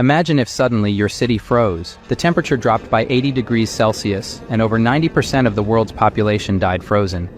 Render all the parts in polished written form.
Imagine if suddenly your city froze, the temperature dropped by 80 degrees Celsius, and over 90% of the world's population died frozen.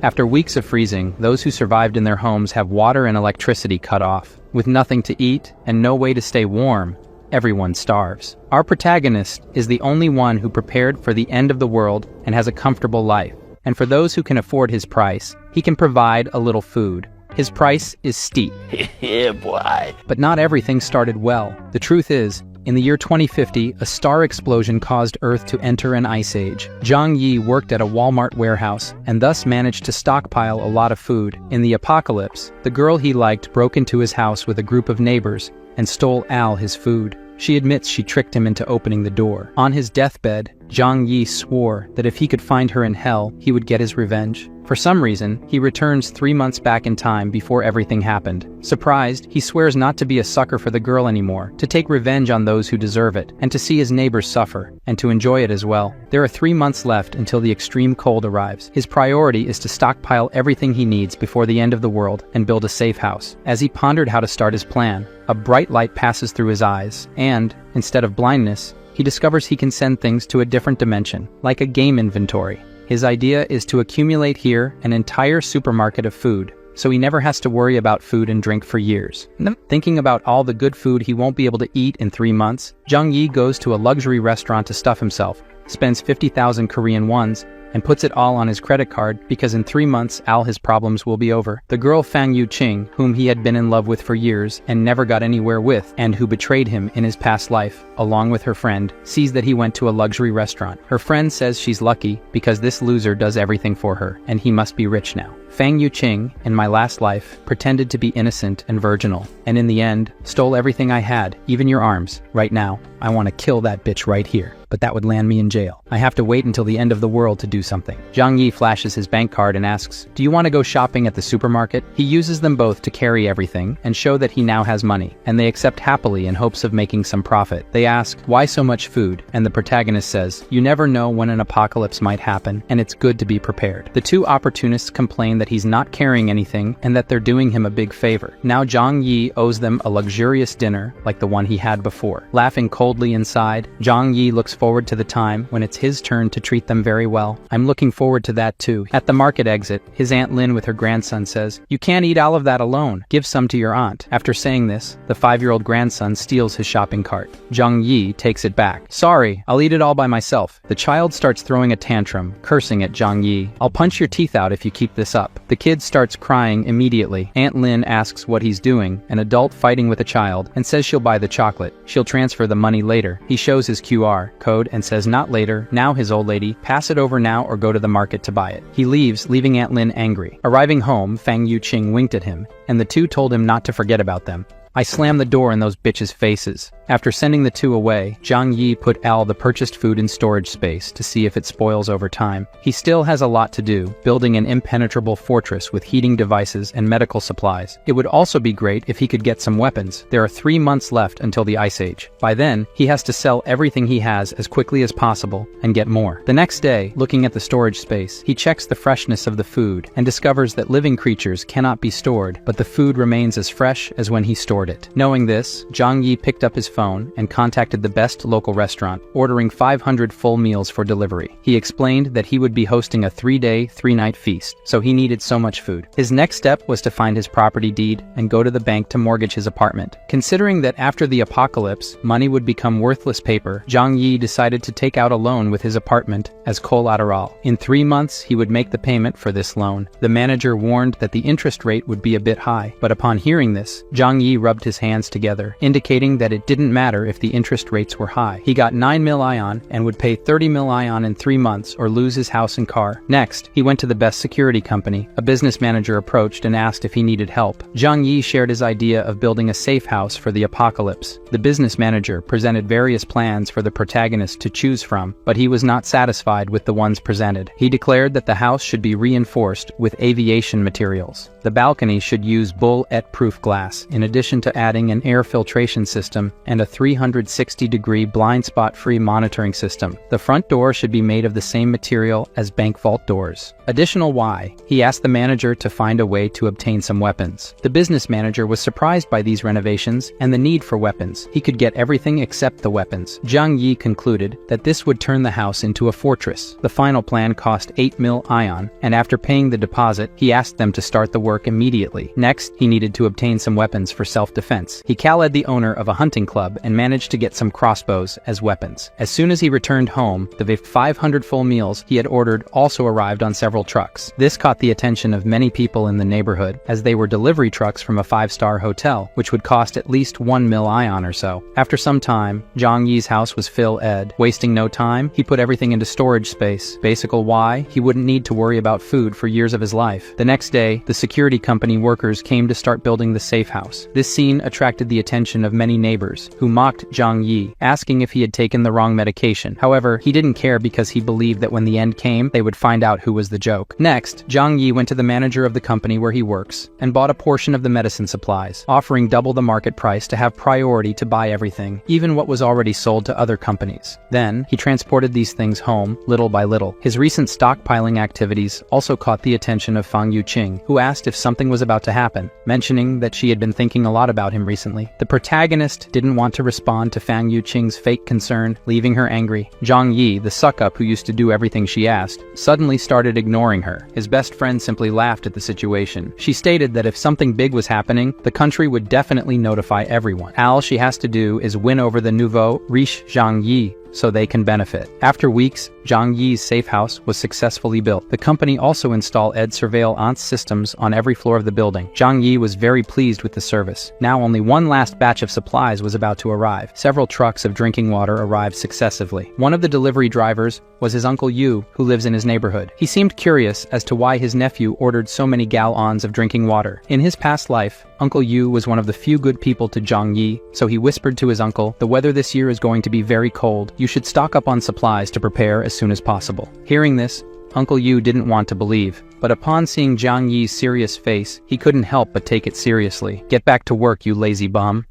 After weeks of freezing, those who survived in their homes have water and electricity cut off. With nothing to eat and no way to stay warm, everyone starves. Our protagonist is the only one who prepared for the end of the world and has a comfortable life. And for those who can afford his price, he can provide a little food. His price is steep. Yeah, boy. But not everything started well. The truth is, in the year 2050, a star explosion caused Earth to enter an ice age. Zhang Yi worked at a Walmart warehouse and thus managed to stockpile a lot of food. In the apocalypse, the girl he liked broke into his house with a group of neighbors and stole Al his food. She admits she tricked him into opening the door. On his deathbed, Zhang Yi swore that if he could find her in hell, he would get his revenge. For some reason, he returns 3 months back in time before everything happened. Surprised, he swears not to be a sucker for the girl anymore, to take revenge on those who deserve it, and to see his neighbors suffer, and to enjoy it as well. There are 3 months left until the extreme cold arrives. His priority is to stockpile everything he needs before the end of the world and build a safe house. As he pondered how to start his plan, a bright light passes through his eyes, and, instead of blindness, he discovers he can send things to a different dimension, like a game inventory. His idea is to accumulate here an entire supermarket of food, so he never has to worry about food and drink for years. Thinking about all the good food he won't be able to eat in 3 months, Zhang Yi goes to a luxury restaurant to stuff himself, spends 50,000 Korean wons, and puts it all on his credit card because in 3 months all his problems will be over. The girl Fang Yuqing, whom he had been in love with for years and never got anywhere with, and who betrayed him in his past life, along with her friend, sees that he went to a luxury restaurant. Her friend says she's lucky because this loser does everything for her, and he must be rich now. Fang Yuqing, in my last life, pretended to be innocent and virginal, and in the end, stole everything I had, even your arms. Right now, I want to kill that bitch right here, but that would land me in jail. I have to wait until the end of the world to do something. Zhang Yi flashes his bank card and asks, "Do you want to go shopping at the supermarket?" He uses them both to carry everything and show that he now has money, and they accept happily in hopes of making some profit. They ask, "Why so much food?" And the protagonist says, "You never know when an apocalypse might happen, and it's good to be prepared." The two opportunists complain that he's not carrying anything and that they're doing him a big favor. Now Zhang Yi owes them a luxurious dinner like the one he had before. Laughing coldly inside, Zhang Yi looks forward to the time when it's his turn to treat them very well. "I'm looking forward to that too." At the market exit, his Aunt Lin with her grandson says, "You can't eat all of that alone. Give some to your aunt." After saying this, the 5-year-old grandson steals his shopping cart. Zhang Yi takes it back. "Sorry, I'll eat it all by myself." The child starts throwing a tantrum, cursing at Zhang Yi. "I'll punch your teeth out if you keep this up." The kid starts crying immediately. Aunt Lin asks what he's doing, an adult fighting with a child, and says she'll buy the chocolate. She'll transfer the money later. He shows his QR code and says not later, now his old lady, pass it over now or go to the market to buy it. He leaves, leaving Aunt Lin angry. Arriving home, Fang Yuqing winked at him, and the two told him not to forget about them. "I slammed the door in those bitches' faces." After sending the two away, Zhang Yi put Al the purchased food in storage space to see if it spoils over time. He still has a lot to do, building an impenetrable fortress with heating devices and medical supplies. It would also be great if he could get some weapons. There are 3 months left until the Ice Age. By then, he has to sell everything he has as quickly as possible and get more. The next day, looking at the storage space, he checks the freshness of the food and discovers that living creatures cannot be stored, but the food remains as fresh as when he stored it. Knowing this, Zhang Yi picked up his phone and contacted the best local restaurant, ordering 500 full meals for delivery. He explained that he would be hosting a 3-day, 3-night feast, so he needed so much food. His next step was to find his property deed and go to the bank to mortgage his apartment. Considering that after the apocalypse, money would become worthless paper, Zhang Yi decided to take out a loan with his apartment as collateral. In 3 months, he would make the payment for this loan. The manager warned that the interest rate would be a bit high, but upon hearing this, Zhang Yi rubbed his hands together, indicating that it didn't matter if the interest rates were high. He got 9 mil ion and would pay 30 mil ion in 3 months or lose his house and car. Next, he went to the best security company. A business manager approached and asked if he needed help. Zhang Yi shared his idea of building a safe house for the apocalypse. The business manager presented various plans for the protagonist to choose from, but he was not satisfied with the ones presented. He declared that the house should be reinforced with aviation materials. The balcony should use bullet-proof glass, in addition to adding an air filtration system and a 360-degree blind spot-free monitoring system. The front door should be made of the same material as bank vault doors. Additional why, he asked the manager to find a way to obtain some weapons. The business manager was surprised by these renovations and the need for weapons. He could get everything except the weapons. Zhang Yi concluded that this would turn the house into a fortress. The final plan cost 8 mil ion, and after paying the deposit, he asked them to start the work immediately. Next, he needed to obtain some weapons for self-defense. He called the owner of a hunting club and managed to get some crossbows as weapons. As soon as he returned home, the 500 full meals he had ordered also arrived on several trucks. This caught the attention of many people in the neighborhood, as they were delivery trucks from a 5-star hotel, which would cost at least 1 mil ion or so. After some time, Zhang Yi's house was filled. Wasting no time, he put everything into storage space. Basically why, he wouldn't need to worry about food for years of his life. The next day, the security company workers came to start building the safe house. This scene attracted the attention of many neighbors, who mocked Zhang Yi, asking if he had taken the wrong medication. However, he didn't care because he believed that when the end came, they would find out who was the joke. Next, Zhang Yi went to the manager of the company where he works and bought a portion of the medicine supplies, offering double the market price to have priority to buy everything, even what was already sold to other companies. Then, he transported these things home, little by little. His recent stockpiling activities also caught the attention of Fang Yuqing, who asked if something was about to happen, mentioning that she had been thinking a lot about him recently. The protagonist didn't want to respond to Fang Yuqing's fake concern, leaving her angry. Zhang Yi, the suck-up who used to do everything she asked, suddenly started ignoring her. His best friend simply laughed at the situation. She stated that if something big was happening, the country would definitely notify everyone. All she has to do is win over the nouveau riche Zhang Yi, so they can benefit. After weeks, Zhang Yi's safe house was successfully built. The company also installed surveillance systems on every floor of the building. Zhang Yi was very pleased with the service. Now only one last batch of supplies was about to arrive. Several trucks of drinking water arrived successively. One of the delivery drivers was his uncle Yu, who lives in his neighborhood. He seemed curious as to why his nephew ordered so many gallons of drinking water. In his past life, Uncle Yu was one of the few good people to Zhang Yi, so he whispered to his uncle, "The weather this year is going to be very cold. You should stock up on supplies to prepare as soon as possible." Hearing this, Uncle Yu didn't want to believe, but upon seeing Zhang Yi's serious face, he couldn't help but take it seriously. "Get back to work, you lazy bum."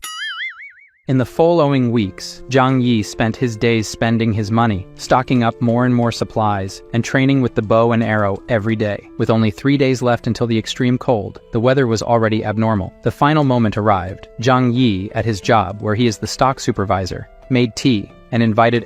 In the following weeks, Zhang Yi spent his days spending his money, stocking up more and more supplies, and training with the bow and arrow every day. With only 3 days left until the extreme cold, the weather was already abnormal. The final moment arrived. Zhang Yi, at his job, where he is the stock supervisor, made tea and invited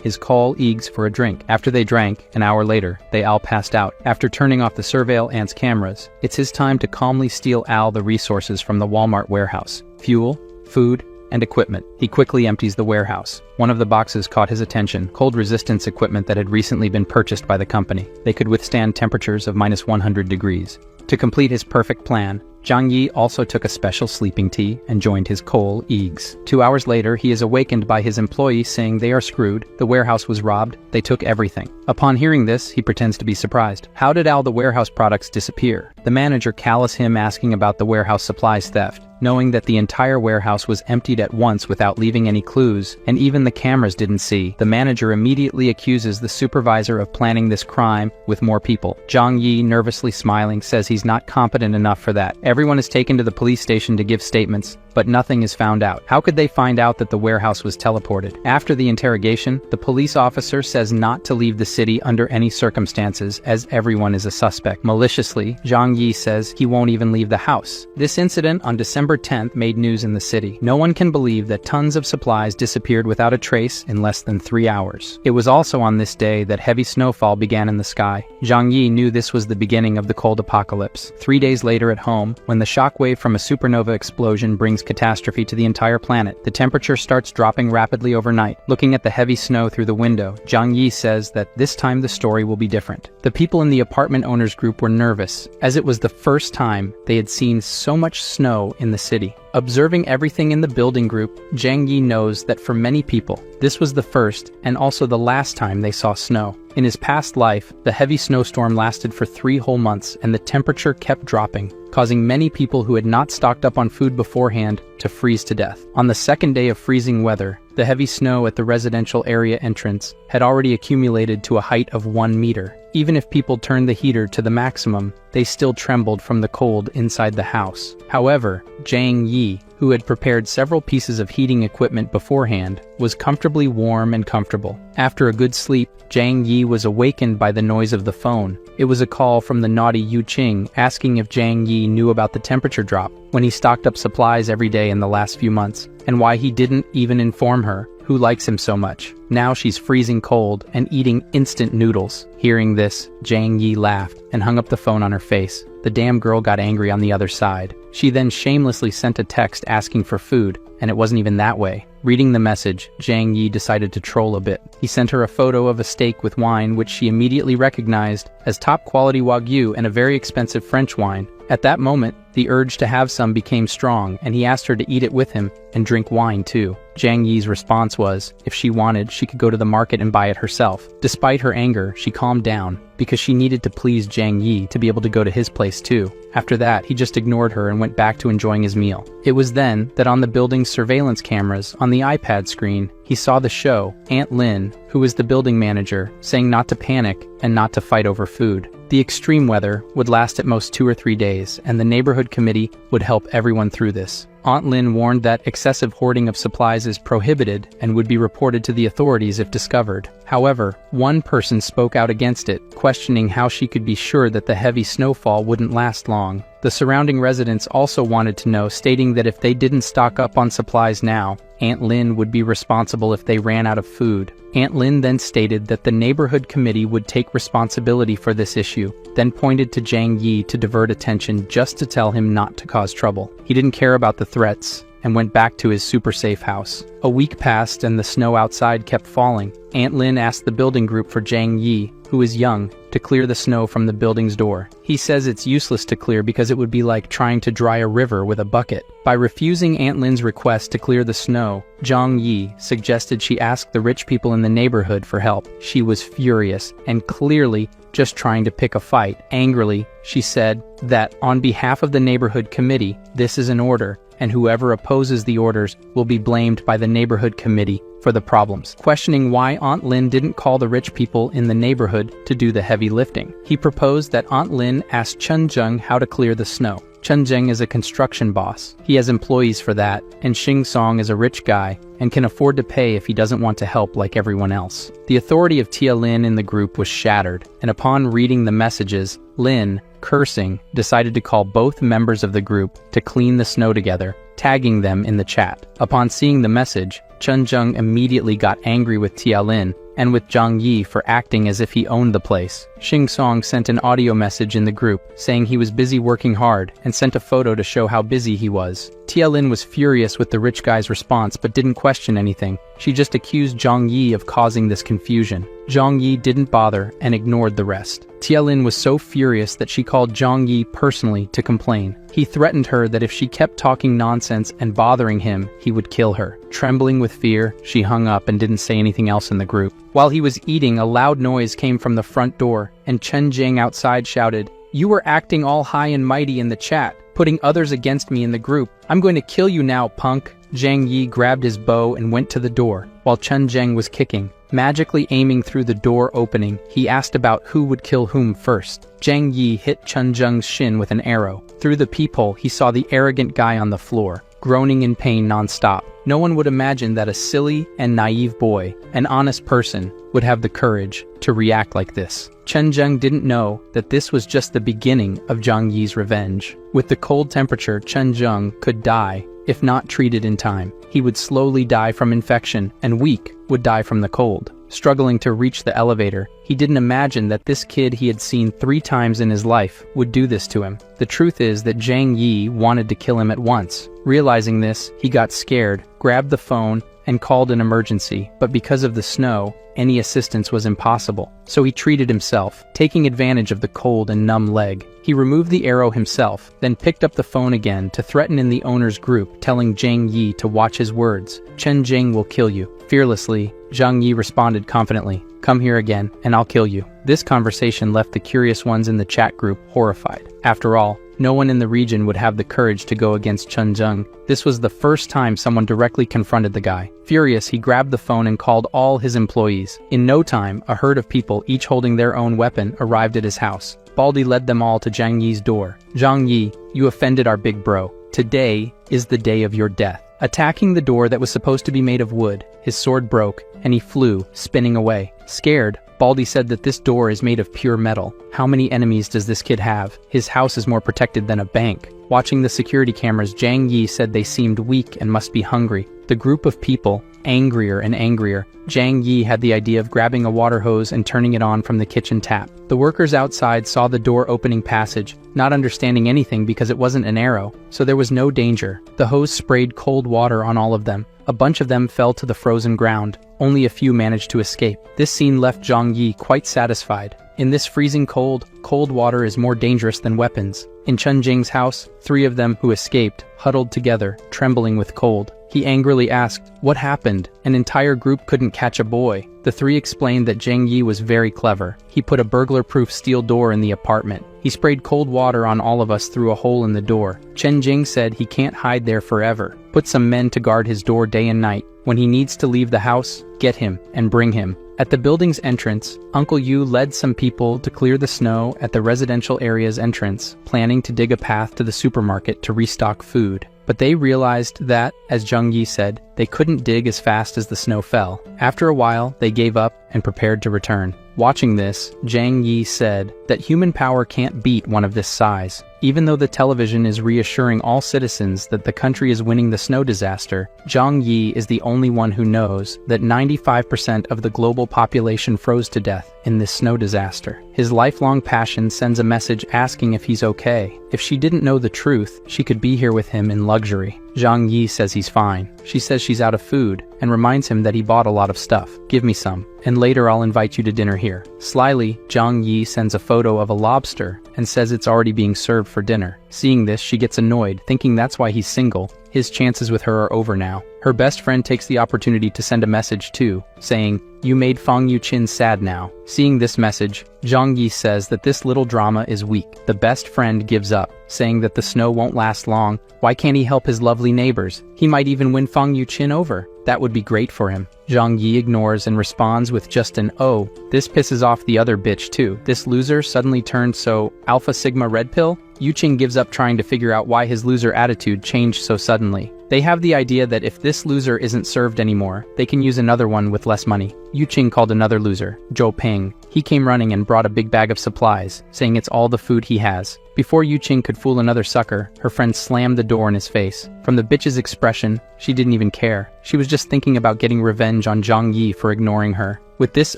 his colleagues for a drink. After they drank, an hour later, they all passed out. After turning off the surveillance cameras, it's his time to calmly steal the resources from the Walmart warehouse: fuel, food, and equipment. He quickly empties the warehouse. One of the boxes caught his attention: cold resistance equipment that had recently been purchased by the company. They could withstand temperatures of -100 degrees. To complete his perfect plan, Zhang Yi also took a special sleeping tea and joined his colleagues. 2 hours later, he is awakened by his employees saying they are screwed. The warehouse was robbed. They took everything. Upon hearing this, he pretends to be surprised. How did all the warehouse products disappear? The manager calls him asking about the warehouse supplies theft. Knowing that the entire warehouse was emptied at once without leaving any clues, and even the cameras didn't see, the manager immediately accuses the supervisor of planning this crime with more people. Zhang Yi, nervously smiling, says he's not competent enough for that. Everyone is taken to the police station to give statements, but nothing is found out. How could they find out that the warehouse was teleported? After the interrogation, the police officer says not to leave the city under any circumstances, as everyone is a suspect. Maliciously, Zhang Yi says he won't even leave the house. This incident on December 10th made news in the city. No one can believe that tons of supplies disappeared without a trace in less than 3 hours. It was also on this day that heavy snowfall began in the sky. Zhang Yi knew this was the beginning of the cold apocalypse. 3 days later at home, when the shockwave from a supernova explosion brings catastrophe to the entire planet, the temperature starts dropping rapidly overnight. Looking at the heavy snow through the window, Zhang Yi says that this time the story will be different. The people in the apartment owners group were nervous, as it was the first time they had seen so much snow in the city. Observing everything in the building group, Zhang Yi knows that for many people, this was the first and also the last time they saw snow. In his past life, the heavy snowstorm lasted for 3 whole months and the temperature kept dropping, causing many people who had not stocked up on food beforehand to freeze to death. On the second day of freezing weather, The heavy snow at the residential area entrance had already accumulated to a height of 1 meter. Even if people turned the heater to the maximum, they still trembled from the cold inside the house. However, Zhang Yi, who had prepared several pieces of heating equipment beforehand, was comfortably warm and comfortable. After a good sleep, Zhang Yi was awakened by the noise of the phone. It was a call from the naughty Yu Qing asking if Zhang Yi knew about the temperature drop when he stocked up supplies every day in the last few months, and why he didn't even inform her, who likes him so much. Now she's freezing cold and eating instant noodles. Hearing this, Zhang Yi laughed and hung up the phone on her face. The damn girl got angry on the other side. She then shamelessly sent a text asking for food, and it wasn't even that way. Reading the message, Zhang Yi decided to troll a bit. He sent her a photo of a steak with wine which she immediately recognized as top-quality Wagyu and a very expensive French wine. At that moment, the urge to have some became strong, and he asked her to eat it with him and drink wine too. Zhang Yi's response was, if she wanted, she could go to the market and buy it herself. Despite her anger, she calmed down, because she needed to please Zhang Yi to be able to go to his place too. After that, he just ignored her and went back to enjoying his meal. It was then that on the building's surveillance cameras on the iPad screen, he saw the show, Aunt Lin, who was the building manager, saying not to panic and not to fight over food. The extreme weather would last at most 2 or 3 days, and the neighborhood committee would help everyone through this. Aunt Lin warned that excessive hoarding of supplies is prohibited and would be reported to the authorities if discovered. However, one person spoke out against it, questioning how she could be sure that the heavy snowfall wouldn't last long. The surrounding residents also wanted to know, stating that if they didn't stock up on supplies now, Aunt Lin would be responsible if they ran out of food. Aunt Lin then stated that the neighborhood committee would take responsibility for this issue, then pointed to Zhang Yi to divert attention just to tell him not to cause trouble. He didn't care about the threats and went back to his super safe house. A week passed and the snow outside kept falling. Aunt Lin asked the building group for Zhang Yi, who is young, to clear the snow from the building's door. He says it's useless to clear because it would be like trying to dry a river with a bucket. By refusing Aunt Lin's request to clear the snow, Zhang Yi suggested she ask the rich people in the neighborhood for help. She was furious and clearly just trying to pick a fight. Angrily, she said that on behalf of the neighborhood committee, this is an order, and whoever opposes the orders will be blamed by the neighborhood committee for the problems. Questioning why Aunt Lin didn't call the rich people in the neighborhood to do the heavy lifting, he proposed that Aunt Lin ask Chen Zheng how to clear the snow. Chen Zheng is a construction boss. He has employees for that, and Xing Song is a rich guy and can afford to pay if he doesn't want to help like everyone else. The authority of Tia Lin in the group was shattered, and upon reading the messages, Lin, cursing, decided to call both members of the group to clean the snow together, tagging them in the chat. Upon seeing the message, Chen Zheng immediately got angry with Tia Lin and with Zhang Yi for acting as if he owned the place. Xing Song sent an audio message in the group saying he was busy working hard and sent a photo to show how busy he was. Tia Lin was furious with the rich guy's response but didn't question anything. She just accused Zhang Yi of causing this confusion. Zhang Yi didn't bother and ignored the rest. Tia Lin was so furious that she called Zhang Yi personally to complain. He threatened her that if she kept talking nonsense and bothering him, he would kill her. Trembling with fear, she hung up and didn't say anything else in the group. While he was eating, a loud noise came from the front door, and Chen Jing outside shouted, "You were acting all high and mighty in the chat, putting others against me in the group. I'm going to kill you now, punk." Zhang Yi grabbed his bow and went to the door, while Chen Zheng was kicking. Magically aiming through the door opening, he asked about who would kill whom first. Zhang Yi hit Chen Zheng's shin with an arrow. Through the peephole, he saw the arrogant guy on the floor, groaning in pain non-stop. No one would imagine that a silly and naive boy, an honest person, would have the courage to react like this. Chen Zheng didn't know that this was just the beginning of Zhang Yi's revenge. With the cold temperature, Chen Zheng could die if not treated in time. He would slowly die from infection, and weak would die from the cold. Struggling to reach the elevator, he didn't imagine that this kid he had seen 3 times in his life would do this to him. The truth is that Zhang Yi wanted to kill him at once. Realizing this, he got scared, grabbed the phone, and called an emergency, but because of the snow, any assistance was impossible. So he treated himself, taking advantage of the cold and numb leg. He removed the arrow himself, then picked up the phone again to threaten in the owner's group, telling Zhang Yi to watch his words. "Chen Jing will kill you." Fearlessly, Zhang Yi responded confidently, "Come here again, and I'll kill you." This conversation left the curious ones in the chat group horrified. After all, no one in the region would have the courage to go against Chen Zheng. This was the first time someone directly confronted the guy. Furious, he grabbed the phone and called all his employees. In no time, a herd of people, each holding their own weapon, arrived at his house. Baldy led them all to Zhang Yi's door. "Zhang Yi, you offended our big bro. Today is the day of your death." Attacking the door that was supposed to be made of wood, his sword broke, and he flew, spinning away. Scared, Baldy said that this door is made of pure metal. How many enemies does this kid have? His house is more protected than a bank. Watching the security cameras, Zhang Yi said they seemed weak and must be hungry. The group of people, angrier and angrier. Zhang Yi had the idea of grabbing a water hose and turning it on from the kitchen tap. The workers outside saw the door opening passage, not understanding anything because it wasn't an arrow, so there was no danger. The hose sprayed cold water on all of them. A bunch of them fell to the frozen ground. Only a few managed to escape. This scene left Zhang Yi quite satisfied. In this freezing cold, cold water is more dangerous than weapons. In Chen Jing's house, 3 of them who escaped huddled together, trembling with cold. He angrily asked, "What happened?" An entire group couldn't catch a boy. The 3 explained that Zhang Yi was very clever. He put a burglar-proof steel door in the apartment. He sprayed cold water on all of us through a hole in the door. Chen Jing said he can't hide there forever. Put some men to guard his door day and night. When he needs to leave the house, get him and bring him. At the building's entrance, Uncle Yu led some people to clear the snow at the residential area's entrance, planning to dig a path to the supermarket to restock food. But they realized that, as Zhang Yi said, they couldn't dig as fast as the snow fell. After a while, they gave up and prepared to return. Watching this, Zhang Yi said that human power can't beat one of this size. Even though the television is reassuring all citizens that the country is winning the snow disaster, Zhang Yi is the only one who knows that 95% of the global population froze to death in this snow disaster. His lifelong passion sends a message asking if he's okay. If she didn't know the truth, she could be here with him in luxury. Zhang Yi says he's fine. She says she's out of food and reminds him that he bought a lot of stuff. "Give me some, and later I'll invite you to dinner here." Slyly, Zhang Yi sends a photo of a lobster and says it's already being served for dinner. Seeing this, she gets annoyed, thinking that's why he's single. His chances with her are over now. Her best friend takes the opportunity to send a message too, saying, "You made Fang Yuqin sad now." Seeing this message, Zhang Yi says that this little drama is weak. The best friend gives up, saying that the snow won't last long. Why can't he help his lovely neighbors? He might even win Fang Yuqin over. That would be great for him. Zhang Yi ignores and responds with just an "oh." This pisses off the other bitch too. This loser suddenly turned so Alpha Sigma Red Pill? Yuqing gives up trying to figure out why his loser attitude changed so suddenly. They have the idea that if this loser isn't served anymore, they can use another one with less money. Yuqing called another loser, Zhou Ping. He came running and brought a big bag of supplies, saying it's all the food he has. Before Yuqing could fool another sucker, her friend slammed the door in his face. From the bitch's expression, she didn't even care. She was just thinking about getting revenge on Zhang Yi for ignoring her. With this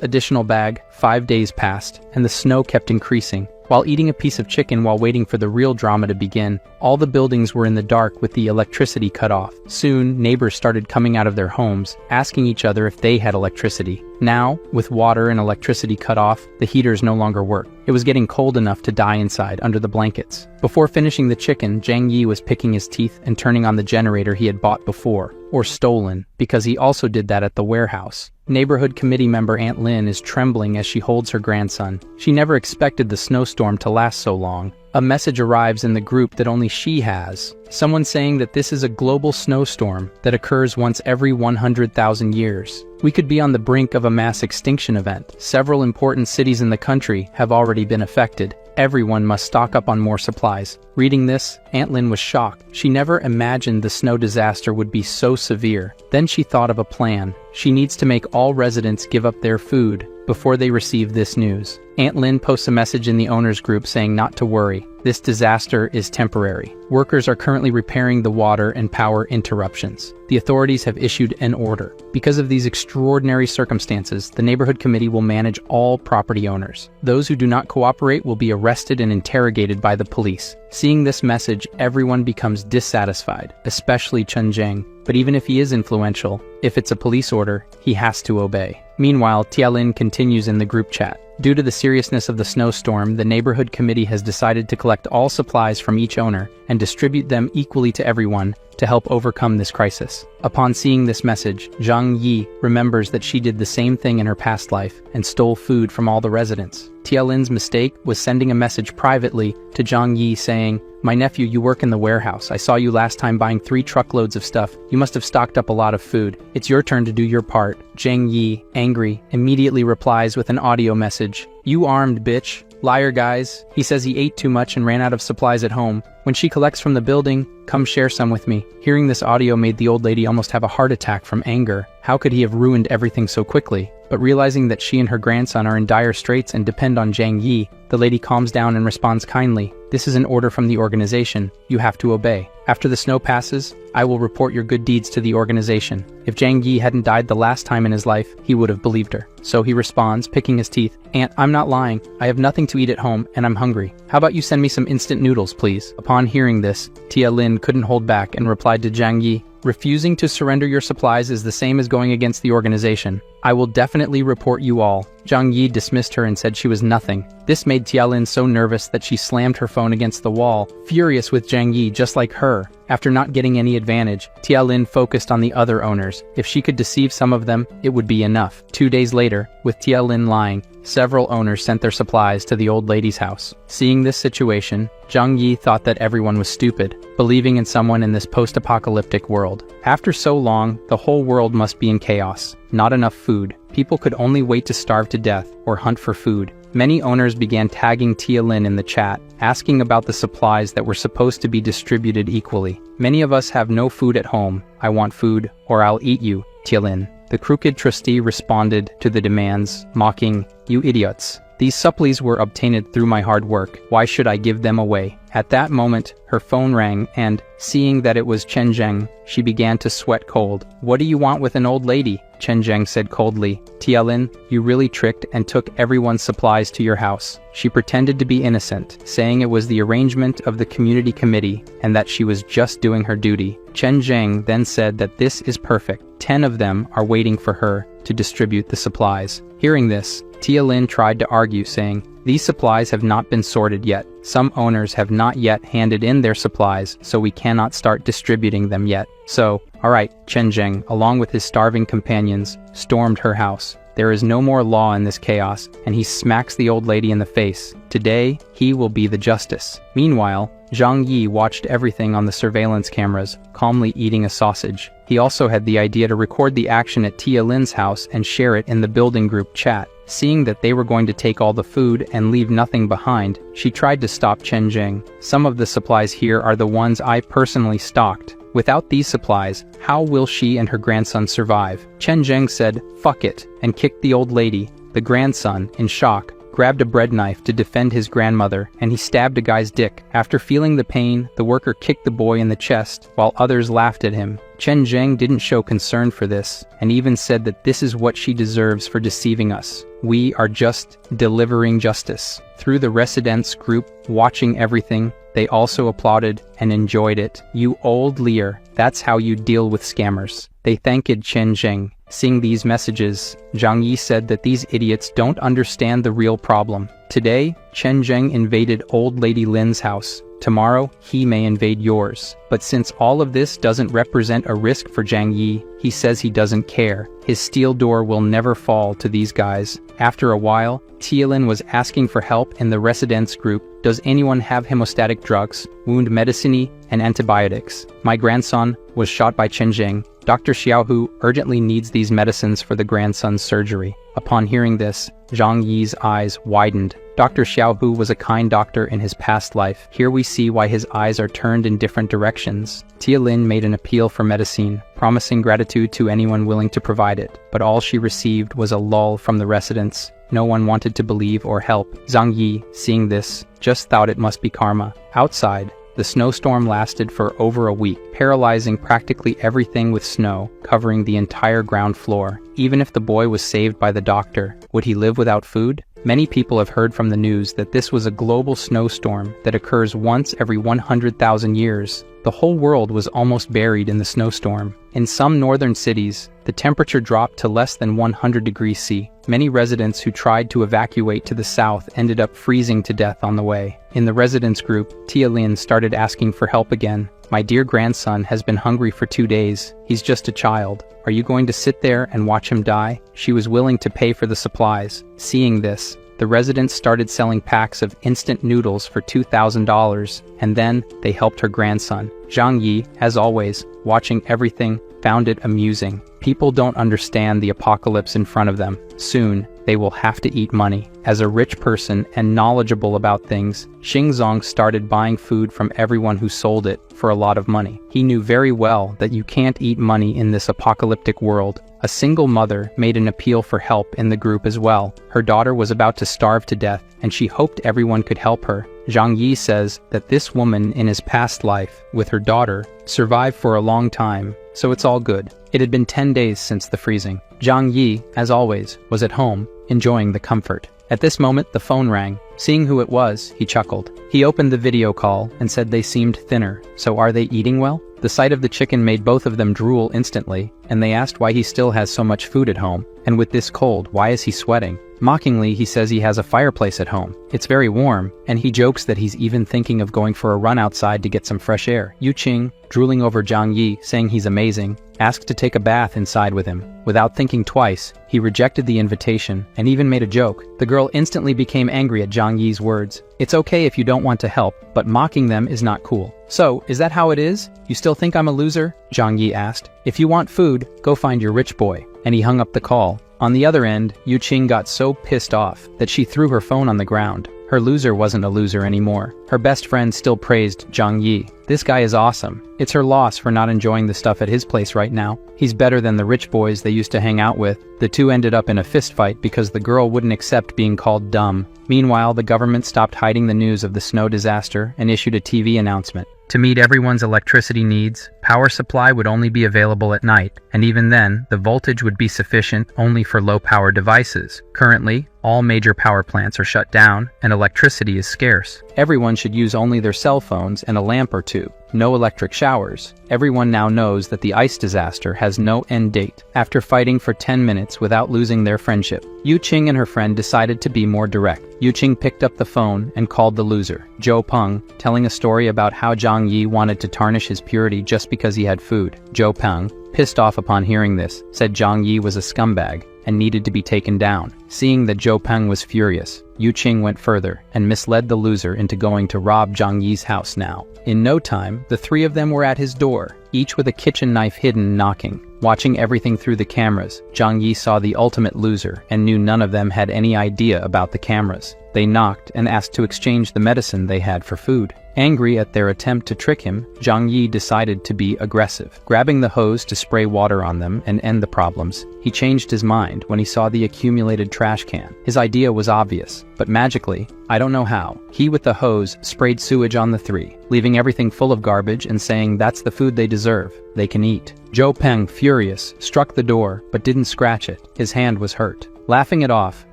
additional bag, 5 days passed, and the snow kept increasing. While eating a piece of chicken while waiting for the real drama to begin, all the buildings were in the dark with the electricity cut off. Soon, neighbors started coming out of their homes, asking each other if they had electricity. Now, with water and electricity cut off, the heaters no longer worked. It was getting cold enough to die inside under the blankets. Before finishing the chicken, Zhang Yi was picking his teeth and turning on the generator he had bought before, or stolen, because he also did that at the warehouse. Neighborhood committee member Aunt Lin is trembling as she holds her grandson. She never expected the snowstorm to last so long. A message arrives in the group that only she has. Someone saying that this is a global snowstorm that occurs once every 100,000 years. We could be on the brink of a mass extinction event. Several important cities in the country have already been affected. Everyone must stock up on more supplies. Reading this, Aunt Lin was shocked. She never imagined the snow disaster would be so severe. Then she thought of a plan. She needs to make all residents give up their food before they receive this news. Aunt Lin posts a message in the owners group saying not to worry. This disaster is temporary. Workers are currently repairing the water and power interruptions. The authorities have issued an order. Because of these extraordinary circumstances, the neighborhood committee will manage all property owners. Those who do not cooperate will be arrested and interrogated by the police. Seeing this message, everyone becomes dissatisfied, especially Chen Zheng. But even if he is influential, if it's a police order, he has to obey. Meanwhile, Tialin continues in the group chat. Due to the seriousness of the snowstorm, the neighborhood committee has decided to collect all supplies from each owner and distribute them equally to everyone to help overcome this crisis. Upon seeing this message, Zhang Yi remembers that she did the same thing in her past life and stole food from all the residents. Tialin's mistake was sending a message privately to Zhang Yi saying, My nephew, you work in the warehouse. I saw you last time buying 3 truckloads of stuff. You must have stocked up a lot of food. It's your turn to do your part. Zhang Yi, angry, immediately replies with an audio message. You armed, bitch. Liar, guys. He says he ate too much and ran out of supplies at home. When she collects from the building, come share some with me. Hearing this audio made the old lady almost have a heart attack from anger. How could he have ruined everything so quickly? But realizing that she and her grandson are in dire straits and depend on Zhang Yi, the lady calms down and responds kindly. This is an order from the organization. You have to obey. After the snow passes, I will report your good deeds to the organization. If Zhang Yi hadn't died the last time in his life, he would have believed her. So he responds, picking his teeth, Aunt, I'm not lying. I have nothing to eat at home, and I'm hungry. How about you send me some instant noodles, please? Upon hearing this, Tia Lin couldn't hold back and replied to Zhang Yi, refusing to surrender your supplies is the same as going against the organization. I will definitely report you all. Zhang Yi dismissed her and said she was nothing. This made Tia Lin so nervous that she slammed her phone against the wall, furious with Zhang Yi just like her. After not getting any advantage, Tia Lin focused on the other owners. If she could deceive some of them, it would be enough. 2 days later, with Tia Lin lying, several owners sent their supplies to the old lady's house. Seeing this situation, Zhang Yi thought that everyone was stupid, believing in someone in this post-apocalyptic world. After so long, the whole world must be in chaos. Not enough food. People could only wait to starve to death or hunt for food. Many owners began tagging Tia Lin in the chat, asking about the supplies that were supposed to be distributed equally. Many of us have no food at home. I want food, or I'll eat you, Tia Lin. The crooked trustee responded to the demands, mocking, You idiots. These supplies were obtained through my hard work. Why should I give them away? At that moment, her phone rang and, seeing that it was Chen Zheng, she began to sweat cold. What do you want with an old lady? Chen Zheng said coldly. Tia Lin, you really tricked and took everyone's supplies to your house. She pretended to be innocent, saying it was the arrangement of the community committee and that she was just doing her duty. Chen Zheng then said that this is perfect. 10 of them are waiting for her to distribute the supplies. Hearing this, Tia Lin tried to argue, saying, these supplies have not been sorted yet. Some owners have not yet handed in their supplies, so we cannot start distributing them yet. So, alright, Chen Zheng, along with his starving companions, stormed her house. There is no more law in this chaos, and he smacks the old lady in the face. Today, he will be the justice. Meanwhile, Zhang Yi watched everything on the surveillance cameras, calmly eating a sausage. He also had the idea to record the action at Tia Lin's house and share it in the building group chat. Seeing that they were going to take all the food and leave nothing behind, she tried to stop Chen Zheng. Some of the supplies here are the ones I personally stocked. Without these supplies, how will she and her grandson survive? Chen Zheng said, fuck it, and kicked the old lady. The grandson, in shock, grabbed a bread knife to defend his grandmother, and he stabbed a guy's dick. After feeling the pain, the worker kicked the boy in the chest, while others laughed at him. Chen Zheng didn't show concern for this, and even said that this is what she deserves for deceiving us. We are just delivering justice. Through the residents group, watching everything, they also applauded and enjoyed it. You old liar, that's how you deal with scammers. They thanked Chen Zheng. Seeing these messages, Zhang Yi said that these idiots don't understand the real problem. Today, Chen Zheng invaded old lady Lin's house. Tomorrow, he may invade yours. But since all of this doesn't represent a risk for Zhang Yi, he says he doesn't care. His steel door will never fall to these guys. After a while, Tia Lin was asking for help in the residents group. Does anyone have hemostatic drugs, wound medicine, and antibiotics? My grandson was shot by Chen Zheng. Dr. Xiaohu urgently needs these medicines for the grandson's surgery. Upon hearing this, Zhang Yi's eyes widened. Dr. Xiaohu was a kind doctor in his past life. Here we see why his eyes are turned in different directions. Tia Lin made an appeal for medicine, promising gratitude to anyone willing to provide it. But all she received was a lull from the residents. No one wanted to believe or help. Zhang Yi, seeing this, just thought it must be karma. Outside, the snowstorm lasted for over a week, paralyzing practically everything with snow, covering the entire ground floor. Even if the boy was saved by the doctor, would he live without food? Many people have heard from the news that this was a global snowstorm that occurs once every 100,000 years. The whole world was almost buried in the snowstorm. In some northern cities, the temperature dropped to less than 100 degrees C. Many residents who tried to evacuate to the south ended up freezing to death on the way. In the residents group, Tia Lin started asking for help again. My dear grandson has been hungry for 2 days. He's just a child. Are you going to sit there and watch him die? She was willing to pay for the supplies. Seeing this, the residents started selling packs of instant noodles for $2,000, and then they helped her grandson. Zhang Yi, as always, watching everything, found it amusing. People don't understand the apocalypse in front of them. Soon, they will have to eat money. As a rich person and knowledgeable about things, Xingzong started buying food from everyone who sold it for a lot of money. He knew very well that you can't eat money in this apocalyptic world. A single mother made an appeal for help in the group as well. Her daughter was about to starve to death, and she hoped everyone could help her. Zhang Yi says that this woman in his past life, with her daughter, survived for a long time, so it's all good. It had been 10 days since the freezing. Zhang Yi, as always, was at home, enjoying the comfort. At this moment, the phone rang. Seeing who it was, he chuckled. He opened the video call and said they seemed thinner. So are they eating well? The sight of the chicken made both of them drool instantly, and they asked why he still has so much food at home. And with this cold, why is he sweating? Mockingly, he says he has a fireplace at home. It's very warm, and he jokes that he's even thinking of going for a run outside to get some fresh air. Yu Qing, drooling over Zhang Yi, saying he's amazing, asked to take a bath inside with him. Without thinking twice, he rejected the invitation and even made a joke. The girl instantly became angry at Zhang Yi's words. It's okay if you don't want to help, but mocking them is not cool. So, is that how it is? You still think I'm a loser? Zhang Yi asked. If you want food, go find your rich boy. And he hung up the call. On the other end, Yu Qing got so pissed off that she threw her phone on the ground. Her loser wasn't a loser anymore. Her best friend still praised Zhang Yi. This guy is awesome. It's her loss for not enjoying the stuff at his place right now. He's better than the rich boys they used to hang out with. The two ended up in a fistfight because the girl wouldn't accept being called dumb. Meanwhile, the government stopped hiding the news of the snow disaster and issued a TV announcement. To meet everyone's electricity needs, power supply would only be available at night, and even then, the voltage would be sufficient only for low-power devices. Currently, all major power plants are shut down, and electricity is scarce. Everyone should use only their cell phones and a lamp or two. No electric showers. Everyone now knows that the ice disaster has no end date. After fighting for 10 minutes without losing their friendship, Yu Qing and her friend decided to be more direct. Yu Qing picked up the phone and called the loser, Zhou Peng, telling a story about how Zhang Yi wanted to tarnish his purity just because he had food. Zhou Peng, pissed off upon hearing this, said Zhang Yi was a scumbag and needed to be taken down. Seeing that Zhou Peng was furious, Yu Qing went further and misled the loser into going to rob Zhang Yi's house now. In no time, the three of them were at his door, each with a kitchen knife hidden, knocking. Watching everything through the cameras, Zhang Yi saw the ultimate loser and knew none of them had any idea about the cameras. They knocked and asked to exchange the medicine they had for food. Angry at their attempt to trick him, Zhang Yi decided to be aggressive. Grabbing the hose to spray water on them and end the problems, he changed his mind when he saw the accumulated trash can. His idea was obvious, but magically, I don't know how, he with the hose sprayed sewage on the three, leaving everything full of garbage and saying that's the food they deserve, they can eat. Zhou Peng, furious, struck the door, but didn't scratch it. His hand was hurt. Laughing it off,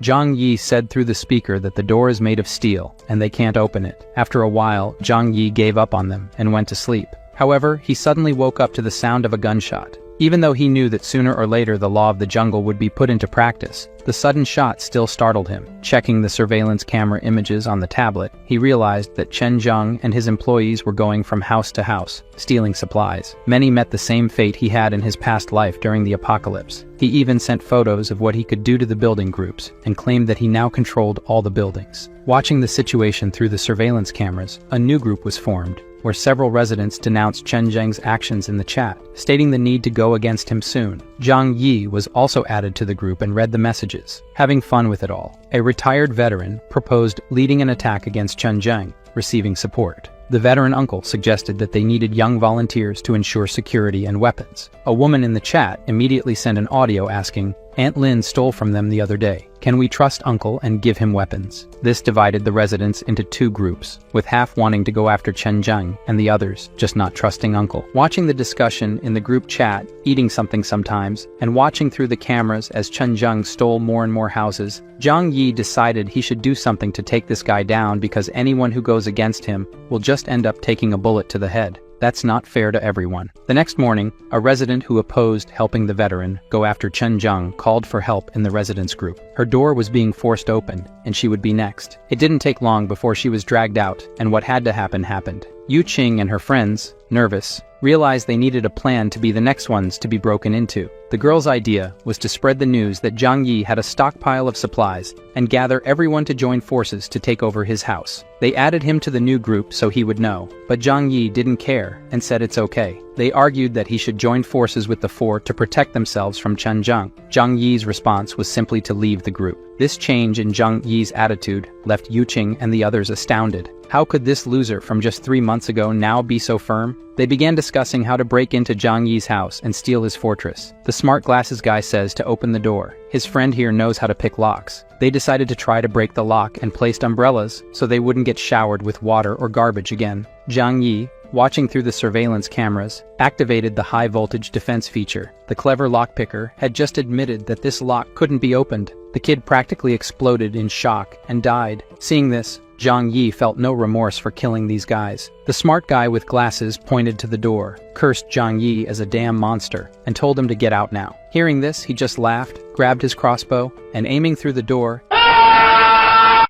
Zhang Yi said through the speaker that the door is made of steel, and they can't open it. After a while, Zhang Yi gave up on them and went to sleep. However, he suddenly woke up to the sound of a gunshot. Even though he knew that sooner or later the law of the jungle would be put into practice, the sudden shot still startled him. Checking the surveillance camera images on the tablet, he realized that Chen Zheng and his employees were going from house to house, stealing supplies. Many met the same fate he had in his past life during the apocalypse. He even sent photos of what he could do to the building groups, and claimed that he now controlled all the buildings. Watching the situation through the surveillance cameras, a new group was formed, where several residents denounced Chen Zheng's actions in the chat, stating the need to go against him soon. Zhang Yi was also added to the group and read the messages. Having fun with it all, a retired veteran proposed leading an attack against Chen Zheng, receiving support. The veteran uncle suggested that they needed young volunteers to ensure security and weapons. A woman in the chat immediately sent an audio asking, Aunt Lin stole from them the other day. Can we trust Uncle and give him weapons? This divided the residents into two groups, with half wanting to go after Chen Zheng and the others just not trusting Uncle. Watching the discussion in the group chat, eating something sometimes, and watching through the cameras as Chen Zheng stole more and more houses, Zhang Yi decided he should do something to take this guy down because anyone who goes against him will just end up taking a bullet to the head. That's not fair to everyone. The next morning, a resident who opposed helping the veteran go after Chen Zheng called for help in the residents group. Her door was being forced open, and she would be next. It didn't take long before she was dragged out, and what had to happen happened. Yu Qing and her friends, nervous, realized they needed a plan to be the next ones to be broken into. The The girl's idea was to spread the news that Zhang Yi had a stockpile of supplies and gather everyone to join forces to take over his house. They added him to the new group so he would know, but Zhang Yi didn't care and said it's okay. They argued that he should join forces with the four to protect themselves from Chen Zhang. Zhang Yi's response was simply to leave the group. This change in Zhang Yi's attitude left Yuqing and the others astounded. How could this loser from just 3 months ago now be so firm? They began discussing how to break into Zhang Yi's house and steal his fortress. The smart glasses guy says to open the door. His friend here knows how to pick locks. They decided to try to break the lock and placed umbrellas so they wouldn't get showered with water or garbage again. Zhang Yi, watching through the surveillance cameras, activated the high-voltage defense feature. The clever lockpicker had just admitted that this lock couldn't be opened. The kid practically exploded in shock and died. Seeing this, Zhang Yi felt no remorse for killing these guys. The smart guy with glasses pointed to the door, cursed Zhang Yi as a damn monster, and told him to get out now. Hearing this, he just laughed, grabbed his crossbow, and aiming through the door,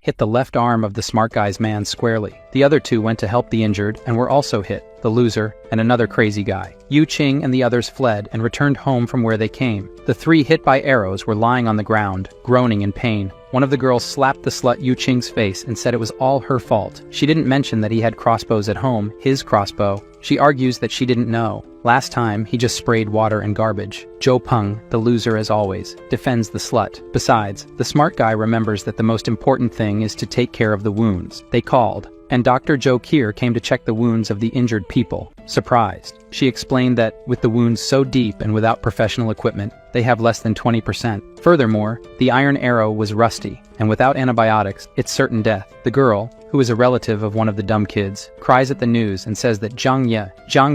hit the left arm of the smart guy's man squarely. The other two went to help the injured and were also hit, the loser and another crazy guy. Yuqing and the others fled and returned home from where they came. The three hit by arrows were lying on the ground, groaning in pain. One of the girls slapped the slut Yuqing's face and said it was all her fault. She didn't mention that he had crossbows at home, his crossbow. She argues that she didn't know. Last time, he just sprayed water and garbage. Zhou Peng, the loser as always, defends the slut. Besides, the smart guy remembers that the most important thing is to take care of the wounds. They called, and Dr. Zhou Kier came to check the wounds of the injured people. Surprised, she explained that, with the wounds so deep and without professional equipment, they have less than 20%. Furthermore, the iron arrow was rusty, and without antibiotics, it's certain death. The girl, who is a relative of one of the dumb kids, cries at the news and says that Zhang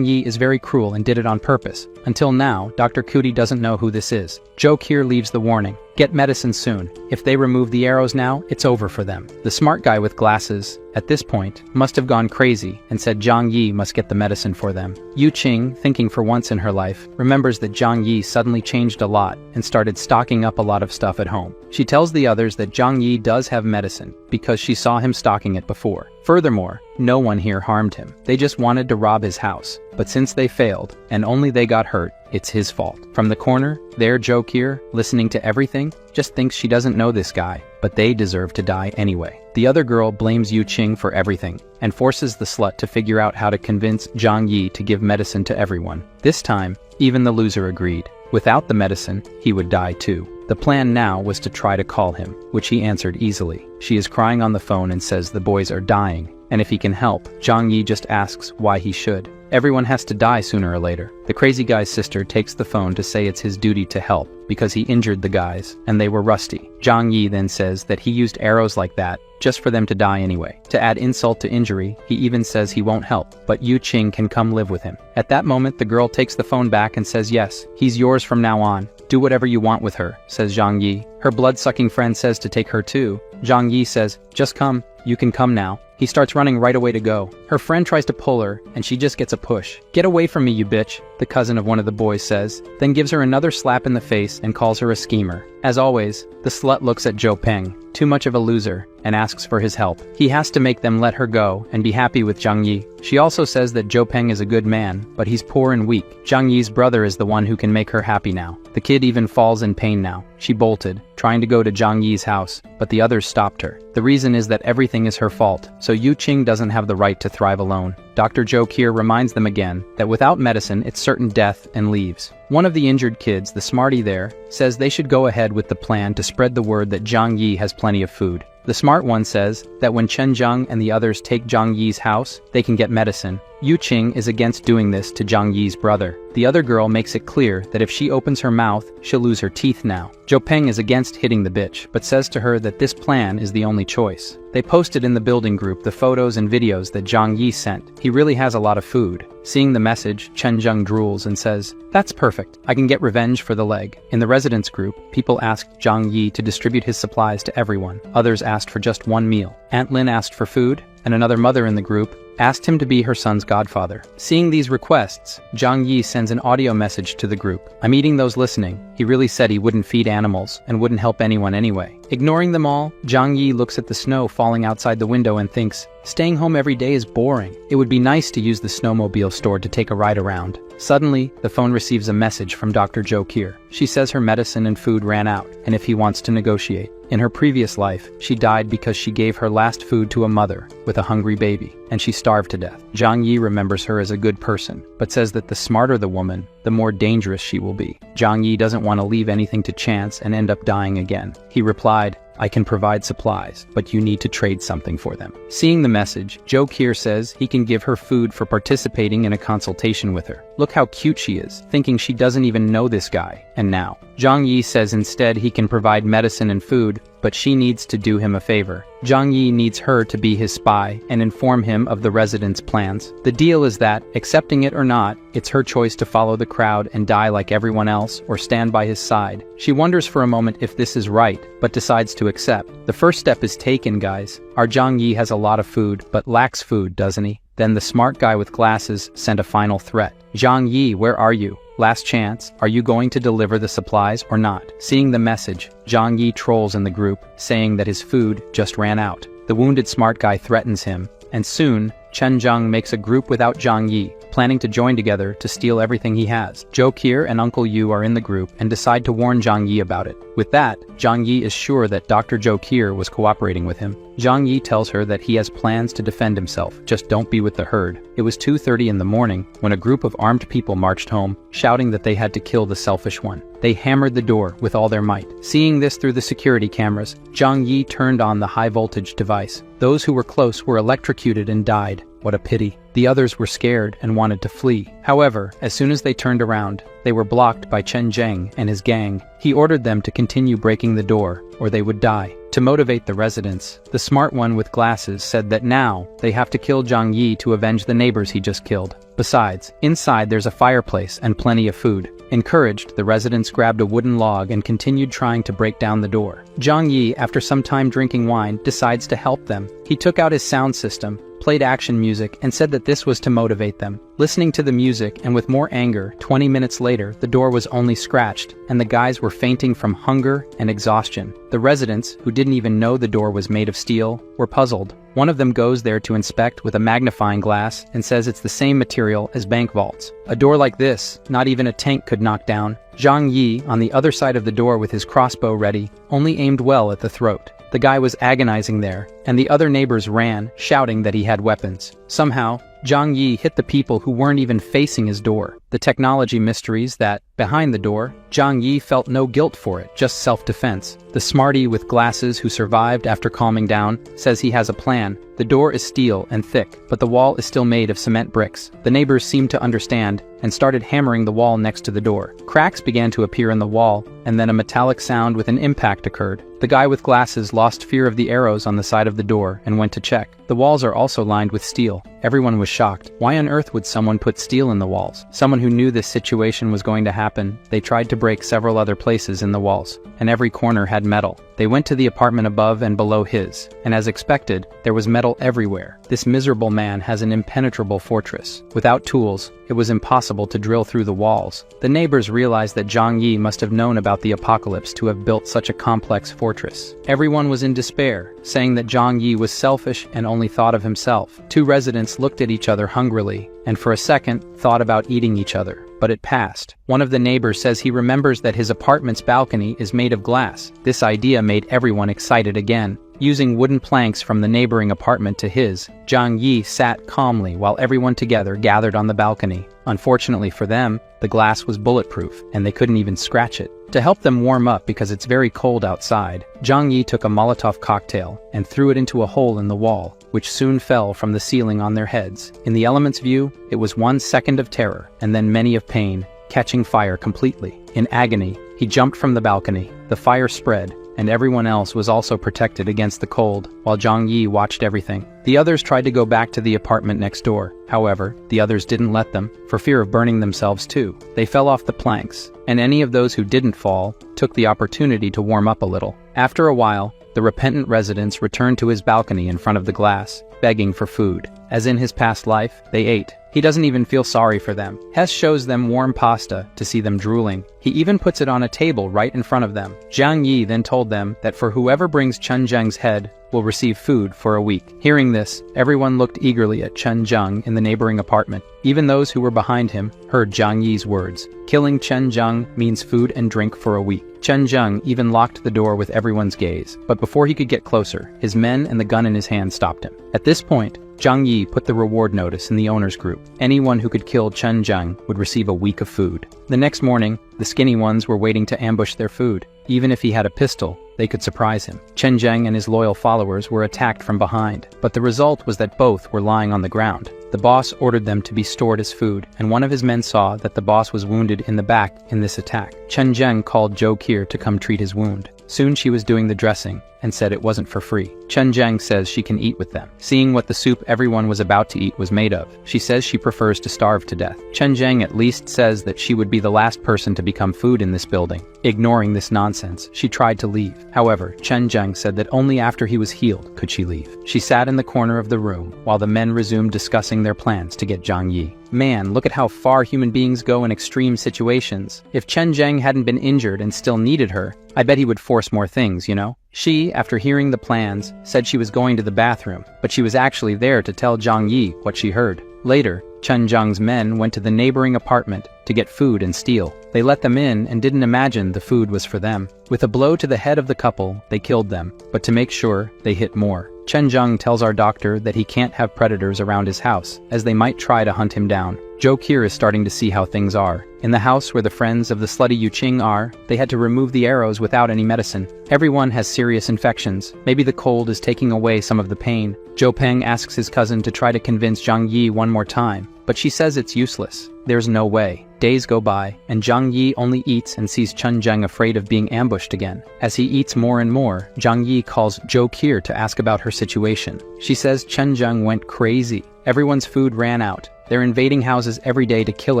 Yi is very cruel and did it on purpose. Until now, Dr. Cootie doesn't know who this is. Zhou Kier leaves the warning. Get medicine soon. If they remove the arrows now, it's over for them. The smart guy with glasses, at this point, must have gone crazy and said Zhang Yi must get the medicine for them. Yuqing, thinking for once in her life, remembers that Zhang Yi suddenly changed a lot and started stocking up a lot of stuff at home. She tells the others that Zhang Yi does have medicine because she saw him stocking it before. Furthermore, no one here harmed him. They just wanted to rob his house. But since they failed, and only they got hurt, it's his fault. From the corner, there Zhou Kier, listening to everything, just thinks she doesn't know this guy, but they deserve to die anyway. The other girl blames Yuqing for everything, and forces the slut to figure out how to convince Zhang Yi to give medicine to everyone. This time, even the loser agreed. Without the medicine, he would die too. The plan now was to try to call him, which he answered easily. She is crying on the phone and says the boys are dying, and if he can help, Zhang Yi just asks why he should. Everyone has to die sooner or later. The crazy guy's sister takes the phone to say it's his duty to help, because he injured the guys, and they were rusty. Zhang Yi then says that he used arrows like that, just for them to die anyway. To add insult to injury, he even says he won't help, but Yuqing can come live with him. At that moment, the girl takes the phone back and says yes, he's yours from now on. Do whatever you want with her, says Zhang Yi. Her blood-sucking friend says to take her too. Zhang Yi says, just come, you can come now. He starts running right away to go. Her friend tries to pull her, and she just gets a push. Get away from me, you bitch, the cousin of one of the boys says, then gives her another slap in the face and calls her a schemer. As always, the slut looks at Zhou Peng, too much of a loser, and asks for his help. He has to make them let her go and be happy with Zhang Yi. She also says that Zhou Peng is a good man, but he's poor and weak. Zhang Yi's brother is the one who can make her happy now. The kid even falls in pain now. She bolted, trying to go to Zhang Yi's house, but the others stopped her. The reason is that everything is her fault, so Yuqing doesn't have the right to thrive alone. Dr. Zhou Kier reminds them again that without medicine, it's certain death, and leaves. One of the injured kids, the smarty there, says they should go ahead with the plan to spread the word that Zhang Yi has plenty of food. The smart one says that when Chen Zhang and the others take Zhang Yi's house, they can get medicine. Yuqing is against doing this to Zhang Yi's brother. The other girl makes it clear that if she opens her mouth, she'll lose her teeth now. Zhou Peng is against hitting the bitch, but says to her that this plan is the only choice. They posted in the building group the photos and videos that Zhang Yi sent. He really has a lot of food. Seeing the message, Chen Zhang drools and says, that's perfect, I can get revenge for the leg. In the residence group, people asked Zhang Yi to distribute his supplies to everyone. Others asked for just one meal. Aunt Lin asked for food, and another mother in the group asked him to be her son's godfather. Seeing these requests, Zhang Yi sends an audio message to the group. I'm eating those listening. He really said he wouldn't feed animals and wouldn't help anyone anyway. Ignoring them all, Zhang Yi looks at the snow falling outside the window and thinks, staying home every day is boring. It would be nice to use the snowmobile stored to take a ride around. Suddenly, the phone receives a message from Dr. Jo Kier. She says her medicine and food ran out, and if he wants to negotiate. In her previous life, she died because she gave her last food to a mother with a hungry baby, and she starved to death. Zhang Yi remembers her as a good person, but says that the smarter the woman, the more dangerous she will be. Zhang Yi doesn't want to leave anything to chance and end up dying again. He replied, "I can provide supplies, but you need to trade something for them." Seeing the message, Jo Kier says he can give her food for participating in a consultation with her. Look how cute she is, thinking she doesn't even know this guy. And now, Zhang Yi says instead he can provide medicine and food, but she needs to do him a favor. Zhang Yi needs her to be his spy and inform him of the residents' plans. The deal is that, accepting it or not, it's her choice to follow the crowd and die like everyone else or stand by his side. She wonders for a moment if this is right, but decides to accept. The first step is taken, guys. Our Zhang Yi has a lot of food, but lacks food, doesn't he? Then the smart guy with glasses sent a final threat. "Zhang Yi, where are you? Last chance, are you going to deliver the supplies or not?" Seeing the message, Zhang Yi trolls in the group, saying that his food just ran out. The wounded smart guy threatens him, and soon, Chen Zheng makes a group without Zhang Yi, planning to join together to steal everything he has. Jo Kier and Uncle Yu are in the group and decide to warn Zhang Yi about it. With that, Zhang Yi is sure that Dr. Jo Kier was cooperating with him. Zhang Yi tells her that he has plans to defend himself, just don't be with the herd. It was 2:30 in the morning when a group of armed people marched home, shouting that they had to kill the selfish one. They hammered the door with all their might. Seeing this through the security cameras, Zhang Yi turned on the high-voltage device. Those who were close were electrocuted and died. What a pity. The others were scared and wanted to flee. However, as soon as they turned around, they were blocked by Chen Zheng and his gang. He ordered them to continue breaking the door, or they would die. To motivate the residents, the smart one with glasses said that now they have to kill Zhang Yi to avenge the neighbors he just killed. Besides, inside there's a fireplace and plenty of food. Encouraged, the residents grabbed a wooden log and continued trying to break down the door. Zhang Yi, after some time drinking wine, decides to help them. He took out his sound system, played action music, and said that this was to motivate them. Listening to the music and with more anger, 20 minutes later, the door was only scratched, and the guys were fainting from hunger and exhaustion. The residents, who didn't even know the door was made of steel, were puzzled. One of them goes there to inspect with a magnifying glass and says it's the same material as bank vaults. A door like this, not even a tank could knock down. Zhang Yi, on the other side of the door with his crossbow ready, only aimed well at the throat. The guy was agonizing there, and the other neighbors ran, shouting that he had weapons. Somehow, Zhang Yi hit the people who weren't even facing his door. The technology mysteries that, behind the door, Zhang Yi felt no guilt for it, just self-defense. The smarty with glasses who survived after calming down says he has a plan. The door is steel and thick, but the wall is still made of cement bricks. The neighbors seemed to understand and started hammering the wall next to the door. Cracks began to appear in the wall, and then a metallic sound with an impact occurred. The guy with glasses lost fear of the arrows on the side of the door and went to check. The walls are also lined with steel. Everyone was shocked. Why on earth would someone put steel in the walls? Someone who knew this situation was going to happen. They tried to break several other places in the walls, and every corner had metal. They went to the apartment above and below his, and as expected, there was metal everywhere. This miserable man has an impenetrable fortress. Without tools, it was impossible to drill through the walls. The neighbors realized that Zhang Yi must have known about the apocalypse to have built such a complex fortress. Everyone was in despair, saying that Zhang Yi was selfish and only thought of himself. Two residents looked at each other hungrily, and for a second, thought about eating each other. But it passed. One of the neighbors says he remembers that his apartment's balcony is made of glass. This idea made everyone excited again. Using wooden planks from the neighboring apartment to his, Zhang Yi sat calmly while everyone together gathered on the balcony. Unfortunately for them, the glass was bulletproof, and they couldn't even scratch it. To help them warm up because it's very cold outside, Zhang Yi took a Molotov cocktail and threw it into a hole in the wall, which soon fell from the ceiling on their heads. In the element's view, it was 1 second of terror, and then many of pain, catching fire completely. In agony, he jumped from the balcony. The fire spread, and everyone else was also protected against the cold, while Zhang Yi watched everything. The others tried to go back to the apartment next door. However, the others didn't let them, for fear of burning themselves too. They fell off the planks, and any of those who didn't fall took the opportunity to warm up a little. After a while, the repentant residents returned to his balcony in front of the glass, begging for food. As in his past life, they ate, He doesn't even feel sorry for them. Hess shows them warm pasta to see them drooling. He even puts it on a table right in front of them. Zhang Yi then told them that for whoever brings Chen Zheng's head will receive food for a week. Hearing this, everyone looked eagerly at Chen Zheng in the neighboring apartment. Even those who were behind him heard Zhang Yi's words. Killing Chen Zheng means food and drink for a week. Chen Zheng even locked the door with everyone's gaze, but before he could get closer, his men and the gun in his hand stopped him. At this point, Zhang Yi put the reward notice in the owner's group. Anyone who could kill Chen Zheng would receive a week of food. The next morning, the skinny ones were waiting to ambush their food. Even if he had a pistol, they could surprise him. Chen Zheng and his loyal followers were attacked from behind, but the result was that both were lying on the ground. The boss ordered them to be stored as food, and one of his men saw that the boss was wounded in the back in this attack. Chen Zheng called Zhou Qi to come treat his wound. Soon she was doing the dressing, and said it wasn't for free. Chen Zheng says she can eat with them. Seeing what the soup everyone was about to eat was made of, she says she prefers to starve to death. Chen Zheng at least says that she would be the last person to become food in this building. Ignoring this nonsense, she tried to leave. However, Chen Zheng said that only after he was healed could she leave. She sat in the corner of the room while the men resumed discussing their plans to get Zhang Yi. Man, look at how far human beings go in extreme situations. If Chen Zheng hadn't been injured and still needed her, I bet he would force more things, you know? She, after hearing the plans, said she was going to the bathroom, but she was actually there to tell Zhang Yi what she heard. Later, Chen Zheng's men went to the neighboring apartment to get food and steal. They let them in and didn't imagine the food was for them. With a blow to the head of the couple, they killed them, but to make sure, they hit more. Chen Zheng tells our doctor that he can't have predators around his house, as they might try to hunt him down. Zhou Qi is starting to see how things are. In the house where the friends of the slutty Yu Qing are, they had to remove the arrows without any medicine. Everyone has serious infections. Maybe the cold is taking away some of the pain. Zhou Peng asks his cousin to try to convince Zhang Yi one more time, but she says it's useless. There's no way. Days go by, and Zhang Yi only eats and sees Chen Zheng afraid of being ambushed again. As he eats more and more, Zhang Yi calls Zhou Qi to ask about her situation. She says Chen Zheng went crazy. Everyone's food ran out. They're invading houses every day to kill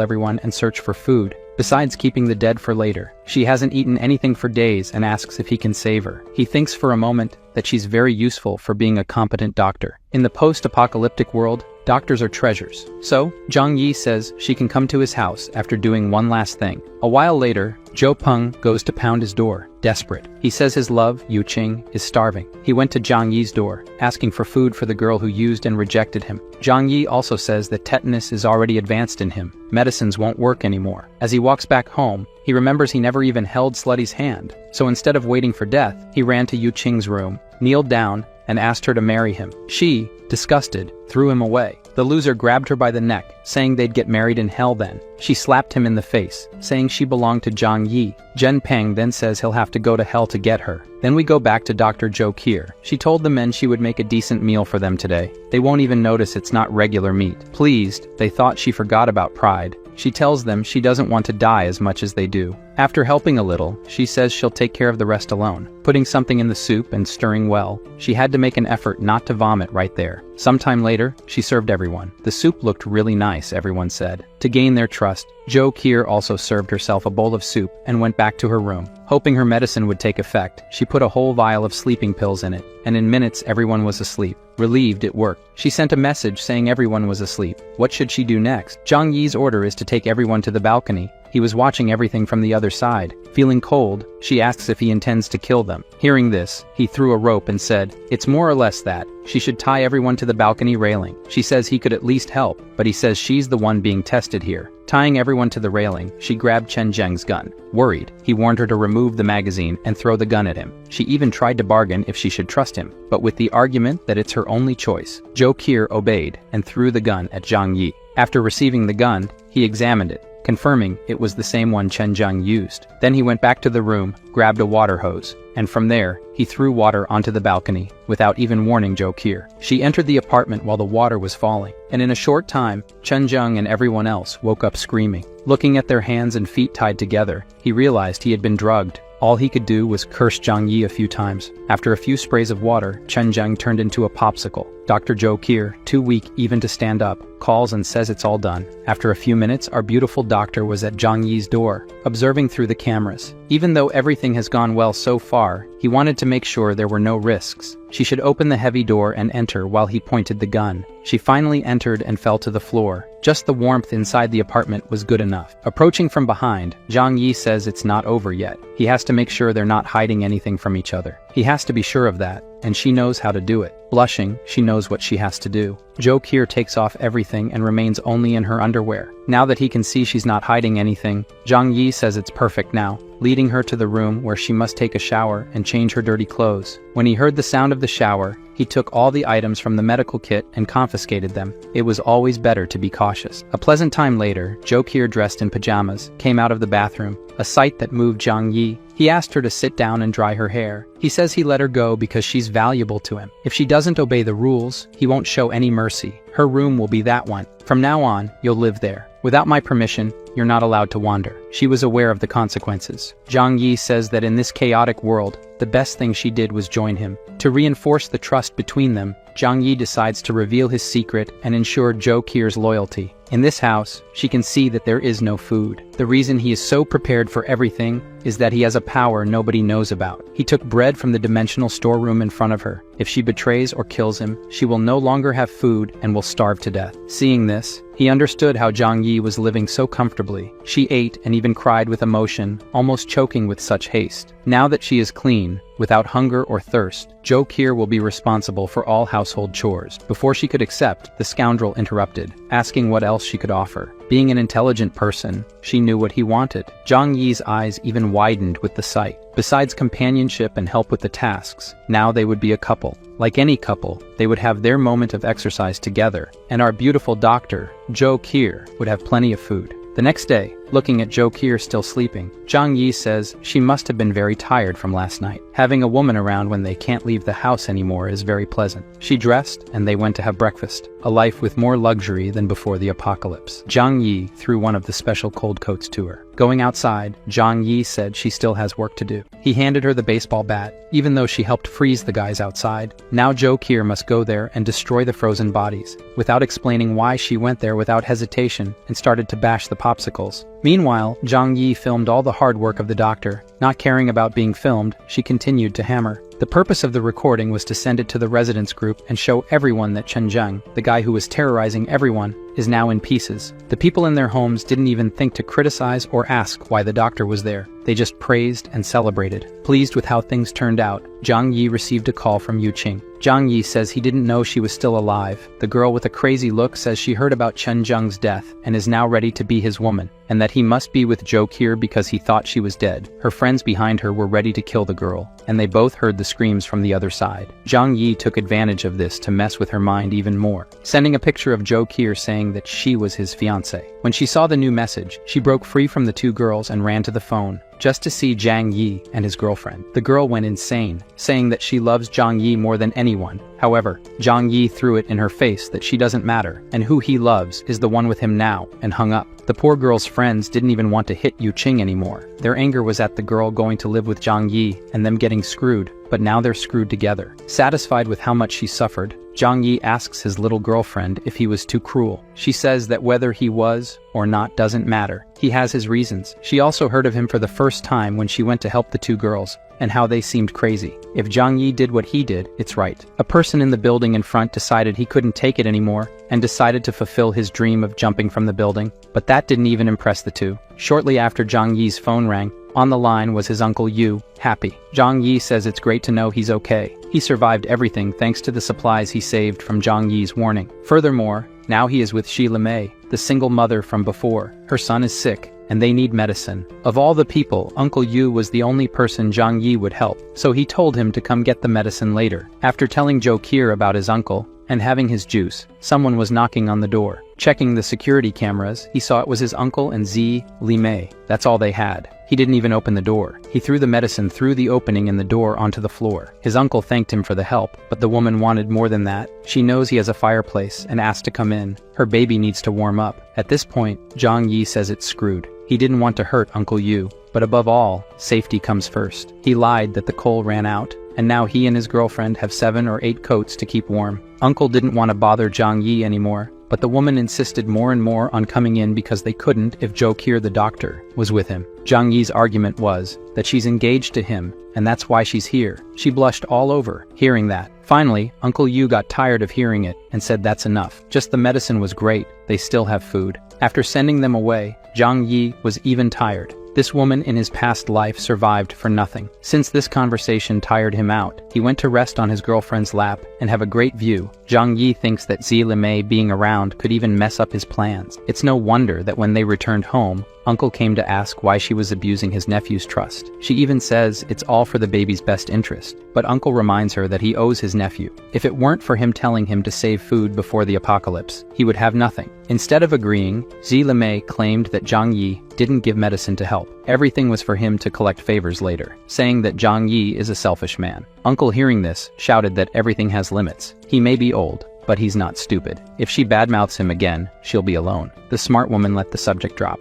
everyone and search for food, besides keeping the dead for later. She hasn't eaten anything for days and asks if he can save her. He thinks for a moment that she's very useful for being a competent doctor. In the post-apocalyptic world, doctors are treasures. So, Zhang Yi says she can come to his house after doing one last thing. A while later, Zhou Peng goes to pound his door, desperate. He says his love, Yu Qing, is starving. He went to Zhang Yi's door, asking for food for the girl who used and rejected him. Zhang Yi also says that tetanus is already advanced in him. Medicines won't work anymore. As he walks back home, he remembers he never even held Slutty's hand. So instead of waiting for death, he ran to Yu Qing's room, kneeled down, and asked her to marry him. She, disgusted, threw him away. The loser grabbed her by the neck, saying they'd get married in hell then. She slapped him in the face, saying she belonged to Zhang Yi. Zhen Peng then says he'll have to go to hell to get her. Then we go back to Dr. Zhou Qi. She told the men she would make a decent meal for them today. They won't even notice it's not regular meat. Pleased, they thought she forgot about pride. She tells them she doesn't want to die as much as they do. After helping a little, she says she'll take care of the rest alone. Putting something in the soup and stirring well, she had to make an effort not to vomit right there. Sometime later, she served everyone. The soup looked really nice, everyone said. To gain their trust, Zhou Qi also served herself a bowl of soup and went back to her room. Hoping her medicine would take effect, she put a whole vial of sleeping pills in it, and in minutes everyone was asleep. Relieved it worked, she sent a message saying everyone was asleep. What should she do next? Zhang Yi's order is to take everyone to the balcony. He was watching everything from the other side. Feeling cold, she asks if he intends to kill them. Hearing this, he threw a rope and said, "It's more or less that. She should tie everyone to the balcony railing." She says he could at least help, but he says she's the one being tested here. Tying everyone to the railing, she grabbed Chen Zheng's gun. Worried, he warned her to remove the magazine and throw the gun at him. She even tried to bargain if she should trust him, but with the argument that it's her only choice. Zhou Qi obeyed and threw the gun at Zhang Yi. After receiving the gun, he examined it, confirming it was the same one Chen Zheng used. Then he went back to the room, grabbed a water hose, and from there, he threw water onto the balcony, without even warning Zhou Qi. She entered the apartment while the water was falling, and in a short time, Chen Zheng and everyone else woke up screaming. Looking at their hands and feet tied together, he realized he had been drugged. All he could do was curse Zhang Yi a few times. After a few sprays of water, Chen Zheng turned into a popsicle. Dr. Zhou Qi, too weak even to stand up, calls and says it's all done. After a few minutes, our beautiful doctor was at Zhang Yi's door, observing through the cameras. Even though everything has gone well so far, he wanted to make sure there were no risks. She should open the heavy door and enter while he pointed the gun. She finally entered and fell to the floor. Just the warmth inside the apartment was good enough. Approaching from behind, Zhang Yi says it's not over yet. He has to make sure they're not hiding anything from each other. He has to be sure of that, and she knows how to do it. Blushing, she knows what she has to do. Jo Kier takes off everything and remains only in her underwear. Now that he can see she's not hiding anything, Zhang Yi says it's perfect now, leading her to the room where she must take a shower and change her dirty clothes. When he heard the sound of the shower, he took all the items from the medical kit and confiscated them. It was always better to be cautious. A pleasant time later, Jo Kier, dressed in pajamas, came out of the bathroom, a sight that moved Zhang Yi. He asked her to sit down and dry her hair. He says he let her go because she's valuable to him. If she doesn't obey the rules, he won't show any mercy. Her room will be that one. From now on, you'll live there. Without my permission, you're not allowed to wander. She was aware of the consequences. Zhang Yi says that in this chaotic world, the best thing she did was join him. To reinforce the trust between them, Zhang Yi decides to reveal his secret and ensure Jo Kier's loyalty. In this house, she can see that there is no food. The reason he is so prepared for everything is that he has a power nobody knows about. He took bread from the dimensional storeroom in front of her. If she betrays or kills him, she will no longer have food and will starve to death. Seeing this, he understood how Zhang Yi was living so comfortably. She ate and even cried with emotion, almost choking with such haste. Now that she is clean, without hunger or thirst, Jo Kier will be responsible for all household chores. Before she could accept, the scoundrel interrupted, asking what else she could offer. Being an intelligent person, she knew what he wanted. Zhang Yi's eyes even widened with the sight. Besides companionship and help with the tasks, now they would be a couple. Like any couple, they would have their moment of exercise together, and our beautiful doctor, Jo Kier, would have plenty of food. The next day, looking at Jo Kier still sleeping, Zhang Yi says she must have been very tired from last night. Having a woman around when they can't leave the house anymore is very pleasant. She dressed, and they went to have breakfast, a life with more luxury than before the apocalypse. Zhang Yi threw one of the special cold coats to her. Going outside, Zhang Yi said she still has work to do. He handed her the baseball bat, even though she helped freeze the guys outside. Now Jo Kier must go there and destroy the frozen bodies. Without explaining why, she went there without hesitation and started to bash the popsicles. Meanwhile, Zhang Yi filmed all the hard work of the doctor. Not caring about being filmed, she continued to hammer. The purpose of the recording was to send it to the residents group and show everyone that Chen Zheng, the guy who was terrorizing everyone, is now in pieces. The people in their homes didn't even think to criticize or ask why the doctor was there. They just praised and celebrated. Pleased with how things turned out, Zhang Yi received a call from Yu Qing. Zhang Yi says he didn't know she was still alive. The girl with a crazy look says she heard about Chen Zheng's death and is now ready to be his woman, and that he must be with Jo Kier because he thought she was dead. Her friends behind her were ready to kill the girl, and they both heard the screams from the other side. Zhang Yi took advantage of this to mess with her mind even more, sending a picture of Jo Kier saying that she was his fiancée. When she saw the new message, she broke free from the two girls and ran to the phone, just to see Zhang Yi and his girlfriend. The girl went insane, saying that she loves Zhang Yi more than anyone. However, Zhang Yi threw it in her face that she doesn't matter, and who he loves is the one with him now, and hung up. The poor girl's friends didn't even want to hit Yu Qing anymore. Their anger was at the girl going to live with Zhang Yi and them getting screwed, but now they're screwed together. Satisfied with how much she suffered, Zhang Yi asks his little girlfriend if he was too cruel. She says that whether he was or not doesn't matter. He has his reasons. She also heard of him for the first time when she went to help the two girls, and how they seemed crazy. If Zhang Yi did what he did, it's right. A person in the building in front decided he couldn't take it anymore and decided to fulfill his dream of jumping from the building, but that didn't even impress the two. Shortly after Zhang Yi's phone rang, on the line was his uncle Yu, happy. Zhang Yi says it's great to know he's okay. He survived everything thanks to the supplies he saved from Zhang Yi's warning. Furthermore, now he is with Shi Lemei, the single mother from before. Her son is sick, and they need medicine. Of all the people, Uncle Yu was the only person Zhang Yi would help, so he told him to come get the medicine later. After telling Jo Kier about his uncle, and having his juice, someone was knocking on the door. Checking the security cameras, he saw it was his uncle and Zhi Limei. That's all they had. He didn't even open the door. He threw the medicine through the opening in the door onto the floor. His uncle thanked him for the help, but the woman wanted more than that. She knows he has a fireplace and asked to come in. Her baby needs to warm up. At this point, Zhang Yi says it's screwed. He didn't want to hurt Uncle Yu, but above all, safety comes first. He lied that the coal ran out, and now he and his girlfriend have 7 or 8 coats to keep warm. Uncle didn't want to bother Zhang Yi anymore, but the woman insisted more and more on coming in because they couldn't if Jokir the doctor was with him. Zhang Yi's argument was that she's engaged to him, and that's why she's here. She blushed all over, hearing that. Finally, Uncle Yu got tired of hearing it and said that's enough. Just the medicine was great, they still have food. After sending them away, Zhang Yi was even tired. This woman in his past life survived for nothing. Since this conversation tired him out, he went to rest on his girlfriend's lap and have a great view. Zhang Yi thinks that Zhi Mei being around could even mess up his plans. It's no wonder that when they returned home, Uncle came to ask why she was abusing his nephew's trust. She even says it's all for the baby's best interest, but Uncle reminds her that he owes his nephew. If it weren't for him telling him to save food before the apocalypse, he would have nothing. Instead of agreeing, Zhi Mei claimed that Zhang Yi didn't give medicine to help. Everything was for him to collect favors later, saying that Zhang Yi is a selfish man. Uncle, hearing this, shouted that everything has limits. He may be old, but he's not stupid. If she badmouths him again, she'll be alone. The smart woman let the subject drop.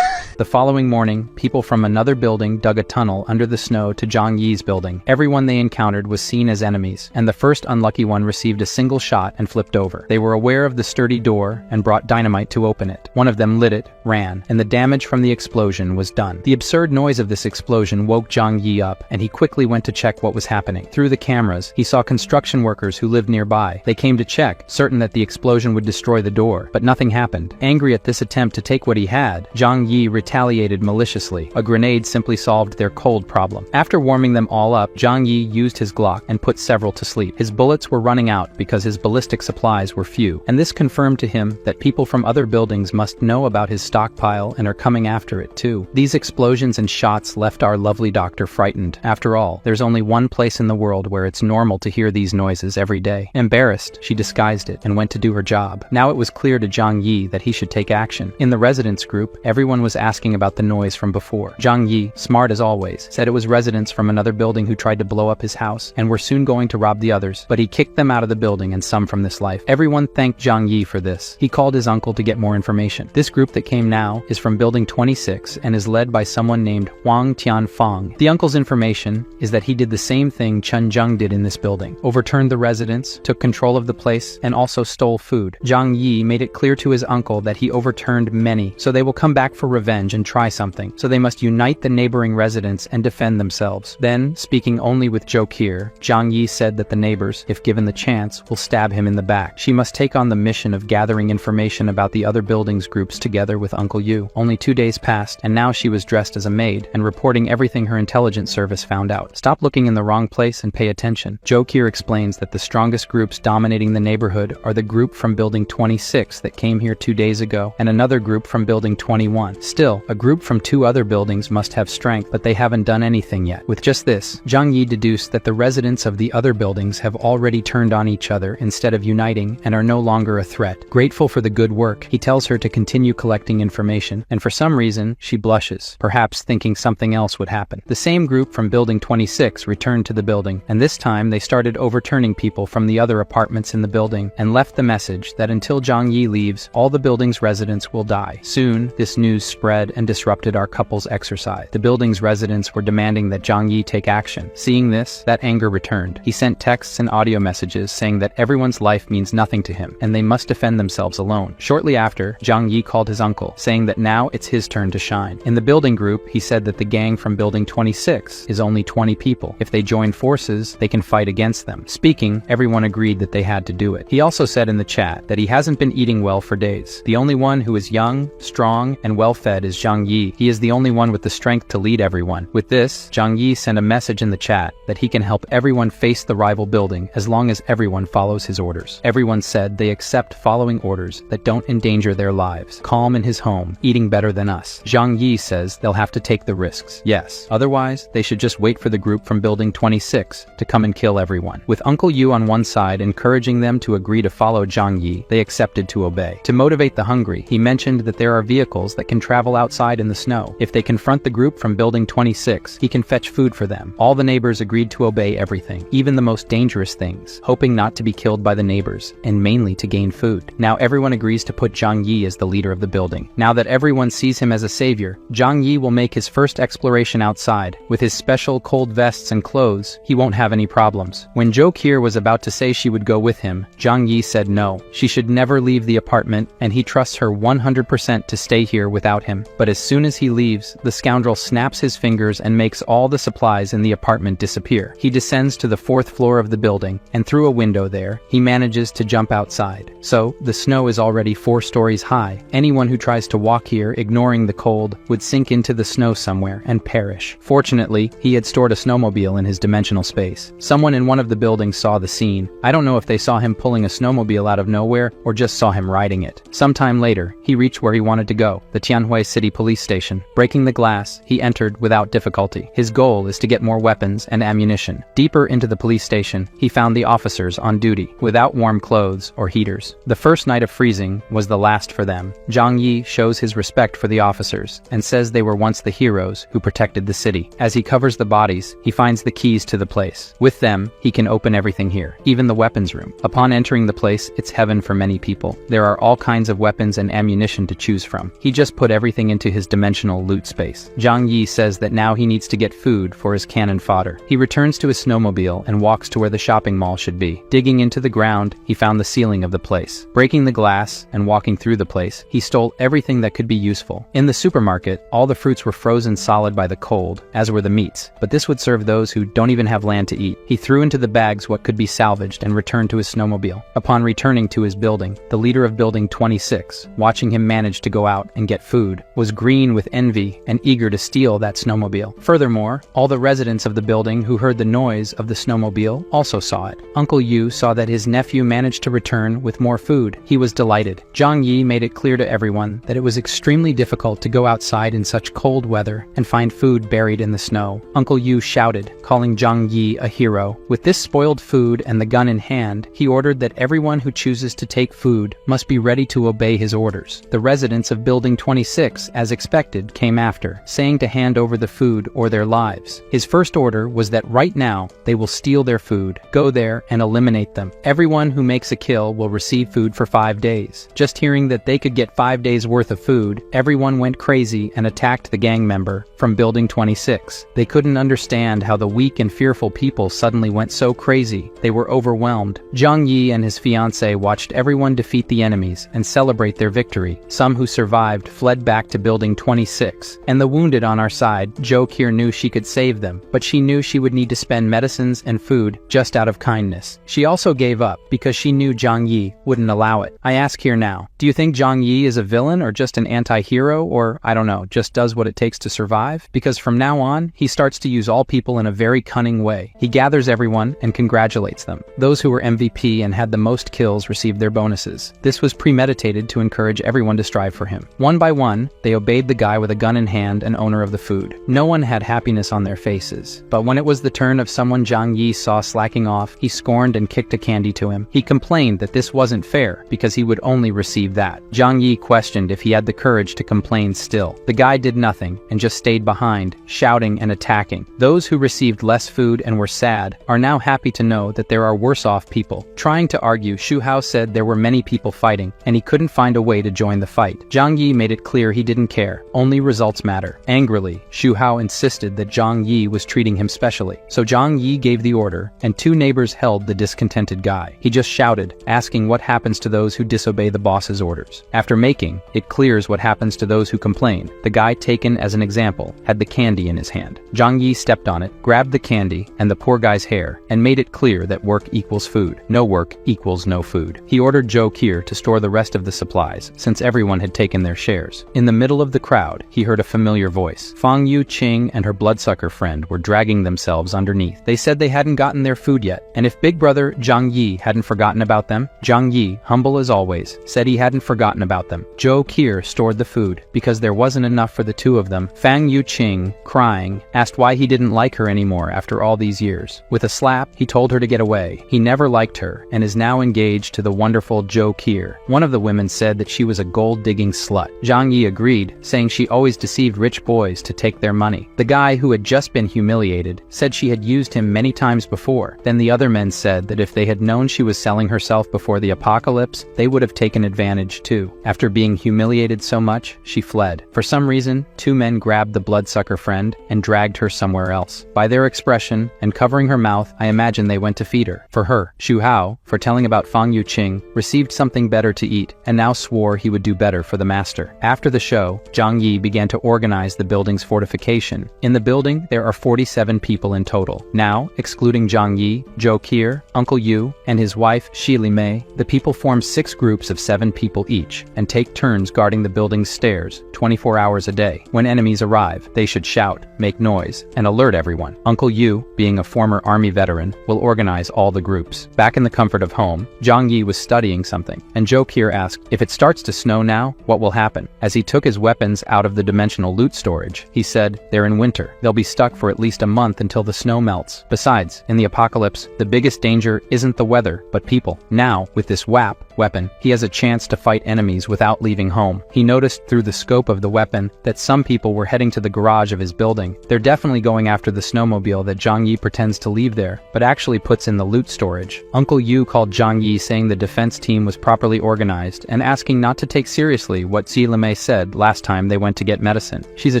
The following morning, people from another building dug a tunnel under the snow to Zhang Yi's building. Everyone they encountered was seen as enemies, and the first unlucky one received a single shot and flipped over. They were aware of the sturdy door and brought dynamite to open it. One of them lit it, ran, and the damage from the explosion was done. The absurd noise of this explosion woke Zhang Yi up, and he quickly went to check what was happening. Through the cameras, he saw construction workers who lived nearby. They came to check, certain that the explosion would destroy the door, but nothing happened. Angry at this attempt to take what he had, Zhang Yi retaliated maliciously. A grenade simply solved their cold problem. After warming them all up, Zhang Yi used his Glock and put several to sleep. His bullets were running out because his ballistic supplies were few, and this confirmed to him that people from other buildings must know about his stockpile and are coming after it too. These explosions and shots left our lovely doctor frightened. After all, there's only one place in the world where it's normal to hear these noises every day. Embarrassed, she disguised it and went to do her job. Now it was clear to Zhang Yi that he should take action. In the residents group, everyone was asking about the noise from before. Zhang Yi, smart as always, said it was residents from another building who tried to blow up his house and were soon going to rob the others, but he kicked them out of the building and some from this life. Everyone thanked Zhang Yi for this. He called his uncle to get more information. This group that came now is from building 26 and is led by someone named Huang Tianfang. The uncle's information is that he did the same thing Chen Zheng did in this building, overturned the residents, took control of the place, and also stole food. Zhang Yi made it clear to his uncle that he overturned many, so they will come back for revenge and try something, so they must unite the neighboring residents and defend themselves. Then, speaking only with Jokir, Zhang Yi said that the neighbors, if given the chance, will stab him in the back. She must take on the mission of gathering information about the other buildings groups together with Uncle Yu. Only 2 days passed, and now she was dressed as a maid and reporting everything her intelligence service found out. Stop looking in the wrong place and pay attention. Jokir explains that the strongest groups dominating the neighborhood are the group from building 26 that came here 2 days ago, and another group from building 21. Still, a group from 2 other buildings must have strength, but they haven't done anything yet. With just this, Zhang Yi deduced that the residents of the other buildings have already turned on each other instead of uniting and are no longer a threat. Grateful for the good work, he tells her to continue collecting information, and for some reason, she blushes, perhaps thinking something else would happen. The same group from building 26 returned to the building, and this time they started overturning people from the other apartments in the building and left the message that until Zhang Yi leaves, all the building's residents will die. Soon, this news spread and disrupted our couple's exercise. The building's residents were demanding that Zhang Yi take action. Seeing this, that anger returned. He sent texts and audio messages saying that everyone's life means nothing to him, and they must defend themselves alone. Shortly after, Zhang Yi called his uncle, saying that now it's his turn to shine. In the building group, he said that the gang from building 26 is only 20 people. If they join forces, they can fight against them. Speaking, everyone agreed that they had to do it. He also said in the chat that he hasn't been eating well for days. The only one who is young, strong, and well-fed is Zhang Yi. He is the only one with the strength to lead everyone. With this, Zhang Yi sent a message in the chat that he can help everyone face the rival building as long as everyone follows his orders. Everyone said they accept following orders that don't endanger their lives. Calm in his home, eating better than us. Zhang Yi says they'll have to take the risks. Yes. Otherwise, they should just wait for the group from building 26 to come and kill everyone. With Uncle Yu on one side encouraging them to agree to follow Zhang Yi, they accepted to obey. To motivate the hungry, he mentioned that there are vehicles that can travel outside in the snow. If they confront the group from Building 26, he can fetch food for them. All the neighbors agreed to obey everything, even the most dangerous things, hoping not to be killed by the neighbors, and mainly to gain food. Now everyone agrees to put Zhang Yi as the leader of the building. Now that everyone sees him as a savior, Zhang Yi will make his first exploration outside. With his special cold vests and clothes, he won't have any problems. When Jo Kier was about to say she would go with him, Zhang Yi said no. She should never leave the apartment, and he trusts her 100% to stay here without him. But as soon as he leaves, the scoundrel snaps his fingers and makes all the supplies in the apartment disappear. He descends to the 4th floor of the building, and through a window there, he manages to jump outside. So, the snow is already 4 stories high. Anyone who tries to walk here, ignoring the cold, would sink into the snow somewhere and perish. Fortunately, he had stored a snowmobile in his dimensional space. Someone in one of the buildings saw the scene. I don't know if they saw him pulling a snowmobile out of nowhere or just saw him riding it. Sometime later, he reached where he wanted to go, the Tianhui City Police Station. Breaking the glass, he entered without difficulty. His goal is to get more weapons and ammunition. Deeper into the police station, he found the officers on duty, without warm clothes or heaters. The first night of freezing was the last for them. Zhang Yi shows his respect for the officers and says they were once the heroes who protected the city. As he covers the bodies, he finds the keys to the place. With them, he can open everything here, even the weapons room. Upon entering the place, it's heaven for many people. There are all kinds of weapons and ammunition to choose from. He just put everything into his dimensional loot space. Zhang Yi says that now he needs to get food for his cannon fodder. He returns to his snowmobile and walks to where the shopping mall should be. Digging into the ground, he found the ceiling of the place. Breaking the glass and walking through the place, he stole everything that could be useful. In the supermarket, all the fruits were frozen solid by the cold, as were the meats, but this would serve those who don't even have land to eat. He threw into the bags what could be salvaged and returned to his snowmobile. Upon returning to his building, the leader of Building 26, watching him manage to go out and get food, was green with envy and eager to steal that snowmobile. Furthermore, all the residents of the building who heard the noise of the snowmobile also saw it. Uncle Yu saw that his nephew managed to return with more food. He was delighted. Zhang Yi made it clear to everyone that it was extremely difficult to go outside in such cold weather and find food buried in the snow. Uncle Yu shouted, calling Zhang Yi a hero. With this spoiled food and the gun in hand, he ordered that everyone who chooses to take food must be ready to obey his orders. The residents of Building 26, as expected, came after, saying to hand over the food or their lives. His first order was that right now, they will steal their food, go there and eliminate them. Everyone who makes a kill will receive food for 5 days. Just hearing that they could get 5 days worth of food, everyone went crazy and attacked the gang member from Building 26. They couldn't understand how the weak and fearful people suddenly went so crazy. They were overwhelmed. Zhang Yi and his fiancée watched everyone defeat the enemies and celebrate their victory. Some who survived fled back to Building 26. And the wounded on our side, Jo Kier knew she could save them, but she knew she would need to spend medicines and food just out of kindness. She also gave up because she knew Zhang Yi wouldn't allow it. I ask here now, do you think Zhang Yi is a villain or just an anti-hero or, I don't know, just does what it takes to survive? Because from now on, he starts to use all people in a very cunning way. He gathers everyone and congratulates them. Those who were MVP and had the most kills received their bonuses. This was premeditated to encourage everyone to strive for him. One by one, they obeyed the guy with a gun in hand and owner of the food. No one had happiness on their faces. But when it was the turn of someone Zhang Yi saw slacking off, he scorned and kicked a candy to him. He complained that this wasn't fair because he would only receive that. Zhang Yi questioned if he had the courage to complain still. The guy did nothing and just stayed behind, shouting and attacking. Those who received less food and were sad are now happy to know that there are worse off people. Trying to argue, Shu Hao said there were many people fighting and he couldn't find a way to join the fight. Zhang Yi made it clear he didn't care. Only results matter. Angrily, Shu Hao insisted that Zhang Yi was treating him specially. So Zhang Yi gave the order and 2 neighbors held the discontented guy. He just shouted, asking what happens to those who disobey the boss's orders. After making it clears what happens to those who complain, the guy taken as an example had the candy in his hand. Zhang Yi stepped on it, grabbed the candy and the poor guy's hair, and made it clear that work equals food. No work equals no food. He ordered Jo Kier to store the rest of the supplies, since everyone had taken their shares. In the middle of the crowd, he heard a familiar voice. Fang Yu Qing and her bloodsucker friend were dragging themselves underneath. They said they hadn't gotten their food yet, and if Big Brother Zhang Yi hadn't forgotten about them, Zhang Yi, humble as always, said he hadn't forgotten about them. Jo Kier stored the food, because there wasn't enough for the 2 of them. Fang Yu Qing, crying, asked why he didn't like her anymore after all these years. With a slap, he told her to get away. He never liked her, and is now engaged to the wonderful Jo Kier. One of the women said that she was a gold-digging slut. Zhang Yi agreed agreed, saying she always deceived rich boys to take their money. The guy who had just been humiliated said she had used him many times before. Then the other men said that if they had known she was selling herself before the apocalypse, they would have taken advantage too. After being humiliated so much, she fled. For some reason, two men grabbed the bloodsucker friend and dragged her somewhere else. By their expression and covering her mouth, I imagine they went to feed her. For her, Xu Hao, for telling about Fang Yuqing, received something better to eat and now swore he would do better for the master. After the show, Zhang Yi began to organize the building's fortification. In the building, there are 47 people in total. Now, excluding Zhang Yi, Zhou Qi, Uncle Yu, and his wife Shi Li Mei, the people form 6 groups of 7 people each and take turns guarding the building's stairs 24 hours a day. When enemies arrive, they should shout, make noise, and alert everyone. Uncle Yu, being a former army veteran, will organize all the groups. Back in the comfort of home, Zhang Yi was studying something, and Zhou Qi asked, if it starts to snow now, what will happen? As he took his weapons out of the dimensional loot storage, he said, they're in winter. They'll be stuck for at least a month until the snow melts. Besides, in the apocalypse, the biggest danger isn't the weather, but people. Now, with this weapon, he has a chance to fight enemies without leaving home. He noticed through the scope of the weapon that some people were heading to the garage of his building. They're definitely going after the snowmobile that Zhang Yi pretends to leave there, but actually puts in the loot storage. Uncle Yu called Zhang Yi saying the defense team was properly organized and asking not to take seriously what Xi Limei said last time they went to get medicine. She's a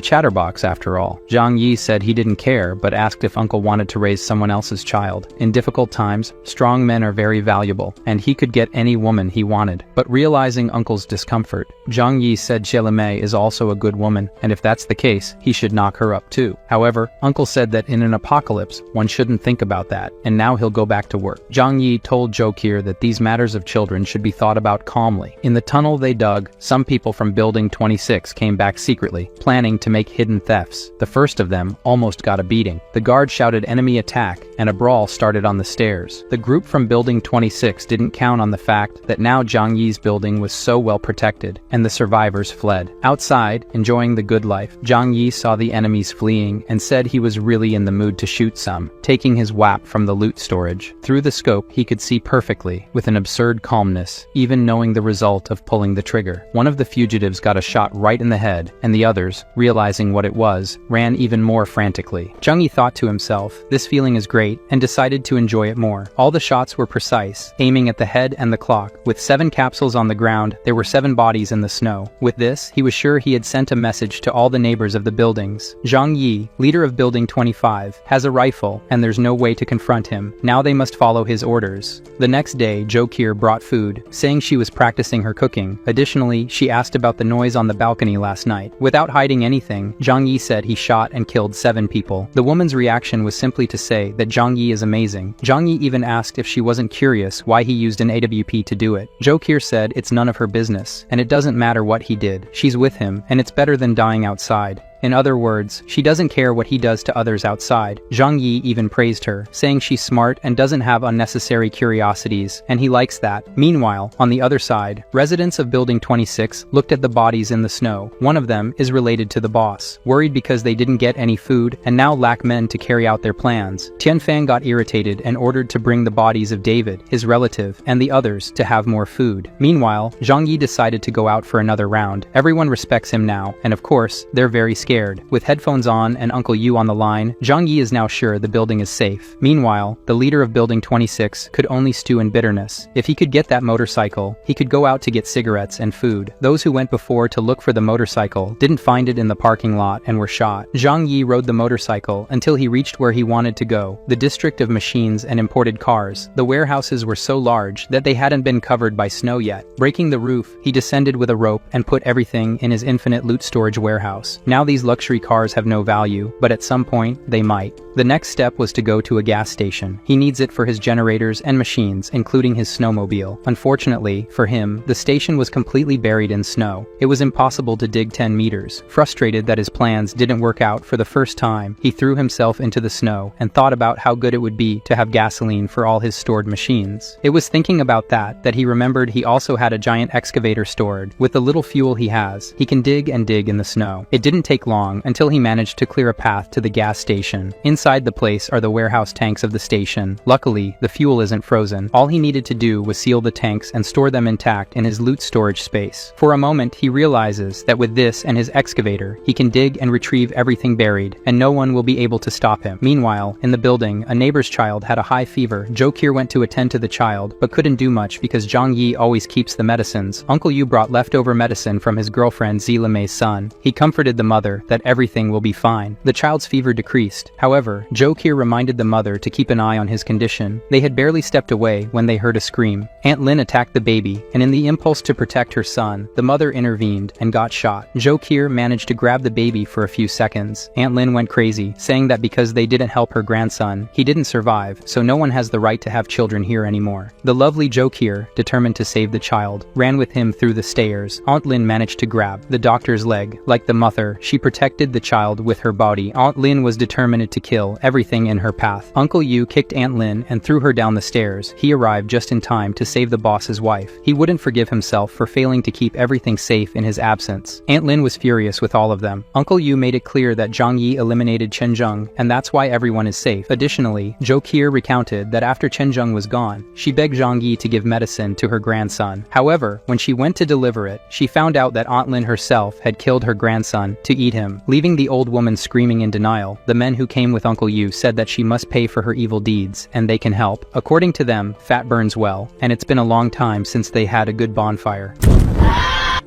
chatterbox after all. Zhang Yi said he didn't care but asked if Uncle wanted to raise someone else's child. In difficult times, strong men are very valuable, and he could get any woman he wanted. But realizing Uncle's discomfort, Zhang Yi said Xi Limei is also a good woman, and if that's the case, he should knock her up too. However, Uncle said that in an apocalypse, one shouldn't think about that, and now he'll go back to work. Zhang Yi told Zhou Qi that these matters of children should be thought about calmly. In the tunnel they dug, some people from Building 26 came back secretly, planning to make hidden thefts. The first of them almost got a beating. The guard shouted enemy attack, and a brawl started on the stairs. The group from Building 26 didn't count on the fact that now Zhang Yi's building was so well protected, and the survivors fled. Outside, enjoying the good life, Zhang Yi saw the enemies fleeing and said he was really in the mood to shoot some, taking his WAP from the loot storage. Through the scope, he could see perfectly, with an absurd calmness, even knowing the result of pulling the trigger. One of the fugitives got a shot right in the head, and the others, realizing what it was, ran even more frantically. Zhang Yi thought to himself, this feeling is great, and decided to enjoy it more. All the shots were precise, aiming at the head and the clock. With 7 capsules on the ground, there were 7 bodies in the snow. With this, he was sure he had sent a message to all the neighbors of the buildings. Zhang Yi, leader of Building 25, has a rifle, and there's no way to confront him. Now they must follow his orders. The next day, Zhou Qi brought food, saying she was practicing her cooking. Additionally, she asked about the noise on the balcony last night. Without hiding anything, Zhang Yi said he shot and killed 7 people. The woman's reaction was simply to say that Zhang Yi is amazing. Zhang Yi even asked if she wasn't curious why he used an AWP to do it. Zhou Qi said it's none of her business, and it doesn't matter what he did. She's with him, and it's better than dying outside. In other words, she doesn't care what he does to others outside. Zhang Yi even praised her, saying she's smart and doesn't have unnecessary curiosities, and he likes that. Meanwhile, on the other side, residents of Building 26 looked at the bodies in the snow. One of them is related to the boss, worried because they didn't get any food and now lack men to carry out their plans. Tianfang got irritated and ordered to bring the bodies of David, his relative, and the others to have more food. Meanwhile, Zhang Yi decided to go out for another round. Everyone respects him now, and of course, they're very scared. With headphones on and Uncle Yu on the line, Zhang Yi is now sure the building is safe. Meanwhile, the leader of Building 26 could only stew in bitterness. If he could get that motorcycle, he could go out to get cigarettes and food. Those who went before to look for the motorcycle didn't find it in the parking lot and were shot. Zhang Yi rode the motorcycle until he reached where he wanted to go, the district of machines and imported cars. The warehouses were so large that they hadn't been covered by snow yet. Breaking the roof, he descended with a rope and put everything in his infinite loot storage warehouse. Now these luxury cars have no value, but at some point, they might. The next step was to go to a gas station. He needs it for his generators and machines, including his snowmobile. Unfortunately, for him, the station was completely buried in snow. It was impossible to dig 10 meters. Frustrated that his plans didn't work out for the first time, he threw himself into the snow and thought about how good it would be to have gasoline for all his stored machines. It was thinking about that he remembered he also had a giant excavator stored. With the little fuel he has, he can dig and dig in the snow. It didn't take long long until he managed to clear a path to the gas station. Inside the place are the warehouse tanks of the station. Luckily, the fuel isn't frozen. All he needed to do was seal the tanks and store them intact in his loot storage space. For a moment, he realizes that with this and his excavator, he can dig and retrieve everything buried, and no one will be able to stop him. Meanwhile, in the building, a neighbor's child had a high fever. Jokir went to attend to the child, but couldn't do much because Zhang Yi always keeps the medicines. Uncle Yu brought leftover medicine from his girlfriend Zilamei's son. He comforted the mother that everything will be fine. The child's fever decreased. However, Jokir reminded the mother to keep an eye on his condition. They had barely stepped away when they heard a scream. Aunt Lin attacked the baby, and in the impulse to protect her son, the mother intervened and got shot. Jokir managed to grab the baby for a few seconds. Aunt Lin went crazy, saying that because they didn't help her grandson, he didn't survive, so no one has the right to have children here anymore. The lovely Jokir, determined to save the child, ran with him through the stairs. Aunt Lin managed to grab the doctor's leg. Like the mother, she protected the child with her body. Aunt Lin was determined to kill everything in her path. Uncle Yu kicked Aunt Lin and threw her down the stairs. He arrived just in time to save the boss's wife. He wouldn't forgive himself for failing to keep everything safe in his absence. Aunt Lin was furious with all of them. Uncle Yu made it clear that Zhang Yi eliminated Chen Zheng, and that's why everyone is safe. Additionally, Jokir recounted that after Chen Zheng was gone, she begged Zhang Yi to give medicine to her grandson. However, when she went to deliver it, she found out that Aunt Lin herself had killed her grandson to eat him, leaving the old woman screaming in denial. The men who came with Uncle Yu said that she must pay for her evil deeds, and they can help. According to them, fat burns well, and it's been a long time since they had a good bonfire.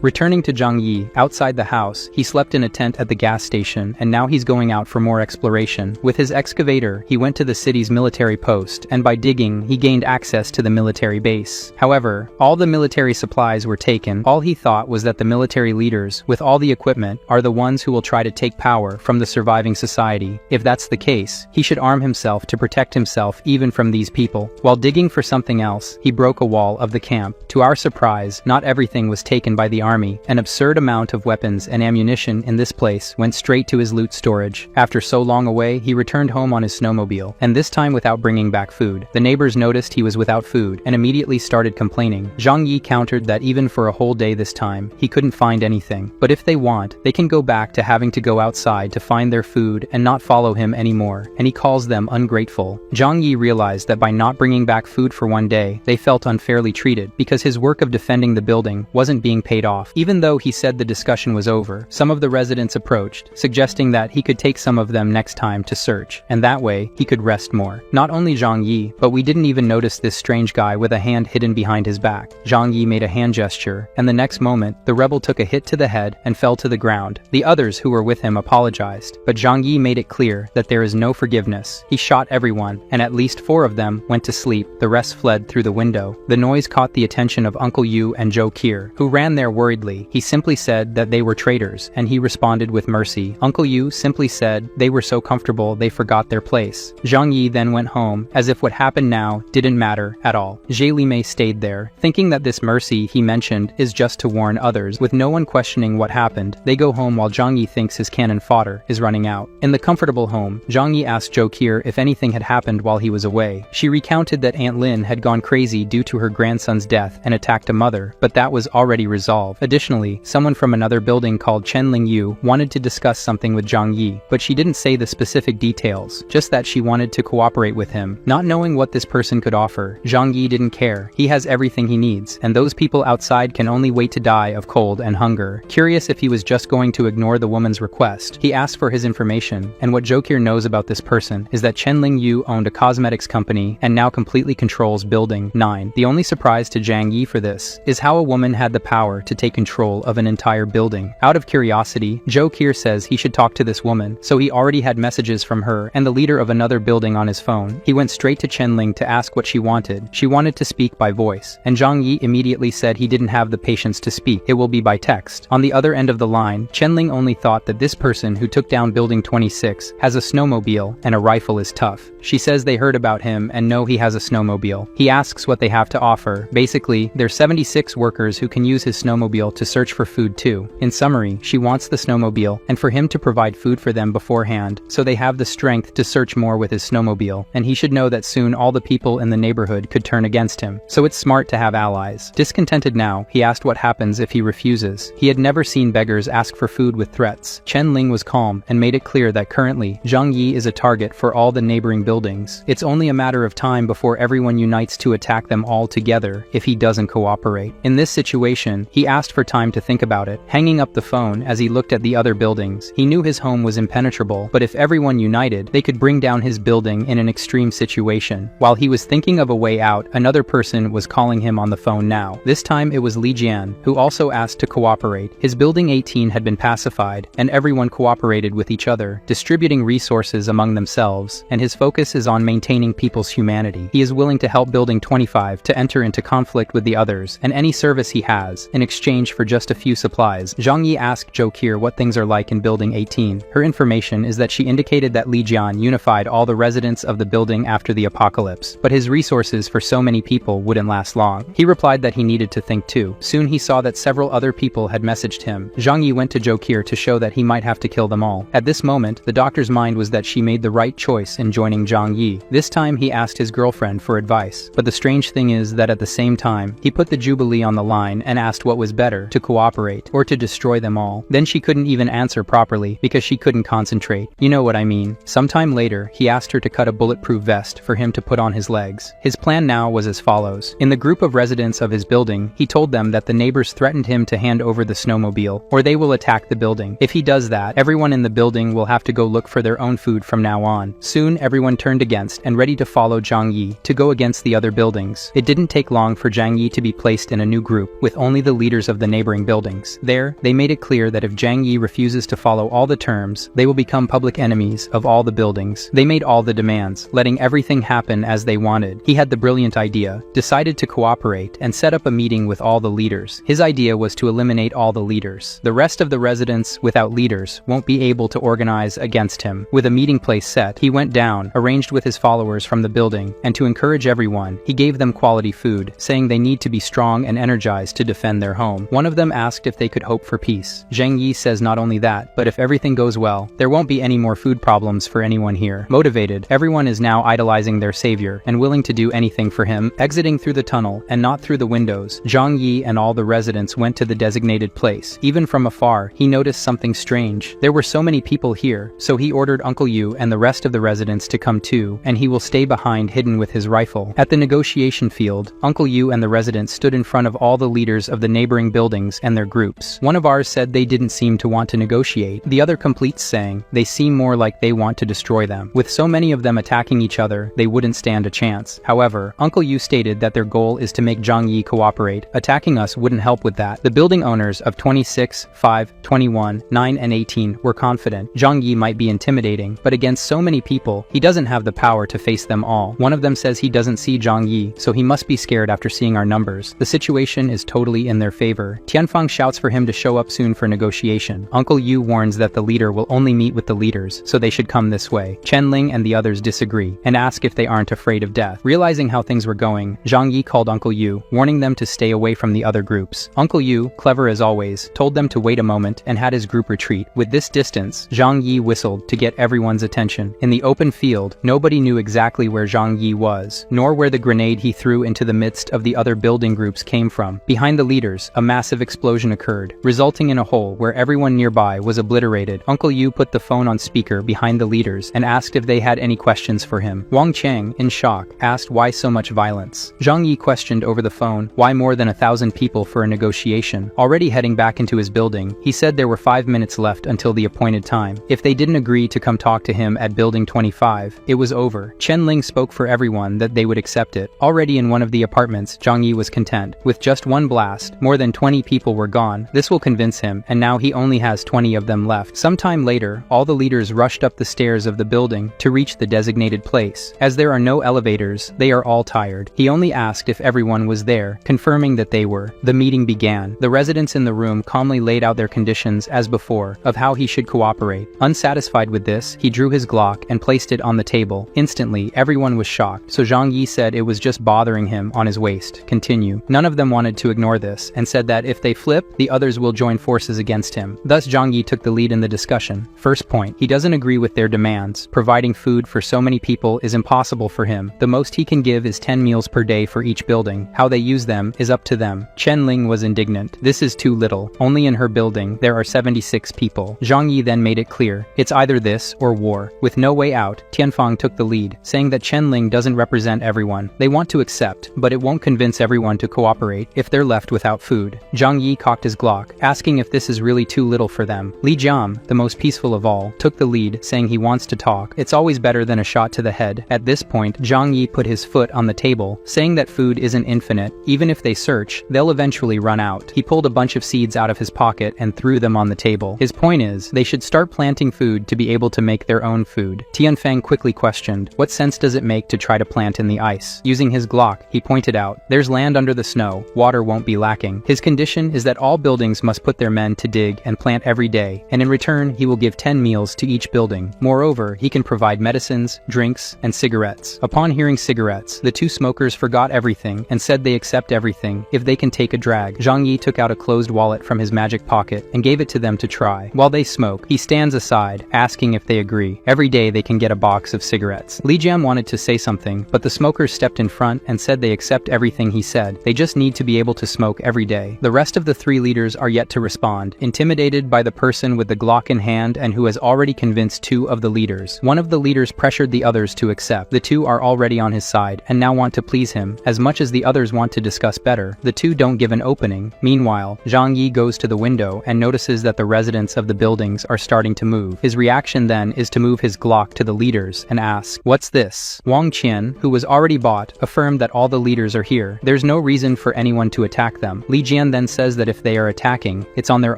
Returning to Zhang Yi, outside the house, he slept in a tent at the gas station, and now he's going out for more exploration. With his excavator, he went to the city's military post, and by digging, he gained access to the military base. However, all the military supplies were taken. All he thought was that the military leaders, with all the equipment, are the ones who will try to take power from the surviving society. If that's the case, he should arm himself to protect himself even from these people. While digging for something else, he broke a wall of the camp. To our surprise, not everything was taken by the army. An absurd amount of weapons and ammunition in this place went straight to his loot storage. After so long away, he returned home on his snowmobile, and this time without bringing back food. The neighbors noticed he was without food and immediately started complaining. Zhang Yi countered that even for a whole day this time, he couldn't find anything. But if they want, they can go back to having to go outside to find their food and not follow him anymore, and he calls them ungrateful. Zhang Yi realized that by not bringing back food for one day, they felt unfairly treated because his work of defending the building wasn't being paid off. Even though he said the discussion was over, some of the residents approached, suggesting that he could take some of them next time to search, and that way, he could rest more. Not only Zhang Yi, but we didn't even notice this strange guy with a hand hidden behind his back. Zhang Yi made a hand gesture, and the next moment, the rebel took a hit to the head and fell to the ground. The others who were with him apologized, but Zhang Yi made it clear that there is no forgiveness. He shot everyone, and at least 4 of them went to sleep. The rest fled through the window. The noise caught the attention of Uncle Yu and Jokir, who ran there worriedly. He simply said that they were traitors, and he responded with mercy. Uncle Yu simply said they were so comfortable they forgot their place. Zhang Yi then went home, as if what happened now didn't matter at all. Zilamei stayed there, thinking that this mercy he mentioned is just to warn others. With no one questioning what happened, they go home while Zhang Yi thinks his cannon fodder is running out. In the comfortable home, Zhang Yi asked Jokir if anything had happened while he was away. She recounted that Aunt Lin had gone crazy due to her grandson's death and attacked a mother, but that was already resolved. Additionally, someone from another building called Chen Lingyu wanted to discuss something with Zhang Yi, but she didn't say the specific details, just that she wanted to cooperate with him. Not knowing what this person could offer, Zhang Yi didn't care. He has everything he needs, and those people outside can only wait to die of cold and hunger. Curious if he was just going to ignore the woman's request, he asked for his information, and what Jokir knows about this person is that Chen Lingyu owned a cosmetics company and now completely controls Building 9. The only surprise to Zhang Yi for this is how a woman had the power to take control of an entire building. Out of curiosity, Jokir says he should talk to this woman, so he already had messages from her and the leader of another building on his phone. He went straight to Chen Ling to ask what she wanted. She wanted to speak by voice, and Zhang Yi immediately said he didn't have the patience to speak. It will be by text. On the other end of the line, Chen Ling only thought that this person who took down Building 26 has a snowmobile and a rifle is tough. She says they heard about him and know he has a snowmobile. He asks what they have to offer. Basically, there's 76 workers who can use his snowmobile snowmobile to search for food too. In summary, she wants the snowmobile, and for him to provide food for them beforehand, so they have the strength to search more with his snowmobile, and he should know that soon all the people in the neighborhood could turn against him. So it's smart to have allies. Discontented now, he asked what happens if he refuses. He had never seen beggars ask for food with threats. Chen Ling was calm and made it clear that currently, Zhang Yi is a target for all the neighboring buildings. It's only a matter of time before everyone unites to attack them all together if he doesn't cooperate. In this situation, he asked for time to think about it, hanging up the phone as he looked at the other buildings. He knew his home was impenetrable, but if everyone united, they could bring down his building in an extreme situation. While he was thinking of a way out, another person was calling him on the phone now. This time it was Li Jian, who also asked to cooperate. His building 18 had been pacified, and everyone cooperated with each other, distributing resources among themselves, and his focus is on maintaining people's humanity. He is willing to help building 25 to enter into conflict with the others, and any service he has, in exchange for just a few supplies. Zhang Yi asked Zhou Qir what things are like in building 18. Her information is that she indicated that Li Jian unified all the residents of the building after the apocalypse, but his resources for so many people wouldn't last long. He replied that he needed to think too. Soon he saw that several other people had messaged him. Zhang Yi went to Zhou Qir to show that he might have to kill them all. At this moment, the doctor's mind was that she made the right choice in joining Zhang Yi. This time he asked his girlfriend for advice, but the strange thing is that at the same time, he put the Jubilee on the line and asked what was better, to cooperate or to destroy them all. Then she couldn't even answer properly because she couldn't concentrate. You know what I mean. Sometime later, he asked her to cut a bulletproof vest for him to put on his legs. His plan now was as follows. In the group of residents of his building, he told them that the neighbors threatened him to hand over the snowmobile, or they will attack the building. If he does that, everyone in the building will have to go look for their own food from now on. Soon, everyone turned against and ready to follow Zhang Yi to go against the other buildings. It didn't take long for Zhang Yi to be placed in a new group, with only the leaders of the neighboring buildings. There, they made it clear that if Zhang Yi refuses to follow all the terms, they will become public enemies of all the buildings. They made all the demands, letting everything happen as they wanted. He had the brilliant idea, decided to cooperate, and set up a meeting with all the leaders. His idea was to eliminate all the leaders. The rest of the residents, without leaders, won't be able to organize against him. With a meeting place set, he went down, arranged with his followers from the building, and to encourage everyone, he gave them quality food, saying they need to be strong and energized to defend their home. One of them asked if they could hope for peace. Zhang Yi says not only that, but if everything goes well, there won't be any more food problems for anyone here. Motivated, everyone is now idolizing their savior and willing to do anything for him. Exiting through the tunnel and not through the windows, Zhang Yi and all the residents went to the designated place. Even from afar, he noticed something strange. There were so many people here, so he ordered Uncle Yu and the rest of the residents to come too, and he will stay behind hidden with his rifle. At the negotiation field, Uncle Yu and the residents stood in front of all the leaders of the neighboring buildings and their groups. One of ours said they didn't seem to want to negotiate. The other completes saying, they seem more like they want to destroy them. With so many of them attacking each other, they wouldn't stand a chance. However, Uncle Yu stated that their goal is to make Zhang Yi cooperate. Attacking us wouldn't help with that. The building owners of 26, 5, 21, 9 and 18 were confident Zhang Yi might be intimidating, but against so many people, he doesn't have the power to face them all. One of them says he doesn't see Zhang Yi, so he must be scared after seeing our numbers. The situation is totally in their favor. Tianfang shouts for him to show up soon for negotiation. Uncle Yu warns that the leader will only meet with the leaders, so they should come this way. Chen Ling and the others disagree, and ask if they aren't afraid of death. Realizing how things were going, Zhang Yi called Uncle Yu, warning them to stay away from the other groups. Uncle Yu, clever as always, told them to wait a moment and had his group retreat. With this distance, Zhang Yi whistled to get everyone's attention. In the open field, nobody knew exactly where Zhang Yi was, nor where the grenade he threw into the midst of the other building groups came from. Behind the leaders, a massive explosion occurred, resulting in a hole where everyone nearby was obliterated. Uncle Yu put the phone on speaker behind the leaders and asked if they had any questions for him. Wang Cheng, in shock, asked why so much violence. Zhang Yi questioned over the phone why more than 1,000 people for a negotiation. Already heading back into his building, he said there were 5 minutes left until the appointed time. If they didn't agree to come talk to him at building 25, it was over. Chen Ling spoke for everyone that they would accept it. Already in one of the apartments, Zhang Yi was content. With just one blast, more than 20 people were gone. This will convince him, and now he only has 20 of them left. Sometime later, all the leaders rushed up the stairs of the building to reach the designated place. As there are no elevators, they are all tired. He only asked if everyone was there, confirming that they were. The meeting began. The residents in the room calmly laid out their conditions as before, of how he should cooperate. Unsatisfied with this, he drew his Glock and placed it on the table. Instantly, everyone was shocked, so Zhang Yi said it was just bothering him on his waist. Continue. None of them wanted to ignore this, and said said that if they flip, the others will join forces against him. Thus Zhang Yi took the lead in the discussion. First point, he doesn't agree with their demands. Providing food for so many people is impossible for him. The most he can give is 10 meals per day for each building. How they use them is up to them. Chen Ling was indignant. This is too little. Only in her building, there are 76 people. Zhang Yi then made it clear. It's either this or war. With no way out, Tianfang took the lead, saying that Chen Ling doesn't represent everyone. They want to accept, but it won't convince everyone to cooperate if they're left without food. Zhang Yi cocked his Glock, asking if this is really too little for them. Li Jiam, the most peaceful of all, took the lead, saying he wants to talk. It's always better than a shot to the head. At this point, Zhang Yi put his foot on the table, saying that food isn't infinite. Even if they search, they'll eventually run out. He pulled a bunch of seeds out of his pocket and threw them on the table. His point is, they should start planting food to be able to make their own food. Tianfang quickly questioned, what sense does it make to try to plant in the ice? Using his Glock, he pointed out, there's land under the snow, water won't be lacking. His condition is that all buildings must put their men to dig and plant every day, and in return he will give 10 meals to each building. Moreover, he can provide medicines, drinks, and cigarettes. Upon hearing cigarettes, the two smokers forgot everything and said they accept everything if they can take a drag. Zhang Yi took out a closed wallet from his magic pocket and gave it to them to try. While they smoke, he stands aside, asking if they agree. Every day they can get a box of cigarettes. Li Jiam wanted to say something, but the smokers stepped in front and said they accept everything he said. They just need to be able to smoke every day. The rest of the three leaders are yet to respond, intimidated by the person with the Glock in hand and who has already convinced two of the leaders. One of the leaders pressured the others to accept. The two are already on his side and now want to please him, as much as the others want to discuss better. The two don't give an opening. Meanwhile, Zhang Yi goes to the window and notices that the residents of the buildings are starting to move. His reaction then is to move his Glock to the leaders and ask, what's this? Wang Qian, who was already bought, affirmed that all the leaders are here. There's no reason for anyone to attack them. Li Jian then says that if they are attacking, it's on their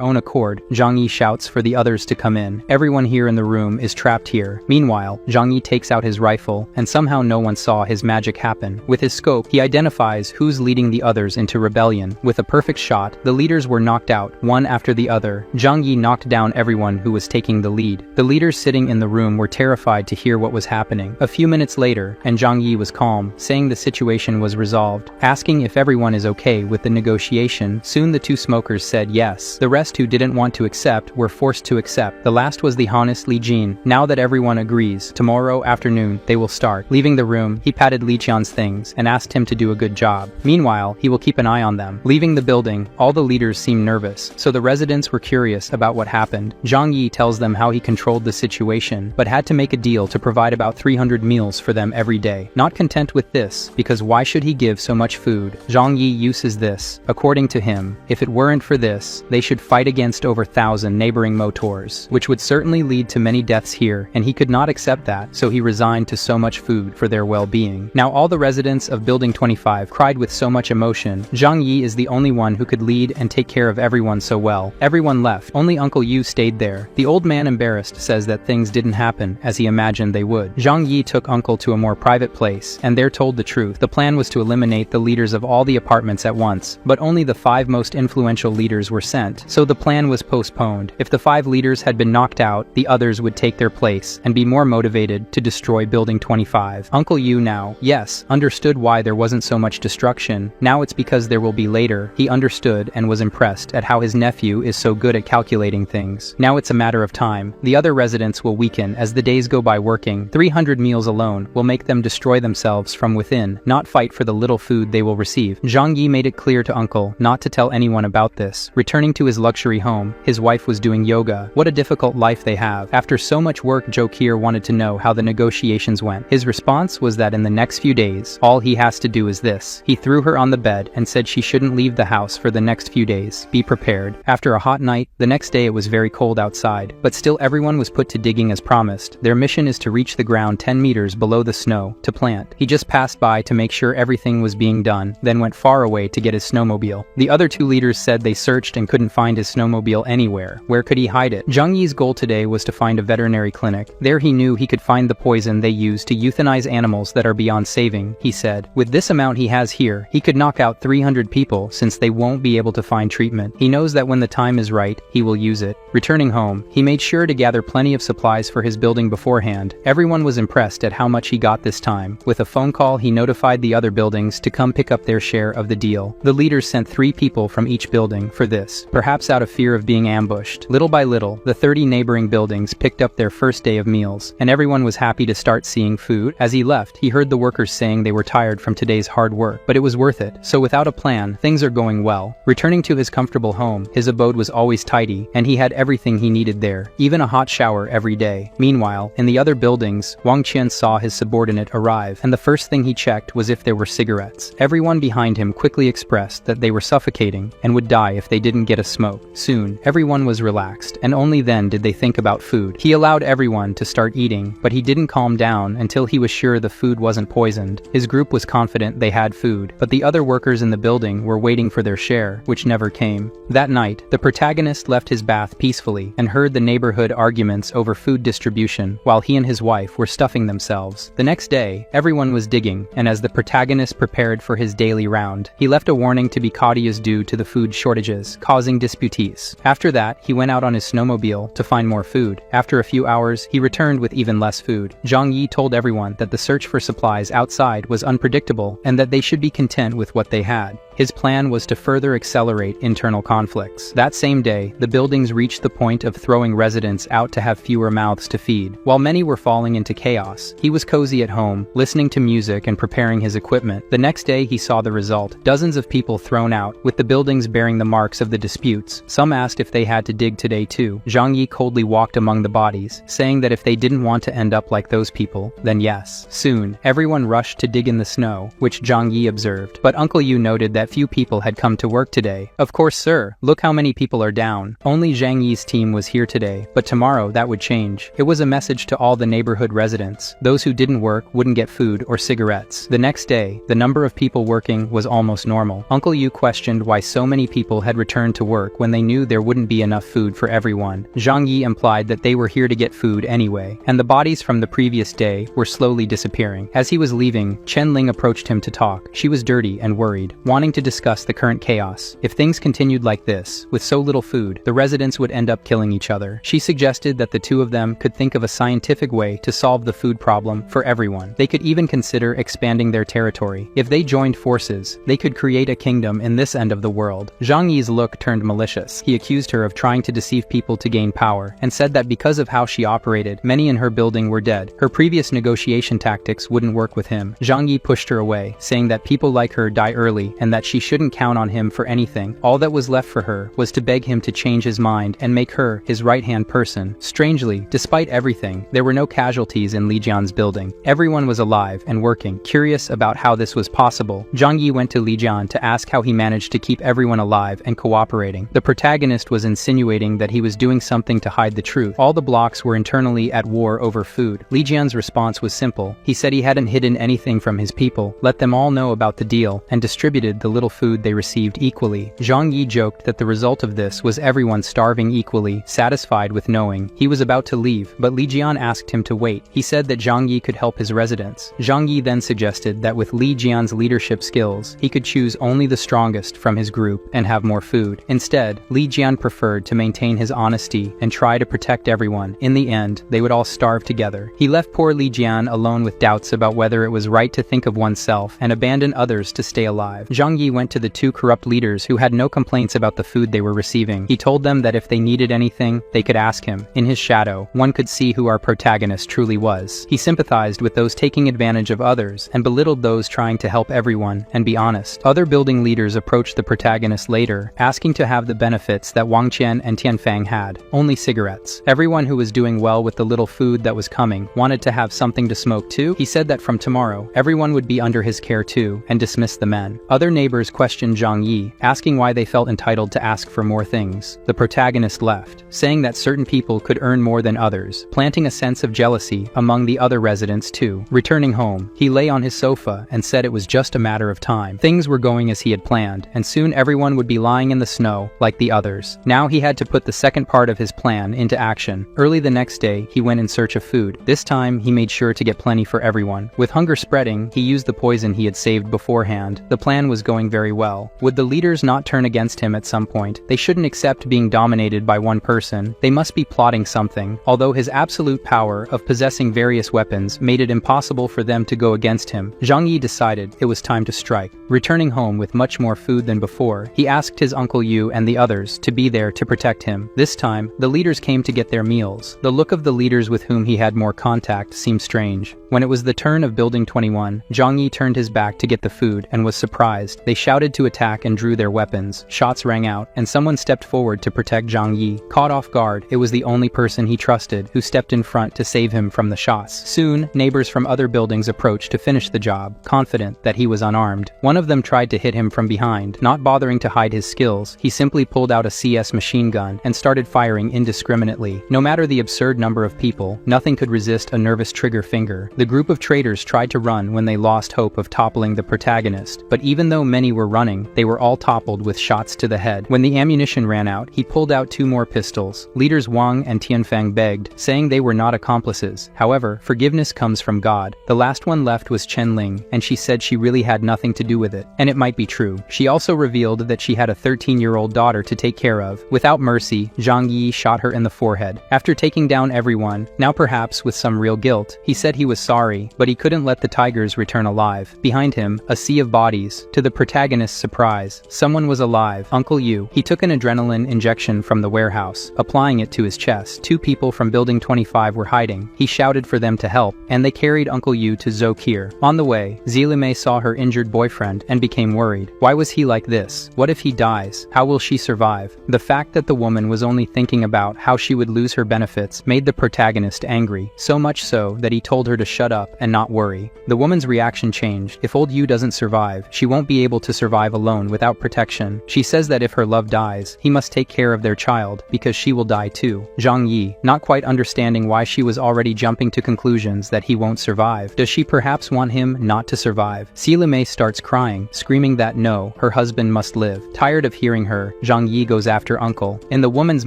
own accord. Zhang Yi shouts for the others to come in. Everyone here in the room is trapped here. Meanwhile, Zhang Yi takes out his rifle, and somehow no one saw his magic happen. With his scope, he identifies who's leading the others into rebellion. With a perfect shot, the leaders were knocked out, one after the other. Zhang Yi knocked down everyone who was taking the lead. The leaders sitting in the room were terrified to hear what was happening. A few minutes later, and Zhang Yi was calm, saying the situation was resolved. Asking if everyone is okay with the negotiation, soon the two smokers said yes. The rest who didn't want to accept were forced to accept. The last was the honest Li Jin. Now that everyone agrees, tomorrow afternoon they will start. Leaving the room, he patted Li Qian's things and asked him to do a good job. Meanwhile, he will keep an eye on them. Leaving the building, all the leaders seemed nervous, so the residents were curious about what happened. Zhang Yi tells them how he controlled the situation, but had to make a deal to provide about 300 meals for them every day. Not content with this, because why should he give so much food? Zhang Yi uses this. According to him, if it weren't for this, they should fight against over 1,000 neighboring motors, which would certainly lead to many deaths here, and he could not accept that, so he resigned to so much food for their well-being. Now all the residents of Building 25 cried with so much emotion. Zhang Yi is the only one who could lead and take care of everyone so well. Everyone left. Only Uncle Yu stayed there. The old man, embarrassed, says that things didn't happen as he imagined they would. Zhang Yi took Uncle to a more private place, and there told the truth. The plan was to eliminate the leaders of all the apartments at once, but only the 5 most influential leaders were sent, so the plan was postponed. If the 5 leaders had been knocked out, the others would take their place and be more motivated to destroy Building 25. Uncle Yu now, yes, understood why there wasn't so much destruction. Now it's because there will be later. He understood and was impressed at how his nephew is so good at calculating things. Now it's a matter of time. The other residents will weaken as the days go by working. 300 meals alone will make them destroy themselves from within, not fight for the little food they will receive. Zhang Yi made it clear to Uncle not to tell anyone about this. Returning to his luxury home, his wife was doing yoga. What a difficult life they have. After so much work, Jokir wanted to know how the negotiations went. His response was that in the next few days, all he has to do is this. He threw her on the bed and said she shouldn't leave the house for the next few days. Be prepared. After a hot night, the next day it was very cold outside, but still everyone was put to digging as promised. Their mission is to reach the ground 10 meters below the snow, to plant. He just passed by to make sure everything was being done, then went far away to get his snowmobile. The other 2 leaders said they searched and couldn't find his snowmobile anywhere. Where could he hide it? Zhang Yi's goal today was to find a veterinary clinic. There he knew he could find the poison they use to euthanize animals that are beyond saving, he said. With this amount he has here, he could knock out 300 people since they won't be able to find treatment. He knows that when the time is right, he will use it. Returning home, he made sure to gather plenty of supplies for his building beforehand. Everyone was impressed at how much he got this time. With a phone call, he notified the other buildings to come pick up their share of the deal. The leaders sent 3 people from each building for this, perhaps out of fear of being ambushed. Little by little, the 30 neighboring buildings picked up their first day of meals, and everyone was happy to start seeing food. As he left, he heard the workers saying they were tired from today's hard work, but it was worth it. So without a plan, things are going well. Returning to his comfortable home, his abode was always tidy, and he had everything he needed there, even a hot shower every day. Meanwhile, in the other buildings, Wang Qian saw his subordinate arrive, and the first thing he checked was if there were cigarettes. Everyone behind him quickly expressed that they were suffocating and would die if they didn't get a smoke. Soon, everyone was relaxed, and only then did they think about food. He allowed everyone to start eating, but he didn't calm down until he was sure the food wasn't poisoned. His group was confident they had food, but the other workers in the building were waiting for their share, which never came. That night, the protagonist left his bath peacefully and heard the neighborhood arguments over food distribution while he and his wife were stuffing themselves. The next day, everyone was digging, and as the protagonist prepared for his daily round, he left a warning to be courteous due to the food shortages, causing disputes. After that, he went out on his snowmobile to find more food. After a few hours, he returned with even less food. Zhang Yi told everyone that the search for supplies outside was unpredictable and that they should be content with what they had. His plan was to further accelerate internal conflicts. That same day, the buildings reached the point of throwing residents out to have fewer mouths to feed. While many were falling into chaos, he was cozy at home, listening to music and preparing his equipment. The next day, he saw the result. Dozens of people thrown out, with the buildings bearing the marks of the disputes. Some asked if they had to dig today too. Zhang Yi coldly walked among the bodies, saying that if they didn't want to end up like those people, then yes. Soon, everyone rushed to dig in the snow, which Zhang Yi observed. But Uncle Yu noted that few people had come to work today. Of course, sir. Look how many people are down. Only Zhang Yi's team was here today, but tomorrow that would change. It was a message to all the neighborhood residents. Those who didn't work wouldn't get food or cigarettes. The next day, the number of people working was almost normal. Uncle Yu questioned why so many people had returned to work when they knew there wouldn't be enough food for everyone. Zhang Yi implied that they were here to get food anyway, and the bodies from the previous day were slowly disappearing. As he was leaving, Chen Ling approached him to talk. She was dirty and worried, wanting to discuss the current chaos. If things continued like this, with so little food, the residents would end up killing each other. She suggested that the two of them could think of a scientific way to solve the food problem for everyone. They could even consider expanding their territory. If they joined forces, they could create a kingdom in this end of the world. Zhang Yi's look turned malicious. He accused her of trying to deceive people to gain power, and said that because of how she operated, many in her building were dead. Her previous negotiation tactics wouldn't work with him. Zhang Yi pushed her away, saying that people like her die early and that she shouldn't count on him for anything. All that was left for her was to beg him to change his mind and make her his right-hand person. Strangely, despite everything, there were no casualties in Li Jian's building. Everyone was alive and working. Curious about how this was possible, Zhang Yi went to Li Jian to ask how he managed to keep everyone alive and cooperating. The protagonist was insinuating that he was doing something to hide the truth. All the blocks were internally at war over food. Li Jian's response was simple. He said he hadn't hidden anything from his people, let them all know about the deal, and distributed the little food they received equally. Zhang Yi joked that the result of this was everyone starving equally, satisfied with knowing. He was about to leave, but Li Jian asked him to wait. He said that Zhang Yi could help his residents. Zhang Yi then suggested that with Li Jian's leadership skills, he could choose only the strongest from his group and have more food. Instead, Li Jian preferred to maintain his honesty and try to protect everyone. In the end, they would all starve together. He left poor Li Jian alone with doubts about whether it was right to think of oneself and abandon others to stay alive. Zhang Yi went to the two corrupt leaders who had no complaints about the food they were receiving. He told them that if they needed anything, they could ask him. In his shadow, one could see who our protagonist truly was. He sympathized with those taking advantage of others and belittled those trying to help everyone and be honest. Other building leaders approached the protagonist later, asking to have the benefits that Wang Qian and Tianfang had. Only cigarettes. Everyone who was doing well with the little food that was coming wanted to have something to smoke too. He said that from tomorrow, everyone would be under his care too, and dismissed the men. Other neighbors questioned Zhang Yi, asking why they felt entitled to ask for more things. The protagonist left, saying that certain people could earn more than others, planting a sense of jealousy among the other residents too. Returning home, he lay on his sofa and said it was just a matter of time. Things were going as he had planned, and soon everyone would be lying in the snow like the others. Now he had to put the second part of his plan into action. Early the next day, he went in search of food. This time, he made sure to get plenty for everyone. With hunger spreading, he used the poison he had saved beforehand. The plan was going going very well. Would the leaders not turn against him at some point? They shouldn't accept being dominated by one person. They must be plotting something. Although his absolute power of possessing various weapons made it impossible for them to go against him, Zhang Yi decided it was time to strike. Returning home with much more food than before, he asked his uncle Yu and the others to be there to protect him. This time, the leaders came to get their meals. The look of the leaders with whom he had more contact seemed strange. When it was the turn of Building 21, Zhang Yi turned his back to get the food and was surprised. They shouted to attack and drew their weapons. Shots rang out, and someone stepped forward to protect Zhang Yi. Caught off guard, it was the only person he trusted who stepped in front to save him from the shots. Soon, neighbors from other buildings approached to finish the job, confident that he was unarmed. One of them tried to hit him from behind. Not bothering to hide his skills, he simply pulled out a CS machine gun and started firing indiscriminately. No matter the absurd number of people, nothing could resist a nervous trigger finger. The group of traitors tried to run when they lost hope of toppling the protagonist, but even though many were running, they were all toppled with shots to the head. When the ammunition ran out, he pulled out 2 more pistols. Leaders Wang and Tianfang begged, saying they were not accomplices. However, forgiveness comes from God. The last one left was Chen Ling, and she said she really had nothing to do with it. And it might be true. She also revealed that she had a 13-year-old daughter to take care of. Without mercy, Zhang Yi shot her in the forehead. After taking down everyone, now perhaps with some real guilt, he said he was sorry, but he couldn't let the tigers return alive. Behind him, a sea of bodies. To the protagonist's surprise, someone was alive. Uncle Yu. He took an adrenaline injection from the warehouse, applying it to his chest. 2 people from Building 25 were hiding. He shouted for them to help, and they carried Uncle Yu to Zokir. On the way, Zilime saw her injured boyfriend and became worried. Why was he like this? What if he dies? How will she survive? The fact that the woman was only thinking about how she would lose her benefits made the protagonist angry, so much so that he told her to shut up and not worry. The woman's reaction changed. If old Yu doesn't survive, she won't be able to survive alone without protection. She says that if her love dies, he must take care of their child, because she will die too. Zhang Yi, not quite understanding why she was already jumping to conclusions that he won't survive. Does she perhaps want him not to survive? Silime starts crying, screaming that no, her husband must live. Tired of hearing her, Zhang Yi goes after Uncle. In the woman's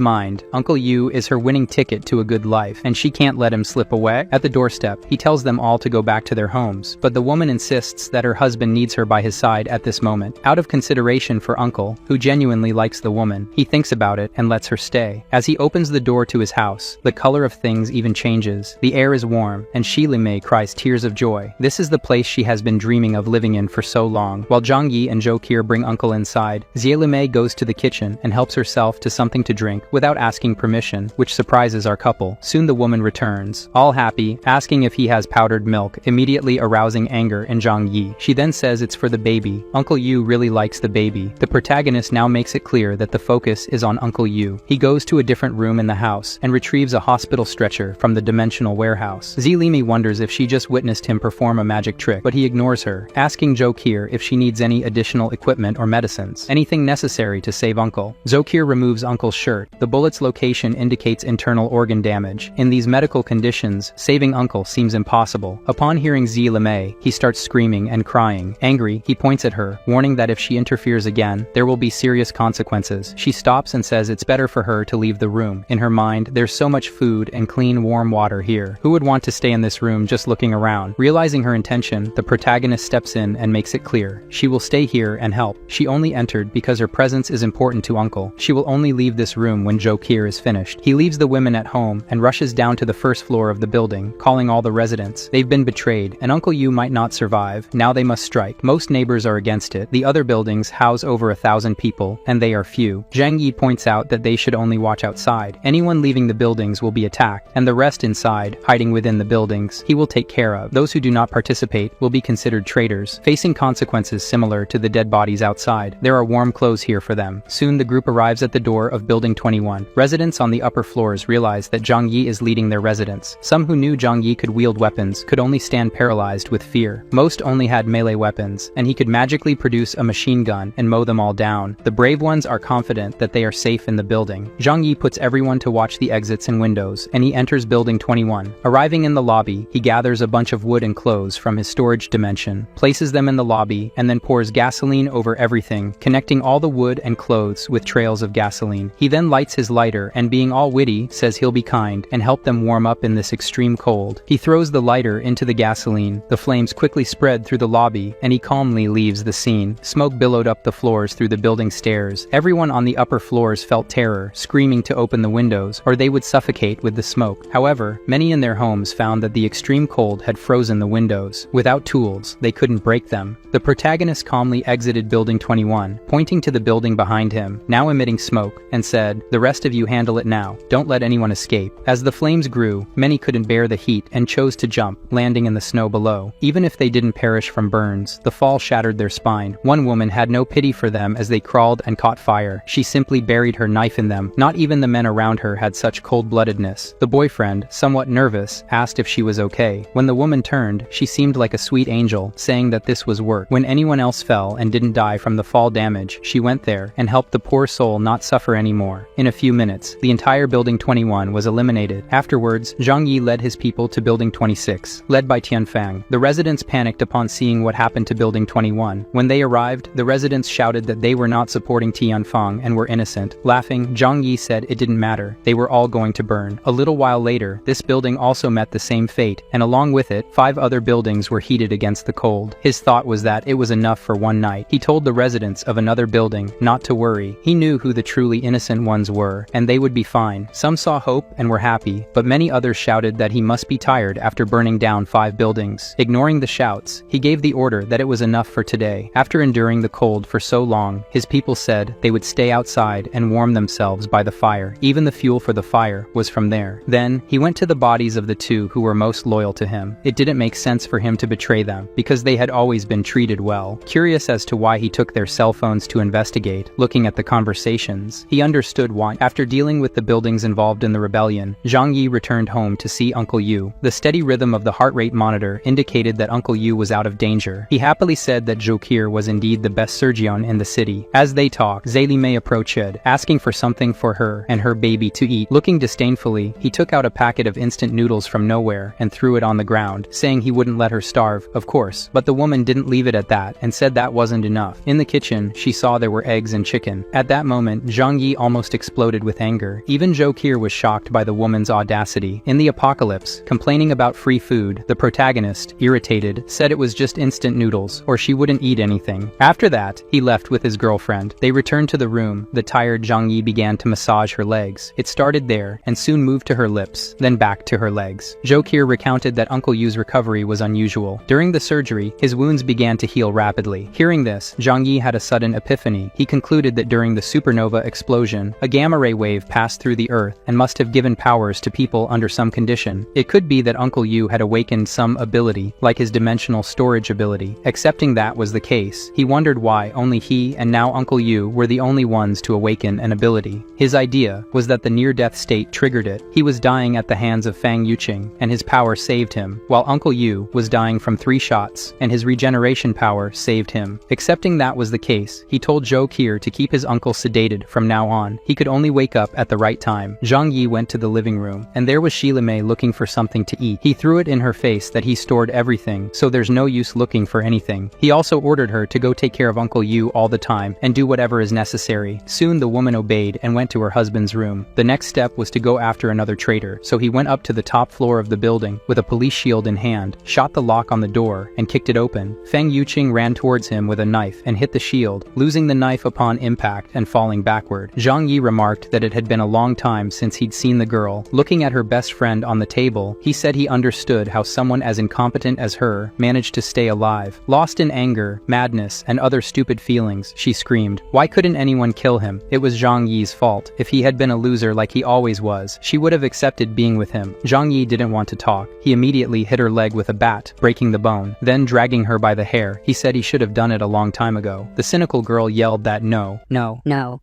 mind, Uncle Yu is her winning ticket to a good life, and she can't let him slip away. At the doorstep, he tells them all to go back to their homes, but the woman insists that her husband needs her by his side at this moment. Out of consideration for Uncle, who genuinely likes the woman, he thinks about it and lets her stay. As he opens the door to his house, the color of things even changes. The air is warm, and Shilime cries tears of joy. This is the place she has been dreaming of living in for so long. While Zhang Yi and Zokir bring Uncle inside, Zilime goes to the kitchen and helps herself to something to drink without asking permission, which surprises our couple. Soon the woman returns, all happy, asking if he has powdered milk, immediately arousing anger in Zhang Yi. She then says it's for the baby. Uncle Yu really likes the baby. The protagonist now makes it clear that the focus is on Uncle Yu. He goes to a different room in the house and retrieves a hospital stretcher from the dimensional warehouse. Zilime wonders if she just witnessed him perform a magic trick, but he ignores her, asking Zokir if she needs any additional equipment or medicines, anything necessary to save Uncle. Zokir removes Uncle's shirt. The bullet's location indicates internal organ damage. In these medical conditions, saving Uncle seems impossible. Upon hearing Zilime, he starts screaming and crying. Angry, he points at her, warning that if she interferes again, there will be serious consequences. She stops and says it's better for her to leave the room. In her mind, there's so much food and clean warm water here. Who would want to stay in this room just looking around? Realizing her intention, the protagonist steps in and makes it clear. She will stay here and help. She only entered because her presence is important to Uncle. She will only leave this room when Zokir is finished. He leaves the women at home and rushes down to the first floor of the building, calling all the residents. They've been betrayed, and Uncle Yu might not survive. Now they must strike. Most neighbors are against it. The other buildings house over 1,000 people, and they are few. Zhang Yi points out that they should only watch outside. Anyone leaving the buildings will be attacked, and the rest inside, hiding within the buildings, he will take care of. Those who do not participate will be considered traitors, facing consequences similar to the dead bodies outside. There are warm clothes here for them. Soon the group arrives at the door of Building 21. Residents on the upper floors realize that Zhang Yi is leading their residents. Some who knew Zhang Yi could wield weapons could only stand paralyzed with fear. Most only had melee weapons, and he could magically produce a machine gun and mow them all down. The brave ones are confident that they are safe in the building. Zhang Yi puts everyone to watch the exits and windows, and he enters Building 21. Arriving in the lobby, he gathers a bunch of wood and clothes from his storage dimension, places them in the lobby, and then pours gasoline over everything, connecting all the wood and clothes with trails of gasoline. He then lights his lighter and, being all witty, says he'll be kind and help them warm up in this extreme cold. He throws the lighter into the gasoline. The flames quickly spread through the lobby, and he calmly leaves the scene. Smoke billowed up the floors through the building stairs. Everyone on the upper floors felt terror, screaming to open the windows, or they would suffocate with the smoke. However, many in their homes found that the extreme cold had frozen the windows. Without tools, they couldn't break them. The protagonist calmly exited Building 21, pointing to the building behind him, now emitting smoke, and said, "The rest of you handle it now. Don't let anyone escape." As the flames grew, many couldn't bear the heat and chose to jump, landing in the snow below. Even if they didn't perish from burns, the fall shattered their spine. One woman had no pity for them as they crawled and caught fire. She simply buried her knife in them. Not even the men around her had such cold-bloodedness. The boyfriend, somewhat nervous, asked if she was okay. When the woman turned, she seemed like a sweet angel, saying that this was work. When anyone else fell and didn't die from the fall damage, she went there and helped the poor soul not suffer anymore. In a few minutes, the entire Building 21 was eliminated. Afterwards, Zhang Yi led his people to Building 26, led by Tianfang. The residents panicked upon seeing what happened to Building 21. When they arrived, the residents shouted that they were not supporting Tianfang and were innocent. Laughing, Zhang Yi said it didn't matter. They were all going to burn. A little while later, this building also met the same fate, and along with it, 5 other buildings were heated against the cold. His thought was that it was enough for one night. He told the residents of another building not to worry. He knew who the truly innocent ones were, and they would be fine. Some saw hope and were happy, but many others shouted that he must be tired after burning down 5 buildings. Ignoring the shouts, he gave the order that it was enough for today. After enduring the cold for so long, his people said they would stay outside and warm themselves by the fire. Even the fuel for the fire was from there. Then, he went to the bodies of the 2 who were most loyal to him. It didn't make sense for him to betray them, because they had always been treated well. Curious as to why he took their cell phones to investigate, looking at the conversations, he understood why. After dealing with the buildings involved in the rebellion, Zhang Yi returned home to see Uncle Yu. The steady rhythm of the heart rate monitor indicated that Uncle Yu was out of danger. He happily said that Zhokir was indeed the best surgeon in the city. As they talked, Zeli approached, asking for something for her and her baby to eat. Looking disdainfully, he took out a packet of instant noodles from nowhere and threw it on the ground, saying he wouldn't let her starve, of course. But the woman didn't leave it at that and said that wasn't enough. In the kitchen, she saw there were eggs and chicken. At that moment, Zhang Yi almost exploded with anger. Even Zhokir was shocked by the woman's audacity. In the apocalypse, complaining about free food, the protagonist, irritated, said it was just instant noodles, or she wouldn't eat anything. After that, he left with his girlfriend. They returned to the room. The tired Zhang Yi began to massage her legs. It started there, and soon moved to her lips, then back to her legs. Zhokir recounted that Uncle Yu's recovery was unusual. During the surgery, his wounds began to heal rapidly. Hearing this, Zhang Yi had a sudden epiphany. He concluded that during the supernova explosion, a gamma-ray wave passed through the Earth and must have given powers to people under some condition. It could be that Uncle Yu had awakened some ability, like his dimensional storage ability. Accepting that was the case, he wondered why only he and now Uncle Yu were the only ones to awaken an ability. His idea was that the near-death state triggered it. He was dying at the hands of Fang Yuqing, and his power saved him, while Uncle Yu was dying from 3 shots, and his regeneration power saved him. Accepting that was the case, he told Zhokir to keep his uncle sedated from now on. He could only wake up at the right time. Zhang Yi went to the living room, and there was Shilime looking for something to eat. He threw it in her face that he stored everything, so there's no use looking for anything. He also ordered her to go take care of Uncle Yu all the time, and do whatever is necessary. Soon the woman obeyed and went to her husband's room. The next step was to go after another traitor, so he went up to the top floor of the building, with a police shield in hand, shot the lock on the door, and kicked it open. Fang Yuqing ran towards him with a knife and hit the shield, losing the knife upon impact and falling backward. Zhang Yi remarked that it had been a long time since he'd seen the girl. Looking at her best friend on the table, he said he understood how someone as incompetent as her managed to stay alive. Lost in anger, madness, and other stupid feelings, she screamed. Why couldn't anyone kill him? It was Zhang Yi's fault. If he had been a loser like he always was, she would have accepted being with him. Zhang Yi didn't want to talk. He immediately hit her leg with a bat, breaking the bone. Then dragging her by the hair, he said he should have done it a long time ago. The cynical girl yelled that no.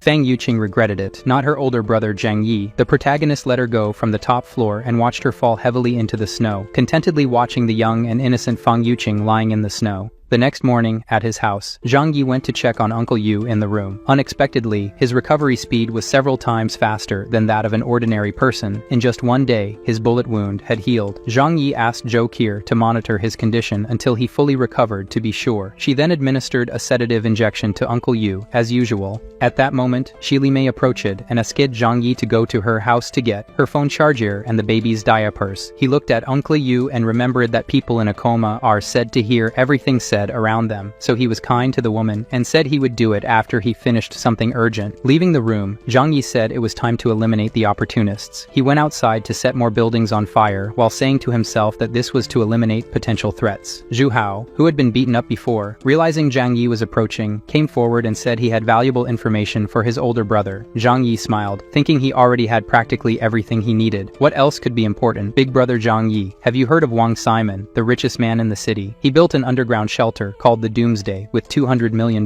Fang Yuqing regretted it, not her older brother Zhang Yi. The protagonist let her go from the top floor and watched her fall heavily into the snow, contentedly watching the young and innocent Fang Yuqing lying in the snow. The next morning, at his house, Zhang Yi went to check on Uncle Yu in the room. Unexpectedly, his recovery speed was several times faster than that of an ordinary person. In just one day, his bullet wound had healed. Zhang Yi asked Zhokir to monitor his condition until he fully recovered to be sure. She then administered a sedative injection to Uncle Yu, as usual. At that moment, Shilime approached and asked Zhang Yi to go to her house to get her phone charger and the baby's diapers. He looked at Uncle Yu and remembered that people in a coma are said to hear everything said said around them, so he was kind to the woman and said he would do it after he finished something urgent. Leaving the room, Zhang Yi said it was time to eliminate the opportunists. He went outside to set more buildings on fire while saying to himself that this was to eliminate potential threats. Zhu Hao, who had been beaten up before, realizing Zhang Yi was approaching, came forward and said he had valuable information for his older brother. Zhang Yi smiled, thinking he already had practically everything he needed. What else could be important? Big brother Zhang Yi, have you heard of Wang Simon, the richest man in the city? He built an underground shelter called the Doomsday with $200 million.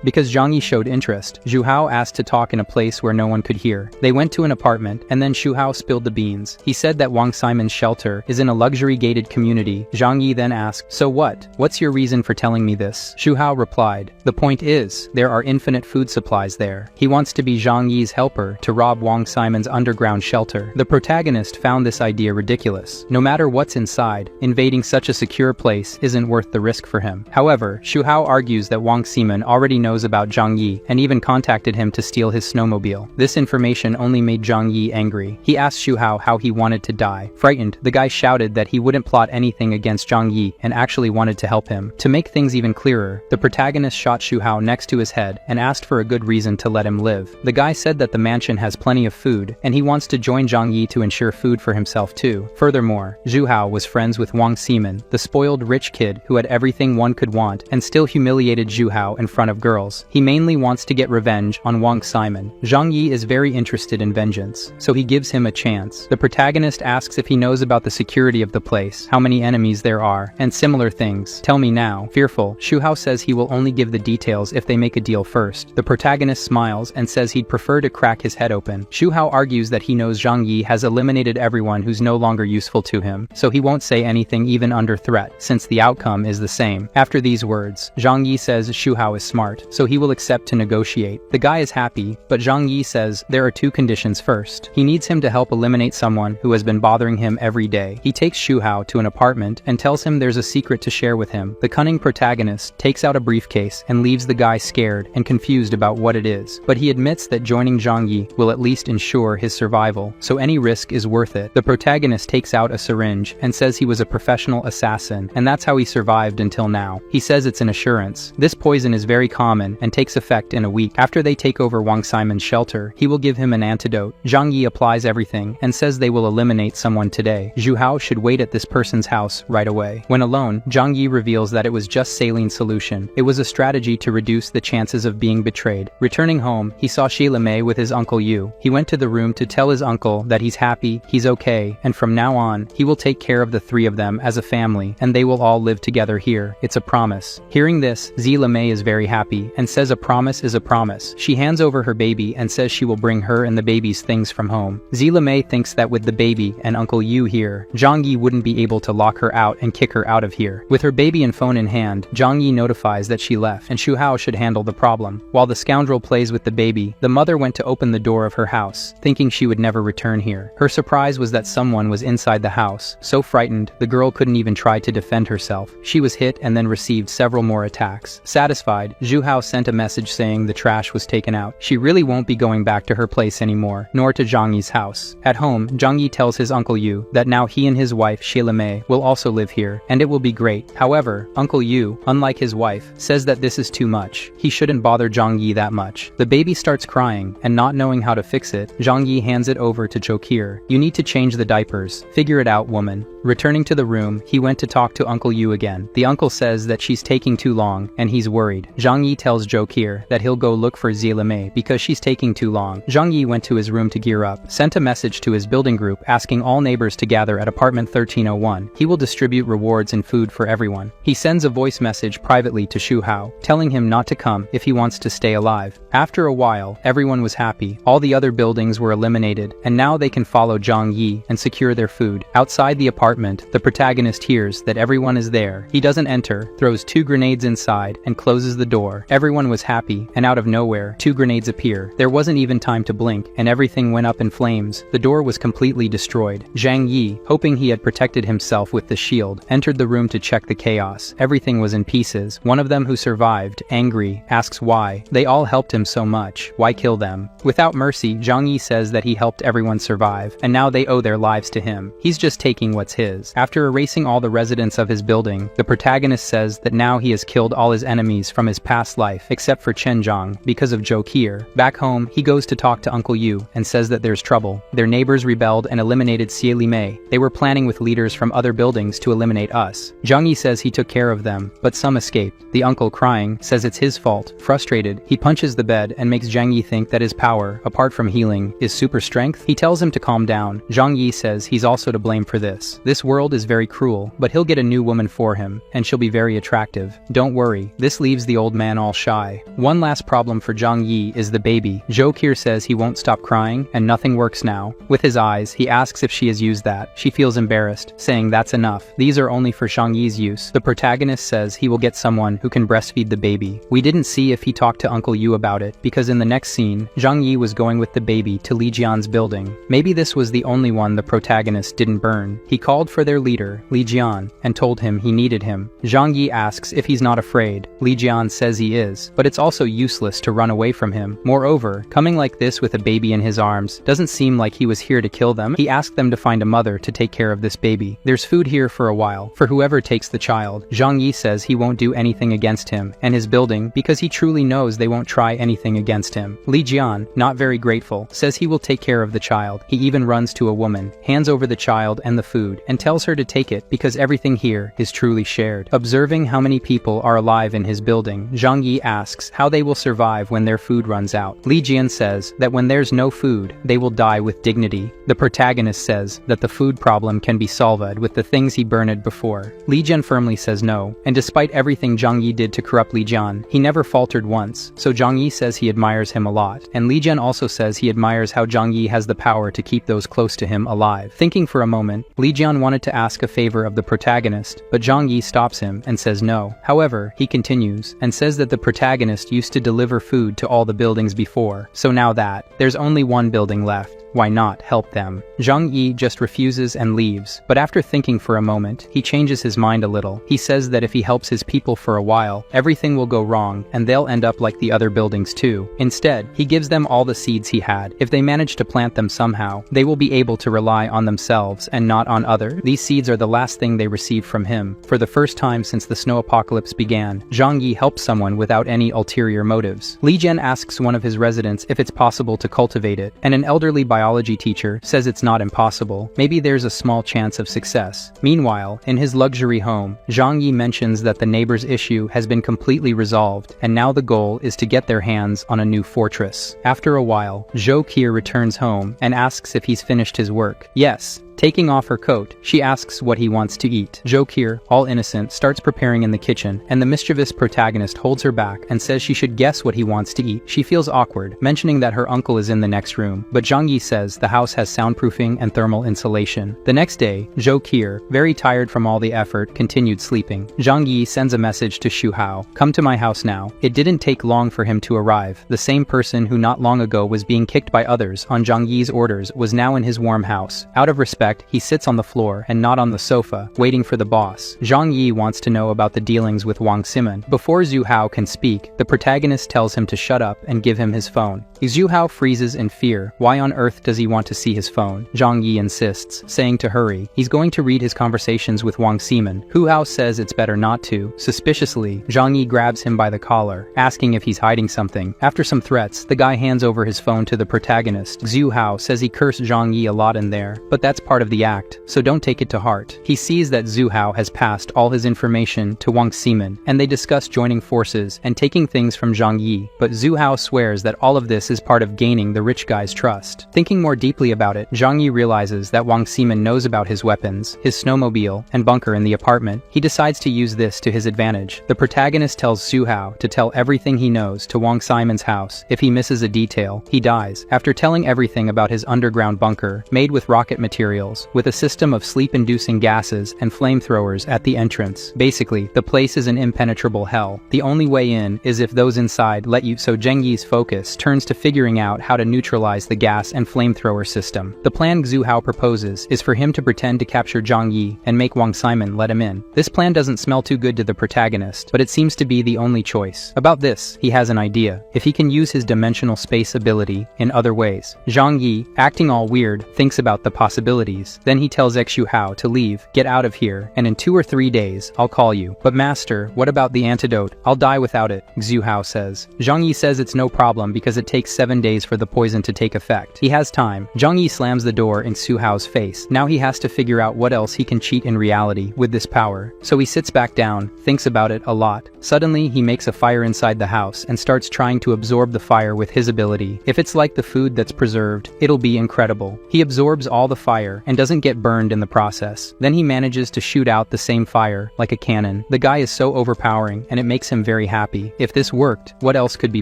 Because Zhang Yi showed interest, Zhu Hao asked to talk in a place where no one could hear. They went to an apartment, and then Zhu Hao spilled the beans. He said that Wang Simon's shelter is in a luxury gated community. Zhang Yi then asked, so what? What's your reason for telling me this? Zhu Hao replied, the point is, there are infinite food supplies there. He wants to be Zhang Yi's helper to rob Wang Simon's underground shelter. The protagonist found this idea ridiculous. No matter what's inside, invading such a secure place isn't worth the risk for him. However, Zhu Hao argues that Wang Simon already knows about Zhang Yi and even contacted him to steal his snowmobile. This information only made Zhang Yi angry. He asked Zhu Hao how he wanted to die. Frightened, the guy shouted that he wouldn't plot anything against Zhang Yi and actually wanted to help him. To make things even clearer, the protagonist shot Zhu Hao next to his head and asked for a good reason to let him live. The guy said that the mansion has plenty of food and he wants to join Zhang Yi to ensure food for himself too. Furthermore, Zhu Hao was friends with Wang Simon, the spoiled rich kid who had everything one could want and still humiliated Zhu Hao in front of girls. He mainly wants to get revenge on Wang Simon. Zhang Yi is very interested in vengeance, so he gives him a chance. The protagonist asks if he knows about the security of the place, how many enemies there are, and similar things. Tell me now. Fearful, Zhu Hao says he will only give the details if they make a deal first. The protagonist smiles and says he'd prefer to crack his head open. Zhu Hao argues that he knows Zhang Yi has eliminated everyone who's no longer useful to him, so he won't say anything even under threat, since the outcome is the same. After these words, Zhang Yi says Zhu Hao is smart, so he will accept to negotiate. The guy is happy, but Zhang Yi says there are two conditions first. He needs him to help eliminate someone who has been bothering him every day. He takes Zhu Hao to an apartment and tells him there's a secret to share with him. The cunning protagonist takes out a briefcase and leaves the guy scared and confused about what it is, but he admits that joining Zhang Yi will at least ensure his survival, so any risk is worth it. The protagonist takes out a syringe and says he was a professional assassin, and that's how he survived until now. He says it's an assurance. This poison is very common and takes effect in a week. After they take over Wang Simon's shelter, he will give him an antidote. Zhang Yi applies everything and says they will eliminate someone today. Zhu Hao should wait at this person's house right away. When alone, Zhang Yi reveals that it was just saline solution. It was a strategy to reduce the chances of being betrayed. Returning home, he saw Sheila Mei with his uncle Yu. He went to the room to tell his uncle that he's happy, he's okay, and from now on, he will take care of the three of them as a family, and they will all live together here. It's a promise. Hearing this, Sheila Mei is very happy and says a promise is a promise. She hands over her baby and says she will bring her and the baby's things from home. Sheila Mei thinks that with the baby and Uncle Yu here, Zhang Yi wouldn't be able to lock her out and kick her out of here. With her baby and phone in hand, Zhang Yi notifies that she left and Zhu Hao should handle the problem. While the scoundrel plays with the baby, the mother went to open the door of her house, thinking she would never return here. Her surprise was that someone was inside the house. So frightened, the girl couldn't even try to defend herself. She was hit and then received several more attacks. Satisfied, Zhu Hao sent a message saying the trash was taken out. She really won't be going back to her place anymore, nor to Zhang Yi's house. At home, Zhang Yi tells his Uncle Yu that now he and his wife Sheila Mei will also live here, and it will be great. However, Uncle Yu, unlike his wife, says that this is too much. He shouldn't bother Zhang Yi that much. The baby starts crying, and not knowing how to fix it, Zhang Yi hands it over to Jokir. You need to change the diapers. Figure it out, woman. Returning to the room, he went to talk to Uncle Yu again. The uncle says that she's taking too long, and he's worried. Zhang Yi tells Jokir that he'll go look for Sheila Mei because she's taking too long. Zhang Yi went to his room to gear up, sent a message to his building group asking all neighbors to gather at apartment 1301. He will distribute rewards and food for everyone. He sends a voice message privately to Zhu Hao, telling him not to come if he wants to stay alive. After a while, everyone was happy. All the other buildings were eliminated, and now they can follow Zhang Yi and secure their food. Outside the apartment, the protagonist hears that everyone is there. He doesn't enter, throws 2 grenades inside, and closes the door. Everyone was happy, and out of nowhere, 2 grenades appear. There wasn't even time to blink, and everything went up in flames. The door was completely destroyed. Zhang Yi, hoping he had protected himself with the shield, entered the room to check the chaos. Everything was in pieces. One of them who survived, angry, asks why. They all helped him so much. Why kill them? Without mercy, Zhang Yi says that he helped everyone survive, and now they owe their lives to him. He's just taking what's his. After erasing all the residents of his building, the protagonist protagonist says that now he has killed all his enemies from his past life except for Chen Zhang because of Zhou Qier. Back home, he goes to talk to Uncle Yu and says that there's trouble. Their neighbors rebelled and eliminated Xie Li Mei. They were planning with leaders from other buildings to eliminate us. Zhang Yi says he took care of them, but some escaped. The uncle, crying, says it's his fault. Frustrated, he punches the bed and makes Zhang Yi think that his power, apart from healing, is super strength. He tells him to calm down. Zhang Yi says he's also to blame for this. This world is very cruel, but he'll get a new woman for him, and she'll be very attractive. Don't worry. This leaves the old man all shy. One last problem for Zhang Yi is the baby. Zhou Qier says he won't stop crying, and nothing works now. With his eyes, he asks if she has used that. She feels embarrassed, saying that's enough. These are only for Zhang Yi's use. The protagonist says he will get someone who can breastfeed the baby. We didn't see if he talked to Uncle Yu about it, because in the next scene, Zhang Yi was going with the baby to Li Jian's building. Maybe this was the only one the protagonist didn't burn. He called for their leader, Li Jian, and told him he needed him. Zhang Yi asks if he's not afraid. Li Jian says he is, but it's also useless to run away from him. Moreover, coming like this with a baby in his arms doesn't seem like he was here to kill them. He asked them to find a mother to take care of this baby. There's food here for a while, for whoever takes the child. Zhang Yi says he won't do anything against him and his building because he truly knows they won't try anything against him. Li Jian, not very grateful, says he will take care of the child. He even runs to a woman, hands over the child and the food, and tells her to take it because everything here is truly shared. Observing how many people are alive in his building, Zhang Yi asks how they will survive when their food runs out. Li Jian says that when there's no food, they will die with dignity. The protagonist says that the food problem can be solved with the things he burned before. Li Jian firmly says no, and despite everything Zhang Yi did to corrupt Li Jian, he never faltered once, so Zhang Yi says he admires him a lot, and Li Jian also says he admires how Zhang Yi has the power to keep those close to him alive. Thinking for a moment, Li Jian wanted to ask a favor of the protagonist, but Zhang Yi stops him and says no. However, he continues, and says that the protagonist used to deliver food to all the buildings before, so now that there's only one building left, why not help them? Zhang Yi just refuses and leaves, but after thinking for a moment, he changes his mind a little. He says that if he helps his people for a while, everything will go wrong, and they'll end up like the other buildings too. Instead, he gives them all the seeds he had. If they manage to plant them somehow, they will be able to rely on themselves and not on others. These seeds are the last thing they receive from him. For the first time since the snow apocalypse began, Zhang Yi helps someone without any ulterior motives. Li Jian asks one of his residents if it's possible to cultivate it, and an elderly biology teacher says it's not impossible. Maybe there's a small chance of success. Meanwhile, in his luxury home, Zhang Yi mentions that the neighbor's issue has been completely resolved, and now the goal is to get their hands on a new fortress. After a while, Zhou Qier returns home and asks if he's finished his work. Yes. Taking off her coat, she asks what he wants to eat. Zhou Qier, all innocent, starts preparing in the kitchen, and the mischievous protagonist holds her back and says she should guess what he wants to eat. She feels awkward, mentioning that her uncle is in the next room, but Zhang Yi says the house has soundproofing and thermal insulation. The next day, Zhou Qier, very tired from all the effort, continued sleeping. Zhang Yi sends a message to Xu Hao, "Come to my house now." It didn't take long for him to arrive. The same person who not long ago was being kicked by others on Zhang Yi's orders was now in his warm house. Out of respect, he sits on the floor and not on the sofa, waiting for the boss. Zhang Yi wants to know about the dealings with Wang Simon. Before Xu Hao can speak, the protagonist tells him to shut up and give him his phone. Xu Hao freezes in fear. Why on earth does he want to see his phone? Zhang Yi insists, saying to hurry. He's going to read his conversations with Wang Simon. Xu Hao says it's better not to. Suspiciously, Zhang Yi grabs him by the collar, asking if he's hiding something. After some threats, the guy hands over his phone to the protagonist. Xu Hao says he cursed Zhang Yi a lot in there, but that's part of the act, so don't take it to heart. He sees that Xu Hao has passed all his information to Wang Simon, and they discuss joining forces and taking things from Zhang Yi, but Xu Hao swears that all of this is part of gaining the rich guy's trust. Thinking more deeply about it, Zhang Yi realizes that Wang Simon knows about his weapons, his snowmobile, and bunker in the apartment. He decides to use this to his advantage. The protagonist tells Xu Hao to tell everything he knows to Wang Simon's house. If he misses a detail, he dies. After telling everything about his underground bunker, made with rocket materials, with a system of sleep-inducing gases and flamethrowers at the entrance. Basically, the place is an impenetrable hell. The only way in is if those inside let you, so Zhang Yi's focus turns to figuring out how to neutralize the gas and flamethrower system. The plan Xu Hao proposes is for him to pretend to capture Zhang Yi and make Wang Simon let him in. This plan doesn't smell too good to the protagonist, but it seems to be the only choice. About this, he has an idea. If he can use his dimensional space ability in other ways. Zhang Yi, acting all weird, thinks about the possibility. qualities. Then he tells Xu Hao to leave, get out of here, and in 2 or 3 days, I'll call you. But master, what about the antidote? I'll die without it, Xu Hao says. Zhang Yi says it's no problem because it takes 7 days for the poison to take effect. He has time. Zhang Yi slams the door in Xu Hao's face. Now he has to figure out what else he can cheat in reality with this power. So he sits back down, thinks about it a lot. Suddenly, he makes a fire inside the house and starts trying to absorb the fire with his ability. If it's like the food that's preserved, it'll be incredible. He absorbs all the fire and doesn't get burned in the process. Then he manages to shoot out the same fire, like a cannon. The guy is so overpowering, and it makes him very happy. If this worked, what else could be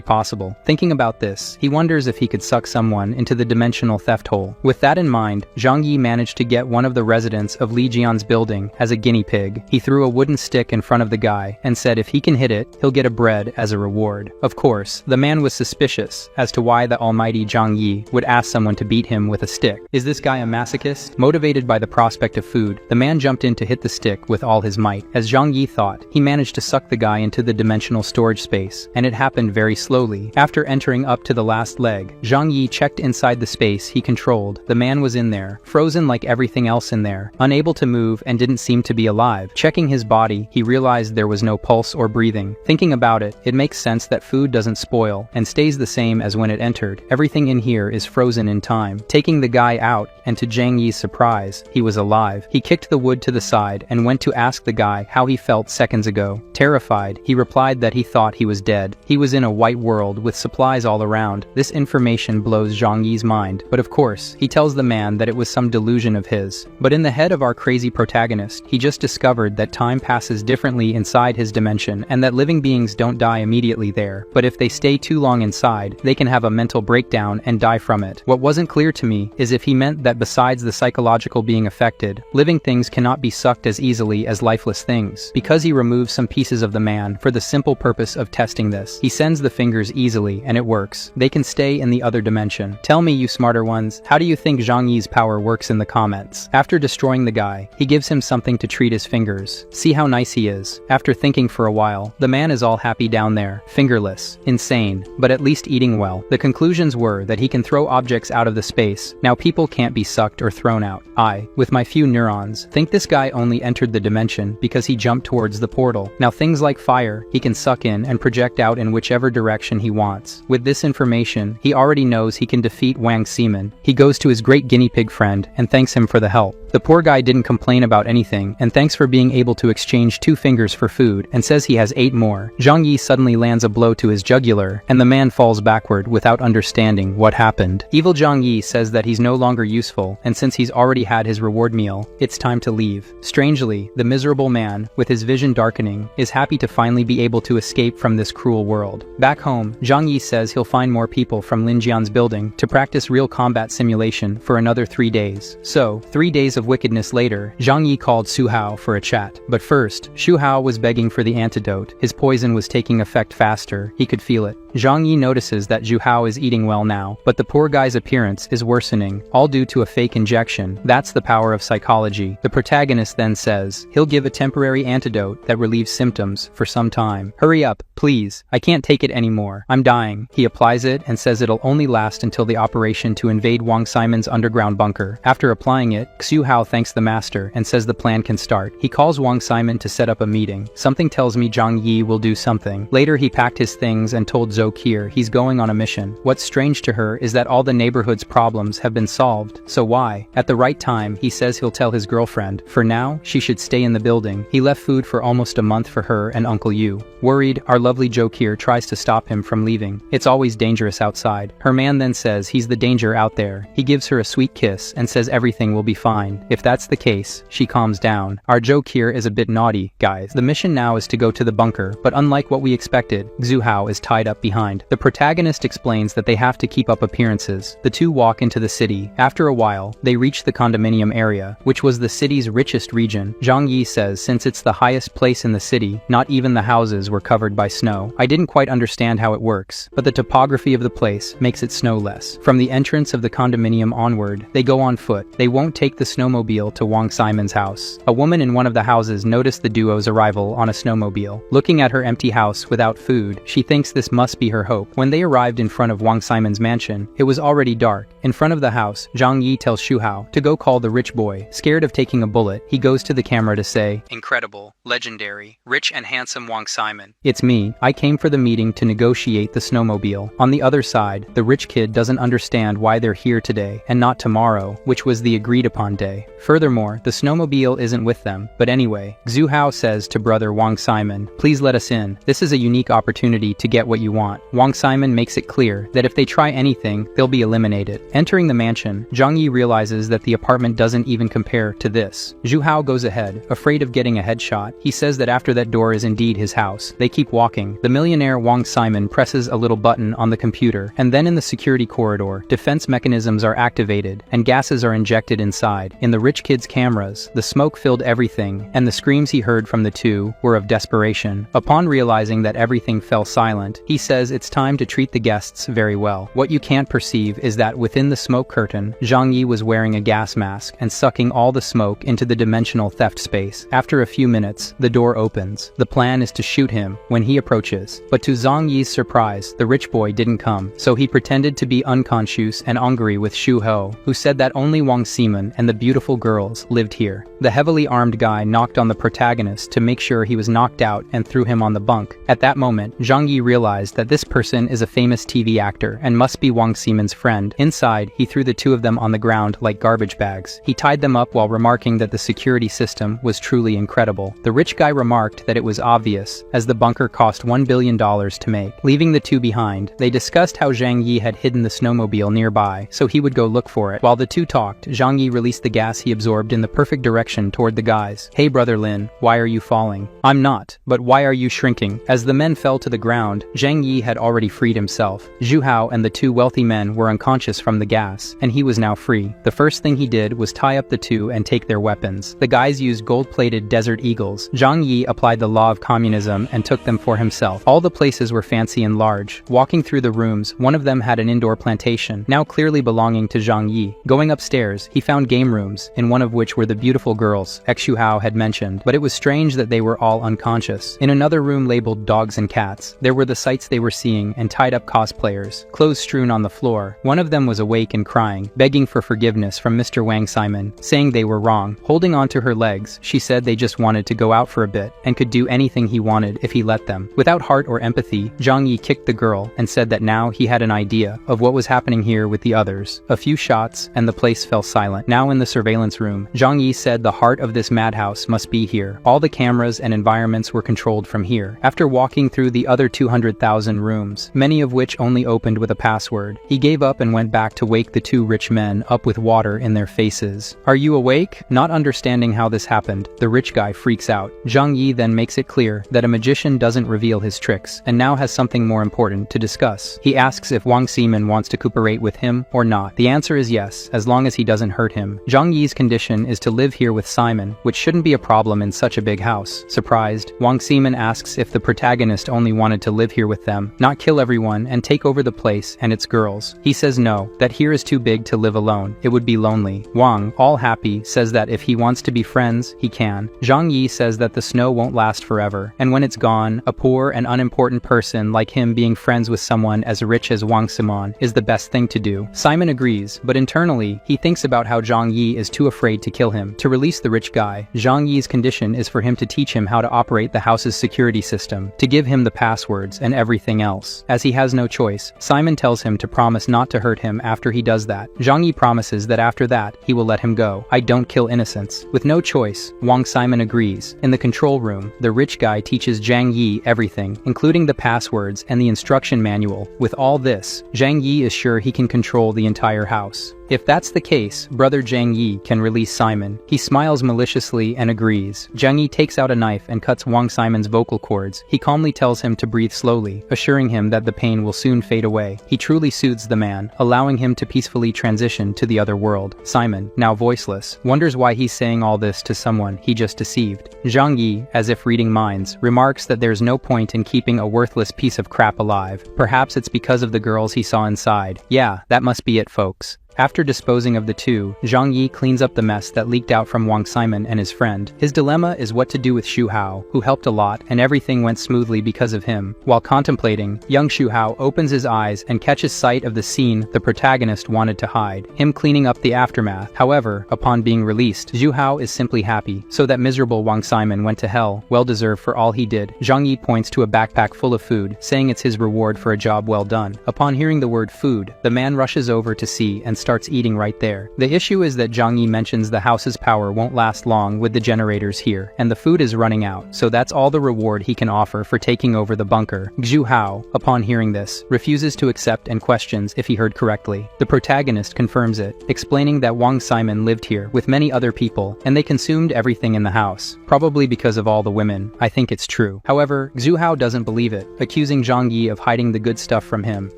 possible? Thinking about this, he wonders if he could suck someone into the dimensional theft hole. With that in mind, Zhang Yi managed to get one of the residents of Li Jian's building as a guinea pig. He threw a wooden stick in front of the guy and said if he can hit it, he'll get a bread as a reward. Of course, the man was suspicious as to why the almighty Zhang Yi would ask someone to beat him with a stick. Is this guy a masochist? Motivated by the prospect of food, the man jumped in to hit the stick with all his might. As Zhang Yi thought, he managed to suck the guy into the dimensional storage space, and it happened very slowly. After entering up to the last leg, Zhang Yi checked inside the space he controlled. The man was in there, frozen like everything else in there, unable to move and didn't seem to be alive. Checking his body, he realized there was no pulse or breathing. Thinking about it, it makes sense that food doesn't spoil and stays the same as when it entered. Everything in here is frozen in time. Taking the guy out, and to Zhang Yi's surprise, he was alive. He kicked the wood to the side and went to ask the guy how he felt seconds ago. Terrified, he replied that he thought he was dead. He was in a white world with supplies all around. This information blows Zhang Yi's mind, but of course, he tells the man that it was some delusion of his. But in the head of our crazy protagonist, he just discovered that time passes differently inside his dimension and that living beings don't die immediately there, but if they stay too long inside, they can have a mental breakdown and die from it. What wasn't clear to me is if he meant that besides the psychological being affected, living things cannot be sucked as easily as lifeless things. Because he removes some pieces of the man for the simple purpose of testing this, he sends the fingers easily and it works. They can stay in the other dimension. Tell me, you smarter ones, how do you think Zhang Yi's power works in the comments? After destroying the guy, he gives him something to treat his fingers. See how nice he is. After thinking for a while, the man is all happy down there, fingerless, insane, but at least eating well. The conclusions were that he can throw objects out of the space. Now people can't be sucked or thrown out. I, with my few neurons, think this guy only entered the dimension because he jumped towards the portal. Now things like fire, he can suck in and project out in whichever direction he wants. With this information, he already knows he can defeat Wang Ximen. He goes to his great guinea pig friend and thanks him for the help. The poor guy didn't complain about anything and thanks for being able to exchange 2 fingers for food and says he has 8 more. Zhang Yi suddenly lands a blow to his jugular and the man falls backward without understanding what happened. Evil Zhang Yi says that he's no longer useful and since he's already had his reward meal, it's time to leave. Strangely, the miserable man, with his vision darkening, is happy to finally be able to escape from this cruel world. Back home, Zhang Yi says he'll find more people from Lin Jian's building to practice real combat simulation for another 3 days. So, 3 days of wickedness later, Zhang Yi called Xu Hao for a chat. But first, Xu Hao was begging for the antidote. His poison was taking effect faster. He could feel it. Zhang Yi notices that Xu Hao is eating well now, but the poor guy's appearance is worsening, all due to a fake injection. That's the power of psychology. The protagonist then says he'll give a temporary antidote that relieves symptoms for some time. Hurry up, please. I can't take it anymore. I'm dying. He applies it and says it'll only last until the operation to invade Wang Ximen's underground bunker. After applying it, Xu Hao thanks the master and says the plan can start. He calls Wang Ximen to set up a meeting. Something tells me Zhang Yi will do something. Later he packed his things and told Zokir he's going on a mission. What's strange to her is that all the neighborhood's problems have been solved, so why? At the right time, he says he'll tell his girlfriend. For now, she should stay in the building. He left food for almost a month for her and Uncle Yu. Worried, our lovely Zokir tries to stop him from leaving. It's always dangerous outside. Her man then says he's the danger out there. He gives her a sweet kiss and says everything will be fine. If that's the case, she calms down. Our Zokir is a bit naughty, guys. The mission now is to go to the bunker, but unlike what we expected, Xu Hao is tied up behind. The protagonist explains that they have to keep up appearances. The two walk into the city. After a while, they reach the condominium area, which was the city's richest region. Zhang Yi says since it's the highest place in the city, not even the houses were covered by snow. I didn't quite understand how it works, but the topography of the place makes it snowless. From the entrance of the condominium onward, they go on foot. They won't take the snowmobile to Wang Ximen's house. A woman in one of the houses noticed the duo's arrival on a snowmobile. Looking at her empty house without food, she thinks this must be her hope. When they arrived in front of Wang Simon's mansion, it was already dark. In front of the house, Zhang Yi tells Xu Hao to go call the rich boy. Scared of taking a bullet, he goes to the camera to say, "Incredible, legendary, rich and handsome Wang Simon. It's me. I came for the meeting to negotiate the snowmobile." On the other side, the rich kid doesn't understand why they're here today and not tomorrow, which was the agreed upon day. Furthermore, the snowmobile isn't with them. But anyway, Xu Hao says to brother Wang Simon, "Please let us in. This is a unique opportunity to get what you want." Wang Simon makes it clear that if they try anything, they'll be eliminated. Entering the mansion, Zhang Yi realizes that the apartment doesn't even compare to this. Xu Hao goes ahead, afraid of getting a headshot. He says that after that door is indeed his house. They keep walking. The millionaire Wang Simon presses a little button on the computer, and then in the security corridor, defense mechanisms are activated, and gases are injected inside. In the rich kid's cameras, the smoke filled everything, and the screams he heard from the two were of desperation. Upon realizing that everything fell silent, he says it's time to treat the guests very well. What you can't perceive is that within the smoke curtain, Zhang Yi was wearing a gas mask and sucking all the smoke into the dimensional theft space. After a few minutes, the door opens. The plan is to shoot him when he approaches. But to Zhang Yi's surprise, the rich boy didn't come, so he pretended to be unconscious and angry with Xu Hao, who said that only Wang Simon and the beautiful girls lived here. The heavily armed guy knocked on the protagonist to make sure he was knocked out and threw him on the bunk. At that moment, Zhang Yi realized that this person is a famous TV actor and must be Wang Simon's friend. Inside, he threw the two of them on the ground like garbage bags. He tied them up while remarking that the security system was truly incredible. The rich guy remarked that it was obvious, as the bunker cost $1 billion to make. Leaving the two behind, they discussed how Zhang Yi had hidden the snowmobile nearby, so he would go look for it. While the two talked, Zhang Yi released the gas he absorbed in the perfect direction toward the guys. "Hey brother Lin, why are you falling?" "I'm not, but why are you shrinking?" As the men fell to the ground, Zhang Yi had already freed himself. Xu Hao and the two wealthy men were unconscious from the gas, and he was now free. The first thing he did was tie up the two and take their weapons. The guys used gold-plated Desert Eagles. Zhang Yi applied the law of communism and took them for himself. All the places were fancy and large. Walking through the rooms, one of them had an indoor plantation, now clearly belonging to Zhang Yi. Going upstairs, he found game rooms, in one of which were the beautiful girls Xu Hao had mentioned, but it was strange that they were all unconscious. In another room labeled dogs and cats, there were the sights they were seeing and tied-up cosplayers, clothes strewn on the floor. One of them was awake and crying, begging for forgiveness from Mr. Wang Simon, saying they were wrong. Holding onto her legs, she said they just wanted to go out for a bit, and could do anything he wanted if he let them. Without heart or empathy, Zhang Yi kicked the girl and said that now he had an idea of what was happening here with the others. A few shots, and the place fell silent. Now in the surveillance room, Zhang Yi said the heart of this madhouse must be here. All the cameras and environments were controlled from here. After walking through the other 200,000 rooms, many of which only opened with a password, he gave up and went back to wake the two rich men up with water in their faces. "Are you awake?" Not understanding how this happened, the rich guy freaks out. Zhang Yi then makes it clear that a magician doesn't reveal his tricks, and now has something more important to discuss. He asks if Wang Simon wants to cooperate with him or not. The answer is yes, as long as he doesn't hurt him. Zhang Yi's condition is to live here with Simon, which shouldn't be a problem in such a big house. Surprised, Wang Simon asks if the protagonist only wanted to live here with them, not kill everyone and take over the place and its girls. He says no, that here is too big to live alone. It would be lonely. Wang, all happy, says that if he wants to be friends, he can. Zhang Yi says that the snow won't last forever, and when it's gone, a poor and unimportant person like him being friends with someone as rich as Wang Simon is the best thing to do. Simon agrees, but internally, he thinks about how Zhang Yi is too afraid to kill him. To release the rich guy, Zhang Yi's condition is for him to teach him how to operate the house's security system, to give him the passwords and everything else. As he has no choice, Simon tells him to promise not to hurt him after he does that. Zhang Yi promises that after that, he will let him go. "I don't kill innocents." With no choice, Wang Simon agrees. In the control room, the rich guy teaches Zhang Yi everything, including the passwords and the instruction manual. With all this, Zhang Yi is sure he can control the entire house. If that's the case, brother Zhang Yi can release Simon. He smiles maliciously and agrees. Zhang Yi takes out a knife and cuts Wang Simon's vocal cords. He calmly tells him to breathe slowly, assuring him that the pain will soon fade away. He truly soothes the man, allowing him to peacefully transition to the other world. Simon, now voiceless, wonders why he's saying all this to someone he just deceived. Zhang Yi, as if reading minds, remarks that there's no point in keeping a worthless piece of crap alive. Perhaps it's because of the girls he saw inside. Yeah, that must be it, folks. After disposing of the two, Zhang Yi cleans up the mess that leaked out from Wang Simon and his friend. His dilemma is what to do with Xu Hao, who helped a lot, and everything went smoothly because of him. While contemplating, young Xu Hao opens his eyes and catches sight of the scene the protagonist wanted to hide, him cleaning up the aftermath. However, upon being released, Xu Hao is simply happy, so that miserable Wang Simon went to hell, well deserved for all he did. Zhang Yi points to a backpack full of food, saying it's his reward for a job well done. Upon hearing the word food, the man rushes over to see and starts eating right there. The issue is that Zhang Yi mentions the house's power won't last long with the generators here, and the food is running out, so that's all the reward he can offer for taking over the bunker. Xu Hao, upon hearing this, refuses to accept and questions if he heard correctly. The protagonist confirms it, explaining that Wang Simon lived here with many other people, and they consumed everything in the house, probably because of all the women. I think it's true. However, Xu Hao doesn't believe it, accusing Zhang Yi of hiding the good stuff from him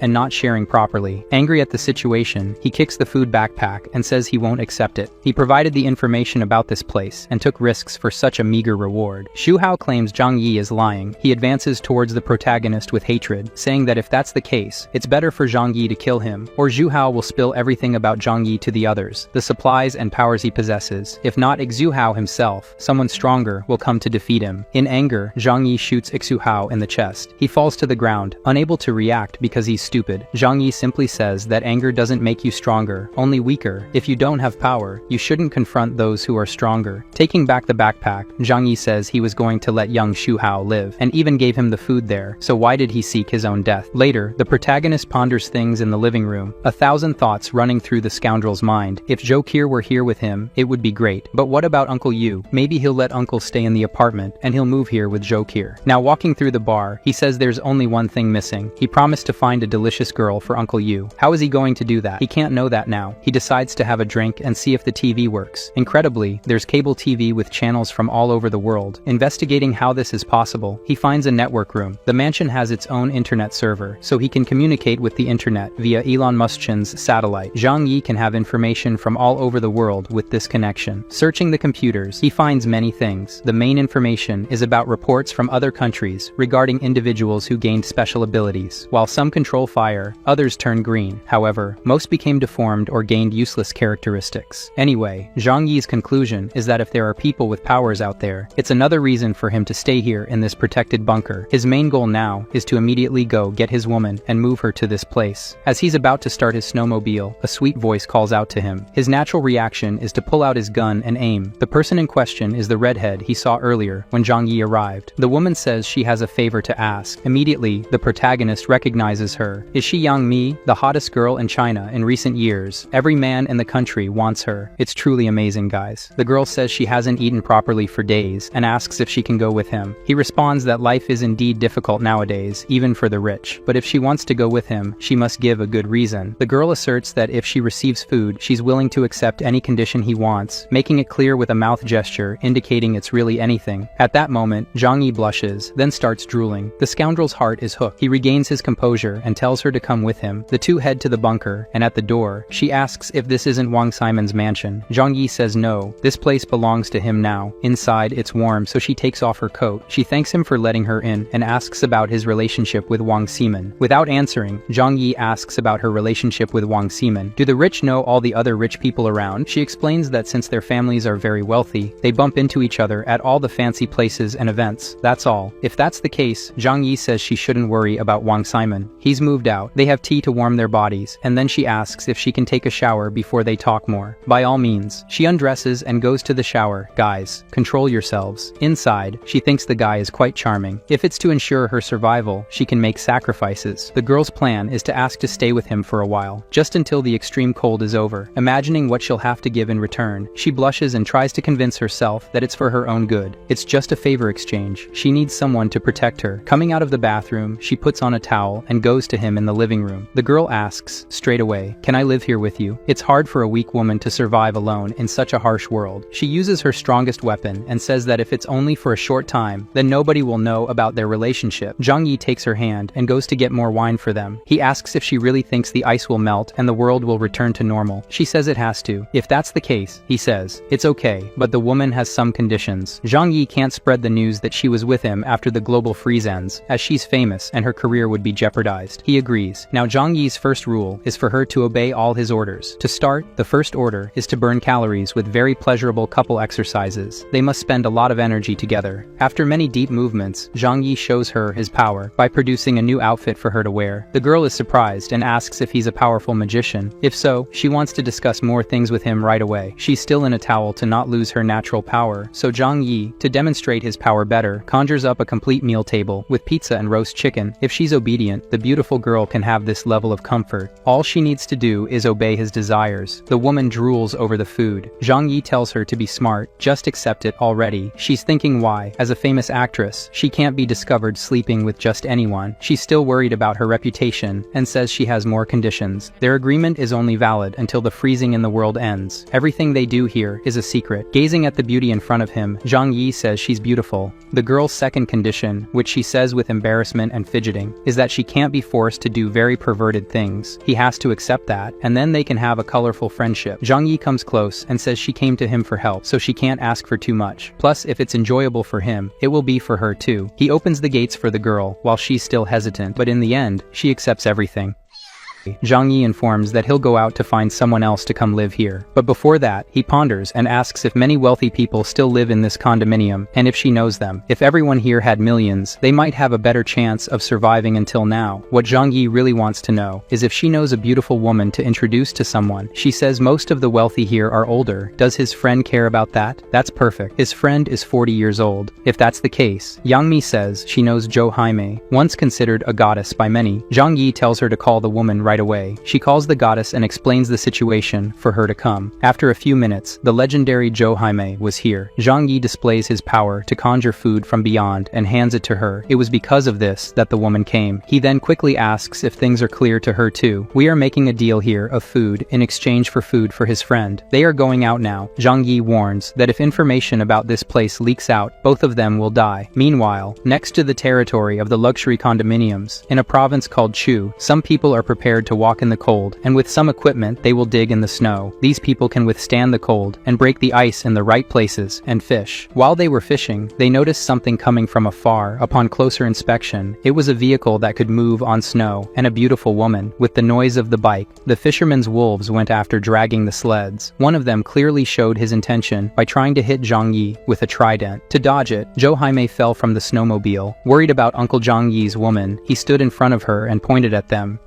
and not sharing properly. Angry at the situation, he kicks the food backpack and says he won't accept it. He provided the information about this place and took risks for such a meager reward. Xu Hao claims Zhang Yi is lying. He advances towards the protagonist with hatred, saying that if that's the case, it's better for Zhang Yi to kill him, or Xu Hao will spill everything about Zhang Yi to the others, the supplies and powers he possesses. If not Xu Hao himself, someone stronger will come to defeat him. In anger, Zhang Yi shoots Xu Hao in the chest. He falls to the ground, unable to react because he's stupid. Zhang Yi simply says that anger doesn't make you stronger, only weaker. If you don't have power, you shouldn't confront those who are stronger. Taking back the backpack, Zhang Yi says he was going to let young Xu Hao live, and even gave him the food there, so why did he seek his own death? Later, the protagonist ponders things in the living room, 1,000 thoughts running through the scoundrel's mind. If Zhou Qir were here with him, it would be great. But what about Uncle Yu? Maybe he'll let Uncle stay in the apartment, and he'll move here with Zhou Qir. Now walking through the bar, he says there's only one thing missing. He promised to find a delicious girl for Uncle Yu. How is he going to do that? He can't know that now. He decides to have a drink and see if the TV works. Incredibly, there's cable TV with channels from all over the world. Investigating how this is possible, he finds a network room. The mansion has its own internet server, so he can communicate with the internet via Elon Musk's satellite. Zhang Yi can have information from all over the world with this connection. Searching the computers, he finds many things. The main information is about reports from other countries regarding individuals who gained special abilities. While some control fire, others turn green. However, most became deformed or gained useless characteristics. Anyway, Zhang Yi's conclusion is that if there are people with powers out there, it's another reason for him to stay here in this protected bunker. His main goal now is to immediately go get his woman and move her to this place. As he's about to start his snowmobile, a sweet voice calls out to him. His natural reaction is to pull out his gun and aim. The person in question is the redhead he saw earlier when Zhang Yi arrived. The woman says she has a favor to ask. Immediately, the protagonist recognizes her. Is she Yang Mi, the hottest girl in China in recent years? Every man in the country wants her. It's truly amazing, guys. The girl says she hasn't eaten properly for days and asks if she can go with him. He responds that life is indeed difficult nowadays, even for the rich. But if she wants to go with him, she must give a good reason. The girl asserts that if she receives food, she's willing to accept any condition he wants, making it clear with a mouth gesture indicating it's really anything. At that moment, Zhang Yi blushes, then starts drooling. The scoundrel's heart is hooked. He regains his composure and tells her to come with him. The two head to the bunker, and at the door, she asks if this isn't Wang Simon's mansion. Zhang Yi says no, this place belongs to him now. Inside, it's warm, so she takes off her coat. She thanks him for letting her in and asks about his relationship with Wang Simon. Without answering, Zhang Yi asks about her relationship with Wang Simon. Do the rich know all the other rich people around? She explains that since their families are very wealthy, they bump into each other at all the fancy places and events. That's all. If that's the case, Zhang Yi says she shouldn't worry about Wang Simon. He's moved out. They have tea to warm their bodies, and then she asks if she can take a shower before they talk more. By all means. She undresses and goes to the shower. Guys, control yourselves. Inside, she thinks the guy is quite charming. If it's to ensure her survival, she can make sacrifices. The girl's plan is to ask to stay with him for a while, just until the extreme cold is over. Imagining what she'll have to give in return, she blushes and tries to convince herself that it's for her own good. It's just a favor exchange. She needs someone to protect her. Coming out of the bathroom, she puts on a towel and goes to him in the living room. The girl asks, straight away, "Can I live here with you?" It's hard for a weak woman to survive alone in such a harsh world. She uses her strongest weapon and says that if it's only for a short time, then nobody will know about their relationship. Zhang Yi takes her hand and goes to get more wine for them. He asks if she really thinks the ice will melt and the world will return to normal. She says it has to. If that's the case, he says, it's okay, but the woman has some conditions. Zhang Yi can't spread the news that she was with him after the global freeze ends, as she's famous and her career would be jeopardized. He agrees. Now Zhang Yi's first rule is for her to obey all his orders. To start, the first order is to burn calories with very pleasurable couple exercises. They must spend a lot of energy together. After many deep movements, Zhang Yi shows her his power by producing a new outfit for her to wear. The girl is surprised and asks if he's a powerful magician. If so, she wants to discuss more things with him right away. She's still in a towel to not lose her natural power, so Zhang Yi, to demonstrate his power better, conjures up a complete meal table with pizza and roast chicken. If she's obedient, the beautiful girl can have this level of comfort. All she needs to do is obey his desires. The woman drools over the food. Zhang Yi tells her to be smart, just accept it already. She's thinking why, as a famous actress, she can't be discovered sleeping with just anyone. She's still worried about her reputation, and says she has more conditions. Their agreement is only valid until the freezing in the world ends. Everything they do here is a secret. Gazing at the beauty in front of him, Zhang Yi says she's beautiful. The girl's second condition, which she says with embarrassment and fidgeting, is that she can't be forced to do very perverted things. He has to accept that, and then they can have a colorful friendship. Zhang Yi comes close and says she came to him for help, so she can't ask for too much. Plus, if it's enjoyable for him, it will be for her too. He opens the gates for the girl, while she's still hesitant, but in the end, she accepts everything. Zhang Yi informs that he'll go out to find someone else to come live here. But before that, he ponders and asks if many wealthy people still live in this condominium, and if she knows them. If everyone here had millions, they might have a better chance of surviving until now. What Zhang Yi really wants to know is if she knows a beautiful woman to introduce to someone. She says most of the wealthy here are older. Does his friend care about that? That's perfect. His friend is 40 years old. If that's the case, Yang Mi says she knows Zhou Haimei, once considered a goddess by many. Zhang Yi tells her to call the woman right away. She calls the goddess and explains the situation for her to come. After a few minutes, the legendary Zhou Haimei was here. Zhang Yi displays his power to conjure food from beyond and hands it to her. It was because of this that the woman came. He then quickly asks if things are clear to her too. We are making a deal here of food in exchange for food for his friend. They are going out now. Zhang Yi warns that if information about this place leaks out, both of them will die. Meanwhile, next to the territory of the luxury condominiums, in a province called Chu, some people are prepared to walk in the cold, and with some equipment they will dig in the snow. These people can withstand the cold and break the ice in the right places and fish. While they were fishing, they noticed something coming from afar. Upon closer inspection, it was a vehicle that could move on snow, and a beautiful woman. With the noise of the bike, the fishermen's wolves went after dragging the sleds. One of them clearly showed his intention by trying to hit Zhang Yi with a trident. To dodge it, Zhou Haimei fell from the snowmobile. Worried about Uncle Zhang Yi's woman, he stood in front of her and pointed at them.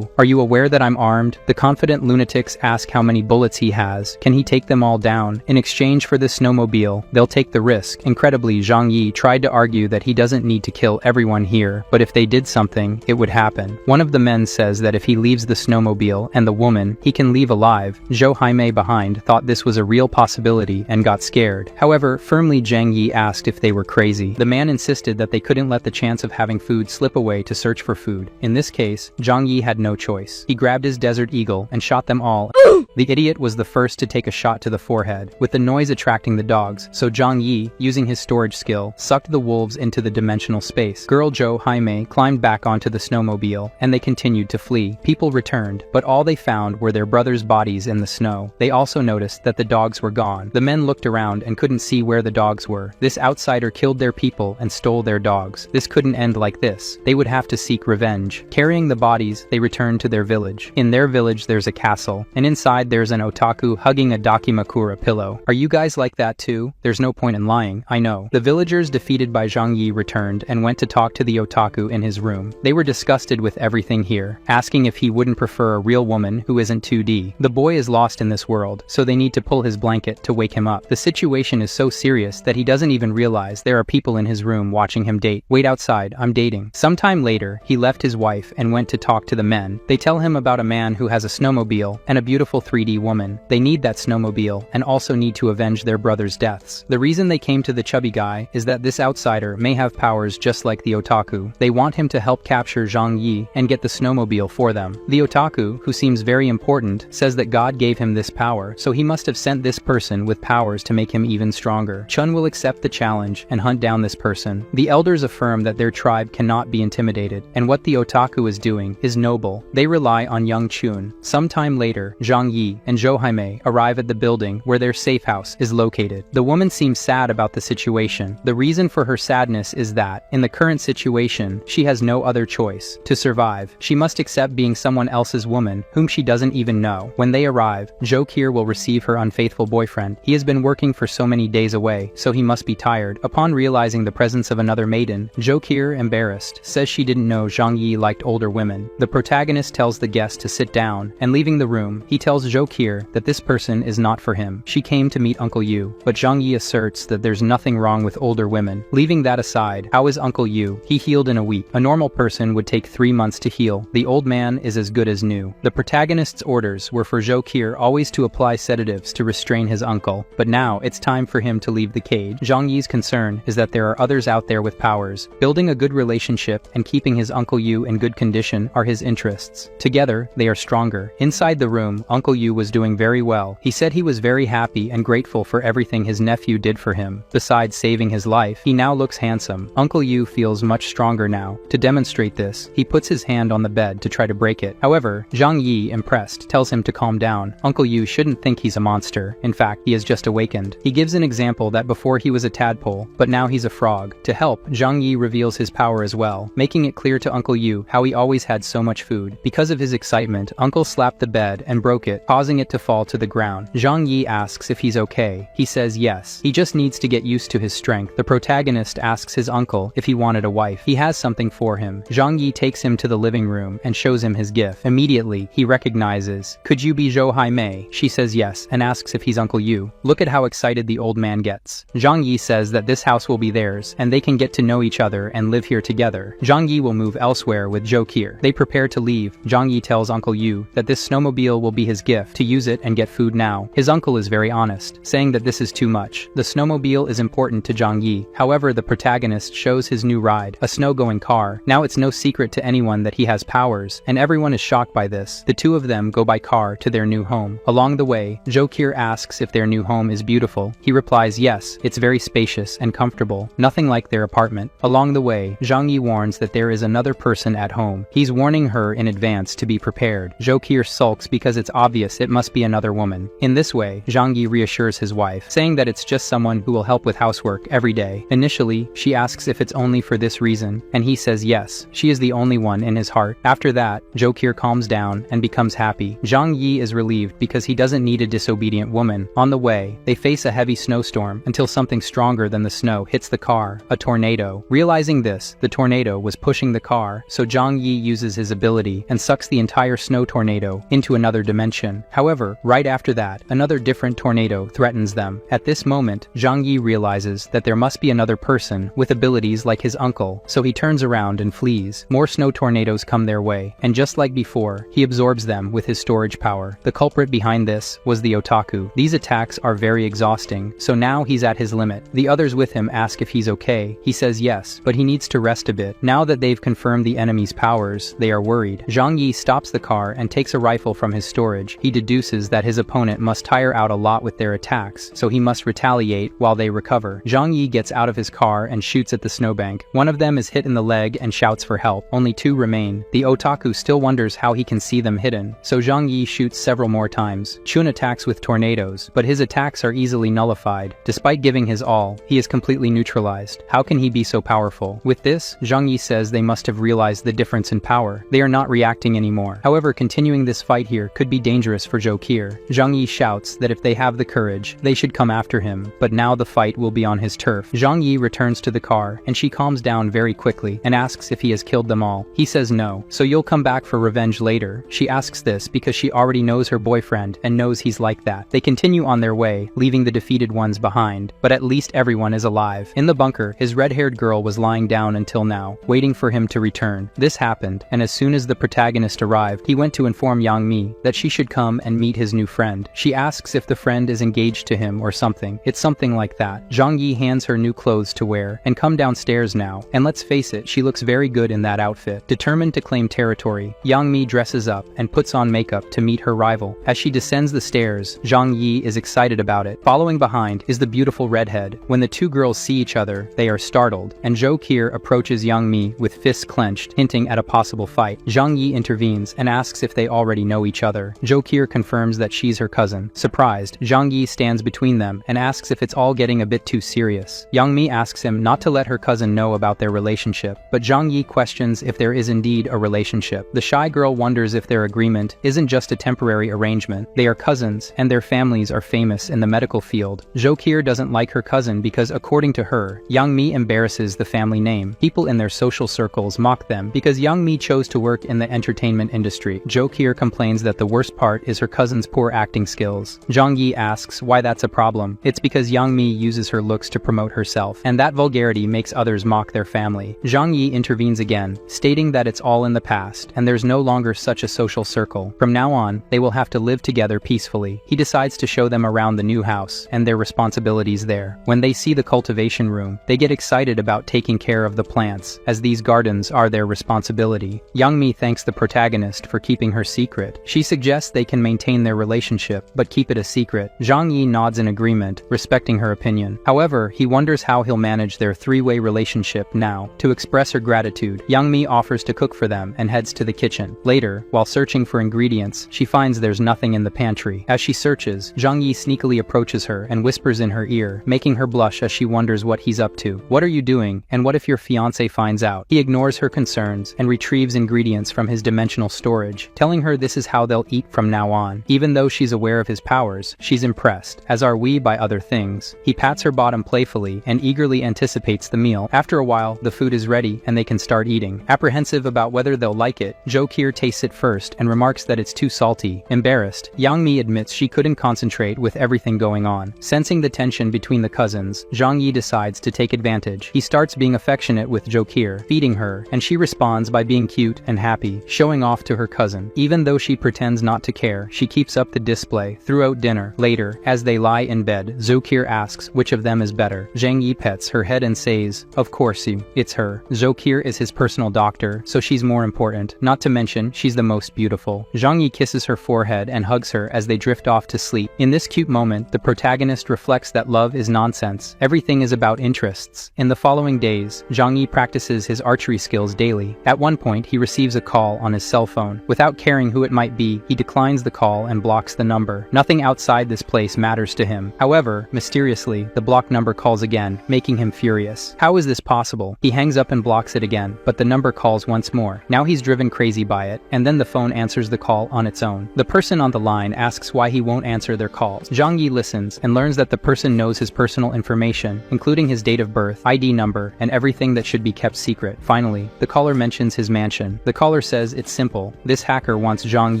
Are you aware that I'm armed? The confident lunatics ask how many bullets he has. Can he take them all down? In exchange for this snowmobile, they'll take the risk. Incredibly, Zhang Yi tried to argue that he doesn't need to kill everyone here, but if they did something, it would happen. One of the men says that if he leaves the snowmobile and the woman, he can leave alive. Zhou Haimei behind thought this was a real possibility and got scared. However, firmly Zhang Yi asked if they were crazy. The man insisted that they couldn't let the chance of having food slip away to search for food. In this case, Zhang Yi had no choice. He grabbed his desert eagle and shot them all. The idiot was the first to take a shot to the forehead, with the noise attracting the dogs, so Zhang Yi, using his storage skill, sucked the wolves into the dimensional space. Girl Zhou Haimei climbed back onto the snowmobile, and they continued to flee. People returned, but all they found were their brothers' bodies in the snow. They also noticed that the dogs were gone. The men looked around and couldn't see where the dogs were. This outsider killed their people and stole their dogs. This couldn't end like this. They would have to seek revenge. Carrying the bodies, they returned to their village. In their village there's a castle, and inside there's an otaku hugging a dakimakura pillow. Are you guys like that too? There's no point in lying, I know. The villagers defeated by Zhang Yi returned and went to talk to the otaku in his room. They were disgusted with everything here, asking if he wouldn't prefer a real woman who isn't 2D. The boy is lost in this world, so they need to pull his blanket to wake him up. The situation is so serious that he doesn't even realize there are people in his room watching him date. Wait outside, I'm dating. Sometime later, he left his wife and went to talk to the men. They tell him about a man who has a snowmobile and a beautiful 3D woman. They need that snowmobile and also need to avenge their brother's deaths. The reason they came to the chubby guy is that this outsider may have powers just like the otaku. They want him to help capture Zhang Yi and get the snowmobile for them. The otaku, who seems very important, says that God gave him this power, so he must have sent this person with powers to make him even stronger. Chun will accept the challenge and hunt down this person. The elders affirm that their tribe cannot be intimidated, and what the otaku is doing is noble. They rely on young Chun. Sometime later, Zhang Yi and Zhou Haimei arrive at the building where their safe house is located. The woman seems sad about the situation. The reason for her sadness is that, in the current situation, she has no other choice. To survive, she must accept being someone else's woman, whom she doesn't even know. When they arrive, Zhou Qi will receive her unfaithful boyfriend. He has been working for so many days away, so he must be tired. Upon realizing the presence of another maiden, Zhou Qi, embarrassed, says she didn't know Zhang Yi liked older women. The protagonist tells the guest to sit down, and leaving the room, he tells Zhou Qi that this person is not for him. She came to meet Uncle Yu, but Zhang Yi asserts that there's nothing wrong with older women. Leaving that aside, how is Uncle Yu? He healed in a week. A normal person would take 3 months to heal. The old man is as good as new. The protagonist's orders were for Zhou Qi always to apply sedatives to restrain his uncle, but now it's time for him to leave the cage. Zhang Yi's concern is that there are others out there with powers. Building a good relationship and keeping his Uncle Yu in good condition are his interests. Together, they are stronger. Inside the room, Uncle Yu was doing very well. He said he was very happy and grateful for everything his nephew did for him. Besides saving his life, he now looks handsome. Uncle Yu feels much stronger now. To demonstrate this, he puts his hand on the bed to try to break it. However, Zhang Yi, impressed, tells him to calm down. Uncle Yu shouldn't think he's a monster. In fact, he has just awakened. He gives an example that before he was a tadpole, but now he's a frog. To help, Zhang Yi reveals his power as well, making it clear to Uncle Yu how he always had so much food. Because of his excitement, Uncle slapped the bed and broke it, causing it to fall to the ground. Zhang Yi asks if he's okay. He says yes. He just needs to get used to his strength. The protagonist asks his uncle if he wanted a wife. He has something for him. Zhang Yi takes him to the living room and shows him his gift. Immediately, he recognizes, "Could you be Zhou Haimei?" She says yes and asks if he's Uncle Yu. Look at how excited the old man gets. Zhang Yi says that this house will be theirs and they can get to know each other and live here together. Zhang Yi will move elsewhere with Zhou Qi. They prepare to leave. Zhang Yi tells Uncle Yu that this snowmobile will be his gift, to use it and get food now. His uncle is very honest, saying that this is too much. The snowmobile is important to Zhang Yi. However, the protagonist shows his new ride, a snow-going car. Now it's no secret to anyone that he has powers, and everyone is shocked by this. The two of them go by car to their new home. Along the way, Zhou Qi asks if their new home is beautiful. He replies yes, it's very spacious and comfortable, nothing like their apartment. Along the way, Zhang Yi warns that there is another person at home. He's warning her in advance to be prepared. Zhou Qi sulks because it's obvious it must be another woman. In this way, Zhang Yi reassures his wife, saying that it's just someone who will help with housework every day. Initially, she asks if it's only for this reason, and he says yes, she is the only one in his heart. After that, Zhou Qi calms down and becomes happy. Zhang Yi is relieved because he doesn't need a disobedient woman. On the way, they face a heavy snowstorm until something stronger than the snow hits the car, a tornado. Realizing this, the tornado was pushing the car, so Zhang Yi uses his ability and sucks the entire snow tornado into another dimension. However, right after that, another different tornado threatens them. At this moment, Zhang Yi realizes that there must be another person with abilities like his uncle, so he turns around and flees. More snow tornadoes come their way, and just like before, he absorbs them with his storage power. The culprit behind this was the otaku. These attacks are very exhausting, so now he's at his limit. The others with him ask if he's okay. He says yes, but he needs to rest a bit. Now that they've confirmed the enemy's powers, they are worried. Zhang Yi stops the car and takes a rifle from his storage. He deduces that his opponent must tire out a lot with their attacks, so he must retaliate while they recover. Zhang Yi gets out of his car and shoots at the snowbank. One of them is hit in the leg and shouts for help. Only 2 remain. The otaku still wonders how he can see them hidden, so Zhang Yi shoots several more times. Chun attacks with tornadoes, but his attacks are easily nullified. Despite giving his all, he is completely neutralized. How can he be so powerful? With this, Zhang Yi says they must have realized the difference in power. They are not reacting anymore. However, continuing this fight here could be dangerous for Zhou Qi. Zhang Yi shouts that if they have the courage, they should come after him, but now the fight will be on his turf. Zhang Yi returns to the car, and she calms down very quickly and asks if he has killed them all. He says no, so you'll come back for revenge later. She asks this because she already knows her boyfriend and knows he's like that. They continue on their way, leaving the defeated ones behind, but at least everyone is alive. In the bunker, his red-haired girl was lying down until now, waiting for him to return. This happened, and as soon as the protagonist arrived, he went to inform Yang Mi that she should come and meet his new friend. She asks if the friend is engaged to him or something. It's something like that. Zhang Yi hands her new clothes to wear and come downstairs now, and let's face it, she looks very good in that outfit. Determined to claim territory, Yang Mi dresses up and puts on makeup to meet her rival. As she descends the stairs, Zhang Yi is excited about it. Following behind is the beautiful redhead. When the two girls see each other, they are startled, and Zhou Qi approaches Yang Mi with fists clenched, hinting at a possible fight. Zhang Yi Yi intervenes and asks if they already know each other. Jokir confirms that she's her cousin. Surprised, Zhang Yi stands between them and asks if it's all getting a bit too serious. Yang Mi asks him not to let her cousin know about their relationship, but Zhang Yi questions if there is indeed a relationship. The shy girl wonders if their agreement isn't just a temporary arrangement. They are cousins, and their families are famous in the medical field. Jokir doesn't like her cousin because, according to her, Yang Mi embarrasses the family name. People in their social circles mock them because Yang Mi chose to work in the entertainment industry. Jokir complains that the worst part is her cousin's poor acting skills. Zhang Yi asks why that's a problem. It's because Yang Mi uses her looks to promote herself, and that vulgarity makes others mock their family. Zhang Yi intervenes again, stating that it's all in the past, and there's no longer such a social circle. From now on, they will have to live together peacefully. He decides to show them around the new house and their responsibilities there. When they see the cultivation room, they get excited about taking care of the plants, as these gardens are their responsibility. Yang Mi thanks the protagonist for keeping her secret. She suggests they can maintain their relationship, but keep it a secret. Zhang Yi nods in agreement, respecting her opinion. However, he wonders how he'll manage their three-way relationship now. To express her gratitude, Yang Mi offers to cook for them and heads to the kitchen. Later, while searching for ingredients, she finds there's nothing in the pantry. As she searches, Zhang Yi sneakily approaches her and whispers in her ear, making her blush as she wonders what he's up to. "What are you doing, and what if your fiancé finds out?" He ignores her concerns and retrieves ingredients from his dimensional storage, telling her this is how they'll eat from now on. Even though she's aware of his powers, she's impressed, as are we by other things. He pats her bottom playfully and eagerly anticipates the meal. After a while, the food is ready and they can start eating. Apprehensive about whether they'll like it, Jokir tastes it first and remarks that it's too salty. Embarrassed, Yang Mi admits she couldn't concentrate with everything going on. Sensing the tension between the cousins, Zhang Yi decides to take advantage. He starts being affectionate with Jokir, feeding her, and she responds by being cute and happy, showing off to her cousin. Even though she pretends not to care, she keeps up the display throughout dinner. Later, as they lie in bed, Jokir asks which of them is better. Zhang Yi pets her head and says, "Of course you, it's her." Jokir is his personal doctor, so she's more important. Not to mention, she's the most beautiful. Zhang Yi kisses her forehead and hugs her as they drift off to sleep. In this cute moment, the protagonist reflects that love is nonsense. Everything is about interests. In the following days, Zhang Yi practices his archery skills daily. At one point, he receives a call on his cell phone. Without caring who it might be, he declines the call and blocks the number. Nothing outside this place matters to him. However, mysteriously, the blocked number calls again, making him furious. How is this possible? He hangs up and blocks it again, but the number calls once more. Now he's driven crazy by it, and then the phone answers the call on its own. The person on the line asks why he won't answer their calls. Zhang Yi listens and learns that the person knows his personal information, including his date of birth, ID number, and everything that should be kept secret. Finally, the caller mentions his mansion. The caller says it's simple. This hacker wants Zhang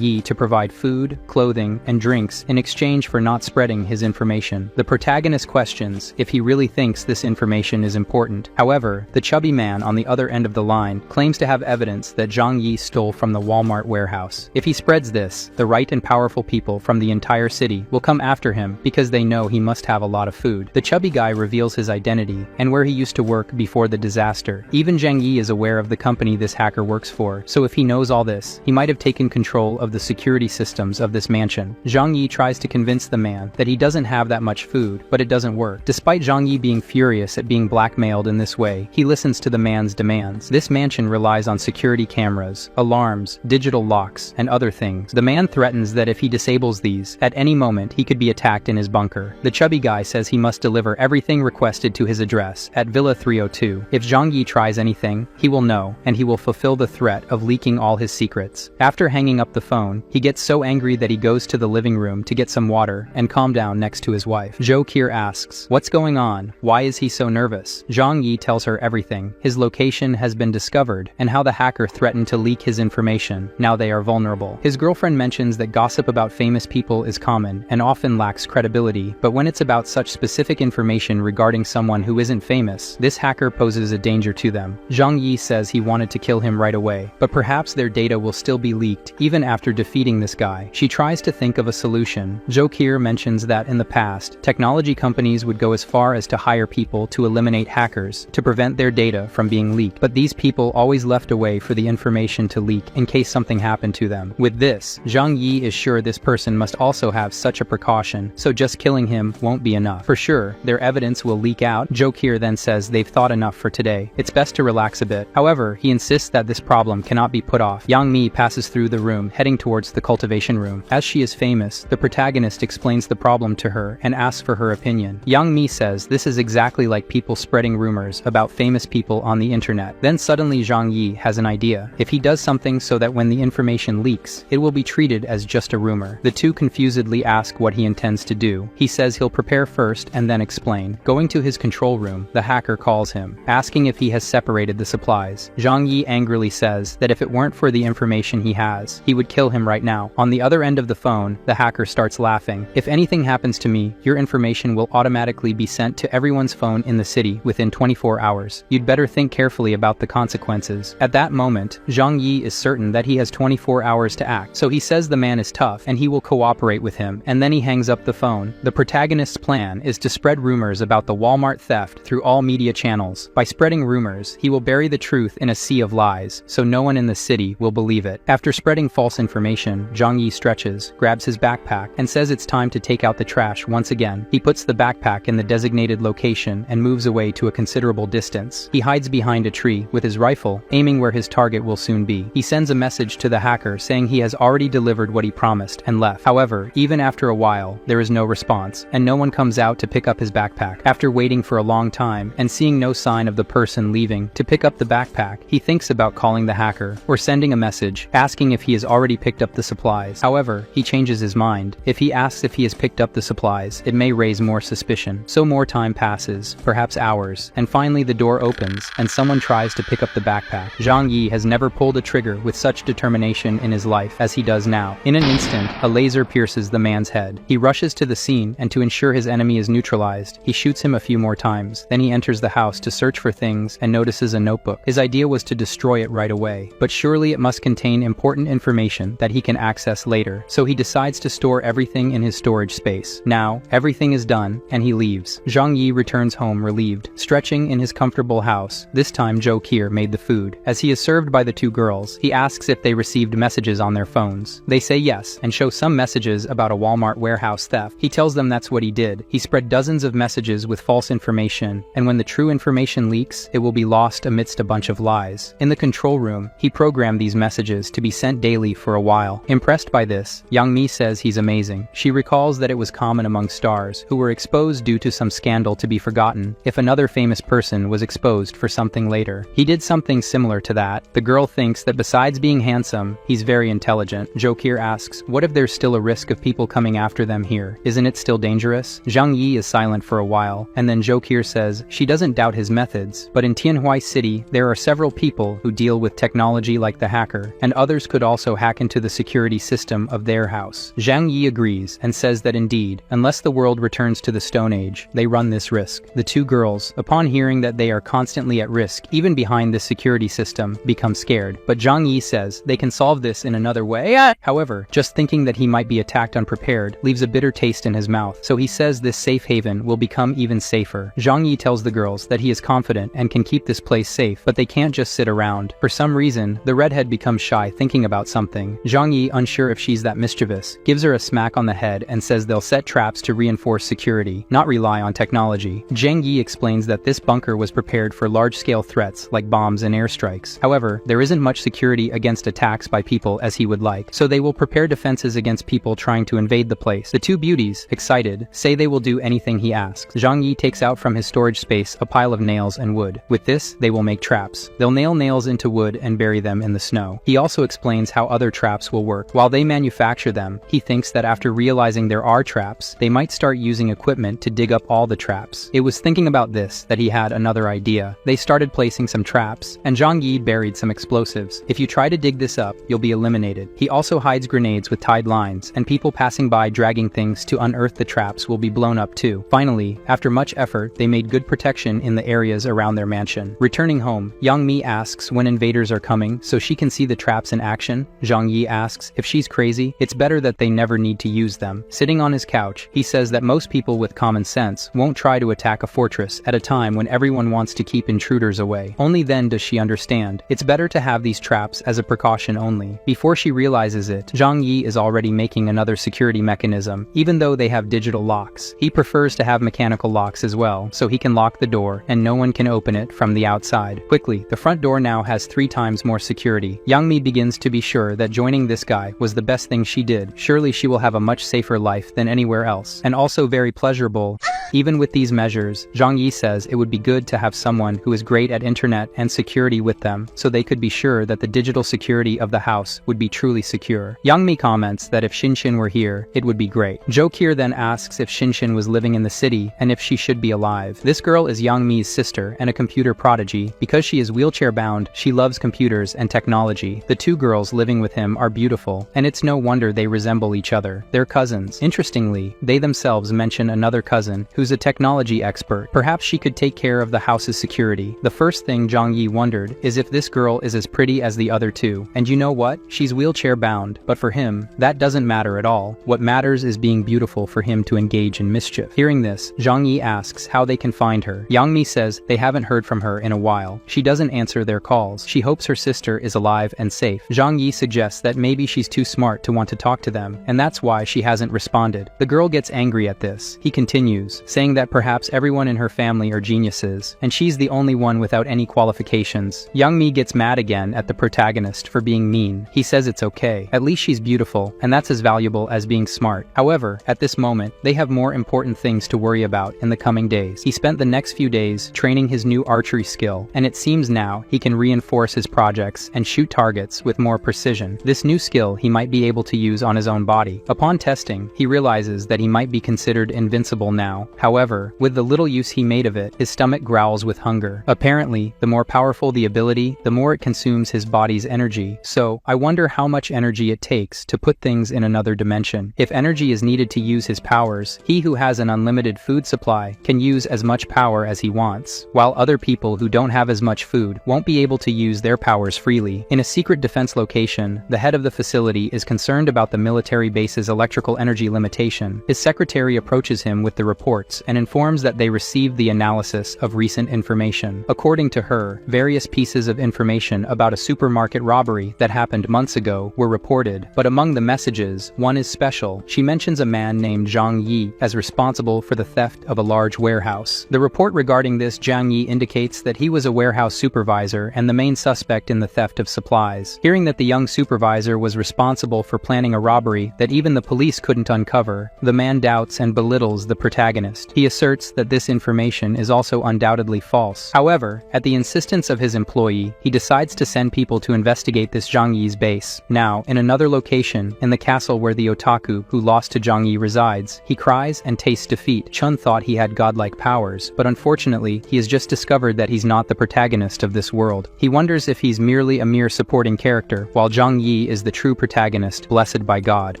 Yi to provide food, clothing, and drinks in exchange for not spreading his information. The protagonist questions if he really thinks this information is important. However, the chubby man on the other end of the line claims to have evidence that Zhang Yi stole from the Walmart warehouse. If he spreads this, the right and powerful people from the entire city will come after him because they know he must have a lot of food. The chubby guy reveals his identity and where he used to work before the disaster. Even Zhang Yi is aware of the company this hacker works for, so if he knows all this, he might have taken control of the security systems of this mansion. Zhang Yi tries to convince the man that he doesn't have that much food, but it doesn't work. Despite Zhang Yi being furious at being blackmailed in this way, he listens to the man's demands. This mansion relies on security cameras, alarms, digital locks, and other things. The man threatens that if he disables these, at any moment he could be attacked in his bunker. The chubby guy says he must deliver everything requested to his address at Villa 302. If Zhang Yi tries anything, he will know, and he will fulfill the threat of leaking all his secrets. After hanging up the phone, he gets so angry that he goes to the living room to get some water and calm down next to his wife. Jokir asks, "What's going on? Why is he so nervous?" Zhang Yi tells her everything. His location has been discovered, and how the hacker threatened to leak his information. Now they are vulnerable. His girlfriend mentions that gossip about famous people is common and often lacks credibility, but when it's about such specific information regarding someone who isn't famous, this hacker poses a danger to them. Zhang Yi says he wanted to kill him right away, but perhaps their data will still be leaked even after defeating this guy. She tries to think of a solution. Jokir mentions that in the past, technology companies would go as far as to hire people to eliminate hackers to prevent their data from being leaked, but these people always left a way for the information to leak in case something happened to them. With this, Zhang Yi is sure this person must also have such a precaution, so just killing him won't be enough. For sure, their evidence will leak out. Jokir then says they've thought enough for today. It's best to relax a bit. However, he insists that this problem cannot be put off. Yang Mi passes through the room, heading towards the cultivation room. As she is famous, the protagonist explains the problem to her and asks for her opinion. Yang Mi says this is exactly like people spreading rumors about famous people on the internet. Then suddenly Zhang Yi has an idea. If he does something so that when the information leaks, it will be treated as just a rumor. The two confusedly ask what he intends to do. He says he'll prepare first and then explain. Going to his control room, the hacker calls him, asking if he has separated the supplies. Zhang Yi angrily says that if it weren't for the information he has, he would kill him right now. On the other end of the phone, the hacker starts laughing. If anything happens to me, your information will automatically be sent to everyone's phone in the city within 24 hours. You'd better think carefully about the consequences. At that moment, Zhang Yi is certain that he has 24 hours to act, so he says the man is tough and he will cooperate with him, and then he hangs up the phone. The protagonist's plan is to spread rumors about the Walmart theft through all media channels. By spreading rumors, he will bury the truth in a sea of lies, so no one in the city will believe it. After spreading false information, Zhang Yi stretches, grabs his backpack, and says it's time to take out the trash once again. He puts the backpack in the designated location and moves away to a considerable distance. He hides behind a tree with his rifle, aiming where his target will soon be. He sends a message to the hacker saying he has already delivered what he promised and left. However, even after a while, there is no response, and no one comes out to pick up his backpack. After waiting for a long time and seeing no sign of the person leaving to pick up the backpack, he thinks about calling the hacker or sending a message asking if he has already picked up the supplies. However, he changes his mind. If he asks if he has picked up the supplies, it may raise more suspicion. So more time passes, perhaps hours, and finally the door opens and someone tries to pick up the backpack. Zhang Yi has never pulled a trigger with such determination in his life as he does now. In an instant, a laser pierces the man's head. He rushes to the scene, and to ensure his enemy is neutralized, he shoots him a few more times. Then he enters the house to search for things and notices a notebook. His idea was to destroy it right away, but surely it must contain important information that he can access later, so he decides to store everything in his storage space. Now, everything is done, and he leaves. Zhang Yi returns home relieved, stretching in his comfortable house. This time Zhou Kier made the food. As he is served by the two girls, he asks if they received messages on their phones. They say yes, and show some messages about a Walmart warehouse theft. He tells them that's what he did. He spread dozens of messages with false information, and when the true information leaks, it will be lost amidst a bunch of lies. In the control room, he programmed these messages to be sent daily for a while. Impressed by this, Yang Mi says he's amazing. She recalls that it was common among stars who were exposed due to some scandal to be forgotten if another famous person was exposed for something later. He did something similar to that. The girl thinks that besides being handsome, he's very intelligent. Zhou Kier asks, what if there's still a risk of people coming after them here? Isn't it still dangerous? Zhang Yi is silent for a while, and then Zhou Kier says she doesn't doubt his methods, but in Tianhui City, there are several people who deal with technology like the hacker, and others could also hack into the security system of their house. Zhang Yi agrees and says that indeed, unless the world returns to the Stone Age, they run this risk. The two girls, upon hearing that they are constantly at risk, even behind this security system, become scared. But Zhang Yi says they can solve this in another way. However, just thinking that he might be attacked unprepared leaves a bitter taste in his mouth, so he says this safe haven will become even safer. Zhang Yi tells the girls that he is confident and can keep this place safe, but they can't just sit around. For some reason, the redhead becomes shy thinking about something. Zhang Yi, unsure if she's that mischievous, gives her a smack on the head and says they'll set traps to reinforce security, not rely on technology. Zhang Yi explains that this bunker was prepared for large-scale threats like bombs and airstrikes. However, there isn't much security against attacks by people as he would like, so they will prepare defenses against people trying to invade the place. The two beauties, excited, say they will do anything he asks. Zhang Yi takes out from his storage space a pile of nails and wood. With this, they will make traps. They'll nail nails into wood and bury them in the snow. He also explains how other traps will work. While they manufacture them, he thinks that after realizing there are traps, they might start using equipment to dig up all the traps. It was thinking about this that he had another idea. They started placing some traps, and Zhang Yi buried some explosives. If you try to dig this up, you'll be eliminated. He also hides grenades with tied lines, and people passing by dragging things to unearth the traps will be blown up too. Finally, after much effort, they made good protection in the areas around their mansion. Returning home, Yang Mi asks when invaders are coming so she can see the traps in action. Zhang Yi asks if she's crazy, it's better that they never need to use them. Sitting on his couch, he says that most people with common sense won't try to attack a fortress at a time when everyone wants to keep intruders away. Only then does she understand. It's better to have these traps as a precaution only. Before she realizes it, Zhang Yi is already making another security mechanism. Even though they have digital locks, he prefers to have mechanical locks as well, so he can lock the door and no one can open it from the outside. Quickly, the front door now has 3 times more security security. Zhang Yi begins to be sure that joining this guy was the best thing she did. Surely she will have a much safer life than anywhere else, and also very pleasurable. Even with these measures, Zhang Yi says it would be good to have someone who is great at internet and security with them, so they could be sure that the digital security of the house would be truly secure. Zhang Yi comments that if Shinshin were here, it would be great. Jokir then asks if Shinshin was living in the city and if she should be alive. This girl is Zhang Yi's sister and a computer prodigy. Because she is wheelchair-bound, she loves computers and technology. The two girls living with him are beautiful, and it's no wonder they resemble each other. They're cousins. Interestingly, they themselves mention another cousin who's a technology expert. Perhaps she could take care of the house's security. The first thing Zhang Yi wondered is if this girl is as pretty as the other two. And you know what? She's wheelchair-bound, but for him, that doesn't matter at all. What matters is being beautiful for him to engage in mischief. Hearing this, Zhang Yi asks how they can find her. Zhang Yi says they haven't heard from her in a while. She doesn't answer their calls. She hopes her sister is alive and safe. Zhang Yi suggests that maybe she's too smart to want to talk to them, and that's why she hasn't responded. The girl gets angry at this. He continues, saying that perhaps everyone in her family are geniuses, and she's the only one without any qualifications. Zhang Yi gets mad again at the protagonist for being mean. He says it's okay. At least she's beautiful, and that's as valuable as being smart. However, at this moment, they have more important things to worry about in the coming days. He spent the next few days training his new archery skill, and it seems now he can reinforce his projects and shoot targets with more precision. This new skill he might be able to use on his own body. Upon testing, he realizes that he might be considered invincible now. However, with the little use he made of it, his stomach growls with hunger. Apparently, the more powerful the ability, the more it consumes his body's energy. So, I wonder how much energy it takes to put things in another dimension. If energy is needed to use his powers, he who has an unlimited food supply can use as much power as he wants, while other people who don't have as much food won't be able to use their powers freely. In a secret defense location, the head of the facility is concerned about the military base's electrical energy limitation. His secretary approaches him with the reports and informs that they received the analysis of recent information. According to her, various pieces of information about a supermarket robbery that happened months ago were reported, but among the messages, one is special. She mentions a man named Zhang Yi as responsible for the theft of a large warehouse. The report regarding this Zhang Yi indicates that he was a warehouse supervisor and the main suspect in the theft of supplies. Hearing that the young supervisor was responsible for planning a robbery that even the police couldn't uncover, the man doubts and belittles the protagonist. He asserts that this information is also undoubtedly false. However, at the insistence of his employee, he decides to send people to investigate this Zhang Yi's base. Now, in another location, in the castle where the otaku who lost to Zhang Yi resides, he cries and tastes defeat. Chun thought he had godlike powers, but unfortunately, he has just discovered that he's not the protagonist of this world. He wonders if he's merely a mere supporting character, while Zhang Yi is the true protagonist, blessed by God.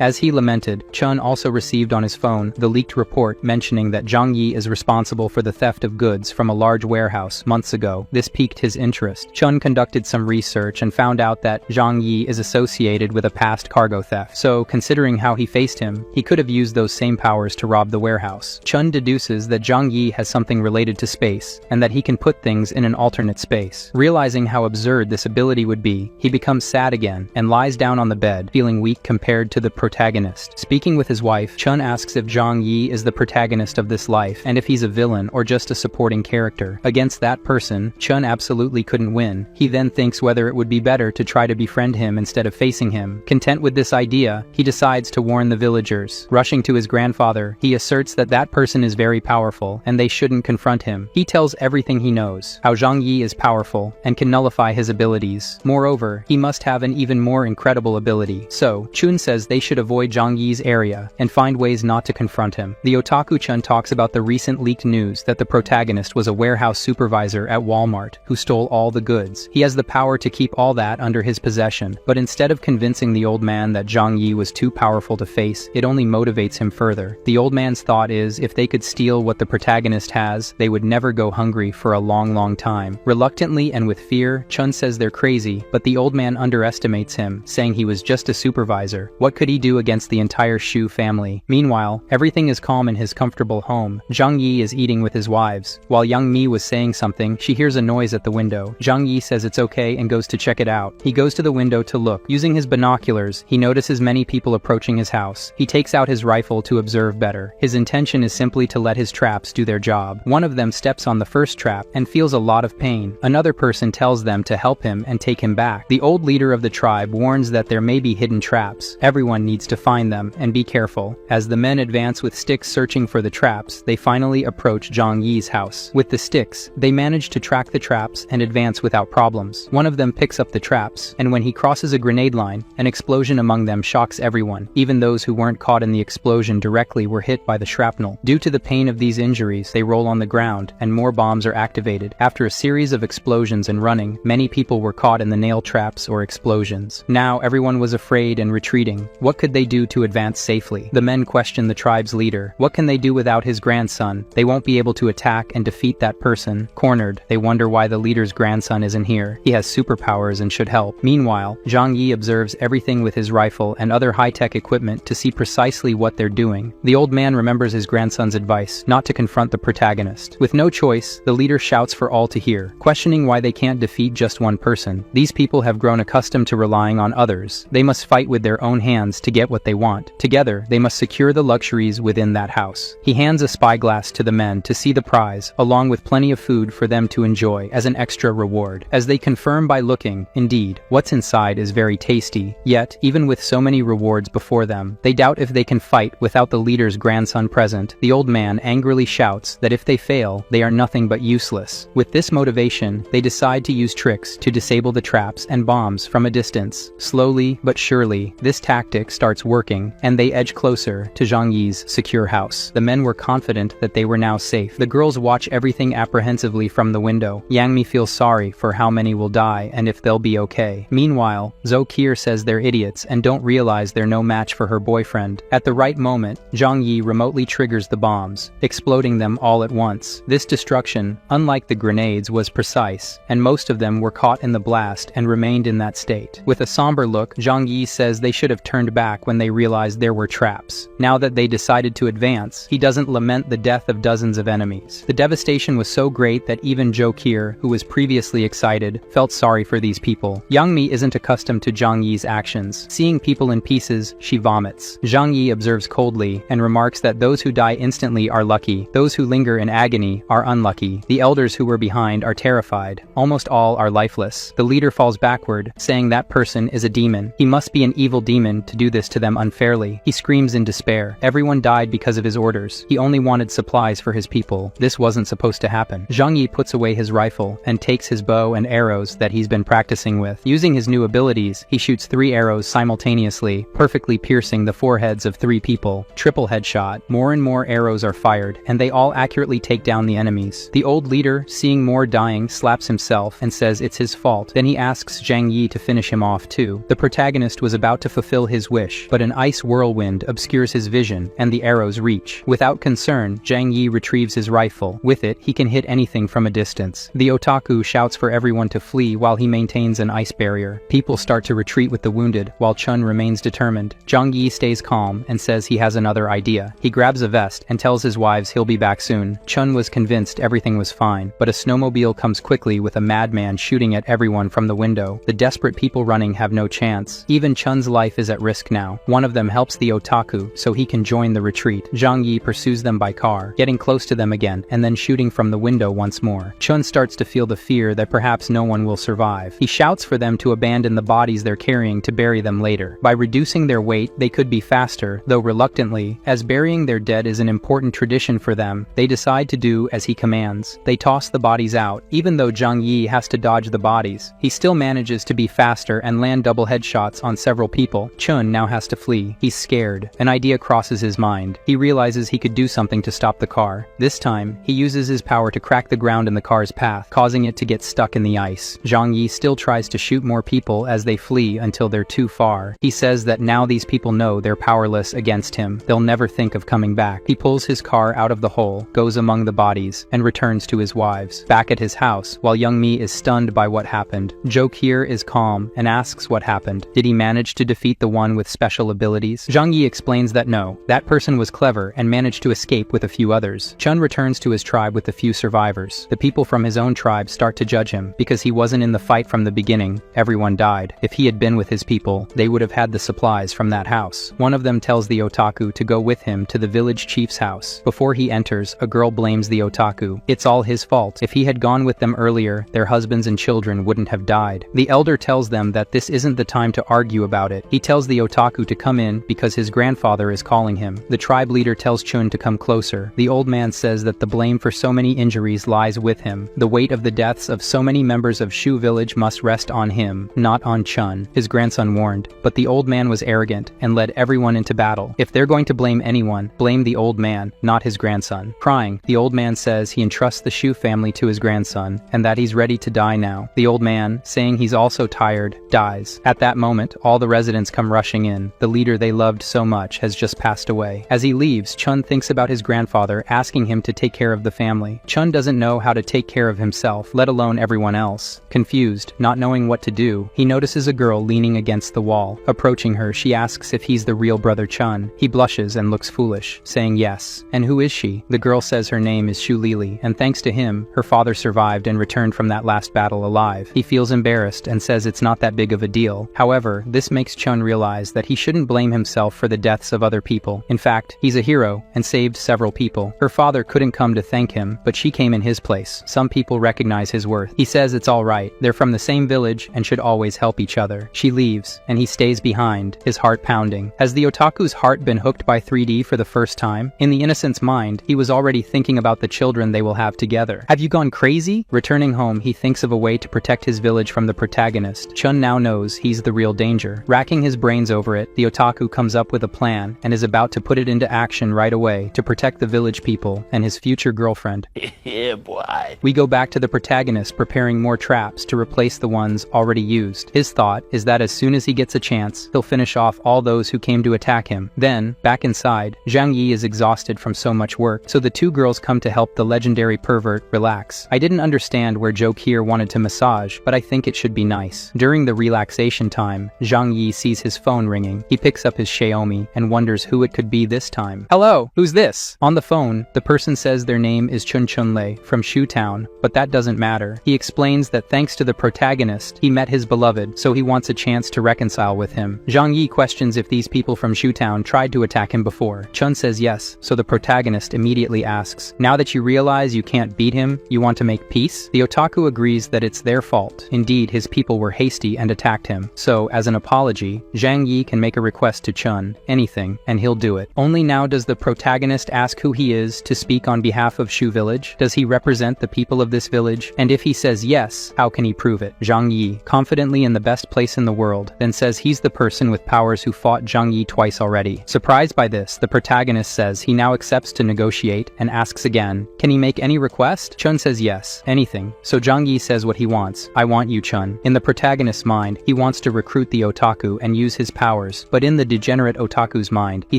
As he lamented, Chun also received on his phone the leaked report mentioning that Zhang Yi is responsible for the theft of goods from a large warehouse months ago. This piqued his interest. Chun conducted some research and found out that Zhang Yi is associated with a past cargo theft. So, considering how he faced him, he could have used those same powers to rob the warehouse. Chun deduces that Zhang Yi has something related to space, and that he can put things in an alternate space. Realizing how absurd this ability would be, he becomes sad again, and lies down on the bed, feeling weak compared to the protagonist. Speaking with his wife, Chun asks if Zhang Yi is the protagonist of this life, and if he's a villain or just a supporting character. Against that person, Chun absolutely couldn't win. He then thinks whether it would be better to try to befriend him instead of facing him. Content with this idea, he decides to warn the villagers. Rushing to his grandfather, he asserts that that person is very powerful, and they shouldn't confront him. He tells everything he knows, how Zhang Yi is powerful, and can nullify his abilities. Moreover, he must have an even more incredible ability. So, Chun says they should avoid Zhang Yi's area, and find ways not to confront him. The otaku Chun talks about the recent leaked news that the protagonist was a warehouse supervisor at Walmart, who stole all the goods. He has the power to keep all that under his possession, but instead of convincing the old man that Zhang Yi was too powerful to face, it only motivates him further. The old man's thought is, if they could steal what the protagonist has, they would never go hungry for a long time. Reluctantly and with fear, Chun says they're crazy, but the old man underestimates him, saying he was just a supervisor. What could he do against the entire Shu family? Meanwhile, everything is calm in his comfortable home. Zhang Yi is eating with his wives. While Young Mi was saying something, she hears a noise at the window. Zhang Yi says it's okay and goes to check it out. He goes to the window to look. Using his binoculars, he notices many people approaching his house. He takes out his rifle to observe better. His intention is simply to let his traps do their job. One of them steps on the first trap and feels a lot of pain. Another person tells them to help him and take take him back. The old leader of the tribe warns that there may be hidden traps. Everyone needs to find them and be careful. As the men advance with sticks searching for the traps, they finally approach Zhang Yi's house. With the sticks, they manage to track the traps and advance without problems. One of them picks up the traps, and when he crosses a grenade line, an explosion among them shocks everyone. Even those who weren't caught in the explosion directly were hit by the shrapnel. Due to the pain of these injuries, they roll on the ground, and more bombs are activated. After a series of explosions and running, many people were caught in the nail traps or explosions. Now everyone was afraid and retreating. What could they do to advance safely? The men question the tribe's leader. What can they do without his grandson? They won't be able to attack and defeat that person. Cornered, they wonder why the leader's grandson isn't here. He has superpowers and should help. Meanwhile, Zhang Yi observes everything with his rifle and other high-tech equipment to see precisely what they're doing. The old man remembers his grandson's advice not to confront the protagonist. With no choice, the leader shouts for all to hear, questioning why they can't defeat just one person. These people have grown accustomed to relying on others. They must fight with their own hands to get what they want. Together, they must secure the luxuries within that house. He hands a spyglass to the men to see the prize, along with plenty of food for them to enjoy as an extra reward. As they confirm by looking, indeed, what's inside is very tasty. Yet, even with so many rewards before them, they doubt if they can fight without the leader's grandson present. The old man angrily shouts that if they fail, they are nothing but useless. With this motivation, they decide to use tricks to disable the traps and bombs from a distance. Slowly but surely, this tactic starts working, and they edge closer to Zhang Yi's secure house. The men were confident that they were now safe. The girls watch everything apprehensively from the window. Yang Mi feels sorry for how many will die and if they'll be okay. Meanwhile, Zhou Qier says they're idiots and don't realize they're no match for her boyfriend. At the right moment, Zhang Yi remotely triggers the bombs, exploding them all at once. This destruction, unlike the grenades, was precise, and most of them were caught in the blast and remained in that state. With a somber look, Zhang Yi says they should have turned back when they realized there were traps. Now that they decided to advance, he doesn't lament the death of dozens of enemies. The devastation was so great that even Zhou Qier, who was previously excited, felt sorry for these people. Yang Mi isn't accustomed to Zhang Yi's actions. Seeing people in pieces, she vomits. Zhang Yi observes coldly and remarks that those who die instantly are lucky. Those who linger in agony are unlucky. The elders who were behind are terrified. Almost all are lifeless. The leader falls backward, saying that person is a demon. He must be an evil demon to do this to them unfairly. He screams in despair. Everyone died because of his orders. He only wanted supplies for his people. This wasn't supposed to happen. Zhang Yi puts away his rifle and takes his bow and arrows that he's been practicing with. Using his new abilities, he shoots 3 arrows simultaneously, perfectly piercing the foreheads of 3 people. Triple headshot. More and more arrows are fired, and they all accurately take down the enemies. The old leader, seeing more dying, slaps himself and says it's his fault. Then he asks Zhang Yi to finish him off too. The protagonist was about to fulfill his wish, but an ice whirlwind obscures his vision, and the arrows reach. Without concern, Zhang Yi retrieves his rifle. With it, he can hit anything from a distance. The otaku shouts for everyone to flee while he maintains an ice barrier. People start to retreat with the wounded, while Chun remains determined. Zhang Yi stays calm and says he has another idea. He grabs a vest and tells his wives he'll be back soon. Chun was convinced everything was fine, but a snowmobile comes quickly with a madman shooting at everyone from the window. The desperate people running have no chance. Even Chun's life is at risk now. One of them helps the otaku so he can join the retreat. Zhang Yi pursues them by car, getting close to them again and then shooting from the window once more. Chun starts to feel the fear that perhaps no one will survive. He shouts for them to abandon the bodies they're carrying to bury them later. By reducing their weight, they could be faster, though reluctantly. As burying their dead is an important tradition for them, they decide to do as he commands. They toss the bodies out. Even though Zhang Yi has to dodge the bodies, he still manages to be faster and land double headshots on several people. Chun now has to flee. He's scared. An idea crosses his mind. He realizes he could do something to stop the car. This time, he uses his power to crack the ground in the car's path, causing it to get stuck in the ice. Zhang Yi still tries to shoot more people as they flee until they're too far. He says that now these people know they're powerless against him. They'll never think of coming back. He pulls his car out of the hole, goes among the bodies, and returns to his wives. Back at his house, while Young Mi is stunned by what happened, Zhou Qier is calm and asks what happened. Did he manage to defeat the one with special abilities? Zhang Yi explains that no, that person was clever and managed to escape with a few others. Chun returns to his tribe with the few survivors. The people from his own tribe start to judge him because he wasn't in the fight from the beginning. Everyone died. If he had been with his people, they would have had the supplies from that house. One of them tells the otaku to go with him to the village chief's house. Before he enters, a girl blames the otaku. It's all his fault. If he had gone with them earlier, their husbands and children wouldn't have have died. The elder tells them that this isn't the time to argue about it. He tells the otaku to come in because his grandfather is calling him. The tribe leader tells Chun to come closer. The old man says that the blame for so many injuries lies with him. The weight of the deaths of so many members of Shu village must rest on him, not on Chun, his grandson warned. But the old man was arrogant and led everyone into battle. If they're going to blame anyone, blame the old man, not his grandson. Crying, the old man says he entrusts the Shu family to his grandson, and that he's ready to die now. The old man, saying he's also tired, dies. At that moment, all the residents come rushing in. The leader they loved so much has just passed away. As he leaves, Chun thinks about his grandfather asking him to take care of the family. Chun doesn't know how to take care of himself, let alone everyone else. Confused, not knowing what to do, he notices a girl leaning against the wall. Approaching her, she asks if he's the real brother Chun. He blushes and looks foolish, saying yes. And who is she? The girl says her name is Shu Lili, and thanks to him, her father survived and returned from that last battle alive. He feels embarrassed and says it's not that big of a deal. However, this makes Chun realize that he shouldn't blame himself for the deaths of other people. In fact, he's a hero and saved several people. Her father couldn't come to thank him, but she came in his place. Some people recognize his worth. He says it's alright, they're from the same village and should always help each other. She leaves, and he stays behind, his heart pounding. Has the otaku's heart been hooked by 3D for the first time? In the innocent's mind, he was already thinking about the children they will have together. Have you gone crazy? Returning home, he thinks of a way to protect his village from the protagonist. Chun now knows he's the real danger. Racking his brains over it, the otaku comes up with a plan and is about to put it into action right away to protect the village people and his future girlfriend. Yeah, boy. We go back to the protagonist preparing more traps to replace the ones already used. His thought is that as soon as he gets a chance, he'll finish off all those who came to attack him. Then, back inside, Zhang Yi is exhausted from so much work, so the two girls come to help the legendary pervert relax. I didn't understand where Joe Kier wanted to massage, but I think it should be nice. During the relaxation time, Zhang Yi sees his phone ringing. He picks up his Xiaomi and wonders who it could be this time. Hello, who's this? On the phone, the person says their name is Chun Chunlei from Shu Town, but that doesn't matter. He explains that thanks to the protagonist, he met his beloved, so he wants a chance to reconcile with him. Zhang Yi questions if these people from Shu Town tried to attack him before. Chun says yes, so the protagonist immediately asks, now that you realize you can't beat him, you want to make peace? The otaku agrees that it's their fault. Indeed, his people were hasty and attacked him. So, as an apology, Zhang Yi can make a request to Chun, anything, and he'll do it. Only now does the protagonist ask who he is to speak on behalf of Shu village. Does he represent the people of this village? And if he says yes, how can he prove it? Zhang Yi, confidently in the best place in the world, then says he's the person with powers who fought Zhang Yi twice already. Surprised by this, the protagonist says he now accepts to negotiate and asks again, can he make any request? Chun says yes, anything. So Zhang Yi says what he wants. I want you, Chun. In the protagonist's mind, he wants to recruit the otaku and use his powers, but in the degenerate otaku's mind, he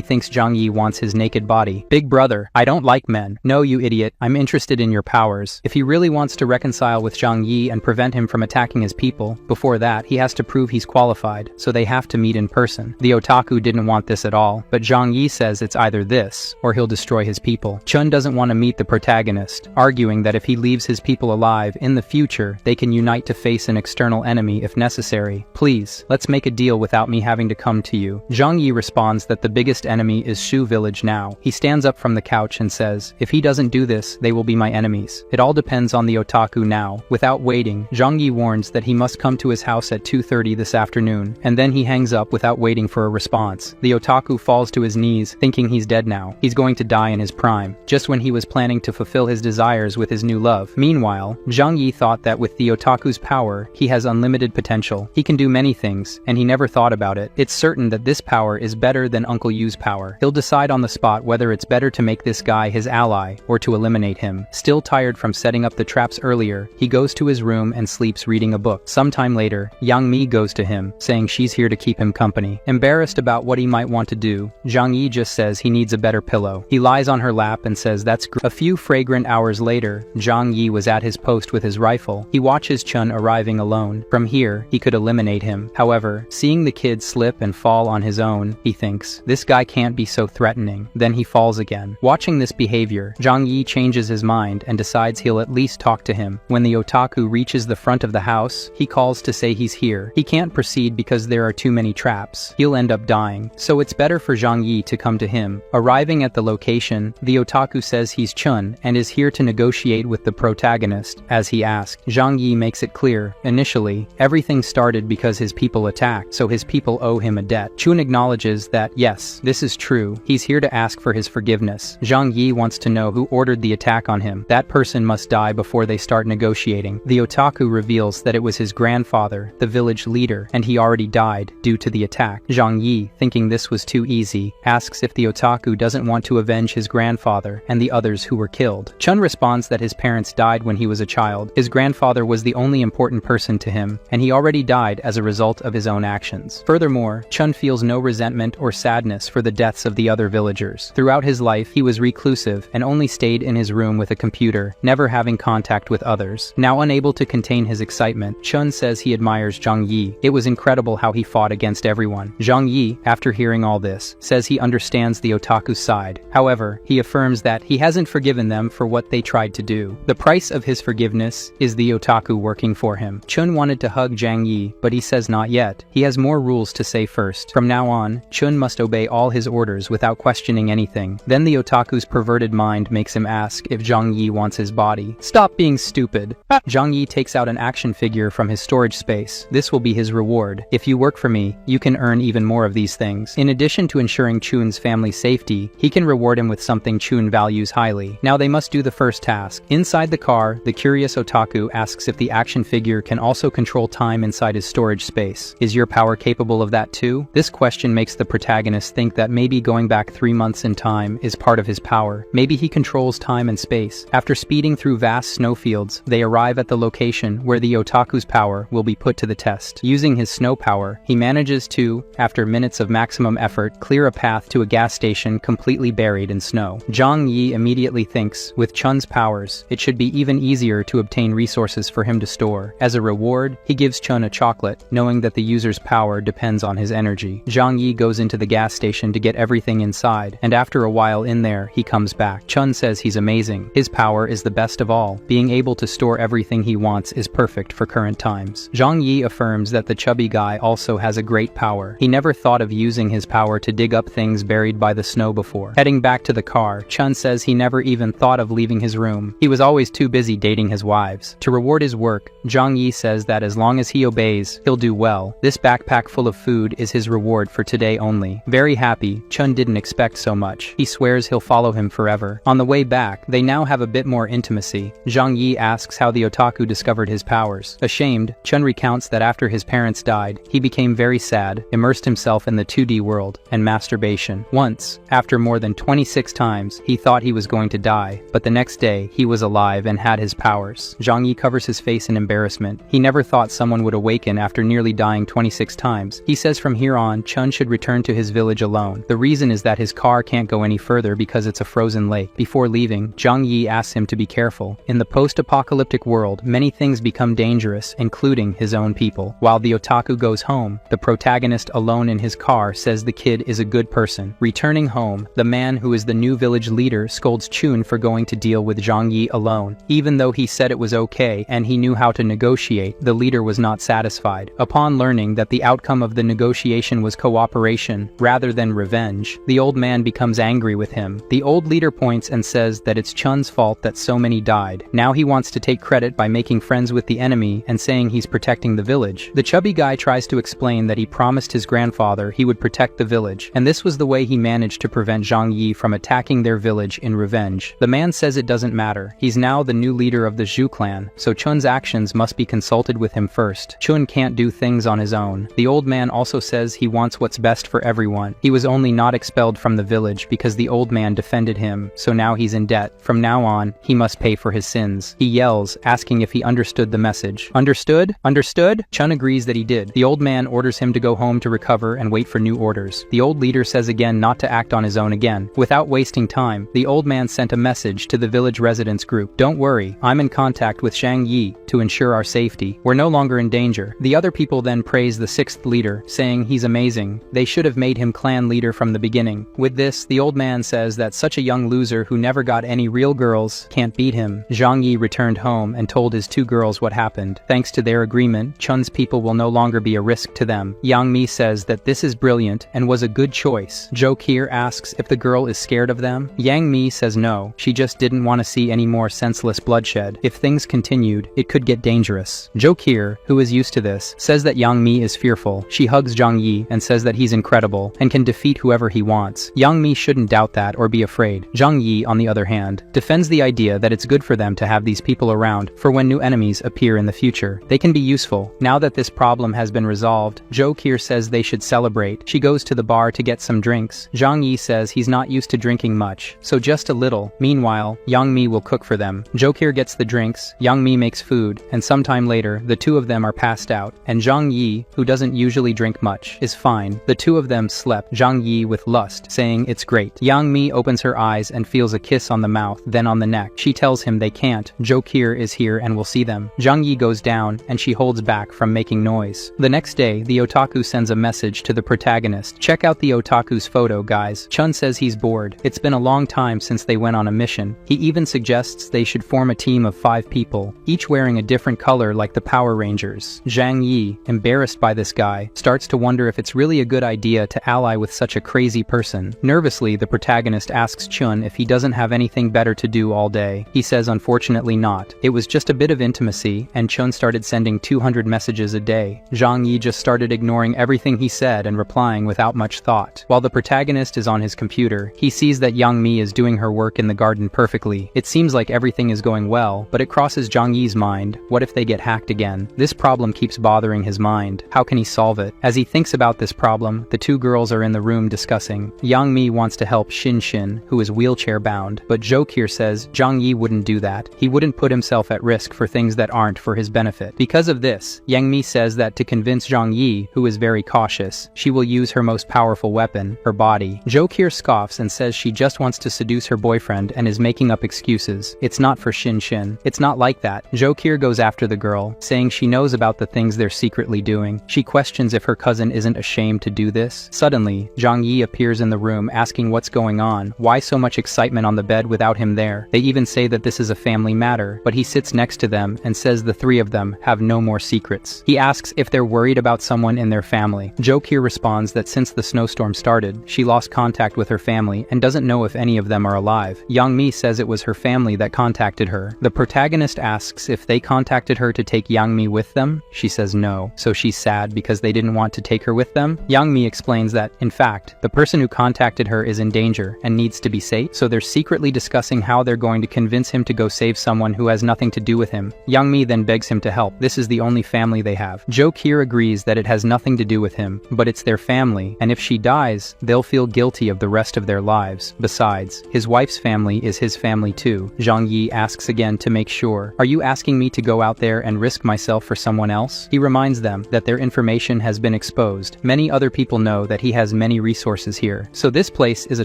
thinks Zhang Yi wants his naked body. Big brother, I don't like men. No, you idiot, I'm interested in your powers. If he really wants to reconcile with Zhang Yi and prevent him from attacking his people, before that, he has to prove he's qualified, so they have to meet in person. The otaku didn't want this at all, but Zhang Yi says it's either this, or he'll destroy his people. Chun doesn't want to meet the protagonist, arguing that if he leaves his people alive, in the future, they can unite to face an external enemy if necessary. Please, let's make a deal without me having to come to you. Zhang Yi responds that the biggest enemy is Shu village now. He stands up from the couch and says, if he doesn't do this, they will be my enemies. It all depends on the otaku now. Without waiting, Zhang Yi warns that he must come to his house at 2:30 this afternoon, and then he hangs up without waiting for a response. The otaku falls to his knees, thinking he's dead now. He's going to die in his prime, just when he was planning to fulfill his desires with his new love. Meanwhile, Zhang Yi thought that with the otaku's power, he has unlimited potential. He can do many things, and he never thought about it. It's certain that this power is better than Uncle Yu's power. He'll decide on the spot whether it's better to make this guy his ally, or to eliminate him. Still tired from setting up the traps earlier, he goes to his room and sleeps reading a book. Sometime later, Yang Mi goes to him, saying she's here to keep him company. Embarrassed about what he might want to do, Zhang Yi just says he needs a better pillow. He lies on her lap and says that's great. A few fragrant hours later, Zhang Yi was at his post with his rifle. He watches Chun arriving alone. From here, he could eliminate him. However, seeing the kid slip and fall on his own, he thinks, this guy can't be so threatening. Then he falls again. Watching this behavior, Zhang Yi changes his mind and decides he'll at least talk to him. When the otaku reaches the front of the house, he calls to say he's here. He can't proceed because there are too many traps. He'll end up dying. So it's better for Zhang Yi to come to him. Arriving at the location, the otaku says he's Chun and is here to negotiate with the protagonist. As he asked, Zhang Yi makes it clear clear. Initially, everything started because his people attacked, so his people owe him a debt. Chun acknowledges that, yes, this is true. He's here to ask for his forgiveness. Zhang Yi wants to know who ordered the attack on him. That person must die before they start negotiating. The otaku reveals that it was his grandfather, the village leader, and he already died due to the attack. Zhang Yi, thinking this was too easy, asks if the otaku doesn't want to avenge his grandfather and the others who were killed. Chun responds that his parents died when he was a child. His grandfather was the only important person to him, and he already died as a result of his own actions. Furthermore, Chun feels no resentment or sadness for the deaths of the other villagers. Throughout his life, he was reclusive and only stayed in his room with a computer, never having contact with others. Now unable to contain his excitement, Chun says he admires Zhang Yi. It was incredible how he fought against everyone. Zhang Yi, after hearing all this, says he understands the otaku's side. However, he affirms that he hasn't forgiven them for what they tried to do. The price of his forgiveness is the otaku working for him. Chun wanted to hug Zhang Yi, but he says not yet. He has more rules to say first. From now on, Chun must obey all his orders without questioning anything. Then the otaku's perverted mind makes him ask if Zhang Yi wants his body. Stop being stupid. Zhang Yi takes out an action figure from his storage space. This will be his reward. If you work for me, you can earn even more of these things. In addition to ensuring Chun's family's safety, he can reward him with something Chun values highly. Now they must do the first task. Inside the car, the curious otaku asks if the action figure can also control time inside his storage space. Is your power capable of that too? This question makes the protagonist think that maybe going back 3 months in time is part of his power. Maybe he controls time and space. After speeding through vast snowfields, they arrive at the location where the otaku's power will be put to the test. Using his snow power, he manages to, after minutes of maximum effort, clear a path to a gas station completely buried in snow. Zhang Yi immediately thinks, with Chun's powers, it should be even easier to obtain resources for him to store. As a reward, he gives Chun a chocolate, knowing that the user's power depends on his energy. Zhang Yi goes into the gas station to get everything inside, and after a while in there, he comes back. Chun says he's amazing. His power is the best of all. Being able to store everything he wants is perfect for current times. Zhang Yi affirms that the chubby guy also has a great power. He never thought of using his power to dig up things buried by the snow before. Heading back to the car, Chun says he never even thought of leaving his room. He was always too busy dating his wives. To reward his work, Zhang Yi says that as long as he obeys, he'll do well. This backpack full of food is his reward for today only. Very happy, Chun didn't expect so much. He swears he'll follow him forever. On the way back, they now have a bit more intimacy. Zhang Yi asks how the otaku discovered his powers. Ashamed, Chun recounts that after his parents died, he became very sad, immersed himself in the 2D world, and masturbation. Once, after more than 26 times, he thought he was going to die, but the next day, he was alive and had his powers. Zhang Yi covers his face in embarrassment. He never thought someone would awaken after nearly dying 26 times. He says from here on, Chun should return to his village alone. The reason is that his car can't go any further because it's a frozen lake. Before leaving, Zhang Yi asks him to be careful. In the post-apocalyptic world, many things become dangerous, including his own people. While the otaku goes home, the protagonist alone in his car says the kid is a good person. Returning home, the man who is the new village leader scolds Chun for going to deal with Zhang Yi alone. Even though he said it was okay and he knew how to negotiate, the leader was not satisfied. Upon learning that the outcome of the negotiation was cooperation rather than revenge, the old man becomes angry with him. The old leader points and says that it's Chun's fault that so many died. Now he wants to take credit by making friends with the enemy and saying he's protecting the village. The chubby guy tries to explain that he promised his grandfather he would protect the village, and this was the way he managed to prevent Zhang Yi from attacking their village in revenge. The man says it doesn't matter. He's now the new leader of the Zhu clan, so Chun's actions must be consulted with him first. Chun can't do things on his own. The old man also says he wants what's best for everyone. He was only not expelled from the village because the old man defended him, so now he's in debt. From now on, he must pay for his sins. He yells, asking if he understood the message. Understood? Understood? Chun agrees that he did. The old man orders him to go home to recover and wait for new orders. The old leader says again not to act on his own again. Without wasting time, the old man sent a message to the village residents group. Don't worry, I'm in contact with Zhang Yi to ensure our safety. We're no longer in danger. The other people then praise the sixth leader, saying he's amazing. They should have made him clan leader from the beginning. With this, the old man says that such a young loser who never got any real girls can't beat him. Zhang Yi returned home and told his two girls what happened. Thanks to their agreement, Chun's people will no longer be a risk to them. Yang Mi says that this is brilliant and was a good choice. Zhou Kier asks if the girl is scared of them. Yang Mi says no, she just didn't want to see any more senseless bloodshed. If things continued, it could get dangerous dangerous. Jokir, who is used to this, says that Yang Mi is fearful. She hugs Zhang Yi and says that he's incredible and can defeat whoever he wants. Yang Mi shouldn't doubt that or be afraid. Zhang Yi, on the other hand, defends the idea that it's good for them to have these people around for when new enemies appear in the future. They can be useful. Now that this problem has been resolved, Jokir says they should celebrate. She goes to the bar to get some drinks. Zhang Yi says he's not used to drinking much, so just a little. Meanwhile, Yang Mi will cook for them. Jokir gets the drinks, Yang Mi makes food, and sometime later, the two of them are passed out, and Zhang Yi, who doesn't usually drink much, is fine. The two of them slept, Zhang Yi with lust, saying it's great. Yang Mi opens her eyes and feels a kiss on the mouth, then on the neck. She tells him they can't. Jokir is here and will see them. Zhang Yi goes down, and she holds back from making noise. The next day, the otaku sends a message to the protagonist. Check out the otaku's photo, guys. Chun says he's bored. It's been a long time since they went on a mission. He even suggests they should form a team of 5 people, each wearing a different color like the Power Rangers. Zhang Yi, embarrassed by this guy, starts to wonder if it's really a good idea to ally with such a crazy person. Nervously, the protagonist asks Chun if he doesn't have anything better to do all day. He says unfortunately not. It was just a bit of intimacy, and Chun started sending 200 messages a day. Zhang Yi just started ignoring everything he said and replying without much thought. While the protagonist is on his computer, he sees that Yang Mi is doing her work in the garden perfectly. It seems like everything is going well, but it crosses Zhang Yi's mind. What if they get hacked again? This problem keeps bothering his mind. How can he solve it? As he thinks about this problem, the two girls are in the room discussing. Yang Mi wants to help Shin, who is wheelchair bound, but Jokir says Zhang Yi wouldn't do that. He wouldn't put himself at risk for things that aren't for his benefit. Because of this, Yang Mi says that to convince Zhang Yi, who is very cautious, she will use her most powerful weapon, her body. Jokir scoffs and says she just wants to seduce her boyfriend and is making up excuses. It's not for Shin. It's not like that. Jokir goes after the girl, saying she knows about the things they're secretly doing. She questions if her cousin isn't ashamed to do this. Suddenly, Zhang Yi appears in the room asking what's going on, why so much excitement on the bed without him there. They even say that this is a family matter, but he sits next to them and says the three of them have no more secrets. He asks if they're worried about someone in their family. Jokir responds that since the snowstorm started, she lost contact with her family and doesn't know if any of them are alive. Yang Mi says it was her family that contacted her. The protagonist asks if they contacted her to take Yang Mi with them. She says no, so she's sad because they didn't want to take her with them. Yang Mi explains that, in fact, the person who contacted her is in danger and needs to be safe, so they're secretly discussing how they're going to convince him to go save someone who has nothing to do with him. Yang Mi then begs him to help. This is the only family they have. Jokir agrees that it has nothing to do with him, but it's their family, and if she dies, they'll feel guilty of the rest of their lives. Besides, his wife's family is his family too. Zhang Yi asks again to make sure. Are you asking me to go out there and risk myself for someone else? He reminds them that their information has been exposed. Many other people know that he has many resources here, so this place is a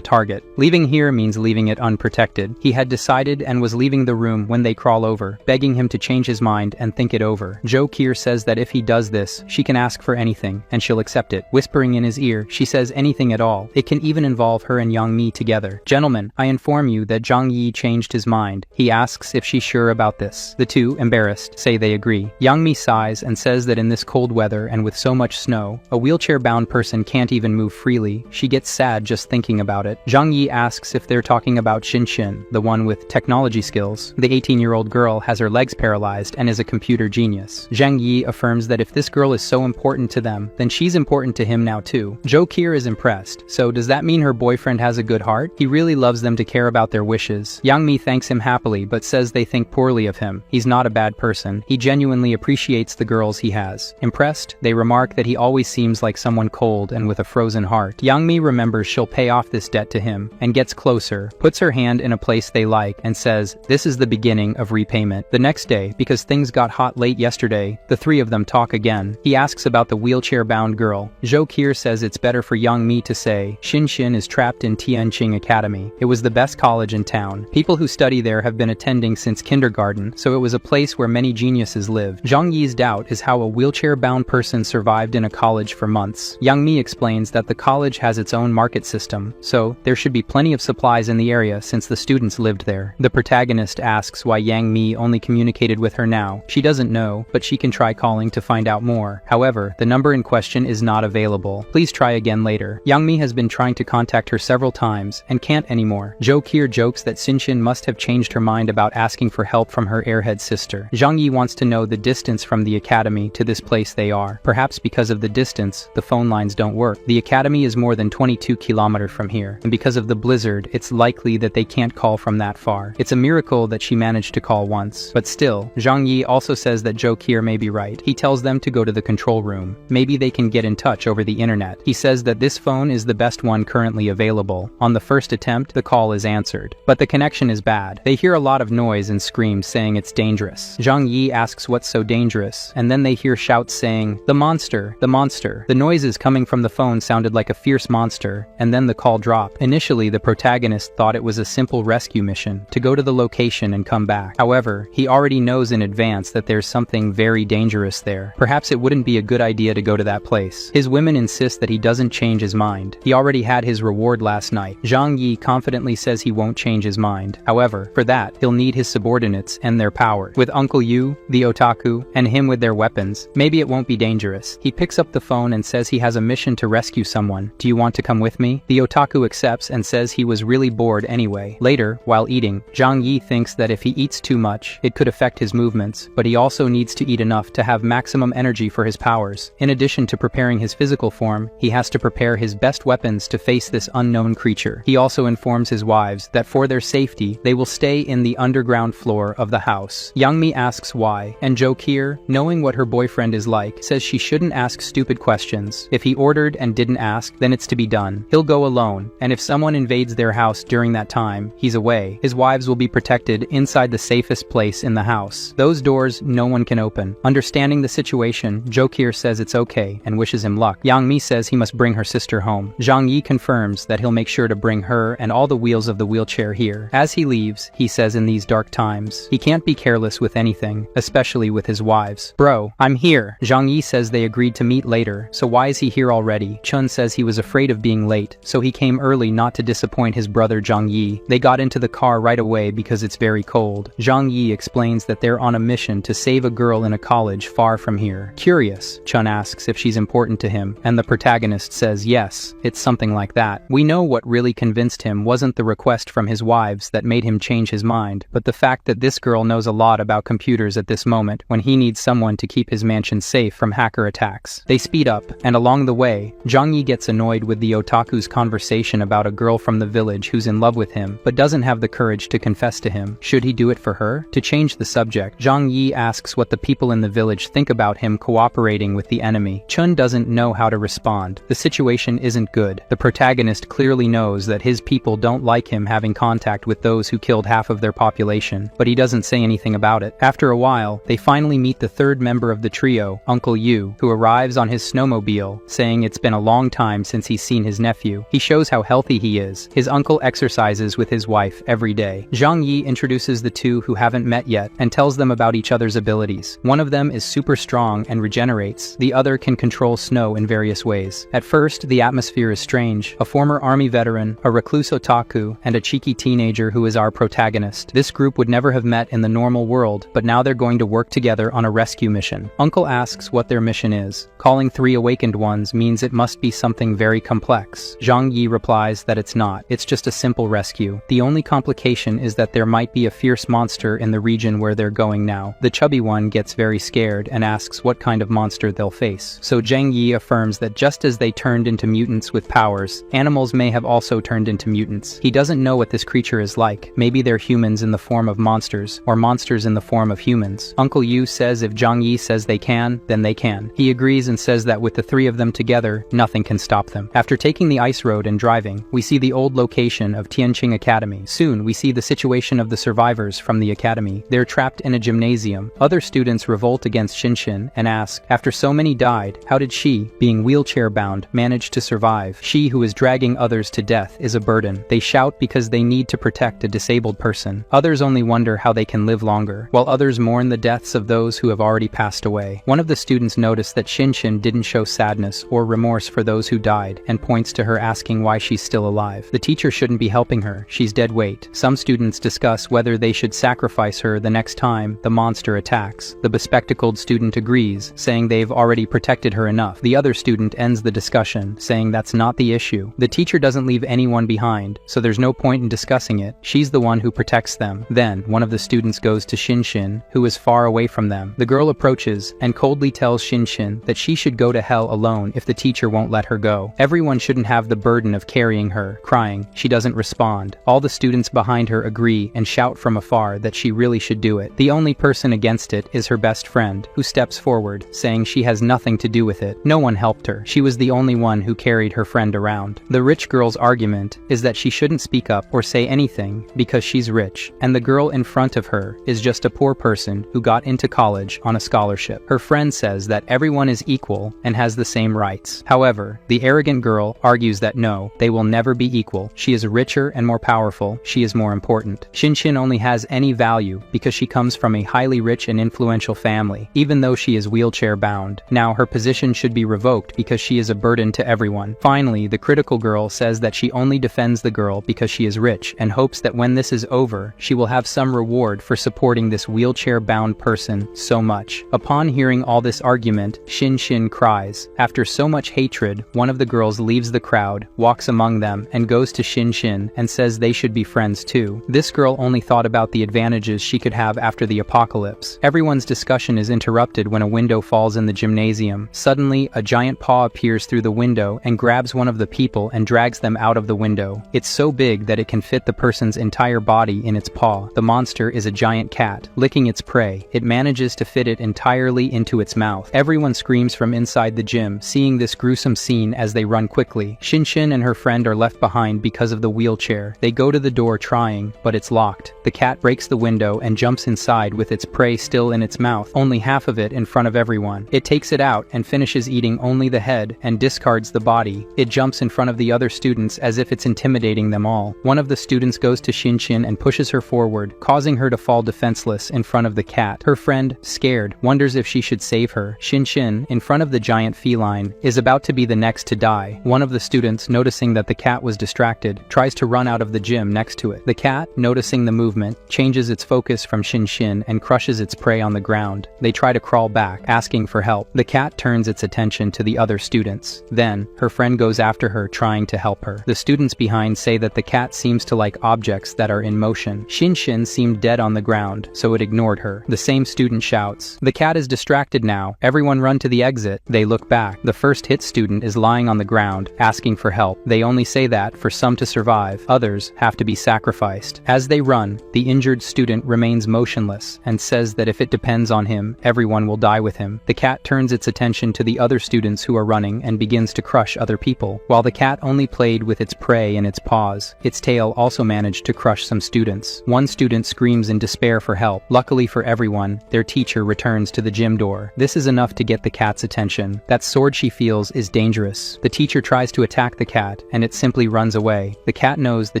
target. Leaving here means leaving it unprotected. He had decided and was leaving the room when they crawl over, begging him to change his mind and think it over. Jokir says that if he does this, she can ask for anything, and she'll accept it. Whispering in his ear, she says anything at all. It can even involve her and Yang Mi together. Gentlemen, I inform you that Zhang Yi changed his mind. He asks if she's sure about this. The two, embarrassed, say they agree. Yang Mi sighs and says that in this cold weather and with so much snow, a wheelchair-bound person can't even move freely. She gets sad just thinking about it. Zhang Yi asks if they're talking about Shin, the one with technology skills. The 18-year-old girl has her legs paralyzed and is a computer genius. Zhang Yi affirms that if this girl is so important to them, then she's important to him now too. Jokir is impressed. So does that mean her boyfriend has a good heart? He really loves them to care about their wishes. Yang Mi thanks him happily but says they think poorly of him. He's not a bad person. He genuinely appreciates the girls he has. Impressed, they remark that he always seems like someone cold and with a frozen heart. Yang Mi remembers she'll pay off this debt to him and gets closer, puts her hand in a place they like and says, this is the beginning of repayment. The next day, because things got hot late yesterday, the three of them talk again. He asks about the wheelchair-bound girl. Jokir says it's better for Yang Mi to say, Shin is trapped in Tianqing Academy. It was the best college in town. People who study there have been attending since kindergarten, so it was a place where many geniuses live. Zhang Yi's doubt is how a wheelchair-bound person survived in a college for months. Yang Mi explains that the college has its own market system, so there should be plenty of supplies in the area since the students lived there. The protagonist asks why Yang Mi only communicated with her now. She doesn't know, but she can try calling to find out more. However, the number in question is not available. Please try again later. Yang Mi has been trying to contact her several times and can't anymore. Jokir jokes that Shin must have changed her mind about asking for help from her airhead sister. Zhang Yi wants to know the distance from the academy to this place they are. Perhaps because of the distance, the phone lines don't work. The academy is more than 22 kilometers from here, and because of the blizzard, it's likely that they can't call from that far. It's a miracle that she managed to call once. But still, Zhang Yi also says that Zhou Qier may be right. He tells them to go to the control room. Maybe they can get in touch over the internet. He says that this phone is the best one currently available. On the first attempt, the call is answered. But the connection is bad. They hear a lot of noise and screams saying it's dangerous. Zhang Yi asks what's so dangerous, and then they hear shouts saying, "The monster! The monster!" The noises coming from the phone sounded like a fierce monster, and then the call dropped. Initially, the protagonist thought it was a simple rescue mission, to go to the location and come back. However, he already knows in advance that there's something very dangerous there. Perhaps it wouldn't be a good idea to go to that place. His women insist that he doesn't change his mind. He already had his reward last night. Zhang Yi confidently says he won't change his mind. However, for that, he'll need his subordinates and their power. With Uncle Yu, the otaku, and him with their weapons, maybe it won't be dangerous. He picks up the phone and says he has a mission to rescue someone. "Do you want to come with me?" The otaku accepts and says he was really bored anyway. Later, while eating, Zhang Yi thinks that if he eats too much, it could affect his movements, but he also needs to eat enough to have maximum energy for his powers. In addition to preparing his physical form, he has to prepare his best weapons to face this unknown creature. He also informs his wives that for their safety, they will stay in the underground floor of the house. Yang Mi asks why, and Zhou Qier, knowing what her boyfriend is like, says she shouldn't ask stupid questions. If he ordered and didn't ask, then it's to be done. He'll go alone, and if someone invades their house during that time, he's away. His wives will be protected inside the safest place in the house. Those doors no one can open. Understanding the situation, Zhou Qier says it's okay and wishes him luck. Yang Mi says he must bring her sister home. Zhang Yi confirms that he'll make sure to bring her and all the wheels of the wheelchair here. As he leaves, he says in these dark times, he can't be careless with anything, especially with his wives. "Bro, I'm here." Zhang Yi says they agreed to meet later, so why is he here already? Chun says he was afraid of being late, so he came early not to disappoint his brother Zhang Yi. They got into the car right away because it's very cold. Zhang Yi explains that they're on a mission to save a girl in a college far from here. Curious, Chun asks if she's important to him, and the protagonist says yes, it's something like that. We know what really convinced him wasn't the request from his wives that made him change his mind, but the fact that this girl knows a lot about computers at this moment when he needs someone to keep his mansion safe from hacker attacks. They speed up, and along the way, Zhang Yi gets annoyed with the otaku's conversation about a girl from the village who's in love with him, but doesn't have the courage to confess to him. Should he do it for her? To change the subject, Zhang Yi asks what the people in the village think about him cooperating with the enemy. Chun doesn't know how to respond. The situation isn't good. The protagonist clearly knows that his people don't like him having contact with those who killed half of their population, but he doesn't say anything about it. After a while, they finally meet the third member of the trio, Uncle Yu, who arrives on his snowmobile, saying it's been a long time since he's seen his nephew. He shows how healthy he is. His uncle exercises with his wife every day. Zhang Yi introduces the two who haven't met yet and tells them about each other's abilities. One of them is super strong and regenerates. The other can control snow in various ways. At first, the atmosphere is strange. A former army veteran, a recluse otaku, and a cheeky teenager who is our protagonist. This group would never have met in the normal world, but now they're going to work together on a rescue mission. Uncle asks what their mission is. Calling 3 awakened ones means it must be something very complex. Zhang Yi replies that it's not. It's just a simple rescue. The only complication is that there might be a fierce monster in the region where they're going now. The chubby one gets very scared and asks what kind of monster they'll face. So Zhang Yi affirms that just as they turned into mutants with powers, animals may have also turned into mutants. He doesn't know what this creature is like. Maybe they're humans in the form of monsters, or monsters in the form of humans. Uncle Yu says if Zhang Yi says they can, then they can. He agrees and says that with the three of them together, nothing can stop them. After taking the ice road and driving, we see the old location of Tianqing Academy. Soon, we see the situation of the survivors from the academy. They're trapped in a gymnasium. Other students revolt against Shinshin and ask, after so many died, how did she, being wheelchair-bound, manage to survive? She who is dragging others to death is a burden. They shout because they need to protect a disabled person. Others only wonder how they can live longer, while others mourn the deaths of those who have already passed away. One of the students noticed that Shinshin didn't show sadness or remorse for those who died, and points to her asking why she's still alive. The teacher shouldn't be helping her. She's dead weight. Some students discuss whether they should sacrifice her the next time the monster attacks. The bespectacled student agrees, saying they've already protected her enough. The other student ends the discussion, saying that's not the issue. The teacher doesn't leave anyone behind, so there's no point in discussing it. She's the one who protects them. Then, one of the students goes to Shinshin who is far away from them. The girl approaches and coldly tells Shinshin that she should go to hell alone if the teacher won't let her go. Everyone shouldn't have the burden of carrying her. Crying, she doesn't respond. All the students behind her agree and shout from afar that she really should do it. The only person against it is her best friend, who steps forward, saying she has nothing to do with it. No one helped her. She was the only one who carried her friend around. The rich girl's argument is that she shouldn't speak up or say anything because she's rich, and the girl in front of her is just a poor person who got into college on a scholarship. Her friend says that everyone is equal and has the same rights. However, the arrogant girl argues that no, they will never be equal. She is richer and more powerful. She is more important. Shinshin only has any value because she comes from a highly rich and influential family, even though she is wheelchair bound. Now her position should be revoked because she is a burden to everyone. Finally, the critical girl says that she only defends the girl because she is rich and hopes that when this is over, she will have some reward for supporting this wheelchair-bound person so much. Upon hearing all this argument, Shinshin cries. After so much hatred, one of the girls leaves the crowd, walks among them, and goes to Shinshin and says they should be friends too. This girl only thought about the advantages she could have after the apocalypse. Everyone's discussion is interrupted when a window falls in the gymnasium. Suddenly, a giant paw appears through the window and grabs one of the people and drags them out of the window. It's so big that it can fit the person's entire body in its paw. The monster is a giant cat. Licking its prey, it manages to fit it entirely into its mouth. Everyone screams from inside the gym, seeing this gruesome scene as they run quickly. Shinshin and her friend are left behind because of the wheelchair. They go to the door trying, but it's locked. The cat breaks the window and jumps inside with its prey still in its mouth, only half of it in front of everyone. It takes it out and finishes eating only the head and discards the body. It jumps in front of the other students as if it's intimidating them all. One of the students goes to Shinshin and pushes her forward, causing her to fall defenseless in front of the cat. Her friend, scared, wonders if she should save her. Shinshin, in front of the giant feline, is about to be the next to die. One of the students, noticing that the cat was distracted, tries to run out of the gym next to it. The cat, noticing the movement, changes its focus from Shinshin and crushes its prey on the ground. They try to crawl back, asking for help. The cat turns its attention to the other students. Then, her friend goes after her, trying to help her. The students behind say that the cat seems to like objects that are in motion. Shinshin seemed dead on the ground, so it ignored her. The same student shouts, "The cat is distracted now. Everyone run to the exit." They look back. The first hit student is lying on the ground, asking for help. They only say that for some to survive, others have to be sacrificed. As they run, the injured student remains motionless and says that if it depends on him, everyone will die with him. The cat turns its attention to the other students who are running and begins to crush other people. While the cat only played with its prey in its paws, its tail also managed to crush some students. One student screams in despair for help. Luckily for everyone, their teacher returns to the gym door. This is enough to get the cat's attention. That sword she feels is dangerous. The teacher tries to attack the cat, and it simply runs away. The cat knows the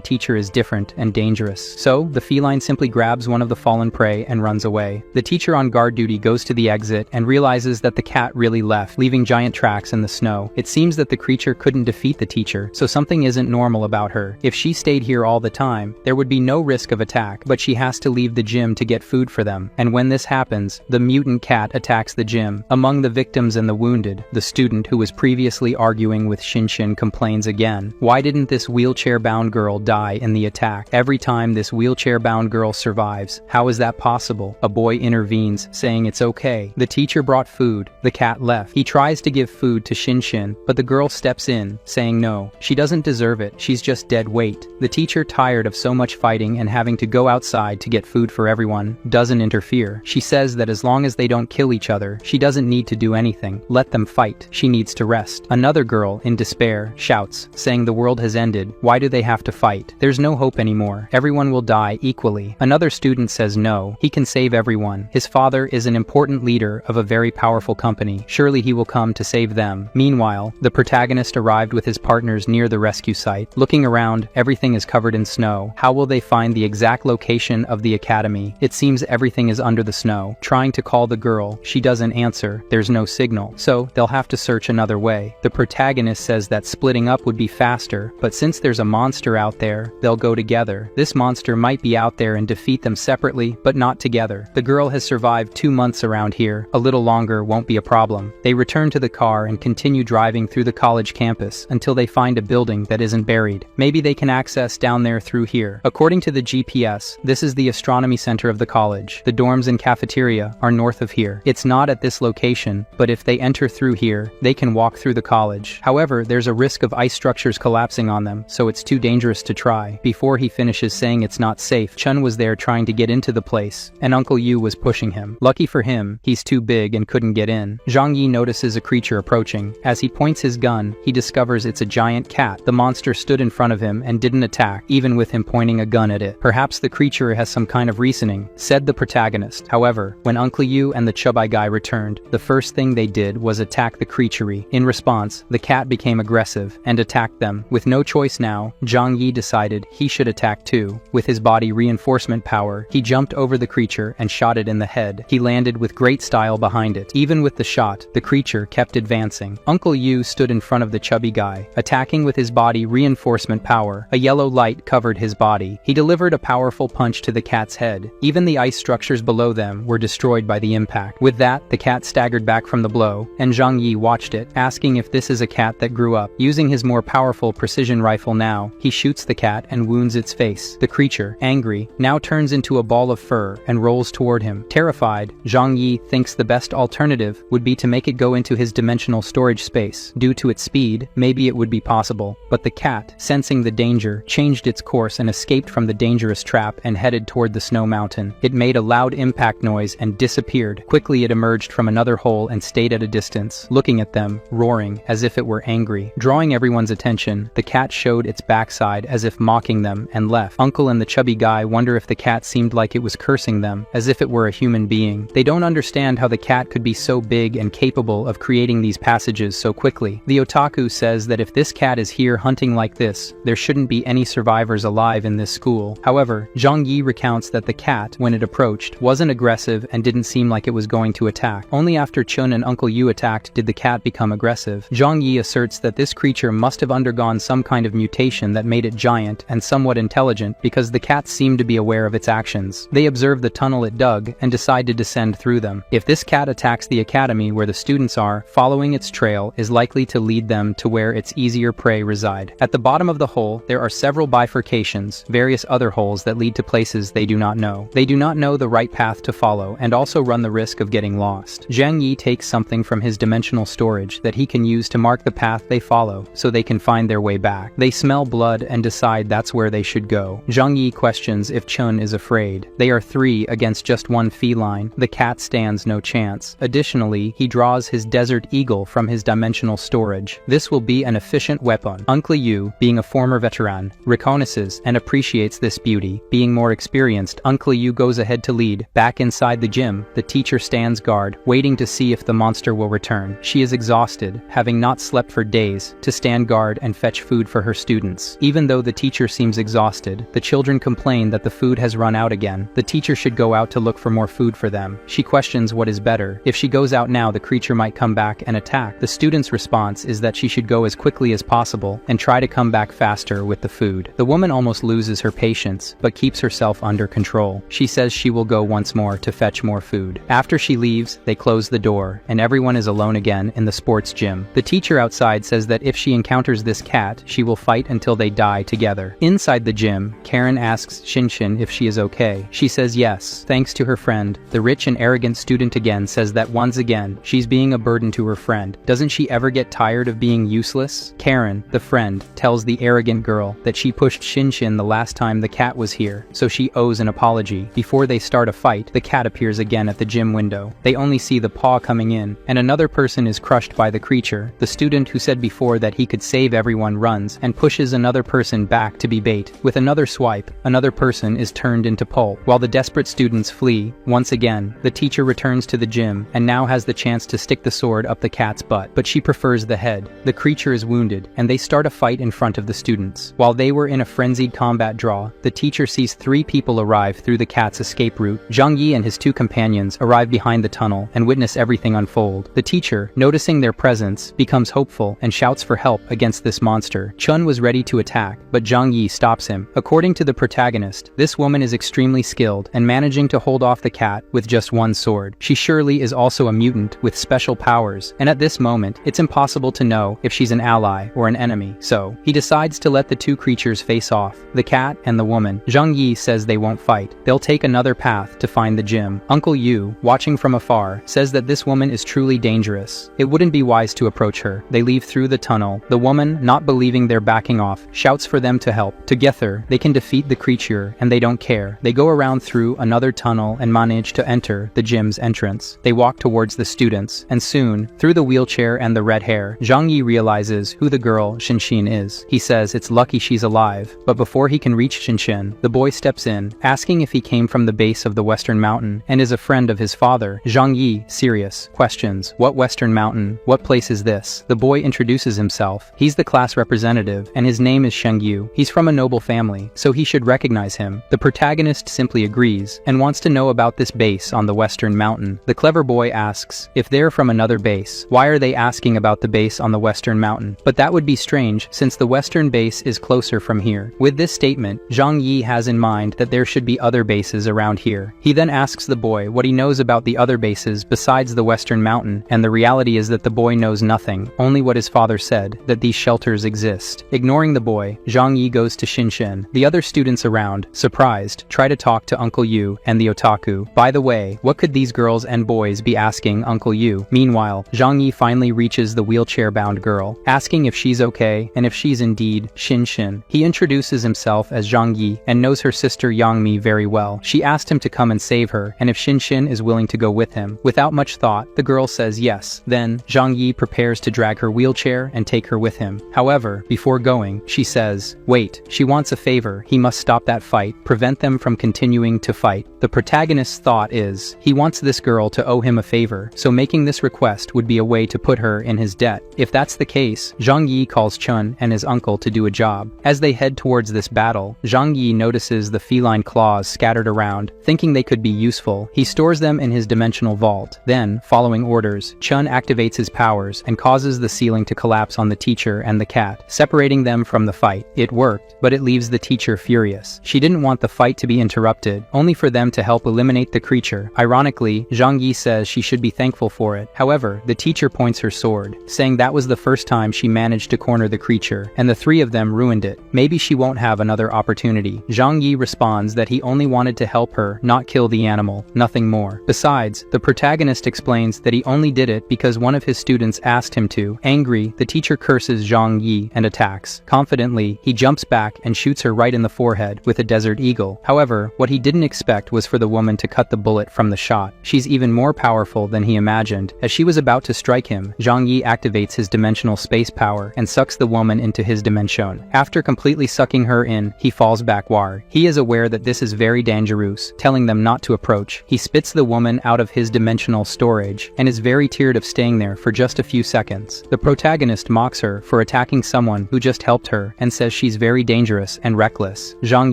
teacher is different and dangerous. So, the feline simply grabs one of the fallen prey and runs away. The teacher on guard duty goes to the exit and realizes that the cat really left, leaving giant tracks in the snow. It seems that the creature couldn't defeat the teacher, so something isn't normal about her. If she stayed here all the time, there would be no risk of attack, but she has to leave the gym to get food for them. And when this happens, the mutant cat attacks the gym. Among the victims and the wounded, the student who was previously arguing with Shinshin complains again. Why didn't this wheelchair-bound girl die in the attack? Every time this wheelchair-bound girl survives. How is that possible? A boy intervenes, saying it's okay. The teacher brought food. The cat left. He tries to give food to Shinshin, but the girl steps in, saying no. She doesn't deserve it. She's just dead weight. The teacher, tired of so much fighting and having to go outside to get food for everyone, doesn't interfere. She says that as long as they don't kill each other, she doesn't need to do anything. Let them fight. She needs to rest. Another girl, in despair, shouts, saying the world has ended. Why do they have to fight? There's no hope anymore. Everyone will die equally. Another student says no. He can save everyone. His father is an important leader of a very powerful company. Surely he will come to save them. Meanwhile, the protagonist arrived with his partners near the rescue site. Looking around, everything is covered in snow. How will they find the exact location of the academy? It seems everything is under the snow. Trying to call the girl, she doesn't answer. There's no signal, so they'll have to search another way. The protagonist says that splitting up would be faster, but since there's a monster out there, they'll go together. This monster might be out there and defeat them separately, but not together. The girl has survived 2 months around here. A little longer won't be a problem. They return to the car and continue driving through the college campus until they find a building that isn't buried. Maybe they can access down there through here. According to the GPS, this is the astronomy center of the college. college. The dorms and cafeteria are north of here. It's not at this location, but if they enter through here, they can walk through the college. However, there's a risk of ice structures collapsing on them, so it's too dangerous to try. Before he finishes saying it's not safe, Chun was there trying to get into the place, and Uncle Yu was pushing him. Lucky for him, he's too big and couldn't get in. Zhang Yi notices a creature approaching. As he points his gun, he discovers it's a giant cat. The monster stood in front of him and didn't attack, even with him pointing a gun at it. Perhaps the creature has some kind of reasoning, said the protagonist. However, when Uncle Yu and the chubby guy returned, the first thing they did was attack the creature. In response, the cat became aggressive and attacked them. With no choice now, Zhang Yi decided he should attack too. With his body reinforcement power, he jumped over the creature and shot it in the head. He landed with great style behind it. Even with the shot, the creature kept advancing. Uncle Yu stood in front of the chubby guy, attacking with his body reinforcement power. A yellow light covered his body. He delivered a powerful punch to the cat's head. Even the ice structures below them were destroyed by the impact. With that, the cat staggered back from the blow, and Zhang Yi watched it, asking if this is a cat that grew up. Using his more powerful precision rifle now, he shoots the cat and wounds its face. The creature, angry, now turns into a ball of fur and rolls toward him. Terrified, Zhang Yi thinks the best alternative would be to make it go into his dimensional storage space. Due to its speed, maybe it would be possible. But the cat, sensing the danger, changed its course and escaped from the dangerous trap and headed toward the snow mountain. It made a loud impact noise and disappeared. Quickly it emerged from another hole and stayed at a distance, looking at them, roaring as if it were angry. Drawing everyone's attention, the cat showed its backside as if mocking them and left. Uncle and the chubby guy wonder if the cat seemed like it was cursing them, as if it were a human being. They don't understand how the cat could be so big and capable of creating these passages so quickly. The otaku says that if this cat is here hunting like this, there shouldn't be any survivors alive in this school. However, Zhang Yi recounts that the cat, when it approached, wasn't aggressive and didn't seem like it was going to attack. Only after Chun and Uncle Yu attacked did the cat become aggressive. Zhang Yi asserts that this creature must have undergone some kind of mutation that made it giant and somewhat intelligent, because the cats seem to be aware of its actions. They observe the tunnel it dug and decide to descend through them. If this cat attacks the academy where the students are, following its trail is likely to lead them to where its easier prey reside. At the bottom of the hole, there are several bifurcations, various other holes that lead to places they do not know. They do not know the right path to follow and also run the risk of getting lost. Zhang Yi takes something from his dimensional storage that he can use to mark the path they follow so they can find their way back. They smell blood and decide that's where they should go. Zhang Yi questions if Chun is afraid. They are 3 against just 1 feline. The cat stands no chance. Additionally, he draws his desert eagle from his dimensional storage. This will be an efficient weapon. Uncle Yu, being a former veteran, reconnaissances and appreciates this beauty. Being more experienced, Uncle Yu goes ahead to lead. Back inside the gym, the teacher stands guard, waiting to see if the monster will return. She is exhausted, having not slept for days, to stand guard and fetch food for her students. Even though the teacher seems exhausted, the children complain that the food has run out again. The teacher should go out to look for more food for them. She questions what is better. If she goes out now, the creature might come back and attack. The student's response is that she should go as quickly as possible and try to come back faster with the food. The woman almost loses her patience, but keeps herself under control. She says she will go once more to fetch more food. After she leaves, they close the door, and everyone is alone again in the sports gym. The teacher outside says that if she encounters this cat, she will fight until they die together. Inside the gym, Karen asks Shinshin if she is okay. She says yes, thanks to her friend. The rich and arrogant student again says that once again, she's being a burden to her friend. Doesn't she ever get tired of being useless? Karen, the friend, tells the arrogant girl that she pushed Shinshin the last time the cat was here, so she owes an apology. Before they start a fight, the cat appears again at the gym window. They only see the paw coming in, and another person is crushed by the creature. The student who said before that he could save everyone runs and pushes another person back to be bait. With another swipe, another person is turned into pulp. While the desperate students flee, once again, the teacher returns to the gym and now has the chance to stick the sword up the cat's butt, but she prefers the head. The creature is wounded, and they start a fight in front of the students. While they were in a frenzied combat draw, the teacher sees 3 people arrive through the cat's escape route. Zhang Yi and his 2 companions arrive behind the tunnel and witness everything unfold. The teacher, noticing their presence, becomes hopeful and shouts for help against this monster. Chun was ready to attack, but Zhang Yi stops him. According to the protagonist, this woman is extremely skilled and managing to hold off the cat with just 1 sword. She surely is also a mutant with special powers, and at this moment, it's impossible to know if she's an ally or an enemy, so he decides to let the 2 creatures face off, the cat and the woman. Zhang Yi says they won't fight. They'll take another path to find the gym. Uncle Yu, watching from afar, says that this woman is truly dangerous. It wouldn't be wise to approach her. They leave through the tunnel. The woman, not believing they're backing off, shouts for them to help. Together, they can defeat the creature, and they don't care. They go around through another tunnel and manage to enter the gym's entrance. They walk towards the students, and soon, through the wheelchair and the red hair, Zhang Yi realizes who the girl Shinshin is. He says it's lucky she's alive, but before he can reach Shinshin, the boy steps in, asking if he came from the base of the Western Mountain and is a friend of his father. Zhang Yi, serious, questions, "What Western Mountain? What place is this?" The boy introduces himself. He's the class representative, and his name is Shengyu. He's from a noble family, so he should recognize him. The protagonist simply agrees, and wants to know about this base on the Western Mountain. The clever boy asks, if they're from another base, why are they asking about the base on the Western Mountain? But that would be strange, since the Western base is closer from here. With this statement, Zhang Yi has in mind that there should be other bases around here. He then asks the boy what he knows about the other bases besides the Western Mountain, and the reality is that the boy knows nothing, only what his father said, that these shelters exist. Ignoring the boy, Zhang Yi goes to Shinshin. The other students around, surprised, try to talk to Uncle Yu and the otaku. By the way, what could these girls and boys be asking Uncle Yu? Meanwhile, Zhang Yi finally reaches the wheelchair-bound girl, asking if she's okay and if she's indeed Shinshin. He introduces himself as Zhang Yi and knows her sister Yang Mi very well. She asked him to come and save her, and if Shinshin is willing to go with him. Without much thought, the girl says yes. Then, Zhang Yi prepares to drag her wheelchair and take her with him. However, before going, she says, wait, she wants a favor. He must stop that fight, prevent them from continuing to fight. The protagonist's thought is, he wants this girl to owe him a favor, so making this request would be a way to put her in his debt. If that's the case, Zhang Yi calls Chun and his uncle to do a job. As they head towards this battle, Zhang Yi notices the feline claws scattered around. Thinking they could be useful, he stores them in his dimensional vault. Then, following orders, Chun activates his powers and causes the ceiling to collapse on the teacher and the cat, separating them from the fight. It worked, but it leaves the teacher furious. She didn't want the fight to be interrupted, only for them to help eliminate the creature. Ironically, Zhang Yi says she should be thankful for it. However, the teacher points her sword, saying that was the first time she managed to corner the creature, and the three of them ruined it. Maybe she won't have another opportunity. Zhang Yi responds that he only wanted to help her, not kill the animal, nothing more. Besides, the protagonist explains that he only did it because one of his students asked him to. Angry, the teacher curses Zhang Yi and attacks. Confidently, he jumps back and shoots her right in the forehead with a desert eagle. However, what he didn't expect was for the woman to cut the bullet from the shot. She's even more powerful than he imagined. As she was about to strike him, Zhang Yi activates his dimensional space power and sucks the woman into his dimension. After completely sucking her in, he falls backward. He is aware that this is very dangerous, telling them not to approach. He spits the woman out of his dimensional storage and is very tired of staying there for just a few seconds. The protagonist mocks her for attacking someone who just helped her and says she's very dangerous and reckless. Zhang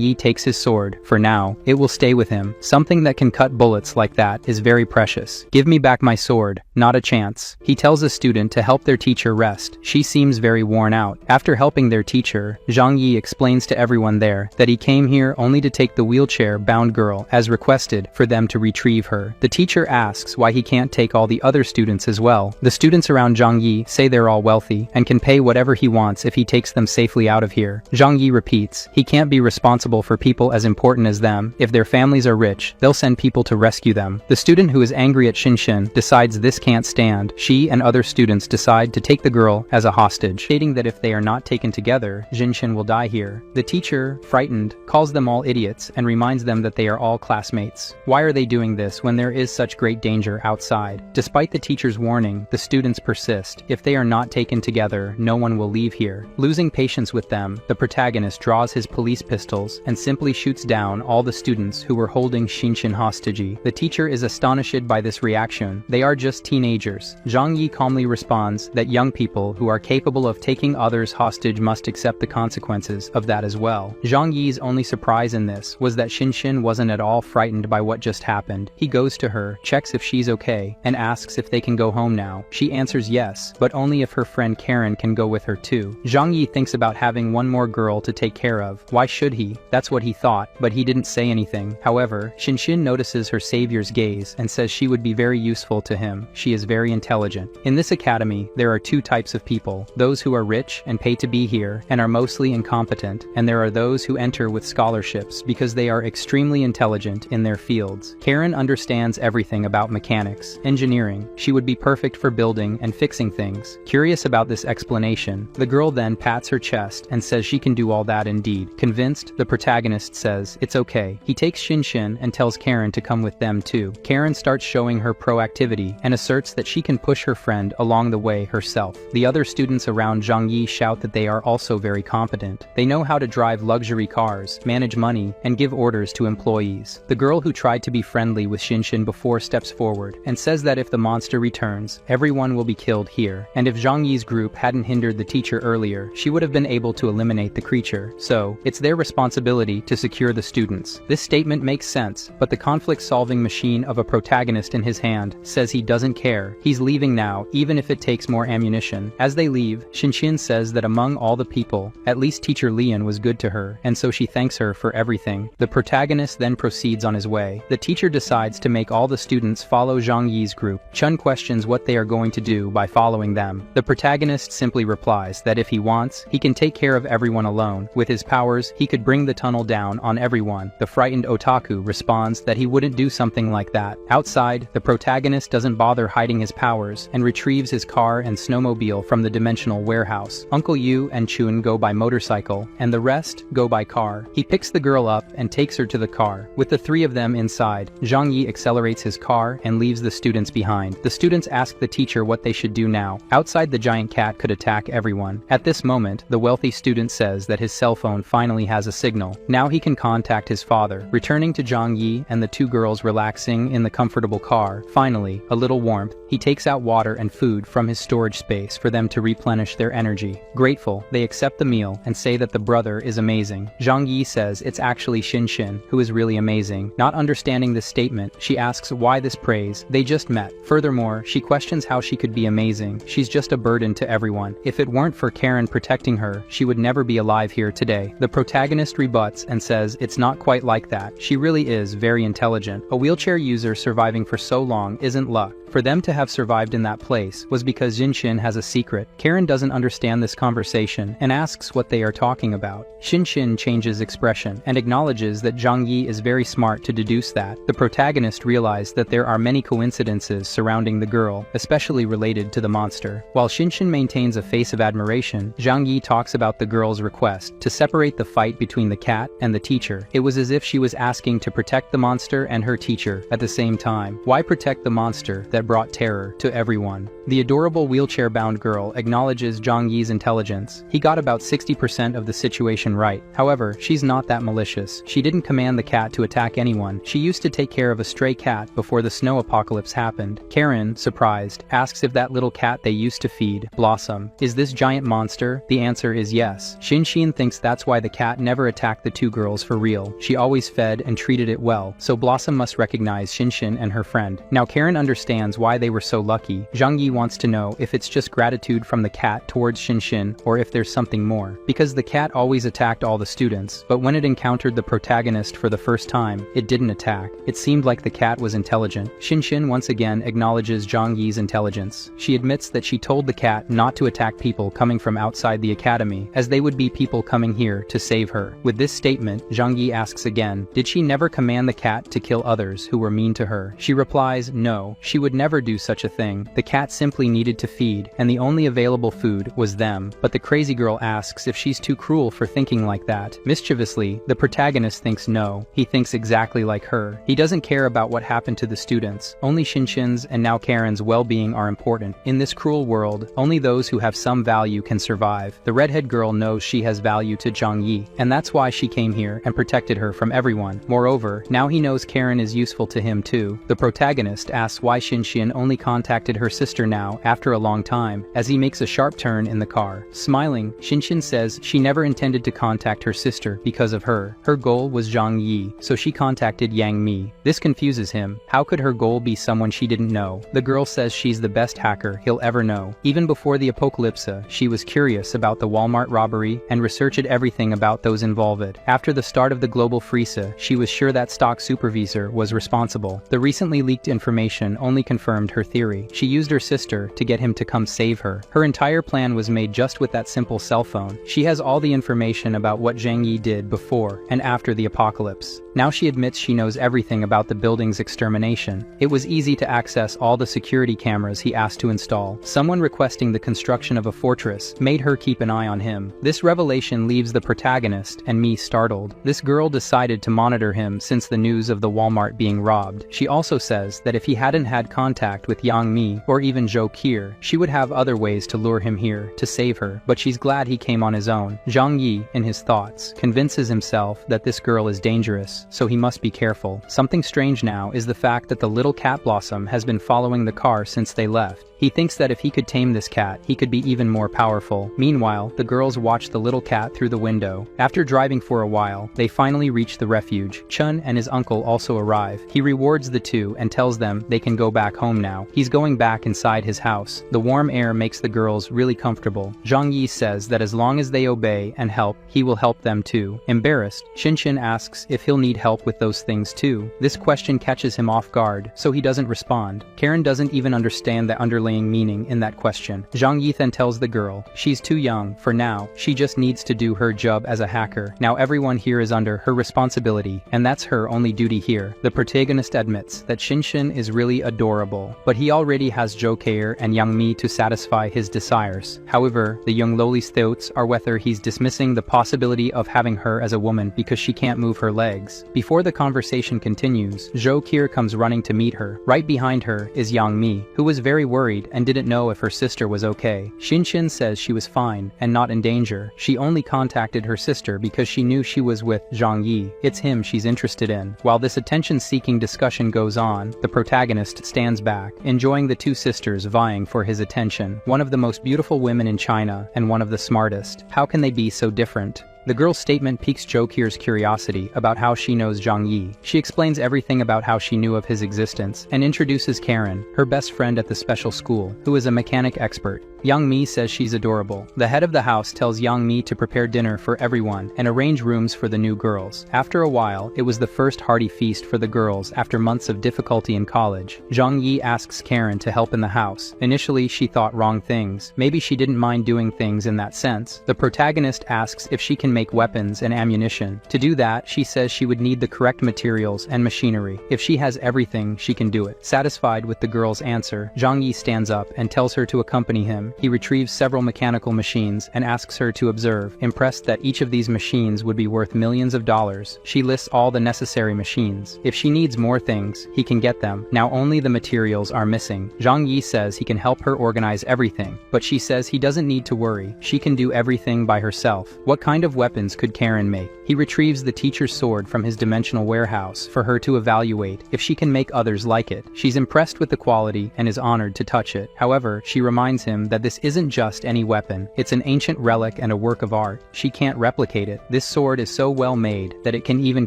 Yi takes his sword. For now, it will stay with him. Something that can cut bullets like that is very precious. Give me back my sword. Not a chance. He tells a student to help their teacher rest. She seems very worn out. After helping their teacher, Zhang Yi explains to everyone there that he came here only to take the wheelchair-bound girl as requested for them to retrieve her. The teacher asks why he can't take all the other students as well. The students around Zhang Yi say they're all wealthy and can pay whatever he wants if he takes them safely out of here. Zhang Yi repeats, he can't be responsible for people as important as them. If their families are rich, they'll send people to rescue them. The student who is angry at Shinshin decides this can't stand. She and other students decide to take the girl as a hostage, stating that if they are not taken together, Shinshin will die here. The teacher, frightened, calls them all idiots and reminds them that they are all classmates. Why are they doing this when there is such great danger outside? Despite the teacher's warning, the students persist. If they are not taken together, no one will leave here. Losing patience with them, the protagonist draws his police pistols and simply shoots down all the students who were holding Shinshin hostage. The teacher is astonished by this reaction. They are just teenagers. Zhang Yi calmly responds that young people who are capable of taking others hostage must accept the consequences of that as well. Zhang Yi's only surprise in this was that Shinshin wasn't at all frightened by what just happened. He goes to her, checks if she's okay, and asks if they can go home now. She answers yes, but only if her friend Karen can go with her too. Zhang Yi thinks about having one more girl to take care of. Why should he? That's what he thought, but he didn't say anything. However, Shinshin notices her savior's gaze and says she would be very useful to him. She is very intelligent. In this academy, there are two types of people: those who are rich and pay to be here and are mostly incompetent, and there are those who enter with scholarships because they are extremely intelligent intelligent in their fields. Karen understands everything about mechanics, engineering. She would be perfect for building and fixing things. Curious about this explanation, the girl then pats her chest and says she can do all that indeed. Convinced, the protagonist says it's okay. He takes Shinshin and tells Karen to come with them too. Karen starts showing her proactivity and asserts that she can push her friend along the way herself. The other students around Zhang Yi shout that they are also very competent. They know how to drive luxury cars, manage money, and give orders to employees. The girl who tried to be friendly with Shinshin before steps forward and says that if the monster returns, everyone will be killed here, and if Zhang Yi's group hadn't hindered the teacher earlier, she would have been able to eliminate the creature. So, it's their responsibility to secure the students. This statement makes sense, but the conflict-solving machine of a protagonist in his hand says he doesn't care. He's leaving now, even if it takes more ammunition. As they leave, Shinshin says that among all the people, at least teacher Lian was good to her, and so she thanks her for everything. The protagonist then proceeds on his way. The teacher decides to make all the students follow Zhang Yi's group. Chun questions what they are going to do by following them. The protagonist simply replies that if he wants, he can take care of everyone alone. With his powers, he could bring the tunnel down on everyone. The frightened otaku responds that he wouldn't do something like that. Outside, the protagonist doesn't bother hiding his powers and retrieves his car and snowmobile from the dimensional warehouse. Uncle Yu and Chun go by motorcycle, and the rest go by car. He picks the girl up and takes her to the car. With the three of them inside, Zhang Yi accelerates his car and leaves the students behind. The students ask the teacher what they should do now. Outside, the giant cat could attack everyone. At this moment, the wealthy student says that his cell phone finally has a signal. Now he can contact his father. Returning to Zhang Yi and the two girls relaxing in the comfortable car, finally, a little warmth, he takes out water and food from his storage space for them to replenish their energy. Grateful, they accept the meal and say that the brother is amazing. Zhang Yi says it's actually Shinshin, who is really amazing. Not understanding this statement, she asks why this praise. They just met. Furthermore, she questions how she could be amazing. She's just a burden to everyone. If it weren't for Karen protecting her, she would never be alive here today. The protagonist rebuts and says it's not quite like that. She really is very intelligent. A wheelchair user surviving for so long isn't luck. For them to have survived in that place was because Shinshin has a secret. Karen doesn't understand this conversation and asks what they are talking about. Shinshin changes expression and acknowledges that Zhang Yi is very smart to deduce that. The protagonist realized that there are many coincidences surrounding the girl, especially related to the monster. While Shinshin maintains a face of admiration, Zhang Yi talks about the girl's request to separate the fight between the cat and the teacher. It was as if she was asking to protect the monster and her teacher at the same time. Why protect the monster that brought terror to everyone? The adorable wheelchair-bound girl acknowledges Zhang Yi's intelligence. He got about 60% of the situation right. However, she's not that malicious. She didn't command the cat to attack anyone. She used to take care of a stray cat before the snow apocalypse happened. Karen, surprised, asks if that little cat they used to feed, Blossom, is this giant monster. The answer is yes. Shinshin thinks that's why the cat never attacked the two girls for real. She always fed and treated it well, so Blossom must recognize Shinshin and her friend. Now Karen understands why they were so lucky. Zhang Yi wants to know if it's just gratitude from the cat towards Shinshin or if there's something more. Because the cat always attacked all the students, but when it encountered the protagonist for the first time, it didn't attack. It seemed like the cat was intelligent. Shinshin once again acknowledges Zhang Yi's intelligence. She admits that she told the cat not to attack people coming from outside the academy, as they would be people coming here to save her. With this statement, Zhang Yi asks again, did she never command the cat to kill others who were mean to her? She replies, no, she would never do such a thing. The cat simply needed to feed, and the only available food was them. But the crazy girl asks if she's too cruel for thinking like that. Mischievously, the protagonist thinks no. He thinks exactly like her. He doesn't care about what happened to the students. Only Shinshin's and now Karen's well-being are important. In this cruel world, only those who have some value can survive. The redhead girl knows she has value to Zhang Yi, and that's why she came here and protected her from everyone. Moreover, now he knows Karen is useful to him too. The protagonist asks why Shinshin only contacted her sister now after a long time, as he makes a sharp turn in the car. Smiling, Shinshin says she never intended to contact her sister because of her. Her goal was Zhang Yi, so she contacted Yang Mi. This confuses him. How could her goal be someone she didn't know? The girl says she's the best hacker he'll ever know. Even before the apocalypse, she was curious about the Walmart robbery and researched everything about those involved. After the start of the global freeze, she was sure that stock supervisor was responsible. The recently leaked information only confirmed her theory. She used her sister to get him to come save her. Her entire plan was made just with that simple cell phone. She has all the information about what Zhang Yi did before and after the apocalypse. Now Now she admits she knows everything about the building's extermination. It was easy to access all the security cameras he asked to install. Someone requesting the construction of a fortress made her keep an eye on him. This revelation leaves the protagonist and me startled. This girl decided to monitor him since the news of the Walmart being robbed. She also says that if he hadn't had contact with Zhang Yi or even Zhou Qi, she would have other ways to lure him here to save her, but she's glad he came on his own. Zhang Yi, in his thoughts, convinces himself that this girl is dangerous, so he must be careful. Something strange now is the fact that the little cat Blossom has been following the car since they left. He thinks that if he could tame this cat, he could be even more powerful. Meanwhile, the girls watch the little cat through the window. After driving for a while, they finally reach the refuge. Chun and his uncle also arrive. He rewards the two and tells them they can go back home now. He's going back inside his house. The warm air makes the girls really comfortable. Zhang Yi says that as long as they obey and help, he will help them too. Embarrassed, Shinshin asks if he'll need help with those things too. This question catches him off guard, so he doesn't respond. Karen doesn't even understand the underlying meaning in that question. Zhang Yi then tells the girl she's too young for now, she just needs to do her job as a hacker. Now everyone here is under her responsibility, and that's her only duty here. The protagonist admits that Shinshin is really adorable, but he already has Zhou Keir and Yang Mi to satisfy his desires. However, the young Loli's thoughts are whether he's dismissing the possibility of having her as a woman because she can't move her legs. Before the conversation continues, Zhou Keir comes running to meet her. Right behind her is Yang Mi, who was very worried and didn't know if her sister was okay. Shinshin says she was fine and not in danger. She only contacted her sister because she knew she was with Zhang Yi. It's him she's interested in. While this attention-seeking discussion goes on, the protagonist stands back, enjoying the two sisters vying for his attention. One of the most beautiful women in China and one of the smartest. How can they be so different? The girl's statement piques Zhou Keir's curiosity about how she knows Zhang Yi. She explains everything about how she knew of his existence and introduces Karen, her best friend at the special school, who is a mechanic expert. Yang Mi says she's adorable. The head of the house tells Yang Mi to prepare dinner for everyone and arrange rooms for the new girls. After a while, it was the first hearty feast for the girls after months of difficulty in college. Zhang Yi asks Karen to help in the house. Initially, she thought wrong things. Maybe she didn't mind doing things in that sense. The protagonist asks if she can make weapons and ammunition. To do that, she says she would need the correct materials and machinery. If she has everything, she can do it. Satisfied with the girl's answer, Zhang Yi stands up and tells her to accompany him. He retrieves several mechanical machines and asks her to observe. Impressed that each of these machines would be worth millions of dollars, she lists all the necessary machines. If she needs more things, he can get them. Now only the materials are missing. Zhang Yi says he can help her organize everything, but she says he doesn't need to worry. She can do everything by herself. What kind of weapons could Karen make? He retrieves the teacher's sword from his dimensional warehouse for her to evaluate if she can make others like it. She's impressed with the quality and is honored to touch it. However, she reminds him that this isn't just any weapon. It's an ancient relic and a work of art. She can't replicate it. This sword is so well made that it can even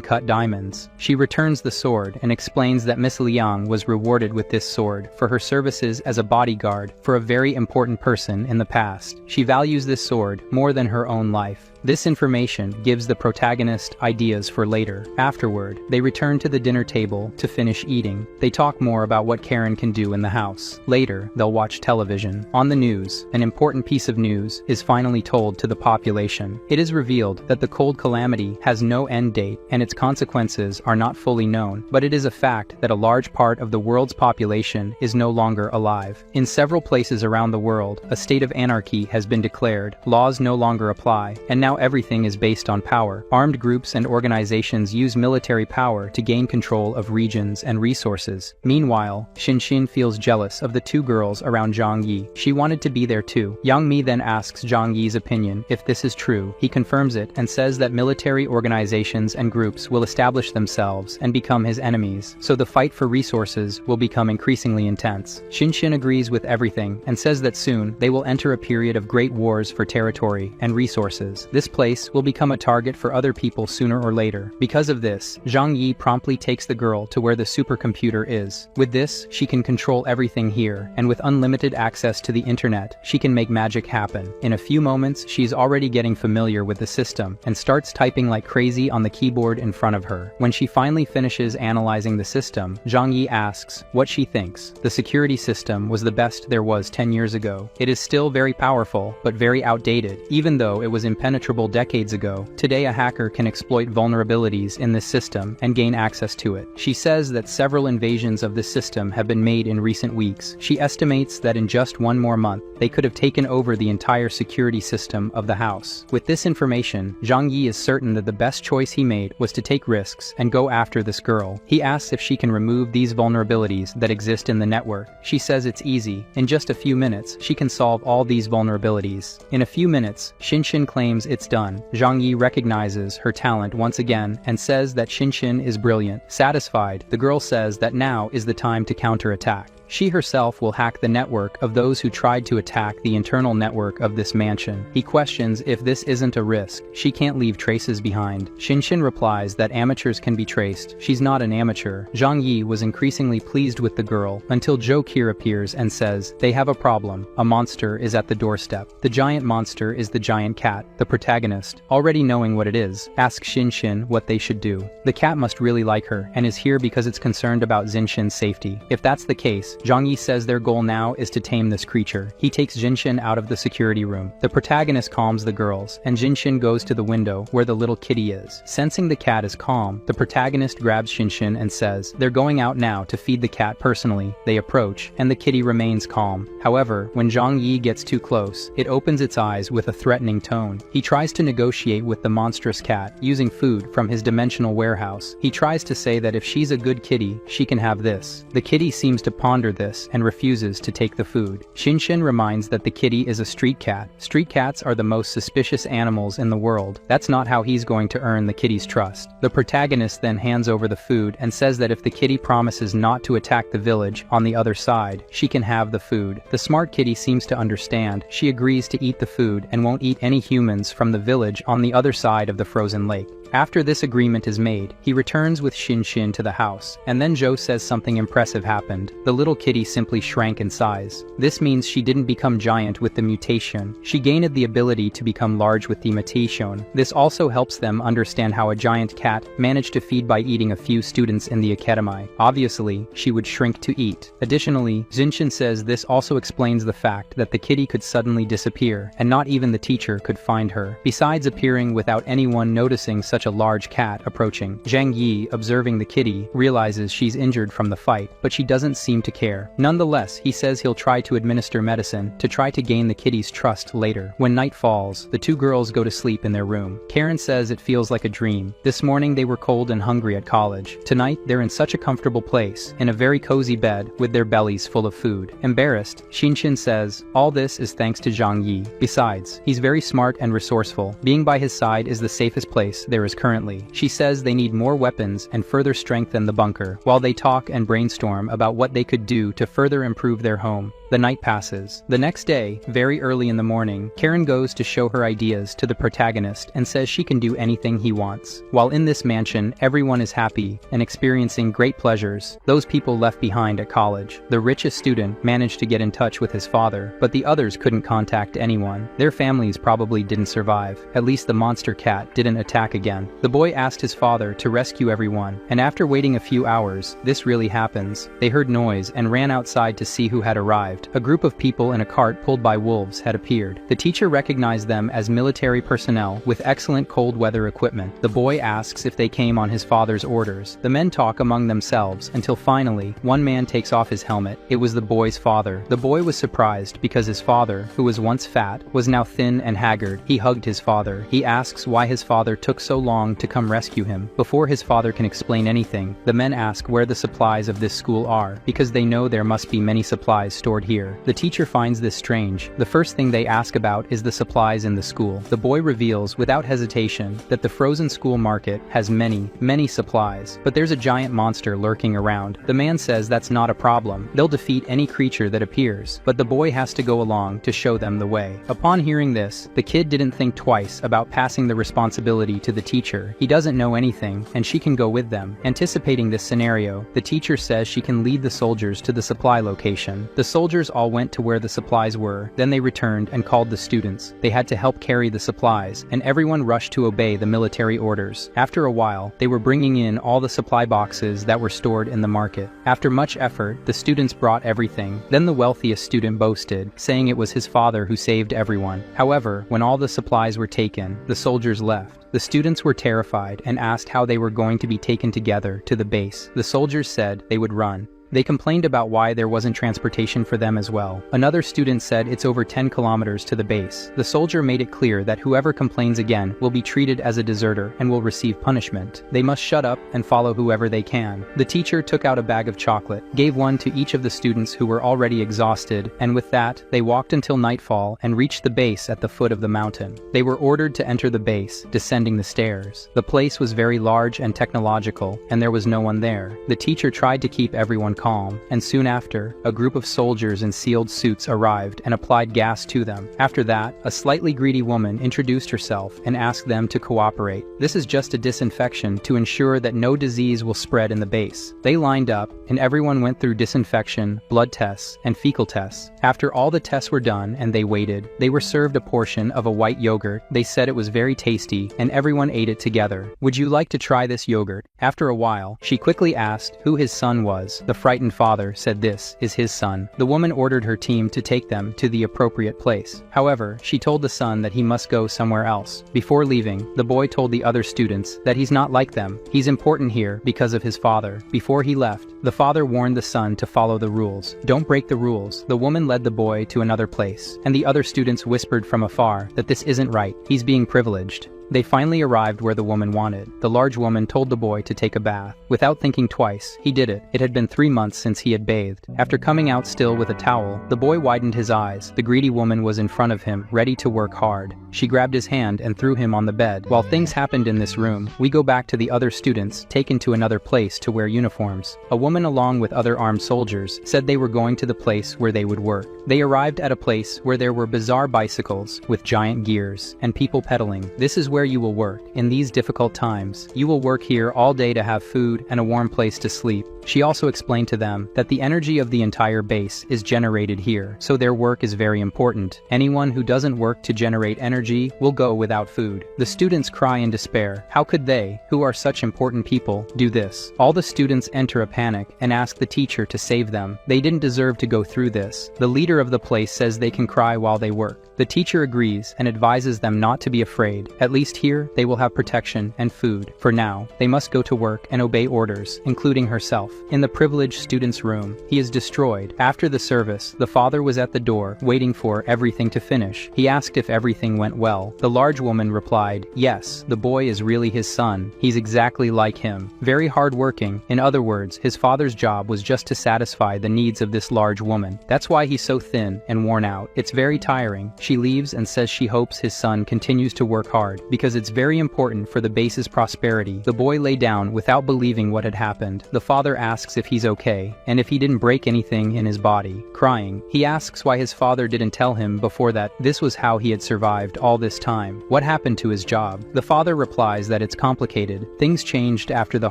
cut diamonds. She returns the sword and explains that Miss Liang was rewarded with this sword for her services as a bodyguard for a very important person in the past. She values this sword more than her own life. This information gives the protagonist ideas for later. Afterward, they return to the dinner table to finish eating. They talk more about what Karen can do in the house. Later, they'll watch television. On the news, an important piece of news is finally told to the population. It is revealed that the cold calamity has no end date and its consequences are not fully known, but it is a fact that a large part of the world's population is no longer alive. In several places around the world, a state of anarchy has been declared. Laws no longer apply, and now everything is based on power. Armed groups and organizations use military power to gain control of regions and resources. Meanwhile, Shinshin feels jealous of the two girls around Zhang Yi. She wanted to be there too. Yang Mi then asks Zhang Yi's opinion if this is true. He confirms it and says that military organizations and groups will establish themselves and become his enemies, so the fight for resources will become increasingly intense. Shinshin agrees with everything and says that soon they will enter a period of great wars for territory and resources. This place will become a target for other people sooner or later. Because of this, Zhang Yi promptly takes the girl to where the supercomputer is. With this, she can control everything here, and with unlimited access to the internet, she can make magic happen. In a few moments, she's already getting familiar with the system and starts typing like crazy on the keyboard in front of her. When she finally finishes analyzing the system, Zhang Yi asks what she thinks. The security system was the best there was 10 years ago. It is still very powerful, but very outdated, even though it was impenetrable impenetrable decades ago, today a hacker can exploit vulnerabilities in this system and gain access to it. She says that several invasions of this system have been made in recent weeks. She estimates that in just one more month, they could have taken over the entire security system of the house. With this information, Zhang Yi is certain that the best choice he made was to take risks and go after this girl. He asks if she can remove these vulnerabilities that exist in the network. She says it's easy. In just a few minutes, she can solve all these vulnerabilities. In a few minutes, Shinshin claims it's done. Zhang Yi recognizes her talent once again and says that Shinshin is brilliant. Satisfied, the girl says that now is the time to counterattack. She herself will hack the network of those who tried to attack the internal network of this mansion. He questions if this isn't a risk. She can't leave traces behind. Shinshin replies that amateurs can be traced. She's not an amateur. Zhang Yi was increasingly pleased with the girl until Zhou Qir appears and says, they have a problem. A monster is at the doorstep. The giant monster is the giant cat. The protagonist, already knowing what it is, asks Shinshin what they should do. The cat must really like her and is here because it's concerned about Zinshin's safety. If that's the case, Zhang Yi says their goal now is to tame this creature. He takes Zinshin out of the security room. The protagonist calms the girls, and Zinshin goes to the window where the little kitty is. Sensing the cat is calm, the protagonist grabs Shinshin and says, they're going out now to feed the cat personally. They approach, and the kitty remains calm. However, when Zhang Yi gets too close, it opens its eyes with a threatening tone. He tries to negotiate with the monstrous cat, using food from his dimensional warehouse. He tries to say that if she's a good kitty, she can have this. The kitty seems to ponder this and refuses to take the food. Shinshin reminds that the kitty is a street cat. Street cats are the most suspicious animals in the world. That's not how he's going to earn the kitty's trust. The protagonist then hands over the food and says that if the kitty promises not to attack the village on the other side, she can have the food. The smart kitty seems to understand. She agrees to eat the food and won't eat any humans from the village on the other side of the frozen lake. After this agreement is made, he returns with Shinshin to the house, and then Zhou says something impressive happened. The little kitty simply shrank in size. This means she didn't become giant with the mutation. She gained the ability to become large with the mutation. This also helps them understand how a giant cat managed to feed by eating a few students in the academy. Obviously, she would shrink to eat. Additionally, Zinshin says this also explains the fact that the kitty could suddenly disappear, and not even the teacher could find her. Besides appearing without anyone noticing such a large cat approaching, Zhang Yi, observing the kitty, realizes she's injured from the fight, but she doesn't seem to care. Nonetheless, he says he'll try to administer medicine to try to gain the kitty's trust later. When night falls, the two girls go to sleep in their room. Karen says it feels like a dream. This morning they were cold and hungry at college. Tonight, they're in such a comfortable place, in a very cozy bed, with their bellies full of food. Embarrassed, Shinshin says, all this is thanks to Zhang Yi. Besides, he's very smart and resourceful. Being by his side is the safest place there is currently. She says they need more weapons and further strengthen the bunker, while they talk and brainstorm about what they could do to further improve their home. The night passes. The next day, very early in the morning, Karen goes to show her ideas to the protagonist and says she can do anything he wants. While in this mansion, everyone is happy and experiencing great pleasures. Those people left behind at college. The richest student managed to get in touch with his father, but the others couldn't contact anyone. Their families probably didn't survive. At least the monster cat didn't attack again. The boy asked his father to rescue everyone, and after waiting a few hours, this really happens. They heard noise and ran outside to see who had arrived. A group of people in a cart pulled by wolves had appeared. The teacher recognized them as military personnel with excellent cold weather equipment. The boy asks if they came on his father's orders. The men talk among themselves until finally, one man takes off his helmet. It was the boy's father. The boy was surprised because his father, who was once fat, was now thin and haggard. He hugged his father. He asks why his father took so long to come rescue him. Before his father can explain anything, the men ask where the supplies of this school are, because they know there must be many supplies stored here. The teacher finds this strange. The first thing they ask about is the supplies in the school. The boy reveals without hesitation that the frozen school market has many supplies, but there's a giant monster lurking around. The man says that's not a problem. They'll defeat any creature that appears, but the boy has to go along to show them the way. Upon hearing this, the kid didn't think twice about passing the responsibility to the teacher. He doesn't know anything, and she can go with them. Anticipating this scenario, the teacher says she can lead the soldiers to the supply location. The soldiers soldiers all went to where the supplies were, then they returned and called the students. They had to help carry the supplies, and everyone rushed to obey the military orders. After a while, they were bringing in all the supply boxes that were stored in the market. After much effort, the students brought everything. Then the wealthiest student boasted, saying it was his father who saved everyone. However, when all the supplies were taken, the soldiers left. The students were terrified and asked how they were going to be taken together to the base. The soldiers said they would run. They complained about why there wasn't transportation for them as well. Another student said it's over 10 kilometers to the base. The soldier made it clear that whoever complains again will be treated as a deserter and will receive punishment. They must shut up and follow whoever they can. The teacher took out a bag of chocolate, gave one to each of the students who were already exhausted, and with that, they walked until nightfall and reached the base at the foot of the mountain. They were ordered to enter the base, descending the stairs. The place was very large and technological, and there was no one there. The teacher tried to keep everyone calm, and soon after, a group of soldiers in sealed suits arrived and applied gas to them. After that, a slightly greedy woman introduced herself and asked them to cooperate. This is just a disinfection to ensure that no disease will spread in the base. They lined up, and everyone went through disinfection, blood tests, and fecal tests. After all the tests were done and they waited, they were served a portion of a white yogurt. They said it was very tasty, and everyone ate it together. Would you like to try this yogurt? After a while, she quickly asked who his son was. The frightened father said this is his son. The woman ordered her team to take them to the appropriate place. However, she told the son that he must go somewhere else. Before leaving, the boy told the other students that he's not like them. He's important here because of his father. Before he left, the father warned the son to follow the rules. Don't break the rules. The woman led the boy to another place, and the other students whispered from afar that this isn't right. He's being privileged. They finally arrived where the woman wanted. The large woman told the boy to take a bath. Without thinking twice, he did it. It had been 3 months since he had bathed. After coming out still with a towel, the boy widened his eyes. The greedy woman was in front of him, ready to work hard. She grabbed his hand and threw him on the bed. While things happened in this room, we go back to the other students, taken to another place to wear uniforms. A woman along with other armed soldiers said they were going to the place where they would work. They arrived at a place where there were bizarre bicycles with giant gears and people pedaling. This is where you will work. In these difficult times, you will work here all day to have food and a warm place to sleep. She also explained to them that the energy of the entire base is generated here, so their work is very important. Anyone who doesn't work to generate energy will go without food. The students cry in despair. How could they, who are such important people, do this? All the students enter a panic and ask the teacher to save them. They didn't deserve to go through this. The leader of the place says they can cry while they work. The teacher agrees and advises them not to be afraid. At least here, they will have protection and food. For now, they must go to work and obey orders, including herself. In the privileged student's room, he is destroyed. After the service, the father was at the door, waiting for everything to finish. He asked if everything went well. The large woman replied, yes, the boy is really his son. He's exactly like him. Very hardworking. In other words, his father's job was just to satisfy the needs of this large woman. That's why he's so thin and worn out. It's very tiring. She leaves and says she hopes his son continues to work hard, because it's very important for the base's prosperity. The boy lay down without believing what had happened. The father asks if he's okay, and if he didn't break anything in his body. Crying, he asks why his father didn't tell him before that this was how he had survived all this time. What happened to his job? The father replies that it's complicated. Things changed after the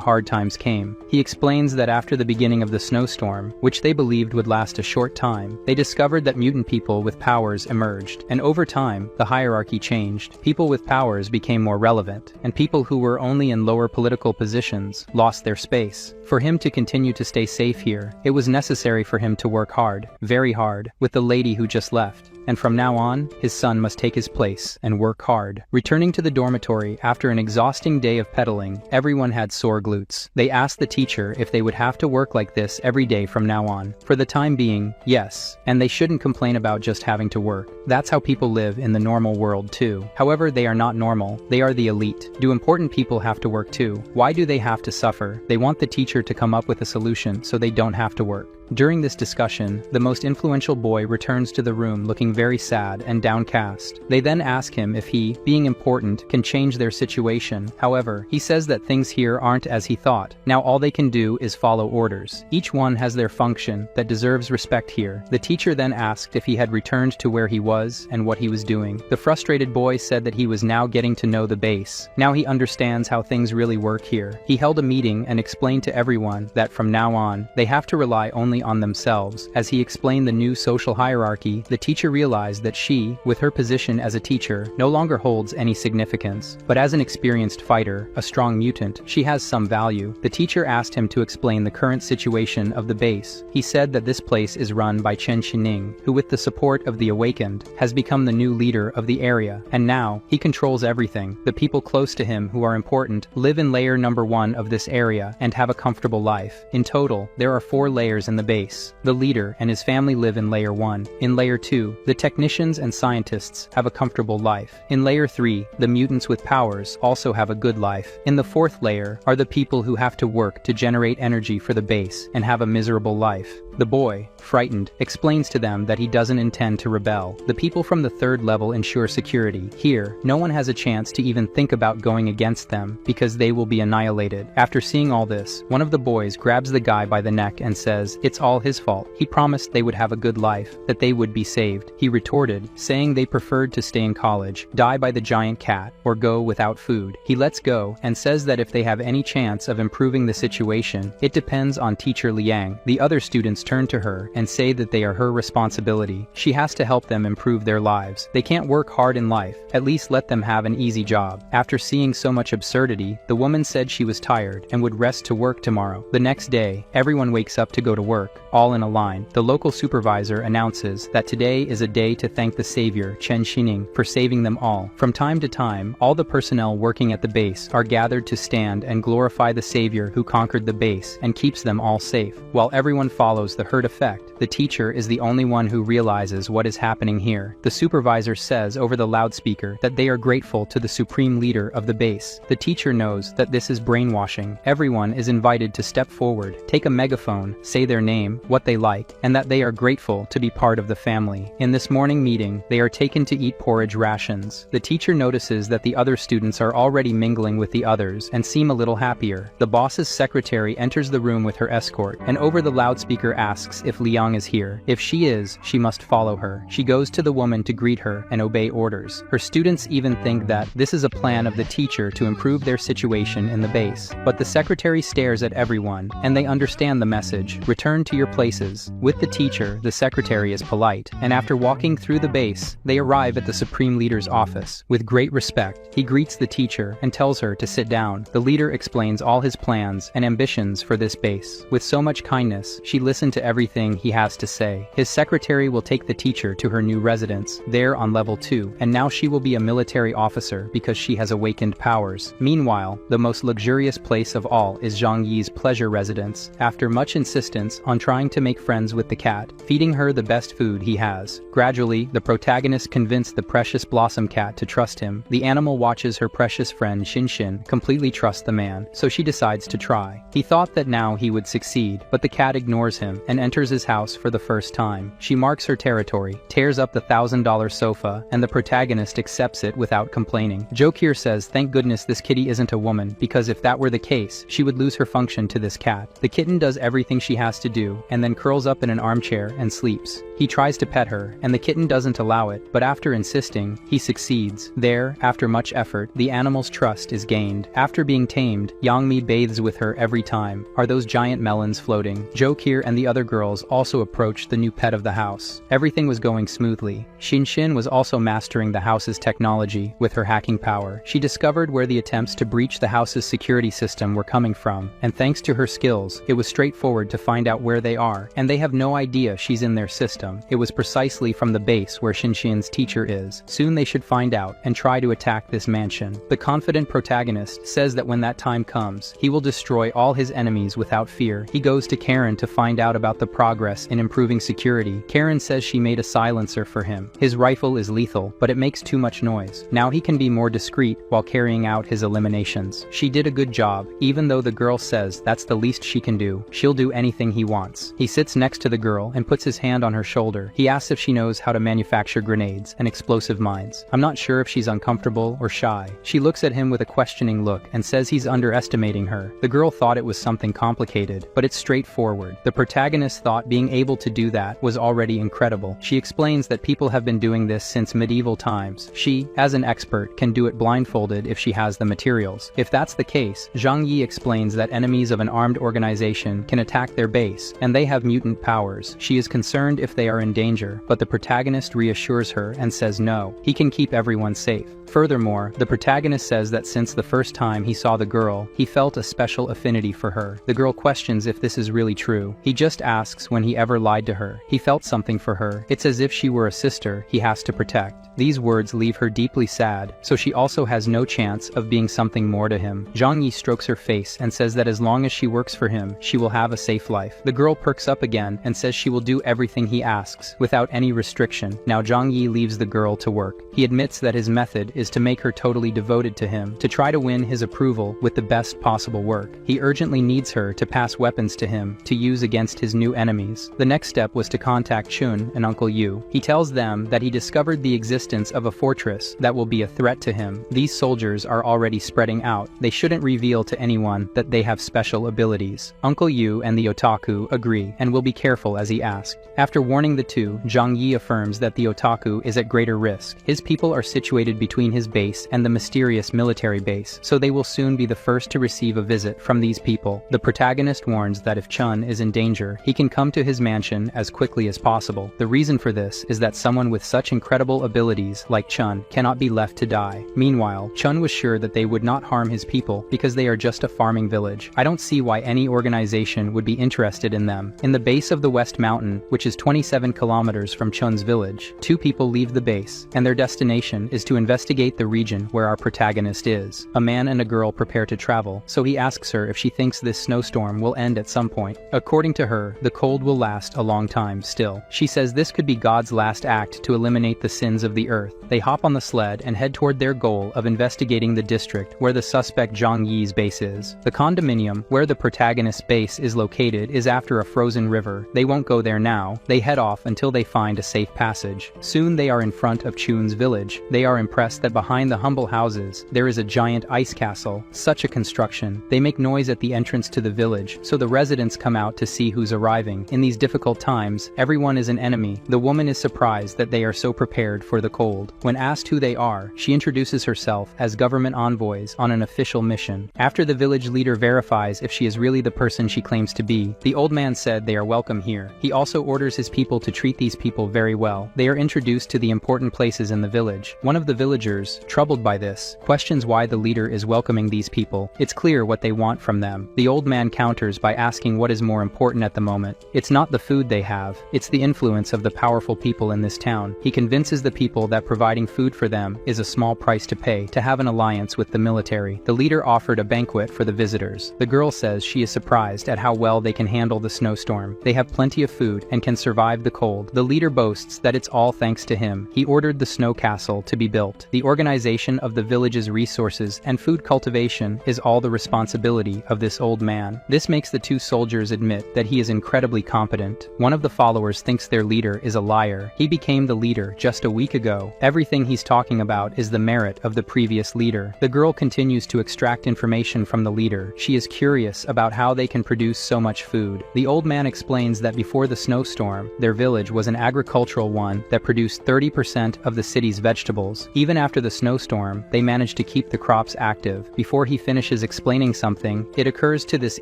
hard times came. He explains that after the beginning of the snowstorm, which they believed would last a short time, they discovered that mutant people with powers emerged. And over time, the hierarchy changed. People with powers became more relevant, and people who were only in lower political positions lost their space. For him to continue to stay safe here, it was necessary for him to work hard, very hard, with the lady who just left. And from now on, his son must take his place and work hard. Returning to the dormitory after an exhausting day of pedaling, everyone had sore glutes. They asked the teacher if they would have to work like this every day from now on. For the time being, yes, and they shouldn't complain about just having to work. That's how people live in the normal world too. However, they are not normal. They are the elite. Do important people have to work too? Why do they have to suffer? They want the teacher to come up with a solution so they don't have to work. During this discussion, the most influential boy returns to the room looking looking very sad and downcast. They then ask him if he, being important, can change their situation. However, he says that things here aren't as he thought. Now all they can do is follow orders. Each one has their function that deserves respect here. The teacher then asked if he had returned to where he was and what he was doing. The frustrated boy said that he was now getting to know the base. Now he understands how things really work here. He held a meeting and explained to everyone that from now on, they have to rely only on themselves. As he explained the new social hierarchy, the teacher realized that she, with her position as a teacher, no longer holds any significance. But as an experienced fighter, a strong mutant, she has some value. The teacher asked him to explain the current situation of the base. He said that this place is run by Chen Xining, who with the support of the Awakened, has become the new leader of the area, and now, he controls everything. The people close to him who are important live in layer number 1 of this area and have a comfortable life. In total, there are 4 layers in the base. The leader and his family live in layer 1. In layer 2, the technicians and scientists have a comfortable life. In layer 3, the mutants with powers also have a good life. In the 4th layer are the people who have to work to generate energy for the base and have a miserable life. The boy, frightened, explains to them that he doesn't intend to rebel. The people from the 3rd level ensure security. Here, no one has a chance to even think about going against them because they will be annihilated. After seeing all this, one of the boys grabs the guy by the neck and says it's all his fault. He promised they would have a good life, that they would be saved. He retorted, saying they preferred to stay in college, die by the giant cat, or go without food. He lets go and says that if they have any chance of improving the situation, it depends on teacher Liang. The other students turn to her and say that they are her responsibility. She has to help them improve their lives. They can't work hard in life, at least let them have an easy job. After seeing so much absurdity, the woman said she was tired and would rest to work tomorrow. The next day, everyone wakes up to go to work, all in a line. The local supervisor announces that today is a day to thank the savior, Chen Xining, for saving them all. From time to time, all the personnel working at the base are gathered to stand and glorify the savior who conquered the base and keeps them all safe. While everyone follows the herd effect, the teacher is the only one who realizes what is happening here. The supervisor says over the loudspeaker that they are grateful to the supreme leader of the base. The teacher knows that this is brainwashing. Everyone is invited to step forward, take a megaphone, say their name, what they like, and that they are grateful to be part of the family. In this morning meeting, they are taken to eat porridge rations. The teacher notices that the other students are already mingling with the others and seem a little happier. The boss's secretary enters the room with her escort, and over the loudspeaker asks if Liang is here. If she is, she must follow her. She goes to the woman to greet her and obey orders. Her students even think that this is a plan of the teacher to improve their situation in the base. But the secretary stares at everyone, and they understand the message. Return to your places. With the teacher, the secretary is polite, and after walking through the base, they arrive at the supreme leader's office. With great respect, he greets the teacher and tells her to sit down. The leader explains all his plans and ambitions for this base. With so much kindness, she listened to everything he has to say. His secretary will take the teacher to her new residence, there on level 2, and now she will be a military officer because she has awakened powers. Meanwhile, the most luxurious place of all is Zhang Yi's pleasure residence. After much insistence on trying to make friends with the cat, feeding her the best food he has. Gradually, the protagonist convinced the precious Blossom cat to trust him. The animal watches her precious friend Xin completely trust the man, so she decides to try. He thought that now he would succeed, but the cat ignores him and enters his house for the first time. She marks her territory, tears up the $1,000 sofa, and the protagonist accepts it without complaining. Jokir says thank goodness this kitty isn't a woman, because if that were the case, she would lose her function to this cat. The kitten does everything she has to do, and then curls up in an armchair and sleeps. He tries to pet her, and the kitten doesn't allow it, but after insisting, he succeeds. There, after much effort, the animal's trust is gained. After being tamed, Yang Mi bathes with her every time. Are those giant melons floating? Jokir and the other girls also approached the new pet of the house. Everything was going smoothly. Xin was also mastering the house's technology with her hacking power. She discovered where the attempts to breach the house's security system were coming from, and thanks to her skills, it was straightforward to find out where they are, and they have no idea she's in their system. It was precisely from the base where Xin's teacher is. Soon they should find out and try to attack this mansion. The confident protagonist says that when that time comes, he will destroy all his enemies without fear. He goes to Karen to find out about about the progress in improving security. Karen says she made a silencer for him. His rifle is lethal, but it makes too much noise. Now he can be more discreet while carrying out his eliminations. She did a good job, even though the girl says that's the least she can do. She'll do anything he wants. He sits next to the girl and puts his hand on her shoulder. He asks if she knows how to manufacture grenades and explosive mines. I'm not sure if she's uncomfortable or shy. She looks at him with a questioning look and says he's underestimating her. The girl thought it was something complicated, but it's straightforward. The protagonist thought being able to do that was already incredible. She explains that people have been doing this since medieval times. She, as an expert, can do it blindfolded if she has the materials. If that's the case, Zhang Yi explains that enemies of an armed organization can attack their base, and they have mutant powers. She is concerned if they are in danger, but the protagonist reassures her and says no, he can keep everyone safe. Furthermore, the protagonist says that since the first time he saw the girl, he felt a special affinity for her. The girl questions if this is really true. He just asks when he ever lied to her. He felt something for her. It's as if she were a sister he has to protect. These words leave her deeply sad, so she also has no chance of being something more to him. Zhang Yi strokes her face and says that as long as she works for him, she will have a safe life. The girl perks up again and says she will do everything he asks, without any restriction. Now Zhang Yi leaves the girl to work. He admits that his method is to make her totally devoted to him, to try to win his approval with the best possible work. He urgently needs her to pass weapons to him, to use against his new enemies. The next step was to contact Chun and Uncle Yu. He tells them that he discovered the existence of a fortress that will be a threat to him. These soldiers are already spreading out. They shouldn't reveal to anyone that they have special abilities. Uncle Yu and the otaku agree and will be careful as he asked. After warning the two, Zhang Yi affirms that the otaku is at greater risk. His people are situated between his base and the mysterious military base, so they will soon be the first to receive a visit from these people. The protagonist warns that if Chun is in danger, he can come to his mansion as quickly as possible. The reason for this is that someone with such incredible abilities like Chun cannot be left to die. Meanwhile, Chun was sure that they would not harm his people because they are just a farming village. I don't see why any organization would be interested in them. In the base of the West Mountain, which is 27 kilometers from Chun's village, two people leave the base, and their destination is to investigate the region where our protagonist is. A man and a girl prepare to travel, so he asks her if she thinks this snowstorm will end at some point. According to her, the cold will last a long time still. She says this could be God's last act to eliminate the sins of the earth. They hop on the sled and head toward their goal of investigating the district where the suspect Zhang Yi's base is. The condominium where the protagonist's base is located is after a frozen river. They won't go there now. They head off until they find a safe passage. Soon they are in front of Chun's village. They are impressed that behind the humble houses, there is a giant ice castle. Such a construction. They make noise at the entrance to the village, so the residents come out to see who's arriving. In these difficult times, everyone is an enemy. The woman is surprised that they are so prepared for the cold. When asked who they are, she introduces herself as government envoys on an official mission. After the village leader verifies if she is really the person she claims to be, the old man said they are welcome here. He also orders his people to treat these people very well. They are introduced to the important places in the village. One of the villagers, troubled by this, questions why the leader is welcoming these people. It's clear what they want from them. The old man counters by asking what is more important at the moment. It's not the food they have, it's the influence of the powerful people in this town. He convinces the people that providing food for them is a small price to pay to have an alliance with the military. The leader offered a banquet for the visitors. The girl says she is surprised at how well they can handle the snowstorm. They have plenty of food and can survive the cold. The leader boasts that it's all thanks to him. He ordered the snow castle to be built. The organization of the village's resources and food cultivation is all the responsibility of this old man. This makes the two soldiers admit that he is incredibly competent. One of the followers thinks their leader is a liar. He became the leader just a week ago. Everything he's talking about is the merit of the previous leader. The girl continues to extract information from the leader. She is curious about how they can produce so much food. The old man explains that before the snowstorm, their village was an agricultural one that produced 30% of the city's vegetables. Even after the snowstorm, they managed to keep the crops active. Before he finishes explaining something, it occurs to this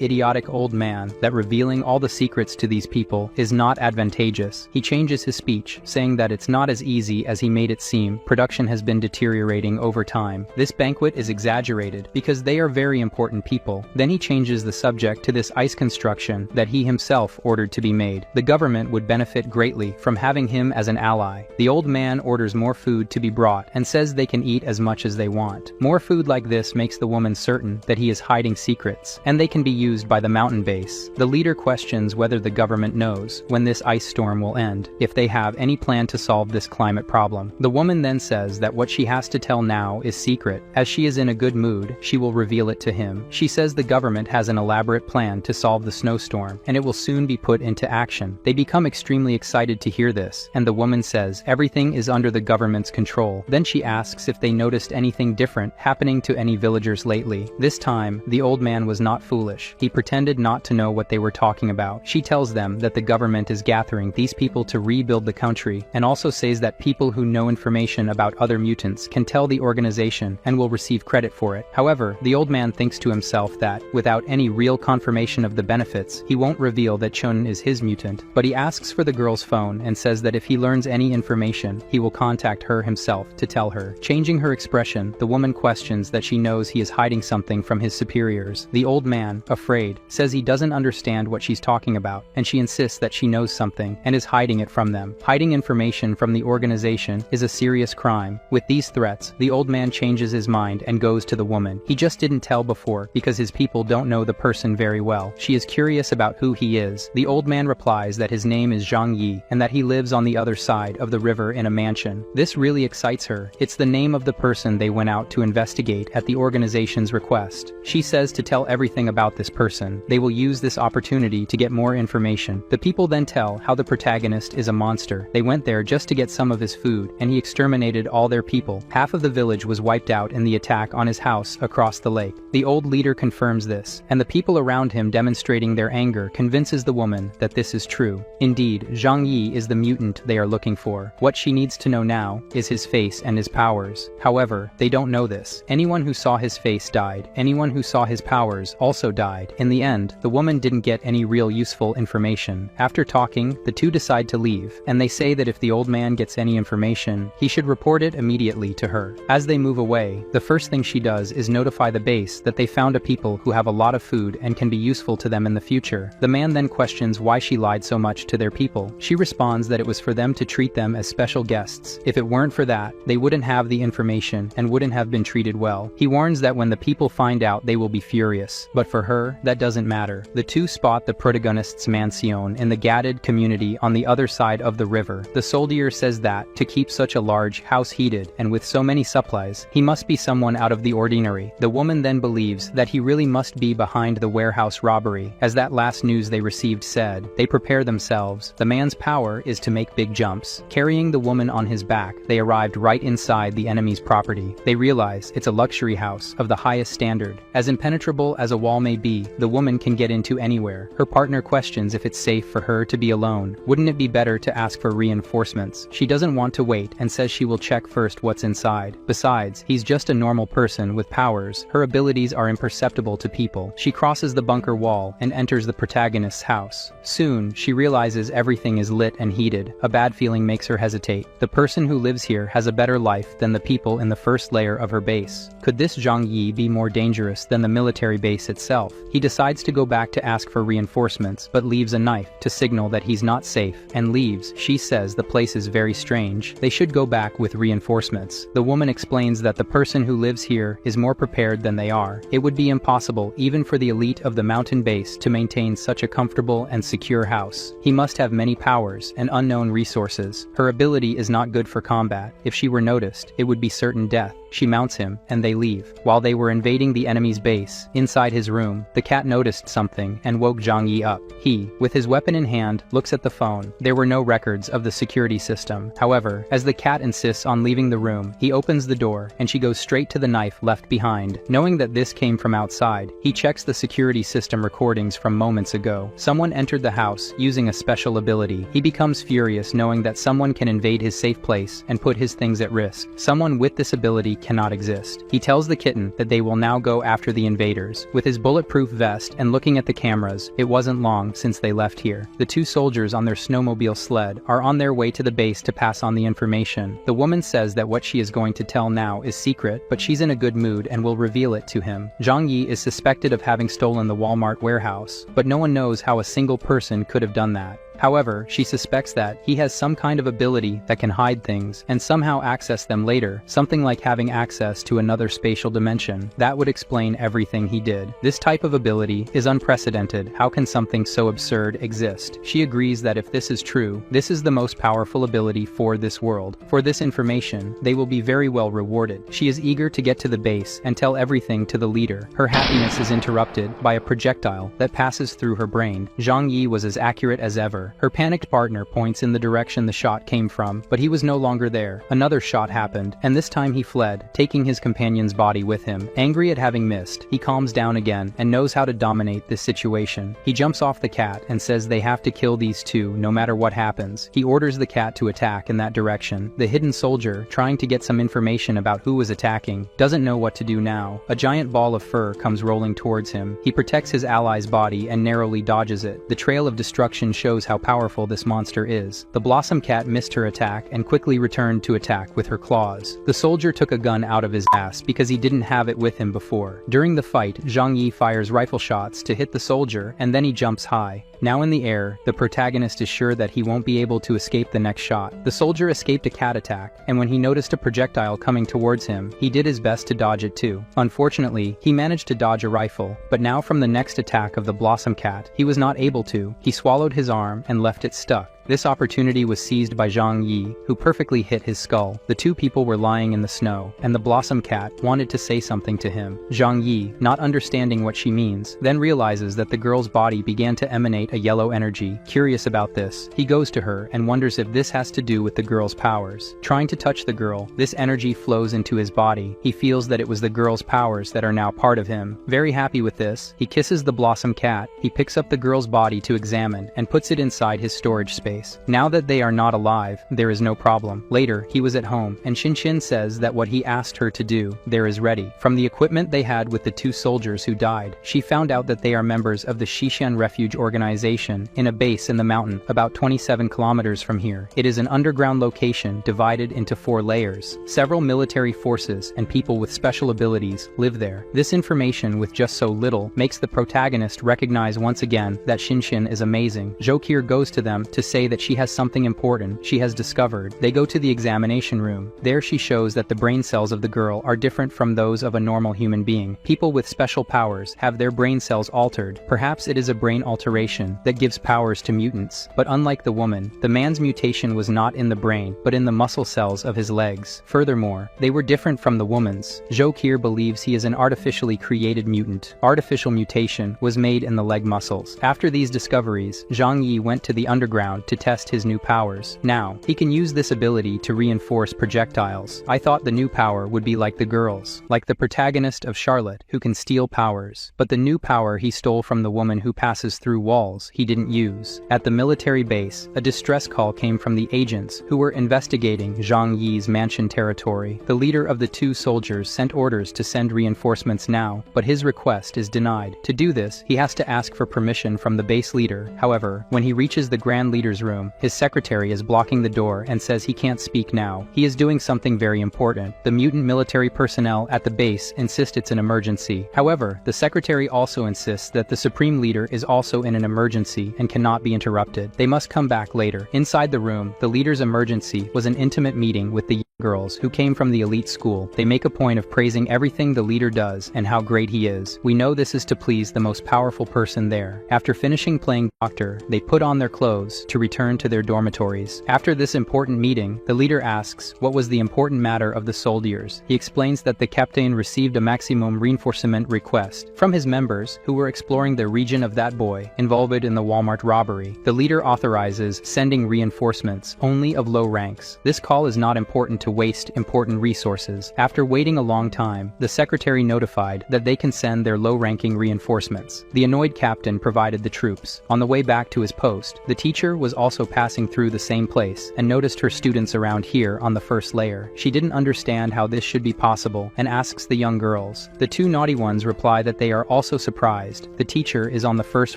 idiotic old man that revealing all the secrets to these people is not advantageous. He changes his speech, saying that it's not as easy as he made it seem. Production has been deteriorating over time. This banquet is exaggerated because they are very important people. Then he changes the subject to this ice construction that he himself ordered to be made. The government would benefit greatly from having him as an ally. The old man orders more food to be brought and says they can eat as much as they want. More food like this makes the woman certain that he is hiding secrets, and they can be used by the mountain base. The leader questions whether the government knows when this ice storm will end, if they have any plan to solve this climate problem. The woman then says that what she has to tell now is secret. As she is in a good mood, she will reveal it to him. She says the government has an elaborate plan to solve the snowstorm, and it will soon be put into action. They become extremely excited to hear this, and the woman says everything is under the government's control. Then she asks if they noticed anything different happening to any villagers lately. This time, the old man was not foolish. He pretended not to know what they were talking about. She tells them that the government is gathering these people to rebuild the country, and also says that people who know information about other mutants can tell the organization and will receive credit for it. However, the old man thinks to himself that, without any real confirmation of the benefits, he won't reveal that Shounen is his mutant, but he asks for the girl's phone and says that if he learns any information, he will contact her himself to tell her. Changing her expression, the woman questions that she knows he is hiding something from his superiors. The old man, afraid, says he doesn't understand what she's talking about, and she insists that she knows something and is hiding it from them. Hiding information from the organization is a serious crime. With these threats, the old man changes his mind and goes to the woman. He just didn't tell before because his people don't know the person very well. She is curious about who he is. The old man replies that his name is Zhang Yi and that he lives on the other side of the river in a mansion. This really excites her. It's the name of the person they went out to investigate at the organization's request. She says to tell everything about this person. They will use this opportunity to get more information. The people then tell how the protagonist is a monster. They went there just to get some of his food, and he exterminated all their people. Half of the village was wiped out in the attack on his house across the lake. The old leader confirms this, and the people around him demonstrating their anger convinces the woman that this is true. Indeed, Zhang Yi is the mutant they are looking for. What she needs to know now is his face and his powers. However, they don't know this. Anyone who saw his face died. Anyone who saw his powers also died. In the end, the woman didn't get any real useful information. After talking, the two decide to leave, and they say that if the old man gets any information, he should report it immediately to her. As they move away, the first thing she does is notify the base that they found a people who have a lot of food and can be useful to them in the future. The man then questions why she lied so much to their people. She responds that it was for them to treat them as special guests. If it weren't for that, they wouldn't have the information and wouldn't have been treated well. He warns that when the people find out, they will be furious. But for her, that doesn't matter. The two spot the protagonist's mansion in the gated community on the other side of the river. The soldier says that, to keep such a large house heated and with so many supplies, he must be someone out of the ordinary. The woman then believes that he really must be behind the warehouse robbery. As that last news they received said, they prepare themselves. The man's power is to make big jumps. Carrying the woman on his back, they arrived right inside the enemy's property. They realize it's a luxury house of the highest standard. As impenetrable as a wall may be, the woman can get into anywhere. Her partner questions if it's safe for her to be alone. Wouldn't it be better to ask for reinforcements? She doesn't want to wait and says she will check first what's inside. Besides, he's just a normal person with powers. Her abilities are imperceptible to people. She crosses the bunker wall and enters the protagonist's house. Soon, she realizes everything is lit and heated. A bad feeling makes her hesitate. The person who lives here has a better life than the people in the first layer of her base. Could this Zhang Yi be more dangerous than the military base itself? He decides to go back to ask for reinforcements, but leaves a knife to signal that he's not safe, and leaves. She says the place is very strange. They should go back with reinforcements. The woman explains that the person who lives here is more prepared than they are. It would be impossible even for the elite of the mountain base to maintain such a comfortable and secure house. He must have many powers and unknown resources. Her ability is not good for combat. If she were noticed, it would be certain death. She mounts him, and they leave. While they were invading the enemy's base, inside his room, the cat noticed something and woke Zhang Yi up. He, with his weapon in hand, looks at the phone. There were no records of the security system. However, as the cat insists on leaving the room, he opens the door, and she goes straight to the knife left behind. Knowing that this came from outside, he checks the security system recordings from moments ago. Someone entered the house using a special ability. He becomes furious knowing that someone can invade his safe place and put his things at risk. Someone with this ability cannot exist. He tells the kitten that they will now go after the invaders. With his bulletproof vest and looking at the cameras, it wasn't long since they left here. The two soldiers on their snowmobile sled are on their way to the base to pass on the information. The woman says that what she is going to tell now is secret, but she's in a good mood and will reveal it to him. Zhang Yi is suspected of having stolen the Walmart warehouse, but no one knows how a single person could have done that. However, she suspects that he has some kind of ability that can hide things and somehow access them later, something like having access to another spatial dimension. That would explain everything he did. This type of ability is unprecedented. How can something so absurd exist? She agrees that if this is true, this is the most powerful ability for this world. For this information, they will be very well rewarded. She is eager to get to the base and tell everything to the leader. Her happiness is interrupted by a projectile that passes through her brain. Zhang Yi was as accurate as ever. Her panicked partner points in the direction the shot came from, but he was no longer there. Another shot happened, and this time he fled, taking his companion's body with him. Angry at having missed, he calms down again and knows how to dominate this situation. He jumps off the cat and says they have to kill these two no matter what happens. He orders the cat to attack in that direction. The hidden soldier, trying to get some information about who was attacking, doesn't know what to do now. A giant ball of fur comes rolling towards him. He protects his ally's body and narrowly dodges it. The trail of destruction shows how powerful this monster is. The Blossom Cat missed her attack and quickly returned to attack with her claws. The soldier took a gun out of his ass because he didn't have it with him before. During the fight, Zhang Yi fires rifle shots to hit the soldier, and then he jumps high. Now in the air, the protagonist is sure that he won't be able to escape the next shot. The soldier escaped a cat attack, and when he noticed a projectile coming towards him, he did his best to dodge it too. Unfortunately, he managed to dodge a rifle, but now from the next attack of the Blossom Cat, he was not able to. He swallowed his arm and left it stuck. This opportunity was seized by Zhang Yi, who perfectly hit his skull. The two people were lying in the snow, and the Blossom Cat wanted to say something to him. Zhang Yi, not understanding what she means, then realizes that the girl's body began to emanate a yellow energy. Curious about this, he goes to her and wonders if this has to do with the girl's powers. Trying to touch the girl, this energy flows into his body. He feels that it was the girl's powers that are now part of him. Very happy with this, he kisses the Blossom Cat. He picks up the girl's body to examine and puts it inside his storage space. Now that they are not alive, there is no problem. Later, he was at home, and Xin says that what he asked her to do, there is ready. From the equipment they had with the two soldiers who died, she found out that they are members of the Xishan Refuge Organization in a base in the mountain, about 27 kilometers from here. It is an underground location divided into 4 layers. Several military forces and people with special abilities live there. This information, with just so little, makes the protagonist recognize once again that Xin is amazing. Zhokir goes to them to say that she has something important she has discovered. They go to the examination room. There she shows that the brain cells of the girl are different from those of a normal human being. People with special powers have their brain cells altered. Perhaps it is a brain alteration that gives powers to mutants. But unlike the woman, the man's mutation was not in the brain, but in the muscle cells of his legs. Furthermore, they were different from the woman's. Zhokir believes he is an artificially created mutant. Artificial mutation was made in the leg muscles. After these discoveries, Zhang Yi went to the underground to test his new powers. Now, he can use this ability to reinforce projectiles. I thought the new power would be like the girls, like the protagonist of Charlotte, who can steal powers. But the new power he stole from the woman who passes through walls, he didn't use. At the military base, a distress call came from the agents who were investigating Zhang Yi's mansion territory. The leader of the two soldiers sent orders to send reinforcements now, but his request is denied. To do this, he has to ask for permission from the base leader. However, when he reaches the Grand Leader's room, his secretary is blocking the door and says he can't speak now. He is doing something very important. The mutant military personnel at the base insist it's an emergency. However, the secretary also insists that the supreme leader is also in an emergency and cannot be interrupted. They must come back later. Inside the room, the leader's emergency was an intimate meeting with the girls who came from the elite school. They make a point of praising everything the leader does and how great he is. We know this is to please the most powerful person there. After finishing playing doctor, they put on their clothes to return to their dormitories. After this important meeting, the leader asks what was the important matter of the soldiers. He explains that the captain received a maximum reinforcement request from his members who were exploring the region of that boy involved in the Walmart robbery. The leader authorizes sending reinforcements only of low ranks. This call is not important to waste important resources. After waiting a long time, the secretary notified that they can send their low-ranking reinforcements. The annoyed captain provided the troops. On the way back to his post, the teacher was also passing through the same place and noticed her students around here on the first layer. She didn't understand how this should be possible and asks the young girls. The two naughty ones reply that they are also surprised. The teacher is on the first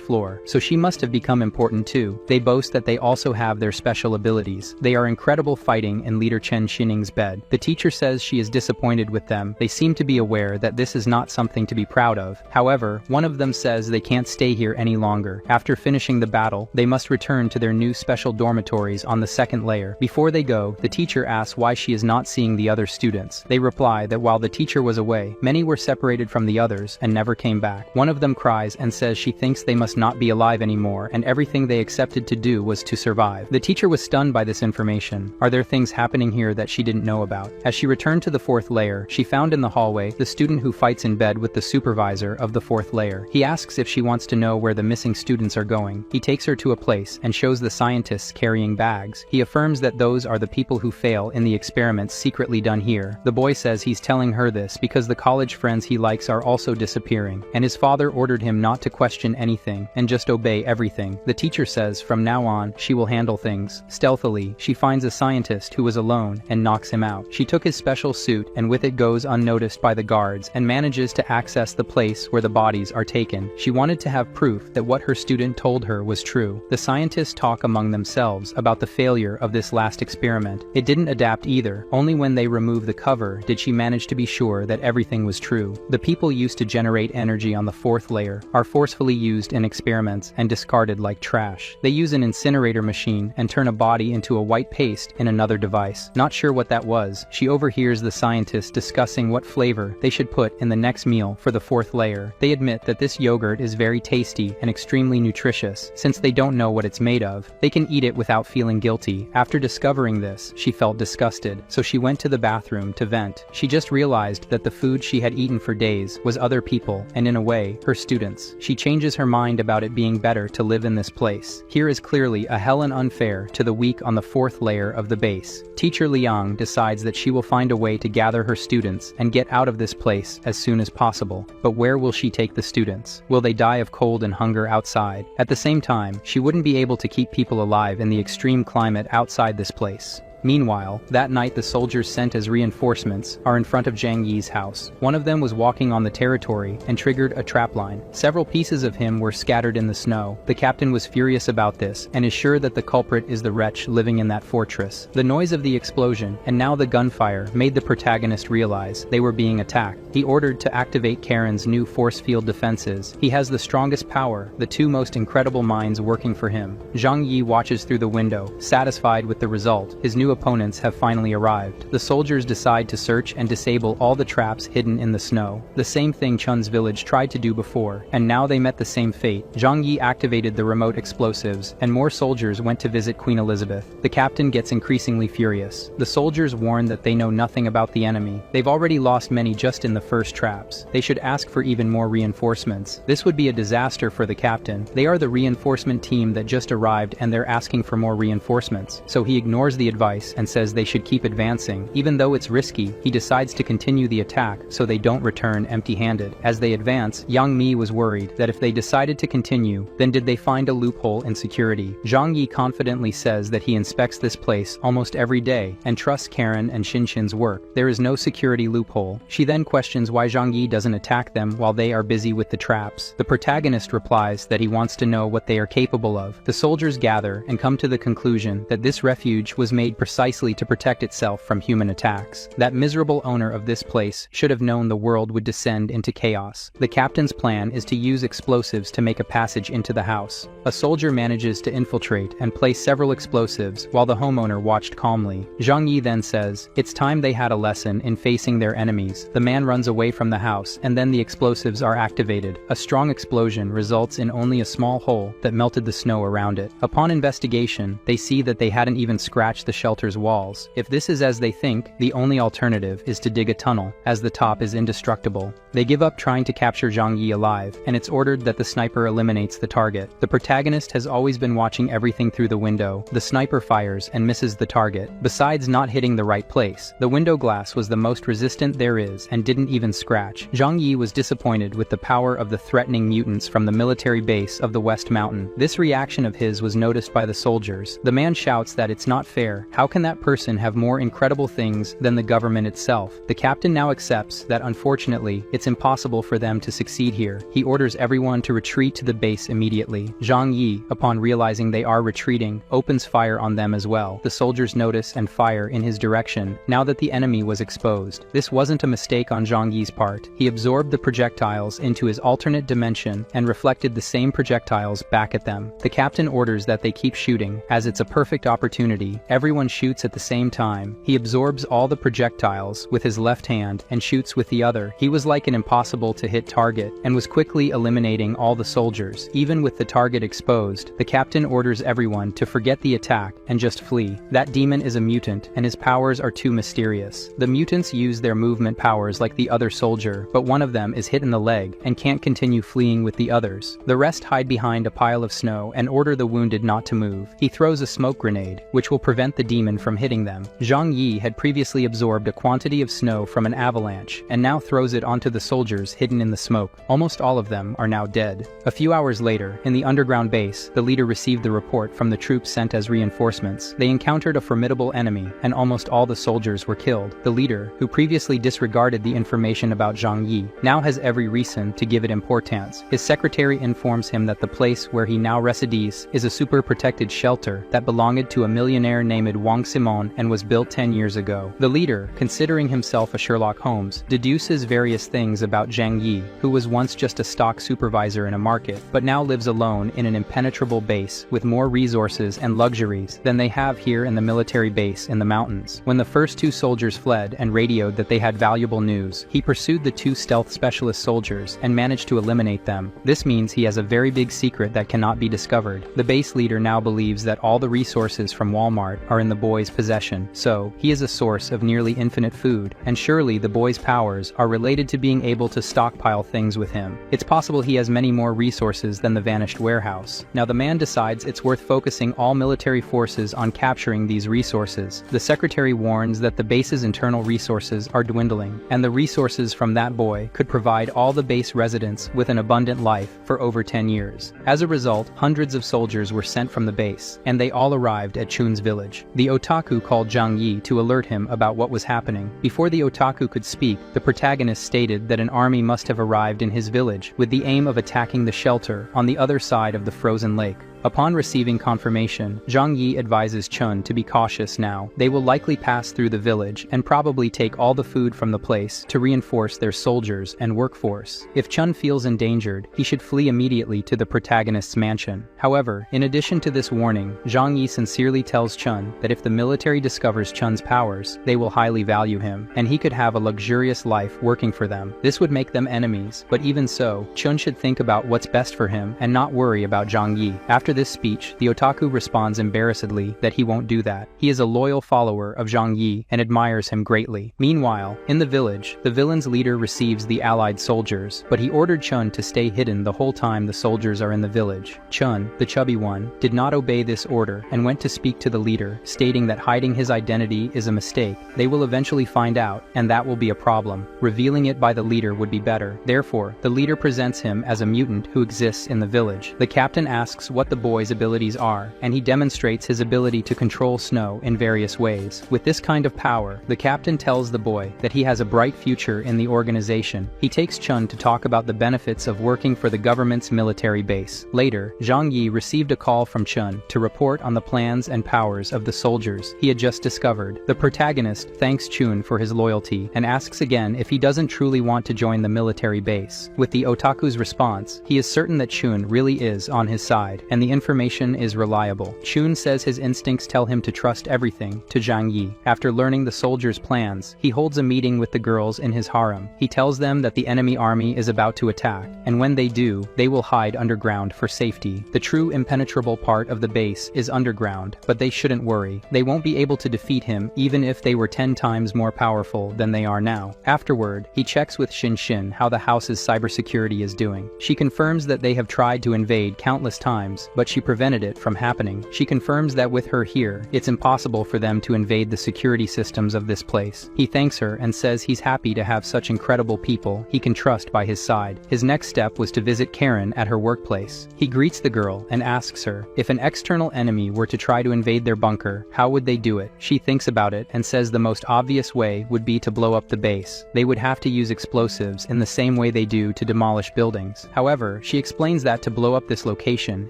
floor, so she must have become important too. They boast that they also have their special abilities. They are incredible fighting in Leader Chen Xining's Ying's bed. The teacher says she is disappointed with them. They seem to be aware that this is not something to be proud of. However, one of them says they can't stay here any longer. After finishing the battle, they must return to their new special dormitories on the second layer. Before they go, the teacher asks why she is not seeing the other students. They reply that while the teacher was away, many were separated from the others and never came back. One of them cries and says she thinks they must not be alive anymore and everything they accepted to do was to survive. The teacher was stunned by this information. Are there things happening here that she didn't know about? As she returned to the fourth layer, she found in the hallway the student who fights in bed with the supervisor of the fourth layer. He asks if she wants to know where the missing students are going. He takes her to a place and shows the scientists carrying bags. He affirms that those are the people who fail in the experiments secretly done here. The boy says he's telling her this because the college friends he likes are also disappearing, and his father ordered him not to question anything and just obey everything. The teacher says from now on she will handle things. Stealthily, she finds a scientist who was alone and knocks him out. She took his special suit and with it goes unnoticed by the guards and manages to access the place where the bodies are taken. She wanted to have proof that what her student told her was true. The scientists talk among themselves about the failure of this last experiment. It didn't adapt either. Only when they remove the cover did she manage to be sure that everything was true. The people used to generate energy on the fourth layer are forcefully used in experiments and discarded like trash. They use an incinerator machine and turn a body into a white paste in another device. Not sure what that was, she overhears the scientists discussing what flavor they should put in the next meal for the fourth layer. They admit that this yogurt is very tasty and extremely nutritious. Since they don't know what it's made of, they can eat it without feeling guilty. After discovering this, she felt disgusted, so she went to the bathroom to vent. She just realized that the food she had eaten for days was other people, and in a way, her students. She changes her mind about it being better to live in this place. Here is clearly a hell and unfair to the weak on the fourth layer of the base. Teacher Liang decides that she will find a way to gather her students and get out of this place as soon as possible. But where will she take the students? Will they die of cold and hunger outside? At the same time, she wouldn't be able to keep people alive in the extreme climate outside this place. Meanwhile, that night the soldiers sent as reinforcements are in front of Zhang Yi's house. One of them was walking on the territory and triggered a trapline. Several pieces of him were scattered in the snow. The captain was furious about this and is sure that the culprit is the wretch living in that fortress. The noise of the explosion and now the gunfire made the protagonist realize they were being attacked. He ordered to activate Karen's new force field defenses. He has the strongest power, the two most incredible minds working for him. Zhang Yi watches through the window, satisfied with the result. His new opponents have finally arrived. The soldiers decide to search and disable all the traps hidden in the snow. The same thing Chun's village tried to do before, and now they met the same fate. Zhang Yi activated the remote explosives, and more soldiers went to visit Queen Elizabeth. The captain gets increasingly furious. The soldiers warn that they know nothing about the enemy. They've already lost many just in the first traps. They should ask for even more reinforcements. This would be a disaster for the captain. They are the reinforcement team that just arrived and they're asking for more reinforcements. So he ignores the advice and says they should keep advancing. Even though it's risky, he decides to continue the attack so they don't return empty-handed. As they advance, Yang Mi was worried that if they decided to continue, then did they find a loophole in security? Zhang Yi confidently says that he inspects this place almost every day and trusts Karen and Shinshin's work. There is no security loophole. She then questions why Zhang Yi doesn't attack them while they are busy with the traps. The protagonist replies that he wants to know what they are capable of. The soldiers gather and come to the conclusion that this refuge was made precisely to protect itself from human attacks. That miserable owner of this place should have known the world would descend into chaos. The captain's plan is to use explosives to make a passage into the house. A soldier manages to infiltrate and place several explosives while the homeowner watched calmly. Zhang Yi then says, it's time they had a lesson in facing their enemies. The man runs away from the house and then the explosives are activated. A strong explosion results in only a small hole that melted the snow around it. Upon investigation, they see that they hadn't even scratched the shelter's walls. If this is as they think, the only alternative is to dig a tunnel, as the top is indestructible. They give up trying to capture Zhang Yi alive, and it's ordered that the sniper eliminates the target. The protagonist has always been watching everything through the window. The sniper fires and misses the target. Besides not hitting the right place, the window glass was the most resistant there is and didn't even scratch. Zhang Yi was disappointed with the power of the threatening mutants from the military base of the West Mountain. This reaction of his was noticed by the soldiers. The man shouts that it's not fair. How How can that person have more incredible things than the government itself? The captain now accepts that unfortunately, it's impossible for them to succeed here. He orders everyone to retreat to the base immediately. Zhang Yi, upon realizing they are retreating, opens fire on them as well. The soldiers notice and fire in his direction, now that the enemy was exposed. This wasn't a mistake on Zhang Yi's part. He absorbed the projectiles into his alternate dimension and reflected the same projectiles back at them. The captain orders that they keep shooting, as it's a perfect opportunity. Everyone shoots at the same time. He absorbs all the projectiles with his left hand and shoots with the other. He was like an impossible to hit target and was quickly eliminating all the soldiers. Even with the target exposed, the captain orders everyone to forget the attack and just flee. That demon is a mutant and his powers are too mysterious. The mutants use their movement powers like the other soldier, but one of them is hit in the leg and can't continue fleeing with the others. The rest hide behind a pile of snow and order the wounded not to move. He throws a smoke grenade, which will prevent the demon from hitting them. Zhang Yi had previously absorbed a quantity of snow from an avalanche and now throws it onto the soldiers hidden in the smoke. Almost all of them are now dead. A few hours later, in the underground base, the leader received the report from the troops sent as reinforcements. They encountered a formidable enemy, and almost all the soldiers were killed. The leader, who previously disregarded the information about Zhang Yi, now has every reason to give it importance. His secretary informs him that the place where he now resides is a super-protected shelter that belonged to a millionaire named Wang Simon and was built 10 years ago. The leader, considering himself a Sherlock Holmes, deduces various things about Zhang Yi, who was once just a stock supervisor in a market, but now lives alone in an impenetrable base with more resources and luxuries than they have here in the military base in the mountains. When the first two soldiers fled and radioed that they had valuable news, he pursued the two stealth specialist soldiers and managed to eliminate them. This means he has a very big secret that cannot be discovered. The base leader now believes that all the resources from Walmart are in the boy's possession, so he is a source of nearly infinite food, and surely the boy's powers are related to being able to stockpile things with him. It's possible he has many more resources than the vanished warehouse. Now the man decides it's worth focusing all military forces on capturing these resources. The secretary warns that the base's internal resources are dwindling, and the resources from that boy could provide all the base residents with an abundant life for over 10 years. As a result, hundreds of soldiers were sent from the base, and they all arrived at Chun's village. The otaku called Zhang Yi to alert him about what was happening. Before the otaku could speak, the protagonist stated that an army must have arrived in his village with the aim of attacking the shelter on the other side of the frozen lake. Upon receiving confirmation, Zhang Yi advises Chun to be cautious now. They will likely pass through the village and probably take all the food from the place to reinforce their soldiers and workforce. If Chun feels endangered, he should flee immediately to the protagonist's mansion. However, in addition to this warning, Zhang Yi sincerely tells Chun that if the military discovers Chun's powers, they will highly value him, and he could have a luxurious life working for them. This would make them enemies, but even so, Chun should think about what's best for him and not worry about Zhang Yi. After this speech, the otaku responds embarrassedly that he won't do that. He is a loyal follower of Zhang Yi and admires him greatly. Meanwhile, in the village, the villain's leader receives the allied soldiers, but he ordered Chun to stay hidden the whole time the soldiers are in the village. Chun, the chubby one, did not obey this order and went to speak to the leader, stating that hiding his identity is a mistake. They will eventually find out, and that will be a problem. Revealing it by the leader would be better. Therefore, the leader presents him as a mutant who exists in the village. The captain asks what the boy's abilities are, and he demonstrates his ability to control snow in various ways. With this kind of power, the captain tells the boy that he has a bright future in the organization. He takes Chun to talk about the benefits of working for the government's military base. Later, Zhang Yi received a call from Chun to report on the plans and powers of the soldiers he had just discovered. The protagonist thanks Chun for his loyalty and asks again if he doesn't truly want to join the military base. With the otaku's response, he is certain that Chun really is on his side, and the information is reliable. Chun says his instincts tell him to trust everything to Zhang Yi. After learning the soldiers' plans, he holds a meeting with the girls in his harem. He tells them that the enemy army is about to attack, and when they do, they will hide underground for safety. The true impenetrable part of the base is underground, but they shouldn't worry. They won't be able to defeat him even if they were 10 times more powerful than they are now. Afterward, he checks with Shin how the house's cybersecurity is doing. She confirms that they have tried to invade countless times, but but she prevented it from happening. She confirms that with her here, it's impossible for them to invade the security systems of this place. He thanks her and says he's happy to have such incredible people he can trust by his side. His next step was to visit Karen at her workplace. He greets the girl and asks her, if an external enemy were to try to invade their bunker, how would they do it? She thinks about it and says the most obvious way would be to blow up the base. They would have to use explosives in the same way they do to demolish buildings. However, she explains that to blow up this location,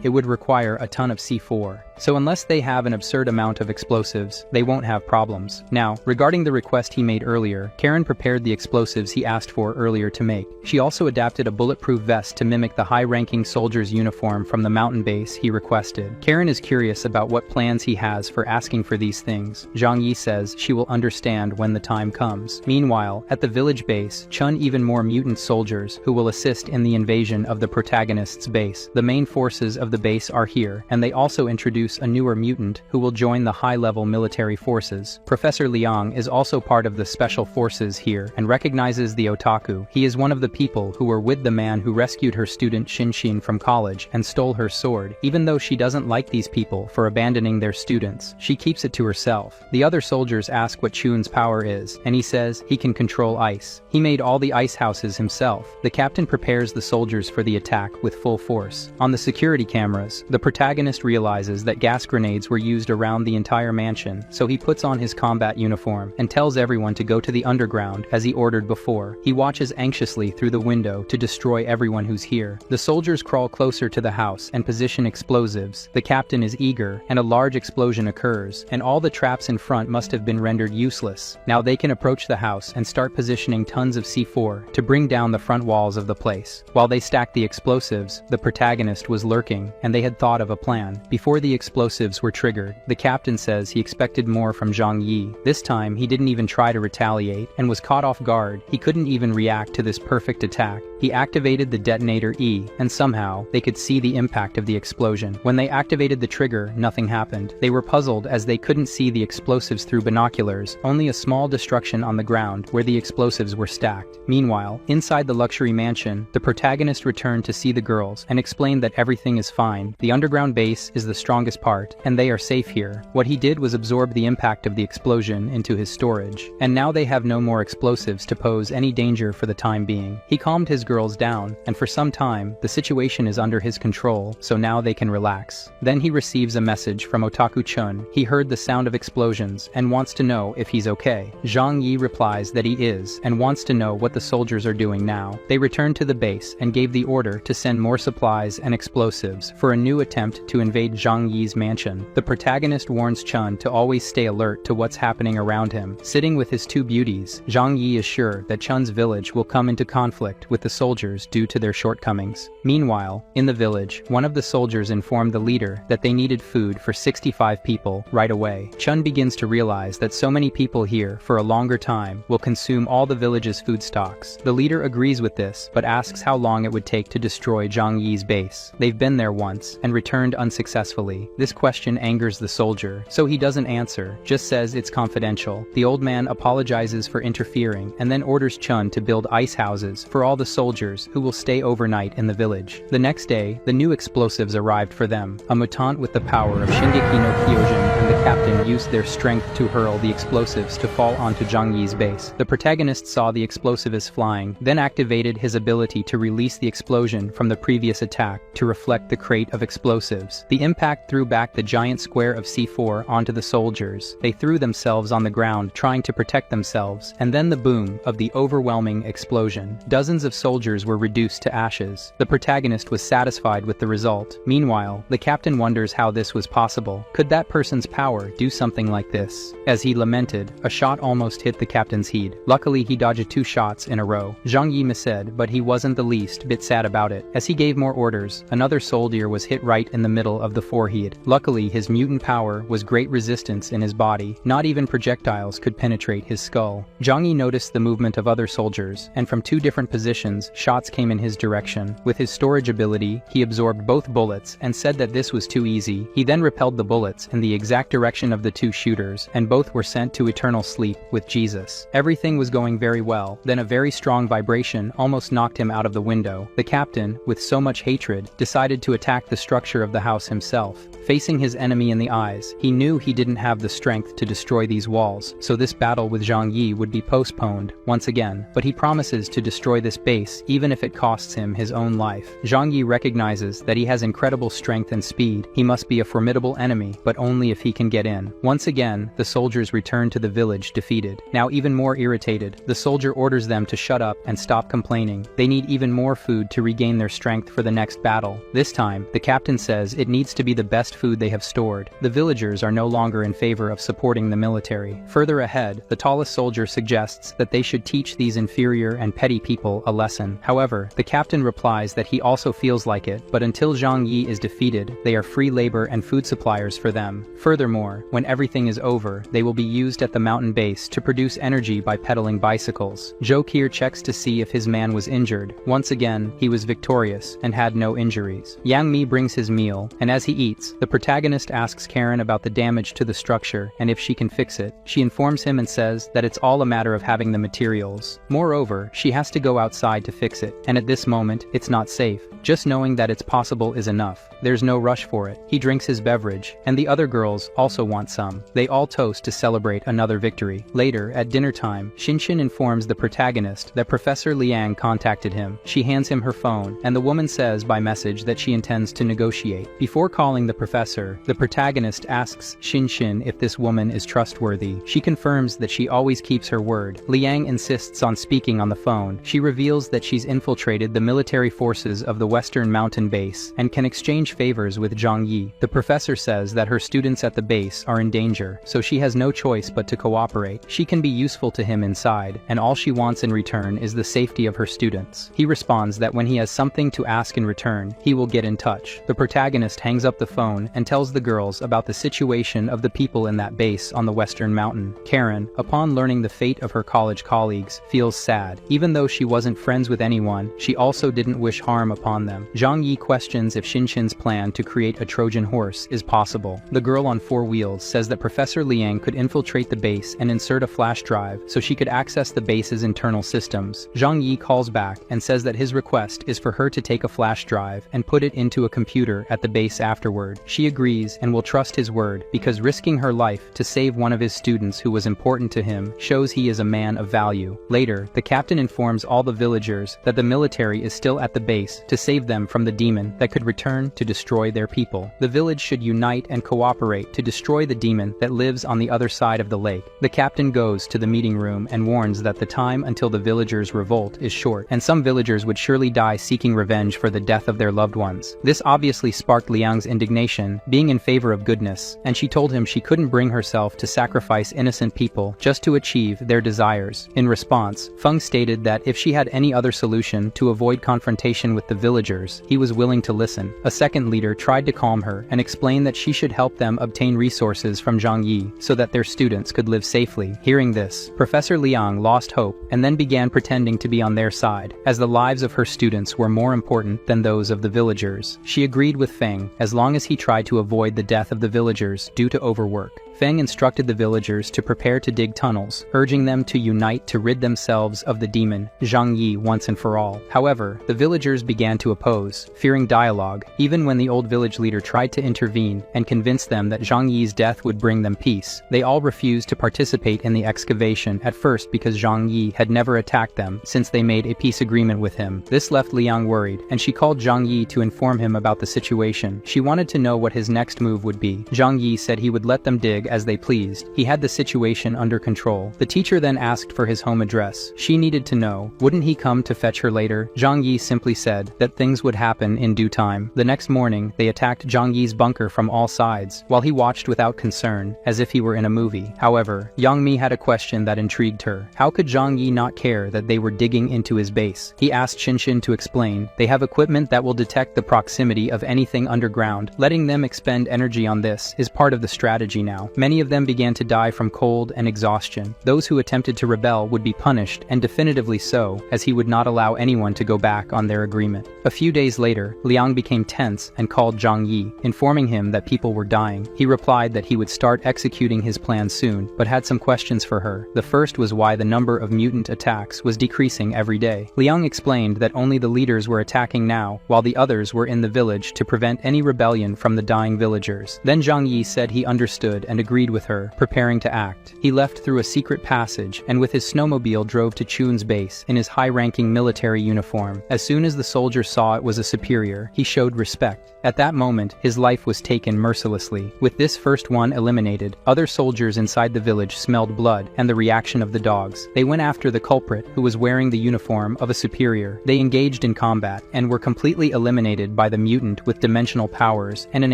it would require a ton of C4. So unless they have an absurd amount of explosives, they won't have problems. Now, regarding the request he made earlier, Karen prepared the explosives he asked for earlier to make. She also adapted a bulletproof vest to mimic the high-ranking soldier's uniform from the mountain base he requested. Karen is curious about what plans he has for asking for these things. Zhang Yi says she will understand when the time comes. Meanwhile, at the village base, Chun even more mutant soldiers who will assist in the invasion of the protagonist's base. The main forces of the base are here, and they also introduce a newer mutant who will join the high-level military forces. Professor Liang is also part of the special forces here and recognizes the otaku. He is one of the people who were with the man who rescued her student Shinshin from college and stole her sword. Even though she doesn't like these people for abandoning their students, she keeps it to herself. The other soldiers ask what Chun's power is, and he says he can control ice. He made all the ice houses himself. The captain prepares the soldiers for the attack with full force. On the security cameras, the protagonist realizes that gas grenades were used around the entire mansion, so he puts on his combat uniform and tells everyone to go to the underground as he ordered before. He watches anxiously through the window to destroy everyone who's here. The soldiers crawl closer to the house and position explosives. The captain is eager, and a large explosion occurs, and all the traps in front must have been rendered useless. Now they can approach the house and start positioning tons of C4 to bring down the front walls of the place. While they stacked the explosives, the protagonist was lurking, and they had thought of a plan. Before the explosives were triggered, the captain says he expected more from Zhang Yi. This time, he didn't even try to retaliate and was caught off guard. He couldn't even react to this perfect attack. He activated the detonator E, and somehow, they could see the impact of the explosion. When they activated the trigger, nothing happened. They were puzzled as they couldn't see the explosives through binoculars, only a small destruction on the ground where the explosives were stacked. Meanwhile, inside the luxury mansion, the protagonist returned to see the girls and explained that everything is fine. The underground base is the strongest part, and they are safe here. What he did was absorb the impact of the explosion into his storage, and now they have no more explosives to pose any danger for the time being. He calmed his girls down, and for some time, the situation is under his control, so now they can relax. Then he receives a message from Otaku Chun. He heard the sound of explosions and wants to know if he's okay. Zhang Yi replies that he is, and wants to know what the soldiers are doing now. They return to the base and gave the order to send more supplies and explosives for a new attempt to invade Zhang Yi's mansion. The protagonist warns Chun to always stay alert to what's happening around him. Sitting with his two beauties, Zhang Yi is sure that Chun's village will come into conflict with the soldiers due to their shortcomings. Meanwhile, in the village, one of the soldiers informed the leader that they needed food for 65 people right away. Chun begins to realize that so many people here for a longer time will consume all the village's food stocks. The leader agrees with this, but asks how long it would take to destroy Zhang Yi's base. They've been there once and returned unsuccessfully. This question angers the soldier, so he doesn't answer, just says it's confidential. The old man apologizes for interfering and then orders Chun to build ice houses for all the soldiers who will stay overnight in the village. The next day, the new explosives arrived for them. A mutant with the power of Shingeki no Kyojin and the captain used their strength to hurl the explosives to fall onto Zhang Yi's base. The protagonist saw the explosives flying, then activated his ability to release the explosion from the previous attack to reflect the crate of explosives. The impact threw back the giant square of C4 onto the soldiers. They threw themselves on the ground trying to protect themselves, and then the boom of the overwhelming explosion. Dozens of soldiers were reduced to ashes. The protagonist was satisfied with the result. Meanwhile, the captain wonders how this was possible. Could that person's power do something like this? As he lamented, a shot almost hit the captain's head. Luckily, he dodged 2 shots in a row. Zhang Yi said, but he wasn't the least bit sad about it. As he gave more orders, another soldier was hit right in the middle of the forehead. Luckily, his mutant power was great resistance in his body. Not even projectiles could penetrate his skull. Zhang Yi noticed the movement of other soldiers, and from 2 different positions, times, shots came in his direction. With his storage ability, he absorbed both bullets and said that this was too easy. He then repelled the bullets in the exact direction of the two shooters, and both were sent to eternal sleep with Jesus. Everything was going very well. Then a very strong vibration almost knocked him out of the window. The captain, with so much hatred, decided to attack the structure of the house himself. Facing his enemy in the eyes, he knew he didn't have the strength to destroy these walls, so this battle with Zhang Yi would be postponed once again, but he promises to destroy this base even if it costs him his own life. Zhang Yi recognizes that he has incredible strength and speed. He must be a formidable enemy, but only if he can get in. Once again, the soldiers return to the village defeated. Now even more irritated, the soldier orders them to shut up and stop complaining. They need even more food to regain their strength for the next battle. This time, the captain says it needs to be the best food they have stored. The villagers are no longer in favor of supporting the military. Further ahead, the tallest soldier suggests that they should teach these inferior and petty people a lesson. However, the captain replies that he also feels like it, but until Zhang Yi is defeated, they are free labor and food suppliers for them. Furthermore, when everything is over, they will be used at the mountain base to produce energy by pedaling bicycles. Jokir checks to see if his man was injured. Once again, he was victorious and had no injuries. Yang Mi brings his meal, and as he eats, the protagonist asks Karen about the damage to the structure and if she can fix it. She informs him and says that it's all a matter of having the materials. Moreover, she has to go outside to fix it, and at this moment, it's not safe. Just knowing that it's possible is enough. There's no rush for it. He drinks his beverage, and the other girls also want some. They all toast to celebrate another victory. Later, at dinner time, Shinshin informs the protagonist that Professor Liang contacted him. She hands him her phone, and the woman says by message that she intends to negotiate. Before calling the professor, the protagonist asks Shinshin if this woman is trustworthy. She confirms that she always keeps her word. Liang insists on speaking on the phone. She reveals that she's infiltrated the military forces of the Western Mountain Base and can exchange favors with Zhang Yi. The professor says that her students at the base are in danger, so she has no choice but to cooperate. She can be useful to him inside, and all she wants in return is the safety of her students. He responds that when he has something to ask in return, he will get in touch. The protagonist hangs up the phone and tells the girls about the situation of the people in that base on the Western Mountain. Karen, upon learning the fate of her college colleagues, feels sad. Even though she wasn't friends with anyone, she also didn't wish harm upon them. Zhang Yi questions if Shinshin's plan to create a Trojan horse is possible. The girl on 4 wheels says that Professor Liang could infiltrate the base and insert a flash drive so she could access the base's internal systems. Zhang Yi calls back and says that his request is for her to take a flash drive and put it into a computer at the base afterward. She agrees and will trust his word because risking her life to save one of his students who was important to him shows he is a man of value. Later, the captain informs all the villagers that the military is still at the base to save them from the demon that could return to destroy their people. The village should unite and cooperate to destroy the demon that lives on the other side of the lake. The captain goes to the meeting room and warns that the time until the villagers' revolt is short, and some villagers would surely die seeking revenge for the death of their loved ones. This obviously sparked Liang's indignation, being in favor of goodness, and she told him she couldn't bring herself to sacrifice innocent people just to achieve their desires. In response, Feng stated that if she had any other solution to avoid confrontation with the villagers, he was willing to listen. A second leader tried to calm her and explain that she should help them obtain resources from Zhang Yi so that their students could live safely. Hearing this, Professor Liang lost hope and then began pretending to be on their side, as the lives of her students were more important than those of the villagers. She agreed with Feng as long as he tried to avoid the death of the villagers due to overwork. Feng instructed the villagers to prepare to dig tunnels, urging them to unite to rid themselves of the demon, Zhang Yi, once and for all. However, the villagers began to oppose, fearing dialogue, even when the old village leader tried to intervene and convince them that Zhang Yi's death would bring them peace. They all refused to participate in the excavation at first because Zhang Yi had never attacked them since they made a peace agreement with him. This left Liang worried, and she called Zhang Yi to inform him about the situation. She wanted to know what his next move would be. Zhang Yi said he would let them dig as they pleased. He had the situation under control. The teacher then asked for his home address. She needed to know, wouldn't he come to fetch her later? Zhang Yi simply said that things would happen in due time. The next morning, they attacked Zhang Yi's bunker from all sides, while he watched without concern, as if he were in a movie. However, Yang Mi had a question that intrigued her. How could Zhang Yi not care that they were digging into his base? He asked Shinshin to explain. They have equipment that will detect the proximity of anything underground. Letting them expend energy on this is part of the strategy now. Many of them began to die from cold and exhaustion. Those who attempted to rebel would be punished, and definitively so, as he would not allow anyone to go back on their agreement. A few days later, Liang became tense and called Zhang Yi, informing him that people were dying. He replied that he would start executing his plan soon, but had some questions for her. The first was why the number of mutant attacks was decreasing every day. Liang explained that only the leaders were attacking now, while the others were in the village to prevent any rebellion from the dying villagers. Then Zhang Yi said he understood and agreed with her, preparing to act. He left through a secret passage and with his snowmobile drove to Chun's base in his high-ranking military uniform. As soon as the soldier saw it was a superior, he showed respect. At that moment, his life was taken mercilessly. With this first one eliminated, other soldiers inside the village smelled blood and the reaction of the dogs. They went after the culprit, who was wearing the uniform of a superior. They engaged in combat and were completely eliminated by the mutant with dimensional powers and an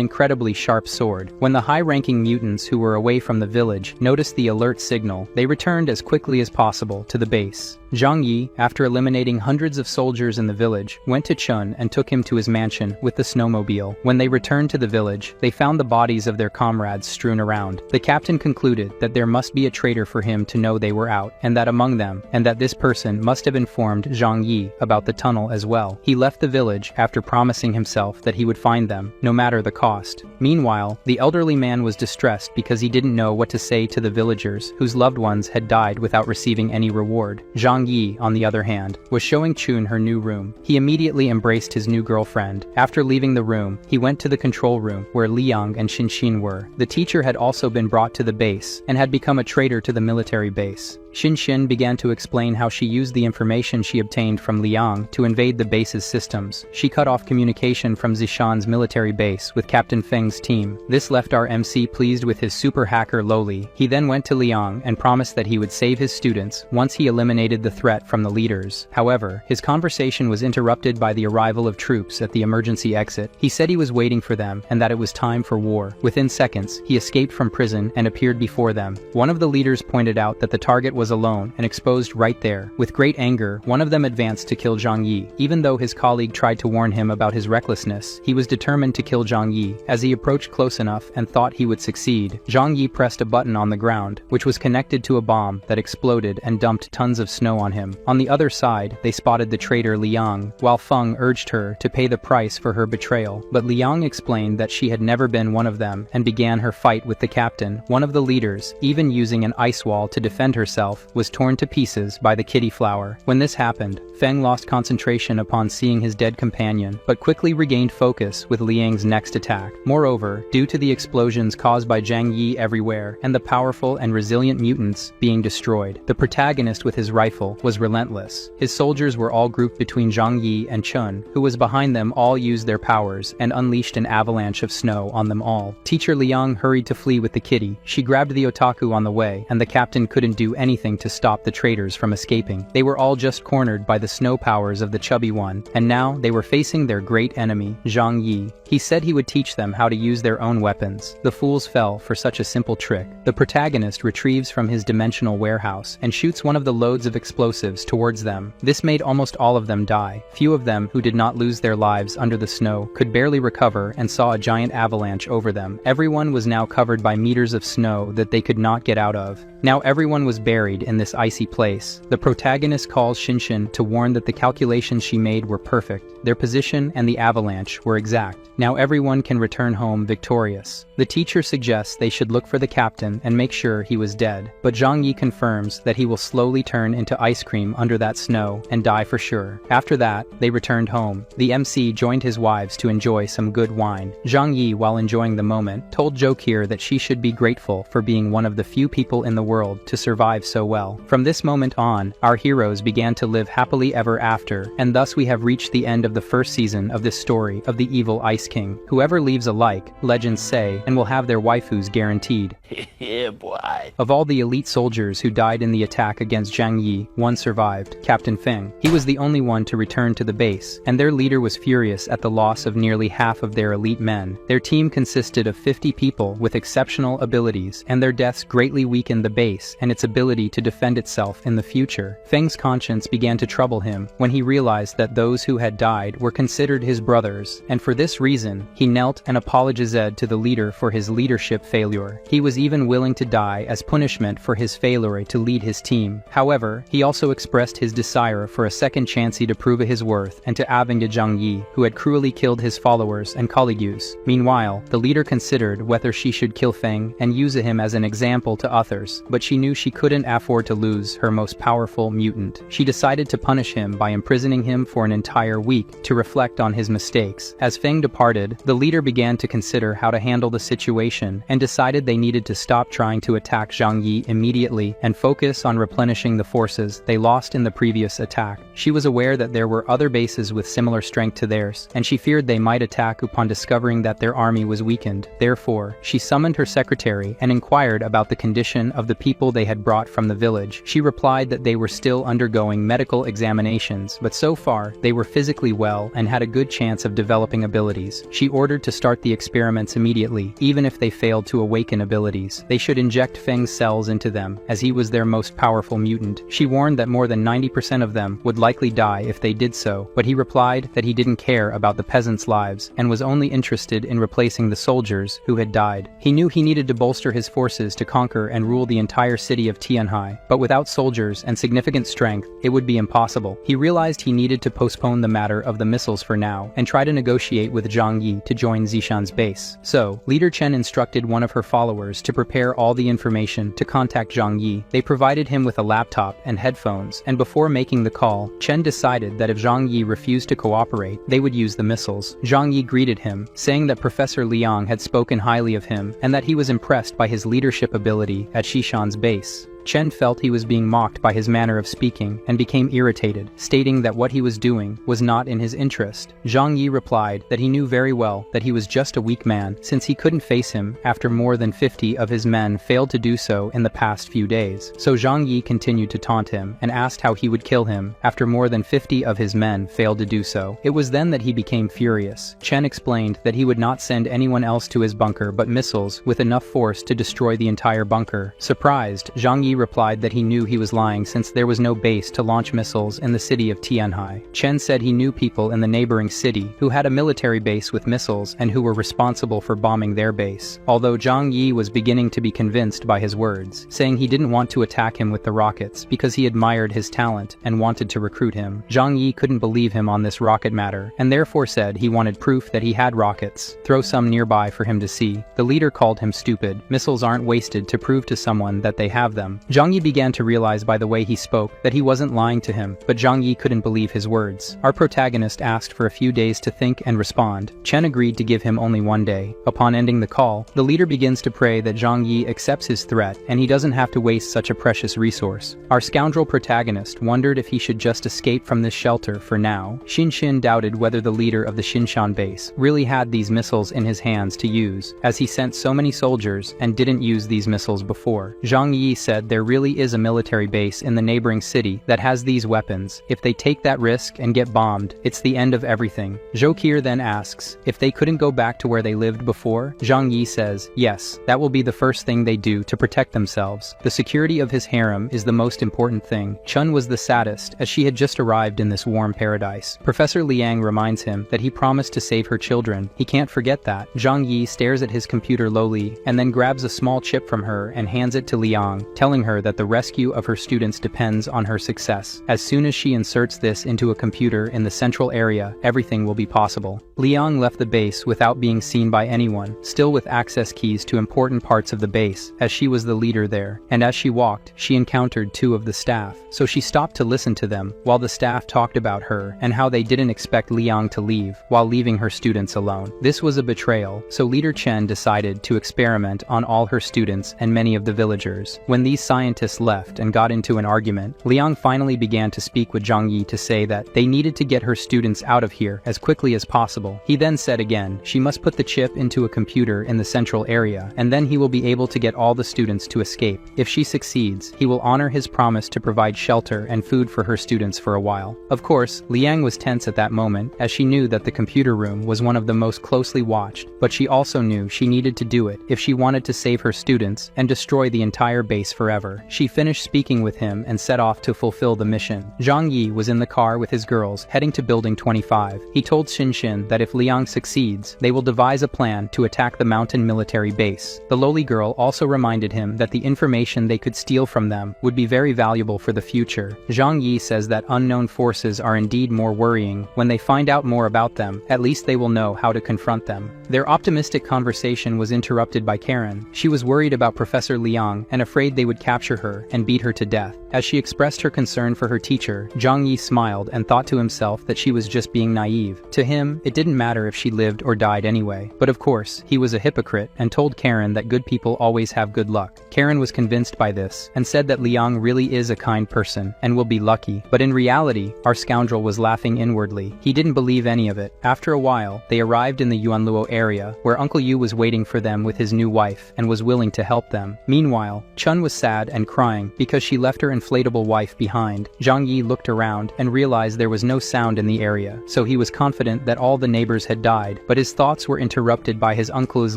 incredibly sharp sword. When the high-ranking mutants who were away from the village noticed the alert signal, they returned as quickly as possible to the base. Zhang Yi, after eliminating hundreds of soldiers in the village, went to Chun and took him to his mansion with the snowmobile. When they returned to the village, they found the bodies of their comrades strewn around. The captain concluded that there must be a traitor for him to know they were out, and that this person must have informed Zhang Yi about the tunnel as well. He left the village after promising himself that he would find them, no matter the cost. Meanwhile, the elderly man was distressed because he didn't know what to say to the villagers whose loved ones had died without receiving any reward. Zhang Yi, on the other hand, was showing Chun her new room. He immediately embraced his new girlfriend. After leaving the room, he went to the control room where Liang and Xinxin were. The teacher had also been brought to the base and had become a traitor to the military base. Xinxin began to explain how she used the information she obtained from Liang to invade the base's systems. She cut off communication from Zishan's military base with Captain Feng's team. This left our MC pleased with his super hacker Loli. He then went to Liang and promised that he would save his students once he eliminated the threat from the leaders. However, his conversation was interrupted by the arrival of troops at the emergency exit. He said he was waiting for them and that it was time for war. Within seconds, he escaped from prison and appeared before them. One of the leaders pointed out that the target was alone and exposed right there. With great anger, one of them advanced to kill Zhang Yi. Even though his colleague tried to warn him about his recklessness, he was determined to kill Zhang Yi. As he approached close enough and thought he would succeed, Zhang Yi pressed a button on the ground, which was connected to a bomb that exploded and dumped tons of snow on him. On the other side, they spotted the traitor Liang, while Feng urged her to pay the price for her betrayal. But Liang explained that she had never been one of them and began her fight with the captain. One of the leaders, even using an ice wall to defend herself, was torn to pieces by the kitty flower. When this happened, Feng lost concentration upon seeing his dead companion, but quickly regained focus with Liang's next attack. Moreover, due to the explosions caused by Zhang Yi everywhere and the powerful and resilient mutants being destroyed, the protagonist with his rifle was relentless. His soldiers were all grouped between Zhang Yi and Chun, who was behind them. All used their powers and unleashed an avalanche of snow on them all. Teacher Liang hurried to flee with the kitty. She grabbed the otaku on the way, and the captain couldn't do anything to stop the traitors from escaping. They were all just cornered by the snow powers of the chubby one, and now they were facing their great enemy, Zhang Yi. He said he would teach them how to use their own weapons. The fools fell for such a simple trick. The protagonist retrieves from his dimensional warehouse and shoots one of the loads of explosives towards them. This made almost all of them die. Few of them who did not lose their lives under the snow could barely recover and saw a giant avalanche over them. Everyone was now covered by meters of snow that they could not get out of. Now everyone was buried in this icy place. The protagonist calls Xinxin to warn that the calculations she made were perfect. Their position and the avalanche were exact. Now everyone can return home victorious. The teacher suggests they should look for the captain and make sure he was dead, but Zhang Yi confirms that he will slowly turn into ice cream under that snow and die for sure. After that, they returned home. The MC joined his wives to enjoy some good wine. Zhang Yi, while enjoying the moment, told Jokir that she should be grateful for being one of the few people in the world to survive so well. From this moment on, our heroes began to live happily ever after, and thus we have reached the end of the first season of this story of the evil Ice King. Whoever leaves a like, legends say, and will have their waifus guaranteed. Yeah, boy. Of all the elite soldiers who died in the attack against Zhang Yi, one survived, Captain Feng. He was the only one to return to the base, and their leader was furious at the loss of nearly half of their elite men. Their team consisted of 50 people with exceptional abilities, and their deaths greatly weakened the base and its ability ability to defend itself in the future. Feng's conscience began to trouble him when he realized that those who had died were considered his brothers, and for this reason, he knelt and apologized to the leader for his leadership failure. He was even willing to die as punishment for his failure to lead his team. However, he also expressed his desire for a second chance to prove his worth and to avenge Zhang Yi, who had cruelly killed his followers and colleagues. Meanwhile, the leader considered whether she should kill Feng and use him as an example to others, but she knew she couldn't afford to lose her most powerful mutant. She decided to punish him by imprisoning him for an entire week to reflect on his mistakes. As Feng departed, the leader began to consider how to handle the situation and decided they needed to stop trying to attack Zhang Yi immediately and focus on replenishing the forces they lost in the previous attack. She was aware that there were other bases with similar strength to theirs, and she feared they might attack upon discovering that their army was weakened. Therefore, she summoned her secretary and inquired about the condition of the people they had brought from the village. She replied that they were still undergoing medical examinations, but so far, they were physically well and had a good chance of developing abilities. She ordered to start the experiments immediately, even if they failed to awaken abilities. They should inject Feng's cells into them, as he was their most powerful mutant. She warned that more than 90% of them would likely die if they did so, but he replied that he didn't care about the peasants' lives and was only interested in replacing the soldiers who had died. He knew he needed to bolster his forces to conquer and rule the entire city of Tianhai, but without soldiers and significant strength, it would be impossible. He realized he needed to postpone the matter of the missiles for now and try to negotiate with Zhang Yi to join Zishan's base. So, Leader Chen instructed one of her followers to prepare all the information to contact Zhang Yi. They provided him with a laptop and headphones, and before making the call, Chen decided that if Zhang Yi refused to cooperate, they would use the missiles. Zhang Yi greeted him, saying that Professor Liang had spoken highly of him and that he was impressed by his leadership ability at Zishan's base. Chen felt he was being mocked by his manner of speaking and became irritated, stating that what he was doing was not in his interest. Zhang Yi replied that he knew very well that he was just a weak man since he couldn't face him after more than 50 of his men failed to do so in the past few days. So Zhang Yi continued to taunt him and asked how he would kill him after more than 50 of his men failed to do so. It was then that he became furious. Chen explained that he would not send anyone else to his bunker but missiles with enough force to destroy the entire bunker. Surprised, Zhang Yi replied that he knew he was lying since there was no base to launch missiles in the city of Tianhai. Chen said he knew people in the neighboring city who had a military base with missiles and who were responsible for bombing their base, although Zhang Yi was beginning to be convinced by his words, saying he didn't want to attack him with the rockets because he admired his talent and wanted to recruit him. Zhang Yi couldn't believe him on this rocket matter and therefore said he wanted proof that he had rockets. Throw some nearby for him to see. The leader called him stupid. Missiles aren't wasted to prove to someone that they have them. Zhang Yi began to realize by the way he spoke that he wasn't lying to him, but Zhang Yi couldn't believe his words. Our protagonist asked for a few days to think and respond. Chen agreed to give him only one day. Upon ending the call, the leader begins to pray that Zhang Yi accepts his threat and he doesn't have to waste such a precious resource. Our scoundrel protagonist wondered if he should just escape from this shelter for now. Xin doubted whether the leader of the Xinshan base really had these missiles in his hands to use, as he sent so many soldiers and didn't use these missiles before. Zhang Yi said there really is a military base in the neighboring city that has these weapons. If they take that risk and get bombed, it's the end of everything. Zhokir then asks if they couldn't go back to where they lived before. Zhang Yi says, yes, that will be the first thing they do to protect themselves. The security of his harem is the most important thing. Chun was the saddest, as she had just arrived in this warm paradise. Professor Liang reminds him that he promised to save her children. He can't forget that. Zhang Yi stares at his computer lowly and then grabs a small chip from her and hands it to Liang, telling her that the rescue of her students depends on her success. As soon as she inserts this into a computer in the central area, everything will be possible. Liang left the base without being seen by anyone, still with access keys to important parts of the base, as she was the leader there. And as she walked, she encountered two of the staff, so she stopped to listen to them, while the staff talked about her and how they didn't expect Liang to leave, while leaving her students alone. This was a betrayal, so Leader Chen decided to experiment on all her students and many of the villagers. When these scientists left and got into an argument, Liang finally began to speak with Zhang Yi to say that they needed to get her students out of here as quickly as possible. He then said again, she must put the chip into a computer in the central area, and then he will be able to get all the students to escape. If she succeeds, he will honor his promise to provide shelter and food for her students for a while. Of course, Liang was tense at that moment, as she knew that the computer room was one of the most closely watched, but she also knew she needed to do it if she wanted to save her students and destroy the entire base forever. forever. She finished speaking with him and set off to fulfill the mission. Zhang Yi was in the car with his girls, heading to Building 25. He told Xin that if Liang succeeds, they will devise a plan to attack the mountain military base. The lowly girl also reminded him that the information they could steal from them would be very valuable for the future. Zhang Yi says that unknown forces are indeed more worrying. When they find out more about them, at least they will know how to confront them. Their optimistic conversation was interrupted by Karen. She was worried about Professor Liang and afraid they would capture her and beat her to death. As she expressed her concern for her teacher, Zhang Yi smiled and thought to himself that she was just being naive. To him, it didn't matter if she lived or died anyway. But of course, he was a hypocrite and told Karen that good people always have good luck. Karen was convinced by this and said that Liang really is a kind person and will be lucky. But in reality, our scoundrel was laughing inwardly. He didn't believe any of it. After a while, they arrived in the Yuanluo area, where Uncle Yu was waiting for them with his new wife and was willing to help them. Meanwhile, Chun was sad and crying because she left her inflatable wife behind. Zhang Yi looked around and realized there was no sound in the area, so he was confident that all the neighbors had died, but his thoughts were interrupted by his uncle's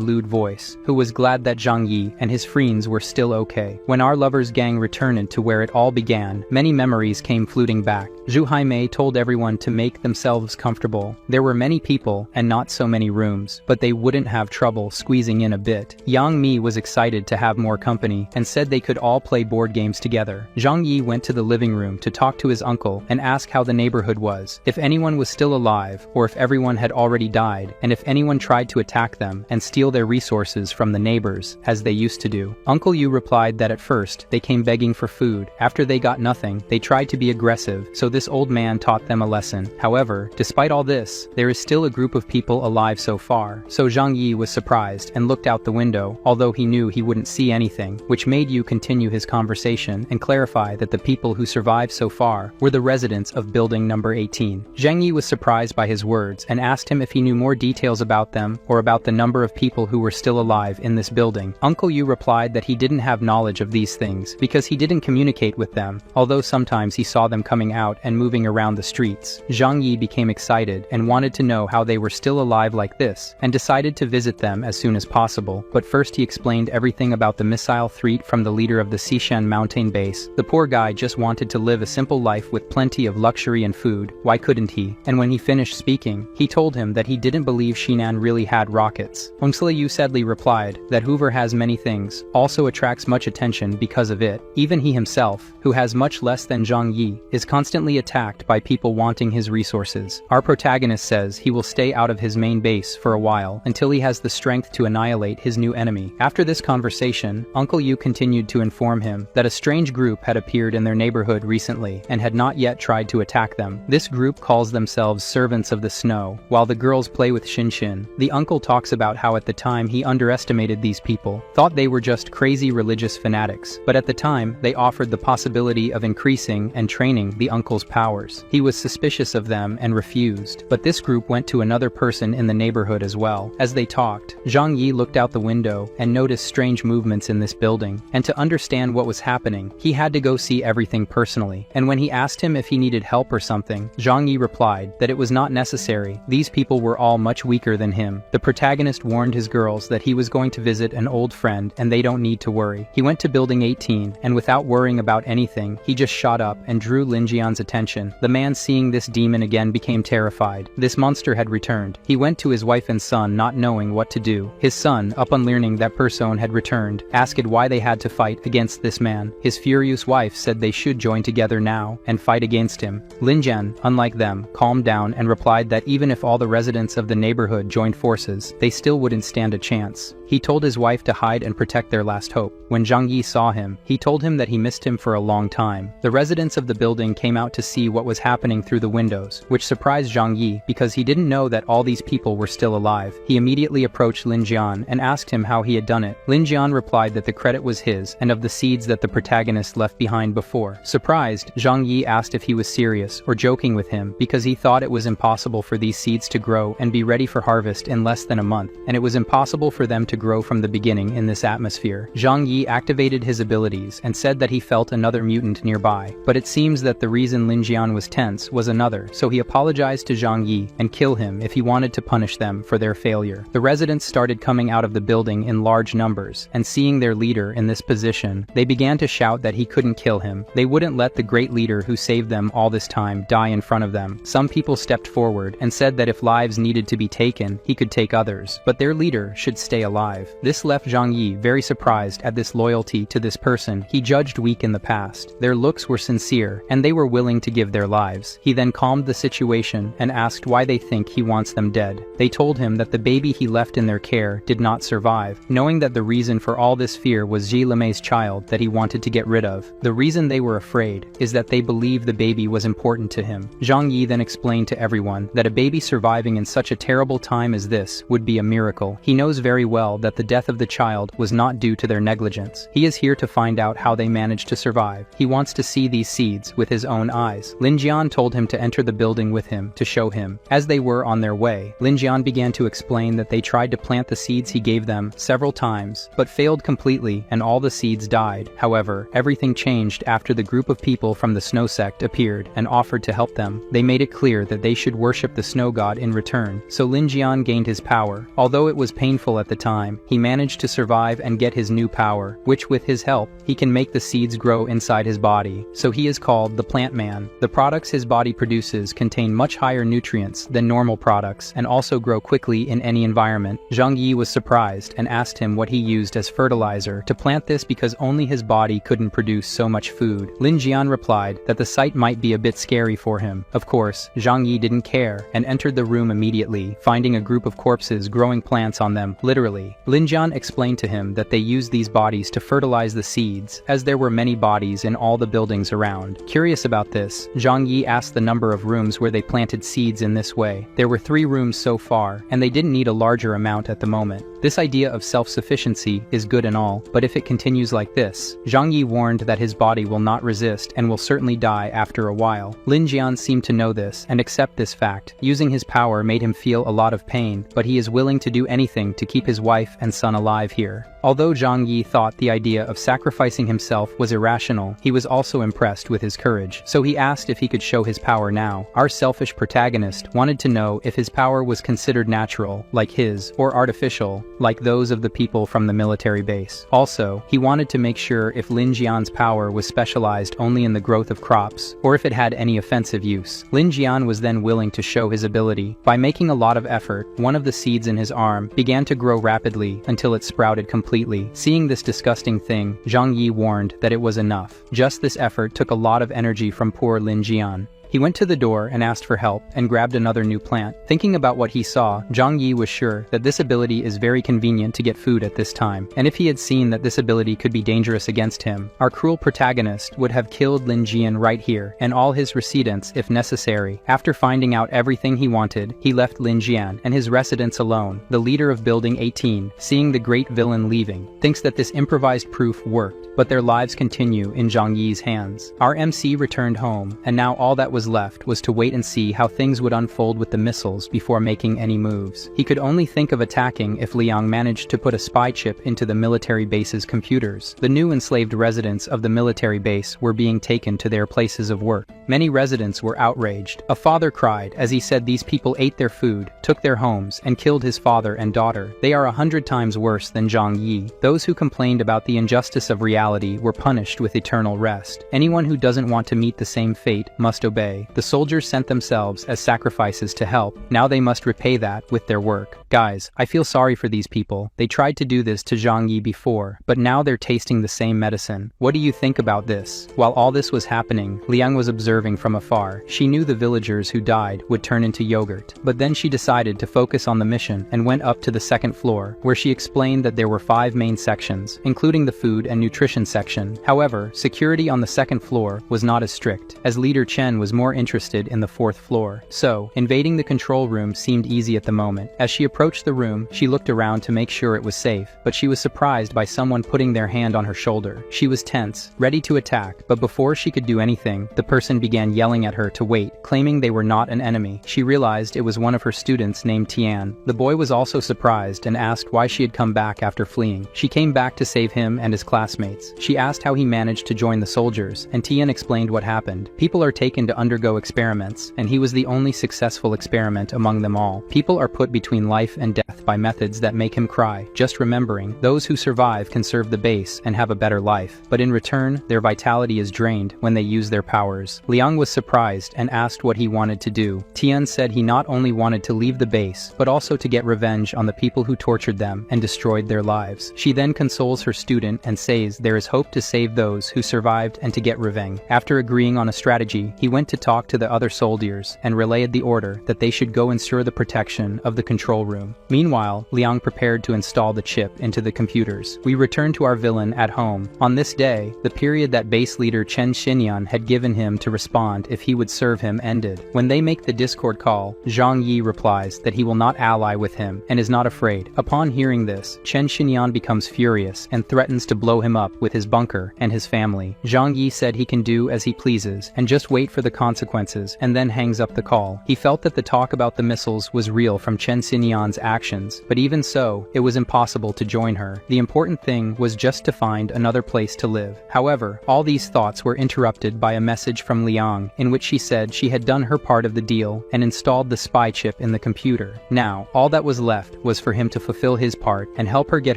lewd voice, who was glad that Zhang Yi and his friends were still okay. When our lovers' gang returned to where it all began, many memories came floating back. Zhu Haimei told everyone to make themselves comfortable. There were many people and not so many rooms, but they wouldn't have trouble squeezing in a bit. Yang Mi was excited to have more company and said they could all play board games together. Zhang Yi went to the living room to talk to his uncle and ask how the neighborhood was, if anyone was still alive or if everyone had already died, and if anyone tried to attack them and steal their resources from the neighbors, as they used to do. Uncle Yu replied that at first they came begging for food. After they got nothing, they tried to be aggressive, so this old man taught them a lesson. However, despite all this, there is still a group of people alive so far. So Zhang Yi was surprised and looked out the window, although he knew he wouldn't see anything, which made Yu continue his conversation and clarify that the people who survived so far were the residents of building number 18. Zhang Yi was surprised by his words and asked him if he knew more details about them or about the number of people who were still alive in this building. Uncle Yu replied that he didn't have knowledge of these things because he didn't communicate with them, although sometimes he saw them coming out and moving around the streets. Zhang Yi became excited and wanted to know how they were still alive like this, and decided to visit them as soon as possible. But first he explained everything about the missile threat from the leader of the Xishan mountain base. The poor guy just wanted to live a simple life with plenty of luxury and food. Why couldn't he? And when he finished speaking, he told him that he didn't believe Shinan really had rockets. Hongsley Yu sadly replied that whoever has many things also attracts much attention because of it. Even he himself, who has much less than Zhang Yi, is constantly attacked by people wanting his resources. Our protagonist says he will stay out of his main base for a while until he has the strength to annihilate his new enemy. After this conversation, Uncle Yu continued to inform him that a strange group had appeared in their neighborhood recently and had not yet tried to attack them. This group calls themselves Servants of the Snow, while the girls play with Xin. The uncle talks about how at the time he underestimated these people, thought they were just crazy religious fanatics, but at the time they offered the possibility of increasing and training the uncle's powers. He was suspicious of them and refused, but this group went to another person in the neighborhood as well. As they talked, Zhang Yi looked out the window and noticed strange movements in this building, and to understand what was happening, he had to go see everything personally. And when he asked him if he needed help or something, Zhang Yi replied that it was not necessary. These people were all much weaker than him. The protagonist warned his girls that he was going to visit an old friend and they don't need to worry. He went to building 18, and without worrying about anything, he just shot up and drew Lin Jian's attention. The man, seeing this demon again, became terrified. This monster had returned. He went to his wife and son not knowing what to do. His son, upon learning that person had returned, asked why they had to fight against this man. His furious wife said they should join together now and fight against him. Lin Jian, unlike them, calmed down and replied that even if all the residents of the neighborhood joined forces, they still wouldn't stand a chance. He told his wife to hide and protect their last hope. When Zhang Yi saw him, he told him that he missed him for a long time. The residents of the building came out to see what was happening through the windows, which surprised Zhang Yi because he didn't know that all these people were still alive. He immediately approached Lin Jian and asked him how he had done it. Lin Jian replied that the credit was his and of the seeds that the protagonist left behind behind before. Surprised, Zhang Yi asked if he was serious or joking with him because he thought it was impossible for these seeds to grow and be ready for harvest in less than a month, and it was impossible for them to grow from the beginning in this atmosphere. Zhang Yi activated his abilities and said that he felt another mutant nearby, but it seems that the reason Lin Jian was tense was another, so he apologized to Zhang Yi and kill him if he wanted to punish them for their failure. The residents started coming out of the building in large numbers, and seeing their leader in this position, they began to shout that he couldn't kill him. They wouldn't let the great leader who saved them all this time die in front of them. Some people stepped forward and said that if lives needed to be taken, he could take others, but their leader should stay alive. This left Zhang Yi very surprised at this loyalty to this person he judged weak in the past. Their looks were sincere, and they were willing to give their lives. He then calmed the situation and asked why they think he wants them dead. They told him that the baby he left in their care did not survive, knowing that the reason for all this fear was Ji Lemei's child that he wanted to get rid of. The reason they were afraid is that they believed the baby was important to him. Zhang Yi then explained to everyone that a baby surviving in such a terrible time as this would be a miracle. He knows very well that the death of the child was not due to their negligence. He is here to find out how they managed to survive. He wants to see these seeds with his own eyes. Lin Jian told him to enter the building with him to show him. As they were on their way, Lin Jian began to explain that they tried to plant the seeds he gave them several times, but failed completely and all the seeds died. However, everything changed after the group of people from the snow sect appeared and offered to help them. They made it clear that they should worship the snow god in return, so Lin Jian gained his power. Although it was painful at the time, he managed to survive and get his new power, which with his help, he can make the seeds grow inside his body, so he is called the Plant Man. The products his body produces contain much higher nutrients than normal products and also grow quickly in any environment. Zhang Yi was surprised and asked him what he used as fertilizer to plant this because only his body couldn't produce so much food. Lin Jian replied that the sight might be a bit scary for him. Of course, Zhang Yi didn't care and entered the room immediately, finding a group of corpses growing plants on them, literally. Lin Jian explained to him that they used these bodies to fertilize the seeds, as there were many bodies in all the buildings around. Curious about this, Zhang Yi asked the number of rooms where they planted seeds in this way. There were 3 rooms so far, and they didn't need a larger amount at the moment. This idea of self-sufficiency is good and all, but if it continues like this, Zhang Yi warned that his body will not resist and will certainly die after a while. Lin Jian seemed to know this and accept this fact. Using his power made him feel a lot of pain, but he is willing to do anything to keep his wife and son alive here. Although Zhang Yi thought the idea of sacrificing himself was irrational, he was also impressed with his courage, so he asked if he could show his power now. Our selfish protagonist wanted to know if his power was considered natural, like his, or artificial, like those of the people from the military base. Also, he wanted to make sure if Lin Jian's power was specialized only in the growth of crops, or if it had any offensive use. Lin Jian was then willing to show his ability. By making a lot of effort, one of the seeds in his arm began to grow rapidly until it sprouted completely. Seeing this disgusting thing, Zhang Yi warned that it was enough. Just this effort took a lot of energy from poor Lin Jian. He went to the door and asked for help and grabbed another new plant. Thinking about what he saw, Zhang Yi was sure that this ability is very convenient to get food at this time, and if he had seen that this ability could be dangerous against him, our cruel protagonist would have killed Lin Jian right here and all his residents if necessary. After finding out everything he wanted, he left Lin Jian and his residents alone. The leader of Building 18, seeing the great villain leaving, thinks that this improvised proof worked, but their lives continue in Zhang Yi's hands. Our MC returned home, and now all that was left was to wait and see how things would unfold with the missiles before making any moves. He could only think of attacking if Liang managed to put a spy chip into the military base's computers. The new enslaved residents of the military base were being taken to their places of work. Many residents were outraged. A father cried as he said these people ate their food, took their homes, and killed his father and daughter. They are 100 times worse than Zhang Yi. Those who complained about the injustice of reality were punished with eternal rest. Anyone who doesn't want to meet the same fate must obey. The soldiers sent themselves as sacrifices to help. Now they must repay that with their work. Guys, I feel sorry for these people. They tried to do this to Zhang Yi before, but now they're tasting the same medicine. What do you think about this? While all this was happening, Liang was observing from afar. She knew the villagers who died would turn into yogurt, but then she decided to focus on the mission and went up to the second floor, where she explained that there were 5 main sections, including the food and nutrition section. However, security on the second floor was not as strict, as Leader Chen was more interested in the 4th floor. So, invading the control room seemed easy at the moment. As she approached the room, she looked around to make sure it was safe, but she was surprised by someone putting their hand on her shoulder. She was tense, ready to attack, but before she could do anything, the person began yelling at her to wait, claiming they were not an enemy. She realized it was one of her students named Tian. The boy was also surprised and asked why she had come back after fleeing. She came back to save him and his classmates. She asked how he managed to join the soldiers, and Tian explained what happened. People are taken to undergo experiments, and he was the only successful experiment among them all. People are put between life and death by methods that make him cry, just remembering those who survive can serve the base and have a better life, but in return, their vitality is drained when they use their powers. Liang was surprised and asked what he wanted to do. Tian said he not only wanted to leave the base, but also to get revenge on the people who tortured them and destroyed their lives. She then consoles her student and says there is hope to save those who survived and to get revenge. After agreeing on a strategy, he went to talk to the other soldiers and relayed the order that they should go ensure the protection of the control room. Meanwhile, Liang prepared to install the chip into the computers. We return to our villain at home. On this day, the period that base leader Chen Xinyan had given him to respond if he would serve him ended. When they make the Discord call, Zhang Yi replies that he will not ally with him and is not afraid. Upon hearing this, Chen Xinyan becomes furious and threatens to blow him up with his bunker and his family. Zhang Yi said he can do as he pleases and just wait for the consequences, and then hangs up the call. He felt that the talk about the missiles was real from Chen Xinyan's actions, but even so, it was impossible to join her. The important thing was just to find another place to live. However, all these thoughts were interrupted by a message from Liang, in which she said she had done her part of the deal and installed the spy chip in the computer. Now, all that was left was for him to fulfill his part and help her get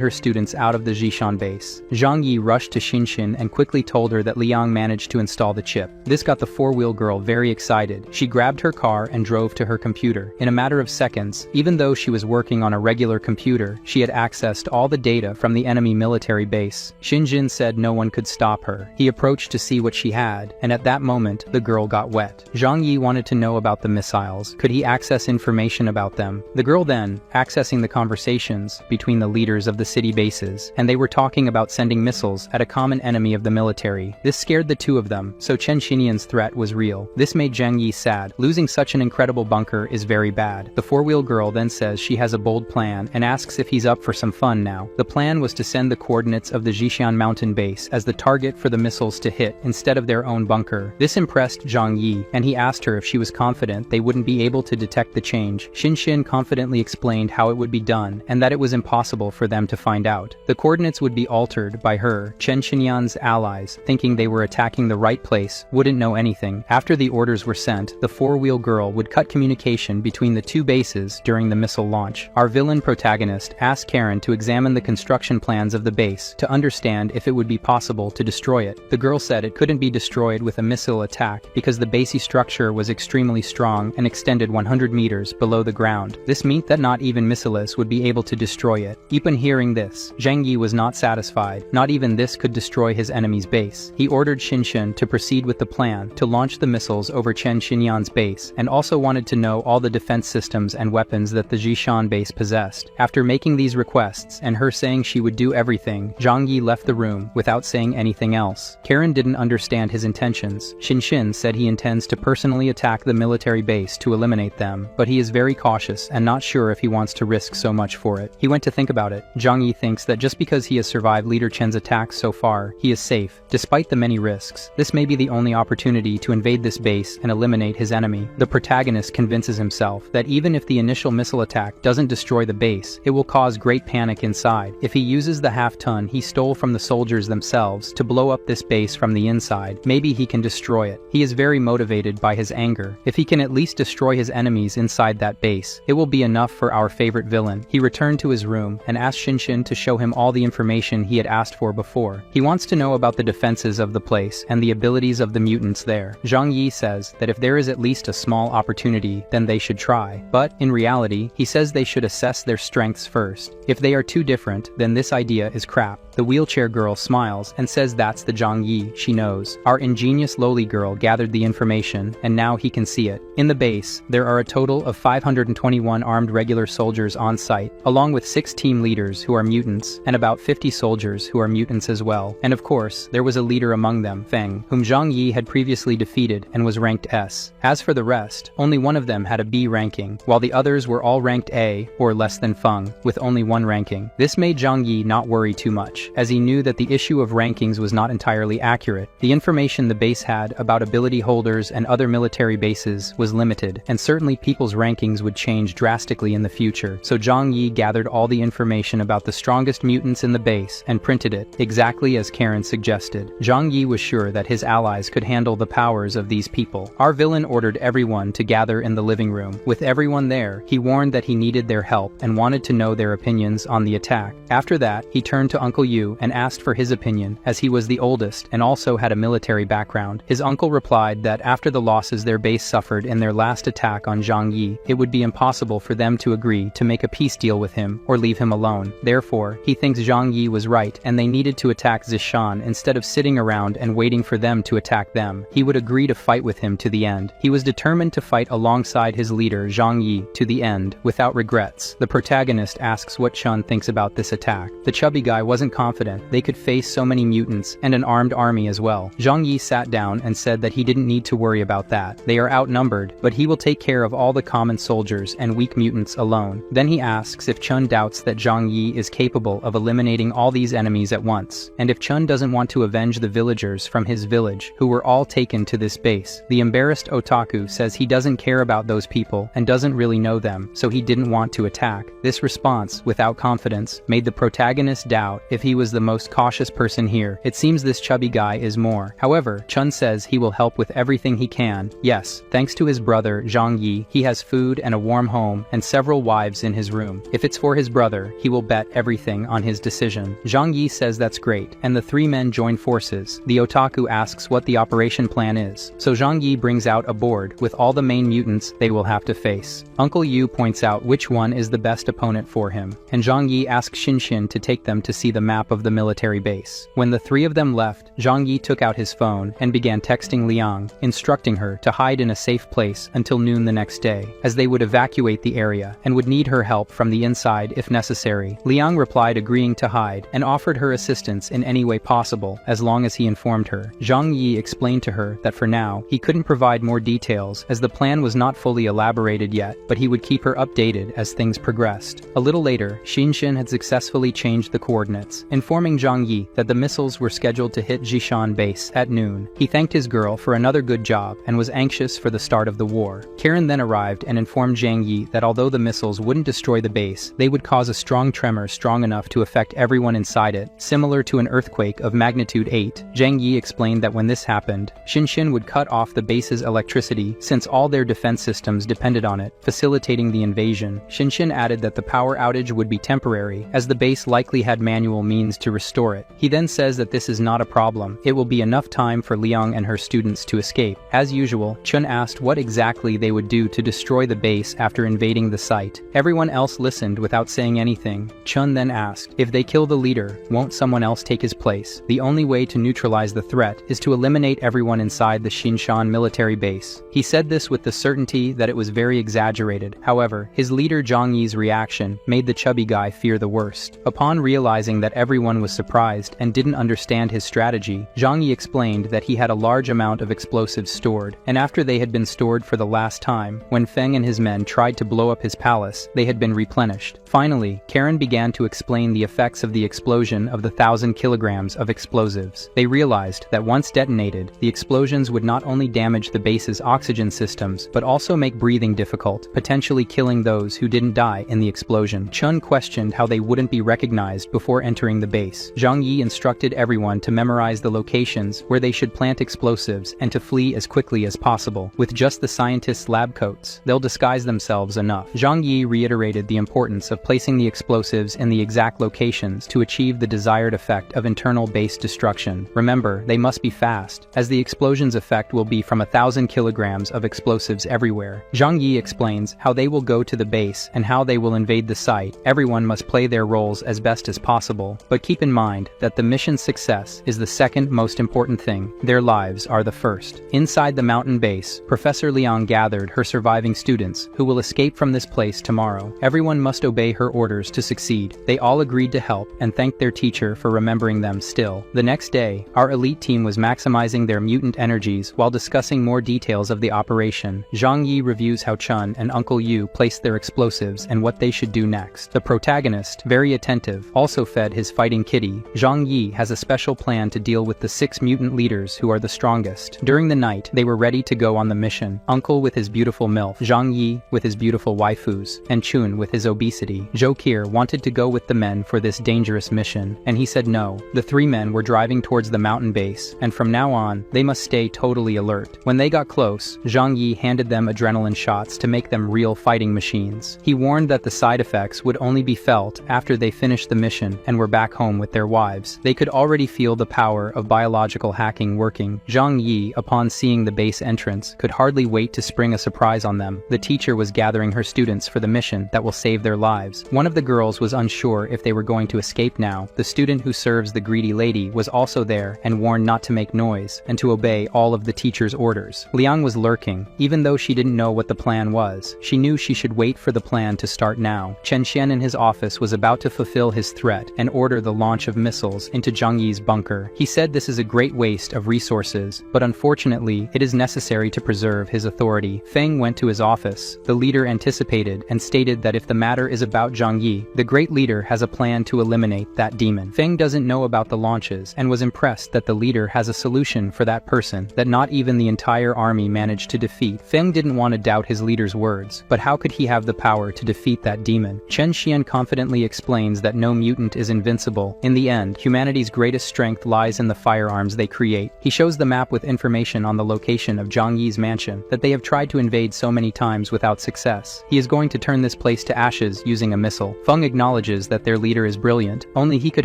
her students out of the Zhishan base. Zhang Yi rushed to Xinshin and quickly told her that Liang managed to install the chip. This got the 4-wheel girl very excited. She grabbed her car and drove to her computer. In a matter of seconds, even though she was working on a regular computer, she had accessed all the data from the enemy military base. Xinjin said no one could stop her. He approached to see what she had, and at that moment, the girl got wet. Zhang Yi wanted to know about the missiles. Could he access information about them? The girl then, accessing the conversations between the leaders of the city bases, and they were talking about sending missiles at a common enemy of the military. This scared the two of them, so Chen Xinyan's threat was real. This made Zhang Yi sad. Losing such an incredible bunker is very bad. The 4-wheel girl then says she has a bold plan and asks if he's up for some fun now. The plan was to send the coordinates of the Zhishan mountain base as the target for the missiles to hit instead of their own bunker. This impressed Zhang Yi, and he asked her if she was confident they wouldn't be able to detect the change. Xinshin confidently explained how it would be done and that it was impossible for them to find out. The coordinates would be altered by her. Chen Xinyan's allies, thinking they were attacking the right place, wouldn't know anything. After the orders were sent, the 4-wheel girl would cut communication between the two bases during the missile launch. Our villain Protagonist asked Karen to examine the construction plans of the base to understand if it would be possible to destroy it. The girl said it couldn't be destroyed with a missile attack because the basey structure was extremely strong and extended 100 meters below the ground. This meant that not even missiles would be able to destroy it. Upon hearing this, Zhang Yi was not satisfied. Not even this could destroy his enemy's base. He ordered Xinshin to proceed with the plan to launch the missiles over Chen Xinyan's base, and also wanted to know all the defense systems and weapons that the Zhishan base possessed. After making these requests and her saying she would do everything, Zhang Yi left the room without saying anything else. Karen didn't understand his intentions. Xinshin said he intends to personally attack the military base to eliminate them, but he is very cautious and not sure if he wants to risk so much for it. He went to think about it. Zhang Yi thinks that just because he has survived Leader Chen's attacks so far, he is safe, despite the many risks. This may be the only opportunity to invade this base and eliminate his enemy. The protagonist convinces himself that even if the initial missile attack doesn't destroy the base, it will cause great panic inside. If he uses the half-ton he stole from the soldiers themselves to blow up this base from the inside, maybe he can destroy it. He is very motivated by his anger. If he can at least destroy his enemies inside that base, it will be enough for our favorite villain. He returned to his room and asked Xinshin to show him all the information he had asked for before. He wants to know about the defenses of the place and the abilities of the mutants there. Zhang Yi says that if there is at least a small opportunity, then they should try. But, in reality, he says they should assess their strengths first. If they are too different, then this idea is crap. The wheelchair girl smiles and says that's the Zhang Yi she knows. Our ingenious lowly girl gathered the information, and now he can see it. In the base, there are a total of 521 armed regular soldiers on site, along with 6 team leaders who are mutants, and about 50 soldiers who are mutants as well. And of course, there was a leader among them, Feng, whom Zhang Yi had previously defeated and was ranked S. As for the rest, only one of them had a B ranking, while the others were all ranked A, or less than Feng, with only one ranking. This made Zhang Yi not worry too much, as he knew that the issue of rankings was not entirely accurate. The information the base had about ability holders and other military bases was limited, and certainly people's rankings would change drastically in the future, so Zhang Yi gathered all the information about the strongest mutants in the base and printed it, exactly as Karen suggested. Zhang Yi was sure that his allies could handle the powers of these people. Our villain ordered everyone to gather in the living room. With everyone there, he warned that he needed their help and wanted to know their opinions on the attack. After that, he turned to Uncle Yu and asked for his opinion, as he was the oldest and also had a military background. His uncle replied that after the losses their base suffered in their last attack on Zhang Yi, it would be impossible for them to agree to make a peace deal with him or leave him alone. Therefore, he thinks Zhang Yi was right and they needed to attack Zishan instead of sitting around and waiting for them to attack them. He would agree to fight with him to the end. He was determined to fight alongside his leader Zhang Yi to the end, without regrets. The protagonist asks what Chun thinks about this attack. The chubby guy wasn't confident they could face so many mutants and an armed army as well. Zhang Yi sat down and said that he didn't need to worry about that. They are outnumbered, but he will take care of all the common soldiers and weak mutants alone. Then he asks if Chun doubts that Zhang Yi is capable of eliminating all these enemies at once, and if Chun doesn't want to avenge the villagers from his village who were all taken to this base. The embarrassed otaku says he doesn't care about those people and doesn't really know them, so he didn't want to attack. This response, without confidence, made the protagonist doubt if he was the most cautious person here. It seems this chubby guy is more. However, Chun says he will help with everything he can. Yes, thanks to his brother Zhang Yi, he has food and a warm home and several wives in his room. If it's for his brother, he will bet everything on his decision. Zhang Yi says that's great, and the three men join forces. The otaku asks what the operation plan is, so Zhang Yi brings out a board with all the main mutants they will have to face. Uncle Yu points out which one is the best opponent for him, and Zhang Yi asks Xin to take them to see the map of the military base. When the three of them left, Zhang Yi took out his phone and began texting Liang, instructing her to hide in a safe place until noon the next day, as they would evacuate the area and would need her help from the inside if necessary. Liang replied agreeing to hide and offered her assistance in any way possible as long as he informed her. Zhang Yi explained to her that for now, he couldn't provide more details as the plan was not fully elaborated yet, but he would keep her updated as things progressed. A little later, Xin had successfully changed the coordinates, informing Zhang Yi that the missiles were scheduled to hit Jishan base at noon. He thanked his girl for another good job and was anxious for the start of the war. Karen then arrived and informed Zhang Yi that although the missiles wouldn't destroy the base, they would cause a strong tremor strong enough to affect everyone inside it, similar to an earthquake of magnitude 8. Zhang Yi explained that when this happened, Xin would cut off the base's electricity since all their defense systems depended on it, facilitating the invasion. Xin added that the power outage would be temporary, as the base likely had manual means to restore it. He then says that this is not a problem. It will be enough time for Liang and her students to escape. As usual, Chun asked what exactly they would do to destroy the base after invading the site. Everyone else listened without saying anything. Chun then asked, if they kill the leader, won't someone else take his place? The only way to neutralize the threat is to eliminate everyone inside the Xinshan military base. He said this with the certainty that it was very exaggerated. However, his leader Zhang Yi's reaction made the chubby guy fear the worst. Upon realizing that everyone was surprised and didn't understand his strategy, Zhang Yi explained that he had a large amount of explosives stored, and after they had been stored for the last time, when Feng and his men tried to blow up his palace, they had been replenished. Finally, Karen began to explain the effects of the explosion of the 1,000 kilograms of explosives. They realized that once detonated, the explosions would not only damage the base's oxygen systems, but also make breathing difficult, potentially killing those who didn't die in the explosion. Chun questioned how they wouldn't be recognized before entering the base. Zhang Yi instructed everyone to memorize the locations where they should plant explosives and to flee as quickly as possible. With just the scientists' lab coats, they'll disguise themselves enough. Zhang Yi reiterated the importance of placing the explosives in the exact locations to achieve the desired effect of internal base destruction. Remember, they must be fast, as the explosion's effect will be from 1,000 kilograms of explosives everywhere. Zhang Yi explains how they will go to the base and how they will invade the site. Everyone must play their roles as best as possible, but keep in mind that the mission's success is the second most important thing. Their lives are the first. Inside the mountain base, Professor Liang gathered her surviving students, who will escape from this place tomorrow. Everyone must obey her orders to succeed. They all agreed to help and thanked their teacher for remembering them still. The next day, our elite team was maximizing their mutant energies while discussing more details of the operation. Zhang Yi reviews how Chun and Uncle Yu placed their explosives and what they should do next. The protagonist, very attentive, also fed his fighting kitty. Zhang Yi has a special plan to deal with the 6 mutant leaders who are the strongest. During the night, they were ready to go on the mission. Uncle with his beautiful MILF, Zhang Yi with his beautiful waifus, and Chun with his obesity. Zhokir wanted to go with the men for this dangerous mission, and he said no. The 3 men were driving towards the mountain base, and from now on, they must stay totally alert. When they got close, Zhang Yi handed them adrenaline shots to make them real fighting machines. He warned that the side effects would only be felt after they finished the mission and were back home with their wives. They could already feel the power of biological hacking working. Zhang Yi, upon seeing the base entrance, could hardly wait to spring a surprise on them. The teacher was gathering her students for the mission that will save their lives. One of the girls was unsure if they were going to escape now. The student who serves the greedy lady was also there and warned not to make noise and to obey all of the teacher's orders. Liang was lurking. Even though she didn't know what the plan was, she knew she should wait for the plan to start now. Chen Xian in his office was about to fulfill his threat and order the launch of missiles into Zhang Yi's bunker. He said this is a great waste of resources, but unfortunately, it is necessary to preserve his authority. Feng went to his office. The leader anticipated and stated that if the matter is about Zhang Yi, the great leader has a plan to eliminate that demon. Feng doesn't know about the launches and was impressed that the leader has a solution for that person that not even the entire army managed to defeat. Feng didn't want to doubt his leader's words, but how could he have the power to defeat that demon? Chen Xian confidently explains that no mutant is invincible. In the end, humanity's greatest strength lies in the firearms they create. He shows the map with information on the location of Zhang Yi's mansion that they have tried to invade so many times without success. He is going to turn this place to ashes using a missile. Feng acknowledges that their leader is brilliant. Only he could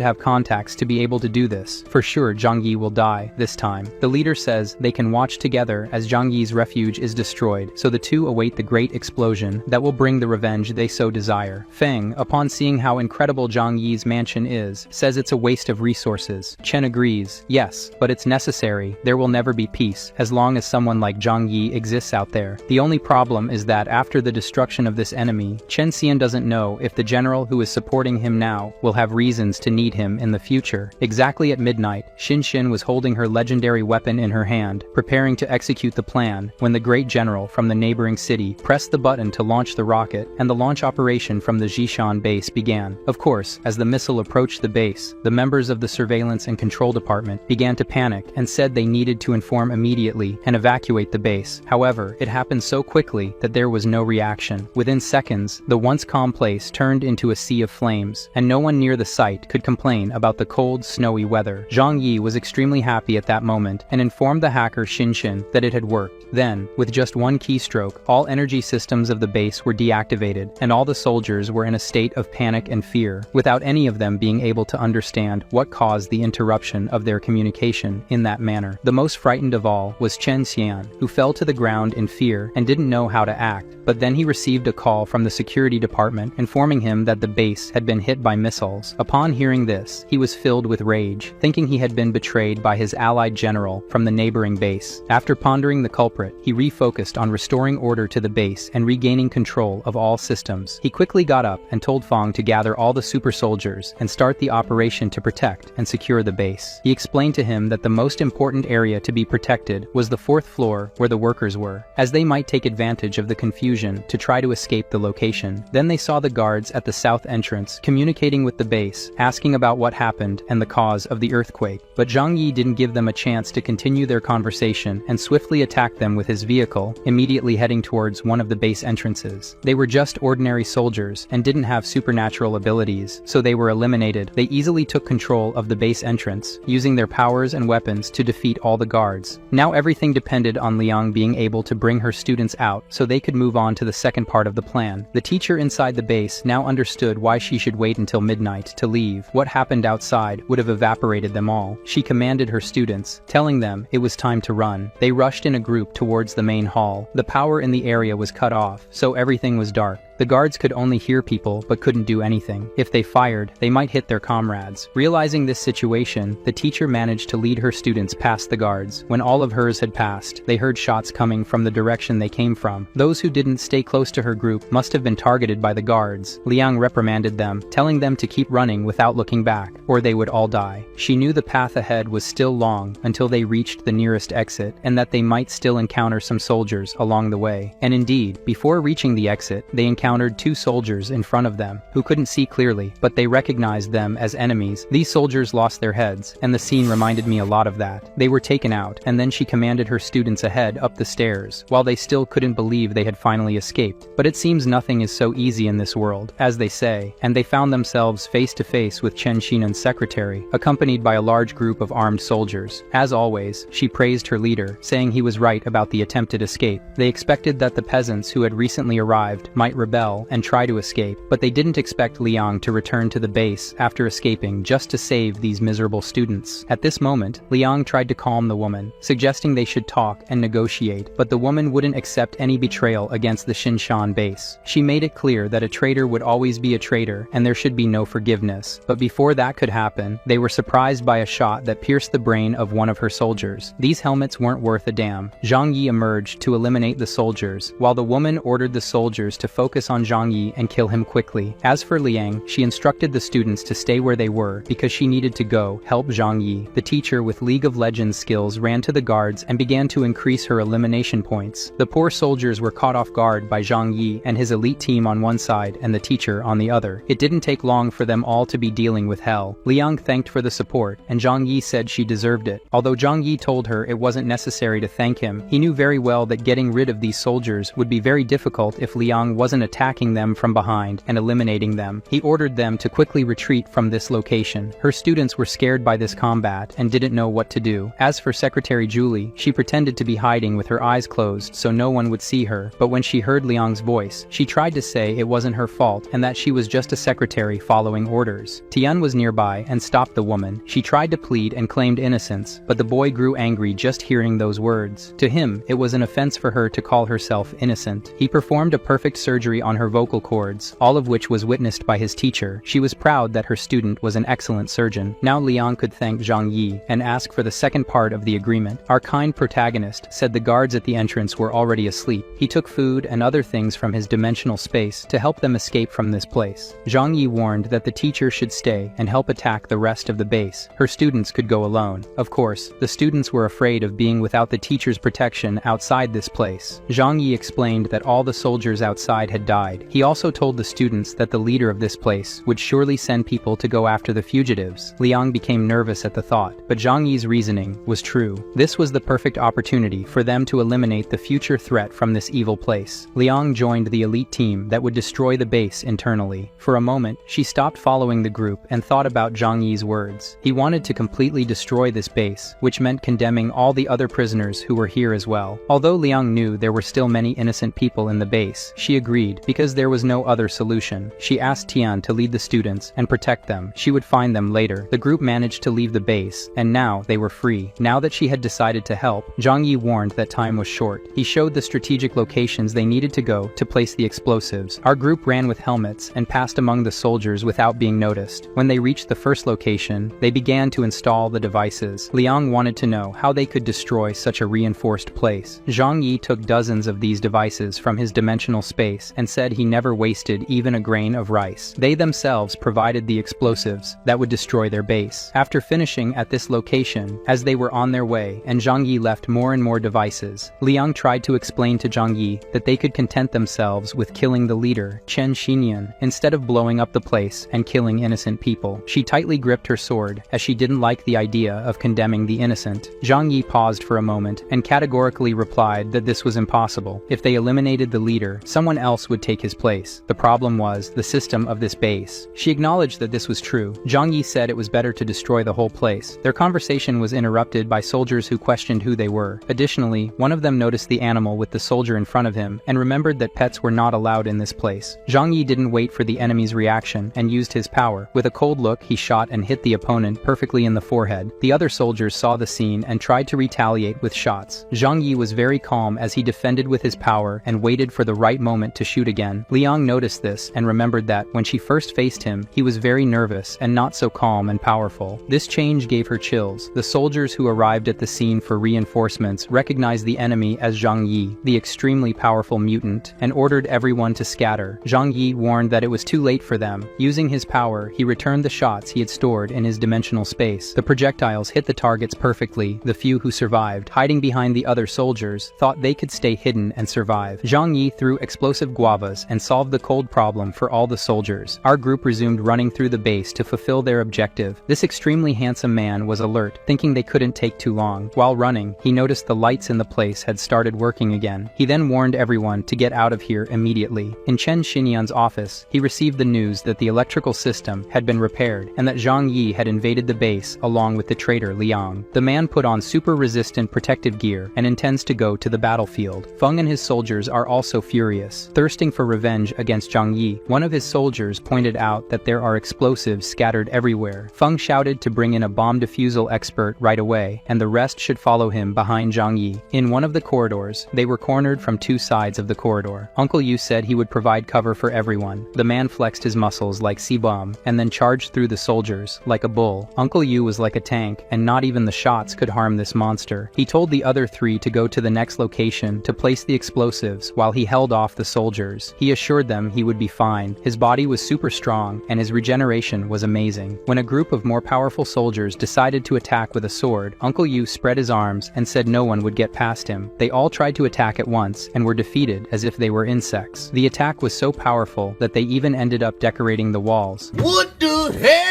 have contacts to be able to do this. For sure, Zhang Yi will die this time. The leader says they can watch together as Zhang Yi's refuge is destroyed, so the two await the great explosion that will bring the revenge they so desire. Feng, upon seeing how incredible Zhang Yi's mansion is, says it's a waste of resources. Chen agrees, yes, but it's necessary. There will never be peace as long as someone like Zhang Yi exists out there. The only problem is that after the destruction of this enemy, Chen Xian doesn't know if the general who is supporting him now will have reasons to need him in the future. Exactly at midnight, Xin Xin was holding her legendary weapon in her hand, preparing to execute the plan, when the great general from the neighboring city pressed the button to launch the rocket, and the launch operation from the Zhishan base began. Of course, as the missile approached the base, the members of the surveillance and control department began to panic and said they needed to inform immediately and evacuate the base. However, it happened so quickly that there was no reaction. Within seconds, the once calm place turned into a sea of flames, and no one near the site could complain about the cold, snowy weather. Zhang Yi was extremely happy at that moment and informed the hacker Xin Xin that it had worked. Then, with just one keystroke, all energy systems of the base were deactivated, and all the soldiers were in a state of panic and fear, without any of them being able to understand what caused the interruption of their communication in that manner. The most frightened of all was Chen Xian, who fell to the ground in fear and didn't know how to act. But then he received a call from the security department informing him that the base had been hit by missiles. Upon hearing this, he was filled with rage, thinking he had been betrayed by his allied general from the neighboring base. After pondering the culprit, he refocused on restoring order to the base and regaining control of all systems. He quickly got up and told Feng to gather all the super soldiers and start the operation to protect and secure the base. He explained to him that the most important area to be protected was the 4th floor where the workers were, as they might take advantage of the confusion to try to escape the location. Then they saw the guards at the south entrance communicating with the base, asking about what happened and the cause of the earthquake. But Zhang Yi didn't give them a chance to continue their conversation and swiftly attacked them with his vehicle, immediately heading towards one of the base entrances. They were just ordinary soldiers and didn't have supernatural abilities, so they were eliminated. They easily took control of the base entrance, using their powers and weapons to defeat all the guards. Now everything depended on Liang being able to bring her students out so they could move on to the second part of the plan. The teacher inside the base now understood why she should wait until midnight to leave. What happened outside would have evaporated them all. She commanded her students, telling them it was time to run. They rushed in a group towards the main hall. The power in the area was cut off, so everything was dark. The guards could only hear people but couldn't do anything. If they fired, they might hit their comrades. Realizing this situation, the teacher managed to lead her students past the guards. When all of hers had passed, they heard shots coming from the direction they came from. Those who didn't stay close to her group must have been targeted by the guards. Liang reprimanded them, telling them to keep running without looking back, or they would all die. She knew the path ahead was still long until they reached the nearest exit, and that they might still encounter some soldiers along the way. And indeed, before reaching the exit, they encountered two soldiers in front of them, who couldn't see clearly, but they recognized them as enemies. These soldiers lost their heads, and the scene reminded me a lot of that. They were taken out, and then she commanded her students ahead up the stairs, while they still couldn't believe they had finally escaped. But it seems nothing is so easy in this world, as they say, and they found themselves face to face with Chen Xinan's secretary, accompanied by a large group of armed soldiers. As always, she praised her leader, saying he was right about the attempted escape. They expected that the peasants who had recently arrived might rebel and try to escape, but they didn't expect Liang to return to the base after escaping just to save these miserable students. At this moment, Liang tried to calm the woman, suggesting they should talk and negotiate, but the woman wouldn't accept any betrayal against the Shinshan base. She made it clear that a traitor would always be a traitor and there should be no forgiveness. But before that could happen, they were surprised by a shot that pierced the brain of one of her soldiers. These helmets weren't worth a damn. Zhang Yi emerged to eliminate the soldiers, while the woman ordered the soldiers to focus on Zhang Yi and kill him quickly. As for Liang, she instructed the students to stay where they were because she needed to go help Zhang Yi. The teacher with League of Legends skills ran to the guards and began to increase her elimination points. The poor soldiers were caught off guard by Zhang Yi and his elite team on one side and the teacher on the other. It didn't take long for them all to be dealing with hell. Liang thanked for the support, and Zhang Yi said she deserved it. Although Zhang Yi told her it wasn't necessary to thank him, he knew very well that getting rid of these soldiers would be very difficult if Liang wasn't attacking them from behind and eliminating them. He ordered them to quickly retreat from this location. Her students were scared by this combat and didn't know what to do. As for Secretary Julie, she pretended to be hiding with her eyes closed so no one would see her, but when she heard Liang's voice, she tried to say it wasn't her fault and that she was just a secretary following orders. Tian was nearby and stopped the woman. She tried to plead and claimed innocence, but the boy grew angry just hearing those words. To him, it was an offense for her to call herself innocent. He performed a perfect surgery on her vocal cords, all of which was witnessed by his teacher. She was proud that her student was an excellent surgeon. Now Liang could thank Zhang Yi and ask for the second part of the agreement. Our kind protagonist said the guards at the entrance were already asleep. He took food and other things from his dimensional space to help them escape from this place. Zhang Yi warned that the teacher should stay and help attack the rest of the base. Her students could go alone. Of course, the students were afraid of being without the teacher's protection outside this place. Zhang Yi explained that all the soldiers outside had died. He also told the students that the leader of this place would surely send people to go after the fugitives. Liang became nervous at the thought, but Zhang Yi's reasoning was true. This was the perfect opportunity for them to eliminate the future threat from this evil place. Liang joined the elite team that would destroy the base internally. For a moment, she stopped following the group and thought about Zhang Yi's words. He wanted to completely destroy this base, which meant condemning all the other prisoners who were here as well. Although Liang knew there were still many innocent people in the base, she agreed because there was no other solution. She asked Tian to lead the students and protect them. She would find them later. The group managed to leave the base, and now they were free. Now that she had decided to help, Zhang Yi warned that time was short. He showed the strategic locations they needed to go to place the explosives. Our group ran with helmets and passed among the soldiers without being noticed. When they reached the first location, they began to install the devices. Liang wanted to know how they could destroy such a reinforced place. Zhang Yi took dozens of these devices from his dimensional space and said he never wasted even a grain of rice. They themselves provided the explosives that would destroy their base. After finishing at this location, as they were on their way and Zhang Yi left more and more devices, Liang tried to explain to Zhang Yi that they could content themselves with killing the leader, Chen Xinyan, instead of blowing up the place and killing innocent people. She tightly gripped her sword, as she didn't like the idea of condemning the innocent. Zhang Yi paused for a moment and categorically replied that this was impossible. If they eliminated the leader, someone else would take his place. The problem was the system of this base. She acknowledged that this was true. Zhang Yi said it was better to destroy the whole place. Their conversation was interrupted by soldiers who questioned who they were. Additionally, one of them noticed the animal with the soldier in front of him and remembered that pets were not allowed in this place. Zhang Yi didn't wait for the enemy's reaction and used his power. With a cold look, he shot and hit the opponent perfectly in the forehead. The other soldiers saw the scene and tried to retaliate with shots. Zhang Yi was very calm as he defended with his power and waited for the right moment to shoot again. Liang noticed this and remembered that, when she first faced him, he was very nervous and not so calm and powerful. This change gave her chills. The soldiers who arrived at the scene for reinforcements recognized the enemy as Zhang Yi, the extremely powerful mutant, and ordered everyone to scatter. Zhang Yi warned that it was too late for them. Using his power, he returned the shots he had stored in his dimensional space. The projectiles hit the targets perfectly. The few who survived, hiding behind the other soldiers, thought they could stay hidden and survive. Zhang Yi threw explosive guavas and solved the cold problem for all the soldiers. Our group resumed running through the base to fulfill their objective. This extremely handsome man was alert, thinking they couldn't take too long. While running, he noticed the lights in the place had started working again. He then warned everyone to get out of here immediately. In Chen Xinyan's office, he received the news that the electrical system had been repaired and that Zhang Yi had invaded the base along with the traitor Liang. The man put on super-resistant protective gear and intends to go to the battlefield. Feng and his soldiers are also furious, thirsting for revenge against Zhang Yi. One of his soldiers pointed out that there are explosives scattered everywhere. Feng shouted to bring in a bomb defusal expert right away, and the rest should follow him behind Zhang Yi. In one of the corridors, they were cornered from two sides of the corridor. Uncle Yu said he would provide cover for everyone. The man flexed his muscles like Sibam, and then charged through the soldiers like a bull. Uncle Yu was like a tank, and not even the shots could harm this monster. He told the other three to go to the next location to place the explosives while he held off the soldiers. He assured them he would be fine. His body was super strong, and his regeneration was amazing. When a group of more powerful soldiers decided to attack with a sword, Uncle Yu spread his arms and said no one would get past him. They all tried to attack at once and were defeated as if they were insects. The attack was so powerful that they even ended up decorating the walls. What the hell?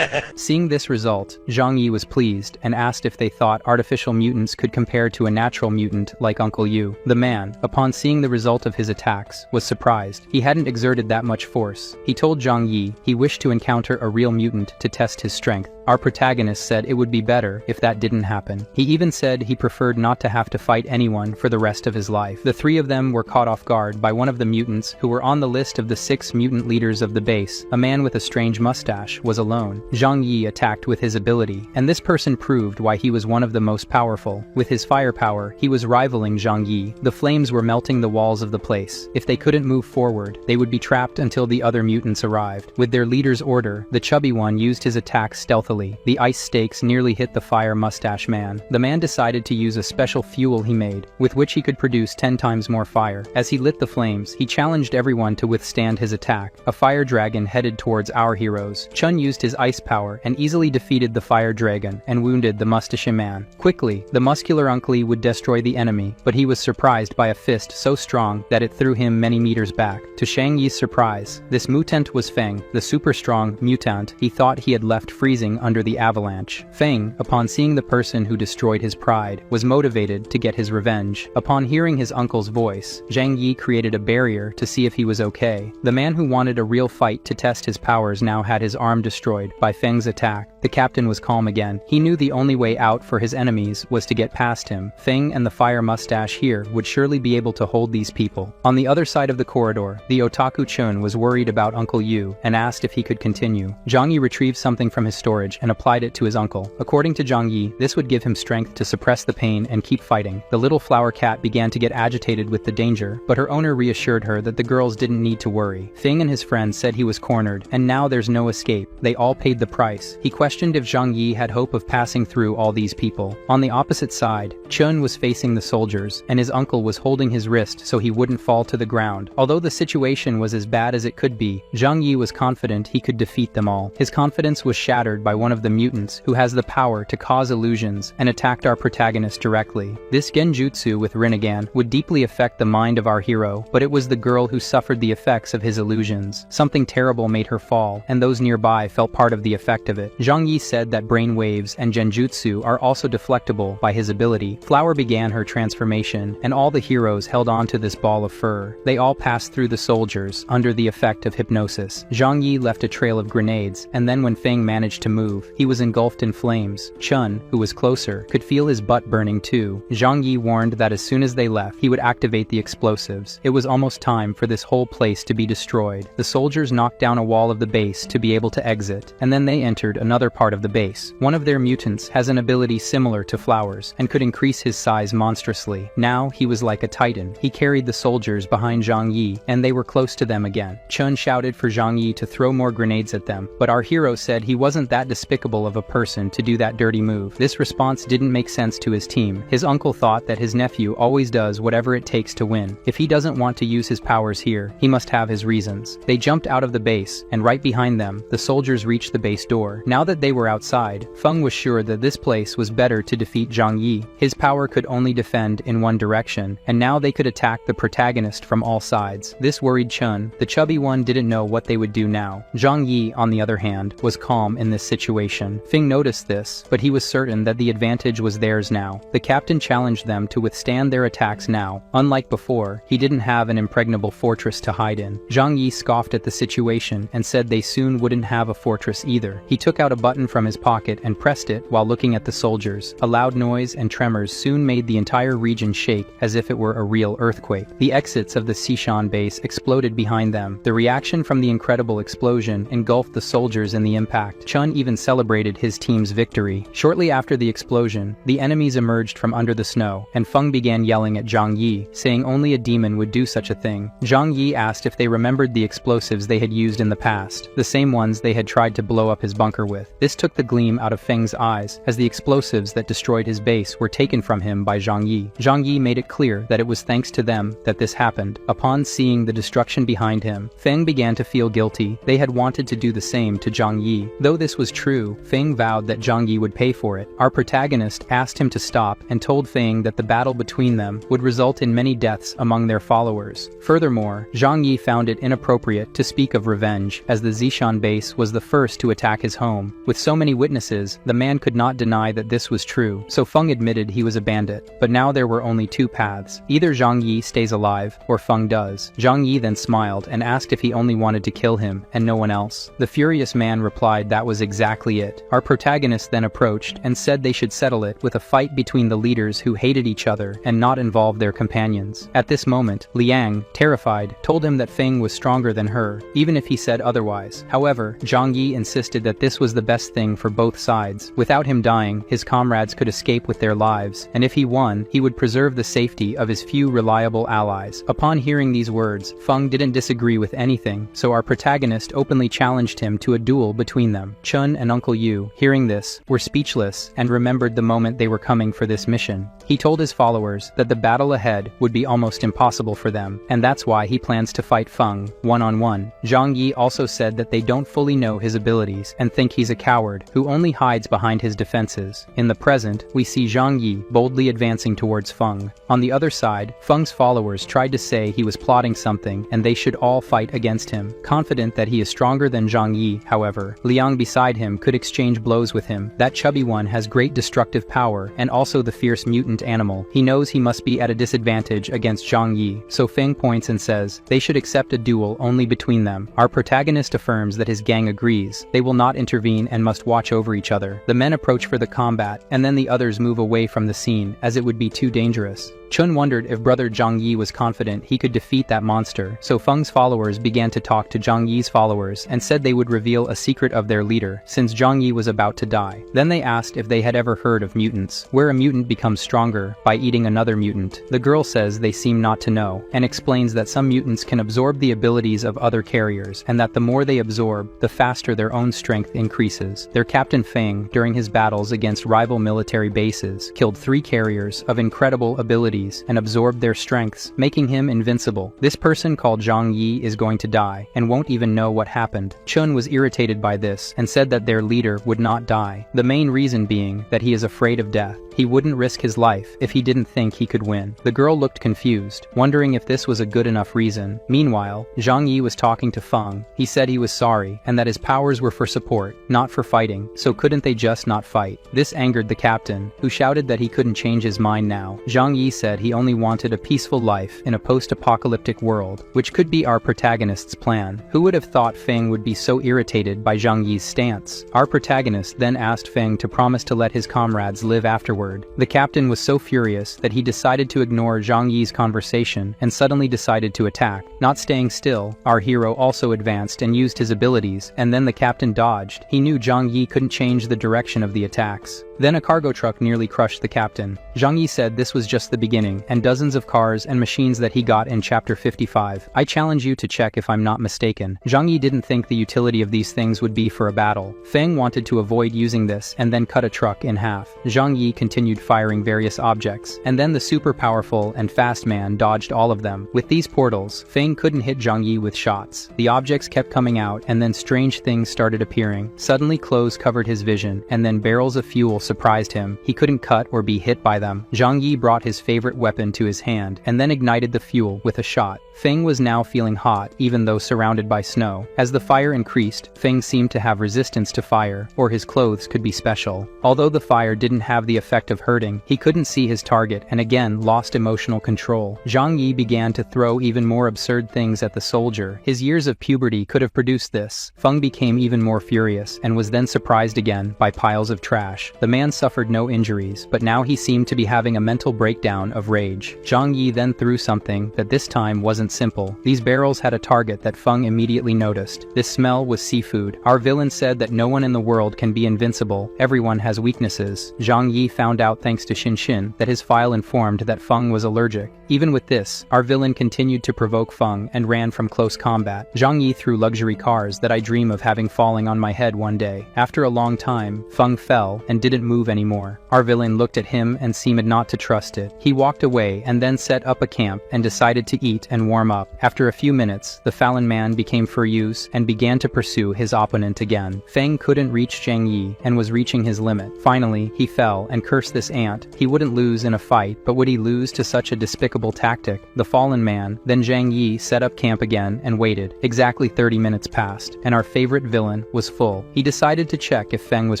Seeing this result, Zhang Yi was pleased and asked if they thought artificial mutants could compare to a natural mutant like Uncle Yu. The man, upon seeing the result of his attacks, was surprised. He hadn't exerted that much force. He told Zhang Yi he wished to encounter a real mutant to test his strength. Our protagonist said it would be better if that didn't happen. He even said he preferred not to have to fight anyone for the rest of his life. The three of them were caught off guard by one of the mutants who were on the list of the 6 mutant leaders of the base. A man with a strange mustache was alone. Zhang Yi attacked with his ability, and this person proved why he was one of the most powerful. With his firepower, he was rivaling Zhang Yi. The flames were melting the walls of the place. If they couldn't move forward, they would be trapped until the other mutants arrived. With their leader's order, the chubby one used his attack stealthily. The ice stakes nearly hit the fire mustache man. The man decided to use a special fuel he made, with which he could produce 10 times more fire. As he lit the flames, he challenged everyone to withstand his attack. A fire dragon headed towards our heroes. Chun used his ice power and easily defeated the fire dragon and wounded the mustache man. Quickly, the muscular Uncle Lee would destroy the enemy, but he was surprised by a fist so strong that it threw him many meters back. To Shang Yi's surprise, this mutant was Feng, the super strong mutant he thought he had left freezing under the avalanche. Feng, upon seeing the person who destroyed his pride, was motivated to get his revenge. Upon hearing his uncle's voice, Zhang Yi created a barrier to see if he was okay. The man who wanted a real fight to test his powers now had his arm destroyed by Feng's attack. The captain was calm again. He knew the only way out for his enemies was to get past him. Feng and the fire mustache here would surely be able to hold these people. On the other side of the corridor, the otaku Chun was worried about Uncle Yu and asked if he could continue. Zhang Yi retrieved something from his storage and applied it to his uncle. According to Zhang Yi, this would give him strength to suppress the pain and keep fighting. The little flower cat began to get agitated with the danger, but her owner reassured her that the girls didn't need to worry. Feng and his friends said he was cornered, and now there's no escape. They all paid the price. He questioned if Zhang Yi had hope of passing through all these people. On the opposite side, Chun was facing the soldiers, and his uncle was holding his wrist so he wouldn't fall to the ground. Although the situation was as bad as it could be, Zhang Yi was confident he could defeat them all. His confidence was shattered by one of the mutants who has the power to cause illusions and attacked our protagonist directly. This genjutsu with Rinnegan would deeply affect the mind of our hero, but it was the girl who suffered the effects of his illusions. Something terrible made her fall, and those nearby felt part of the effect of it. Zhang Yi said that brain waves and genjutsu are also deflectable by his ability. Flower began her transformation, and all the heroes held on to this ball of fur. They all passed through the soldiers under the effect of hypnosis. Zhang Yi left a trail of grenades, and then when Feng managed to move, he was engulfed in flames. Chun, who was closer, could feel his butt burning too. Zhang Yi warned that as soon as they left, he would activate the explosives. It was almost time for this whole place to be destroyed. The soldiers knocked down a wall of the base to be able to exit, and then they entered another part of the base. One of their mutants has an ability similar to flowers and could increase his size monstrously. Now he was like a titan. He carried the soldiers behind Zhang Yi, and they were close to them again. Chun shouted for Zhang Yi to throw more grenades at them, but our hero said he wasn't that despicable of a person to do that dirty move. This response didn't make sense to his team. His uncle thought that his nephew always does whatever it takes to win. If he doesn't want to use his powers here, he must have his reasons. They jumped out of the base, and right behind them, the soldiers reached the base door. Now that they were outside, Feng was sure that this place was better to defeat Zhang Yi. His power could only defend in one direction, and now they could attack the protagonist from all sides. This worried Chun. The chubby one didn't know what they would do now. Zhang Yi, on the other hand, was calm in this situation. Feng noticed this, but he was certain that the advantage was theirs now. The captain challenged them to withstand their attacks now. Unlike before, he didn't have an impregnable fortress to hide in. Zhang Yi scoffed at the situation and said they soon wouldn't have a fortress either. He took out a button from his pocket and pressed it while looking at the soldiers. A loud noise and tremors soon made the entire region shake as if it were a real earthquake. The exits of the Sishan base exploded behind them. The reaction from the incredible explosion engulfed the soldiers in the impact. Chun even celebrated his team's victory. Shortly after the explosion, the enemies emerged from under the snow, and Feng began yelling at Zhang Yi, saying only a demon would do such a thing. Zhang Yi asked if they remembered the explosives they had used in the past, the same ones they had tried to blow up his bunker with. This took the gleam out of Feng's eyes, as the explosives that destroyed his base were taken from him by Zhang Yi. Zhang Yi made it clear that it was thanks to them that this happened. Upon seeing the destruction behind him, Feng began to feel guilty. They had wanted to do the same to Zhang Yi. Though this was true, Feng vowed that Zhang Yi would pay for it. Our protagonist asked him to stop and told Feng that the battle between them would result in many deaths among their followers. Furthermore, Zhang Yi found it inappropriate to speak of revenge, as the Zishan base was the first to attack his home. With so many witnesses, the man could not deny that this was true, so Feng admitted he was a bandit. But now there were only two paths. Either Zhang Yi stays alive, or Feng does. Zhang Yi then smiled and asked if he only wanted to kill him, and no one else. The furious man replied that was exactly it. Our protagonist then approached and said they should settle it with a fight between the leaders who hated each other and not involve their companions. At this moment, Liang, terrified, told him that Feng was stronger than her, even if he said otherwise. However, Zhang Yi insisted that this was the best thing for both sides. Without him dying, his comrades could escape with their lives, and if he won, he would preserve the safety of his few reliable allies. Upon hearing these words, Feng didn't disagree with anything, so our protagonist openly challenged him to a duel between them. Chun and Uncle Yu, hearing this, were speechless and remembered the moment they were coming for this mission. He told his followers that the battle ahead would be almost impossible for them, and that's why he plans to fight Feng one-on-one. Zhang Yi also said that they don't fully know his abilities and think he's a coward who only hides behind his defenses. In the present, we see Zhang Yi boldly advancing towards Feng. On the other side, Feng's followers tried to say he was plotting something and they should all fight against him. Confident that he is stronger than Zhang Yi, however, Liang beside him could exchange blows with him. That chubby one has great destructive power and also the fierce mutant animal. He knows he must be at a disadvantage against Zhang Yi, so Feng points and says they should accept a duel only between them. Our protagonist affirms that his gang agrees. They will not intervene and must watch over each other. The men approach for the combat, and then the others move away from the scene, as it would be too dangerous. Chun wondered if brother Zhang Yi was confident he could defeat that monster, so Feng's followers began to talk to Zhang Yi's followers and said they would reveal a secret of their leader, since Zhang Yi was about to die. Then they asked if they had ever heard of mutants, where a mutant becomes stronger by eating another mutant. The girl says they seem not to know, and explains that some mutants can absorb the abilities of other carriers, and that the more they absorb, the faster their own strength increases. Their captain Feng, during his battles against rival military bases, killed 3 carriers of incredible abilities and absorbed their strengths, making him invincible. This person called Zhang Yi is going to die, and won't even know what happened. Chun was irritated by this, and said that their leader would not die, the main reason being that he is afraid of death. He wouldn't risk his life if he didn't think he could win. The girl looked confused, wondering if this was a good enough reason. Meanwhile, Zhang Yi was talking to Feng. He said he was sorry, and that his powers were for support, not for fighting, so couldn't they just not fight? This angered the captain, who shouted that he couldn't change his mind now. Zhang Yi said he only wanted a peaceful life in a post-apocalyptic world, which could be our protagonist's plan. Who would have thought Feng would be so irritated by Zhang Yi's stance? Our protagonist then asked Feng to promise to let his comrades live afterwards word. The captain was so furious that he decided to ignore Zhang Yi's conversation and suddenly decided to attack. Not staying still, our hero also advanced and used his abilities, and then the captain dodged. He knew Zhang Yi couldn't change the direction of the attacks. Then a cargo truck nearly crushed the captain. Zhang Yi said this was just the beginning, and dozens of cars and machines that he got in chapter 55. I challenge you to check if I'm not mistaken. Zhang Yi didn't think the utility of these things would be for a battle. Feng wanted to avoid using this and then cut a truck in half. Zhang Yi continued firing various objects, and then the super powerful and fast man dodged all of them. With these portals, Feng couldn't hit Zhang Yi with shots. The objects kept coming out, and then strange things started appearing. Suddenly clothes covered his vision, and then barrels of fuel surprised him. He couldn't cut or be hit by them. Zhang Yi brought his favorite weapon to his hand, and then ignited the fuel with a shot. Feng was now feeling hot, even though surrounded by snow. As the fire increased, Feng seemed to have resistance to fire, or his clothes could be special. Although the fire didn't have the effect of hurting, he couldn't see his target and again lost emotional control. Zhang Yi began to throw even more absurd things at the soldier. His years of puberty could have produced this. Feng became even more furious and was then surprised again by piles of trash. The man suffered no injuries, but now he seemed to be having a mental breakdown of rage. Zhang Yi then threw something that this time wasn't simple. These barrels had a target that Feng immediately noticed. This smell was seafood. Our villain said that no one in the world can be invincible. Everyone has weaknesses. Zhang Yi found out thanks to Xin that his file informed that Feng was allergic. Even with this, our villain continued to provoke Feng and ran from close combat. Zhang Yi threw luxury cars that I dream of having falling on my head one day. After a long time, Feng fell and didn't move anymore. Our villain looked at him and seemed not to trust it. He walked away and then set up a camp and decided to eat and warm up. After a few minutes, the Fallen Man became furious and began to pursue his opponent again. Feng couldn't reach Zhang Yi and was reaching his limit. Finally, he fell and cursed this ant. He wouldn't lose in a fight, but would he lose to such a despicable tactic? The Fallen Man, then Zhang Yi set up camp again and waited. Exactly 30 minutes passed, and our favorite villain was full. He decided to check if Feng was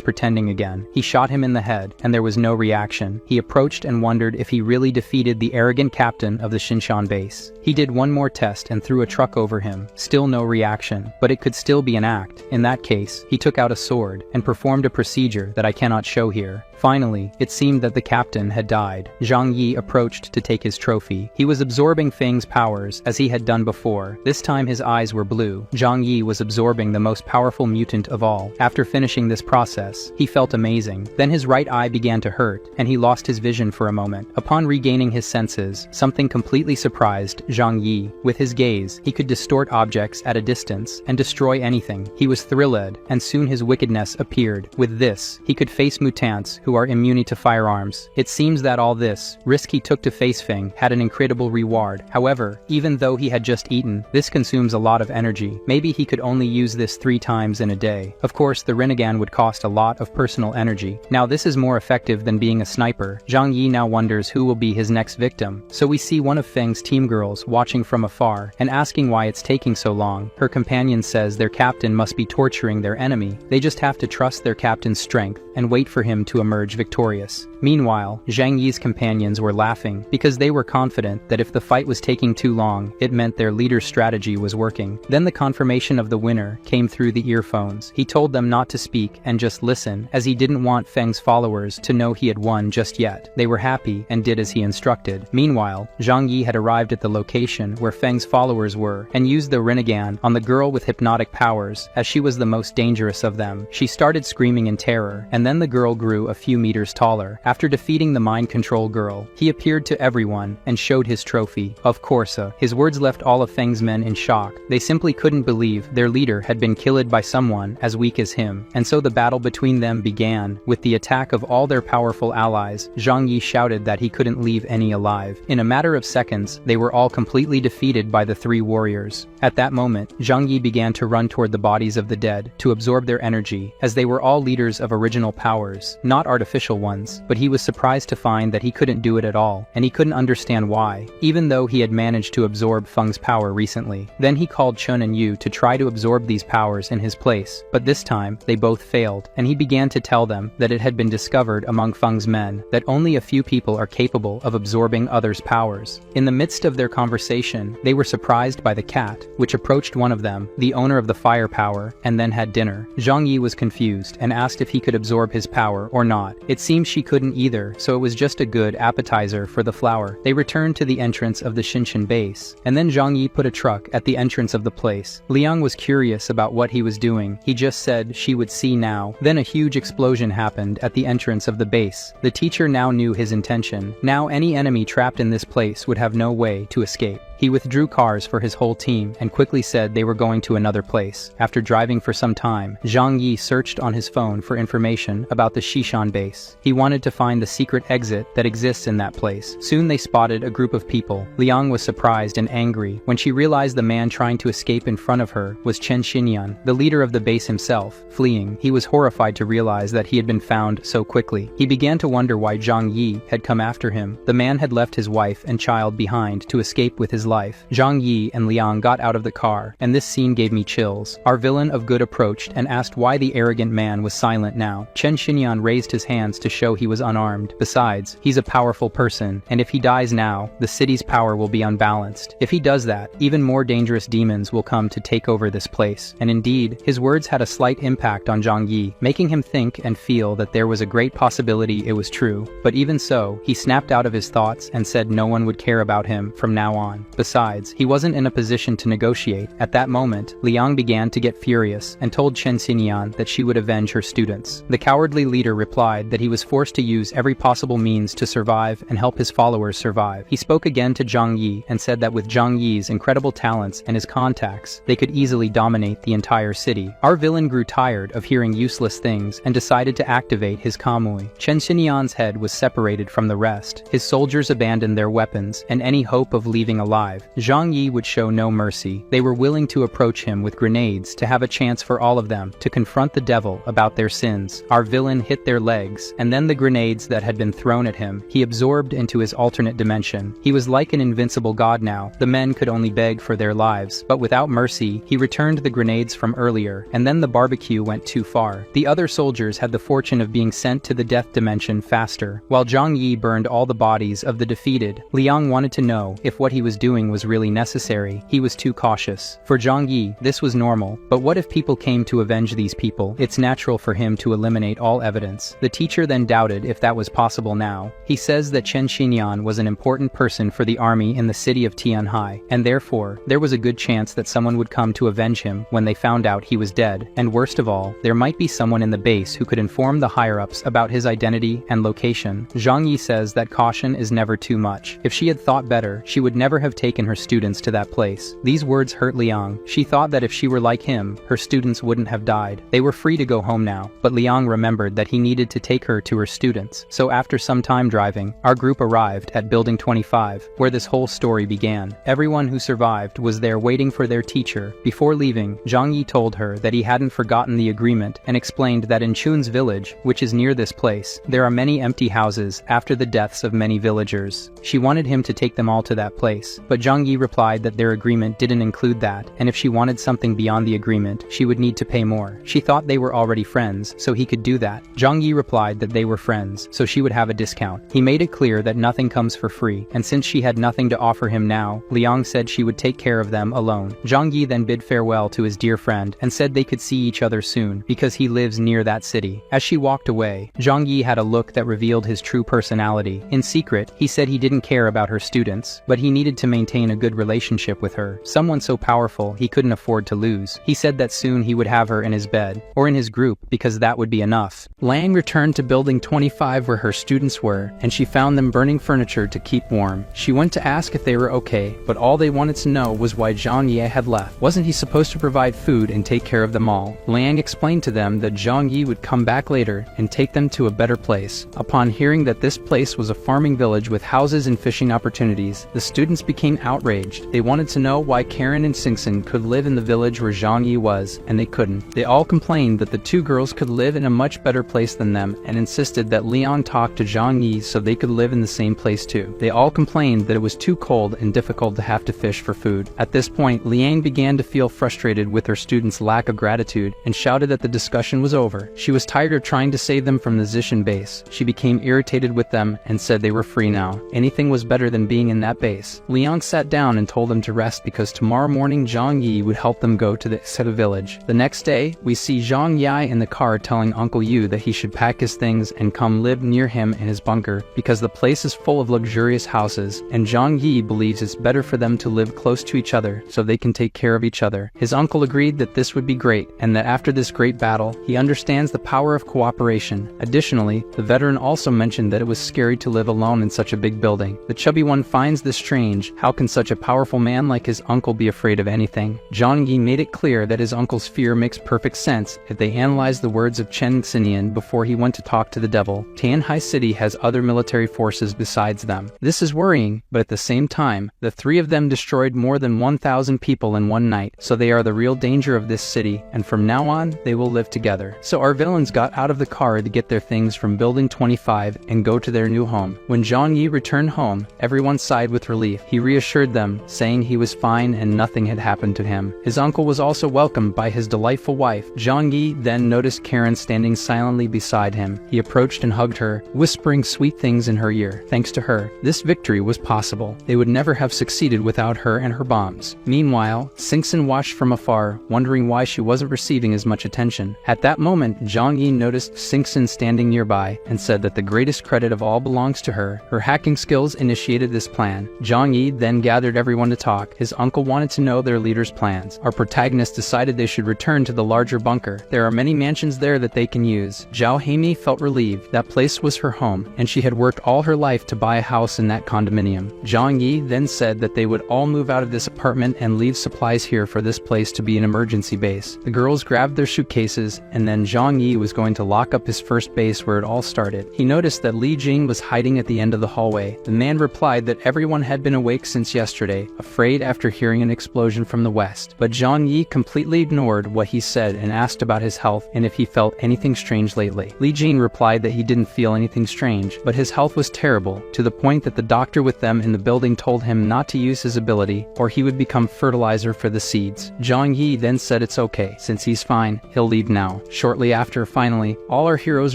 pretending again. He shot him in the head, and there was no reaction. He approached and wondered if he really defeated the arrogant captain of the Shinshan base. He did one more test and threw a truck over him. Still no reaction, but it could still be an act. In that case, he took out a sword and performed a procedure that I cannot show here. Finally, it seemed that the captain had died. Zhang Yi approached to take his trophy. He was absorbing Feng's powers as he had done before. This time his eyes were blue. Zhang Yi was absorbing the most powerful mutant of all. After finishing this process, he felt amazing. Then his right eye began to hurt, and he lost his vision for a moment. Upon regaining his senses, something completely surprised Zhang Yi. With his gaze, he could distort objects at a distance and destroy anything. He was thrilled, and soon his wickedness appeared. With this, he could face mutants who are immune to firearms. It seems that all this risk he took to face Feng had an incredible reward. However, even though he had just eaten, this consumes a lot of energy. Maybe he could only use this 3 times in a day. Of course, the Rinnegan would cost a lot of personal energy. Now this is more effective than being a sniper. Zhang Yi now wonders who will be his next victim. So we see one of Feng's team girls watching from afar and asking why it's taking so long. Her companion says their captain must be torturing their enemy. They just have to trust their captain's strength and wait for him to emerge victorious. Meanwhile, Zhang Yi's companions were laughing because they were confident that if the fight was taking too long, it meant their leader's strategy was working. Then the confirmation of the winner came through the earphones. He told them not to speak and just listen, as he didn't want Feng's followers to know he had won just yet. They were happy and did as he instructed. Meanwhile, Zhang Yi had arrived at the location where Feng's followers were and used the Rinnegan on the girl with hypnotic powers, as she was the most dangerous of them. She started screaming in terror, and then the girl grew a few meters taller. After defeating the mind control girl, he appeared to everyone and showed his trophy. Of course, his words left all of Feng's men in shock. They simply couldn't believe their leader had been killed by someone as weak as him, and so the battle between them began. With the attack of all their powerful allies, Zhang Yi shouted that he couldn't leave any alive. In a matter of seconds, they were all completely defeated by the 3 warriors. At that moment, Zhang Yi began to run toward the bodies of the dead to absorb their energy, as they were all leaders of original powers, not artificial ones. But he was surprised to find that he couldn't do it at all, and he couldn't understand why, even though he had managed to absorb Feng's power recently. Then he called Chen and Yu to try to absorb these powers in his place, but this time, they both failed, and he began to tell them that it had been discovered among Feng's men that only a few people are capable of absorbing others' powers. In the midst of their conversation, they were surprised by the cat, which approached one of them, the owner of the fire power, and then had dinner. Zhang Yi was confused and asked if he could absorb his power or not. It seems she couldn't either, so it was just a good appetizer for the flower. They returned to the entrance of the Shinshin base, and then Zhang Yi put a truck at the entrance of the place. Liang was curious about what he was doing. He just said she would see now. Then a huge explosion happened at the entrance of the base. The teacher now knew his intention. Now any enemy trapped in this place would have no way to escape. He withdrew cars for his whole team and quickly said they were going to another place. After driving for some time, Zhang Yi searched on his phone for information about the Shishan base. He wanted to find the secret exit that exists in that place. Soon they spotted a group of people. Liang was surprised and angry when she realized the man trying to escape in front of her was Chen Xinyan, the leader of the base himself, fleeing. He was horrified to realize that he had been found so quickly. He began to wonder why Zhang Yi had come after him. The man had left his wife and child behind to escape with his life. Zhang Yi and Liang got out of the car, and this scene gave me chills. Our villain of good approached and asked why the arrogant man was silent now. Chen Xinyan raised his hands to show he was unarmed. Besides, he's a powerful person, and if he dies now, the city's power will be unbalanced. If he does that, even more dangerous demons will come to take over this place. And indeed, his words had a slight impact on Zhang Yi, making him think and feel that there was a great possibility it was true. But even so, he snapped out of his thoughts and said no one would care about him from now on. Besides, he wasn't in a position to negotiate. At that moment, Liang began to get furious and told Chen Xinyan that she would avenge her students. The cowardly leader replied that he was forced to use every possible means to survive and help his followers survive. He spoke again to Zhang Yi and said that with Zhang Yi's incredible talents and his contacts, they could easily dominate the entire city. Our villain grew tired of hearing useless things and decided to activate his Kamui. Chen Xinyan's head was separated from the rest. His soldiers abandoned their weapons and any hope of leaving alive. Zhang Yi would show no mercy. They were willing to approach him with grenades to have a chance for all of them to confront the devil about their sins. Our villain hit their legs, and then the grenades that had been thrown at him, he absorbed into his alternate dimension. He was like an invincible god now. The men could only beg for their lives, but without mercy, he returned the grenades from earlier, and then the barbecue went too far. The other soldiers had the fortune of being sent to the death dimension faster. While Zhang Yi burned all the bodies of the defeated, Liang wanted to know if what he was doing was really necessary. He was too cautious. For Zhang Yi, this was normal, but what if people came to avenge these people? It's natural for him to eliminate all evidence. The teacher then doubted if that was possible now. He says that Chen Xinyan was an important person for the army in the city of Tianhai, and therefore, there was a good chance that someone would come to avenge him when they found out he was dead. And worst of all, there might be someone in the base who could inform the higher-ups about his identity and location. Zhang Yi says that caution is never too much. If she had thought better, she would never have taken her students to that place. These words hurt Liang. She thought that if she were like him, her students wouldn't have died. They were free to go home now, but Liang remembered that he needed to take her to her students. So after some time driving, our group arrived at Building 25, where this whole story began. Everyone who survived was there waiting for their teacher. Before leaving, Zhang Yi told her that he hadn't forgotten the agreement and explained that in Chun's village, which is near this place, there are many empty houses after the deaths of many villagers. She wanted him to take them all to that place, but Zhang Yi replied that their agreement didn't include that, and if she wanted something beyond the agreement, she would need to pay more. She thought they were already friends, so he could do that. Zhang Yi replied that they were friends, so she would have a discount. He made it clear that nothing comes for free, and since she had nothing to offer him now, Liang said she would take care of them alone. Zhang Yi then bid farewell to his dear friend and said they could see each other soon, because he lives near that city. As she walked away, Zhang Yi had a look that revealed his true personality. In secret, he said he didn't care about her students, but he needed to maintain a good relationship with her, someone so powerful he couldn't afford to lose. He said that soon he would have her in his bed, or in his group, because that would be enough. Lang returned to Building 25 where her students were, and she found them burning furniture to keep warm. She went to ask if they were okay, but all they wanted to know was why Zhang Yi had left. Wasn't he supposed to provide food and take care of them all? Lang explained to them that Zhang Yi would come back later and take them to a better place. Upon hearing that this place was a farming village with houses and fishing opportunities, the students became outraged. They wanted to know why Karen and Singson could live in the village where Zhang Yi was, and they couldn't. They all complained that the two girls could live in a much better place than them, and insisted that Leon talk to Zhang Yi so they could live in the same place too. They all complained that it was too cold and difficult to have to fish for food. At this point, Liang began to feel frustrated with her students' lack of gratitude and shouted that the discussion was over. She was tired of trying to save them from the Zishan base. She became irritated with them and said they were free now. Anything was better than being in that base. Liang Liang sat down and told them to rest because tomorrow morning Zhang Yi would help them go to the exterminated village. The next day, we see Zhang Yi in the car telling Uncle Yu that he should pack his things and come live near him in his bunker because the place is full of luxurious houses, and Zhang Yi believes it's better for them to live close to each other so they can take care of each other. His uncle agreed that this would be great, and that after this great battle, he understands the power of cooperation. Additionally, the veteran also mentioned that it was scary to live alone in such a big building. The chubby one finds this strange. How can such a powerful man like his uncle be afraid of anything? Zhang Yi made it clear that his uncle's fear makes perfect sense if they analyze the words of Chen Xinian before he went to talk to the devil. Tianhai City has other military forces besides them. This is worrying, but at the same time, the three of them destroyed more than 1,000 people in one night, so they are the real danger of this city, and from now on, they will live together. So our villains got out of the car to get their things from Building 25 and go to their new home. When Zhang Yi returned home, everyone sighed with relief. He reassured them, saying he was fine and nothing had happened to him. His uncle was also welcomed by his delightful wife. Zhang Yi then noticed Karen standing silently beside him. He approached and hugged her, whispering sweet things in her ear. Thanks to her, this victory was possible. They would never have succeeded without her and her bombs. Meanwhile, Singson watched from afar, wondering why she wasn't receiving as much attention. At that moment, Zhang Yi noticed Singson standing nearby and said that the greatest credit of all belongs to her. Her hacking skills initiated this plan. Zhang Yi then gathered everyone to talk. His uncle wanted to know their leader's plans. Our protagonist decided they should return to the larger bunker. There are many mansions there that they can use. Zhao Heimi felt relieved. That place was her home, and she had worked all her life to buy a house in that condominium. Zhang Yi then said that they would all move out of this apartment and leave supplies here for this place to be an emergency base. The girls grabbed their suitcases, and then Zhang Yi was going to lock up his first base where it all started. He noticed that Li Jing was hiding at the end of the hallway. The man replied that everyone had been awake since yesterday, afraid after hearing an explosion from the west. But Zhang Yi completely ignored what he said and asked about his health and if he felt anything strange lately. Li Jing replied that he didn't feel anything strange, but his health was terrible, to the point that the doctor with them in the building told him not to use his ability, or he would become fertilizer for the seeds. Zhang Yi then said it's okay, since he's fine, he'll leave now. Shortly after, finally, all our heroes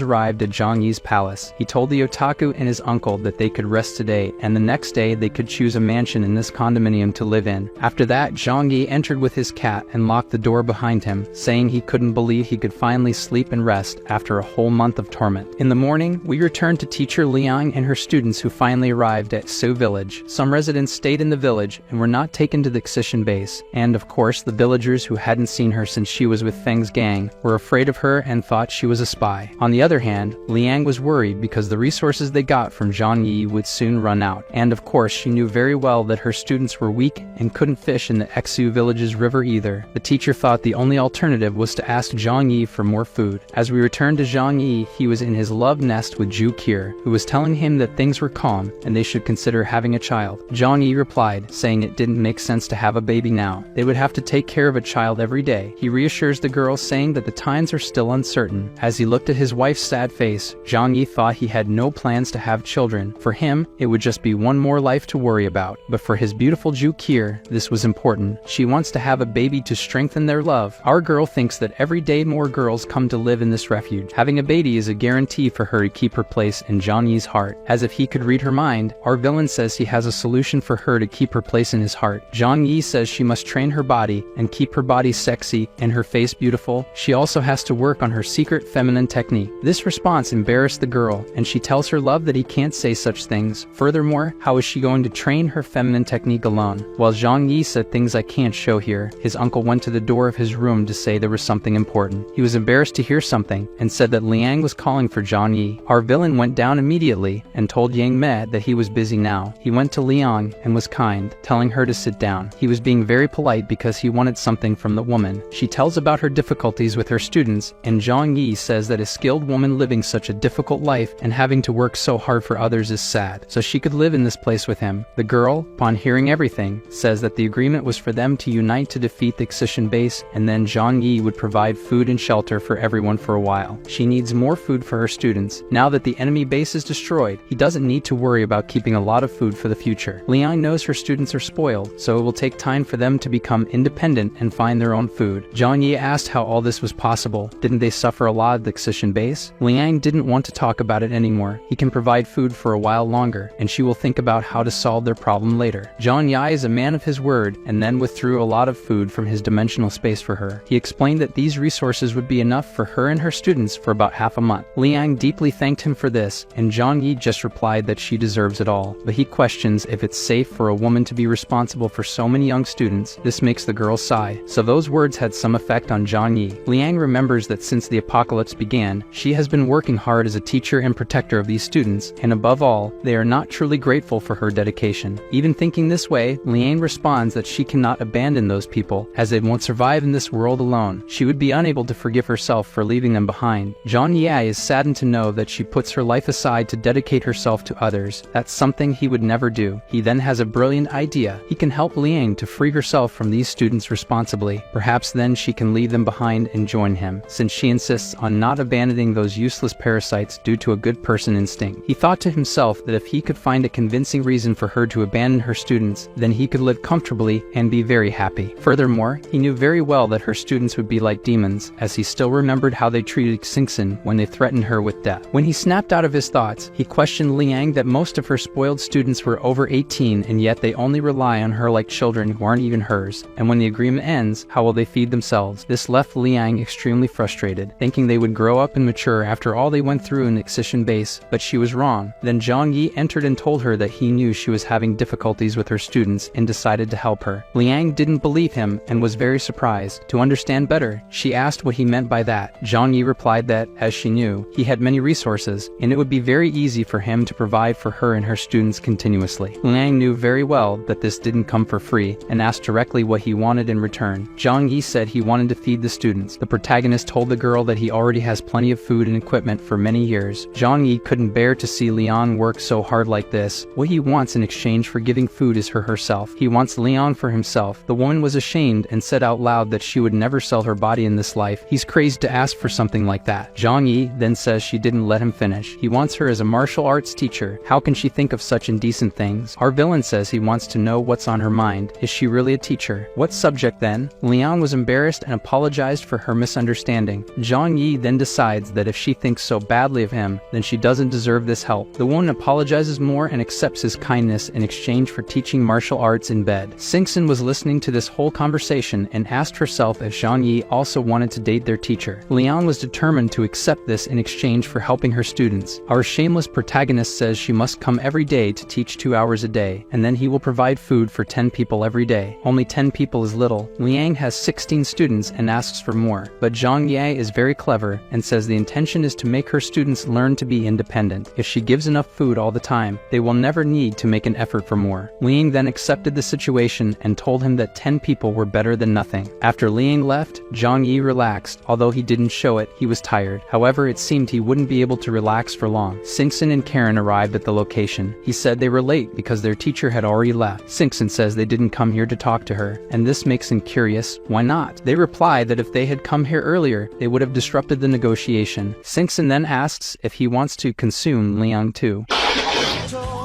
arrived at Zhang Yi's palace. He told the otaku and his uncle that they could rest today, and the next day they could choose a mansion in this condominium to live in. After that, Zhang Yi entered with his cat and locked the door behind him, saying he couldn't believe he could finally sleep and rest after a whole month of torment. In the morning, we returned to teacher Liang and her students who finally arrived at Su village. Some residents stayed in the village and were not taken to the excision base, and of course the villagers who hadn't seen her since she was with Feng's gang were afraid of her and thought she was a spy. On the other hand, Liang was worried because the resources they got from Zhang Yi would soon run out, and of course she knew very well that her students were weak and couldn't fish in the Exu village's river either. The teacher thought the only alternative was to ask Zhang Yi for more food. As we returned to Zhang Yi, he was in his love nest with Zhu Qir, who was telling him that things were calm and they should consider having a child. Zhang Yi replied, saying it didn't make sense to have a baby now. They would have to take care of a child every day. He reassures the girl, saying that the times are still uncertain. As he looked at his wife's sad face, Zhang Yi thought he had no plans to have children. For him, it would just be one more life to worry about. But for his beautiful Zhu Qir, this was important. She wants to have a baby to strengthen their love. Our girl thinks that every day more girls come to live in this refuge. Having a baby is a guarantee for her to keep her place in Zhang Yi's heart. As if he could read her mind, our villain says he has a solution for her to keep her place in his heart. Zhang Yi says she must train her body and keep her body sexy and her face beautiful. She also has to work on her secret feminine technique. This response embarrassed the girl, and she tells her love that he can't say such things. Furthermore, how is she going to train her feminine technique alone? While Zhang Yi said things I can't show here, his uncle went to the door of his room to say there was something important. He was embarrassed to hear something and said that Liang was calling for Zhang Yi. Our villain went down immediately and told Yang Me that he was busy now. He went to Liang and was kind, telling her to sit down. He was being very polite because he wanted something from the woman. She tells about her difficulties with her students, and Zhang Yi says that a skilled woman living such a difficult life and having to work so hard for others is sad, so she could live in this place with him. The girl, upon hearing everything, says that the agreement was for them to unite to defeat the excision base, and then Zhang Yi would provide food and shelter for everyone for a while. She needs more food for her students. Now that the enemy base is destroyed, he doesn't need to worry about keeping a lot of food for the future. Liang knows her students are spoiled, so it will take time for them to become independent and find their own food. Zhang Yi asked how all this was possible. Didn't they suffer a lot at the excision base? Liang didn't want to talk about it anymore. He can provide food for a while longer, and she will think about how to solve their problem problem later. Zhang Yi is a man of his word and then withdrew a lot of food from his dimensional space for her. He explained that these resources would be enough for her and her students for about half a month. Liang deeply thanked him for this, and Zhang Yi just replied that she deserves it all, but he questions if it's safe for a woman to be responsible for so many young students. This makes the girl sigh. So those words had some effect on Zhang Yi. Liang remembers that since the apocalypse began, she has been working hard as a teacher and protector of these students, and above all, they are not truly grateful for her dedication. Even thinking this way, Liang responds that she cannot abandon those people, as they won't survive in this world alone. She would be unable to forgive herself for leaving them behind. Zhang Yi is saddened to know that she puts her life aside to dedicate herself to others. That's something he would never do. He then has a brilliant idea. He can help Liang to free herself from these students responsibly. Perhaps then she can leave them behind and join him, since she insists on not abandoning those useless parasites due to a good person instinct. He thought to himself that if he could find a convincing reason for her to abandon her students, then he could live comfortably and be very happy. Furthermore, he knew very well that her students would be like demons, as he still remembered how they treated Xingxin when they threatened her with death. When he snapped out of his thoughts, he questioned Liang that most of her spoiled students were over 18 and yet they only rely on her like children who aren't even hers, and when the agreement ends, how will they feed themselves? This left Liang extremely frustrated, thinking they would grow up and mature after all they went through in the Excision base, but she was wrong. Then Zhang Yi entered and told her that he knew she was having difficulties with her students and decided to help her. Liang didn't believe him and was very surprised. To understand better, she asked what he meant by that. Zhang Yi replied that, as she knew, he had many resources, and it would be very easy for him to provide for her and her students continuously. Liang knew very well that this didn't come for free, and asked directly what he wanted in return. Zhang Yi said he wanted to feed the students. The protagonist told the girl that he already has plenty of food and equipment for many years. Zhang Yi couldn't bear to see Liang work so hard like this. What he wants in exchange for giving food is her herself. He wants Liang for himself. The woman was ashamed and said out loud that she would never sell her body in this life. He's crazed to ask for something like that. Zhang Yi then says she didn't let him finish. He wants her as a martial arts teacher. How can she think of such indecent things? Our villain says he wants to know what's on her mind. Is she really a teacher? What subject then? Liang was embarrassed and apologized for her misunderstanding. Zhang Yi then decides that if she thinks so badly of him, then she doesn't deserve this help. The woman apologizes more and accepts his kindness in exchange for teaching martial arts in bed. Xingxin was listening to this whole conversation and asked herself if Zhang Yi also wanted to date their teacher. Liang was determined to accept this in exchange for helping her students. Our shameless protagonist says she must come every day to teach 2 hours a day, and then he will provide food for 10 people every day. Only 10 people is little. Liang has 16 students and asks for more, but Zhang Yi is very clever and says the intention is to make her students learn to be independent. If she gives enough food all the time, they will never need to make an effort for more. Liang then accepted the situation and told him that 10 people were better than nothing. After Liang left, Zhang Yi relaxed. Although he didn't show it, he was tired. However, it seemed he wouldn't be able to relax for long. Xingxin and Karen arrived at the location. He said they were late because their teacher had already left. Xingxin says they didn't come here to talk to her, and this makes him curious. Why not? They reply that if they had come here earlier, they would have disrupted the negotiation. Xingxin then asks if he wants to consume Liang too.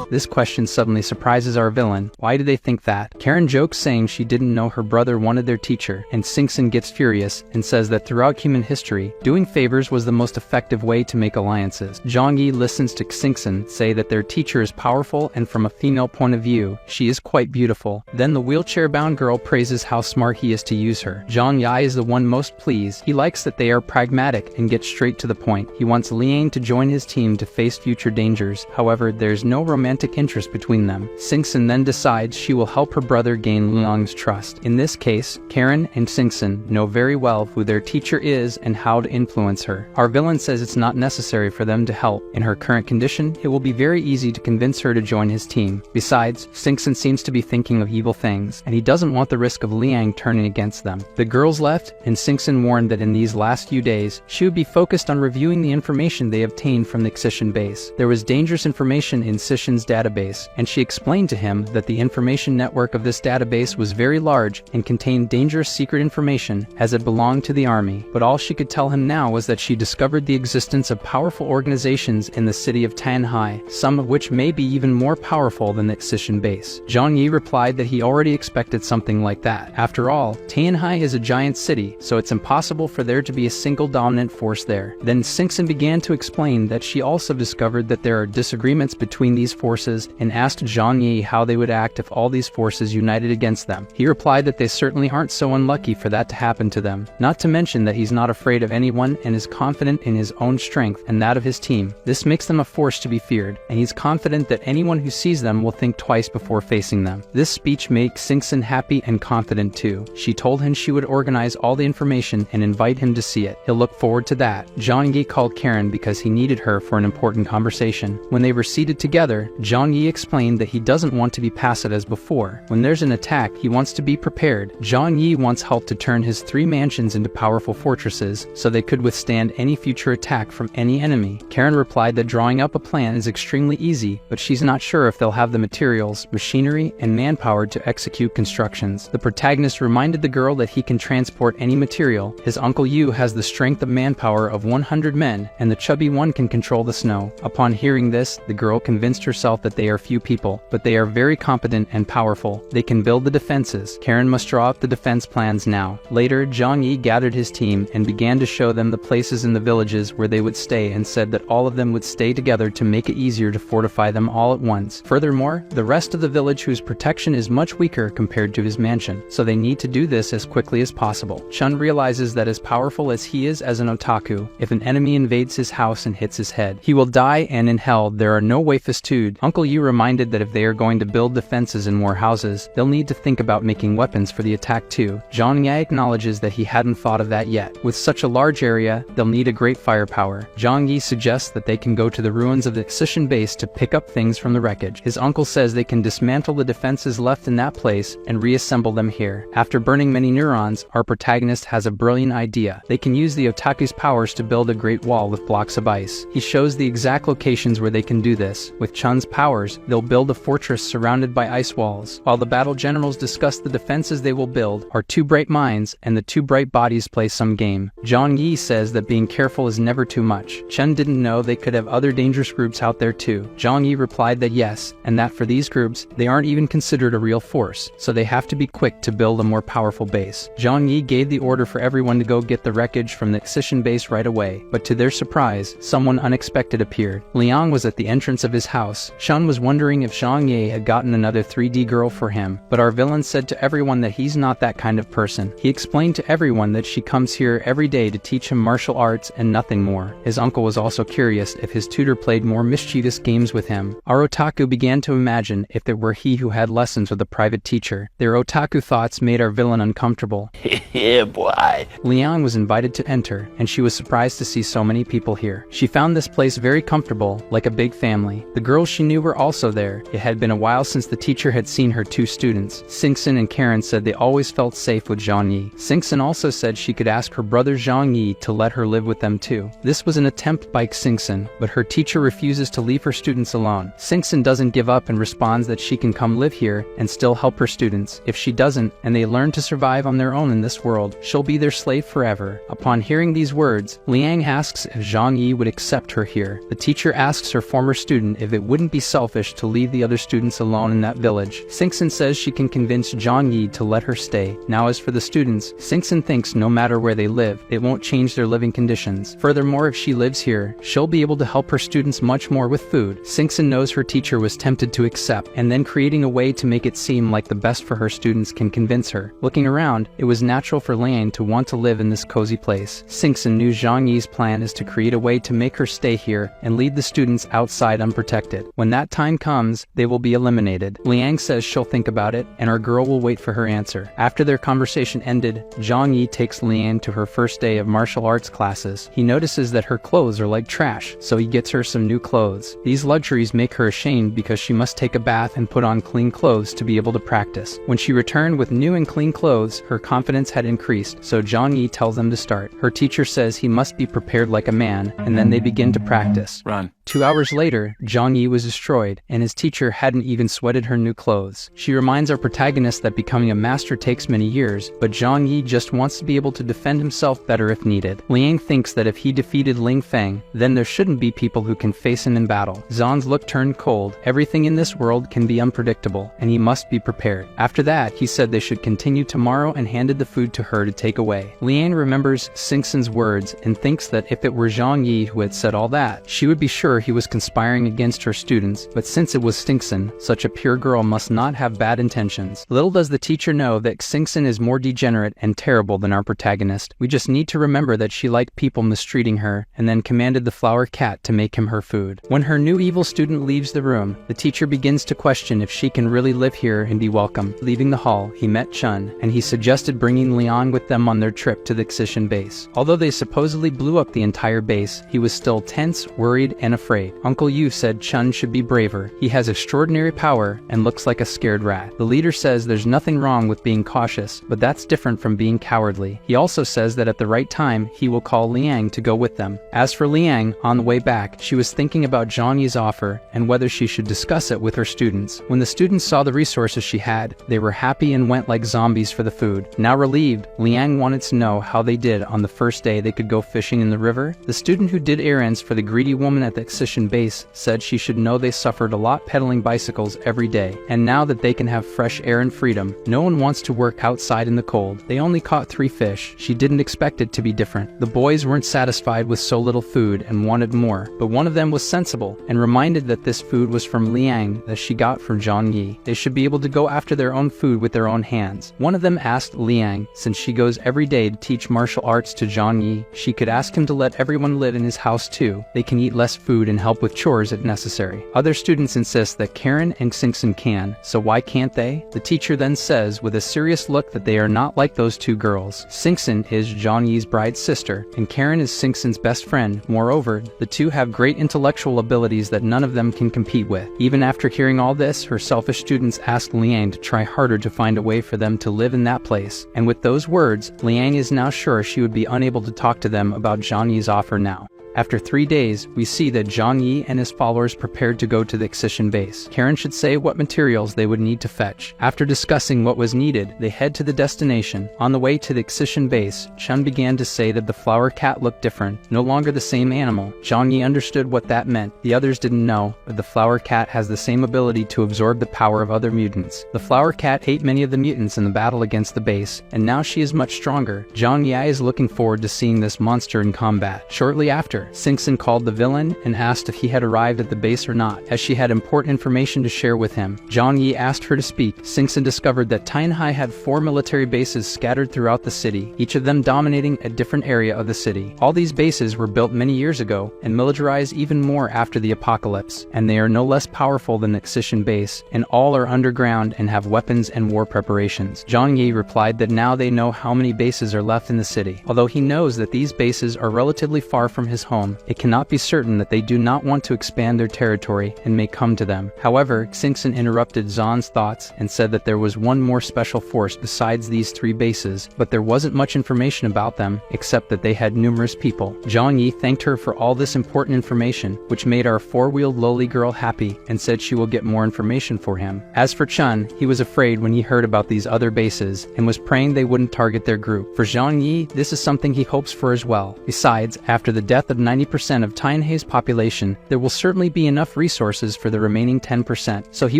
This question suddenly surprises our villain. Why do they think that? Karen jokes saying she didn't know her brother wanted their teacher, and Xingxin gets furious and says that throughout human history, doing favors was the most effective way to make alliances. Zhang Yi listens to Xingxin say that their teacher is powerful and from a female point of view, she is quite beautiful. Then the wheelchair-bound girl praises how smart he is to use her. Zhang Yi is the one most pleased. He likes that they are pragmatic and get straight to the point. He wants Liang to join his team to face future dangers. However, there's no romantic interest between them. Xingxin then decides she will help her brother gain Liang's trust. In this case, Karen and Xingxin know very well who their teacher is and how to influence her. Our villain says it's not necessary for them to help. In her current condition, it will be very easy to convince her to join his team. Besides, Xingxin seems to be thinking of evil things, and he doesn't want the risk of Liang turning against them. The girls left, and Xingxin warned that in these last few days, she would be focused on reviewing the information they obtained from the Xishan base. There was dangerous information in Xishan's database, and she explained to him that the information network of this database was very large and contained dangerous secret information as it belonged to the army. But all she could tell him now was that she discovered the existence of powerful organizations in the city of Tianhai, some of which may be even more powerful than the Xishan base. Zhang Yi replied that he already expected something like that. After all, Tianhai is a giant city, so it's impossible for there to be a single dominant force there. Then Xingxin began to explain that she also discovered that there are disagreements between these forces forces and asked Zhang Yi how they would act if all these forces united against them. He replied that they certainly aren't so unlucky for that to happen to them, not to mention that he's not afraid of anyone and is confident in his own strength and that of his team. This makes them a force to be feared, and he's confident that anyone who sees them will think twice before facing them. This speech makes Singson happy and confident too. She told him she would organize all the information and invite him to see it. He'll look forward to that. Zhang Yi called Karen because he needed her for an important conversation. When they were seated together, Zhang Yi explained that he doesn't want to be passive as before. When there's an attack, he wants to be prepared. Zhang Yi wants help to turn his 3 mansions into powerful fortresses so they could withstand any future attack from any enemy. Karen replied that drawing up a plan is extremely easy, but she's not sure if they'll have the materials, machinery, and manpower to execute constructions. The protagonist reminded the girl that he can transport any material. His Uncle Yu has the strength of manpower of 100 men, and the chubby one can control the snow. Upon hearing this, the girl convinced herself that they are few people, but they are very competent and powerful. They can build the defenses. Karen must draw up the defense plans now. Later, Zhang Yi gathered his team and began to show them the places in the villages where they would stay and said that all of them would stay together to make it easier to fortify them all at once. Furthermore, the rest of the village whose protection is much weaker compared to his mansion, so they need to do this as quickly as possible. Chun realizes that as powerful as he is as an otaku, if an enemy invades his house and hits his head, he will die, and in hell there are no waifus to. Uncle Yu reminded that if they are going to build defenses in more houses, they'll need to think about making weapons for the attack too. Zhang Yi acknowledges that he hadn't thought of that yet. With such a large area, they'll need a great firepower. Zhang Yi suggests that they can go to the ruins of the Excision base to pick up things from the wreckage. His uncle says they can dismantle the defenses left in that place and reassemble them here. After burning many neurons, our protagonist has a brilliant idea. They can use the otaku's powers to build a great wall with blocks of ice. He shows the exact locations where they can do this. With Chun's powers, they'll build a fortress surrounded by ice walls. While the battle generals discuss the defenses they will build, our 2 bright minds and the 2 bright bodies play some game. Zhang Yi says that being careful is never too much. Chen didn't know they could have other dangerous groups out there too. Zhang Yi replied that yes, and that for these groups, they aren't even considered a real force, so they have to be quick to build a more powerful base. Zhang Yi gave the order for everyone to go get the wreckage from the Excision base right away, but to their surprise, someone unexpected appeared. Liang was at the entrance of his house. Shun was wondering if Zhang Yi had gotten another 3D girl for him, but our villain said to everyone that he's not that kind of person. He explained to everyone that she comes here every day to teach him martial arts and nothing more. His uncle was also curious if his tutor played more mischievous games with him. Our otaku began to imagine if it were he who had lessons with a private teacher. Their otaku thoughts made our villain uncomfortable. Yeah, boy. Liang was invited to enter, and she was surprised to see so many people here. She found this place very comfortable, like a big family. The girls she knew were also there. It had been a while since the teacher had seen her 2 students. Singson and Karen said they always felt safe with Zhang Yi. Singson also said she could ask her brother Zhang Yi to let her live with them too. This was an attempt by Singson, but her teacher refuses to leave her students alone. Singson doesn't give up and responds that she can come live here and still help her students. If she doesn't, and they learn to survive on their own in this world, she'll be their slave forever. Upon hearing these words, Liang asks if Zhang Yi would accept her here. The teacher asks her former student if it wouldn't be selfish to leave the other students alone in that village. Singson says she can convince Zhang Yi to let her stay. Now as for the students, Singson thinks no matter where they live, it won't change their living conditions. Furthermore, if she lives here, she'll be able to help her students much more with food. Singson knows her teacher was tempted to accept, and then creating a way to make it seem like the best for her students can convince her. Looking around, it was natural for Liang to want to live in this cozy place. Singson knew Zhang Yi's plan is to create a way to make her stay here and leave the students outside unprotected. When that time comes, they will be eliminated. Liang says she'll think about it, and our girl will wait for her answer. After their conversation ended, Zhang Yi takes Liang to her first day of martial arts classes. He notices that her clothes are like trash, so he gets her some new clothes. These luxuries make her ashamed because she must take a bath and put on clean clothes to be able to practice. When she returned with new and clean clothes, her confidence had increased, so Zhang Yi tells them to start. Her teacher says he must be prepared like a man, and then they begin to practice. Run. 2 hours later, Zhang Yi was destroyed, and his teacher hadn't even sweated her new clothes. She reminds our protagonist that becoming a master takes many years, but Zhang Yi just wants to be able to defend himself better if needed. Liang thinks that if he defeated Ling Feng, then there shouldn't be people who can face him in battle. Zhan's look turned cold. Everything in this world can be unpredictable, and he must be prepared. After that, he said they should continue tomorrow and handed the food to her to take away. Liang remembers Singson's words and thinks that if it were Zhang Yi who had said all that, she would be sure sure he was conspiring against her students, but since it was Xingxin, such a pure girl must not have bad intentions. Little does the teacher know that Xingxin is more degenerate and terrible than our protagonist. We just need to remember that she liked people mistreating her, and then commanded the flower cat to make him her food. When her new evil student leaves the room, the teacher begins to question if she can really live here and be welcome. Leaving the hall, he met Chun, and he suggested bringing Liang with them on their trip to the Excision base. Although they supposedly blew up the entire base, he was still tense, worried, and afraid. Uncle Yu said Chun should be braver. He has extraordinary power and looks like a scared rat. The leader says there's nothing wrong with being cautious, but that's different from being cowardly. He also says that at the right time, he will call Liang to go with them. As for Liang, on the way back, she was thinking about Zhang Yi's offer and whether she should discuss it with her students. When the students saw the resources she had, they were happy and went like zombies for the food. Now relieved, Liang wanted to know how they did on the first day they could go fishing in the river. The student who did errands for the greedy woman at the Excision base said she should know they suffered a lot pedaling bicycles every day, and now that they can have fresh air and freedom, no one wants to work outside in the cold. They only caught 3 fish. She didn't expect it to be different. The boys weren't satisfied with so little food and wanted more, but one of them was sensible and reminded that this food was from Liang that she got from Zhang Yi. They should be able to go after their own food with their own hands. One of them asked Liang, since she goes every day to teach martial arts to Zhang Yi, she could ask him to let everyone live in his house too. They can eat less food and help with chores if necessary. Other students insist that Karen and Xingxin can, so why can't they? The teacher then says with a serious look that they are not like those 2 girls. Xingxin is Zhang Yi's bride's sister, and Karen is Xingxin's best friend. Moreover, the 2 have great intellectual abilities that none of them can compete with. Even after hearing all this, her selfish students asked Liang to try harder to find a way for them to live in that place, and with those words, Liang is now sure she would be unable to talk to them about Zhang Yi's offer now. After 3 days, we see that Zhang Yi and his followers prepared to go to the Excision base. Karen should say what materials they would need to fetch. After discussing what was needed, they head to the destination. On the way to the Excision base, Chun began to say that the flower cat looked different, no longer the same animal. Zhang Yi understood what that meant. The others didn't know, but the flower cat has the same ability to absorb the power of other mutants. The flower cat ate many of the mutants in the battle against the base, and now she is much stronger. Zhang Yi is looking forward to seeing this monster in combat. Shortly after, Xingxin called the villain and asked if he had arrived at the base or not, as she had important information to share with him. Zhang Yi asked her to speak. Xingxin discovered that Tianhai had 4 military bases scattered throughout the city, each of them dominating a different area of the city. All these bases were built many years ago and militarized even more after the apocalypse, and they are no less powerful than the Excision base, and all are underground and have weapons and war preparations. Zhang Yi replied that now they know how many bases are left in the city. Although he knows that these bases are relatively far from his home, it cannot be certain that they do not want to expand their territory and may come to them. However, Xingxin interrupted Zan's thoughts and said that there was one more special force besides these 3 bases, but there wasn't much information about them except that they had numerous people. Zhang Yi thanked her for all this important information, which made our 4-wheeled lowly girl happy, and said she will get more information for him. As for Chun, he was afraid when he heard about these other bases and was praying they wouldn't target their group. For Zhang Yi, this is something he hopes for as well. Besides, after the death of 90% of Tianhai's population, there will certainly be enough resources for the remaining 10%, so he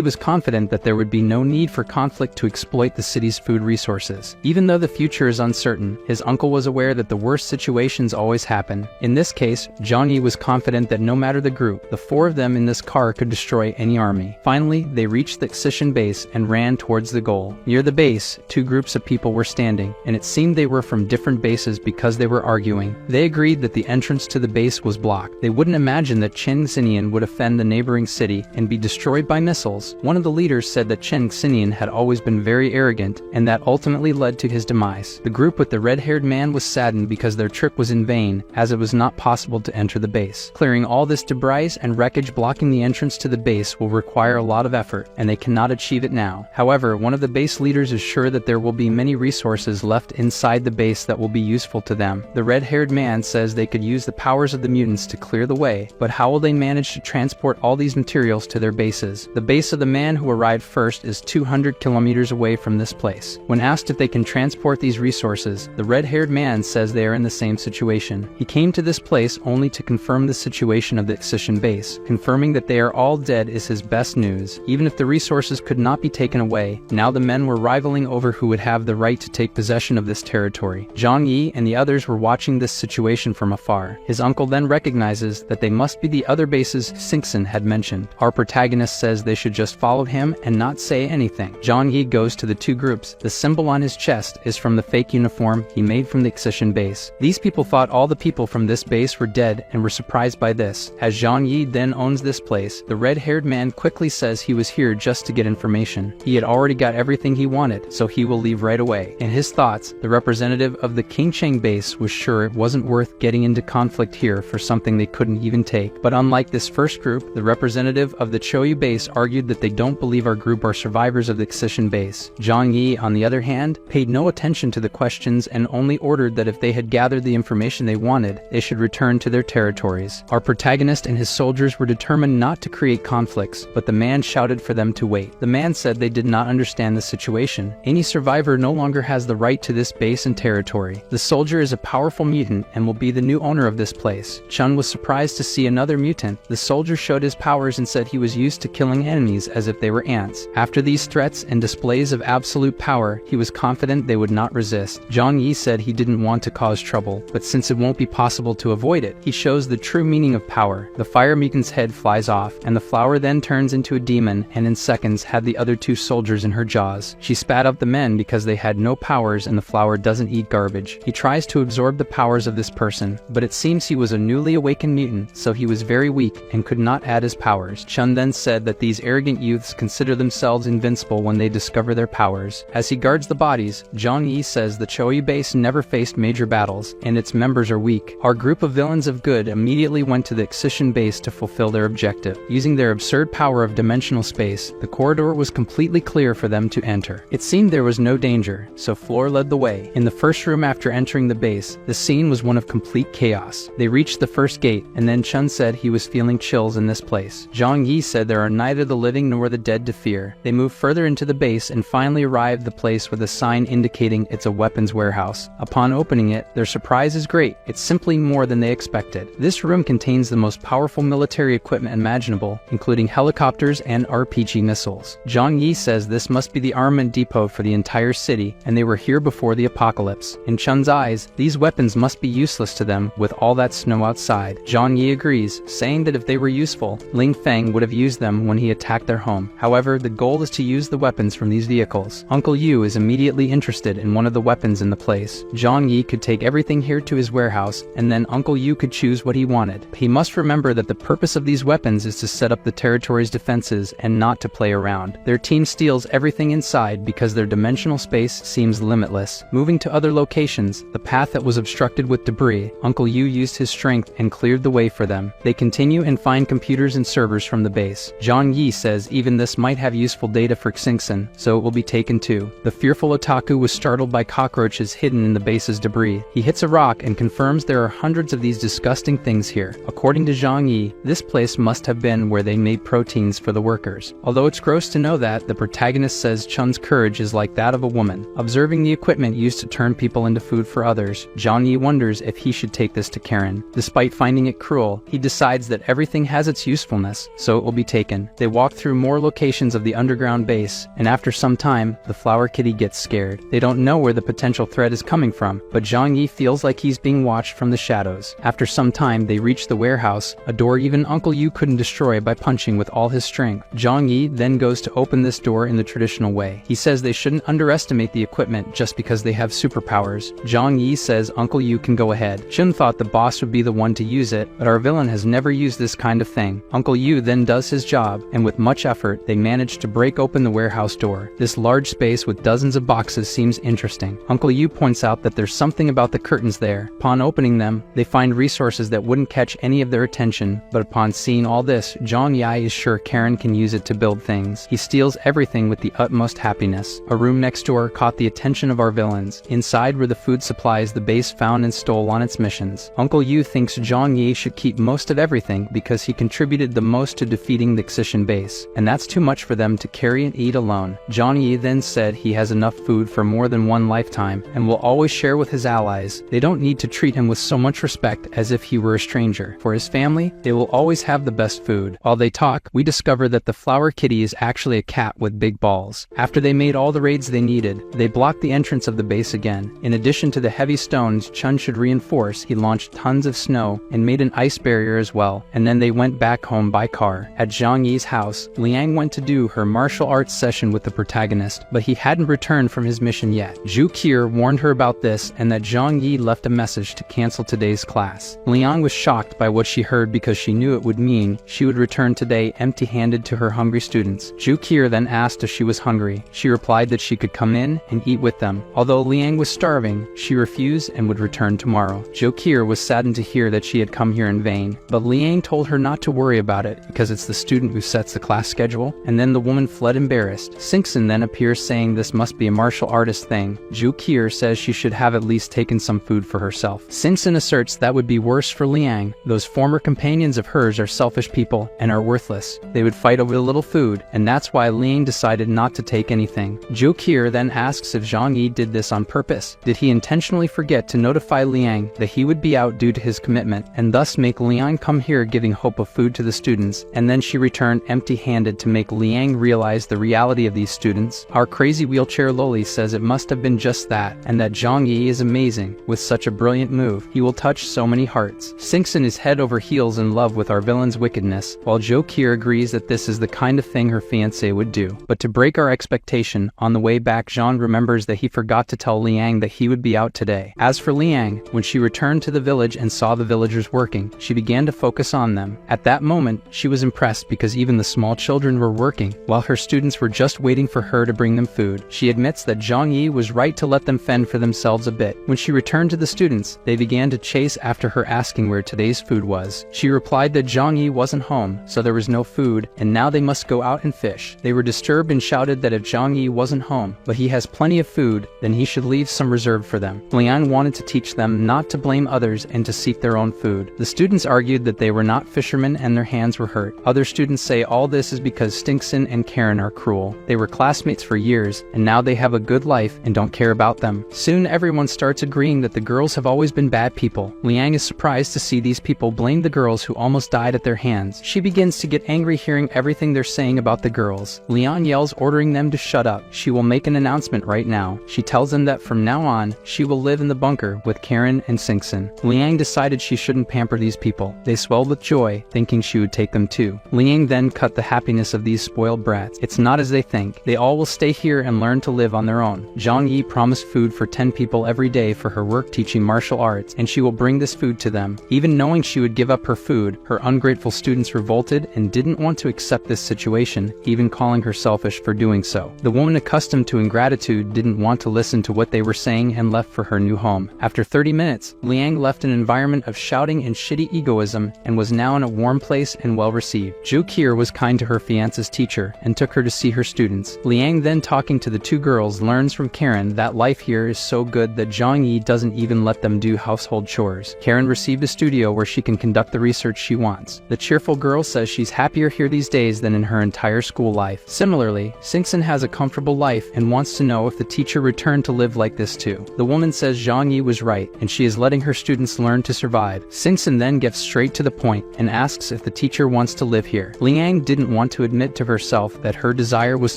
was confident that there would be no need for conflict to exploit the city's food resources. Even though the future is uncertain, his uncle was aware that the worst situations always happen. In this case, Zhang Yi was confident that no matter the group, the 4 of them in this car could destroy any army. Finally, they reached the Excision base and ran towards the goal. Near the base, 2 groups of people were standing, and it seemed they were from different bases because they were arguing. They agreed that the entrance to the base was blocked. They wouldn't imagine that Chen Xinian would offend the neighboring city and be destroyed by missiles. One of the leaders said that Chen Xinian had always been very arrogant, and that ultimately led to his demise. The group with the red-haired man was saddened because their trip was in vain, as it was not possible to enter the base. Clearing all this debris and wreckage blocking the entrance to the base will require a lot of effort, and they cannot achieve it now. However, one of the base leaders is sure that there will be many resources left inside the base that will be useful to them. The red-haired man says they could use the powers of the mutants to clear the way, but how will they manage to transport all these materials to their bases? The base of the man who arrived first is 200 kilometers away from this place. When asked if they can transport these resources, the red-haired man says they are in the same situation. He came to this place only to confirm the situation of the Excision base. Confirming that they are all dead is his best news. Even if the resources could not be taken away, now the men were rivaling over who would have the right to take possession of this territory. Zhang Yi and the others were watching this situation from afar. His uncle then recognizes that they must be the other bases Singson had mentioned. Our protagonist says they should just follow him and not say anything. Zhang Yi goes to the two groups. The symbol on his chest is from the fake uniform he made from the excision base. These people thought all the people from this base were dead and were surprised by this. As Zhang Yi then owns this place, the red-haired man quickly says he was here just to get information. He had already got everything he wanted, so he will leave right away. In his thoughts, the representative of the Qingcheng base was sure it wasn't worth getting into conflict here for something they couldn't even take. But unlike this first group, the representative of the Choyu base argued that they don't believe our group are survivors of the excision base. Zhang Yi, on the other hand, paid no attention to the questions and only ordered that if they had gathered the information they wanted, they should return to their territories. Our protagonist and his soldiers were determined not to create conflicts, but the man shouted for them to wait. The man said they did not understand the situation. Any survivor no longer has the right to this base and territory. The soldier is a powerful mutant and will be the new owner of this place. Chun was surprised to see another mutant. The soldier showed his powers and said he was used to killing enemies as if they were ants. After these threats and displays of absolute power, he was confident they would not resist. Zhang Yi said he didn't want to cause trouble, but since it won't be possible to avoid it, he shows the true meaning of power. The fire mutant's head flies off, and the flower then turns into a demon and in seconds had the other two soldiers in her jaws. She spat out the men because they had no powers and the flower doesn't eat garbage. He tries to absorb the powers of this person, but it seems he was a newly awakened mutant, so he was very weak and could not add his powers. Chun then said that these arrogant youths consider themselves invincible when they discover their powers. As he guards the bodies, Zhang Yi says the Choyu base never faced major battles, and its members are weak. Our group of villains of good immediately went to the excision base to fulfill their objective. Using their absurd power of dimensional space, the corridor was completely clear for them to enter. It seemed there was no danger, so Floor led the way. In the first room after entering the base, the scene was one of complete chaos. They reached the first gate, and then Chun said he was feeling chills in this place. Zhang Yi said there are neither the living nor the dead to fear. They moved further into the base and finally arrived at the place with a sign indicating it's a weapons warehouse. Upon opening it, their surprise is great. It's simply more than they expected. This room contains the most powerful military equipment imaginable, including helicopters and RPG missiles. Zhang Yi says this must be the armament depot for the entire city, and they were here before the apocalypse. In Chun's eyes, these weapons must be useless to them with all that snow outside. Zhang Yi agrees, saying that if they were useful, Ling Feng would have used them when he attacked their home. However, the goal is to use the weapons from these vehicles. Uncle Yu is immediately interested in one of the weapons in the place. Zhang Yi could take everything here to his warehouse, and then Uncle Yu could choose what he wanted. He must remember that the purpose of these weapons is to set up the territory's defenses and not to play around. Their team steals everything inside because their dimensional space seems limitless. Moving to other locations, the path that was obstructed with debris, Uncle Yu used his strength and cleared the way for them. They continue and find computers and servers from the base. Zhang Yi says even this might have useful data for Xingson, so it will be taken too. The fearful otaku was startled by cockroaches hidden in the base's debris. He hits a rock and confirms there are hundreds of these disgusting things here. According to Zhang Yi, this place must have been where they made proteins for the workers. Although it's gross to know that, the protagonist says Chun's courage is like that of a woman. Observing the equipment used to turn people into food for others, Zhang Yi wonders if he should take this to Karen. Despite finding it cruel, he decides that everything has its usefulness, so it will be taken. They walk through more locations of the underground base, and after some time, the flower kitty gets scared. They don't know where the potential threat is coming from, but Zhang Yi feels like he's being watched from the shadows. After some time, they reach the warehouse, a door even Uncle Yu couldn't destroy by punching with all his strength. Zhang Yi then goes to open this door in the traditional way. He says they shouldn't underestimate the equipment just because they have superpowers. Zhang Yi says Uncle Yu can go ahead. Chun thought the boss would be the one to use it, but our villain has never used this kind of thing. Uncle Yu then does his job, and with much effort, they manage to break open the warehouse door. This large space with dozens of boxes seems interesting. Uncle Yu points out that there's something about the curtains there. Upon opening them, they find resources that wouldn't catch any of their attention, but upon seeing all this, Zhang Yi is sure Karen can use it to build things. He steals everything with the utmost happiness. A room next door caught the attention of our villains. Inside were the food supplies the base found and stole on its missions. Uncle Yu thinks Zhang Yi should keep most of everything because he contributed the most to defeating the Excision base, and that's too much for them to carry and eat alone. Zhang Yi then said he has enough food for more than one lifetime and will always share with his allies. They don't need to treat him with so much respect as if he were a stranger. For his family, they will always have the best food. While they talk, we discover that the flower kitty is actually a cat with big balls. After they made all the raids they needed, they blocked the entrance of the base again. In addition to the heavy stones Chun should reinforce, he launched tons tons of snow and made an ice barrier as well, and then they went back home by car. At Zhang Yi's house, Liang went to do her martial arts session with the protagonist, but he hadn't returned from his mission yet. Zhu Qier warned her about this and that Zhang Yi left a message to cancel today's class. Liang was shocked by what she heard because she knew it would mean she would return today empty-handed to her hungry students. Zhu Qier then asked if she was hungry. She replied that she could come in and eat with them. Although Liang was starving, she refused and would return tomorrow. Zhu Qier was saddened to hear that she had come here in vain, but Liang told her not to worry about it because it's the student who sets the class schedule, and then the woman fled embarrassed. Singson then appears saying this must be a martial artist thing. Zhu Qier says she should have at least taken some food for herself. Singson asserts that would be worse for Liang. Those former companions of hers are selfish people and are worthless. They would fight over a little food, and that's why Liang decided not to take anything. Zhu Qier then asks if Zhang Yi did this on purpose. Did he intentionally forget to notify Liang that he would be out due to his commitment, and thus make Liang come here giving hope of food to the students, and then she returned empty-handed to make Liang realize the reality of these students? Our crazy wheelchair loli says it must have been just that, and that Zhang Yi is amazing. With such a brilliant move, he will touch so many hearts. Singson is head over heels in love with our villain's wickedness, while Zhu Qier agrees that this is the kind of thing her fiancé would do. But to break our expectation, on the way back Zhang remembers that he forgot to tell Liang that he would be out today. As for Liang, when she returned to the village and saw the villagers working, she began to focus on them. At that moment, she was impressed because even the small children were working, while her students were just waiting for her to bring them food. She admits that Zhang Yi was right to let them fend for themselves a bit. When she returned to the students, they began to chase after her asking where today's food was. She replied that Zhang Yi wasn't home, so there was no food, and now they must go out and fish. They were disturbed and shouted that if Zhang Yi wasn't home, but he has plenty of food, then he should leave some reserved for them. Liang wanted to teach them not to blame others and to seek their own food. The students argued that they were not fishermen and their hands were hurt. Other students say all this is because Stingson and Karen are cruel. They were classmates for years, and now they have a good life and don't care about them. Soon everyone starts agreeing that the girls have always been bad people. Liang is surprised to see these people blame the girls who almost died at their hands. She begins to get angry hearing everything they're saying about the girls. Liang yells, ordering them to shut up. She will make an announcement right now. She tells them that from now on, she will live in the bunker with Karen and Singson. Liang decided she shouldn't pamper these people. They swelled with joy, thinking she would take them too. Liang then cut the happiness of these spoiled brats. It's not as they think. They all will stay here and learn to live on their own. Zhang Yi promised food for 10 people every day for her work teaching martial arts, and she will bring this food to them. Even knowing she would give up her food, her ungrateful students revolted and didn't want to accept this situation, even calling her selfish for doing so. The woman accustomed to ingratitude didn't want to listen to what they were saying and left for her new home. After 30 minutes, Liang left an environment of shouting and shitty egoism and was now in a warm place and well received. Zhu Qier was kind to her fiance's teacher and took her to see her students. Liang then, talking to the two girls, learns from Karen that life here is so good that Zhang Yi doesn't even let them do household chores. Karen received a studio where she can conduct the research she wants. The cheerful girl says she's happier here these days than in her entire school life. Similarly, Singson has a comfortable life and wants to know if the teacher returned to live like this too. The woman says Zhang Yi was right, and she is letting her students learn to survive. Singson then gets straight to the point and asks if the teacher wants to live here. Liang didn't want to admit to herself that her desire was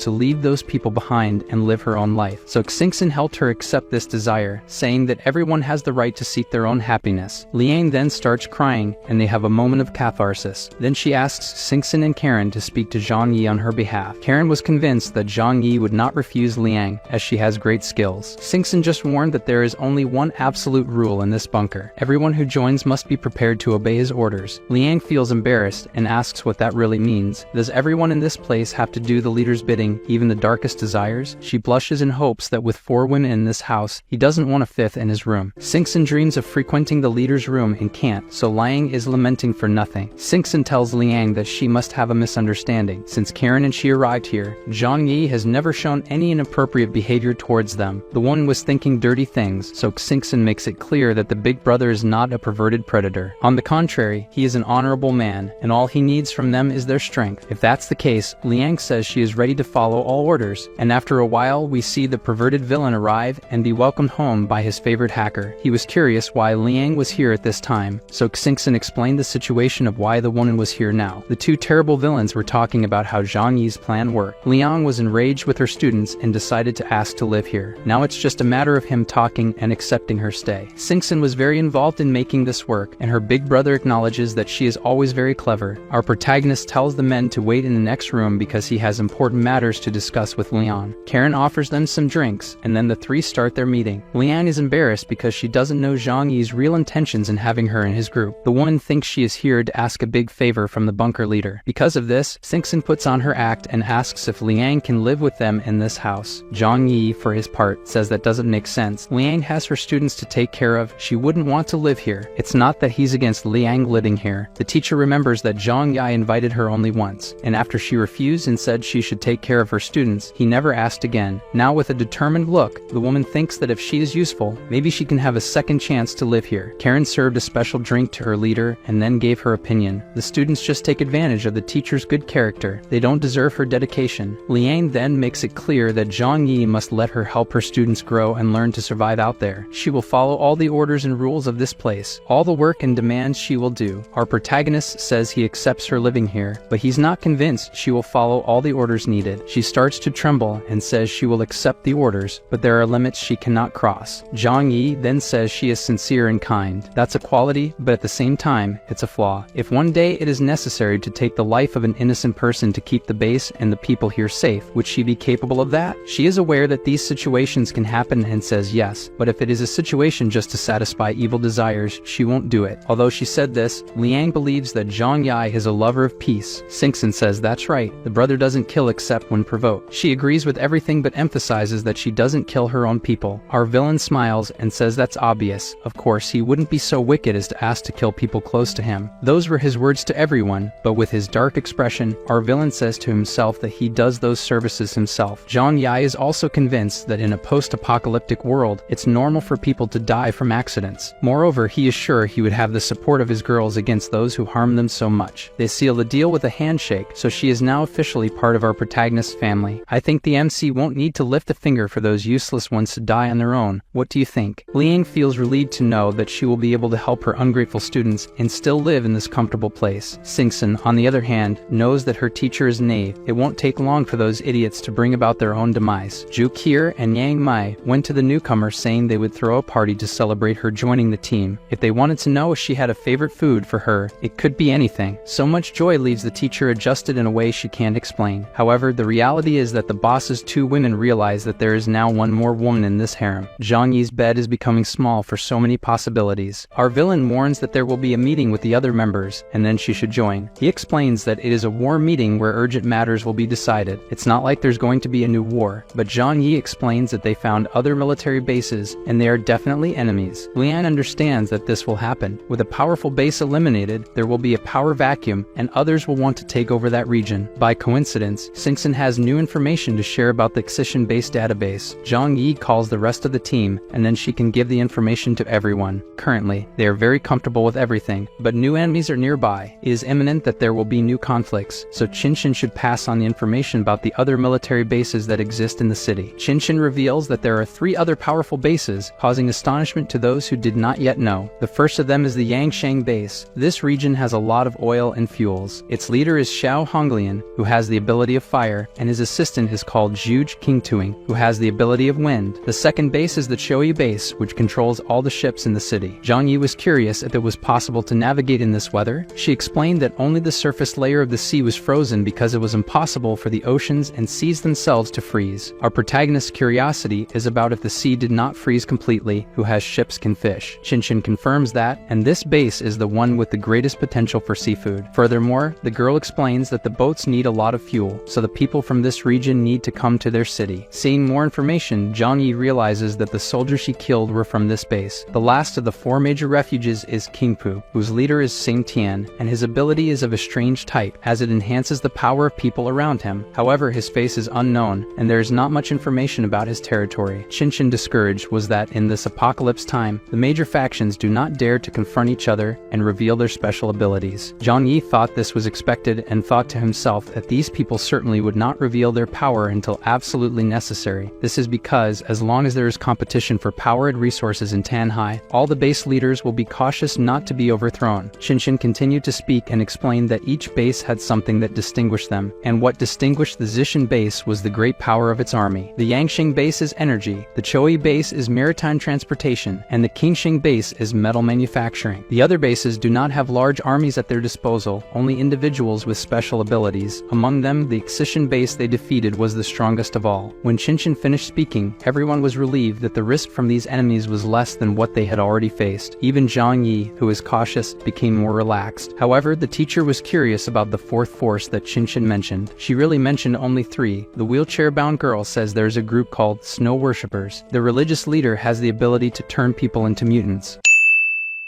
to leave those people behind and live her own life, so Singson helped her accept this desire, saying that everyone has the right to seek their own happiness. Liang then starts crying, and they have a moment of catharsis. Then she asks Singson and Karen to speak to Zhang Yi on her behalf. Karen was convinced that Zhang Yi would not refuse Liang, as she has great skills. Singson just warned that there is only one absolute rule in this bunker. Everyone who joins must be prepared to obey his orders. Liang feels embarrassed and asks what that really means. Does everyone in this place have to do the leader's bidding, even the darkest desires? She blushes and hopes that with 4 women in this house, he doesn't want a 5th in his room. Singson dreams of frequenting the leader's room and can't, so Liang is lamenting for nothing. Singson tells Liang that she must have a misunderstanding. Since Karen and she arrived here, Zhang Yi has never shown any inappropriate behavior towards them. The woman was thinking dirty things, so Singson makes it clear that the big brother is not a perverted predator. On the contrary, he is an honorable man, and all he needs from them is their strength. If that's the case, Liang says she is ready to follow all orders, and after a while we see the perverted villain arrive and be welcomed home by his favorite hacker. He was curious why Liang was here at this time, so Singson explained the situation of why the woman was here now. The two terrible villains were talking about how Zhang Yi's plan worked. Liang was enraged with her students and decided to ask to live here. Now it's just a matter of him talking and accepting her stay. Singson was very involved in in making this work, and her big brother acknowledges that she is always very clever. Our protagonist tells the men to wait in the next room because he has important matters to discuss with Leon. Karen offers them some drinks, and then the three start their meeting. Leanne is embarrassed because she doesn't know Zhang Yi's real intentions in having her in his group. The woman thinks she is here to ask a big favor from the bunker leader. Because of this, Singson puts on her act and asks if Liang can live with them in this house. Zhang Yi, for his part, says that doesn't make sense. Liang has her students to take care of. She wouldn't want to live here. It's not that he's against Liang living here. The teacher remembers that Zhang Yi invited her only once, and after she refused and said she should take care of her students, he never asked again. Now with a determined look, the woman thinks that if she is useful, maybe she can have a second chance to live here. Karen served a special drink to her leader and then gave her opinion. The students just take advantage of the teacher's good character. They don't deserve her dedication. Liang then makes it clear that Zhang Yi must let her help her students grow and learn to survive out there. She will follow all the orders and rules of this place. All the work and demands she will do. Our protagonist says he accepts her living here, but he's not convinced she will follow all the orders needed. She starts to tremble and says she will accept the orders, but there are limits she cannot cross. Zhang Yi then says she is sincere and kind. That's a quality, but at the same time, it's a flaw. If one day it is necessary to take the life of an innocent person to keep the base and the people here safe, would she be capable of that? She is aware that these situations can happen and says yes, but if it is a situation just to satisfy evil desires, she won't do it. Although she said this, Liang believes that Zhang Yi is a lover of peace. Singson says that's right, the brother doesn't kill except when provoked. She agrees with everything but emphasizes that she doesn't kill her own people. Our villain smiles and says that's obvious. Of course, he wouldn't be so wicked as to ask to kill people close to him. Those were his words to everyone, but with his dark expression, our villain says to himself that he does those services himself. Zhang Yi is also convinced that in a post-apocalyptic world, it's normal for people to die from accidents. Moreover, he is sure he would have the support of his girls against those who harm them so much. They seal the deal with a handshake, so she is now officially part of our protagonist's family. I think the MC won't need to lift a finger for those useless ones to die on their own. What do you think? Liang feels relieved to know that she will be able to help her ungrateful students and still live in this comfortable place. Singson, on the other hand, knows that her teacher is knave. It won't take long for those idiots to bring about their own demise. Zhu Qier and Yang Mai went to the newcomer saying they would throw a party to celebrate her joining the team. If they wanted to know if she had a favorite food for her, it could be anything. So much joy leaves the teacher adjusted in a way she can't explain. However, the reality is that the boss's two women realize that there is now one more woman in this harem. Zhang Yi's bed is becoming small for so many possibilities. Our villain warns that there will be a meeting with the other members, and then she should join. He explains that it is a war meeting where urgent matters will be decided. It's not like there's going to be a new war, but Zhang Yi explains that they found other military bases, and they are definitely enemies. Lian understands that this will happen. With a powerful base eliminated, there will be a power vacuum, and others will want to take over that region. By coincidence, Singson has new information to share about the Xishan base database. Zhang Yi calls the rest of the team, and then she can give the information to everyone. Currently, they are very comfortable with everything, but new enemies are nearby. It is imminent that there will be new conflicts, so Qinshin should pass on the information about the other military bases that exist in the city. Qinshin reveals that there are 3 other powerful bases, causing astonishment to those who did not yet know. The first of them is the Yangshang base. This region has a lot of oil and fuels. Its leader is Xiao Honglian, who has the ability of fire, and his assistant is called Zhuge Qingtuing, who has the ability of wind. The second base is the Chouyi base, which controls all the ships in the city. Zhang Yi was curious if it was possible to navigate in this weather. She explained that only the surface layer of the sea was frozen because it was impossible for the oceans and seas themselves to freeze. Our protagonist's curiosity is about if the sea did not freeze completely, who has ships can fish. Qinshin confirms that, and this base is the one with the greatest potential for seafood. Furthermore, the girl explains that the boats need a lot of fuel, so the people from this region need to come to their city. Seeing more information, Zhang Yi realizes that the soldiers she killed were from this base. The last of the 4 major refuges is Qingpu, whose leader is Sing Tian, and his ability is of a strange type, as it enhances the power of people around him. However, his face is unknown, and there is not much information about his territory. Qinshin discouraged was that in this apocalypse time, the major factions do not dare to confront each other and reveal their special abilities. Zhang Yi thought this was expected and thought to himself that these people certainly would not reveal their power until absolutely necessary. This is because, as long as there is competition for power and resources in Tanhai, all the base leaders will be cautious not to be overthrown. Qinshin continued to speak and explained that each base had something that distinguished them, and what distinguished the Xishan base was the great power of its army. The Yangshing base is energy, the Chouyi base is maritime transportation, and the Qingxing base is metal manufacturing. The other bases do not have large armies at their disposal, only individuals with special abilities. Among them, the excision base they defeated was the strongest of all. When Shinshin finished speaking, everyone was relieved that the risk from these enemies was less than what they had already faced. Even Zhang Yi, who was cautious, became more relaxed. However, the teacher was curious about the fourth force that Shinshin mentioned. She really mentioned only three. The wheelchair-bound girl says there's a group called Snow Worshippers. The religious leader has the ability to turn people into mutants.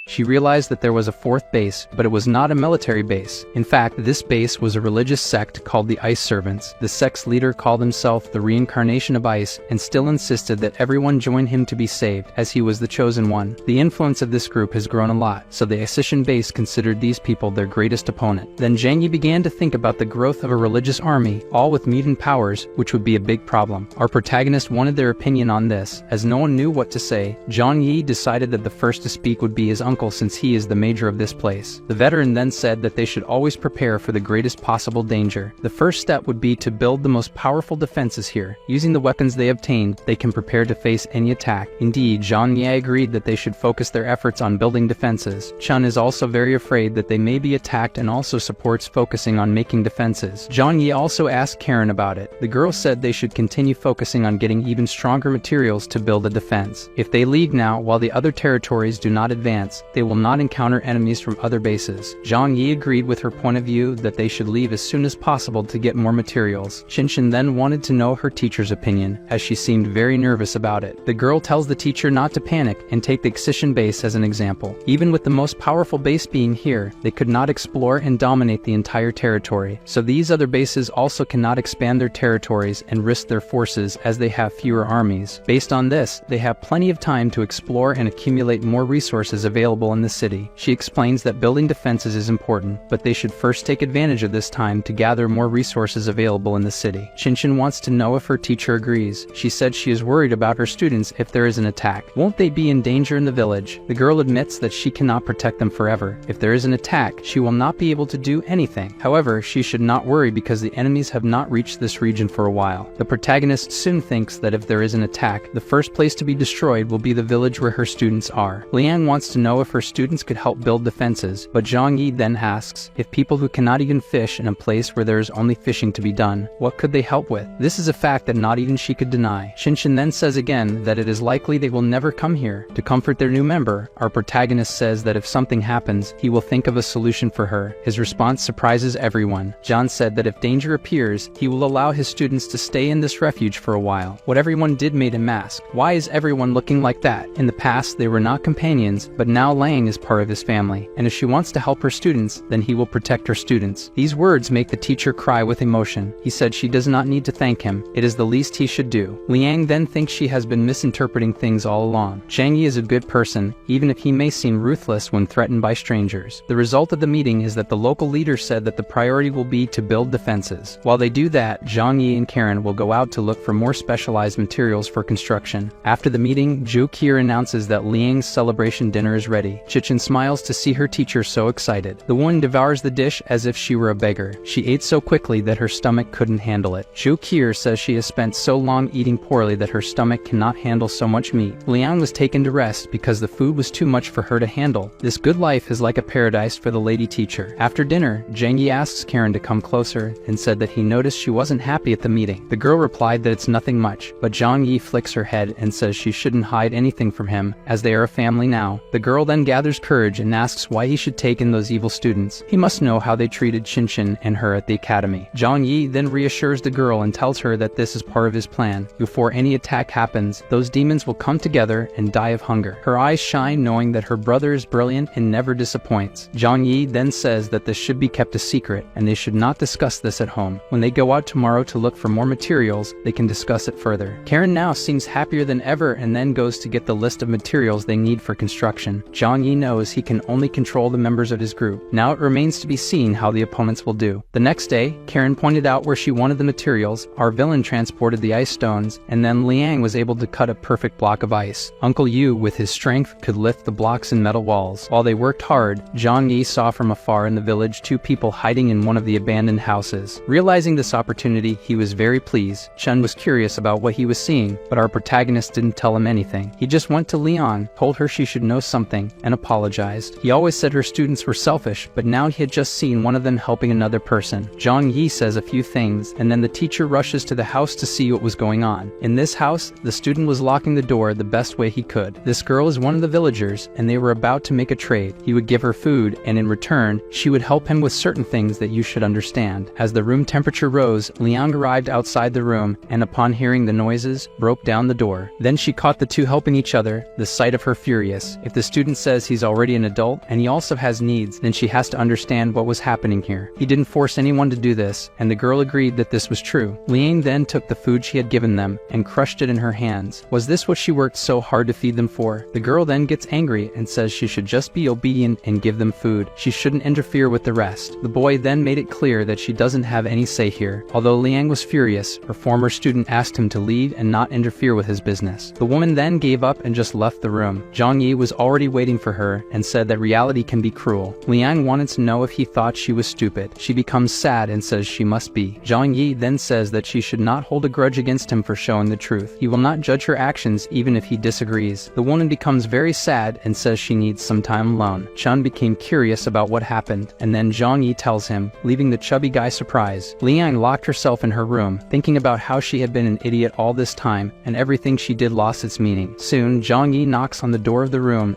She realized that there was a fourth base, but it was not a military base. In fact, this base was a religious sect called the Ice Servants. The sect's leader called himself the Reincarnation of Ice and still insisted that everyone join him to be saved, as he was the chosen one. The influence of this group has grown a lot, so the Isekai base considered these people their greatest opponent. Then Zhang Yi began to think about the growth of a religious army, all with mutant powers, which would be a big problem. Our protagonist wanted their opinion on this. As no one knew what to say, Zhang Yi decided that the first to speak would be his uncle, since he is the major of this place. The veteran then said that they should always prepare for the greatest possible danger. The first step would be to build the most powerful defenses here. Using the weapons they obtained, they can prepare to face any attack. Indeed, Zhang Yi agreed that they should focus their efforts on building defenses. Chun is also very afraid that they may be attacked and also supports focusing on making defenses. Zhang Yi also asked Karen about it. The girl said they should continue focusing on getting even stronger materials to build a defense. If they leave now while the other territories do not advance, they will not encounter enemies from other bases. Zhang Yi agreed with her point of view that they should leave as soon as possible to get more materials. Shinshin then wanted to know her teacher's opinion, as she seemed very nervous about it. The girl tells the teacher not to panic and take the excision base as an example. Even with the most powerful base being here, they could not explore and dominate the entire territory. So these other bases also cannot expand their territories and risk their forces as they have fewer armies. Based on this, they have plenty of time to explore and accumulate more resources available in the city. She explains that building defenses is important, but they should first take advantage of this time to gather more resources available in the city. Shinshin wants to know if her teacher agrees. She said she is worried about her students if there is an attack. Won't they be in danger in the village? The girl admits that she cannot protect them forever. If there is an attack, she will not be able to do anything. However, she should not worry because the enemies have not reached this region for a while. The protagonist soon thinks that if there is an attack, the first place to be destroyed will be the village where her students are. Liang wants to know if her students could help build defenses, but Zhang Yi then asks if people who cannot even fish in a place where there is only fishing to be done, what could they help with? This is a fact that not even she could deny. Shinshin then says again that it is likely they will never come here. To comfort their new member, our protagonist says that if something happens, he will think of a solution for her. His response surprises everyone. John said that if danger appears, he will allow his students to stay in this refuge for a while. What everyone did made him ask, why is everyone looking like that? In the past, they were not companions, but now Lang is part of his family, and if she wants to help her students, then he will protect her students. These words make the teacher cry with emotion. He said she does not need to thank him. It is the least he should do. Liang then thinks she has been misinterpreting things all along. Zhang Yi is a good person, even if he may seem ruthless when threatened by strangers. The result of the meeting is that the local leader said that the priority will be to build defenses. While they do that, Zhang Yi and Karen will go out to look for more specialized materials for construction. After the meeting, Zhu Qier announces that Liang's celebration dinner is ready. Chichen smiles to see her teacher so excited. The woman devours the dish as if she were a beggar. She ate so quickly that her stomach couldn't handle it. Zhu Qier says she has spent so long eating poorly that her stomach cannot handle so much meat. Liang was taken to rest because the food was too much for her to handle. This good life is like a paradise for the lady teacher. After dinner, Zhang Yi asks Karen to come closer and said that he noticed she wasn't happy at the meeting. The girl replied that it's nothing much, but Zhang Yi flicks her head and says she shouldn't hide anything from him, as they are a family now. The girl then gathers courage and asks why he should take in those evil students. He must know how they treated Shinshin and her at the academy. Zhang Yi then reassures the girl and tells her that this is part of his plan. Before any attack happens, those demons will come together and die of hunger. Her eyes shine knowing that her brother is brilliant and never disappoints. Zhang Yi then says that this should be kept a secret and they should not discuss this at home. When they go out tomorrow to look for more materials, they can discuss it further. Karen now seems happier than ever and then goes to get the list of materials they need for construction. Zhang Yi knows he can only control the members of his group. Now it remains to be seen how the opponents will do. The next day, Karen pointed out where she wanted the materials, our villain transported the ice stones, and then Liang was able to cut a perfect block of ice. Uncle Yu, with his strength, could lift the blocks and metal walls. While they worked hard, Zhang Yi saw from afar in the village two people hiding in one of the abandoned houses. Realizing this opportunity, he was very pleased. Chun was curious about what he was seeing, but our protagonist didn't tell him anything. He just went to Leon, told her she should know something, everything, and apologized. He always said her students were selfish, but now he had just seen one of them helping another person. Zhang Yi says a few things, and then the teacher rushes to the house to see what was going on. In this house, the student was locking the door the best way he could. This girl is one of the villagers, and they were about to make a trade. He would give her food, and in return, she would help him with certain things that you should understand. As the room temperature rose, Liang arrived outside the room, and upon hearing the noises, broke down the door. Then she caught the two helping each other, the sight of her furious. If the student says he's already an adult, and he also has needs, then she has to understand what was happening here. He didn't force anyone to do this, and the girl agreed that this was true. Liang then took the food she had given them, and crushed it in her hands. Was this what she worked so hard to feed them for? The girl then gets angry and says she should just be obedient and give them food. She shouldn't interfere with the rest. The boy then made it clear that she doesn't have any say here. Although Liang was furious, her former student asked him to leave and not interfere with his business. The woman then gave up and just left the room. Zhang Yi was already waiting for her and said that reality can be cruel. Liang wanted to know if he thought she was stupid. She becomes sad and says she must be. Zhang Yi then says that she should not hold a grudge against him for showing the truth. He will not judge her actions even if he disagrees. The woman becomes very sad and says she needs some time alone. Chun became curious about what happened, and then Zhang Yi tells him, leaving the chubby guy surprised. Liang locked herself in her room, thinking about how she had been an idiot all this time, and everything she did lost its meaning. Soon, Zhang Yi knocks on the door of the room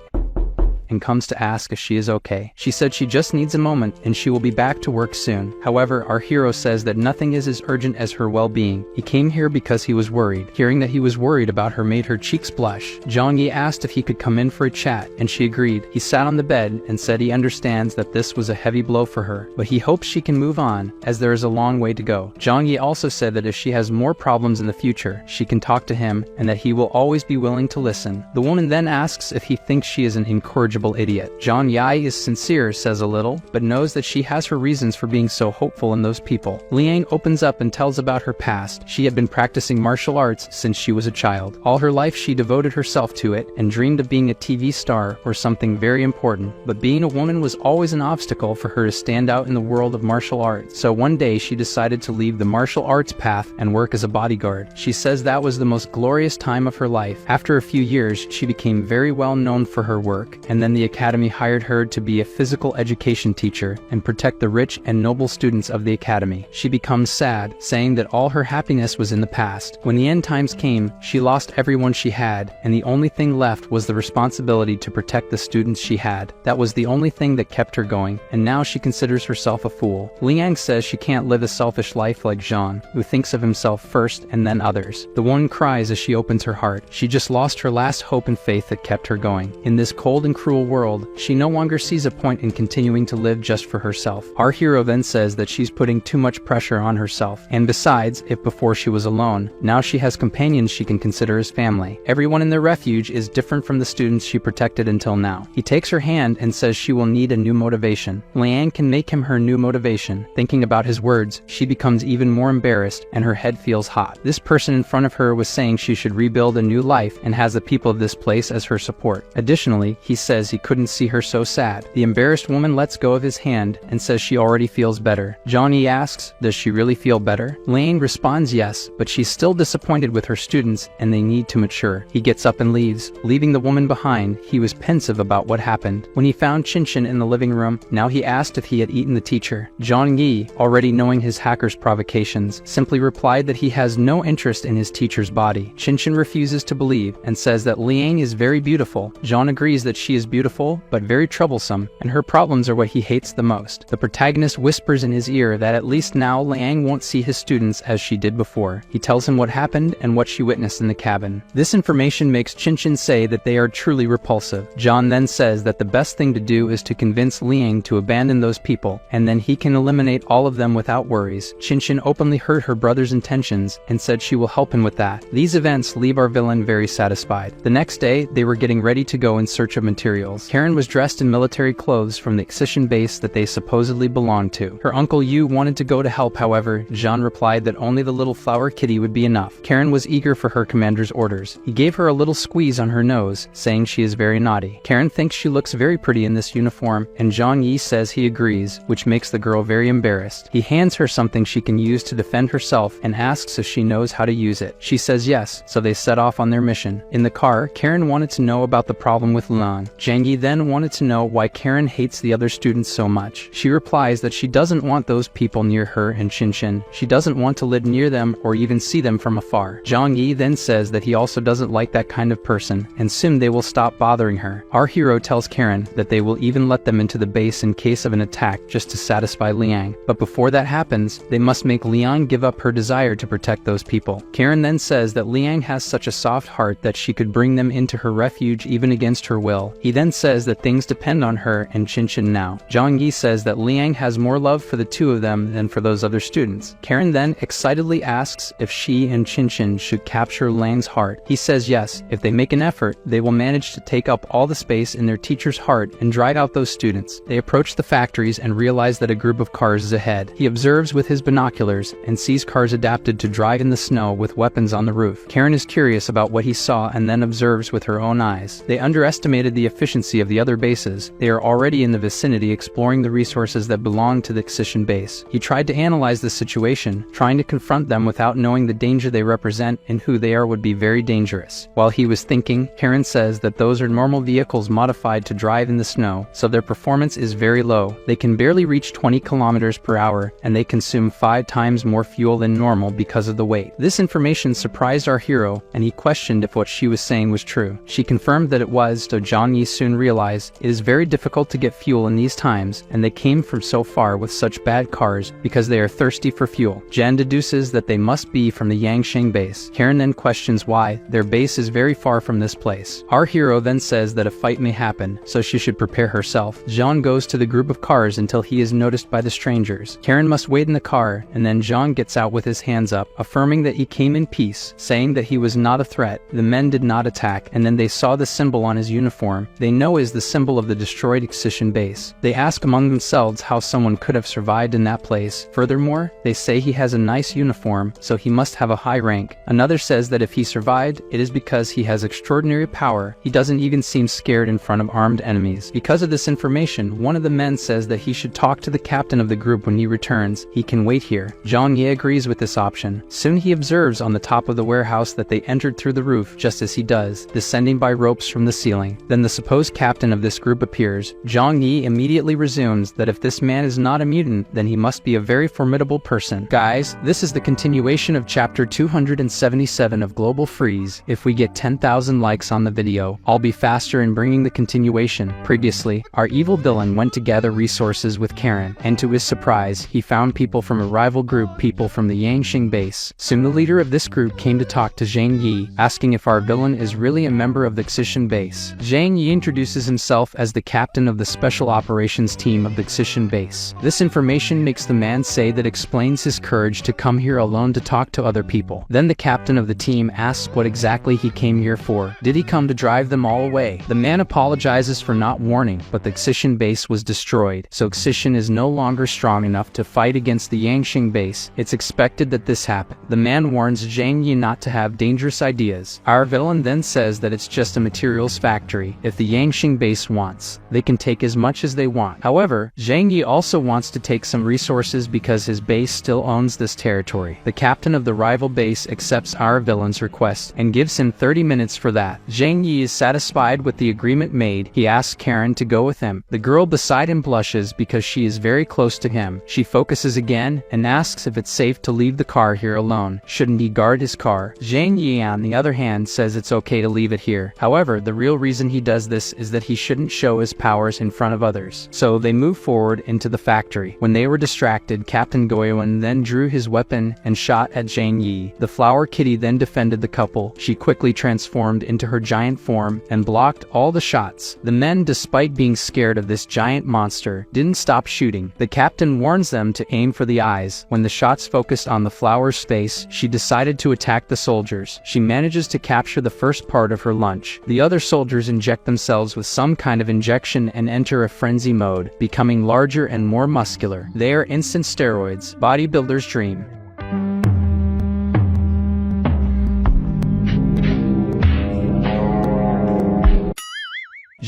and comes to ask if she is okay. She said she just needs a moment and she will be back to work soon. However, our hero says that nothing is as urgent as her well-being. He came here because he was worried. Hearing that he was worried about her made her cheeks blush. Zhang Yi asked if he could come in for a chat, and she agreed. He sat on the bed and said he understands that this was a heavy blow for her, but he hopes she can move on, as there is a long way to go. Zhang Yi also said that if she has more problems in the future, she can talk to him, and that he will always be willing to listen. The woman then asks if he thinks she is an incorrigible idiot. Zhang Yi is sincere, says a little, but knows that she has her reasons for being so hopeful in those people. Liang opens up and tells about her past. She had been practicing martial arts since she was a child. All her life she devoted herself to it and dreamed of being a TV star or something very important, but being a woman was always an obstacle for her to stand out in the world of martial arts. So one day she decided to leave the martial arts path and work as a bodyguard. She says that was the most glorious time of her life. After a few years, she became very well known for her work, and then the academy hired her to be a physical education teacher and protect the rich and noble students of the academy. She becomes sad, saying that all her happiness was in the past. When the end times came, she lost everyone she had, and the only thing left was the responsibility to protect the students she had. That was the only thing that kept her going, and now she considers herself a fool. Liang says she can't live a selfish life like Zhang, who thinks of himself first and then others. The woman cries as she opens her heart. She just lost her last hope and faith that kept her going. In this cold and cruel world, she no longer sees a point in continuing to live just for herself. Our hero then says that she's putting too much pressure on herself, and besides, if before she was alone, now she has companions she can consider as family. Everyone in the refuge is different from the students she protected until now. He takes her hand and says she will need a new motivation. Liang can make him her new motivation. Thinking about his words, she becomes even more embarrassed and her head feels hot. This person in front of her was saying she should rebuild a new life and has the people of this place as her support. Additionally, he says he couldn't see her so sad. The embarrassed woman lets go of his hand and says she already feels better. Zhang Yi asks, does she really feel better? Liang responds yes, but she's still disappointed with her students and they need to mature. He gets up and leaves, leaving the woman behind. He was pensive about what happened. When he found Qinshin in the living room, now he asked if he had eaten the teacher. Zhang Yi, already knowing his hacker's provocations, simply replied that he has no interest in his teacher's body. Qinshin refuses to believe and says that Liang is very beautiful. Zhang agrees that she is beautiful, but very troublesome, and her problems are what he hates the most. The protagonist whispers in his ear that at least now Liang won't see his students as she did before. He tells him what happened and what she witnessed in the cabin. This information makes Qinshin say that they are truly repulsive. John then says that the best thing to do is to convince Liang to abandon those people, and then he can eliminate all of them without worries. Qinshin openly hurt her brother's intentions and said she will help him with that. These events leave our villain very satisfied. The next day, they were getting ready to go in search of materials. Karen was dressed in military clothes from the excision base that they supposedly belonged to. Her uncle Yu wanted to go to help, however, Jean replied that only the little flower kitty would be enough. Karen was eager for her commander's orders. He gave her a little squeeze on her nose, saying she is very naughty. Karen thinks she looks very pretty in this uniform, and Zhang Yi says he agrees, which makes the girl very embarrassed. He hands her something she can use to defend herself and asks if she knows how to use it. She says yes, so they set off on their mission. In the car, Karen wanted to know about the problem with Lan. Zhang Yi then wanted to know why Karen hates the other students so much. She replies that she doesn't want those people near her and Shinshin. She doesn't want to live near them or even see them from afar. Zhang Yi then says that he also doesn't like that kind of person, and soon they will stop bothering her. Our hero tells Karen that they will even let them into the base in case of an attack just to satisfy Liang. But before that happens, they must make Liang give up her desire to protect those people. Karen then says that Liang has such a soft heart that she could bring them into her refuge even against her will. He then says that things depend on her and Shinshin now. Zhang Yi says that Liang has more love for the two of them than for those other students. Karen then excitedly asks if she and Shinshin should capture Liang's heart. He says yes, if they make an effort, they will manage to take up all the space in their teacher's heart and drive out those students. They approach the factories and realize that a group of cars is ahead. He observes with his binoculars and sees cars adapted to drive in the snow with weapons on the roof. Karen is curious about what he saw and then observes with her own eyes. They underestimated the efficiency of the other bases. They are already in the vicinity exploring the resources that belong to the Excision base. He tried to analyze the situation, trying to confront them without knowing the danger they represent and who they are would be very dangerous. While he was thinking, Karen says that those are normal vehicles modified to drive in the snow, so their performance is very low. They can barely reach 20 kilometers per hour, and they consume 5 times more fuel than normal because of the weight. This information surprised our hero, and he questioned if what she was saying was true. She confirmed that it was, so Zhang Yi soon realized it is very difficult to get fuel in these times, and they came from so far with such bad cars because they are thirsty for fuel. Jen deduces that they must be from the Yangsheng base. Karen then questions why. Their base is very far from this place. Our hero then says that a fight may happen, so she should prepare herself. Zhang goes to the group of cars until he is noticed by the strangers. Karen must wait in the car, and then Zhang gets out with his hands up, affirming that he came in peace, saying that he was not a threat. The men did not attack, and then they saw the symbol on his uniform. They know is the symbol of the destroyed Excision base. They ask among themselves how someone could have survived in that place. Furthermore, they say he has a nice uniform, so he must have a high rank. Another says that if he survived, it is because he has extraordinary power. He doesn't even seem scared in front of armed enemies. Because of this information, one of the men says that he should talk to the captain of the group when he returns. He can wait here. Zhang Yi agrees with this option. Soon he observes on the top of the warehouse that they entered through the roof just as he does, descending by ropes from the ceiling. Then the supposed captain of this group appears. Zhang Yi immediately resumes that if this man is not a mutant, then he must be a very formidable person. Guys, this is the continuation of chapter 277 of Global Freeze. If we get 10,000 likes on the video, I'll be faster in bringing the continuation. Previously, our evil villain went to gather resources with Karen, and to his surprise, he found people from a rival group, people from the Yangsheng base. Soon the leader of this group came to talk to Zhang Yi, asking if our villain is really a member of the Excision base. Zhang Yi introduces himself as the captain of the special operations team of the Excision base. This information makes the man say that explains his courage to come here alone to talk to other people. Then the captain of the team asks what exactly he came here for. Did he come to drive them all away? The man apologizes for not warning, but the Excision base was destroyed, so Excision is no longer strong enough to fight against the Yangsheng base. It's expected that this happened. The man warns Zhang Yi not to have dangerous ideas. Our villain then says that it's just a materials factory. If the Yangsheng base wants, they can take as much as they want. However, Zhang Yi also wants to take some resources because his base still owns this territory. The captain of the rival base accepts our villain's request and gives him 30 minutes for that. Zhang Yi is satisfied with the agreement made. He asks Karen to go with him. The girl beside him blushes because she is very close to him. She focuses again and asks if it's safe to leave the car here alone. Shouldn't he guard his car? Zhang Yi, on the other hand, says it's okay to leave it here. However, the real reason he does this is that he shouldn't show his powers in front of others. So they move forward into the factory. When they were distracted, Captain Goyuan then drew his weapon and shot at Zhang Yi. The flower kitty then defended the couple. She quickly transformed into her giant form and blocked all the shots. The men, despite being scared of this giant monster, didn't stop shooting. The captain warns them to aim for the eyes. When the shots focused on the flower's face, she decided to attack the soldiers. She manages to capture the first part of her lunch. The other soldiers inject themselves with some kind of injection and enter a frenzy mode, becoming larger and more muscular. They are instant steroids, bodybuilder's dream.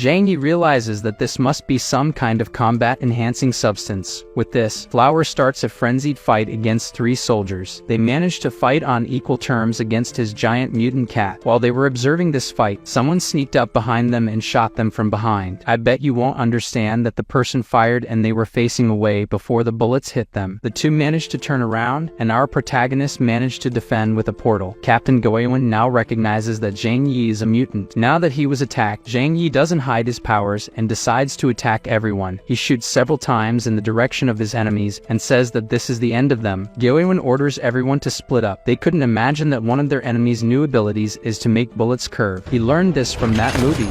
Zhang Yi realizes that this must be some kind of combat-enhancing substance. With this, Flower starts a frenzied fight against 3 soldiers. They manage to fight on equal terms against his giant mutant cat. While they were observing this fight, someone sneaked up behind them and shot them from behind. I bet you won't understand that the person fired and they were facing away before the bullets hit them. The two managed to turn around, and our protagonist managed to defend with a portal. Captain Goemon now recognizes that Zhang Yi is a mutant. Now that he was attacked, Zhang Yi doesn't hide his powers and decides to attack everyone. He shoots several times in the direction of his enemies and says that this is the end of them. Goemon orders everyone to split up. They couldn't imagine that one of their enemies' new abilities is to make bullets curve. He learned this from that movie.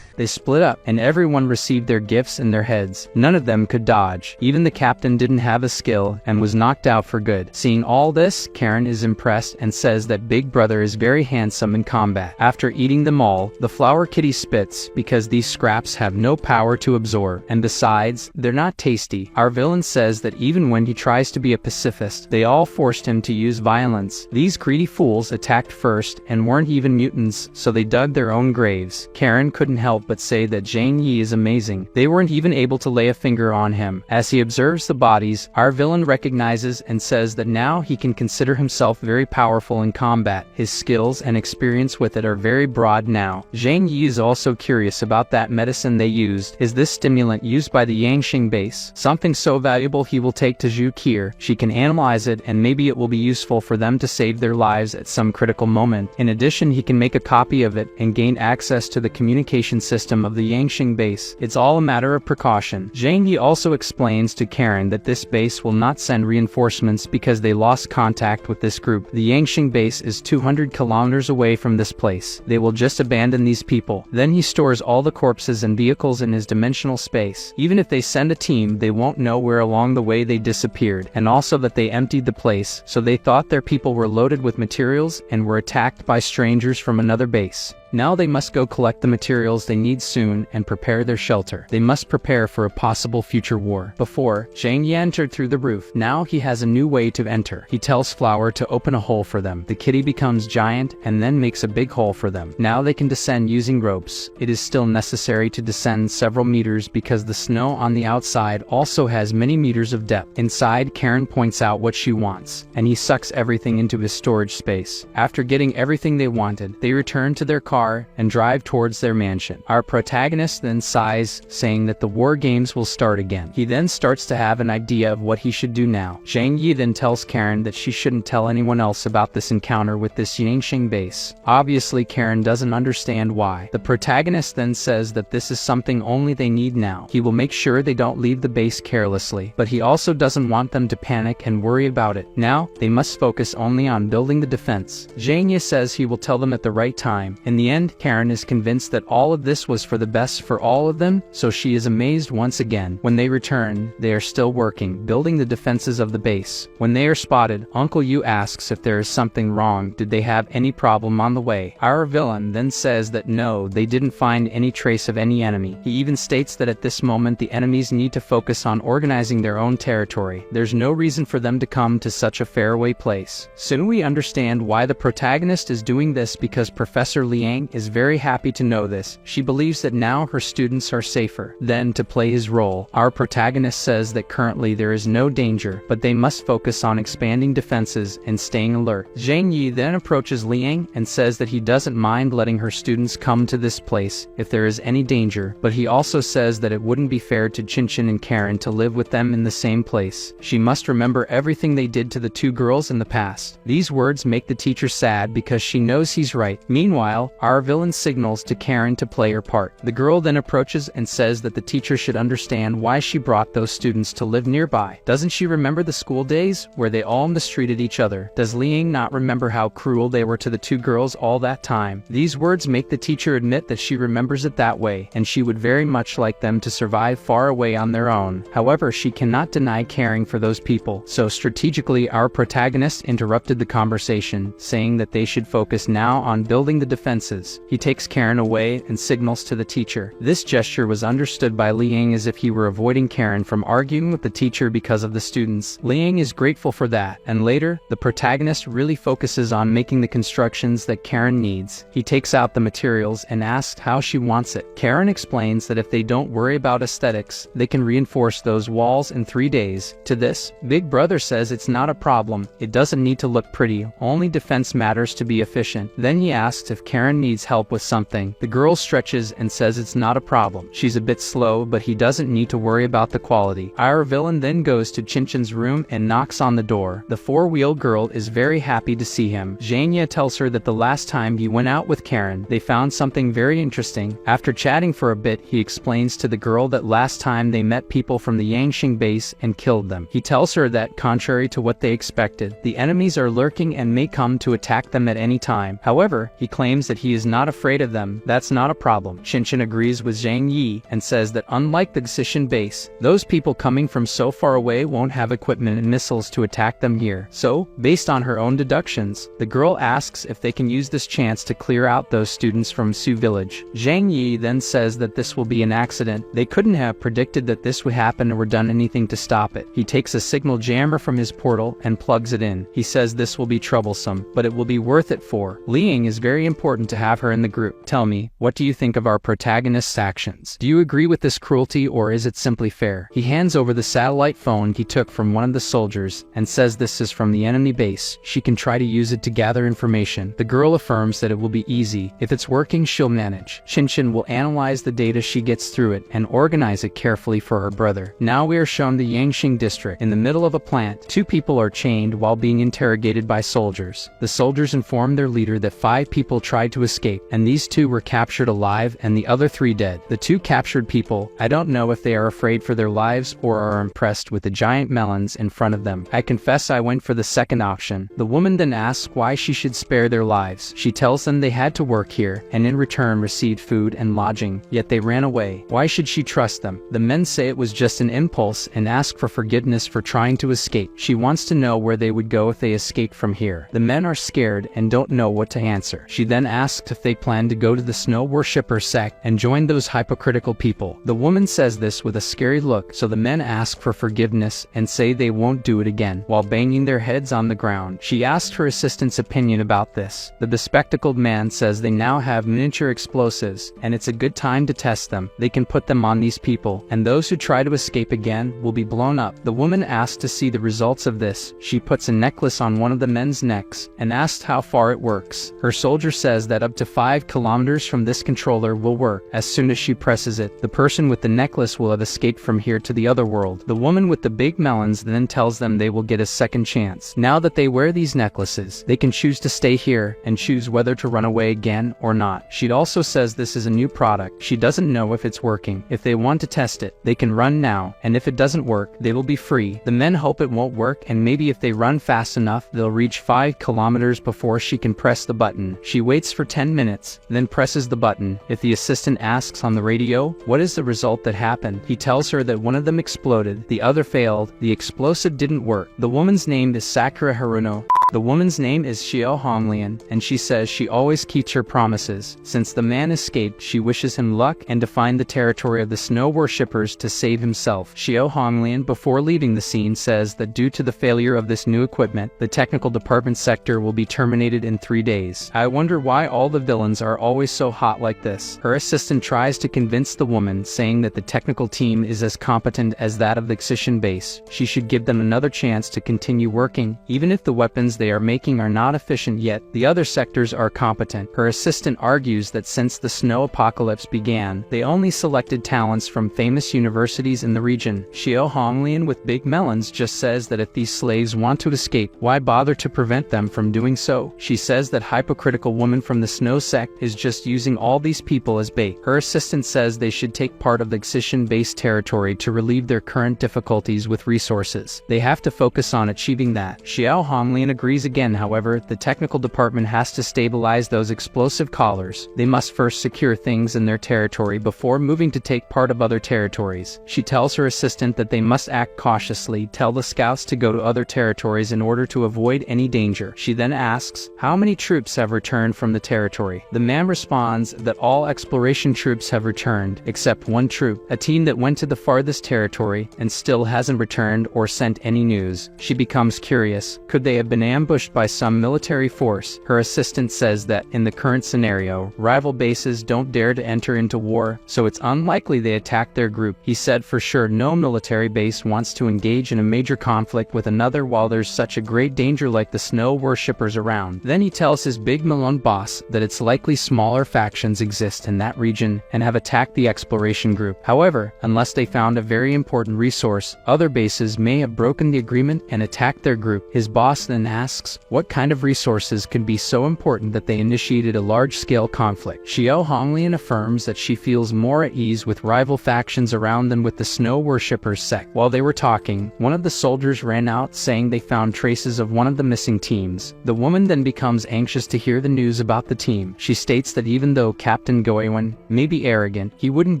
They split up, and everyone received their gifts in their heads. None of them could dodge. Even the captain didn't have a skill and was knocked out for good. Seeing all this, Karen is impressed and says that Big Brother is very handsome in combat. After eating them all, the flower kitty spits because these scraps have no power to absorb, and besides, they're not tasty. Our villain says that even when he tries to be a pacifist, they all forced him to use violence. These greedy fools attacked first and weren't even mutants, so they dug their own graves. Karen couldn't help but say that Zhang Yi is amazing. They weren't even able to lay a finger on him. As he observes the bodies, our villain recognizes and says that now he can consider himself very powerful in combat. His skills and experience with it are very broad now. Zhang Yi is also curious about that medicine they used. Is this stimulant used by the Yangxing base? Something so valuable he will take to Zhu Kier. She can analyze it and maybe it will be useful for them to save their lives at some critical moment. In addition, he can make a copy of it and gain access to the communication system of the Yangxing base. It's all a matter of precaution. Zhang Yi also explains to Karen that this base will not send reinforcements because they lost contact with this group. The Yangxing base is 200 kilometers away from this place. They will just abandon these people. Then he stores all the corpses and vehicles in his dimensional space. Even if they send a team, they won't know where along the way they disappeared, and also that they emptied the place, so they thought their people were loaded with materials and were attacked by strangers from another base. Now they must go collect the materials they need soon and prepare their shelter. They must prepare for a possible future war. Before, Zhang Yi entered through the roof. Now he has a new way to enter. He tells Flower to open a hole for them. The kitty becomes giant and then makes a big hole for them. Now they can descend using ropes. It is still necessary to descend several meters because the snow on the outside also has many meters of depth. Inside, Karen points out what she wants, and he sucks everything into his storage space. After getting everything they wanted, they return to their car and drive towards their mansion. Our protagonist then sighs, saying that the war games will start again. He then starts to have an idea of what he should do now. Zhang Yi then tells Karen that she shouldn't tell anyone else about this encounter with this Yangxing base. Obviously, Karen doesn't understand why. The protagonist then says that this is something only they need now. He will make sure they don't leave the base carelessly, but he also doesn't want them to panic and worry about it. Now, they must focus only on building the defense. Zhang Yi says he will tell them at the right time. In the end, Karen is convinced that all of this was for the best for all of them, so she is amazed once again. When they return, they are still working, building the defenses of the base. When they are spotted, Uncle Yu asks if there is something wrong. Did they have any problem on the way? Our villain then says that no, they didn't find any trace of any enemy. He even states that at this moment the enemies need to focus on organizing their own territory. There's no reason for them to come to such a faraway place. Soon we understand why the protagonist is doing this, because Professor Liang is very happy to know this. She believes that now her students are safer. Then, to play his role, our protagonist says that currently there is no danger, but they must focus on expanding defenses and staying alert. Zhang Yi then approaches Liang and says that he doesn't mind letting her students come to this place if there is any danger, but he also says that it wouldn't be fair to Chinchin and Karen to live with them in the same place. She must remember everything they did to the two girls in the past. These words make the teacher sad because she knows he's right. Meanwhile, our villain signals to Karen to play her part. The girl then approaches and says that the teacher should understand why she brought those students to live nearby. Doesn't she remember the school days where they all mistreated each other? Does Liang not remember how cruel they were to the two girls all that time? These words make the teacher admit that she remembers it that way, and she would very much like them to survive far away on their own. However, she cannot deny caring for those people, so strategically our protagonist interrupted the conversation, saying that they should focus now on building the defenses resources. He takes Karen away and signals to the teacher. This gesture was understood by Liang as if he were avoiding Karen from arguing with the teacher because of the students. Liang is grateful for that, and later, the protagonist really focuses on making the constructions that Karen needs. He takes out the materials and asks how she wants it. Karen explains that if they don't worry about aesthetics, they can reinforce those walls in 3 days. To this, Big Brother says it's not a problem. It doesn't need to look pretty, only defense matters to be efficient. Then he asks if Karen needs help with something. The girl stretches and says it's not a problem. She's a bit slow, but he doesn't need to worry about the quality. Our villain then goes to Chinchin's room and knocks on the door. The four-wheel girl is very happy to see him. Zhang Yi tells her that the last time he went out with Karen, they found something very interesting. After chatting for a bit, he explains to the girl that last time they met people from the Yangshing base and killed them. He tells her that, contrary to what they expected, the enemies are lurking and may come to attack them at any time. However, he claims that he is not afraid of them. That's not a problem. Chinchin agrees with Zhang Yi and says that unlike the Xishan base, those people coming from so far away won't have equipment and missiles to attack them here. So, based on her own deductions, the girl asks if they can use this chance to clear out those students from Su village. Zhang Yi then says that this will be an accident. They couldn't have predicted that this would happen or done anything to stop it. He takes a signal jammer from his portal and plugs it in. He says this will be troublesome, but it will be worth it for Liang is very important to have her in the group. Tell me, what do you think of our protagonist's actions? Do you agree with this cruelty or is it simply fair? He hands over the satellite phone he took from one of the soldiers and says this is from the enemy base. She can try to use it to gather information. The girl affirms that it will be easy. If it's working, she'll manage. Chinchin will analyze the data she gets through it and organize it carefully for her brother. Now we are shown the Yangshing district. In the middle of a plant, 2 people are chained while being interrogated by soldiers. The soldiers inform their leader that 5 people tried to escape, and these 2 were captured alive and the other 3 dead. The 2 captured people, I don't know if they are afraid for their lives or are impressed with the giant melons in front of them. I confess I went for the second option. The woman then asks why she should spare their lives. She tells them they had to work here and in return received food and lodging, yet they ran away. Why should she trust them? The men say it was just an impulse and ask for forgiveness for trying to escape. She wants to know where they would go if they escaped from here. The men are scared and don't know what to answer. She then asks if they plan to go to the snow worshipper sect and join those hypocritical people. The woman says this with a scary look, so the men ask for forgiveness and say they won't do it again, while banging their heads on the ground. She asks her assistant's opinion about this. The bespectacled man says they now have miniature explosives, and it's a good time to test them. They can put them on these people, and those who try to escape again will be blown up. The woman asks to see the results of this. She puts a necklace on one of the men's necks and asks how far it works. Her soldier says that up to 5 kilometers from this controller will work. As soon as she presses it, the person with the necklace will have escaped from here to the other world. The woman with the big melons then tells them they will get a second chance. Now that they wear these necklaces, they can choose to stay here and choose whether to run away again or not. She also says this is a new product. She doesn't know if it's working. If they want to test it, they can run now, and if it doesn't work, they will be free. The men hope it won't work, and maybe if they run fast enough, they'll reach 5 kilometers before she can press the button. She waits for 10 minutes, then presses the button. If the assistant asks on the radio, what is the result that happened? He tells her that one of them exploded, the other failed, the explosive didn't work. The woman's name is Sakura Haruno. The woman's name is Xiao Honglian, and she says she always keeps her promises. Since the man escaped, she wishes him luck and to find the territory of the snow worshippers to save himself. Xiao Honglian, before leaving the scene, says that due to the failure of this new equipment, the technical department sector will be terminated in 3 days. I wonder why all the villains are always so hot like this. Her assistant tries to convince the woman, saying that the technical team is as competent as that of the Xishan base. She should give them another chance to continue working, even if the weapons they are making are not efficient yet. The other sectors are competent. Her assistant argues that since the snow apocalypse began, they only selected talents from famous universities in the region. Xiao Honglian with big melons just says that if these slaves want to escape, why bother to prevent them from doing so? She says that hypocritical woman from the snow sect is just using all these people as bait. Her assistant says they should take part of the Xishan base territory to relieve their current difficulties with resources. They have to focus on achieving that. Xiao Honglian agrees agrees again. However, the technical department has to stabilize those explosive collars. They must first secure things in their territory before moving to take part of other territories. She tells her assistant that they must act cautiously, tell the scouts to go to other territories in order to avoid any danger. She then asks, how many troops have returned from the territory? The man responds that all exploration troops have returned, except one troop, a team that went to the farthest territory and still hasn't returned or sent any news. She becomes curious. Could they have been ambushed by some military force? Her assistant says that, in the current scenario, rival bases don't dare to enter into war, so it's unlikely they attack their group. He said for sure no military base wants to engage in a major conflict with another while there's such a great danger like the snow worshippers around. Then he tells his big Malone boss that it's likely smaller factions exist in that region and have attacked the exploration group. However, unless they found a very important resource, other bases may have broken the agreement and attacked their group. His boss then asks what kind of resources could be so important that they initiated a large-scale conflict. Xiao Honglian affirms that she feels more at ease with rival factions around than with the snow worshippers sect. While they were talking, one of the soldiers ran out saying they found traces of one of the missing teams. The woman then becomes anxious to hear the news about the team. She states that even though Captain Goemon may be arrogant, he wouldn't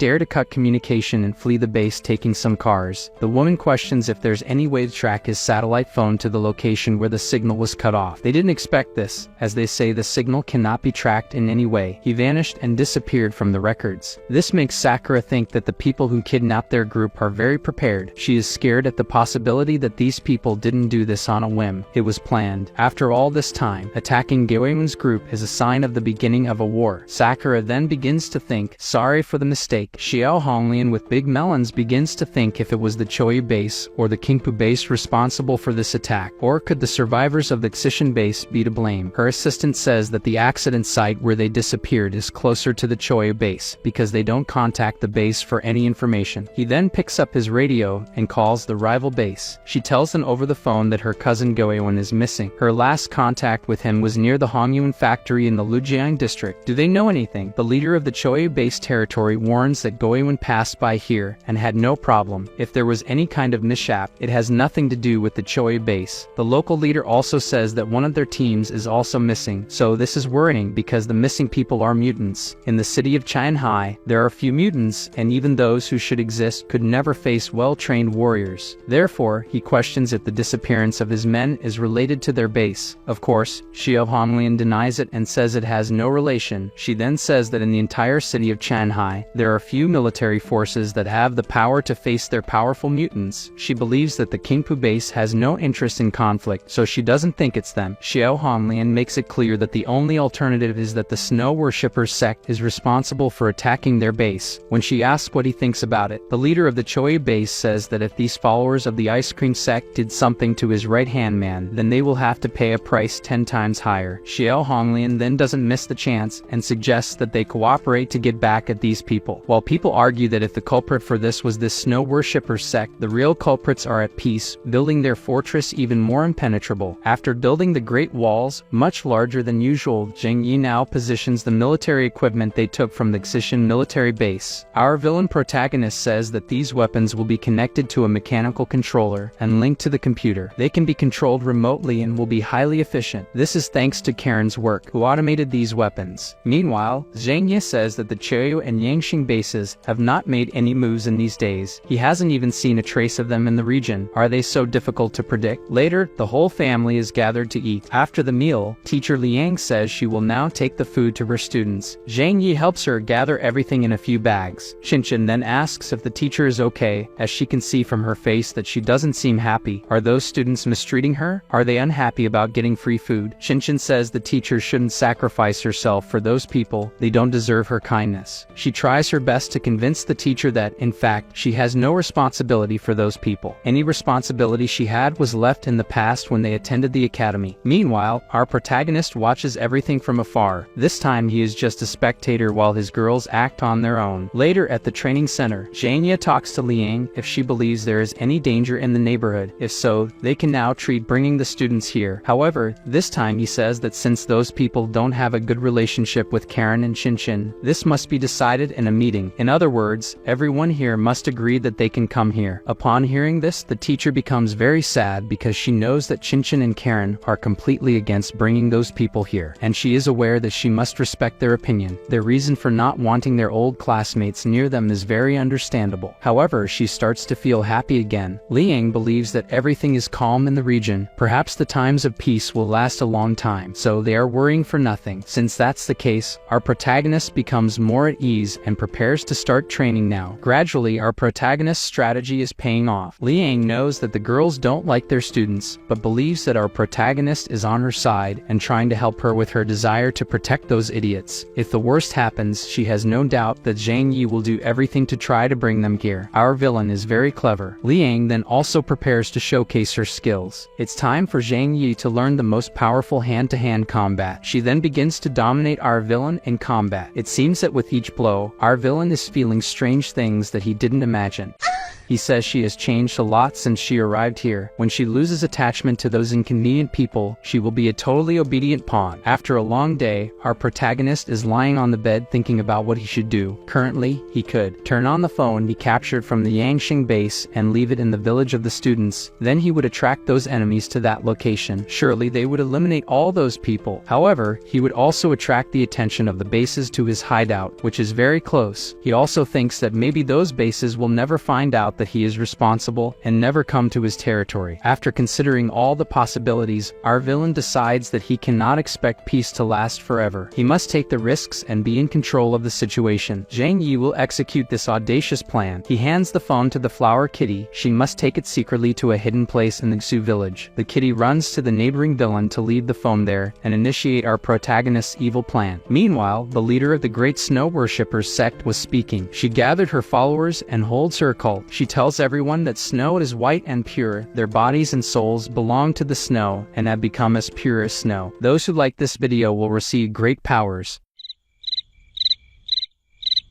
dare to cut communication and flee the base taking some cars. The woman questions if there's any way to track his satellite phone to the location where the signal was cut off. They didn't expect this, as they say the signal cannot be tracked in any way. He vanished and disappeared from the records. This makes Sakura think that the people who kidnapped their group are very prepared. She is scared at the possibility that these people didn't do this on a whim. It was planned. After all this time, attacking Goemon's group is a sign of the beginning of a war. Sakura then begins to think, sorry for the mistake. Xiao Honglian with big melons begins to think if it was the Choyu base or the Kingpu base responsible for this attack, or could the survivors of the Xishan base be to blame. Her assistant says that the accident site where they disappeared is closer to the Choyu base because they don't contact the base for any information. He then picks up his radio and calls the rival base. She tells them over the phone that her cousin Goemon is missing. Her last contact with him was near the Hongyuan factory in the Lujiang district. Do they know anything? The leader of the Choyu base territory warns that Goemon passed by here and had no problem. If there was any kind of mishap, it has nothing to do with the Choyu base. The local leader also says that one of their teams is also missing, so this is worrying because the missing people are mutants. In the city of Shanghai, there are few mutants, and even those who should exist could never face well-trained warriors. Therefore, he questions if the disappearance of his men is related to their base. Of course, Xiao Honglian denies it and says it has no relation. She then says that in the entire city of Shanghai, there are few military forces that have the power to face their powerful mutants. She believes that the Kingpu base has no interest in conflict, so she doesn't think it's them. Xiao Honglian makes it clear that the only alternative is that the Snow Worshippers sect is responsible for attacking their base. When she asks what he thinks about it, the leader of the Choyu base says that if these followers of the Ice Cream sect did something to his right-hand man, then they will have to pay a price 10 times higher. Xiao Honglian then doesn't miss the chance and suggests that they cooperate to get back at these people. While people argue that if the culprit for this was this Snow Worshippers sect, the real culprits are at peace, building their fortress even more impenetrable. After building the Great Walls, much larger than usual, Zhang Yi now positions the military equipment they took from the Xishan military base. Our villain Protagonist says that these weapons will be connected to a mechanical controller and linked to the computer. They can be controlled remotely and will be highly efficient. This is thanks to Karen's work, who automated these weapons. Meanwhile, Zhang Yi says that the Choyu and Yangxing bases have not made any moves in these days. He hasn't even seen a trace of them in the region. Are they so difficult to predict? Later, the whole family is gathered to eat. After the meal, teacher Liang says she will now take the food to her students. Zhang Yi helps her gather everything in a few bags. Shinchin then asks if the teacher is okay, as she can see from her face that she doesn't seem happy. Are those students mistreating her? Are they unhappy about getting free food? Shinchin says the teacher shouldn't sacrifice herself for those people. They don't deserve her kindness. She tries her best to convince the teacher that, in fact, she has no responsibility for those people. Any responsibility she had was left in the past when they attended the academy. Meanwhile, our protagonist watches everything from afar. This time he is just a spectator while his girls act on their own. Later at the training center, Zhang Yi talks to Liang if she believes there is any danger in the neighborhood. If so, they can now treat bringing the students here. However, this time he says that since those people don't have a good relationship with Karen and Shinchin, this must be decided in a meeting. In other words, everyone here must agree that they can come here. Upon hearing this, the teacher becomes very sad because she knows that Shinchin and Karen are completely against bringing those people here, and she is aware that she must respect their opinion. Their reason for not wanting their old classmates near them is very understandable. However, she starts to feel happy again. Liang believes that everything is calm in the region. Perhaps the times of peace will last a long time, so they are worrying for nothing. Since that's the case, our protagonist becomes more at ease and prepares to start training now. Gradually, our protagonist's strategy is paying off. Liang knows that the girls don't like their students, but believes that our protagonist is on her side and trying to help her with her desire to protect those idiots. If the worst happens, she has no doubt that Zhang Yi will do everything to try to bring them here. Our villain is very clever. Liang then also prepares to showcase her skills. It's time for Zhang Yi to learn the most powerful hand-to-hand combat. She then begins to dominate our villain in combat. It seems that with each blow, our villain is feeling strange things that he didn't imagine. He says she has changed a lot since she arrived here. When she loses attachment to those inconvenient people, she will be a totally obedient pawn. After a long day, our protagonist is lying on the bed thinking about what he should do. Currently, he could turn on the phone he captured from the Yangshing base and leave it in the village of the students. Then he would attract those enemies to that location. Surely they would eliminate all those people. However, he would also attract the attention of the bases to his hideout, which is very close. He also thinks that maybe those bases will never find out that he is responsible and never come to his territory. After considering all the possibilities, our villain decides that he cannot expect peace to last forever. He must take the risks and be in control of the situation. Zhang Yi will execute this audacious plan. He hands the phone to the flower kitty. She must take it secretly to a hidden place in the Xu village. The kitty runs to the neighboring villain to leave the phone there and initiate our protagonist's evil plan. Meanwhile, the leader of the Great Snow Worshippers sect was speaking. She gathered her followers and holds her cult. She tells everyone that snow is white and pure. Their bodies and souls belong to the snow and have become as pure as snow. Those who like this video will receive great powers.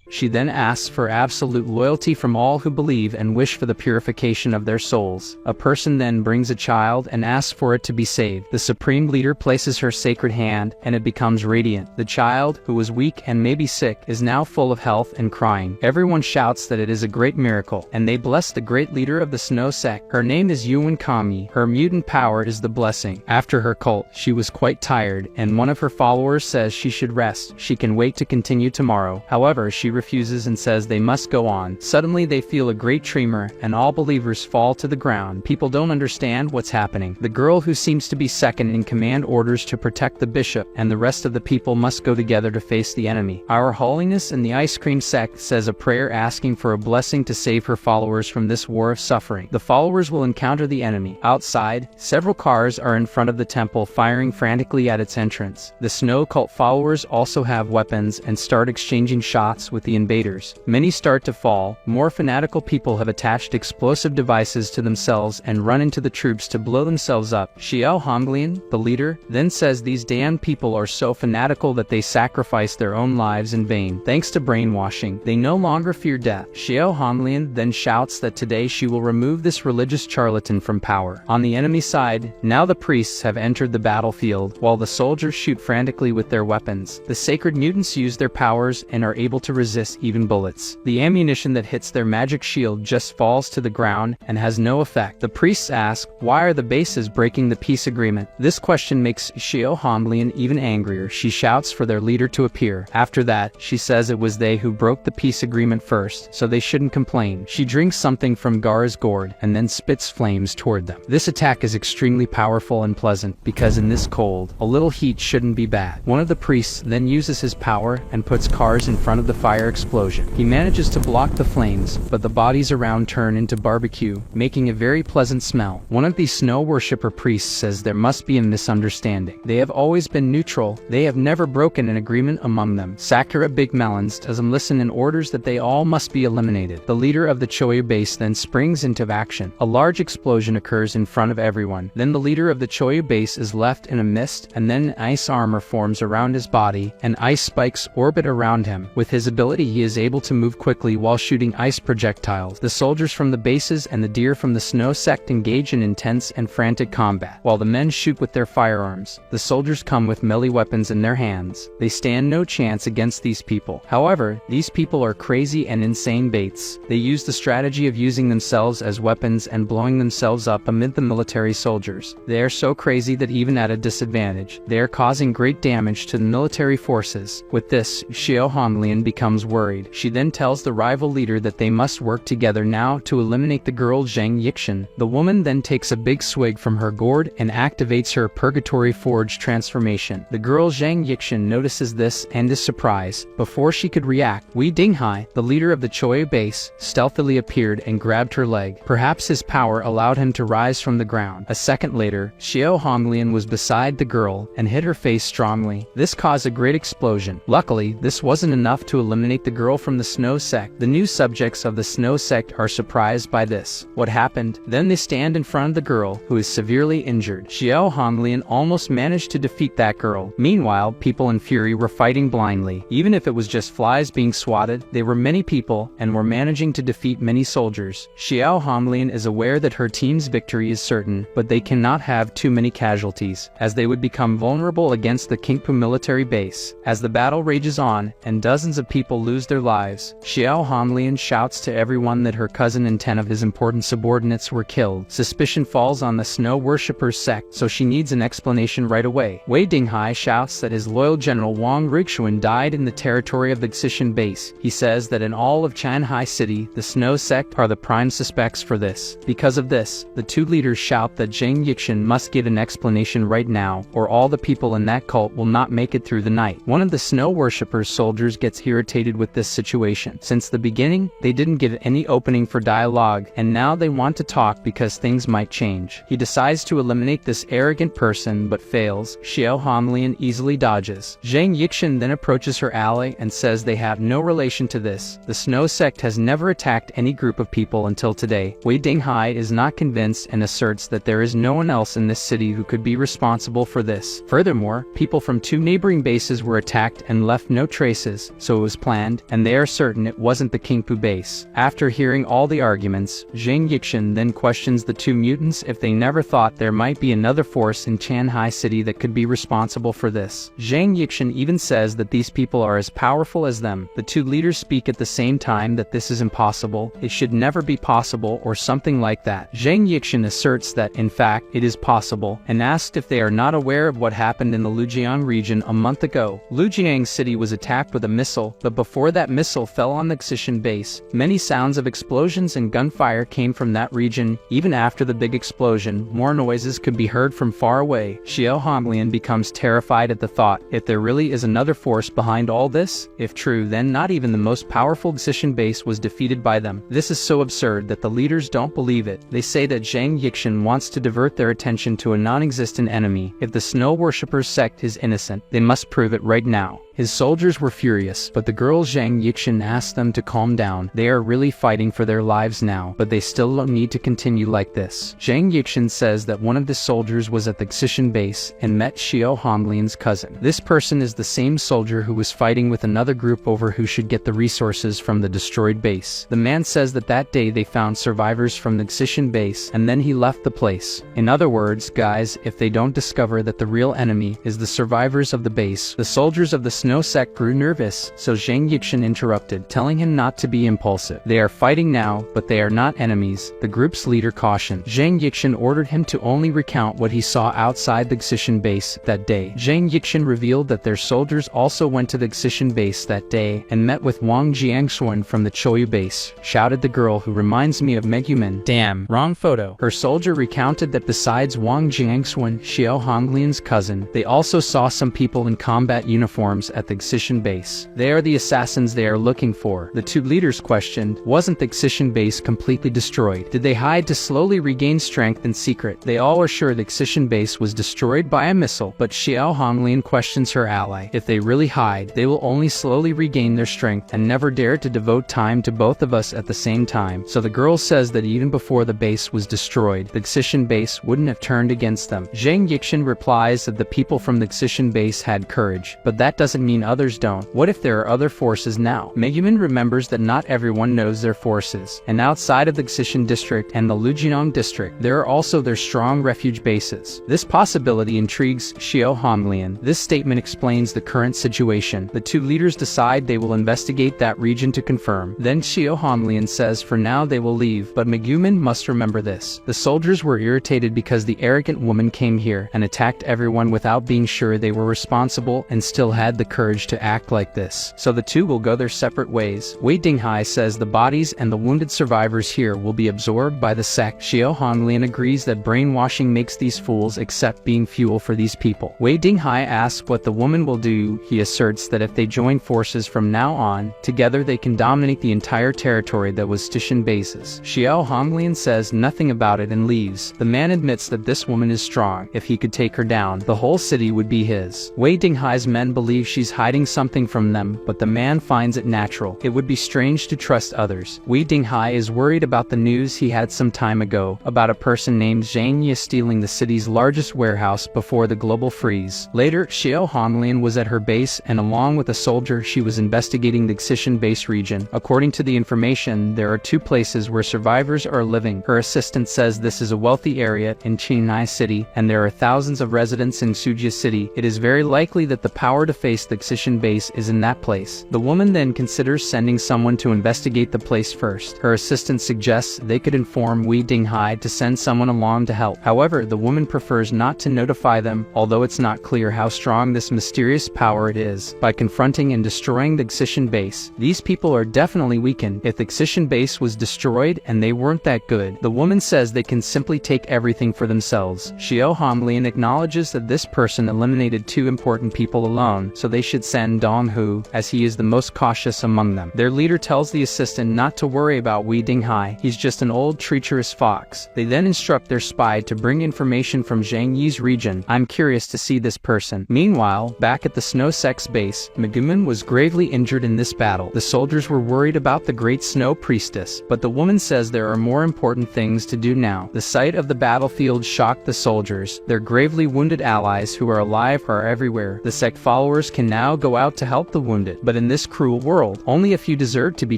She then asks for absolute loyalty from all who believe and wish for the purification of their souls. A person then brings a child and asks for it to be saved. The supreme leader places her sacred hand and it becomes radiant. The child, who was weak and maybe sick, is now full of health and crying. Everyone shouts that it is a great miracle, and they bless the great leader of the snow sect. Her name is Yuan Kami. Her mutant power is the blessing. After her cult, she was quite tired, and one of her followers says she should rest. She can wait to continue tomorrow. However, she refuses and says they must go on. Suddenly they feel a great tremor and all believers fall to the ground. People don't understand what's happening. The girl who seems to be second in command orders to protect the bishop, and the rest of the people must go together to face the enemy. Our Holiness in the ice cream sect says a prayer asking for a blessing to save her followers from this war of suffering. The followers will encounter the enemy. Outside, several cars are in front of the temple firing frantically at its entrance. The snow cult followers also have weapons and start exchanging shots with the invaders. Many start to fall. More fanatical people have attached explosive devices to themselves and run into the troops to blow themselves up. Xiao Honglian, the leader, then says these damned people are so fanatical that they sacrifice their own lives in vain. Thanks to brainwashing, they no longer fear death. Xiao Honglian then shouts that today she will remove this religious charlatan from power. On the enemy side, now the priests have entered the battlefield, while the soldiers shoot frantically with their weapons. The sacred mutants use their powers and are able to resist even bullets. The ammunition that hits their magic shield just falls to the ground and has no effect. The priests ask, why are the bases breaking the peace agreement? This question makes Xiao Honglian even angrier. She shouts for their leader to appear. After that, she says it was they who broke the peace agreement first, so they shouldn't complain. She drinks something from Gara's gourd and then spits flames toward them. This attack is extremely powerful and pleasant because in this cold, a little heat shouldn't be bad. One of the priests then uses his power and puts cars in front of the fire explosion. He manages to block the flames, but the bodies around turn into barbecue, making a very pleasant smell. One of these snow worshipper priests says there must be a misunderstanding. They have always been neutral. They have never broken an agreement among them. Sakura Big Melons doesn't listen and orders that they all must be eliminated. The leader of the Choyu base then springs into action. A large explosion occurs in front of everyone. Then the leader of the Choyu base is left in a mist, and then ice armor forms around his body, and ice spikes orbit around him. With his ability ability he is able to move quickly while shooting ice projectiles. The soldiers from the bases and the deer from the snow sect engage in intense and frantic combat, while the men shoot with their firearms. The soldiers come with melee weapons in their hands. They stand no chance against these people. However, these people are crazy and insane baits. They use the strategy of using themselves as weapons and blowing themselves up amid the military soldiers. They are so crazy that even at a disadvantage, they are causing great damage to the military forces. With this, Xiao Honglian becomes worried. She then tells the rival leader that they must work together now to eliminate the girl Zhang Yixin. The woman then takes a big swig from her gourd and activates her Purgatory Forge transformation. The girl Zhang Yixin notices this and is surprised. Before she could react, Wei Dinghai, the leader of the Choyu base, stealthily appeared and grabbed her leg. Perhaps his power allowed him to rise from the ground. A second later, Xiao Honglian was beside the girl and hit her face strongly. This caused a great explosion. Luckily, this wasn't enough to eliminate the girl from the Snow Sect. The new subjects of the Snow Sect are surprised by this. What happened? Then they stand in front of the girl, who is severely injured. Xiao Honglian almost managed to defeat that girl. Meanwhile, people in fury were fighting blindly. Even if it was just flies being swatted, they were many people and were managing to defeat many soldiers. Xiao Honglian is aware that her team's victory is certain, but they cannot have too many casualties, as they would become vulnerable against the Qingpu military base. As the battle rages on, and dozens of people lose their lives, Xiao Honglian shouts to everyone that her cousin and 10 of his important subordinates were killed. Suspicion falls on the Snow Worshippers sect, so she needs an explanation right away. Wei Dinghai shouts that his loyal general Wang Rixuan died in the territory of the Xishan base. He says that in all of Chanhai City, the Snow sect are the prime suspects for this. Because of this, the two leaders shout that Zhang Yixin must get an explanation right now, or all the people in that cult will not make it through the night. One of the Snow Worshippers soldiers gets irritated with this situation. Since the beginning, they didn't give any opening for dialogue, and now they want to talk because things might change. He decides to eliminate this arrogant person but fails. Xiao Honglian easily dodges. Zhang Yixin then approaches her ally and says they have no relation to this. The Snow sect has never attacked any group of people until today. Wei Dinghai is not convinced and asserts that there is no one else in this city who could be responsible for this. Furthermore, people from 2 neighboring bases were attacked and left no traces, so it was planned, and they are certain it wasn't the Qingpu base. After hearing all the arguments, Zhang Yixin then questions the 2 mutants if they never thought there might be another force in Chanhai City that could be responsible for this. Zhang Yixin even says that these people are as powerful as them. The 2 leaders speak at the same time that this is impossible, it should never be possible, or something like that. Zhang Yixin asserts that, in fact, it is possible, and asked if they are not aware of what happened in the Lujiang region a month ago. Lujiang City was attacked with a missile, but before that missile fell on the Xishan base, many sounds of explosions and gunfire came from that region. Even after the big explosion, more noises could be heard from far away. Xiao Honglian becomes terrified at the thought, if there really is another force behind all this? If true, then not even the most powerful Xishan base was defeated by them. This is so absurd that the leaders don't believe it. They say that Zhang Yixin wants to divert their attention to a non-existent enemy. If the Snow Worshippers sect is innocent, they must prove it right now. His soldiers were furious, but the girl Zhang Yixin asked them to calm down. They are really fighting for their lives now, but they still don't need to continue like this. Zhang Yixin says that one of the soldiers was at the Xishan base and met Xiao Honglian's cousin. This person is the same soldier who was fighting with another group over who should get the resources from the destroyed base. The man says that that day they found survivors from the Xishan base, and then he left the place. In other words, guys, if they don't discover that the real enemy is the survivors of the base, the soldiers of the Snow sect grew nervous, so Zhang Yixin interrupted, telling him not to be impulsive. They are fighting now, but they are not enemies, the group's leader cautioned. Zhang Yixin ordered him to only recount what he saw outside the Xishan base that day. Zhang Yixin revealed that their soldiers also went to the Xishan base that day and met with Wang Jiangxuan from the Choyu base. Shouted the girl who reminds me of Megumin. Damn, wrong photo. Her soldier recounted that besides Wang Jiangxuan, Xiao Honglian's cousin, they also saw some people in combat uniforms at the Xishan base. They are the assassins they are looking for. The 2 leaders questioned, wasn't the Xishan base completely destroyed? Did they hide to slowly regain strength in secret? They all are sure the Xishan base was destroyed by a missile, but Xiao Honglian questions her ally. If they really hide, they will only slowly regain their strength and never dare to devote time to both of us at the same time. So the girl says that even before the base was destroyed, the Xishan base wouldn't have turned against them. Zhang Yixin replies that the people from the Xishan base had courage, but that doesn't doesn't mean others don't. What if there are other forces now? Megumin remembers that not everyone knows their forces, and outside of the Xishan district and the Lujinong district, there are also their strong refuge bases. This possibility intrigues Xiao Honglian. This statement explains the current situation. The two leaders decide they will investigate that region to confirm. Then Xiao Honglian says for now they will leave, but Megumin must remember this. The soldiers were irritated because the arrogant woman came here and attacked everyone without being sure they were responsible and still had the courage to act like this. So the two will go their separate ways. Wei Dinghai says the bodies and the wounded survivors here will be absorbed by the sect. Xiao Honglian agrees that brainwashing makes these fools accept being fuel for these people. Wei Dinghai asks what the woman will do. He asserts that if they join forces from now on, together they can dominate the entire territory that was Station bases. Xiao Honglian says nothing about it and leaves. The man admits that this woman is strong. If he could take her down, the whole city would be his. Wei Dinghai's men believe she's hiding something from them, but the man finds it natural. It would be strange to trust others. Wei Dinghai is worried about the news he had some time ago about a person named Zhang Yi stealing the city's largest warehouse before the global freeze. Later, Xiao Honglian was at her base and along with a soldier she was investigating the Xishan base region. According to the information, there are two places where survivors are living. Her assistant says this is a wealthy area in Qinghai City and there are thousands of residents in Sujia City. It is very likely that the power to face the Xishan base is in that place. The woman then considers sending someone to investigate the place first. Her assistant suggests they could inform Wei Dinghai to send someone along to help. However, the woman prefers not to notify them, although it's not clear how strong this mysterious power it is. By confronting and destroying the Xishan base, these people are definitely weakened. If the Xishan base was destroyed and they weren't that good, the woman says they can simply take everything for themselves. Xiao Honglian acknowledges that this person eliminated two important people alone, so they should send Dong Hu, as he is the most cautious among them. Their leader tells the assistant not to worry about Wei Dinghai. He's just an old treacherous fox. They then instruct their spy to bring information from Zhang Yi's region. I'm curious to see this person. Meanwhile, back at the Snow Sect's base, Megumin was gravely injured in this battle. The soldiers were worried about the Great Snow Priestess, but the woman says there are more important things to do now. The sight of the battlefield shocked the soldiers. Their gravely wounded allies who are alive are everywhere. The sect followers can now go out to help the wounded, but in this cruel world, only a few deserve to be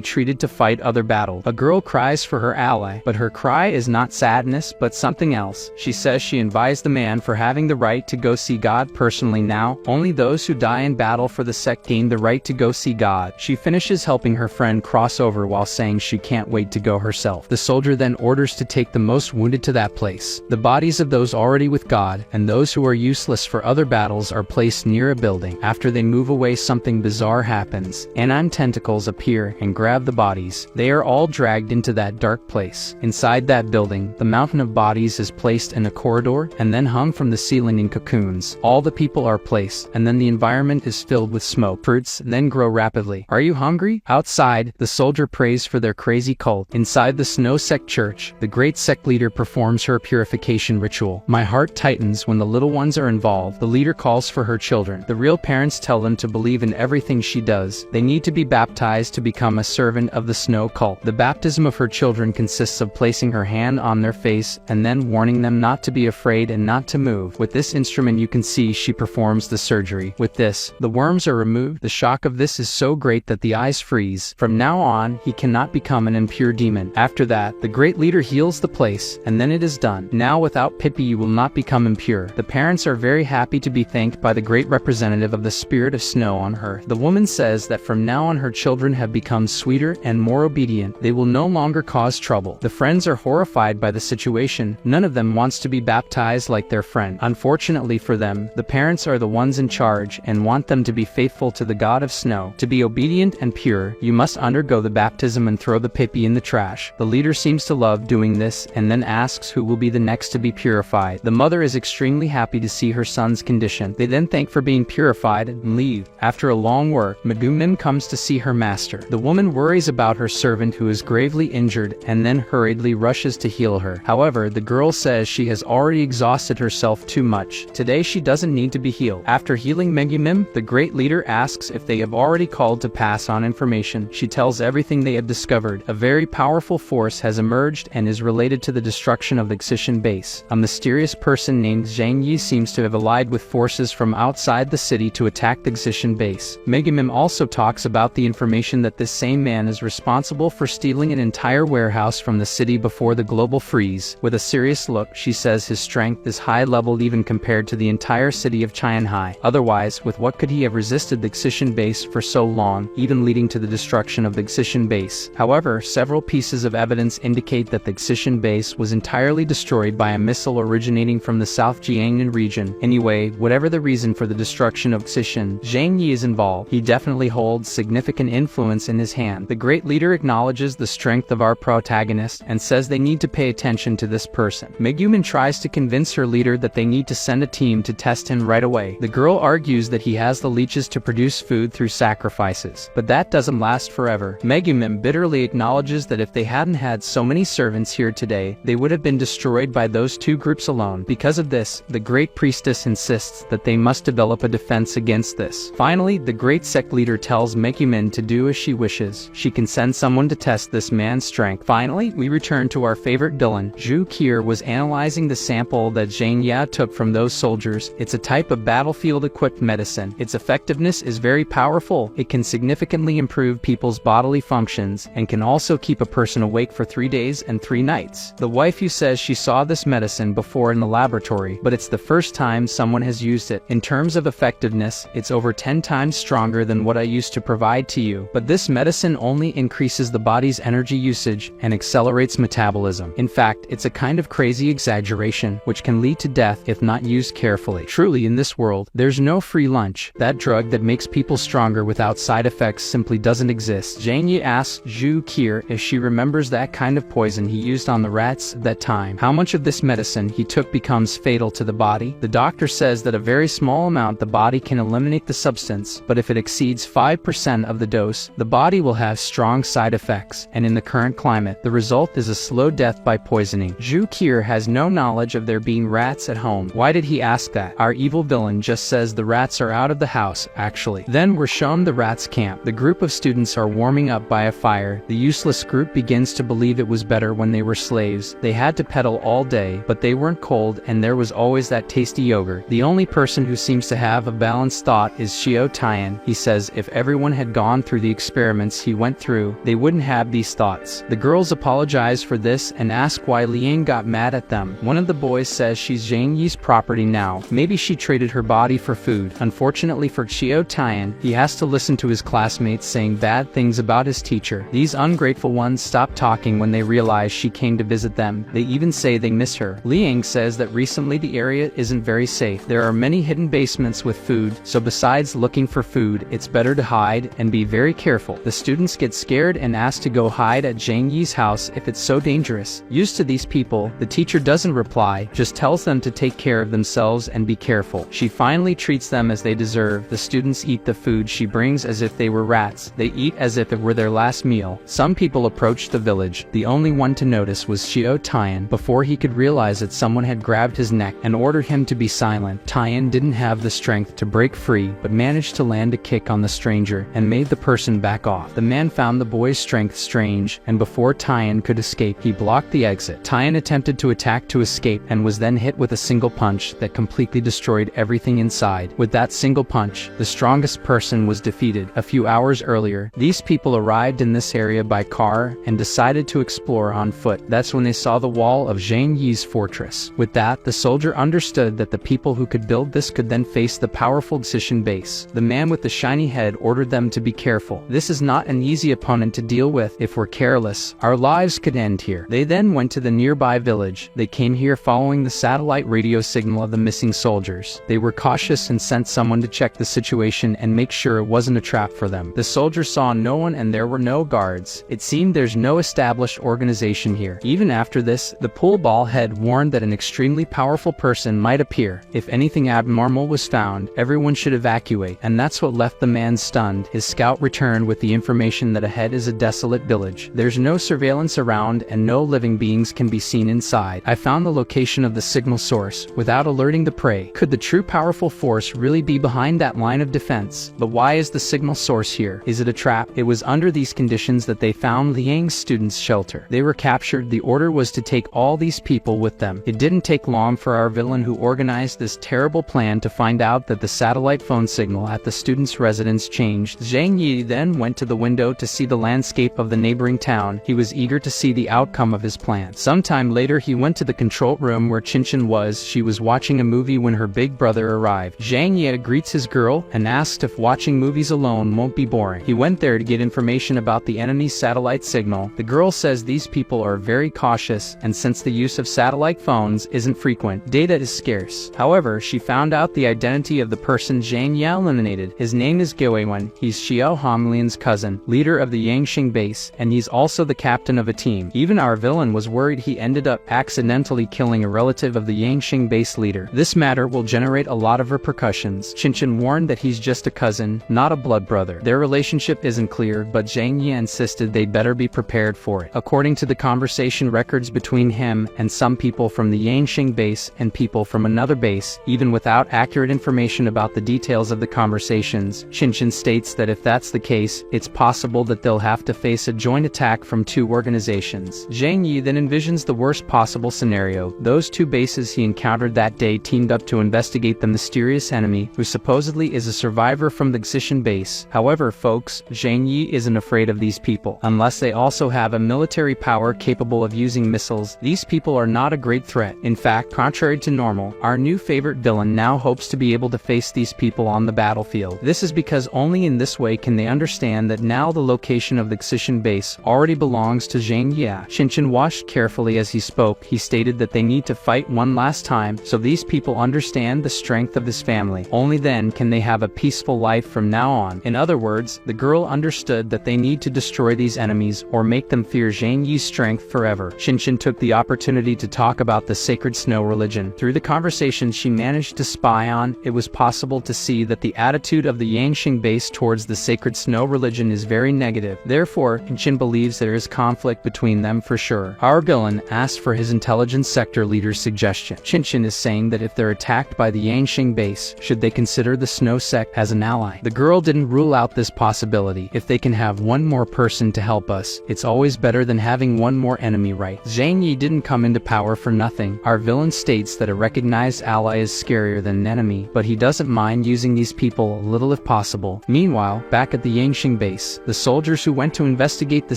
treated to fight other battles. A girl cries for her ally, but her cry is not sadness, but something else. She says she envies the man for having the right to go see God personally now. Only those who die in battle for the sect gain the right to go see God. She finishes helping her friend cross over while saying she can't wait to go herself. The soldier then orders to take the most wounded to that place. The bodies of those already with God and those who are useless for other battles are placed near a building. After they move away, something bizarre happens. Anime tentacles appear and grab the bodies. They are all dragged into that dark place. Inside that building, the mountain of bodies is placed in a corridor and then hung from the ceiling in cocoons. All the people are placed, and then the environment is filled with smoke. Fruits then grow rapidly. Are you hungry? Outside, the soldier prays for their crazy cult. Inside the Snow Sect church, the great sect leader performs her purification ritual. My heart tightens when the little ones are involved. The leader calls for her children. The real parents tell them to believe in everything she does. They need to be baptized to become a servant of the snow cult. The baptism of her children consists of placing her hand on their face and then warning them not to be afraid and not to move. With this instrument you can see she performs the surgery. With this, the worms are removed. The shock of this is so great that the eyes freeze. From now on, he cannot become an impure demon. After that, the great leader heals the place, and then it is done. Now without Pippi you will not become impure. The parents are very happy to be thanked by the great representative of the spirit of snow on her. The woman says that from now on her children have become sweeter and more obedient. They will no longer cause trouble. The friends are horrified by the situation. None of them wants to be baptized like their friend. Unfortunately for them, the parents are the ones in charge and want them to be faithful to the god of snow. To be obedient and pure, you must undergo the baptism and throw the Pippi in the trash. The leader seems to love doing this and then asks who will be the next to be purified. The mother is extremely happy to see her son's condition. They then thank for being purified and leave. After a long work, Megumin comes to see her master. The woman worries about her servant who is gravely injured and then hurriedly rushes to heal her. However, the girl says she has already exhausted herself too much. Today she doesn't need to be healed. After healing Megumin, the great leader asks if they have already called to pass on information. She tells everything they have discovered. A very powerful force has emerged and is related to the destruction of the Xishan base. A mysterious person named Zhang Yi seems to have allied with forces from outside the city to attack attack the Xishan base. Megumin also talks about the information that this same man is responsible for stealing an entire warehouse from the city before the global freeze. With a serious look, she says his strength is high-level even compared to the entire city of Qianhai. Otherwise, with what could he have resisted the Xishan base for so long, even leading to the destruction of the Xishan base? However, several pieces of evidence indicate that the Xishan base was entirely destroyed by a missile originating from the South Jiangnan region. Anyway, whatever the reason for the destruction of Xishan, Zhang Yi is involved. He definitely holds significant influence in his hand. The great leader acknowledges the strength of our protagonist and says they need to pay attention to this person. Megumin tries to convince her leader that they need to send a team to test him right away. The girl argues that he has the leeches to produce food through sacrifices, but that doesn't last forever. Megumin bitterly acknowledges that if they hadn't had so many servants here today, they would have been destroyed by those two groups alone. Because of this, the great priestess insists that they must develop a defense against this. Finally, the great sect leader tells Megumin to do as she wishes. She can send someone to test this man's strength. Finally, we return to our favorite villain. Zhu Qier was analyzing the sample that Zhang Yi took from those soldiers. It's a type of battlefield-equipped medicine. Its effectiveness is very powerful. It can significantly improve people's bodily functions and can also keep a person awake for 3 days and 3 nights. The waifu says she saw this medicine before in the laboratory, but it's the first time someone has used it. In terms of effectiveness, it's over 10 times stronger than what I used to provide to you. But this medicine only increases the body's energy usage and accelerates metabolism. In fact, it's a kind of crazy exaggeration, which can lead to death if not used carefully. Truly, in this world, there's no free lunch. That drug that makes people stronger without side effects simply doesn't exist. Zhang Yi asks Zhu Qier if she remembers that kind of poison he used on the rats at that time. How much of this medicine he took becomes fatal to the body? The doctor says that a very small amount the body can eliminate the substance, but if it exceeds 5% of the dose, the body will have strong side effects, and in the current climate, the result is a slow death by poisoning. Zhu Qier has no knowledge of there being rats at home. Why did he ask that? Our evil villain just says the rats are out of the house, actually. Then we're shown the rats' camp. The group of students are warming up by a fire. The useless group begins to believe it was better when they were slaves. They had to pedal all day, but they weren't cold, and there was always that tasty yogurt. The only person who seems to have a balanced thought is Xiao Tian. He says if everyone had gone through the experiments he went through, they wouldn't have these thoughts. The girls apologize for this and ask why Liang got mad at them. One of the boys says she's Zhang Yi's property now. Maybe she traded her body for food. Unfortunately for Xiao Tian, he has to listen to his classmates saying bad things about his teacher. These ungrateful ones stop talking when they realize she came to visit them. They even say they miss her. Liang says that recently the area isn't very safe. There are many hidden basements with food, so besides looking for food, it's better to hide and be very careful. The students get scared and ask to go hide at Zhang Yi's house if it's so dangerous. Used to these people, the teacher doesn't reply, just tells them to take care of themselves and be careful. She finally treats them as they deserve. The students eat the food she brings as if they were rats. They eat as if it were their last meal. Some people approached the village. The only one to notice was Xiao Tian. Before he could realize that someone had grabbed his neck and ordered him to be silent, Tian didn't have the strength to break free, but managed to land a kick on the stranger and made the person back off. The man found the boy's strength strange, and before Tian could escape, he blocked the exit. Tian attempted to attack to escape and was then hit with a single punch that completely destroyed everything inside. With that single punch, the strongest person was defeated. A few hours earlier, these people arrived in this area by car and decided to explore on foot. That's when they saw the wall of Zhang Yi's fortress. With that, the soldier understood that the people who could build this could then face the powerful Xishan base. The man with the shiny head ordered them to be careful. This is not an easy opponent to deal with. If we're careless, our lives could end here. They then went to the nearby village. They came here following the satellite radio signal of the missing soldiers. They were cautious and sent someone to check the situation and make sure it wasn't a trap for them. The soldiers saw no one and there were no guards. It seemed there's no established organization here. Even after this, the pool ball head warned that an extremely powerful person might appear. If anything abnormal was found, everyone should evacuate, and that's what left the man stunned. His scout returned with the information that ahead is a desolate village. There's no surveillance around and no living beings can be seen inside. I found the location of the signal source without alerting the prey. Could the true powerful force really be behind that line of defense? But why is the signal source here? Is it a trap? It was under these conditions that they found Liang's students' shelter. They were captured. The order was to take all these people with them. It didn't take long for our villain who organized this terrible plan to find out that the satellite phone signal at the student's residence changed. Zhang Yi then went to the window to see the landscape of the neighboring town. He was eager to see the outcome of his plan. Sometime later he went to the control room where Qinchin was. She was watching a movie when her big brother arrived. Zhang Yi greets his girl and asked if watching movies alone won't be boring. He went there to get information about the enemy's satellite signal. The girl says these people are very cautious, and since the use of satellite phones isn't frequent, data is scarce. However, she found out the identity of the person Zhang Yi eliminated. His name is Goewen. He's Xiao Homlian's cousin, leader of the Yangxing base, and he's also the captain of a team. Even our villain was worried he ended up accidentally killing a relative of the Yangxing base leader. This matter will generate a lot of repercussions. Qinchin warned that he's just a cousin, not a blood brother. Their relationship isn't clear, but Zhang Yi insisted they'd better be prepared for it. According to the conversation records between him and some people from the Yangxing base and people from another base, even without accurate information about the details of the conversations, Qinchin states that if that's the case, it's possible that they'll have to face a joint attack from two organizations. Zhang Yi then envisions the worst possible scenario. Those two bases he encountered that day teamed up to investigate the mysterious enemy, who supposedly is a survivor from the Xishan base. However, folks, Zhang Yi isn't afraid of these people. Unless they also have a military power capable of using missiles, these people are not a great threat. In fact, contrary to normal, our new favorite villain now hopes to be able to face these people on the battlefield. This is because only in this way can they understand that now the location of the Xishan base already belongs to Zhang Yi. Qinchin watched carefully as he spoke. He stated that they need to fight one last time, so these people understand the strength of this family. Only then can they have a peaceful life from now on. In other words, the girl understood that they need to destroy these enemies or make them fear Zhang Yi's strength forever. Qinchin took the opportunity to talk about the sacred snow religion. Through the conversation she managed to spy on, it was possible to see that the attitude of the Yangxing base towards the sacred snow religion is very negative. Therefore, Qinchin believes there is conflict between them for sure. Our villain asked for his intelligence sector leader's suggestion. Qinchin is saying that if they're attacked by the Yangxing base, should they consider the snow sect as an ally? The girl didn't rule out this possibility. If they can have one more person to help us, it's always better than having one more enemy, right? Zhang Yi didn't come into power for nothing. Our villain states that a recognized ally is scarier than an enemy, but he doesn't mind using these people a little if possible. Meanwhile, back at the Yangxing base, the soldiers who went to investigate the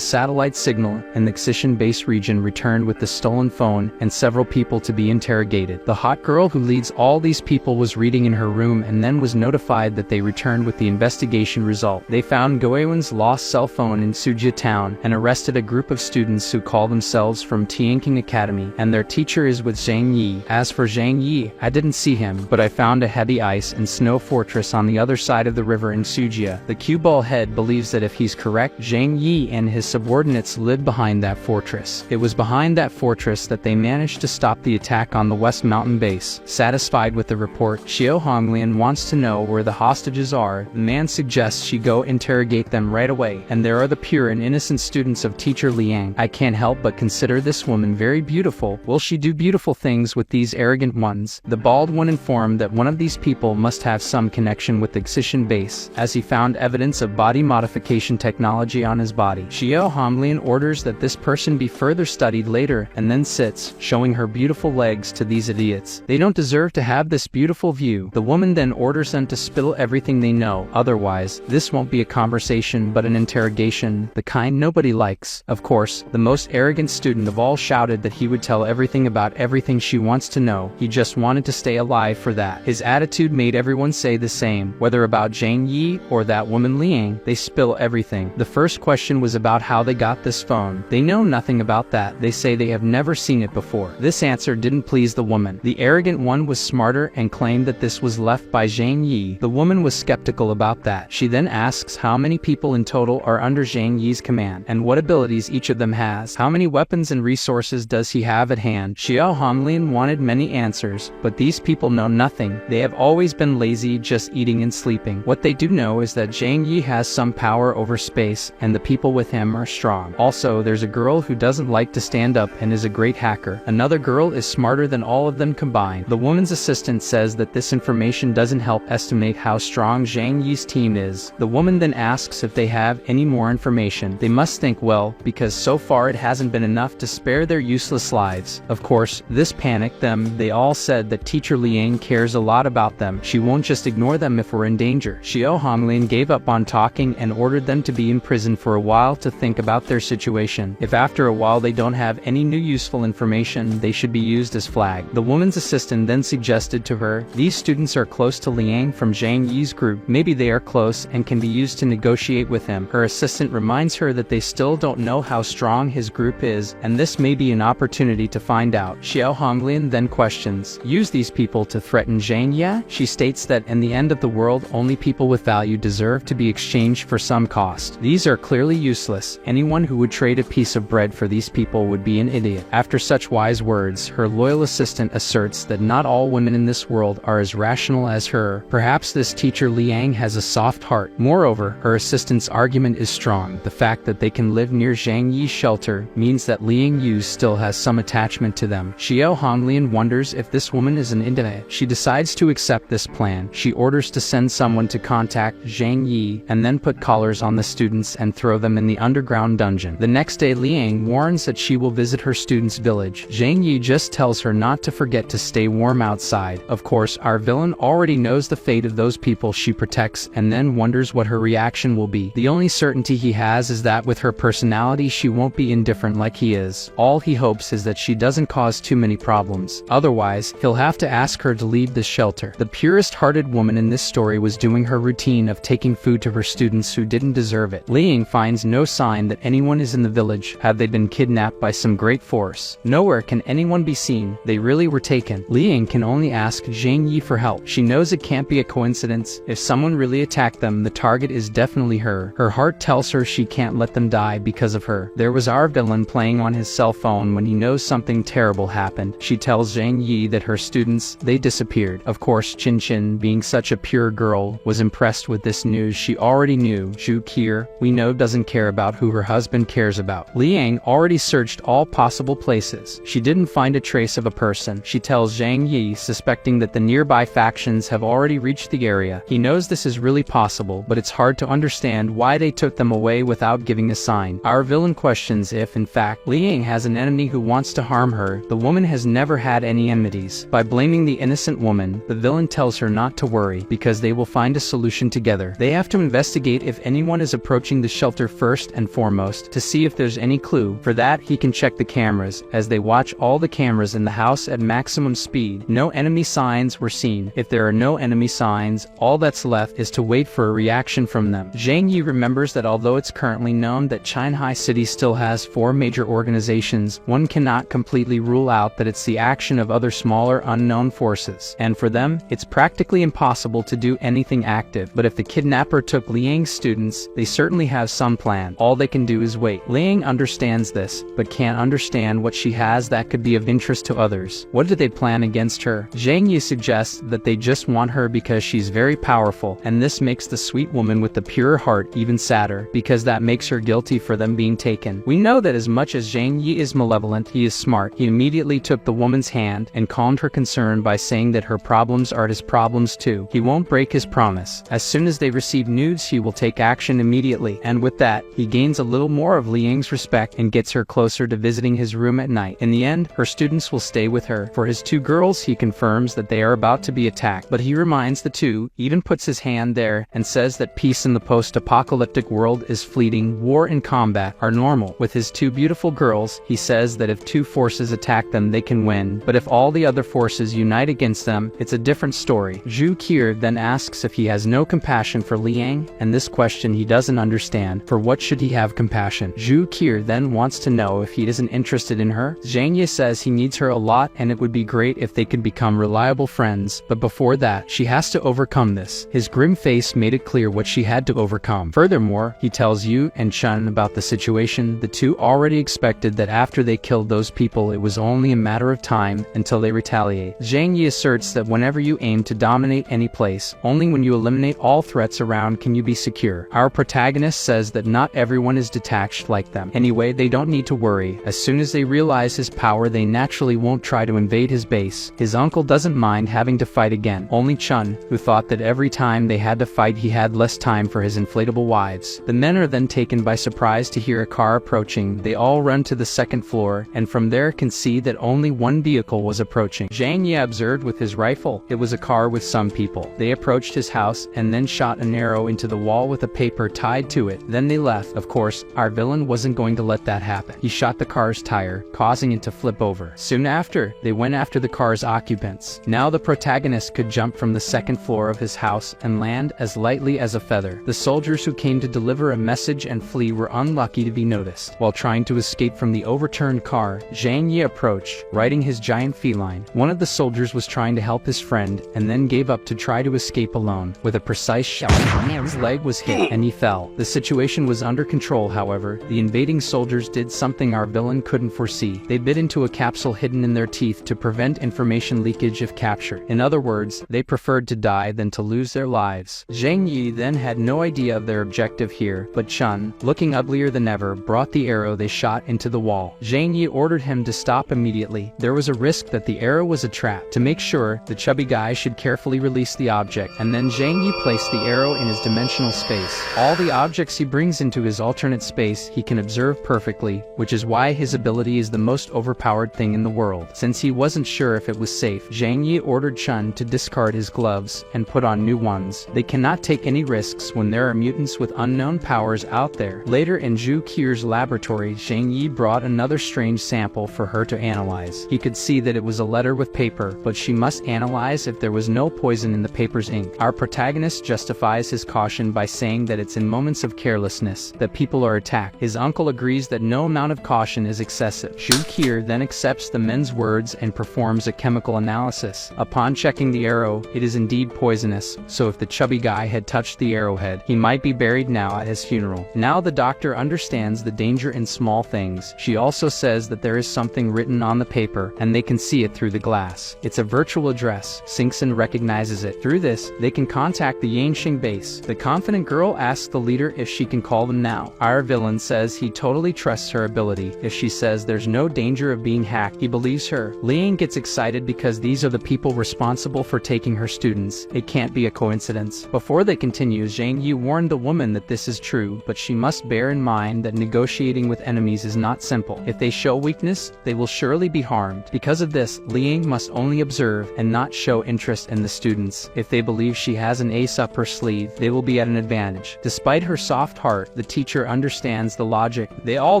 satellite signal in the Xishan base region returned with the stolen phone and several people to be interrogated. The hot girl who leads all these people was reading in her room and then was notified that they returned with the investigation result. They found Goewen's lost cell phone in Sujia town and arrested a group of students who call themselves from Tianqing Academy, and their teacher is with Zhang Yi. As for Zhang Yi, I didn't see him, but I found a heavy ice and snow fortress on the other side of the river in Sujia. The cue ball head believes that if he's correct, Zhang Yi and his subordinates lived behind that fortress. It was behind that fortress that they managed to stop the attack on the West Mountain base. Satisfied with the report, Xiao Honglian wants to know where the hostages are. The man suggests she go interrogate them right away, and there are the pure and innocent students of teacher Liang. I can't help but consider this woman very beautiful. Will she do beautiful things with these arrogant ones? The bald one informed that one of these people must have some connection with the Xishan base, as he found evidence of body modification technology on his body. Xiao Honglian orders that this person be further studied later, and then sits, showing her beautiful legs to these idiots. They don't deserve to have this beautiful view. The woman then orders them to spill everything they know, otherwise, this won't be a conversation but an interrogation, the kind nobody likes. Of course, the most arrogant student of all shouted that he would tell everything about everything she wants to know. He just wanted to stay alive for that. His attitude made everyone say the same, whether about Zhang Yi or that woman Liang. They spill everything. The first question was about how they got this phone. They know nothing about that. They say they have never seen it before. This answer didn't please the woman. The arrogant one was smarter and claimed that this was left by Zhang Yi. The woman was skeptical about that. She then asks how many people in total are under Zhang Yi's command, and what abilities each of them has. How many weapons and resources does he have at hand? Xiao Honglian wanted many answers, but these people know nothing. They have always been lazy, just eating and sleeping. What they do know is that Zhang Yi has some power over space, and the people with him are strong. Also, there's a girl who doesn't like to stand up and is a great hacker. Another girl is smarter than all of them combined. The woman's assistant says that this information doesn't help estimate how strong Zhang Yi's team is. The woman then asks if they have any more information. They must think well, because so far it hasn't been enough to spare their useless lives. Of course, this panicked them. They all said that teacher Liang cares a lot about them. She won't just just ignore them if we're in danger. Xiao Honglin gave up on talking and ordered them to be in prison for a while to think about their situation. If after a while they don't have any new useful information, they should be used as flag. The woman's assistant then suggested to her, these students are close to Liang from Zhang Yi's group. Maybe they are close and can be used to negotiate with him. Her assistant reminds her that they still don't know how strong his group is, and this may be an opportunity to find out. Xiao Honglin then questions, use these people to threaten Zhang Yi? She states that in the end of the world, only people with value deserve to be exchanged for some cost. These are clearly useless. Anyone who would trade a piece of bread for these people would be an idiot. After such wise words, her loyal assistant asserts that not all women in this world are as rational as her. Perhaps this teacher Liang has a soft heart. Moreover, her assistant's argument is strong. The fact that they can live near Zhang Yi's shelter means that Liang Yu still has some attachment to them. Xiao Honglin wonders if this woman is an idiot. She decides to accept this plan. She orders to send someone to contact Zhang Yi and then put collars on the students and throw them in the underground dungeon. The next day, Liang warns that she will visit her student's village. Zhang Yi just tells her not to forget to stay warm outside. Of course, our villain already knows the fate of those people she protects and then wonders what her reaction will be. The only certainty he has is that with her personality she won't be indifferent like he is. All he hopes is that she doesn't cause too many problems. Otherwise, he'll have to ask her to leave the shelter. The purest-hearted woman in this story was doing her routine of taking food to her students who didn't deserve it. Liang finds no sign that anyone is in the village. Have they been kidnapped by some great force? Nowhere can anyone be seen. They really were taken. Liang can only ask Zhang Yi for help. She knows it can't be a coincidence. If someone really attacked them, the target is definitely her. Her heart tells her she can't let them die because of her. There was our villain playing on his cell phone when he knows something terrible happened. She tells Zhang Yi that her students, they disappeared. Of course, Qin Qin, being such a pure girl, was impressed with this news. She already knew. Zhu Qier, we know, doesn't care about who her husband cares about. Liang already searched all possible places. She didn't find a trace of a person. She tells Zhang Yi, suspecting that the nearby factions have already reached the area. He knows this is really possible, but it's hard to understand why they took them away without giving a sign. Our villain questions if, in fact, Liang has an enemy who wants to harm her. The woman has never had any enmities. By blaming the innocent woman, the villain tells her not to worry, because they will find a solution together. They have to investigate if anyone is approaching the shelter first and foremost, to see if there's any clue. For that, he can check the cameras. As they watch all the cameras in the house at maximum speed, no enemy signs were seen. If there are no enemy signs, all that's left is to wait for a reaction from them. Zhang Yi remembers that although it's currently known that Shanghai City still has 4 major organizations, one cannot completely rule out that it's the action of other smaller unknown forces. And for them, it's practically impossible to do anything active. But if the kidnapper took Liang's students, they certainly have some plan. All they can do is wait. Liang understands this, but can't understand what she has that could be of interest to others. What do they plan against her? Zhang Yi suggests that they just want her because she's very powerful, and this makes the sweet woman with the pure heart even sadder, because that makes her guilty for them being taken. We know that as much as Zhang Yi is malevolent, he is smart. He immediately took the woman's hand and calmed her concern by saying that her problems are his problems too. He won't break his promise. As soon as they receive news, he will take action immediately, and with that, he gains a little more of Liang's respect and gets her closer to visiting his room at night. In the end, her students will stay with her. For his 2 girls, he confirms that they are about to be attacked, but he reminds the 2, even puts his hand there, and says that peace in the post-apocalyptic world is fleeting. War and combat are normal. With his 2 beautiful girls, he says that if 2 forces attack them, they can win, but if all the other forces unite against them, it's a different story. Zhu Qier then asks if he has no compassion for Liang, and this question he doesn't understand. For what should he have compassion? Zhu Qier then wants to know if he isn't interested in her. Zhang Yi says he needs her a lot and it would be great if they could become reliable friends, but before that, she has to overcome this. His grim face made it clear what she had to overcome. Furthermore, he tells Yu and Chun about the situation. The 2 already expected that after they killed those people, it was only a matter of time until they retaliate. Zhang Yi asserts that whenever you aim to dominate any place, only when you eliminate all threats around can you be secure. Our protagonist says that not everyone is detached like them. Anyway, they don't need to worry. As soon as they realize his power, they naturally won't try to invade his base. His uncle doesn't mind having to fight again. Only Chun, who thought that every time they had to fight he had less time for his inflatable wives. The men are then taken by surprise to hear a car approaching. They all run to the 2nd floor, and from there can see that only one vehicle was approaching. Zhang Yi observed with his rifle. It was a car with some some people. They approached his house and then shot an arrow into the wall with a paper tied to it. Then they left. Of course, our villain wasn't going to let that happen. He shot the car's tire, causing it to flip over. Soon after, they went after the car's occupants. Now the protagonist could jump from the second floor of his house and land as lightly as a feather. The soldiers who came to deliver a message and flee were unlucky to be noticed. While trying to escape from the overturned car, Zhang Yi approached, riding his giant feline. One of the soldiers was trying to help his friend and then gave up to try to escape alone. With a precise shot, his leg was hit and he fell. The situation was under control, however. The invading soldiers did something our villain couldn't foresee. They bit into a capsule hidden in their teeth to prevent information leakage if captured. In other words, they preferred to die than to lose their lives. Zhang Yi then had no idea of their objective here, but Chun, looking uglier than ever, brought the arrow they shot into the wall. Zhang Yi ordered him to stop immediately. There was a risk that the arrow was a trap. To make sure, the chubby guy should carefully release the object, and then Zhang Yi placed the arrow in his dimensional space. All the objects he brings into his alternate space he can observe perfectly, which is why his ability is the most overpowered thing in the world. Since he wasn't sure if it was safe, Zhang Yi ordered Chun to discard his gloves and put on new ones. They cannot take any risks when there are mutants with unknown powers out there. Later in Zhu Qir's laboratory, Zhang Yi brought another strange sample for her to analyze. He could see that it was a letter with paper, but she must analyze if there was no poison in the paper's ink. Our protagonist justifies his caution by saying that it's in moments of carelessness that people are attacked. His uncle agrees that no amount of caution is excessive. Zhu Qir then accepts the men's words and performs a chemical analysis. Upon checking the arrow, it is indeed poisonous, so if the chubby guy had touched the arrowhead, he might be buried now at his funeral. Now the doctor understands the danger in small things. She also says that there is something written on the paper, and they can see it through the glass. It's a virtual address. Singson recognizes it. Through this, they can contact the Yangxing base. The confident girl asks the leader if she can call them now. Our villain says he totally trusts her ability. If she says there's no danger of being hacked, he believes her. Liang gets excited because these are the people responsible for taking her students. It can't be a coincidence. Before they continue, Zhang Yi warned the woman that this is true, but she must bear in mind that negotiating with enemies is not simple. If they show weakness, they will surely be harmed. Because of this, Liang must only observe and not show interest in the students. If they believe she has an ace up her sleeve, they will be at an advantage. Despite her soft heart, the teacher understands the logic. They all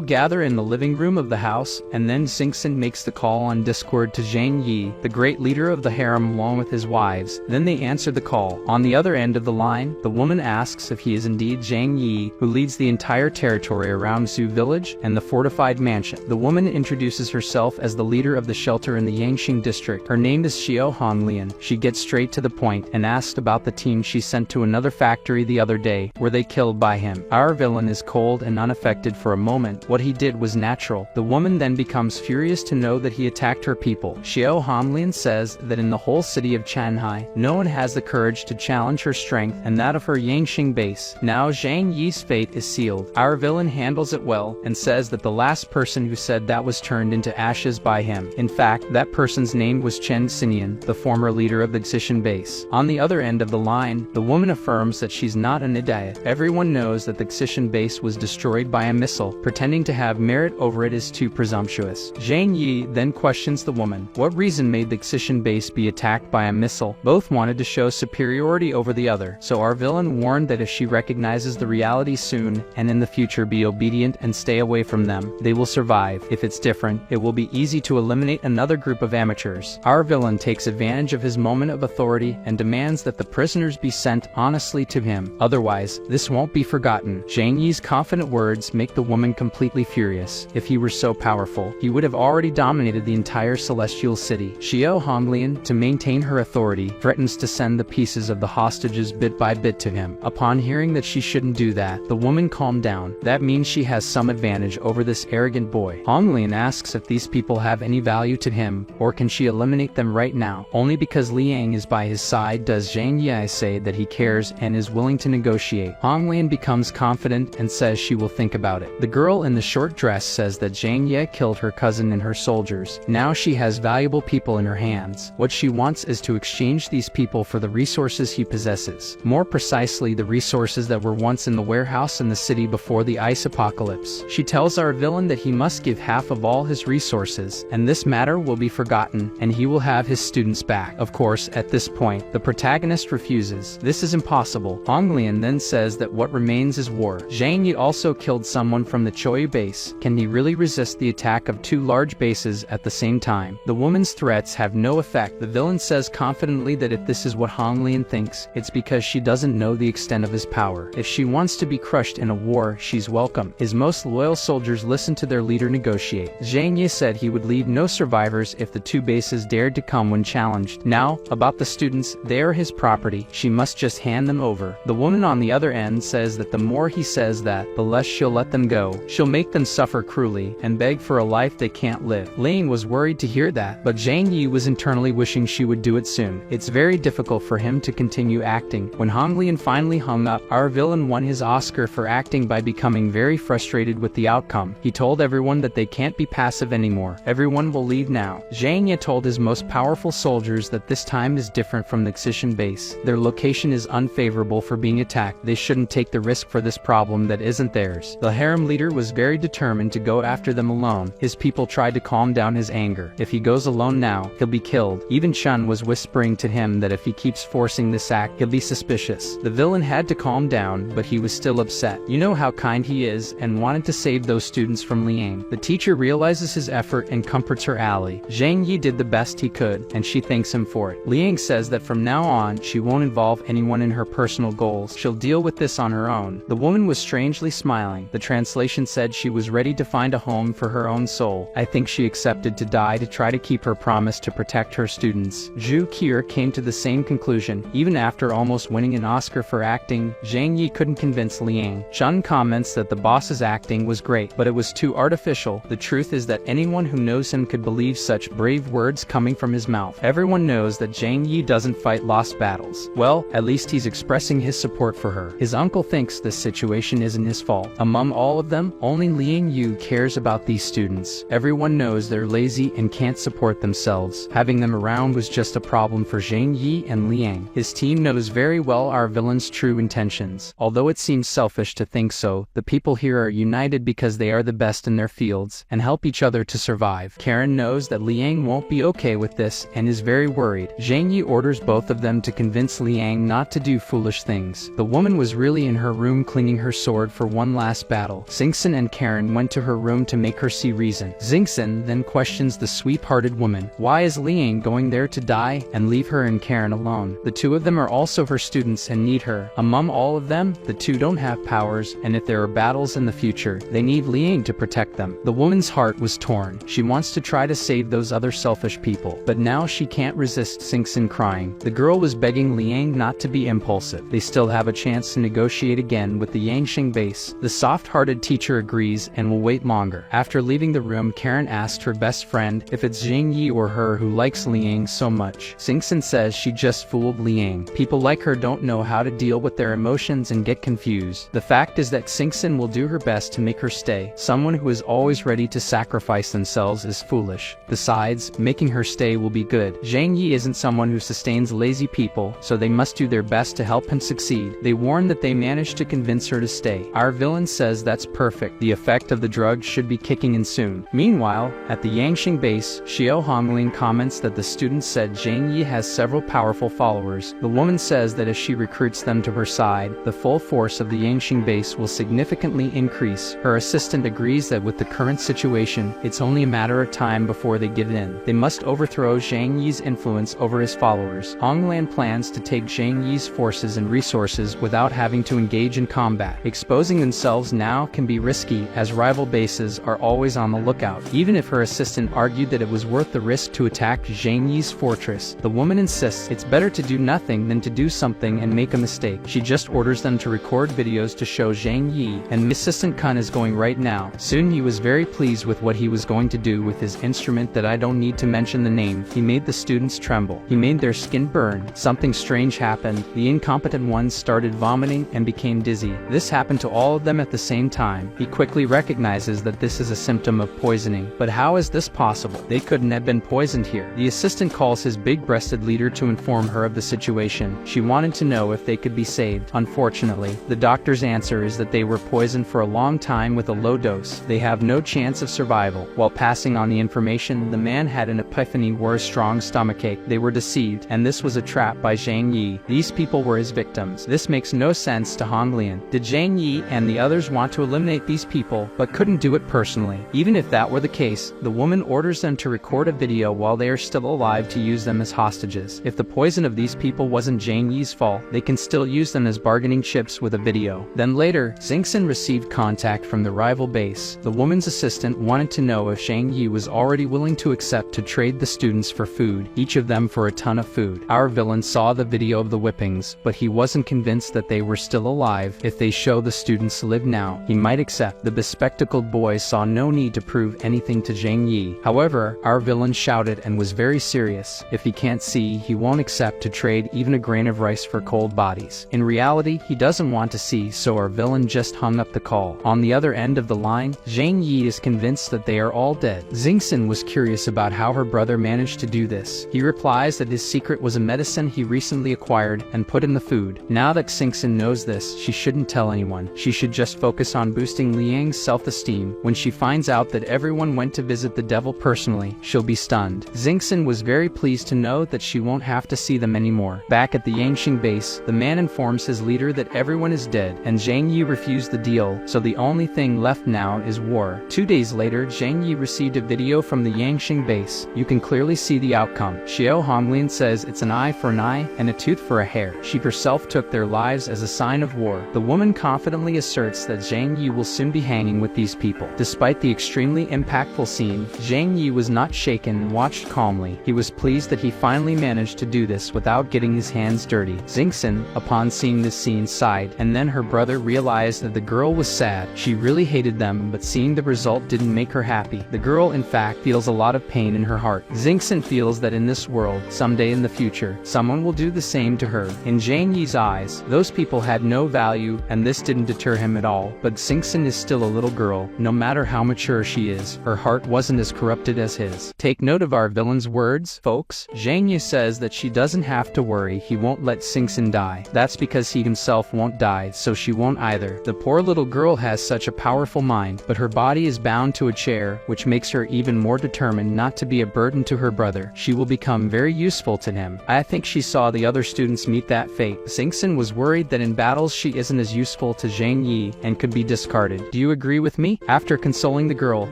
gather in the living room of the house, and then Singson makes the call on Discord to Zhang Yi, the great leader of the harem, along with his wives. Then they answer the call. On the other end of the line, the woman asks if he is indeed Zhang Yi, who leads the entire territory around Zhu village and the fortified mansion. The woman introduces herself as the leader of the shelter in the Yangxing district. Her name is Xiao Honglian. She gets straight to the point and asks about the team she sent to another factory the other day. Were they killed by him? Our villain is cold and unaffected for a moment. What he did was natural. The woman then becomes furious to know that he attacked her people. Xiao Honglian says that in the whole city of Shanghai, no one has the courage to challenge her strength and that of her Yangxing base. Now Zhang Yi's fate is sealed. Our villain handles it well and says that the last person who said that was turned into ashes by him. In fact, that person's name was Chen Xinian, the former leader of the Xishan base. On the other end of the line, the woman affirms that she's not an idiot. Everyone knows that the Xishan base was destroyed by a missile. Pretending to have merit over it is too presumptuous. Zhang Yi then questions the woman. What reason made the Xishan base be attacked by a missile? Both wanted to show superiority over the other, so our villain warned that if she recognizes the reality soon and in the future be obedient and stay away from them, they will survive. If it's different, it will be easy to eliminate another group of amateurs. Our villain takes advantage of his moment of authority and demands that the prisoners be sent honestly to him. Otherwise, this won't be forgotten. Zhang Yi's confident words make the woman completely furious. If he were so powerful, he would have already dominated the entire celestial city. Xiao Honglian, to maintain her authority, threatens to send the pieces of the hostages bit by bit to him. Upon hearing that she shouldn't do that, the woman calmed down. That means she has some advantage over this arrogant boy. Honglian asks if these people have any value to him, or can she eliminate them right now. Only because Liang is by his side does Zhang Yi say that he cares and is willing to negotiate. Honglian becomes confident and says she will think about it. The girl in the short dress says that Zhang Yi killed her cousin and her soldiers. Now she has valuable people in her hands. What she wants is to exchange these people for the resources he possesses. More precisely, the resources that were once in the warehouse in the city before the ice apocalypse. She tells our villain that he must give half of all his resources, and this matter will be forgotten, and he will have his students back. Of course, at this this point, the protagonist refuses. This is impossible. Hong Lian then says that what remains is war. Zhang Yi also killed someone from the Choyu base. Can he really resist the attack of two large bases at the same time? The woman's threats have no effect. The villain says confidently that if this is what Hong Lian thinks, it's because she doesn't know the extent of his power. If she wants to be crushed in a war, she's welcome. His most loyal soldiers listen to their leader negotiate. Zhang Yi said he would leave no survivors if the two bases dared to come when challenged. Now, about the students, they are his property. She must just hand them over. The woman on the other end says that the more he says that, the less she'll let them go. She'll make them suffer cruelly and beg for a life they can't live. Ling was worried to hear that, but Zhang Yi was internally wishing she would do it soon. It's very difficult for him to continue acting. When Hong Lian finally hung up, our villain won his Oscar for acting by becoming very frustrated with the outcome. He told everyone that they can't be passive anymore. Everyone will leave now. Zhang Yi told his most powerful soldiers that this time is different from the Xishan base. Their location is unfavorable for being attacked. They shouldn't take the risk for this problem that isn't theirs. The harem leader was very determined to go after them alone. His people tried to calm down his anger. If he goes alone now, he'll be killed. Even Chun was whispering to him that if he keeps forcing this act, he'll be suspicious. The villain had to calm down, but he was still upset. You know how kind he is and wanted to save those students from Liang. The teacher realizes his effort and comforts her ally. Zhang Yi did the best he could, and she thanks him for it. Liang says that from now on, she won't involve anyone in her personal goals. She'll deal with this on her own. The woman was strangely smiling. The translation said she was ready to find a home for her own soul. I think she accepted to die to try to keep her promise to protect her students. Zhu Qier came to the same conclusion. Even after almost winning an Oscar for acting, Zhang Yi couldn't convince Liang. Chun comments that the boss's acting was great, but it was too artificial. The truth is that anyone who knows him could believe such brave words coming from his mouth. Everyone knows that Zhang Yi doesn't fight lost battles. Well, at least he's expressing his support for her. His uncle thinks this situation isn't his fault. Among all of them, only Liang Yu cares about these students. Everyone knows they're lazy and can't support themselves. Having them around was just a problem for Zhang Yi and Liang. His team knows very well our villain's true intentions. Although it seems selfish to think so, the people here are united because they are the best in their fields and help each other to survive. Karen knows that Liang won't be okay with this and is very worried. Zhang Yi orders both of them to convince Liang not to do foolish things. The woman was really in her room cleaning her sword for one last battle. Xingxin and Karen went to her room to make her see reason. Xingxin then questions the sweet-hearted woman. Why is Liang going there to die and leave her and Karen alone? The two of them are also her students and need her. Among all of them, the two don't have powers, and if there are battles in the future, they need Liang to protect them. The woman's heart was torn. She wants to try to save those other selfish people, but now she can't resist Xingxin crying. The girl was begging Liang not to be impulsive. They still have a chance to negotiate again with the Yangxing base. The soft-hearted teacher agrees and will wait longer. After leaving the room, Karen asked her best friend if it's Zhang Yi or her who likes Liang so much. Xingxin says she just fooled Liang. People like her don't know how to deal with their emotions and get confused. The fact is that Xingxin will do her best to make her stay. Someone who is always ready to sacrifice themselves is foolish. Besides, making her stay will be good. Zhang Yi isn't someone who sustains lazy people, so they must do their best to help him succeed. They warn that they managed to convince her to stay. Our villain says that's perfect. The effect of the drug should be kicking in soon. Meanwhile, at the Yangxing base, Xiao Honglin comments that the students said Zhang Yi has several powerful followers. The woman says that if she recruits them to her side, the full force of the Yangxing base will significantly increase. Her assistant agrees that with the current situation, it's only a matter of time before they give in. They must overthrow Zhang Yi's influence over his followers. Honglan plans to take Zhang Yi's forces and resources without having to engage in combat. Exposing themselves now can be risky, as rival bases are always on the lookout. Even if her assistant argued that it was worth the risk to attack Zhang Yi's fortress, the woman insists it's better to do nothing than to do something and make a mistake. She just orders them to record videos to show Zhang Yi, and assistant Kun is going right now. Soon he was very pleased with what he was going to do with his instrument that I don't need to mention the name. He made the students tremble. He made their skin burn. Something strange happened. The incompetent ones started vomiting and became dizzy. This happened to all of them at the same time. He quickly recognizes that this is a symptom of poisoning. But how is this possible? They couldn't have been poisoned here. The assistant calls his big-breasted leader to inform her of the situation. She wanted to know if they could be saved. Unfortunately, the doctor's answer is that they were poisoned for a long time with a low dose. They have no chance of survival. While passing on the information, the man had an epiphany or a strong stomachache. They were deceived. deceived, and this was a trap by Zhang Yi. These people were his victims. This makes no sense to Hong Lian. Did Zhang Yi and the others want to eliminate these people, but couldn't do it personally? Even if that were the case, the woman orders them to record a video while they are still alive to use them as hostages. If the poison of these people wasn't Zhang Yi's fault, they can still use them as bargaining chips with a video. Then later, Xingxin received contact from the rival base. The woman's assistant wanted to know if Zhang Yi was already willing to accept to trade the students for food, each of them for a ton of food. Our villain saw the video of the whippings, but he wasn't convinced that they were still alive. If they show the students live now, he might accept. The bespectacled boy saw no need to prove anything to Zhang Yi. However, our villain shouted and was very serious. If he can't see, he won't accept to trade even a grain of rice for cold bodies. In reality, he doesn't want to see, so our villain just hung up the call. On the other end of the line, Zhang Yi is convinced that they are all dead. Xingxin was curious about how her brother managed to do this. He replies that his secret was a medicine he recently acquired and put in the food. Now that Xingxin knows this, she shouldn't tell anyone. She should just focus on boosting Liang's self-esteem. When she finds out that everyone went to visit the devil personally, she'll be stunned. Xingxin was very pleased to know that she won't have to see them anymore. Back at the Yangxing base, the man informs his leader that everyone is dead, and Zhang Yi refused the deal, so the only thing left now is war. 2 days later, Zhang Yi received a video from the Yangxing base. You can clearly see the outcome. Xiao Honglin says it's an eye for an eye and a tooth for a hair. She herself took their lives as a sign of war. The woman confidently asserts that Zhang Yi will soon be hanging with these people. Despite the extremely impactful scene, Zhang Yi was not shaken and watched calmly. He was pleased that he finally managed to do this without getting his hands dirty. Xingxin, upon seeing this scene, sighed, and then her brother realized that the girl was sad. She really hated them, but seeing the result didn't make her happy. The girl, in fact, feels a lot of pain in her heart. Xingxin feels that in this world, someday in the future, someone will do the same to her. In Zhang Yi's eyes, those people had no value, and this didn't deter him at all. But Xingxin is still a little girl. No matter how mature she is, her heart wasn't as corrupted as his. Take note of our villain's words, folks. Zhang Yi says that she doesn't have to worry, he won't let Xingxin die. That's because he himself won't die, so she won't either. The poor little girl has such a powerful mind, but her body is bound to a chair, which makes her even more determined not to be a burden to her brother. She will become very useful to him. I think she saw the other students meet that fate. Xingxin was worried that in battles she isn't as useful to Zhang Yi and could be discarded. Do you agree with me? After consoling the girl,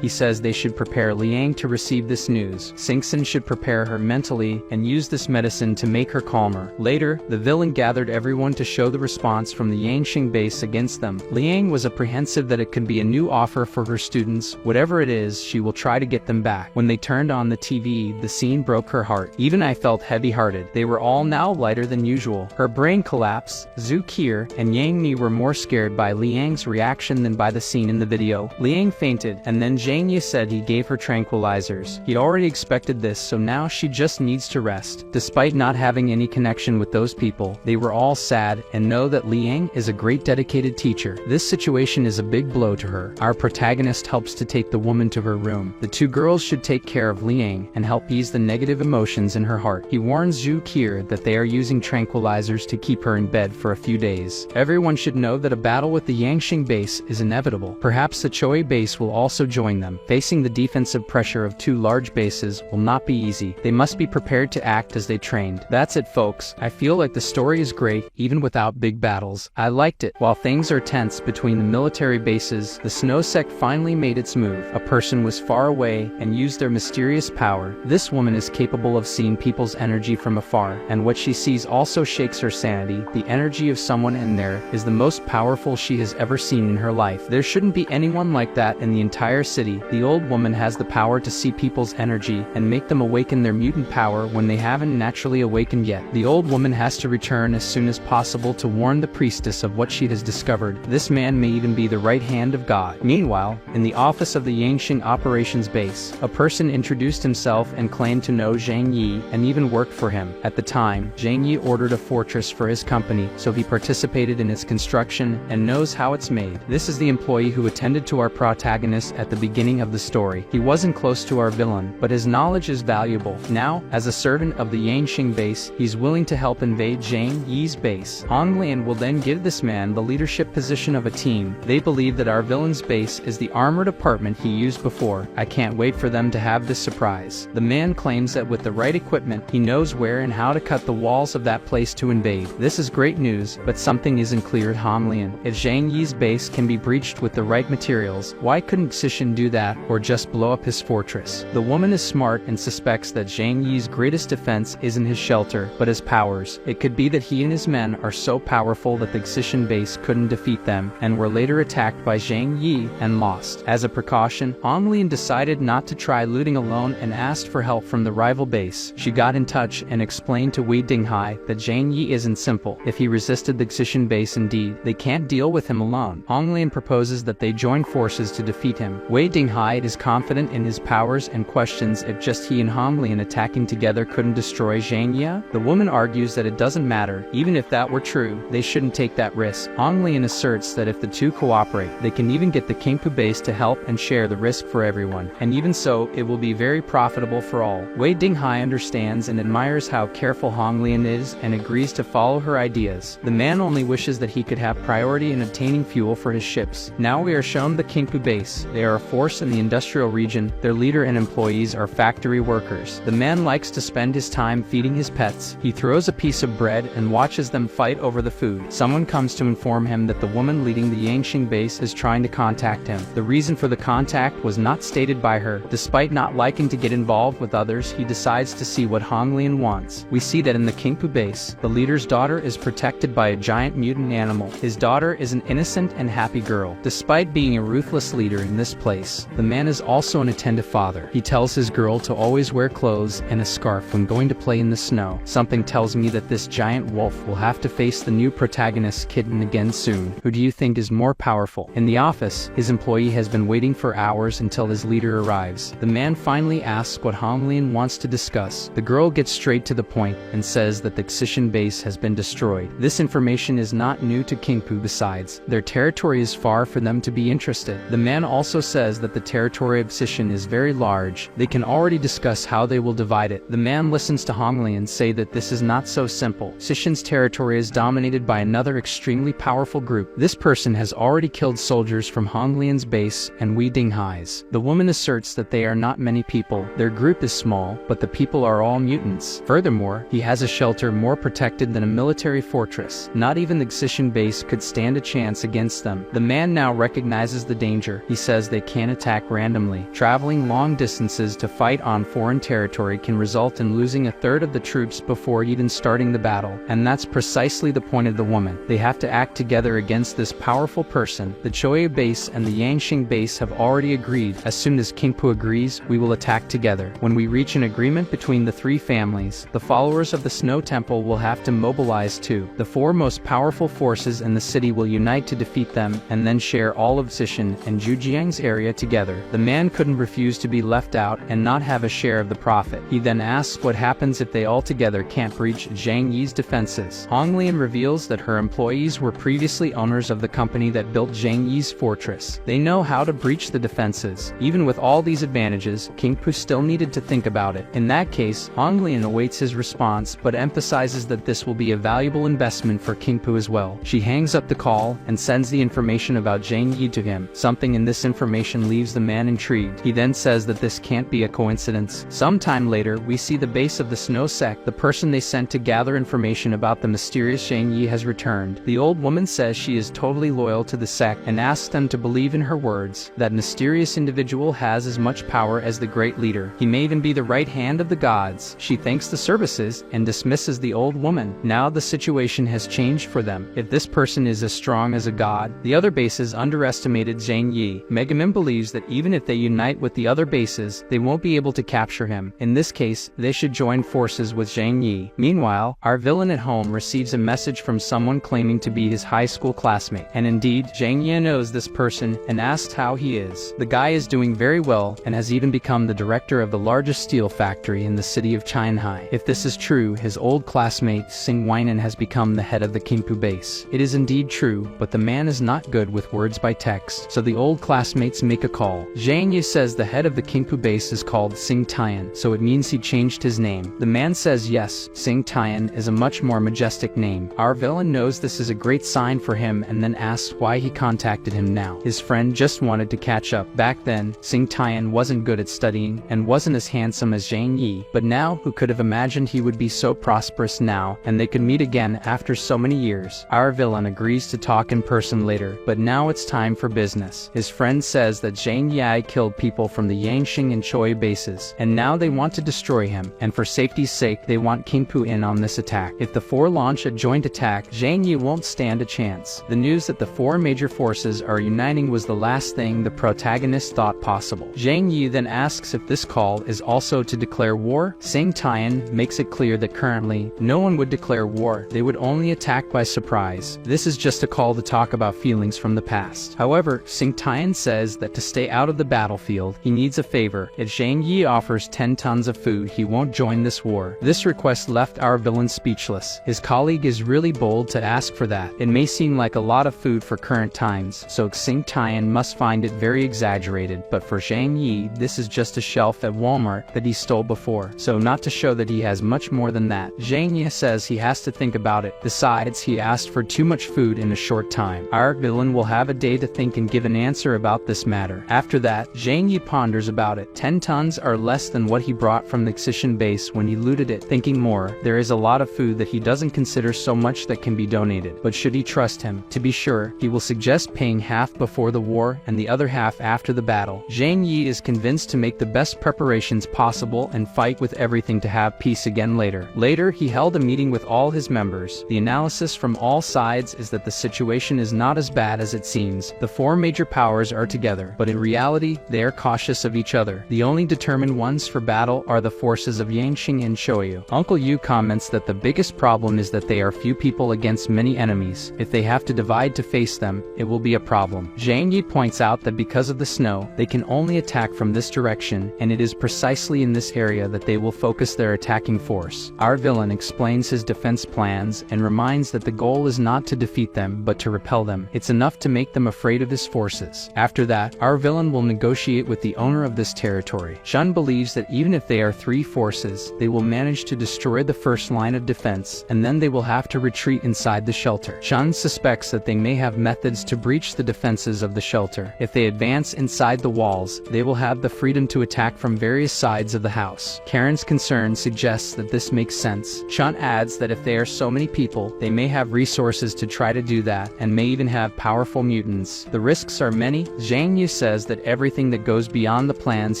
he says they should prepare Liang to receive this news. Xingxin should prepare her mentally and use this medicine to make her calmer. Later, the villain gathered everyone to show the response from the Yangxing base against them. Liang was apprehensive that it could be a new offer for her students. Whatever it is, she will try to get them back. When they turned on the TV, the scene broke her heart. Even I felt heavy-hearted. They were all now lighter than usual. Her brain collapsed. Zhu Qier and Yang Mi were more scared by Liang's reaction than by the scene in the video. Liang fainted, and then Zhang Yi said he gave her tranquilizers. He already expected this, so now she just needs to rest. Despite not having any connection with those people, they were all sad and know that Liang is a great dedicated teacher. This situation is a big blow to her. Our protagonist helps to take the woman to her room. The two girls should take care of Liang and help ease the negative emotions in her heart. He warns Zhu Qier that they are using tranquilizers to keep her in bed for a few days. Everyone should know that a battle with the Yangxing base is inevitable. Perhaps the Choi base will also join them. Facing the defensive pressure of two large bases will not be easy. They must be prepared to act as they trained. That's it, folks. I feel like the story is great, even without big battles. I liked it. While things are tense between the military bases, the snow sect finally made its move. A person was far away and used their mysterious power. This woman is capable of seeing people's energy from afar, and what she sees also shakes her sanity. The energy of someone in there is the most powerful she has ever seen in her life. There shouldn't be anyone like that in the entire city. The old woman has the power to see people's energy and make them awaken their mutant power when they haven't naturally awakened yet. The old woman has to return as soon as possible to warn the priestess of what she has discovered. This man may even be the right hand of God. Meanwhile, in the office of the Yangxing operations base, a person introduced himself and claimed to know Zhang Yi and even worked for him. At the time, Zhang Yi ordered a fortress for his company, so he participated in its construction and knows how it's made. This is the employee who attended to our protagonist at the beginning of the story. He wasn't close to our villain, but his knowledge is valuable. Now, as a servant of the Yangxing base, he's willing to help invade Zhang Yi's base. Hong Lian will then give this man the leadership position of a team. They believe that our villain's base is the armored apartment he used before. I can't wait for them to have this surprise. The man claims that with the right equipment, he knows knows where and how to cut the walls of that place to invade. This is great news, but something isn't clear at Honglian. If Zhang Yi's base can be breached with the right materials, why couldn't Xishan do that, or just blow up his fortress? The woman is smart and suspects that Zhang Yi's greatest defense isn't his shelter, but his powers. It could be that he and his men are so powerful that the Xishan base couldn't defeat them, and were later attacked by Zhang Yi and lost. As a precaution, Honglian decided not to try looting alone and asked for help from the rival base. She got in touch and explained to Wei Dinghai that Zhang Yi isn't simple. If he resisted the Xishan base indeed, they can't deal with him alone. Honglian proposes that they join forces to defeat him. Wei Dinghai is confident in his powers and questions if just he and Honglian attacking together couldn't destroy Zhang Yi. The woman argues that it doesn't matter, even if that were true, they shouldn't take that risk. Honglian asserts that if the two cooperate, they can even get the Kingpu base to help and share the risk for everyone, and even so, it will be very profitable for all. Wei Dinghai understands and admires how careful Honglian is and agrees to follow her ideas. The man only wishes that he could have priority in obtaining fuel for his ships. Now we are shown the Kingpu base. They are a force in the industrial region. Their leader and employees are factory workers. The man likes to spend his time feeding his pets. He throws a piece of bread and watches them fight over the food. Someone comes to inform him that the woman leading the Yangxing base is trying to contact him. The reason for the contact was not stated by her. Despite not liking to get involved with others, he decides to see what Honglian wants. We see that in the Kingpu base, the leader's daughter is protected by a giant mutant animal. His daughter is an innocent and happy girl. Despite being a ruthless leader in this place, the man is also an attentive father. He tells his girl to always wear clothes and a scarf when going to play in the snow. Something tells me that this giant wolf will have to face the new protagonist kitten again soon. Who do you think is more powerful? In the office, his employee has been waiting for hours until his leader arrives. The man finally asks what Honglian wants to discuss. The girl gets straight to the point and says that the Xishan base has been destroyed. This information is not new to Kingpu. Besides, their territory is far for them to be interested. The man also says that the territory of Xishan is very large. They can already discuss how they will divide it. The man listens to Honglian say that this is not so simple. Xishan's territory is dominated by another extremely powerful group. This person has already killed soldiers from Honglian's base and Wei Dinghai's. The woman asserts that they are not many people. Their group is small, but the people are all mutants. Furthermore, he has a shelter more protected than a military fortress. Not even the Xishan base could stand a chance against them. The man now recognizes the danger. He says they can't attack randomly. Traveling long distances to fight on foreign territory can result in losing a third of the troops before even starting the battle. And that's precisely the point of the woman. They have to act together against this powerful person. The Choya base and the Yangxing base have already agreed. As soon as Kingpu agrees, we will attack together. When we reach an agreement between the three families, the followers of the Snow Temple will have to mobilize too. The four most powerful forces in the city will unite to defeat them, and then share all of Xishan and Zhujiang's area together. The man couldn't refuse to be left out and not have a share of the profit. He then asks what happens if they all together can't breach Zhang Yi's defenses. Honglian reveals that her employees were previously owners of the company that built Zhang Yi's fortress. They know how to breach the defenses. Even with all these advantages, Kingpu still needed to think about it. In that case, Honglian awaits his response but emphasizes that this will be a valuable investment for Kingpu as well. She hangs up the call and sends the information about Zhang Yi to him. Something in this information leaves the man intrigued. He then says that this can't be a coincidence. Sometime later, we see the base of the Snow Sect. The person they sent to gather information about the mysterious Zhang Yi has returned. The old woman says she is totally loyal to the sect and asks them to believe in her words. That mysterious individual has as much power as the great leader. He may even be the right hand of the gods. She thanks the services and dismisses the old woman. Now the situation has changed for them. If this person is as strong as a god, the other bases underestimated Zhang Yi. Megumin believes that even if they unite with the other bases, they won't be able to capture him. In this case, they should join forces with Zhang Yi. Meanwhile, our villain at home receives a message from someone claiming to be his high school classmate. And indeed, Zhang Yi knows this person and asks how he is. The guy is doing very well and has even become the director of the largest steel factory in the city of Qianhai. If this is true, his old classmate Xing Weinan has become the head of the Kingpu base. It is indeed true, but the man is not good with words by text, so the old classmates make a call. Zhang Yi says the head of the Kingpu base is called Xing Tian, so it means he changed his name. The man says yes, Xing Tian is a much more majestic name. Our villain knows this is a great sign for him and then asks why he contacted him now. His friend just wanted to catch up. Back then, Xing Tian wasn't good at studying and wasn't as handsome as Zhang Yi, but now who could have imagined he would be so prosperous now, and they could meet again after so many years. Our villain agrees to talk in person later, but now it's time for business. His friend says that Zhang Yi killed people from the Yangshing and Choi bases, and now they want to destroy him, and for safety's sake they want Kingpu in on this attack. If the four launch a joint attack, Zhang Yi won't stand a chance. The news that the four major forces are uniting was the last thing the protagonist thought possible. Zhang Yi then asks if this call is also to declare war. Sing Tian makes it clear that currently, no one would declare war, they would only attack by surprise. This is just a call to talk about feelings from the past. However, Sing Tian says that to stay out of the battlefield, he needs a favor. If Zhang Yi offers 10 tons of food, he won't join this war. This request left our villain speechless. His colleague is really bold to ask for that. It may seem like a lot of food for current times, so Sing Tian must find it very exaggerated, but for Zhang Yi, this is just a shelf at Walmart that he stole before, so not to show that he has much more than that. Zhang Yi says he has to think about it. Besides, he asked for too much food in a short time. Our villain will have a day to think and give an answer about this matter. After that, Zhang Yi ponders about it. 10 tons are less than what he brought from the Xishan base when he looted it. Thinking more, there is a lot of food that he doesn't consider so much that can be donated. But should he trust him? To be sure, he will suggest paying half before the war and the other half after the battle. Zhang Yi is convinced to make the best preparations possible and fight with everything to have peace again later. Later, he held a meeting with all his members. The analysis from all sides is that the situation is not as bad as it seems. The four major powers are together, but in reality, they are cautious of each other. The only determined ones for battle are the forces of Yangshing and Shoyu. Uncle Yu comments that the biggest problem is that they are few people against many enemies. If they have to divide to face them, it will be a problem. Zhang Yi points out that because of the snow, they can only attack from this direction, and it is precisely in this area that they will focus their attacking force. Our villain explains his defense plans and reminds that the goal is not to defeat them, but to repel them. It's enough to make them afraid of his forces. After that, our villain will negotiate with the owner of this territory. Shun believes that even if they are three forces, they will manage to destroy the first line of defense, and then they will have to retreat inside the shelter. Shun suspects that they may have methods to breach the defenses of the shelter. If they advance inside the walls, they will have the freedom to attack from various sides of the house. Karen's concern suggests that this makes sense. Shun adds that if they are so many people, they may have resources to try to do that, and may even have powerful mutants. The risks are many. Zhang Yi says that everything that goes beyond the plans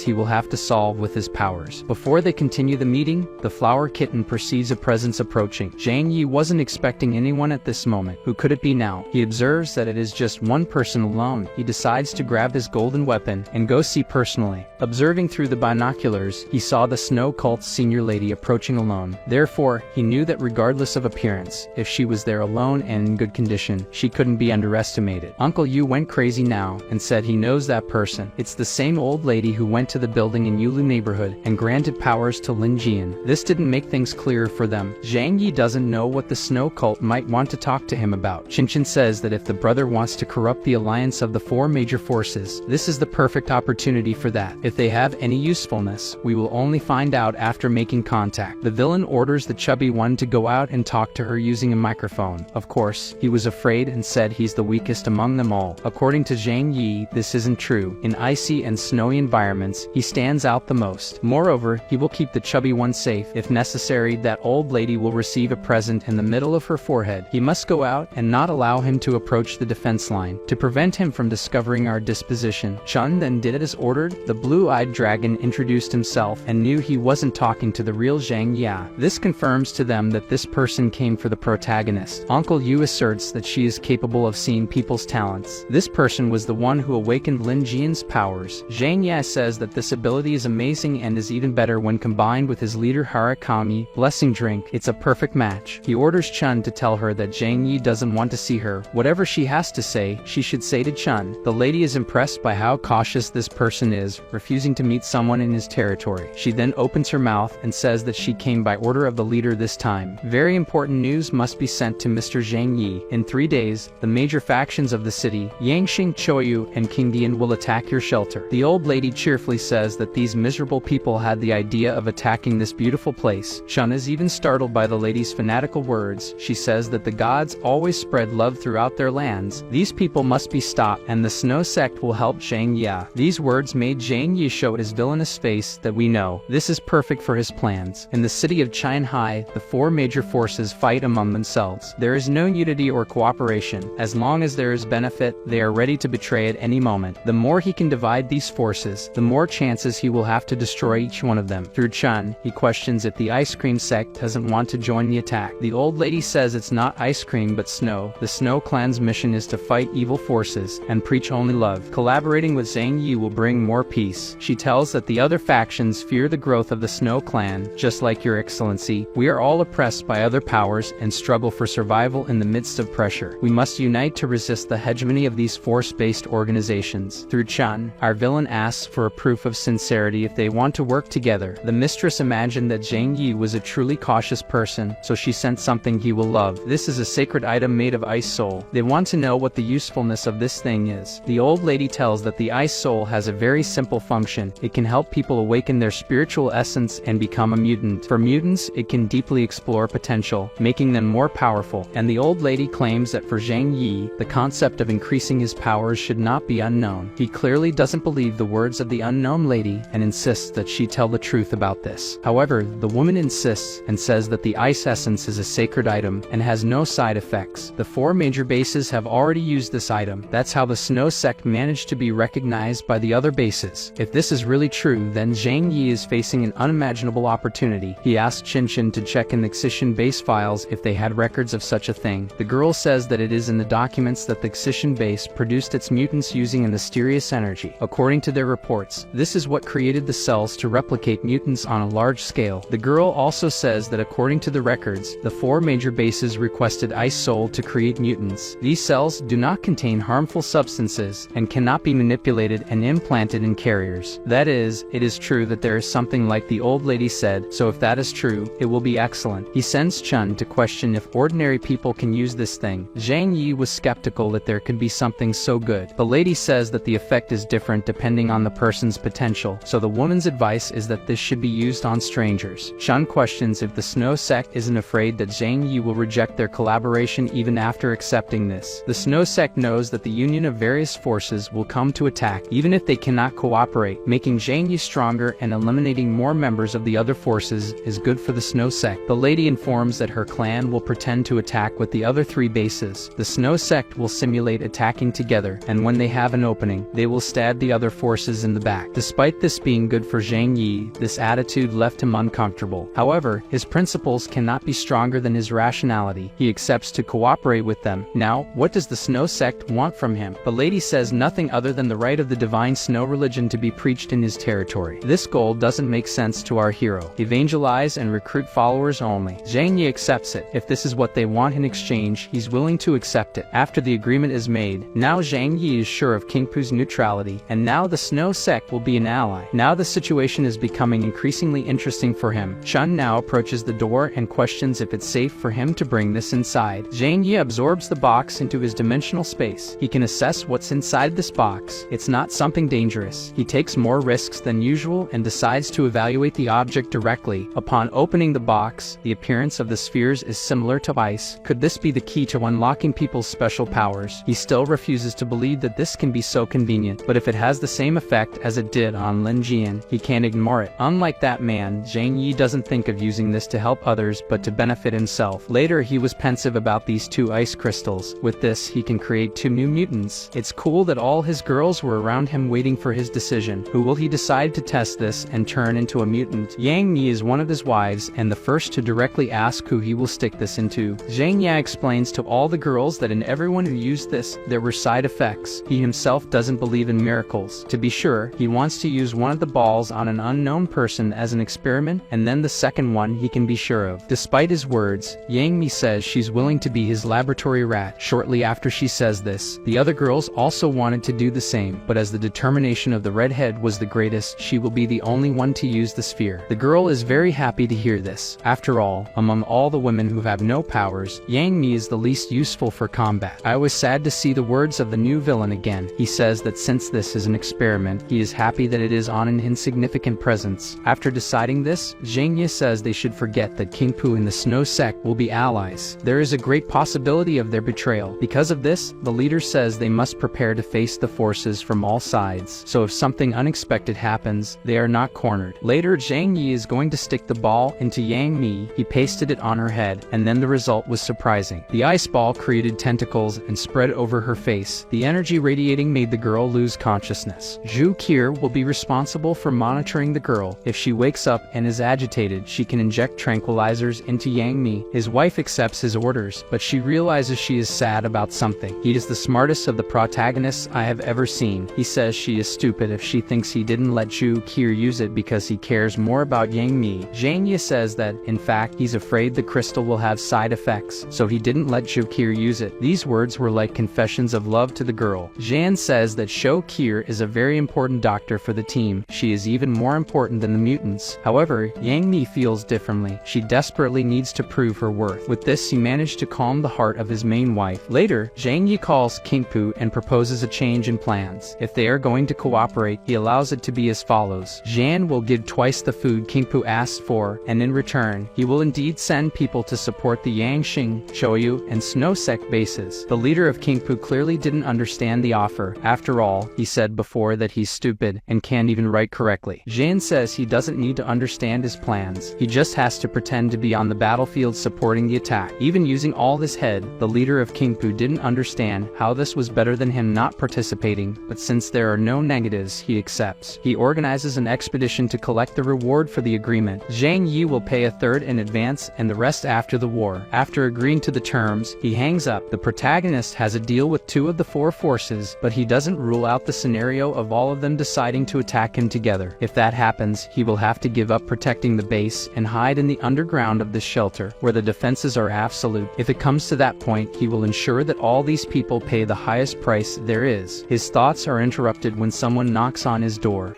he will have to solve with his powers. Before they continue the meeting, the flower kitten perceives a presence approaching. Zhang Yi wasn't expecting anyone at this moment. Who could it be now? He observes that it is just one person alone. He decides to grab his golden weapon and go see personally. Observing through the binoculars, he saw the Snow Cult's senior lady approaching alone. Therefore, he knew that regardless of appearance, if she was there alone and in good condition, she couldn't be underestimated. Uncle Yu went crazy now and said he knows that person. It's the same old lady who went to the building in Yulu neighborhood and granted powers to Lin Jian. This didn't make things clearer for them. Zhang Yi doesn't know what the Snow Cult might want to talk to him about. Shinchin says that if the brother wants to corrupt the alliance of the four major forces, this is the perfect opportunity for that. If they have any usefulness, we will only find out after making contact. The villain orders the chubby one to go out and talk to her using a microphone. Of course, he was afraid and said he's the weakest among them all. According to Zhang Yi, this isn't true. In icy and snowy environments, he stands out the most. Moreover, he will keep the chubby one safe. If necessary, that old lady will receive a present in the middle of her forehead. He must go out and not allow him to approach the defense line, to prevent him from discovering our disposition. Chun then did as ordered. The blue-eyed dragon introduced himself and knew he wasn't talking to the real Zhang Yi. This confirms to them that this person came for the protagonist. Uncle Yu asserts that she is capable of seeing people's talents. This person was the one who awakened Lin Jian's powers. Zhang Yi says that this ability is amazing and is even better when combined with his leader Harakami. Blessing drink. It's a perfect match. He orders Chun to tell her that Zhang Yi doesn't want to see her. Whatever she has to say, she should say to Chun. The lady is impressed by how cautious this person is, refusing to meet someone in his territory. She then opens her mouth and says that she came by order of the leader this time. Very important news must be sent to Mr. Zhang Yi. In 3 days, the major factions of the city, Yangshing, Choyu, and Qingdian will attack your shelter. The old lady cheerfully says that these miserable people had the idea of attacking this beautiful place. Chun is even startled by the lady's fanatical words. She says that the gods always spread love throughout their lands. These people must be stopped, and the Snow Sect will help Zhang Yi. These words made Zhang Yi show his villainous face that we know. This is perfect for his plans. In the city of Shanghai, the four major forces fight among themselves. There is no unity or cooperation. As long as there is benefit, they are ready to betray at any moment. The more he can divide these forces, the more chances he will have to destroy each one of them. Through Chun, he questions if the ice cream sect doesn't want to join the attack. The old lady says it's not ice cream but snow. The Snow Clan's mission is to fight evil forces and preach only love. Collaborating with Zhang Yi will bring more peace. She tells that the other factions fear the growth of the Snow Clan. Just like your excellency, we are all oppressed by other powers and struggle for survival in the midst of pressure. We must unite to resist the hegemony of these force-based organizations. Through Chun, our villain asks for a proof of sincerity if they want to work together. The mistress imagined that Zhang Yi was a truly cautious person, so she sent something he will love. This is a sacred item made of ice soul. They want to know what the usefulness of this thing is. The old lady tells that the ice soul has a very simple function. It can help people awaken their spiritual essence and become a mutant. For mutants, it can deeply explore potential, making them more powerful. And the old lady claims that for Zhang Yi, the concept of increasing his powers should not be unknown. He clearly doesn't believe the words of the unknown lady and insists that she tell the truth about this. However, the woman insists and says that the ice essence is a sacred item and has no side effects. The four major bases have already used this item. That's how the Snow Sect managed to be recognized by the other bases. If this is really true, then Zhang Yi is facing an unimaginable opportunity. He asked Qinshin to check in the Xishan base files if they had records of such a thing. The girl says that it is in the documents that the Xishan base produced its mutants using a mysterious energy. According to their reports, this is what created the cells to replicate mutants on a large scale. The girl also says that according to the records, the four major bases requested ice soul to create mutants. These cells do not contain harmful substances and cannot be manipulated and implanted in carriers. That is, it is true that there is something like the old lady said, so if that is true, it will be excellent. He sends Chun to question if ordinary people can use this thing. Zhang Yi was skeptical that there could be something so good. The lady says that the effect is different depending on the person's potential, so the woman's advice is that this should be used on strangers. Chun questions if the Snow Sect isn't afraid that Zhang Yi will reject their collaboration even after accepting this. The Snow Sect knows that the union of various forces will come to attack even if they cannot cooperate. Making Zhang Yi stronger and eliminating more members of the other forces is good for the Snow Sect. The lady informs that her clan will pretend to attack with the other three bases. The Snow Sect will simulate attacking together, and when they have an opening, they will stab the other forces in the back. Despite this being good for Zhang Yi, this attitude left him uncomfortable. However, his principles cannot be stronger than his rationality. He accepts to cooperate with them. Now, what does the Snow Sect want from him? The lady says nothing other than the right of the divine snow religion to be preached in his territory. This goal doesn't make sense to our hero. Evangelize and recruit followers only. Zhang Yi accepts it. If this is what they want in exchange, he's willing to accept it. After the agreement is made, now Zhang Yi is sure of King Pu's neutrality, and now the Snow Sect will be an ally. Now the situation is becoming increasingly interesting for him. Chun now approaches the door and questions if it's safe for him to bring this inside. Zhang Yi absorbs the box into his dimensional space. He can assess what's inside this box. It's not something dangerous. He takes more risks than usual and decides to evaluate the object directly. Upon opening the box, the appearance of the spheres is similar to ice. Could this be the key to unlocking people's special powers? He still refuses to believe that this can be so convenient, but if it has the same effect as it did on Lin Jian, he can't ignore it. Unlike that man, Zhang Yi doesn't think of using this to help others but to benefit himself. Later, he was pensive about these two ice crystals. With this, he can create two new mutants. It's cool that all his girls were around him waiting for his decision. Who will he decide to test this and turn into a mutant? Yang Yi is one of his wives and the first to directly ask who he will stick this into. Zhang Yi explains to all the girls that in everyone who used this, there were side effects. He himself doesn't believe in miracles. To be sure, he wants to use one of the balls on an unknown person as an experiment, and then the second one he can be sure of. Despite his words, Yang Mi says she's willing to be his laboratory rat. Shortly after she says this, the other girls also wanted to do the same, but as the determination of the redhead was the greatest, she will be the only one to use the sphere. The girl is very happy to hear this. After all, among all the women who have no powers, Yang Mi is the least useful for combat. I was sad to see the words of the new villain again. He says that since this is an experiment, he is happy that it is on an insignificant presence. After deciding this, Zhang Yi says they should forget that King Pu and the Snow Sect will be allies. There is a great possibility of their betrayal. Because of this, the leader says they must prepare to face the forces from all sides, so if something unexpected happens, they are not cornered. Later, Zhang Zhang Yi is going to stick the ball into Yang Mi. He pasted it on her head, and then the result was surprising. The ice ball created tentacles and spread over her face. The energy radiating made the girl lose consciousness. Zhu Qi will be responsible for monitoring the girl. If she wakes up and is agitated, she can inject tranquilizers into Yang Mi. His wife accepts his orders, but she realizes she is sad about something. He is the smartest of the protagonists I have ever seen. He says she is stupid if she thinks he didn't let Zhu Qi use it because he cares more about Yang Mi. Zhang Yi says that, in fact, he's afraid the crystal will have side effects, so he didn't let Zhu Qi use it. These words were like confessions of love to the girl. Zhan says that Shou Qi is a very important doctor for the team. She is even more important than the mutants. However, Yang Mi feels differently. She desperately needs to prove her worth. With this, he managed to calm the heart of his main wife. Later, Zhang Yi calls Qingpu and proposes a change in plans. If they are going to cooperate, he allows it to be as follows. Zhan will give twice the food Qingpu asked for, and in return, he will indeed send people to support the Yangxing, Shoyu, and Snosek bases. The leader of Qingpu clearly didn't understand the offer. After all, he said before that he's stupid and can't even write correctly. Zhan says he doesn't need to understand his plans. He just has to pretend to be on the battlefield supporting the attack. Even using all this head, the leader of Qingpu didn't understand how this was better than him not participating, but since there are no negatives, he accepts. He organizes an expedition to collect the reward for the agreement. Zhang Yi will pay a third in advance and the rest after the war. After agreeing to the terms, he hangs up. The protagonist has a deal with 2 of the 4 forces, but he doesn't rule out the scenario of all of them deciding to attack him together. If that happens, he will have to give up protecting the base and hide in the underground of this shelter, where the defenses are absolute. If it comes to that point, he will ensure that all these people pay the highest price there is. His thoughts are interrupted when someone knocks on his door.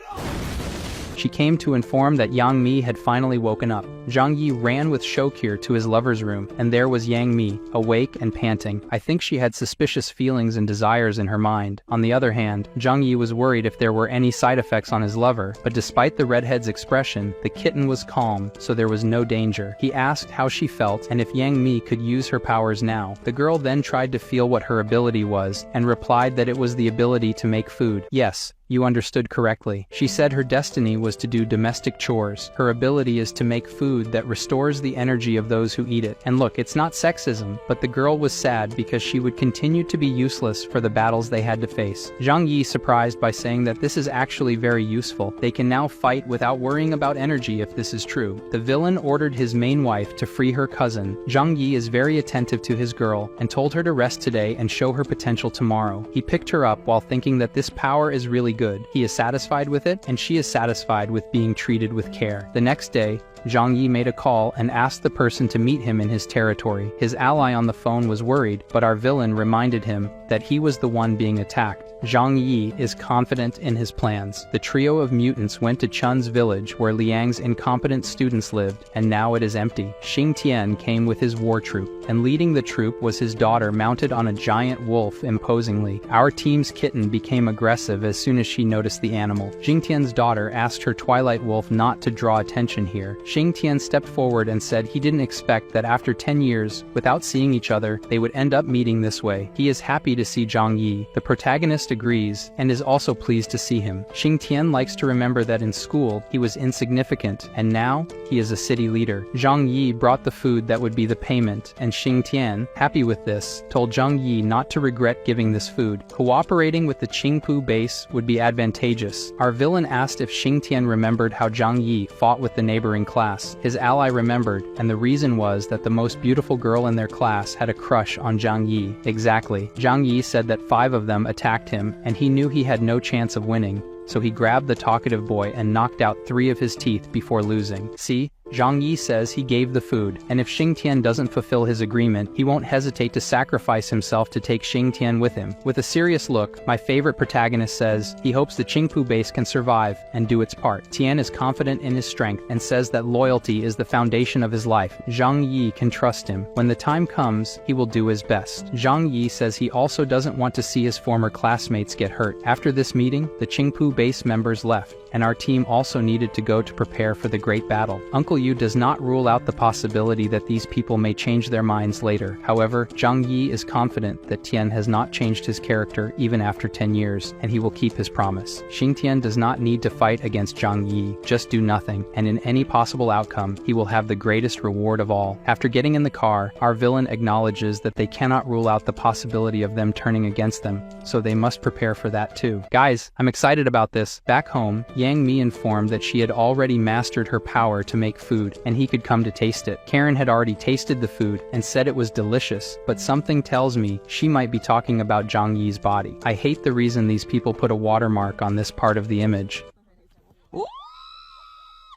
She came to inform that Yang Mi had finally woken up. Zhang Yi ran with Shokir to his lover's room, and there was Yang Mi, awake and panting. I think she had suspicious feelings and desires in her mind. On the other hand, Zhang Yi was worried if there were any side effects on his lover, but despite the redhead's expression, the kitten was calm, so there was no danger. He asked how she felt and if Yang Mi could use her powers now. The girl then tried to feel what her ability was, and replied that it was the ability to make food. Yes, you understood correctly. She said her destiny was to do domestic chores. Her ability is to make food that restores the energy of those who eat it. And look, it's not sexism, but the girl was sad because she would continue to be useless for the battles they had to face. Zhang Yi surprised by saying that this is actually very useful. They can now fight without worrying about energy if this is true. The villain ordered his main wife to free her cousin. Zhang Yi is very attentive to his girl and told her to rest today and show her potential tomorrow. He picked her up while thinking that this power is really good. He is satisfied with it, and she is satisfied with being treated with care. The next day, Zhang Yi made a call and asked the person to meet him in his territory. His ally on the phone was worried, but our villain reminded him that he was the one being attacked. Zhang Yi is confident in his plans. The trio of mutants went to Chun's village where Liang's incompetent students lived, and now it is empty. Xing Tian came with his war troop, and leading the troop was his daughter mounted on a giant wolf imposingly. Our team's kitten became aggressive as soon as she noticed the animal. Xing Tian's daughter asked her Twilight Wolf not to draw attention here. Xing Tian stepped forward and said he didn't expect that after 10 years, without seeing each other, they would end up meeting this way. He is happy to see Zhang Yi. The protagonist agrees, and is also pleased to see him. Xing Tian likes to remember that in school, he was insignificant, and now, he is a city leader. Zhang Yi brought the food that would be the payment, and Xing Tian, happy with this, told Zhang Yi not to regret giving this food. Cooperating with the Qingpu base would be advantageous. Our villain asked if Xing Tian remembered how Zhang Yi fought with the neighboring class. His ally remembered, and the reason was that the most beautiful girl in their class had a crush on Zhang Yi. Exactly. Zhang Yi said that 5 of them attacked him, and he knew he had no chance of winning, so he grabbed the talkative boy and knocked out 3 of his teeth before losing. See? Zhang Yi says he gave the food, and if Xing Tian doesn't fulfill his agreement, he won't hesitate to sacrifice himself to take Xing Tian with him. With a serious look, my favorite protagonist says he hopes the Qingpu base can survive and do its part. Tian is confident in his strength and says that loyalty is the foundation of his life. Zhang Yi can trust him. When the time comes, he will do his best. Zhang Yi says he also doesn't want to see his former classmates get hurt. After this meeting, the Qingpu base members left, and our team also needed to go to prepare for the great battle. Uncle Uncle Yu does not rule out the possibility that these people may change their minds later. However, Zhang Yi is confident that Tian has not changed his character even after 10 years, and he will keep his promise. Xingtian does not need to fight against Zhang Yi, just do nothing, and in any possible outcome, he will have the greatest reward of all. After getting in the car, our villain acknowledges that they cannot rule out the possibility of them turning against them, so they must prepare for that too. Guys, I'm excited about this. Back home, Yang Mi informed that she had already mastered her power to make food, and he could come to taste it. Karen had already tasted the food and said it was delicious, but something tells me she might be talking about Zhang Yi's body. I hate the reason these people put a watermark on this part of the image.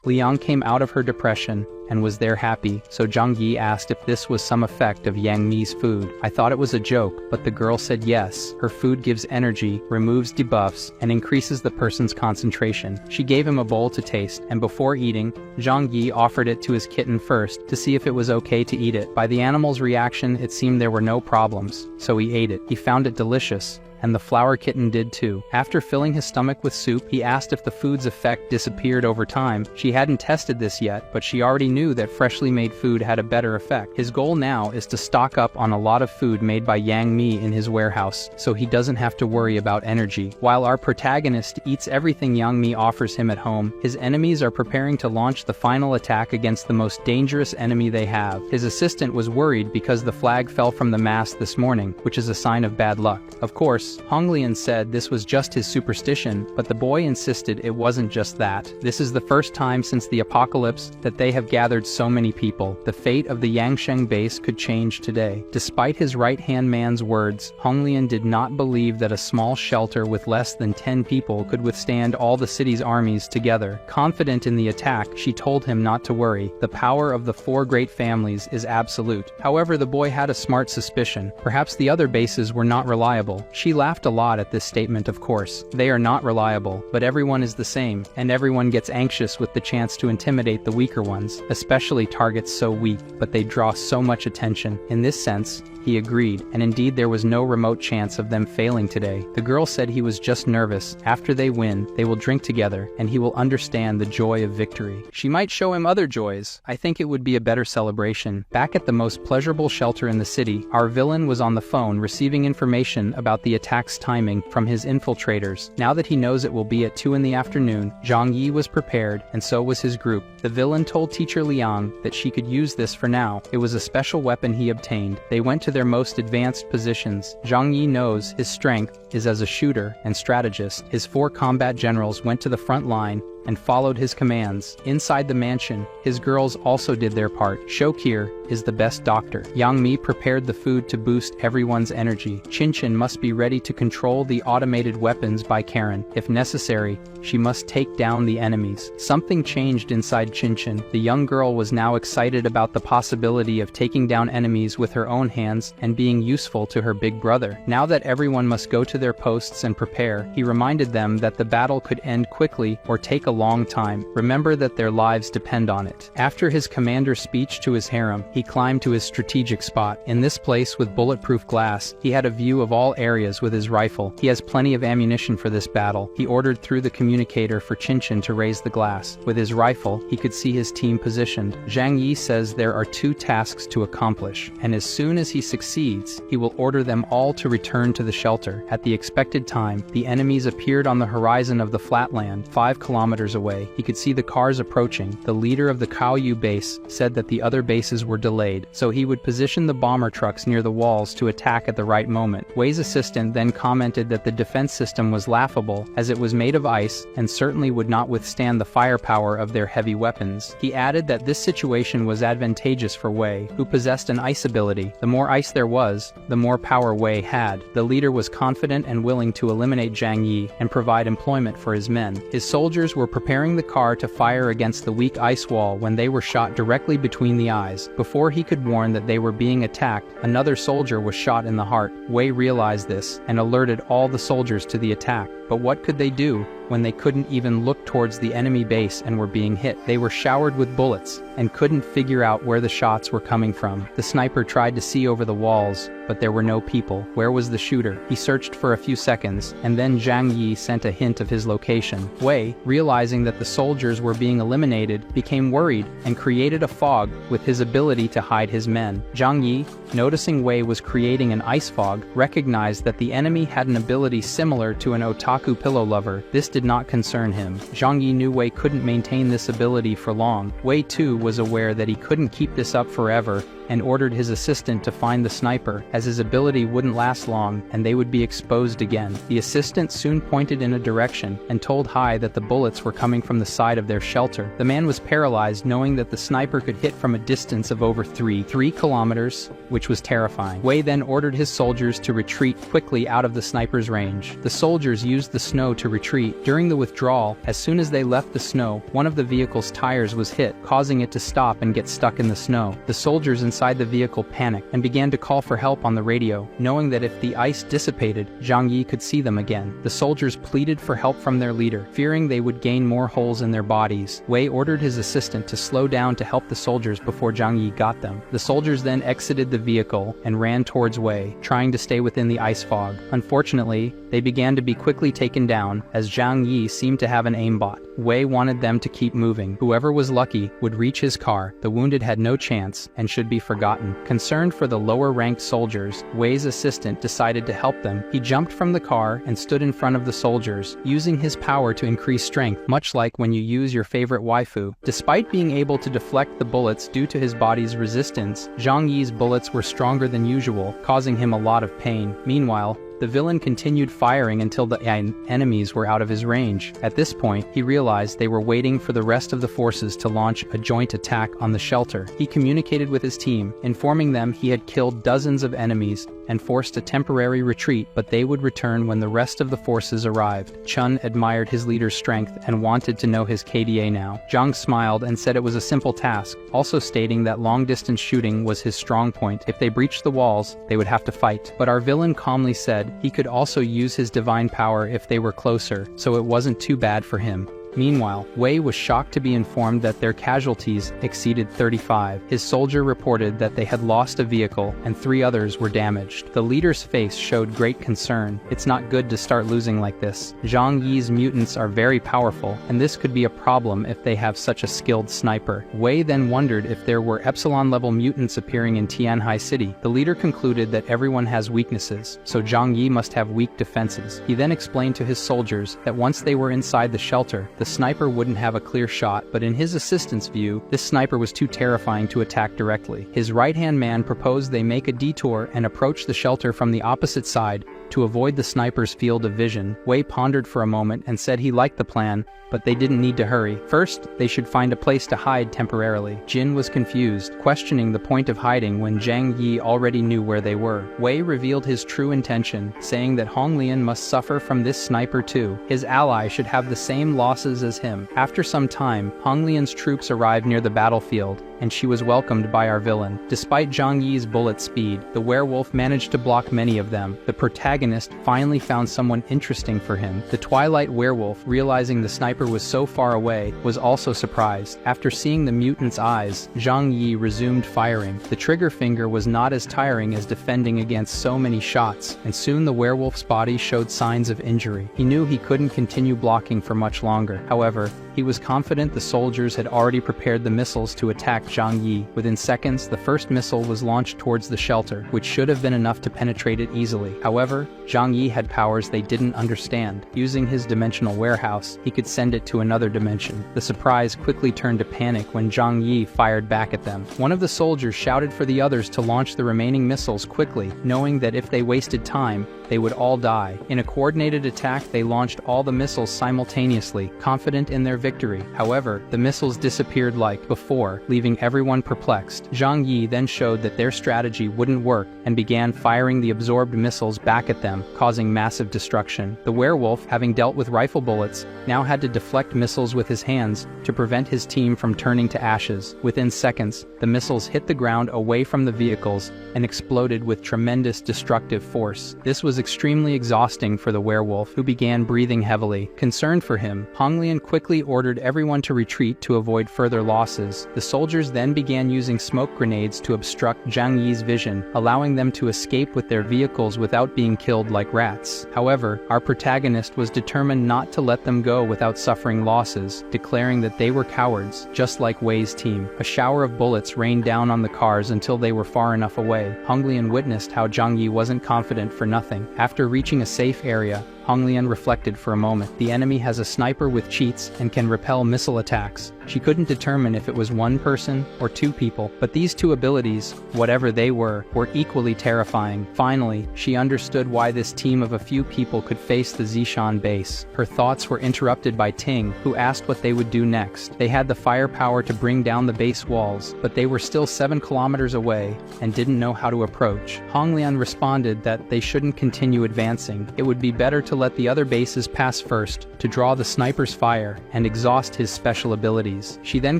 Liang came out of her depression and was there happy, so Zhang Yi asked if this was some effect of Yang Mi's food. I thought it was a joke, but the girl said yes. Her food gives energy, removes debuffs, and increases the person's concentration. She gave him a bowl to taste, and before eating, Zhang Yi offered it to his kitten first to see if it was okay to eat it. By the animal's reaction, it seemed there were no problems, so he ate it. He found it delicious, and the flower kitten did too. After filling his stomach with soup, he asked if the food's effect disappeared over time. She hadn't tested this yet, but she already knew that freshly made food had a better effect. His goal now is to stock up on a lot of food made by Yang Mi in his warehouse, so he doesn't have to worry about energy. While our protagonist eats everything Yang Mi offers him at home, his enemies are preparing to launch the final attack against the most dangerous enemy they have. His assistant was worried because the flag fell from the mast this morning, which is a sign of bad luck. Of course, Honglian said this was just his superstition, but the boy insisted it wasn't just that. This is the first time since the apocalypse that they have gathered so many people. The fate of the Yangsheng base could change today. Despite his right-hand man's words, Honglian did not believe that a small shelter with less than 10 people could withstand all the city's armies together. Confident in the attack, she told him not to worry. The power of the 4 great families is absolute. However, the boy had a smart suspicion. Perhaps the other bases were not reliable. She laughed a lot at this statement, of course. They are not reliable, but everyone is the same, and everyone gets anxious with the chance to intimidate the weaker ones, especially targets so weak, but they draw so much attention. In this sense, he agreed, and indeed there was no remote chance of them failing today. The girl said he was just nervous. After they win, they will drink together, and he will understand the joy of victory. She might show him other joys. I think it would be a better celebration. Back at the most pleasurable shelter in the city, our villain was on the phone receiving information about the attack's timing from his infiltrators. Now that he knows it will be at 2 in the afternoon, Zhang Yi was prepared, and so was his group. The villain told teacher Liang that she could use this for now. It was a special weapon he obtained. They went to their most advanced positions. Zhang Yi knows his strength is as a shooter and strategist. His 4 combat generals went to the front line and followed his commands. Inside the mansion, his girls also did their part. Shokir is the best doctor. Yang Mi prepared the food to boost everyone's energy. Chinchin must be ready to control the automated weapons by Karen. If necessary, she must take down the enemies. Something changed inside Chinchin. The young girl was now excited about the possibility of taking down enemies with her own hands and being useful to her big brother. Now that everyone must go to their posts and prepare, he reminded them that the battle could end quickly or take a long time. Remember that their lives depend on it. After his commander's speech to his harem, he climbed to his strategic spot. In this place with bulletproof glass, he had a view of all areas with his rifle. He has plenty of ammunition for this battle. He ordered through the communicator for Chinchin to raise the glass. With his rifle, he could see his team positioned. Zhang Yi says there are 2 tasks to accomplish, and as soon as he succeeds, he will order them all to return to the shelter. At the expected time, the enemies appeared on the horizon of the flatland, 5 kilometers away. He could see the cars approaching. The leader of the Kaoyu base said that the other bases were delayed, so he would position the bomber trucks near the walls to attack at the right moment. Wei's assistant then commented that the defense system was laughable, as it was made of ice and certainly would not withstand the firepower of their heavy weapons. He added that this situation was advantageous for Wei, who possessed an ice ability. The more ice there was, the more power Wei had. The leader was confident and willing to eliminate Zhang Yi and provide employment for his men. His soldiers were preparing the car to fire against the weak ice wall when they were shot directly between the eyes. Before he could warn that they were being attacked, another soldier was shot in the heart. Wei realized this and alerted all the soldiers to the attack. But what could they do when they couldn't even look towards the enemy base and were being hit? They were showered with bullets. and couldn't figure out where the shots were coming from. The sniper tried to see over the walls, but there were no people. Where was the shooter? He searched for a few seconds, and then Zhang Yi sent a hint of his location. Wei, realizing that the soldiers were being eliminated, became worried and created a fog with his ability to hide his men. Zhang Yi, noticing Wei was creating an ice fog, recognized that the enemy had an ability similar to an otaku pillow lover. This did not concern him. Zhang Yi knew Wei couldn't maintain this ability for long. Wei too was aware that he couldn't keep this up forever, and ordered his assistant to find the sniper, as his ability wouldn't last long and they would be exposed again. The assistant soon pointed in a direction and told Hai that the bullets were coming from the side of their shelter. The man was paralyzed, knowing that the sniper could hit from a distance of over 3 kilometers, which was terrifying. Wei then ordered his soldiers to retreat quickly out of the sniper's range. The soldiers used the snow to retreat. During the withdrawal, as soon as they left the snow, one of the vehicle's tires was hit, causing it to stop and get stuck in the snow. The soldiers inside the vehicle panicked and began to call for help on the radio, knowing that if the ice dissipated, Zhang Yi could see them again. The soldiers pleaded for help from their leader, fearing they would gain more holes in their bodies. Wei ordered his assistant to slow down to help the soldiers before Zhang Yi got them. The soldiers then exited the vehicle and ran towards Wei, trying to stay within the ice fog. Unfortunately, they began to be quickly taken down, as Zhang Yi seemed to have an aimbot. Wei wanted them to keep moving. Whoever was lucky would reach his car. The wounded had no chance and should be forgotten. Concerned for the lower-ranked soldiers, Wei's assistant decided to help them. He jumped from the car and stood in front of the soldiers, using his power to increase strength, much like when you use your favorite waifu. Despite being able to deflect the bullets due to his body's resistance, Zhang Yi's bullets were stronger than usual, causing him a lot of pain. Meanwhile, the villain continued firing until the enemies were out of his range. At this point, he realized they were waiting for the rest of the forces to launch a joint attack on the shelter. He communicated with his team, informing them he had killed dozens of enemies and forced a temporary retreat, but they would return when the rest of the forces arrived. Chun admired his leader's strength and wanted to know his KDA now. Zhang smiled and said it was a simple task, also stating that long-distance shooting was his strong point. If they breached the walls, they would have to fight. But our villain calmly said he could also use his divine power if they were closer, so it wasn't too bad for him. Meanwhile, Wei was shocked to be informed that their casualties exceeded 35. His soldier reported that they had lost a vehicle and 3 others were damaged. The leader's face showed great concern. It's not good to start losing like this. Zhang Yi's mutants are very powerful, and this could be a problem if they have such a skilled sniper. Wei then wondered if there were Epsilon-level mutants appearing in Tianhai City. The leader concluded that everyone has weaknesses, so Zhang Yi must have weak defenses. He then explained to his soldiers that once they were inside the shelter, the sniper wouldn't have a clear shot, but in his assistant's view, this sniper was too terrifying to attack directly. His right-hand man proposed they make a detour and approach the shelter from the opposite side to avoid the sniper's field of vision. Wei pondered for a moment and said he liked the plan, but they didn't need to hurry. First, they should find a place to hide temporarily. Jin was confused, questioning the point of hiding when Zhang Yi already knew where they were. Wei revealed his true intention, saying that Hong Lian must suffer from this sniper too. His ally should have the same losses as him. After some time, Hong Lian's troops arrived near the battlefield, and she was welcomed by our villain. Despite Zhang Yi's bullet speed, the werewolf managed to block many of them. The protagonist finally found someone interesting for him. The Twilight werewolf, realizing the sniper was so far away, was also surprised. After seeing the mutant's eyes, Zhang Yi resumed firing. The trigger finger was not as tiring as defending against so many shots, and soon the werewolf's body showed signs of injury. He knew he couldn't continue blocking for much longer. However, he was confident the soldiers had already prepared the missiles to attack Zhang Yi. Within seconds, the first missile was launched towards the shelter, which should have been enough to penetrate it easily. However, Zhang Yi had powers they didn't understand. Using his dimensional warehouse, he could send it to another dimension. The surprise quickly turned to panic when Zhang Yi fired back at them. One of the soldiers shouted for the others to launch the remaining missiles quickly, knowing that if they wasted time, they would all die. In a coordinated attack, they launched all the missiles simultaneously, confident in their victory. However, the missiles disappeared like before, leaving everyone perplexed. Zhang Yi then showed that their strategy wouldn't work and began firing the absorbed missiles back at them, causing massive destruction. The werewolf, having dealt with rifle bullets, now had to deflect missiles with his hands to prevent his team from turning to ashes. Within seconds, the missiles hit the ground away from the vehicles and exploded with tremendous destructive force. This was extremely exhausting for the werewolf, who began breathing heavily. Concerned for him, Hong Lian quickly ordered ordered everyone to retreat to avoid further losses. The soldiers then began using smoke grenades to obstruct Zhang Yi's vision, allowing them to escape with their vehicles without being killed like rats. However, our protagonist was determined not to let them go without suffering losses, declaring that they were cowards, just like Wei's team. A shower of bullets rained down on the cars until they were far enough away. Honglian witnessed how Zhang Yi wasn't confident for nothing. After reaching a safe area, Honglian reflected for a moment. The enemy has a sniper with cheats and can repel missile attacks. She couldn't determine if it was one person or two people, but these two abilities, whatever they were equally terrifying. Finally, she understood why this team of a few people could face the Zishan base. Her thoughts were interrupted by Ting, who asked what they would do next. They had the firepower to bring down the base walls, but they were still 7 kilometers away and didn't know how to approach. Honglian responded that they shouldn't continue advancing. It would be better to let the other bases pass first, to draw the sniper's fire and exhaust his special abilities. She then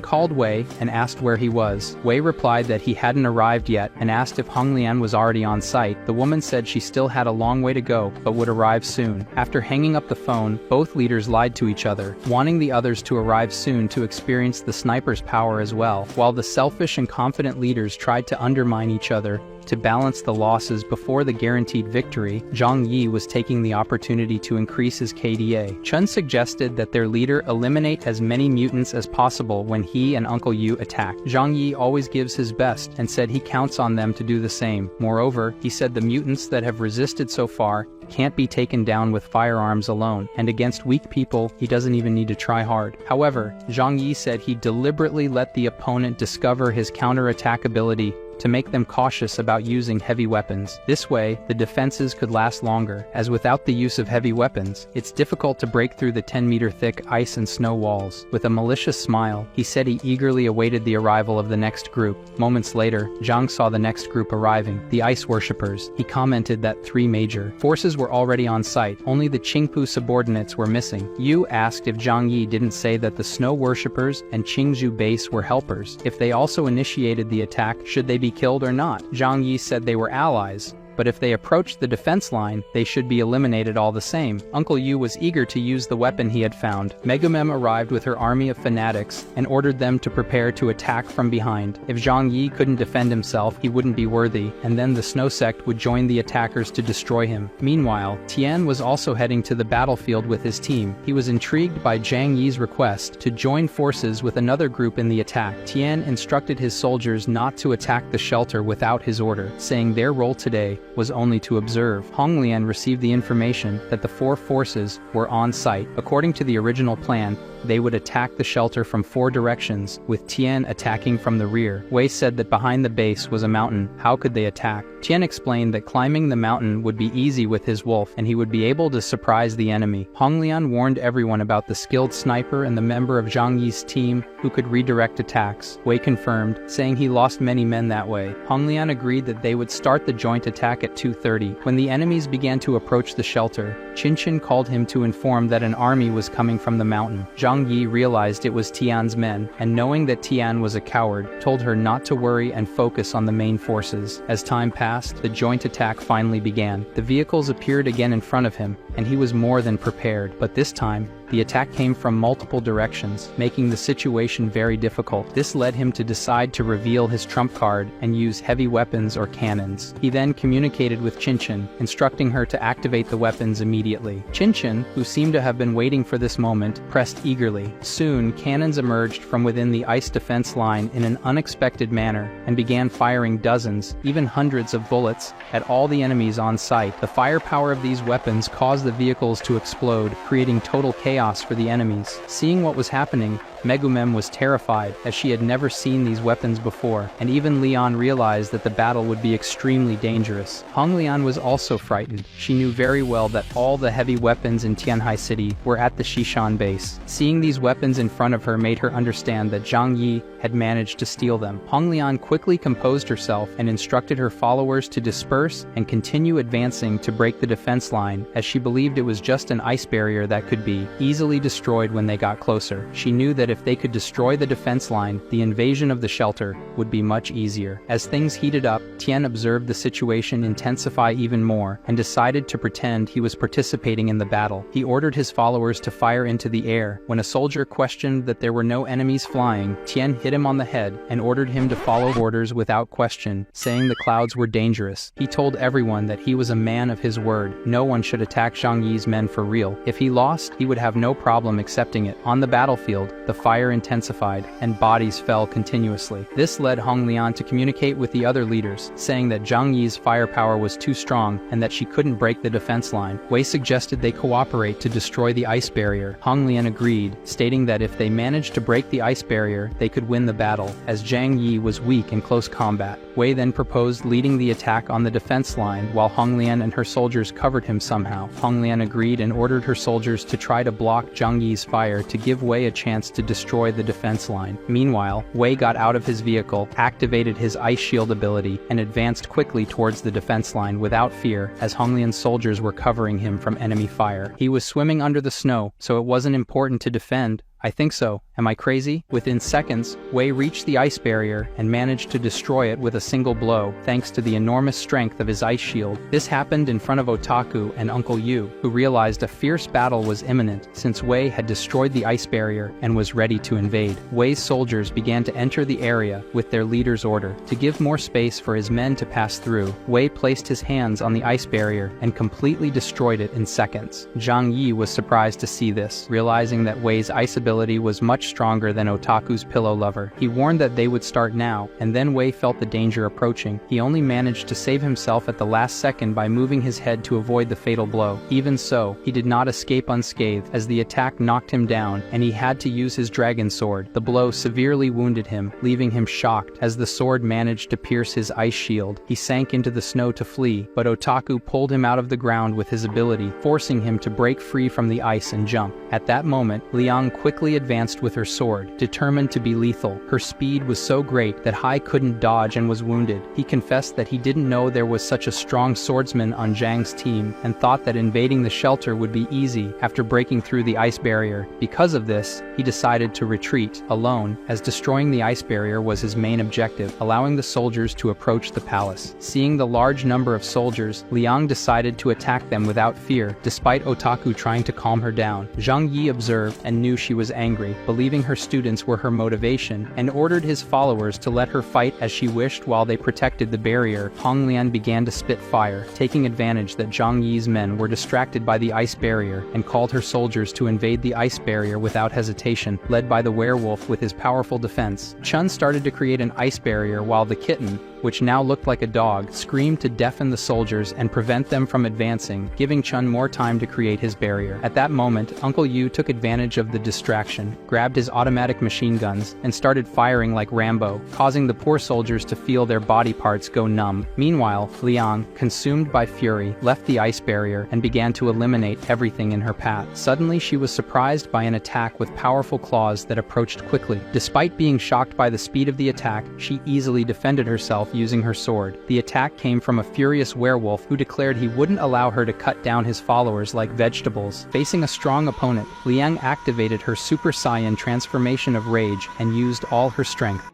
called Wei and asked where he was. Wei replied that he hadn't arrived yet and asked if Honglian was already on site. The woman said she still had a long way to go, but would arrive soon. After hanging up the phone, both leaders lied to each other, wanting the others to arrive soon to experience the sniper's power as well, while the selfish and confident leaders tried to undermine each other to balance the losses before the guaranteed victory. Zhang Yi was taking the opportunity to increase his KDA. Chun suggested that their leader eliminate as many mutants as possible when he and Uncle Yu attack. Zhang Yi always gives his best and said he counts on them to do the same. Moreover, he said the mutants that have resisted so far can't be taken down with firearms alone, and against weak people, he doesn't even need to try hard. However, Zhang Yi said he deliberately let the opponent discover his counterattack ability to make them cautious about using heavy weapons. This way, the defenses could last longer, as without the use of heavy weapons, it's difficult to break through the 10-meter thick ice and snow walls. With a malicious smile, he said he eagerly awaited the arrival of the next group. Moments later, Zhang saw the next group arriving, the ice worshippers. He commented that 3 major forces were already on site, only the Qingpu subordinates were missing. Yu asked if Zhang Yi didn't say that the snow worshippers and Qingzhou base were helpers. If they also initiated the attack, should they be killed or not? Zhang Yi said they were allies, but if they approached the defense line, they should be eliminated all the same. Uncle Yu was eager to use the weapon he had found. Megumem arrived with her army of fanatics and ordered them to prepare to attack from behind. If Zhang Yi couldn't defend himself, he wouldn't be worthy, and then the snow sect would join the attackers to destroy him. Meanwhile, Tian was also heading to the battlefield with his team. He was intrigued by Zhang Yi's request to join forces with another group in the attack. Tian instructed his soldiers not to attack the shelter without his order, saying their role today was only to observe. Honglian received the information that the 4 forces were on site. According to the original plan, they would attack the shelter from 4 directions, with Tian attacking from the rear. Wei said that behind the base was a mountain. How could they attack? Tian explained that climbing the mountain would be easy with his wolf, and he would be able to surprise the enemy. Honglian warned everyone about the skilled sniper and the member of Zhang Yi's team who could redirect attacks. Wei confirmed, saying he lost many men that way. Honglian agreed that they would start the joint attack at 2:30. When the enemies began to approach the shelter, Qinchin called him to inform that an army was coming from the mountain. Zhang Yi realized it was Tian's men, and knowing that Tian was a coward, told her not to worry and focus on the main forces. As time passed, the joint attack finally began. The vehicles appeared again in front of him, and he was more than prepared. But this time, the attack came from multiple directions, making the situation very difficult. This led him to decide to reveal his trump card and use heavy weapons or cannons. He then communicated with Qinchin, instructing her to activate the weapons immediately. Qinchin, who seemed to have been waiting for this moment, pressed eagerly. Soon, cannons emerged from within the ice defense line in an unexpected manner and began firing dozens, even hundreds of bullets at all the enemies on site. The firepower of these weapons caused the vehicles to explode, creating total chaos for the enemies. Seeing what was happening, Megumem was terrified, as she had never seen these weapons before, and even Lian realized that the battle would be extremely dangerous. Honglian was also frightened. She knew very well that all the heavy weapons in Tianhai City were at the Shishan base. Seeing these weapons in front of her made her understand that Zhang Yi had managed to steal them. Honglian quickly composed herself and instructed her followers to disperse and continue advancing to break the defense line, as she believed believed it was just an ice barrier that could be easily destroyed when they got closer. She knew that if they could destroy the defense line, the invasion of the shelter would be much easier. As things heated up, Tien observed the situation intensify even more and decided to pretend he was participating in the battle. He ordered his followers to fire into the air. When a soldier questioned that there were no enemies flying, Tien hit him on the head and ordered him to follow orders without question, saying the clouds were dangerous. He told everyone that he was a man of his word. No one should attack Zhang Yi's men for real. If he lost, he would have no problem accepting it. On the battlefield, the fire intensified and bodies fell continuously. This led Hong Lian to communicate with the other leaders, saying that Zhang Yi's firepower was too strong and that she couldn't break the defense line. Wei suggested they cooperate to destroy the ice barrier. Hong Lian agreed, stating that if they managed to break the ice barrier, they could win the battle, as Zhang Yi was weak in close combat. Wei then proposed leading the attack on the defense line while Hong Lian and her soldiers covered him somehow. Hong Lian agreed and ordered her soldiers to try to block Zhang Yi's fire to give Wei a chance to destroy the defense line. Meanwhile, Wei got out of his vehicle, activated his ice shield ability, and advanced quickly towards the defense line without fear as Hong Lian's soldiers were covering him from enemy fire. He was swimming under the snow, so it wasn't important to defend. I think so. Am I crazy? Within seconds, Wei reached the ice barrier and managed to destroy it with a single blow, thanks to the enormous strength of his ice shield. This happened in front of Otaku and Uncle Yu, who realized a fierce battle was imminent since Wei had destroyed the ice barrier and was ready to invade. Wei's soldiers began to enter the area with their leader's order. To give more space for his men to pass through, Wei placed his hands on the ice barrier and completely destroyed it in seconds. Zhang Yi was surprised to see this, realizing that Wei's ice ability was much stronger than Otaku's pillow lover. He warned that they would start now, and then Wei felt the danger approaching. He only managed to save himself at the last second by moving his head to avoid the fatal blow. Even so, he did not escape unscathed, as the attack knocked him down, and he had to use his dragon sword. The blow severely wounded him, leaving him shocked. As the sword managed to pierce his ice shield, he sank into the snow to flee, but Otaku pulled him out of the ground with his ability, forcing him to break free from the ice and jump. At that moment, Liang quickly advanced with her sword, determined to be lethal. Her speed was so great that Hai couldn't dodge and was wounded. He confessed that he didn't know there was such a strong swordsman on Zhang's team and thought that invading the shelter would be easy after breaking through the ice barrier. Because of this, he decided to retreat alone, as destroying the ice barrier was his main objective, allowing the soldiers to approach the palace. Seeing the large number of soldiers, Liang decided to attack them without fear, despite Otaku trying to calm her down. Zhang Yi observed and knew she was angry, believing her students were her motivation, and ordered his followers to let her fight as she wished while they protected the barrier. Hong Lian began to spit fire, taking advantage that Zhang Yi's men were distracted by the ice barrier, and called her soldiers to invade the ice barrier without hesitation, led by the werewolf with his powerful defense. Chun started to create an ice barrier while the kitten, which now looked like a dog, screamed to deafen the soldiers and prevent them from advancing, giving Chun more time to create his barrier. At that moment, Uncle Yu took advantage of the distraction, grabbed his automatic machine guns, and started firing like Rambo, causing the poor soldiers to feel their body parts go numb. Meanwhile, Liang, consumed by fury, left the ice barrier and began to eliminate everything in her path. Suddenly, she was surprised by an attack with powerful claws that approached quickly. Despite being shocked by the speed of the attack, she easily defended herself using her sword. The attack came from a furious werewolf who declared he wouldn't allow her to cut down his followers like vegetables. Facing a strong opponent, Liang activated her Super Saiyan transformation of rage and used all her strength.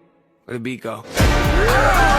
Where'd the beat go?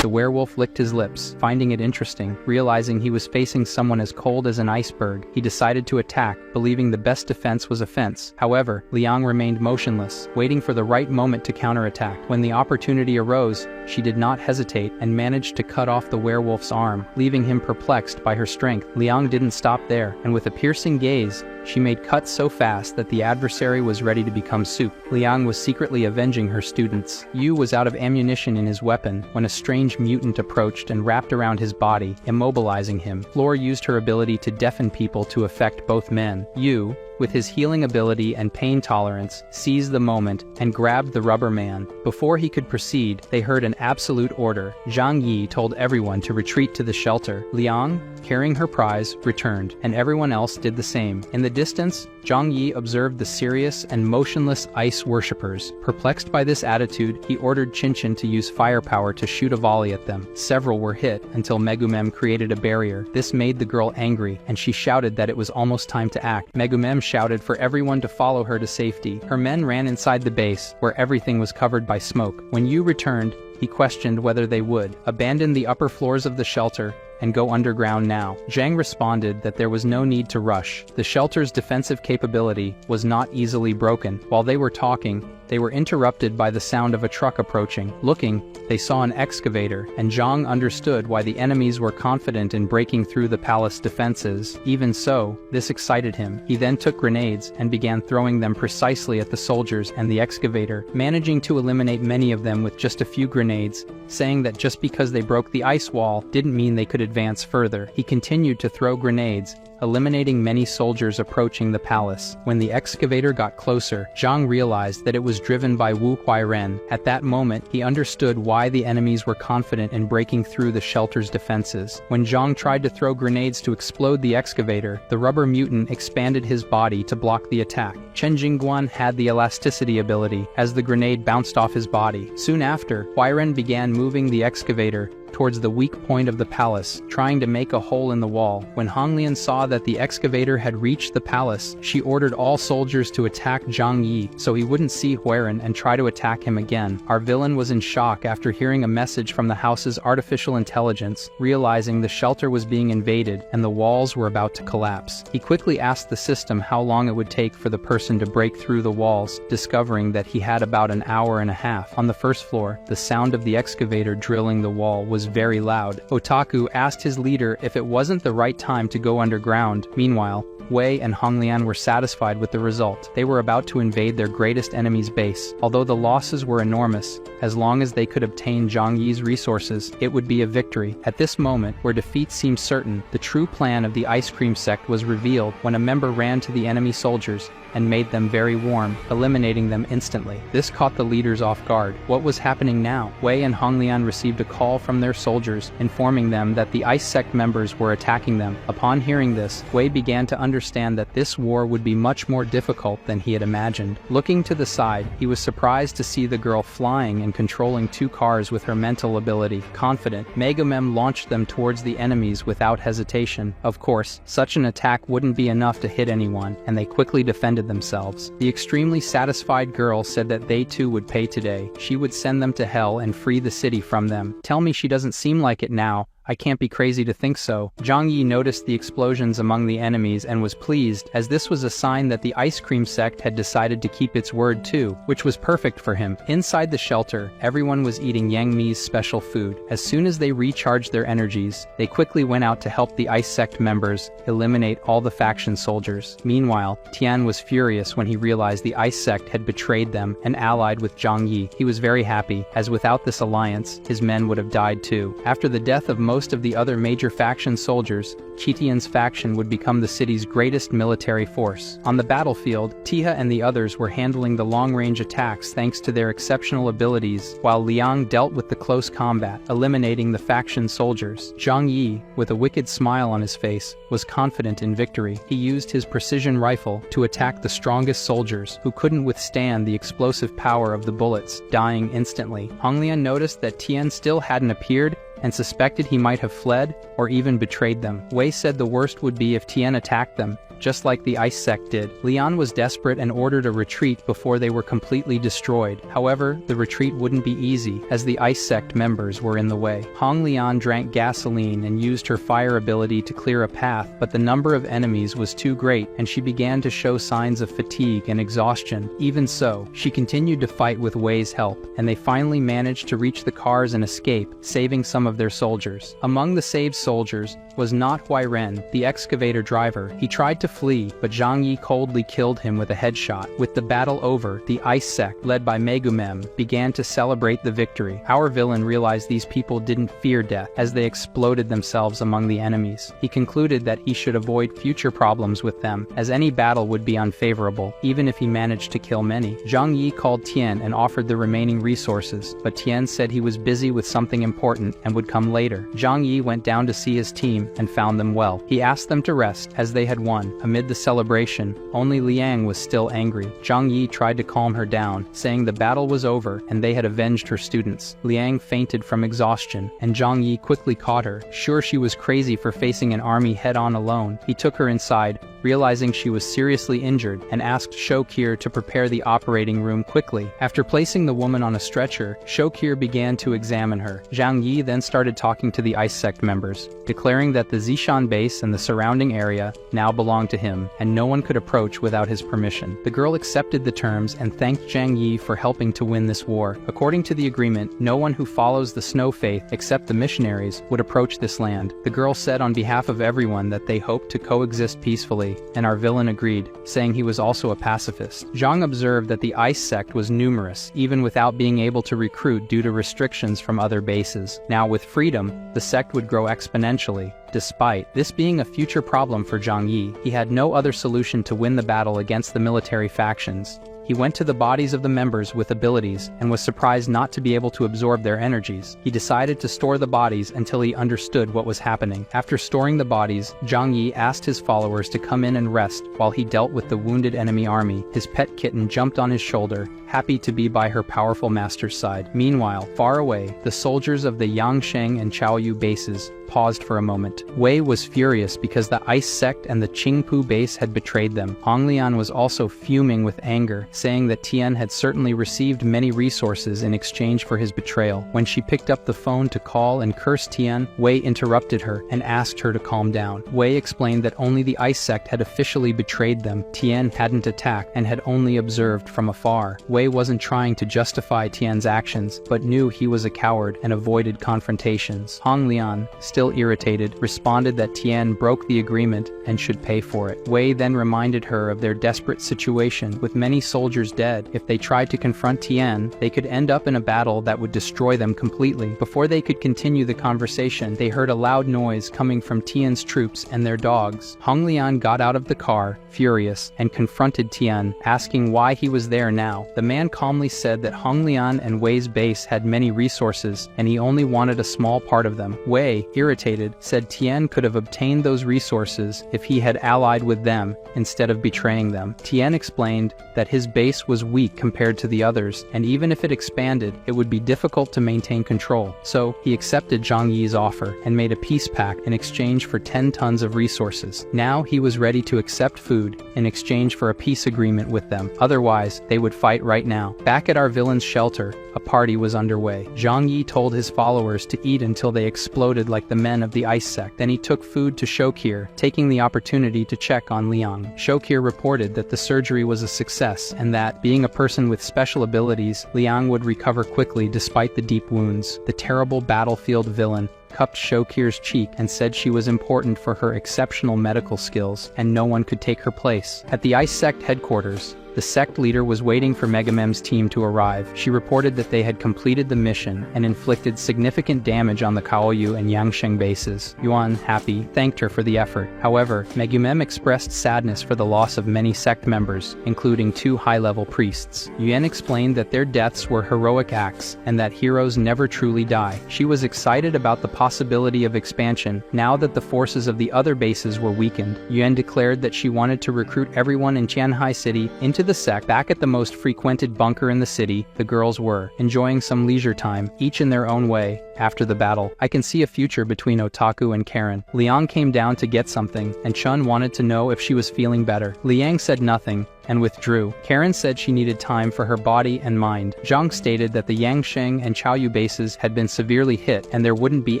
The werewolf licked his lips, finding it interesting. Realizing he was facing someone as cold as an iceberg, he decided to attack, believing the best defense was offense. However, Liang remained motionless, waiting for the right moment to counterattack. When the opportunity arose, she did not hesitate and managed to cut off the werewolf's arm, leaving him perplexed by her strength. Liang didn't stop there, and with a piercing gaze, she made cuts so fast that the adversary was ready to become soup. Liang was secretly avenging her students. Yu was out of ammunition in his weapon when a strange mutant approached and wrapped around his body, immobilizing him. Floor used her ability to deafen people to affect both men. Yu, with his healing ability and pain tolerance, seized the moment and grabbed the rubber man. Before he could proceed, they heard an absolute order. Zhang Yi told everyone to retreat to the shelter. Liang, carrying her prize, returned, and everyone else did the same. In the distance, Zhang Yi observed the serious and motionless ice worshippers. Perplexed by this attitude, he ordered Chinchin to use firepower to shoot a volley at them. Several were hit until Megumem created a barrier. This made the girl angry, and she shouted that it was almost time to act. Megumem shouted for everyone to follow her to safety. Her men ran inside the base, where everything was covered by smoke. When Yu returned, he questioned whether they would abandon the upper floors of the shelter and go underground now. Zhang responded that there was no need to rush. The shelter's defensive capability was not easily broken. While they were talking, they were interrupted by the sound of a truck approaching. Looking, they saw an excavator, and Zhang understood why the enemies were confident in breaking through the palace defenses. Even so, this excited him. He then took grenades and began throwing them precisely at the soldiers and the excavator, managing to eliminate many of them with just a few grenades, saying that just because they broke the ice wall didn't mean they could advance further. He continued to throw grenades, eliminating many soldiers approaching the palace. When the excavator got closer, Zhang realized that it was driven by Wu Huairen. At that moment, he understood why the enemies were confident in breaking through the shelter's defenses. When Zhang tried to throw grenades to explode the excavator, the rubber mutant expanded his body to block the attack. Chen Jingguan had the elasticity ability, as the grenade bounced off his body. Soon after, Huairen began moving the excavator towards the weak point of the palace, trying to make a hole in the wall. When Honglian saw that the excavator had reached the palace, she ordered all soldiers to attack Zhang Yi so he wouldn't see Huairen and try to attack him again. Our villain was in shock after hearing a message from the house's artificial intelligence, realizing the shelter was being invaded and the walls were about to collapse. He quickly asked the system how long it would take for the person to break through the walls, discovering that he had about an hour and a half. On the first floor, the sound of the excavator drilling the wall was very loud. Otaku asked his leader if it wasn't the right time to go underground. Meanwhile, Wei and Honglian were satisfied with the result. They were about to invade their greatest enemy's base. Although the losses were enormous, as long as they could obtain Zhang Yi's resources, it would be a victory. At this moment, where defeat seemed certain, the true plan of the ice cream sect was revealed when a member ran to the enemy soldiers and made them very warm, eliminating them instantly. This caught the leaders off guard. What was happening now? Wei and Honglian received a call from their soldiers, informing them that the ice sect members were attacking them. Upon hearing this, Wei began to understand that this war would be much more difficult than he had imagined. Looking to the side, he was surprised to see the girl flying and controlling two cars with her mental ability. Confident, Megumem launched them towards the enemies without hesitation. Of course, such an attack wouldn't be enough to hit anyone, and they quickly defended themselves. The extremely satisfied girl said that they too would pay today. She would send them to hell and free the city from them. Tell me she doesn't seem like it now. I can't be crazy to think so. Zhang Yi noticed the explosions among the enemies and was pleased, as this was a sign that the ice cream sect had decided to keep its word too, which was perfect for him. Inside the shelter, everyone was eating Yang Mi's special food. As soon as they recharged their energies, they quickly went out to help the ice sect members eliminate all the faction soldiers. Meanwhile, Tian was furious when he realized the ice sect had betrayed them and allied with Zhang Yi. He was very happy, as without this alliance, his men would have died too. After the death of most of the other major faction soldiers, Qitian's faction would become the city's greatest military force. On the battlefield, Tiha and the others were handling the long-range attacks thanks to their exceptional abilities, while Liang dealt with the close combat, eliminating the faction soldiers. Zhang Yi, with a wicked smile on his face, was confident in victory. He used his precision rifle to attack the strongest soldiers, who couldn't withstand the explosive power of the bullets, dying instantly. Honglian noticed that Tian still hadn't appeared and suspected he might have fled or even betrayed them. Wei said the worst would be if Tian attacked them, just like the ice sect did. Lian was desperate and ordered a retreat before they were completely destroyed. However, the retreat wouldn't be easy, as the ice sect members were in the way. Hong Lian drank gasoline and used her fire ability to clear a path, but the number of enemies was too great, and she began to show signs of fatigue and exhaustion. Even so, she continued to fight with Wei's help, and they finally managed to reach the cars and escape, saving some of their soldiers. Among the saved soldiers, was not Hui Ren, the excavator driver. He tried to flee, but Zhang Yi coldly killed him with a headshot. With the battle over, the Ice Sect, led by Megumem, began to celebrate the victory. Our villain realized these people didn't fear death, as they exploded themselves among the enemies. He concluded that he should avoid future problems with them, as any battle would be unfavorable, even if he managed to kill many. Zhang Yi called Tian and offered the remaining resources, but Tian said he was busy with something important and would come later. Zhang Yi went down to see his team and found them well. He asked them to rest, as they had won. Amid the celebration, only Liang was still angry. Zhang Yi tried to calm her down, saying the battle was over and they had avenged her students. Liang fainted from exhaustion, and Zhang Yi quickly caught her. Sure, she was crazy for facing an army head-on alone. He took her inside, realizing she was seriously injured, and asked Shokir to prepare the operating room quickly. After placing the woman on a stretcher, Shokir began to examine her. Zhang Yi then started talking to the Ice Sect members, declaring that the Zishan base and the surrounding area now belonged to him, and no one could approach without his permission. The girl accepted the terms and thanked Zhang Yi for helping to win this war. According to the agreement, no one who follows the Snow Faith, except the missionaries, would approach this land. The girl said on behalf of everyone that they hoped to coexist peacefully, and our villain agreed, saying he was also a pacifist. Zhang observed that the Ice Sect was numerous, even without being able to recruit due to restrictions from other bases. Now with freedom, the sect would grow exponentially. Despite this being a future problem for Zhang Yi, he had no other solution to win the battle against the military factions. He went to the bodies of the members with abilities and was surprised not to be able to absorb their energies. He decided to store the bodies until he understood what was happening. After storing the bodies, Zhang Yi asked his followers to come in and rest while he dealt with the wounded enemy army. His pet kitten jumped on his shoulder, happy to be by her powerful master's side. Meanwhile, far away, the soldiers of the Yangsheng and Chaoyu bases paused for a moment. Wei was furious because the Ice Sect and the Qingpu base had betrayed them. Honglian was also fuming with anger, saying that Tian had certainly received many resources in exchange for his betrayal. When she picked up the phone to call and curse Tian, Wei interrupted her and asked her to calm down. Wei explained that only the Ice Sect had officially betrayed them. Tian hadn't attacked and had only observed from afar. Wei wasn't trying to justify Tian's actions, but knew he was a coward and avoided confrontations. Honglian, still irritated, responded that Tian broke the agreement and should pay for it. Wei then reminded her of their desperate situation, with many soldiers dead. If they tried to confront Tian, they could end up in a battle that would destroy them completely. Before they could continue the conversation, they heard a loud noise coming from Tian's troops and their dogs. Honglian got out of the car, furious, and confronted Tian, asking why he was there now. The man calmly said that Honglian and Wei's base had many resources, and he only wanted a small part of them. Wei, irritated, said Tian could have obtained those resources if he had allied with them instead of betraying them. Tian explained that his base was weak compared to the others, and even if it expanded, it would be difficult to maintain control. So, he accepted Zhang Yi's offer and made a peace pact in exchange for 10 tons of resources. Now he was ready to accept food in exchange for a peace agreement with them. Otherwise, they would fight right now. Back at our villain's shelter, a party was underway. Zhang Yi told his followers to eat until they exploded like the men of the Ice Sect. Then he took food to Shokir, taking the opportunity to check on Liang. Shokir reported that the surgery was a success and that, being a person with special abilities, Liang would recover quickly despite the deep wounds. The terrible battlefield villain cupped Shokir's cheek and said she was important for her exceptional medical skills and no one could take her place. At the Ice Sect headquarters, the sect leader was waiting for Megamem's team to arrive. She reported that they had completed the mission and inflicted significant damage on the Kaoyu and Yangsheng bases. Yuan, happy, thanked her for the effort. However, Megumem expressed sadness for the loss of many sect members, including 2 high-level priests. Yuan explained that their deaths were heroic acts and that heroes never truly die. She was excited about the possibility of expansion now that the forces of the other bases were weakened. Yuan declared that she wanted to recruit everyone in Qianhai City into the sect. Back at the most frequented bunker in the city, the girls were enjoying some leisure time, each in their own way. After the battle, I can see a future between Otaku and Karen. Liang came down to get something, and Chun wanted to know if she was feeling better. Liang said nothing and withdrew. Karen said she needed time for her body and mind. Zhang stated that the Yangsheng and Chaoyu bases had been severely hit and there wouldn't be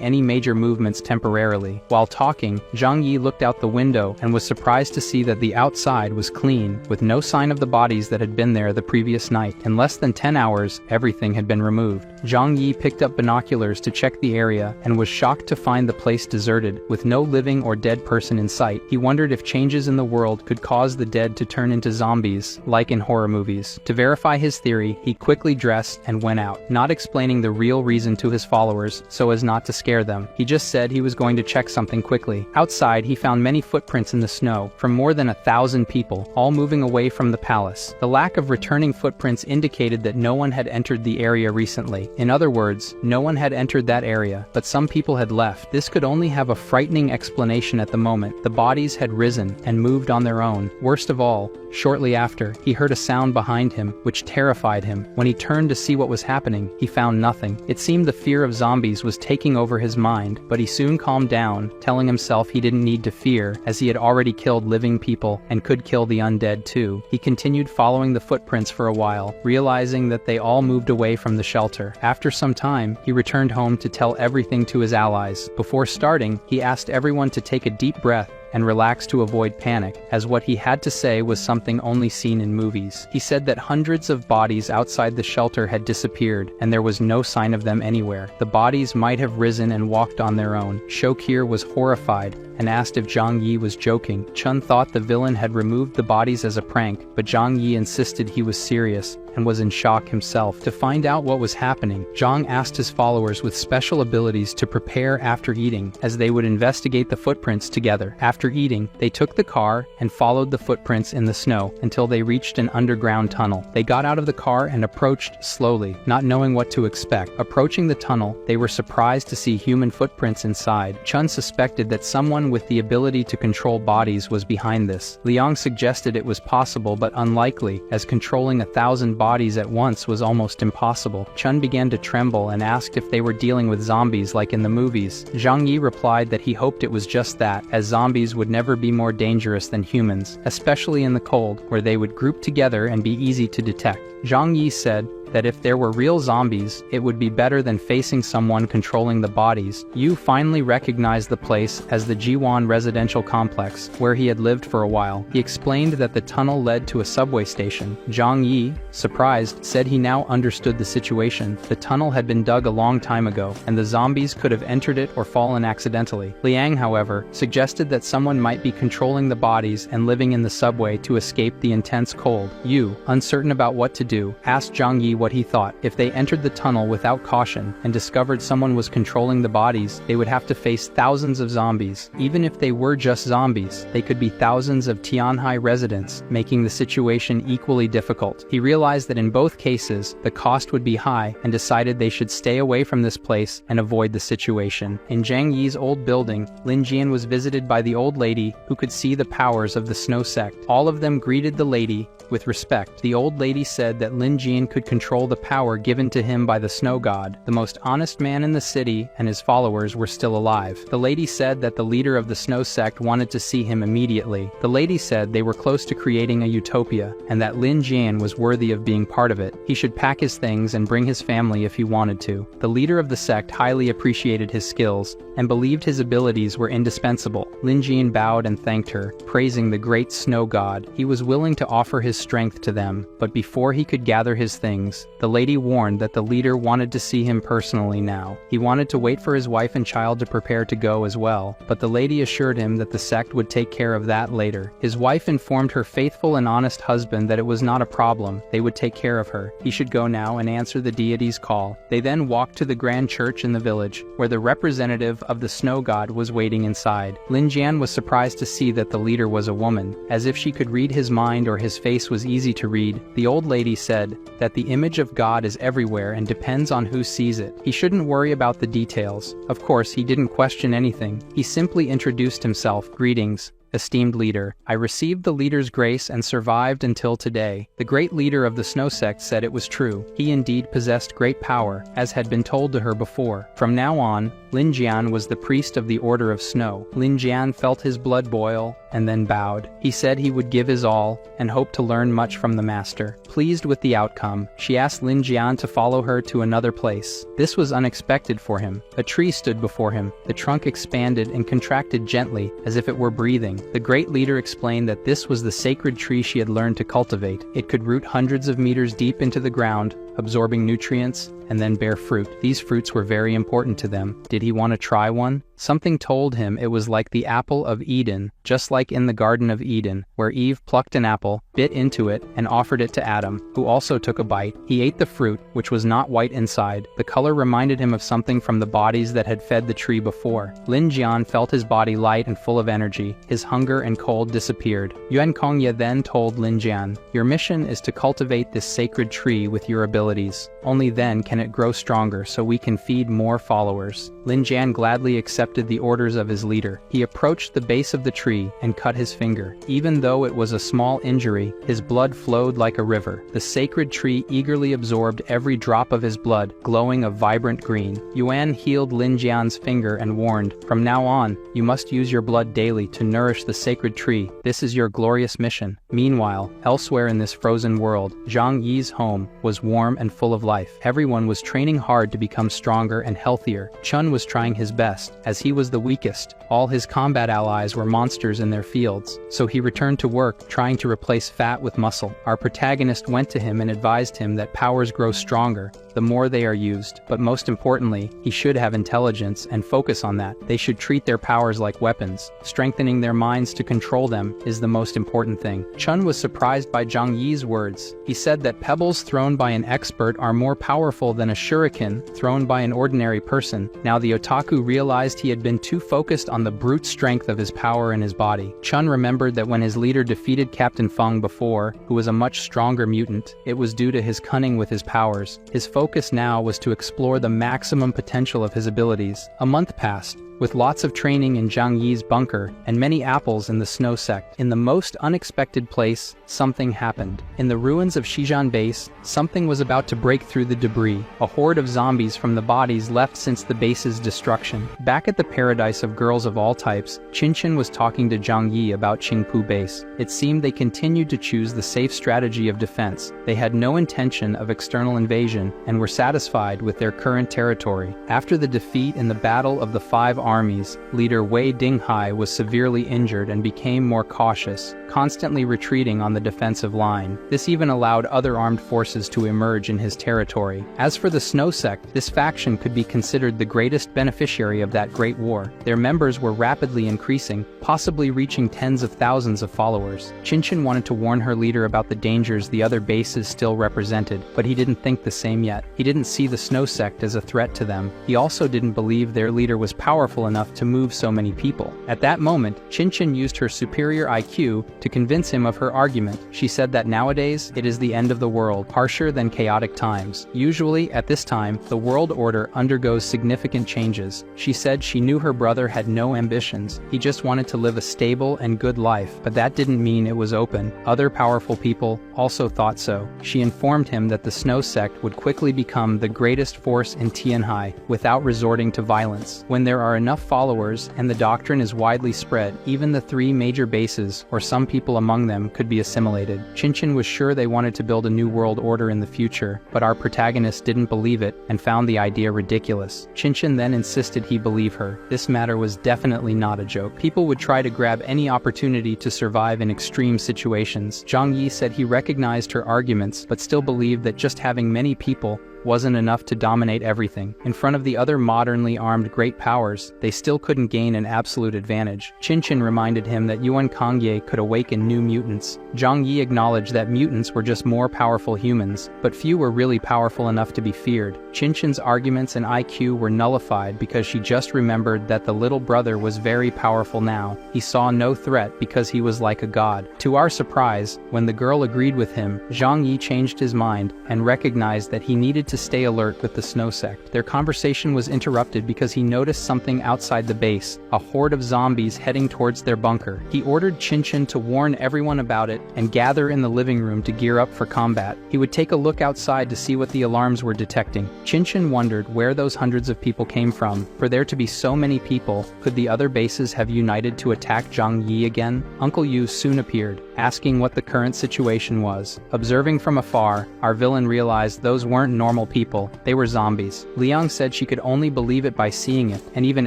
any major movements temporarily. While talking, Zhang Yi looked out the window and was surprised to see that the outside was clean, with no sign of the bodies that had been there the previous night. In less than 10 hours, everything had been removed. Zhang Yi picked up binoculars to check the area and was shocked to find the place deserted, with no living or dead person in sight. He wondered if changes in the world could cause the dead to turn into zombies, like in horror movies. To verify his theory, he quickly dressed and went out, not explaining the real reason to his followers so as not to scare them. He just said he was going to check something quickly. Outside, he found many footprints in the snow, from more than 1,000 people, all moving away from the palace. The lack of returning footprints indicated that no one had entered the area recently. In other words, no one had entered that area, but some people had left. This could only have a frightening explanation at the moment. The bodies had risen and moved on their own. Worst of all, shortly after, he heard a sound behind him, which terrified him. When he turned to see what was happening, he found nothing. It seemed the fear of zombies was taking over his mind, but he soon calmed down, telling himself he didn't need to fear, as he had already killed living people and could kill the undead too. He continued following the footprints for a while, realizing that they all moved away from the shelter. After some time, he returned home to tell everything to his allies. Before starting, he asked everyone to take a deep breath and relax to avoid panic, as what he had to say was something only seen in movies. He said that hundreds of bodies outside the shelter had disappeared, and there was no sign of them anywhere. The bodies might have risen and walked on their own. Shokir was horrified and asked if Zhang Yi was joking. Chun thought the villain had removed the bodies as a prank, but Zhang Yi insisted he was serious and was in shock himself. To find out what was happening, Zhang asked his followers with special abilities to prepare after eating, as they would investigate the footprints together. After eating, they took the car and followed the footprints in the snow until they reached an underground tunnel. They got out of the car and approached slowly, not knowing what to expect. Approaching the tunnel, they were surprised to see human footprints inside. Chun suspected that someone with the ability to control bodies was behind this. Liang suggested it was possible but unlikely, as controlling 1,000 bodies at once was almost impossible. Chun began to tremble and asked if they were dealing with zombies like in the movies. Zhang Yi replied that he hoped it was just that, as zombies would never be more dangerous than humans, especially in the cold, where they would group together and be easy to detect. Zhang Yi said that if there were real zombies, it would be better than facing someone controlling the bodies. Yu finally recognized the place as the Jiwan residential complex, where he had lived for a while. He explained that the tunnel led to a subway station. Zhang Yi, surprised, said he now understood the situation. The tunnel had been dug a long time ago, and the zombies could have entered it or fallen accidentally. Liang, however, suggested that someone might be controlling the bodies and living in the subway to escape the intense cold. Yu, uncertain about what to do, asked Zhang Yi what he thought. If they entered the tunnel without caution and discovered someone was controlling the bodies, they would have to face thousands of zombies. Even if they were just zombies, they could be thousands of Tianhai residents, making the situation equally difficult. He realized that in both cases, the cost would be high and decided they should stay away from this place and avoid the situation. In Zhang Yi's old building, Lin Jian was visited by the old lady who could see the powers of the snow sect. All of them greeted the lady with respect. The old lady said that Lin Jian could control the power given to him by the snow god. The most honest man in the city and his followers were still alive. The lady said that the leader of the snow sect wanted to see him immediately. The lady said they were close to creating a utopia, and that Lin Jian was worthy of being part of it. He should pack his things and bring his family if he wanted to. The leader of the sect highly appreciated his skills and believed his abilities were indispensable. Lin Jian bowed and thanked her, praising the great snow god. He was willing to offer his strength to them, but before he could gather his things, the lady warned that the leader wanted to see him personally now. He wanted to wait for his wife and child to prepare to go as well, but the lady assured him that the sect would take care of that later. His wife informed her faithful and honest husband that it was not a problem, they would take care of her. He should go now and answer the deity's call. They then walked to the grand church in the village, where the representative of the snow god was waiting inside. Lin Jian was surprised to see that the leader was a woman. As if she could read his mind or his face was easy to read, the old lady said that the image of God is everywhere and depends on who sees it. He shouldn't worry about the details. Of course, he didn't question anything. He simply introduced himself. Greetings, esteemed leader. I received the leader's grace and survived until today. The great leader of the snow sect said it was true. He indeed possessed great power, as had been told to her before. From now on, Lin Jian was the priest of the Order of Snow. Lin Jian felt his blood boil and then bowed. He said he would give his all and hoped to learn much from the master. Pleased with the outcome, she asked Lin Jian to follow her to another place. This was unexpected for him. A tree stood before him. The trunk expanded and contracted gently, as if it were breathing. The great leader explained that this was the sacred tree she had learned to cultivate. It could root hundreds of meters deep into the ground, absorbing nutrients, and then bear fruit. These fruits were very important to them. Did he want to try one? Something told him it was like the apple of Eden, just like in the Garden of Eden, where Eve plucked an apple, bit into it, and offered it to Adam, who also took a bite. He ate the fruit, which was not white inside. The color reminded him of something from the bodies that had fed the tree before. Lin Jian felt his body light and full of energy. His hunger and cold disappeared. Yuan Kongye then told Lin Jian, "Your mission is to cultivate this sacred tree with your abilities. Only then can it grow stronger so we can feed more followers." Lin Jian gladly accepted the orders of his leader. He approached the base of the tree and cut his finger. Even though it was a small injury, his blood flowed like a river. The sacred tree eagerly absorbed every drop of his blood, glowing a vibrant green. Yuan healed Lin Jian's finger and warned, "From now on, you must use your blood daily to nourish the sacred tree. This is your glorious mission." Meanwhile, elsewhere in this frozen world, Zhang Yi's home was warm and full of life. Everyone was training hard to become stronger and healthier. Chun was trying his best, as he was the weakest. All his combat allies were monsters in their fields, so he returned to work, trying to replace fat with muscle. Our protagonist went to him and advised him that powers grow stronger the more they are used, but most importantly, he should have intelligence and focus on that. They should treat their powers like weapons. Strengthening their minds to control them is the most important thing. Chun was surprised by Zhang Yi's words. He said that pebbles thrown by an expert are more powerful than a shuriken thrown by an ordinary person. Now the otaku realized he had been too focused on the brute strength of his power in his body. Chun remembered that when his leader defeated Captain Feng before, who was a much stronger mutant, it was due to his cunning with his powers. His focus now was to explore the maximum potential of his abilities. A month passed, with lots of training in Zhang Yi's bunker and many apples in the snow sect. In the most unexpected place, something happened. In the ruins of Shijan Base, something was about to break through the debris, a horde of zombies from the bodies left since the base's destruction. Back at the paradise of girls of all types, Qinchin was talking to Zhang Yi about Qingpu Base. It seemed they continued to choose the safe strategy of defense. They had no intention of external invasion and were satisfied with their current territory. After the defeat in the Battle of the Five Armies, leader Wei Dinghai was severely injured and became more cautious, constantly retreating on the defensive line. This even allowed other armed forces to emerge in his territory. As for the Snow Sect, this faction could be considered the greatest beneficiary of that great war. Their members were rapidly increasing, possibly reaching tens of thousands of followers. Qinchin wanted to warn her leader about the dangers the other bases still represented, but he didn't think the same yet. He didn't see the Snow Sect as a threat to them. He also didn't believe their leader was powerful enough to move so many people. At that moment, Qinchin used her superior IQ to convince him of her argument. She said that nowadays, it is the end of the world, harsher than chaotic times. Usually, at this time, the world order undergoes significant changes. She said she knew her brother had no ambitions. He just wanted to live a stable and good life, but that didn't mean it was open. Other powerful people also thought so. She informed him that the Snow Sect would quickly become the greatest force in Tianhai without resorting to violence. When there are enough followers and the doctrine is widely spread, even the three major bases, or some people among them, could be assimilated. Qinchin was sure they wanted to build a new world order in the future, but our protagonist didn't believe it and found the idea ridiculous. Qinchin then insisted he believe her. This matter was definitely not a joke. People would try to grab any opportunity to survive in extreme situations. Zhang Yi said he recognized her arguments, but still believed that just having many people wasn't enough to dominate everything. In front of the other modernly armed great powers, they still couldn't gain an absolute advantage. Qinchin reminded him that Yuan Kongye could awaken new mutants. Zhang Yi acknowledged that mutants were just more powerful humans, but few were really powerful enough to be feared. Qinchin's arguments and IQ were nullified because she just remembered that the little brother was very powerful now. He saw no threat because he was like a god. To our surprise, when the girl agreed with him, Zhang Yi changed his mind and recognized that he needed to stay alert with the Snow Sect. Their conversation was interrupted because he noticed something outside the base, a horde of zombies heading towards their bunker. He ordered Qinchin to warn everyone about it and gather in the living room to gear up for combat. He would take a look outside to see what the alarms were detecting. Qinchin wondered where those hundreds of people came from. For there to be so many people, could the other bases have united to attack Zhang Yi again? Uncle Yu soon appeared, asking what the current situation was. Observing from afar, our villain realized those weren't normal people, they were zombies. Liang said she could only believe it by seeing it, and even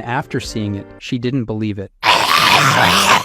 after seeing it, she didn't believe it.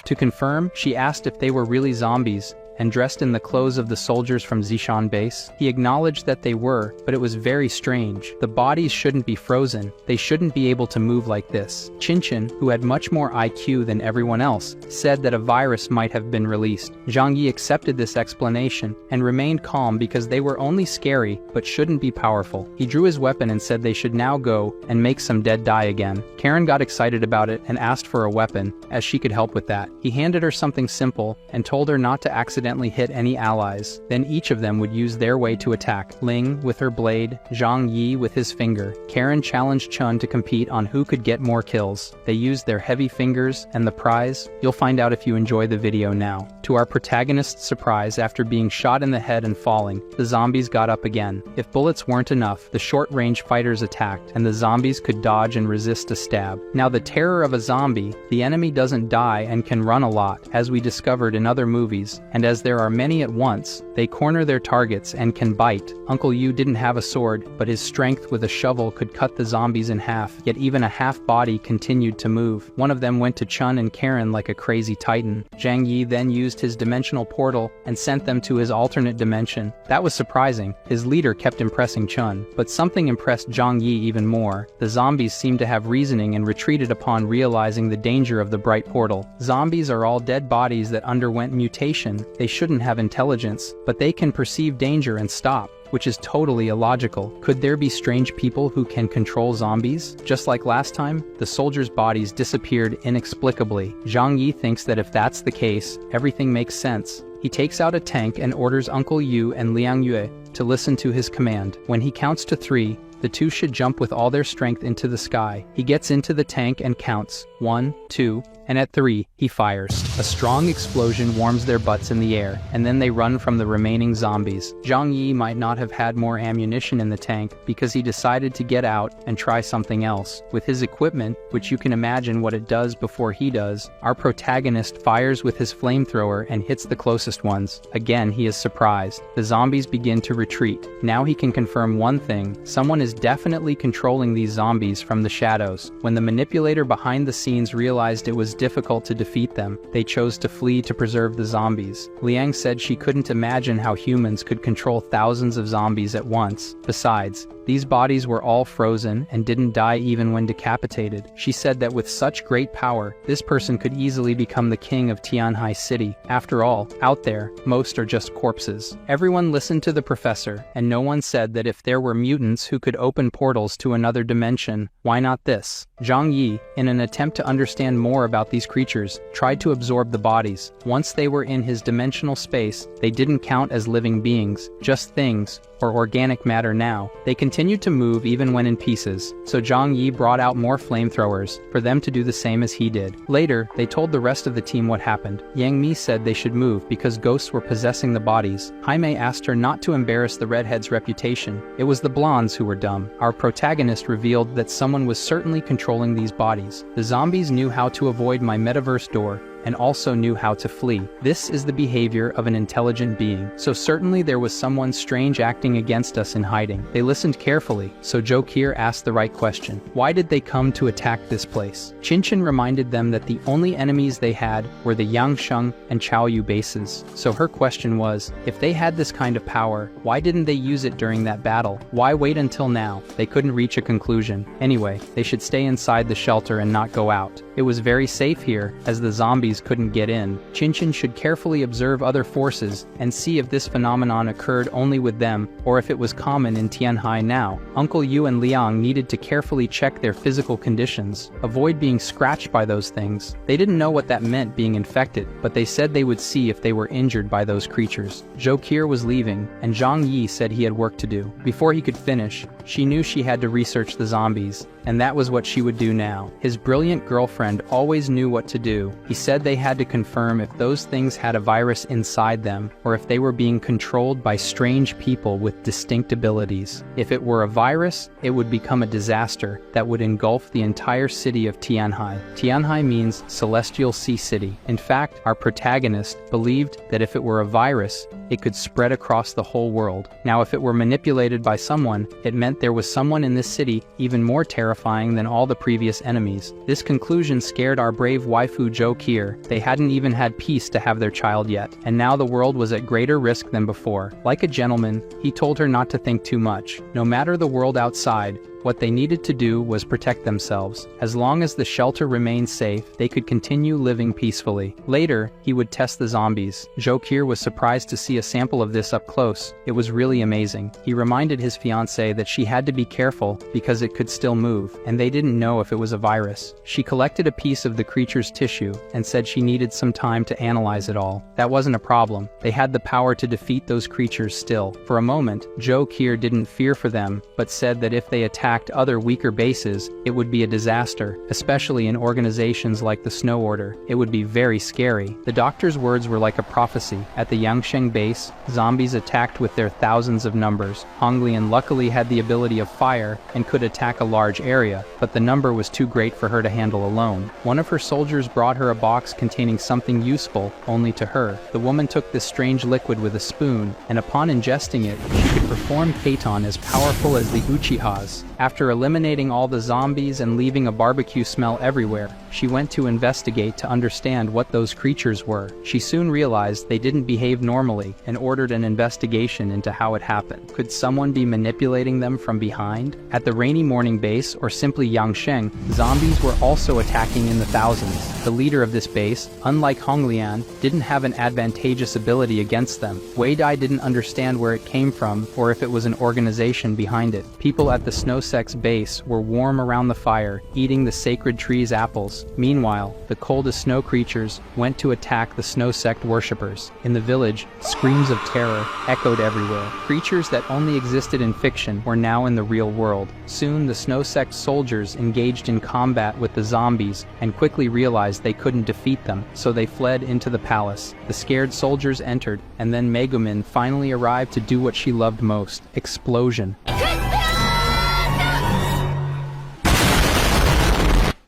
To confirm, she asked if they were really zombies, and dressed in the clothes of the soldiers from Zishan base? He acknowledged that they were, but it was very strange. The bodies shouldn't be frozen. They shouldn't be able to move like this. Chinchin, who had much more IQ than everyone else, said that a virus might have been released. Zhang Yi accepted this explanation and remained calm because they were only scary but shouldn't be powerful. He drew his weapon and said they should now go and make some dead die again. Karen got excited about it and asked for a weapon, as she could help with that. He handed her something simple and told her not to accidentally hit any allies. Then each of them would use their way to attack. Ling with her blade, Zhang Yi with his finger. Karen challenged Chun to compete on who could get more kills. They used their heavy fingers, and the prize? You'll find out if you enjoy the video now. To our protagonist's surprise, after being shot in the head and falling, the zombies got up again. If bullets weren't enough, the short-range fighters attacked, and the zombies could dodge and resist a stab. Now the terror of a zombie, the enemy doesn't die and can run a lot, as we discovered in other movies, and as there are many at once, they corner their targets and can bite. Uncle Yu didn't have a sword, but his strength with a shovel could cut the zombies in half, yet even a half body continued to move. One of them went to Chun and Karen like a crazy titan. Zhang Yi then used his dimensional portal and sent them to his alternate dimension. That was surprising. His leader kept impressing Chun, but something impressed Zhang Yi even more. The zombies seemed to have reasoning and retreated upon realizing the danger of the bright portal. Zombies are all dead bodies that underwent mutation. They shouldn't have intelligence, but they can perceive danger and stop, which is totally illogical. Could there be strange people who can control zombies? Just like last time, the soldiers' bodies disappeared inexplicably. Zhang Yi thinks that if that's the case, everything makes sense. He takes out a tank and orders Uncle Yu and Liang Yue to listen to his command. When he counts to 3, the two should jump with all their strength into the sky. He gets into the tank and counts 1, 2, and at 3, he fires. A strong explosion warms their butts in the air, and then they run from the remaining zombies. Zhang Yi might not have had more ammunition in the tank because he decided to get out and try something else. With his equipment, which you can imagine what it does before he does, our protagonist fires with his flamethrower and hits the closest ones. Again, he is surprised. The zombies begin to retreat. Now he can confirm one thing: someone is definitely controlling these zombies from the shadows. When the manipulator behind the scenes realized it was difficult to defeat them, they chose to flee to preserve the zombies. Liang said she couldn't imagine how humans could control thousands of zombies at once. Besides, these bodies were all frozen and didn't die even when decapitated. She said that with such great power, this person could easily become the king of Tianhai City. After all, out there, most are just corpses. Everyone listened to the professor, and no one said that if there were mutants who could open portals to another dimension, why not this? Zhang Yi, in an attempt to understand more about these creatures, tried to absorb the bodies. Once they were in his dimensional space, they didn't count as living beings, just things, or organic matter now. They continued to move even when in pieces, so Zhang Yi brought out more flamethrowers for them to do the same as he did. Later, they told the rest of the team what happened. Yang Mi said they should move because ghosts were possessing the bodies. Jaime asked her not to embarrass the redhead's reputation. It was the blondes who were dumb. Our protagonist revealed that someone was certainly controlling these bodies. The zombies knew how to avoid my metaverse door, and also knew how to flee. This is the behavior of an intelligent being. So certainly there was someone strange acting against us in hiding. They listened carefully, so Zhou Qier asked the right question. Why did they come to attack this place? Qinchin reminded them that the only enemies they had were the Yangsheng and Chaoyu bases. So her question was, if they had this kind of power, why didn't they use it during that battle? Why wait until now? They couldn't reach a conclusion. Anyway, they should stay inside the shelter and not go out. It was very safe here, as the zombies couldn't get in. Qinchin should carefully observe other forces and see if this phenomenon occurred only with them or if it was common in Tianhai now. Uncle Yu and Liang needed to carefully check their physical conditions, avoid being scratched by those things. They didn't know what that meant, being infected, but they said they would see if they were injured by those creatures. Zhou Qier was leaving, and Zhang Yi said he had work to do. Before he could finish, she knew she had to research the zombies, and that was what she would do now. His brilliant girlfriend always knew what to do. He said they had to confirm if those things had a virus inside them, or if they were being controlled by strange people with distinct abilities. If it were a virus, it would become a disaster that would engulf the entire city of Tianhai. Tianhai means Celestial Sea City. In fact, our protagonist believed that if it were a virus, it could spread across the whole world. Now, if it were manipulated by someone, it meant meant there was someone in this city even more terrifying than all the previous enemies. This conclusion scared our brave waifu Jo Kier. They hadn't even had peace to have their child yet, and now the world was at greater risk than before. Like a gentleman, he told her not to think too much. No matter the world outside, what they needed to do was protect themselves. As long as the shelter remained safe, they could continue living peacefully. Later, he would test the zombies. Jo Kier was surprised to see a sample of this up close. It was really amazing. He reminded his fiancée that she had to be careful because it could still move, and they didn't know if it was a virus. She collected a piece of the creature's tissue and said she needed some time to analyze it all. That wasn't a problem. They had the power to defeat those creatures still. For a moment, Jo Kier didn't fear for them, but said that if they attacked other weaker bases, it would be a disaster, especially in organizations like the Snow Order. It would be very scary. The doctor's words were like a prophecy. At the Yangsheng base, zombies attacked with their thousands of numbers. Honglian luckily had the ability of fire and could attack a large area, but the number was too great for her to handle alone. One of her soldiers brought her a box containing something useful only to her. The woman took this strange liquid with a spoon, and upon ingesting it, she could perform Katon as powerful as the Uchihas. After eliminating all the zombies and leaving a barbecue smell everywhere, she went to investigate to understand what those creatures were. She soon realized they didn't behave normally and ordered an investigation into how it happened. Could someone be manipulating them from behind? At the Rainy Morning base, or simply Yangsheng, zombies were also attacking in the thousands. The leader of this base, unlike Honglian, didn't have an advantageous ability against them. Wei Dai didn't understand where it came from or if it was an organization behind it. People at the Snow Sect's base were warm around the fire, eating the sacred tree's apples. Meanwhile, the coldest snow creatures went to attack the Snow Sect worshippers. In the village, screams of terror echoed everywhere. Creatures that only existed in fiction were now in the real world. Soon, the Snow Sect soldiers engaged in combat with the zombies and quickly realized they couldn't defeat them, so they fled into the palace. The scared soldiers entered, and then Megumin finally arrived to do what she loved most: explosion.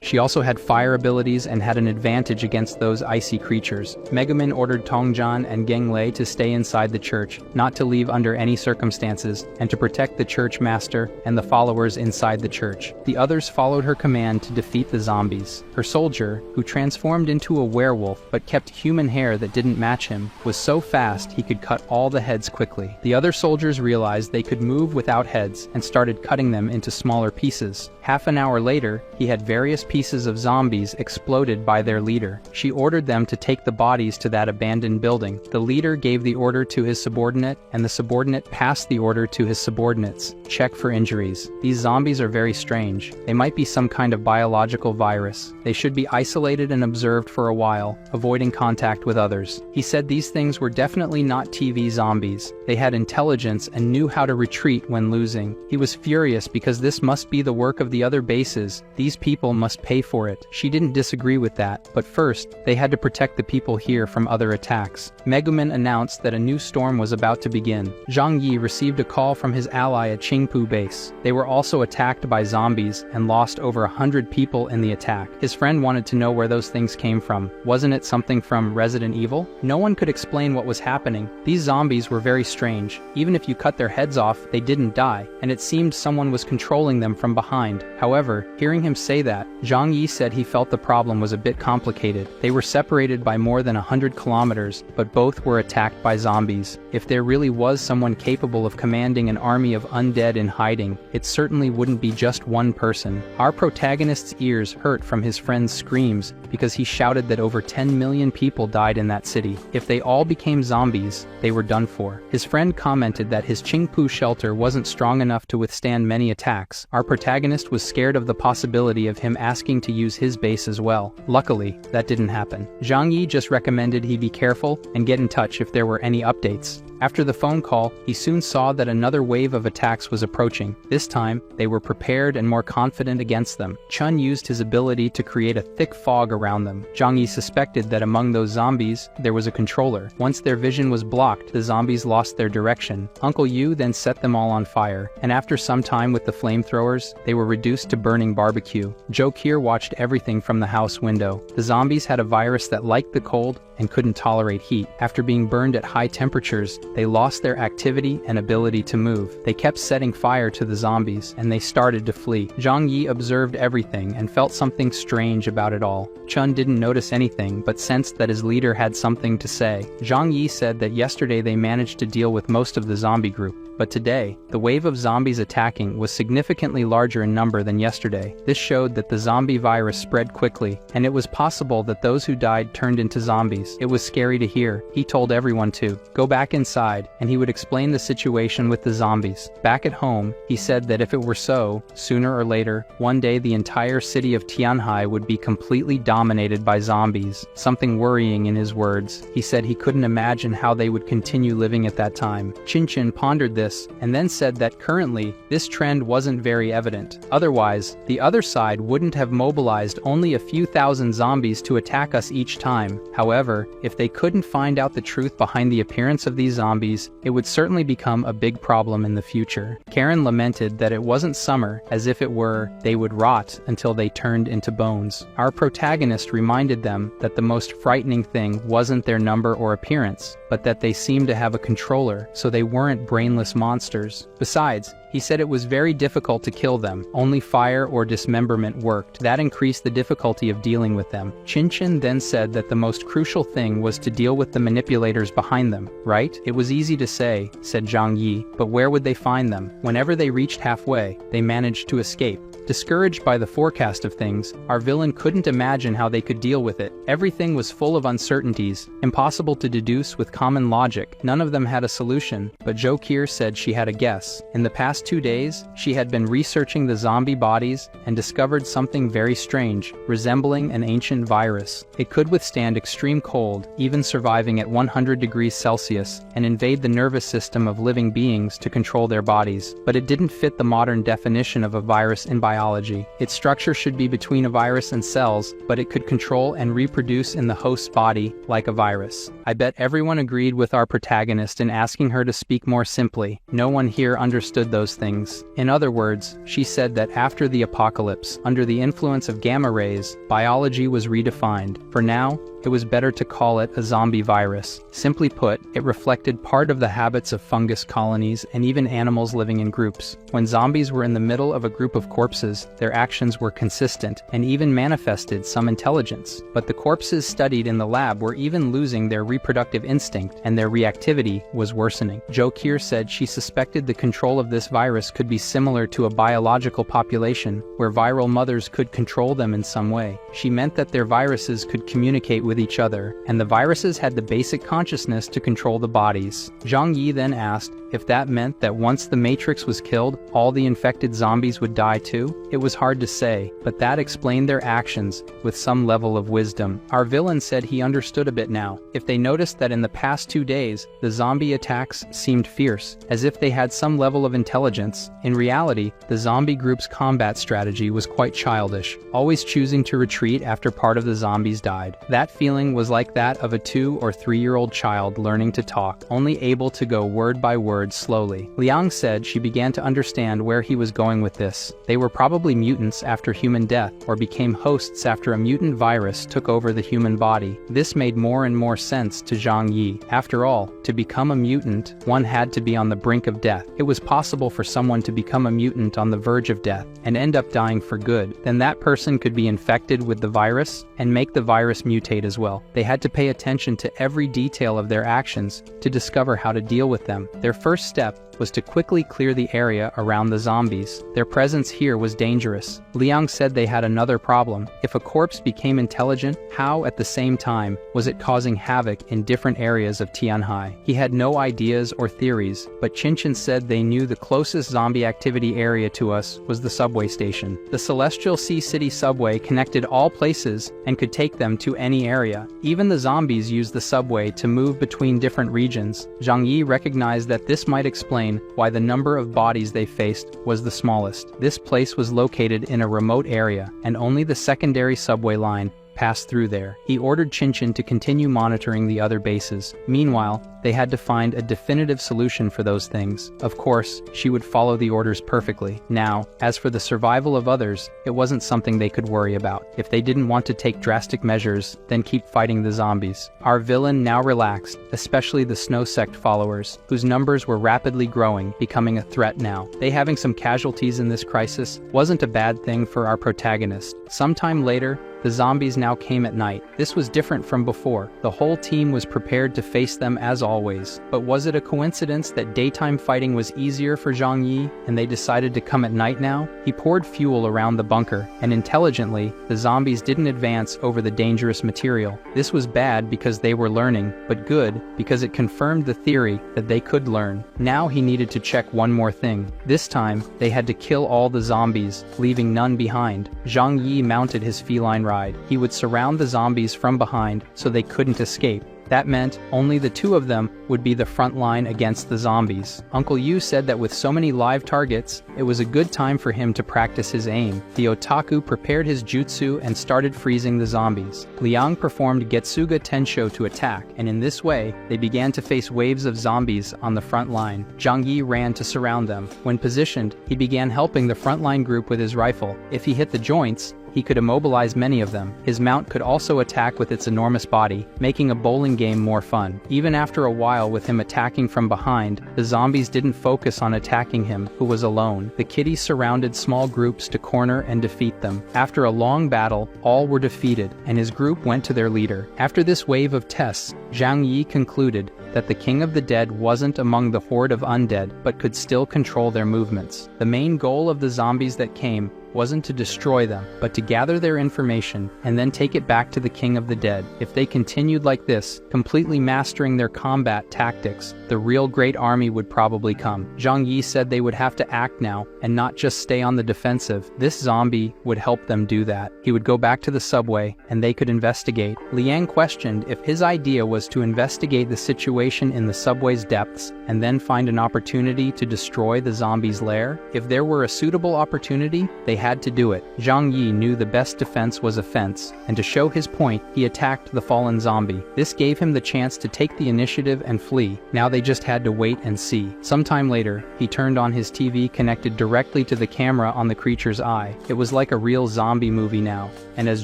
She also had fire abilities and had an advantage against those icy creatures. Megumin ordered Tongjian and Genglei to stay inside the church, not to leave under any circumstances, and to protect the church master and the followers inside the church. The others followed her command to defeat the zombies. Her soldier, who transformed into a werewolf but kept human hair that didn't match him, was so fast he could cut all the heads quickly. The other soldiers realized they could move without heads and started cutting them into smaller pieces. Half an hour later, he had various pieces of zombies exploded by their leader. She ordered them to take the bodies to that abandoned building. The leader gave the order to his subordinate, and the subordinate passed the order to his subordinates. Check for injuries. These zombies are very strange. They might be some kind of biological virus. They should be isolated and observed for a while, avoiding contact with others. He said these things were definitely not TV zombies. They had intelligence and knew how to retreat when losing. He was furious because this must be the work of the other bases. These people must pay for it. She didn't disagree with that, but first, they had to protect the people here from other attacks. Megumin announced that a new storm was about to begin. Zhang Yi received a call from his ally at Qingpu base. They were also attacked by zombies and lost over 100 people in the attack. His friend wanted to know where those things came from. Wasn't it something from Resident Evil? No one could explain what was happening. These zombies were very strange. Even if you cut their heads off, they didn't die, and it seemed someone was controlling them from behind. However, hearing him say that, Zhang Yi said he felt the problem was a bit complicated. They were separated by more than 100 kilometers, but both were attacked by zombies. If there really was someone capable of commanding an army of undead in hiding, it certainly wouldn't be just one person. Our protagonist's ears hurt from his friend's screams because he shouted that over 10 million people died in that city. If they all became zombies, they were done for. His friend commented that his Qingpu shelter wasn't strong enough to withstand many attacks. Our protagonist was scared of the possibility of him asking to use his base as well. Luckily, that didn't happen. Zhang Yi just recommended he be careful and get in touch if there were any updates. After the phone call, he soon saw that another wave of attacks was approaching. This time, they were prepared and more confident against them. Chun used his ability to create a thick fog around them. Zhang Yi suspected that among those zombies, there was a controller. Once their vision was blocked, the zombies lost their direction. Uncle Yu then set them all on fire, and after some time with the flamethrowers, they were reduced to burning barbecue. Jo Kier watched everything from the house window. The zombies had a virus that liked the cold and couldn't tolerate heat. After being burned at high temperatures, They lost their activity and ability to move. They kept setting fire to the zombies, and they started to flee. Zhang Yi observed everything and felt something strange about it all. Chun didn't notice anything, but sensed that his leader had something to say. Zhang Yi said that yesterday they managed to deal with most of the zombie group, but today, the wave of zombies attacking was significantly larger in number than yesterday. This showed that the zombie virus spread quickly, and it was possible that those who died turned into zombies. It was scary to hear. He told everyone to go back inside, and he would explain the situation with the zombies. Back at home, he said that if it were so, sooner or later, one day the entire city of Tianhai would be completely dominated by zombies. Something worrying in his words. He said he couldn't imagine how they would continue living at that time. Qin pondered this and then said that currently, this trend wasn't very evident. Otherwise, the other side wouldn't have mobilized only a few thousand zombies to attack us each time. However, if they couldn't find out the truth behind the appearance of these zombies, it would certainly become a big problem in the future. Karen lamented that it wasn't summer, as if it were, they would rot until they turned into bones. Our protagonist reminded them that the most frightening thing wasn't their number or appearance, but that they seemed to have a controller, so they weren't brainless monsters. Besides, he said it was very difficult to kill them. Only fire or dismemberment worked. That increased the difficulty of dealing with them. Qin then said that the most crucial thing was to deal with the manipulators behind them, right? It was easy to say, said Zhang Yi, but where would they find them? Whenever they reached halfway, they managed to escape. Discouraged by the forecast of things, our villain couldn't imagine how they could deal with it. Everything was full of uncertainties, impossible to deduce with common logic. None of them had a solution, but Jo Kier said she had a guess. In the past 2 days, she had been researching the zombie bodies and discovered something very strange, resembling an ancient virus. It could withstand extreme cold, even surviving at 100 degrees Celsius, and invade the nervous system of living beings to control their bodies. But it didn't fit the modern definition of a virus in biology. Its structure should be between a virus and cells, but it could control and reproduce in the host's body like a virus. I bet everyone agreed with our protagonist in asking her to speak more simply. No one here understood those things. In other words, she said that after the apocalypse, under the influence of gamma rays, biology was redefined. For now, it was better to call it a zombie virus. Simply put, it reflected part of the habits of fungus colonies and even animals living in groups. When zombies were in the middle of a group of corpses, their actions were consistent and even manifested some intelligence. But the corpses studied in the lab were even losing their reproductive instinct, and their reactivity was worsening. Jo Kier said she suspected the control of this virus could be similar to a biological population, where viral mothers could control them in some way. She meant that their viruses could communicate with each other, and the viruses had the basic consciousness to control the bodies. Zhang Yi then asked if that meant that once the Matrix was killed, all the infected zombies would die too. It was hard to say, but that explained their actions with some level of wisdom. Our villain said he understood a bit now. If they noticed that in the past 2 days, the zombie attacks seemed fierce, as if they had some level of intelligence. In reality, the zombie group's combat strategy was quite childish, always choosing to retreat after part of the zombies died. That feeling was like that of a 2 or 3-year-old child learning to talk, only able to go word by word slowly. Liang said she began to understand where he was going with this. They were probably mutants after human death, or became hosts after a mutant virus took over the human body. This made more and more sense to Zhang Yi. After all, to become a mutant, one had to be on the brink of death. It was possible for someone to become a mutant on the verge of death and end up dying for good. Then that person could be infected with the virus and make the virus mutate as well. They had to pay attention to every detail of their actions to discover how to deal with them. Their first step was to quickly clear the area around the zombies. Their presence here was dangerous. Liang said they had another problem. If a corpse became intelligent, how at the same time was it causing havoc in different areas of Tianhai? He had no ideas or theories, but Qin said they knew the closest zombie activity area to us was the subway station. The Celestial Sea City subway connected all places and could take them to any area. Even the zombies used the subway to move between different regions. Zhang Yi recognized that this might explain why the number of bodies they faced was the smallest. This place was located in a remote area, and only the secondary subway line passed through there. He ordered Chinchin to continue monitoring the other bases. Meanwhile, they had to find a definitive solution for those things. Of course, she would follow the orders perfectly. Now, as for the survival of others, it wasn't something they could worry about. If they didn't want to take drastic measures, then keep fighting the zombies. Our villain now relaxed, especially the Snow Sect followers, whose numbers were rapidly growing, becoming a threat now. They having some casualties in this crisis wasn't a bad thing for our protagonist. Sometime later, the zombies now came at night. This was different from before. The whole team was prepared to face them as always. But was it a coincidence that daytime fighting was easier for Zhang Yi, and they decided to come at night now? He poured fuel around the bunker, and intelligently, the zombies didn't advance over the dangerous material. This was bad because they were learning, but good because it confirmed the theory that they could learn. Now he needed to check one more thing. This time, they had to kill all the zombies, leaving none behind. Zhang Yi mounted his feline ride. He would surround the zombies from behind so they couldn't escape. That meant only the two of them would be the front line against the zombies. Uncle Yu said that with so many live targets, it was a good time for him to practice his aim. The otaku prepared his jutsu and started freezing the zombies. Liang performed Getsuga Tensho to attack, and in this way, they began to face waves of zombies on the front line. Zhang Yi ran to surround them. When positioned, he began helping the frontline group with his rifle. If he hit the joints, he could immobilize many of them. His mount could also attack with its enormous body, making a bowling game more fun. Even after a while with him attacking from behind, the zombies didn't focus on attacking him, who was alone. The kiddies surrounded small groups to corner and defeat them. After a long battle, all were defeated, and his group went to their leader. After this wave of tests, Zhang Yi concluded that the King of the Dead wasn't among the horde of undead, but could still control their movements. The main goal of the zombies that came wasn't to destroy them, but to gather their information and then take it back to the King of the Dead. If they continued like this, completely mastering their combat tactics, the real great army would probably come. Zhang Yi said they would have to act now and not just stay on the defensive. This zombie would help them do that. He would go back to the subway and they could investigate. Liang questioned if his idea was to investigate the situation in the subway's depths and then find an opportunity to destroy the zombie's lair. If there were a suitable opportunity, they had to do it. Zhang Yi knew the best defense was offense, and to show his point, he attacked the fallen zombie. This gave him the chance to take the initiative and flee. Now they just had to wait and see. Sometime later, he turned on his TV connected directly to the camera on the creature's eye. It was like a real zombie movie now, and as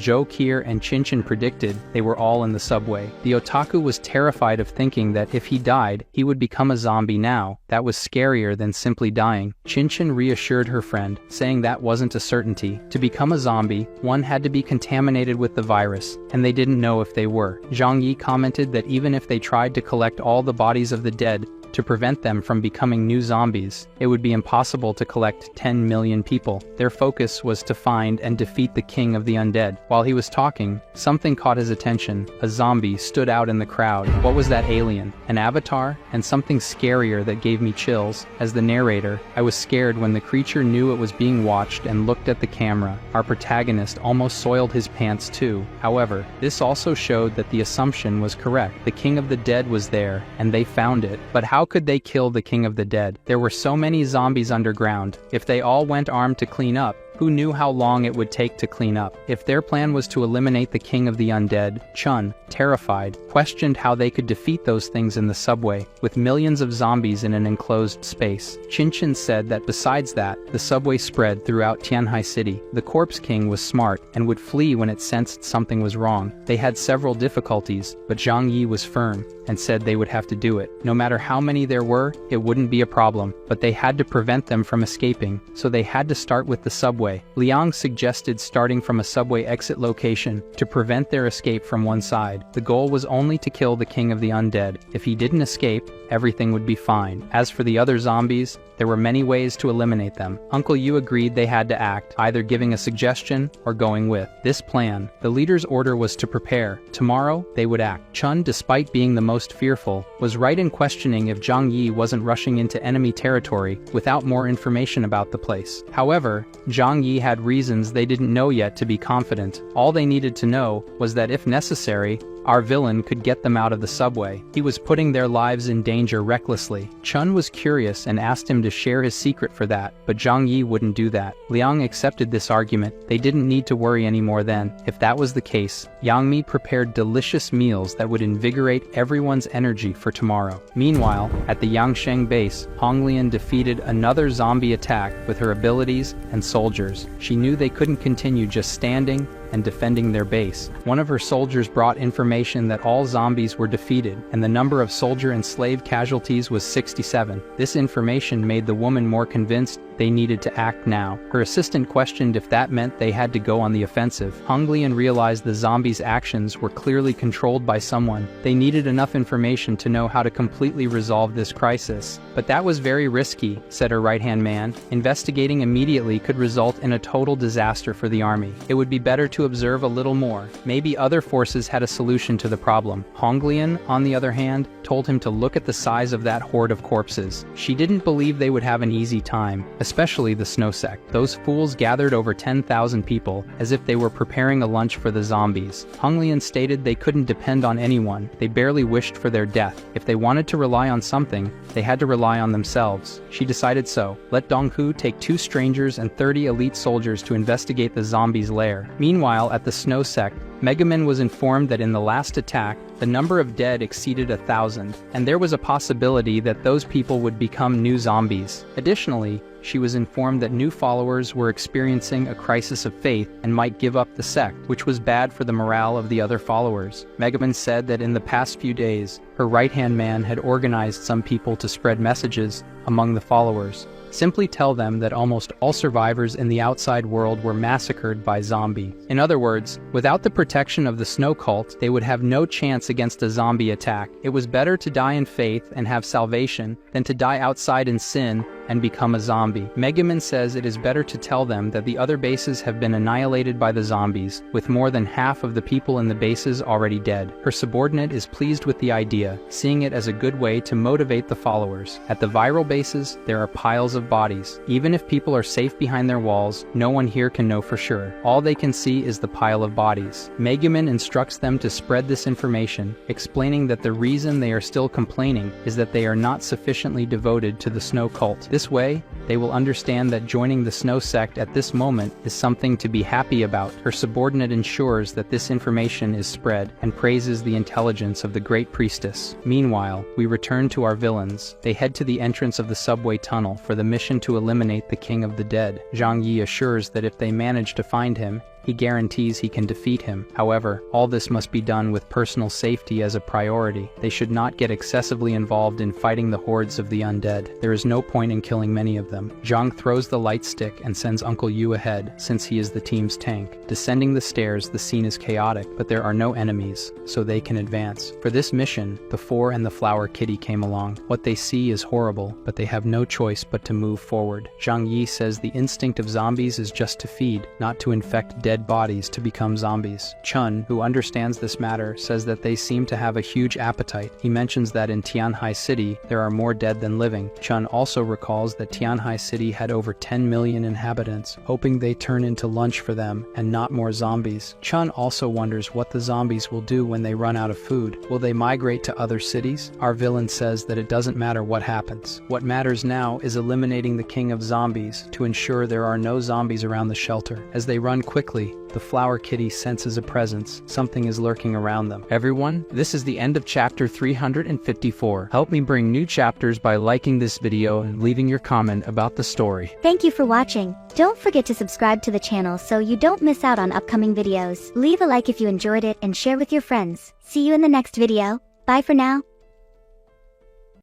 Joe Kier and Chinchin predicted, they were all in the subway. The otaku was terrified of thinking that if he died, he would become a zombie now. That was scarier than simply dying. Chinchin reassured her friend, saying that wasn't a certainty. To become a zombie, one had to be contaminated with the virus, and they didn't know if they were. Zhang Yi commented that even if they tried to collect all the bodies of the dead to prevent them from becoming new zombies, it would be impossible to collect 10 million people. Their focus was to find and defeat the King of the Undead. While he was talking, something caught his attention. A zombie stood out in the crowd. What was that alien? An avatar? And something scarier that gave me chills. As the narrator, I was scared when the creature knew it was being watched and looked at the camera. Our protagonist almost soiled his pants too. However, this also showed that the assumption was correct. The King of the Dead was there, and they found it. But how could they kill the King of the Dead? There were so many zombies underground. If they all went armed to clean up, who knew how long it would take to clean up? If their plan was to eliminate the King of the Undead, Chun, terrified, questioned how they could defeat those things in the subway, with millions of zombies in an enclosed space. Chinchin said that besides that, the subway spread throughout Tianhai City. The Corpse King was smart and would flee when it sensed something was wrong. They had several difficulties, but Zhang Yi was firm and said they would have to do it. No matter how many there were, it wouldn't be a problem, but they had to prevent them from escaping, so they had to start with the subway. Liang suggested starting from a subway exit location to prevent their escape from one side. The goal was only to kill the King of the Undead. If he didn't escape, everything would be fine. As for the other zombies, there were many ways to eliminate them. Uncle Yu agreed they had to act, either giving a suggestion or going with this plan. The leader's order was to prepare. Tomorrow, they would act. Chun, despite being the most fearful, was right in questioning if Zhang Yi wasn't rushing into enemy territory without more information about the place. However, Zhang Yi had reasons they didn't know yet to be confident. All they needed to know was that if necessary, our villain could get them out of the subway. He was putting their lives in danger recklessly. Chun was curious and asked him to share his secret for that, but Zhang Yi wouldn't do that. Liang accepted this argument. They didn't need to worry anymore then. If that was the case, Yang Mi prepared delicious meals that would invigorate everyone's energy for tomorrow. Meanwhile, at the Yangsheng base, Honglian defeated another zombie attack with her abilities and soldiers. She knew they couldn't continue just standing and defending their base. One of her soldiers brought information that all zombies were defeated, and the number of soldier and slave casualties was 67. This information made the woman more convinced they needed to act now. Her assistant questioned if that meant they had to go on the offensive. Honglian realized the zombies' actions were clearly controlled by someone. They needed enough information to know how to completely resolve this crisis. But that was very risky, said her right-hand man. Investigating immediately could result in a total disaster for the army. It would be better to observe a little more. Maybe other forces had a solution to the problem. Honglian, on the other hand, told him to look at the size of that horde of corpses. She didn't believe they would have an easy time, especially the snow sect. Those fools gathered over 10,000 people, as if they were preparing a lunch for the zombies. Honglian stated they couldn't depend on anyone. They barely wished for their death. If they wanted to rely on something, they had to rely on themselves. She decided so. Let Donghu take 2 strangers and 30 elite soldiers to investigate the zombies' lair. Meanwhile, at the snow sect, Megumin was informed that in the last attack, the number of dead exceeded 1,000, and there was a possibility that those people would become new zombies. Additionally, she was informed that new followers were experiencing a crisis of faith and might give up the sect, which was bad for the morale of the other followers. Megumin said that in the past few days, her right-hand man had organized some people to spread messages among the followers. Simply tell them that almost all survivors in the outside world were massacred by zombie. In other words, without the protection of the snow cult, they would have no chance against a zombie attack. It was better to die in faith and have salvation than to die outside in sin and become a zombie. Megumin says it is better to tell them that the other bases have been annihilated by the zombies, with more than half of the people in the bases already dead. Her subordinate is pleased with the idea, seeing it as a good way to motivate the followers. At the viral bases, there are piles of bodies. Even if people are safe behind their walls, no one here can know for sure. All they can see is the pile of bodies. Megumin instructs them to spread this information, explaining that the reason they are still complaining is that they are not sufficiently devoted to the snow cult. This way, they will understand that joining the snow sect at this moment is something to be happy about. Her subordinate ensures that this information is spread and praises the intelligence of the great priestess. Meanwhile, we return to our villains. They head to the entrance of the subway tunnel for the mission to eliminate the King of the Dead. Zhang Yi assures that if they manage to find him, he guarantees he can defeat him. However, all this must be done with personal safety as a priority. They should not get excessively involved in fighting the hordes of the undead. There is no point in killing many of them. Zhang throws the light stick and sends Uncle Yu ahead, since he is the team's tank. Descending the stairs, the scene is chaotic, but there are no enemies, so they can advance. For this mission, the Four and the Flower Kitty came along. What they see is horrible, but they have no choice but to move forward. Zhang Yi says the instinct of zombies is just to feed, not to infect dead bodies to become zombies. Chun, who understands this matter, says that they seem to have a huge appetite. He mentions that in Tianhai City, there are more dead than living. Chun also recalls that Tianhai City had over 10 million inhabitants, hoping they turn into lunch for them and not more zombies. Chun also wonders what the zombies will do when they run out of food. Will they migrate to other cities? Our villain says that it doesn't matter what happens. What matters now is eliminating the king of zombies to ensure there are no zombies around the shelter. As they run quickly, the Flower Kitty senses a presence. Something is lurking around them. Everyone, this is the end of chapter 354. Help me bring new chapters by liking this video and leaving your comment about the story. Thank you for watching. Don't forget to subscribe to the channel so you don't miss out on upcoming videos. Leave a like if you enjoyed it and share with your friends. See you in the next video. Bye for now.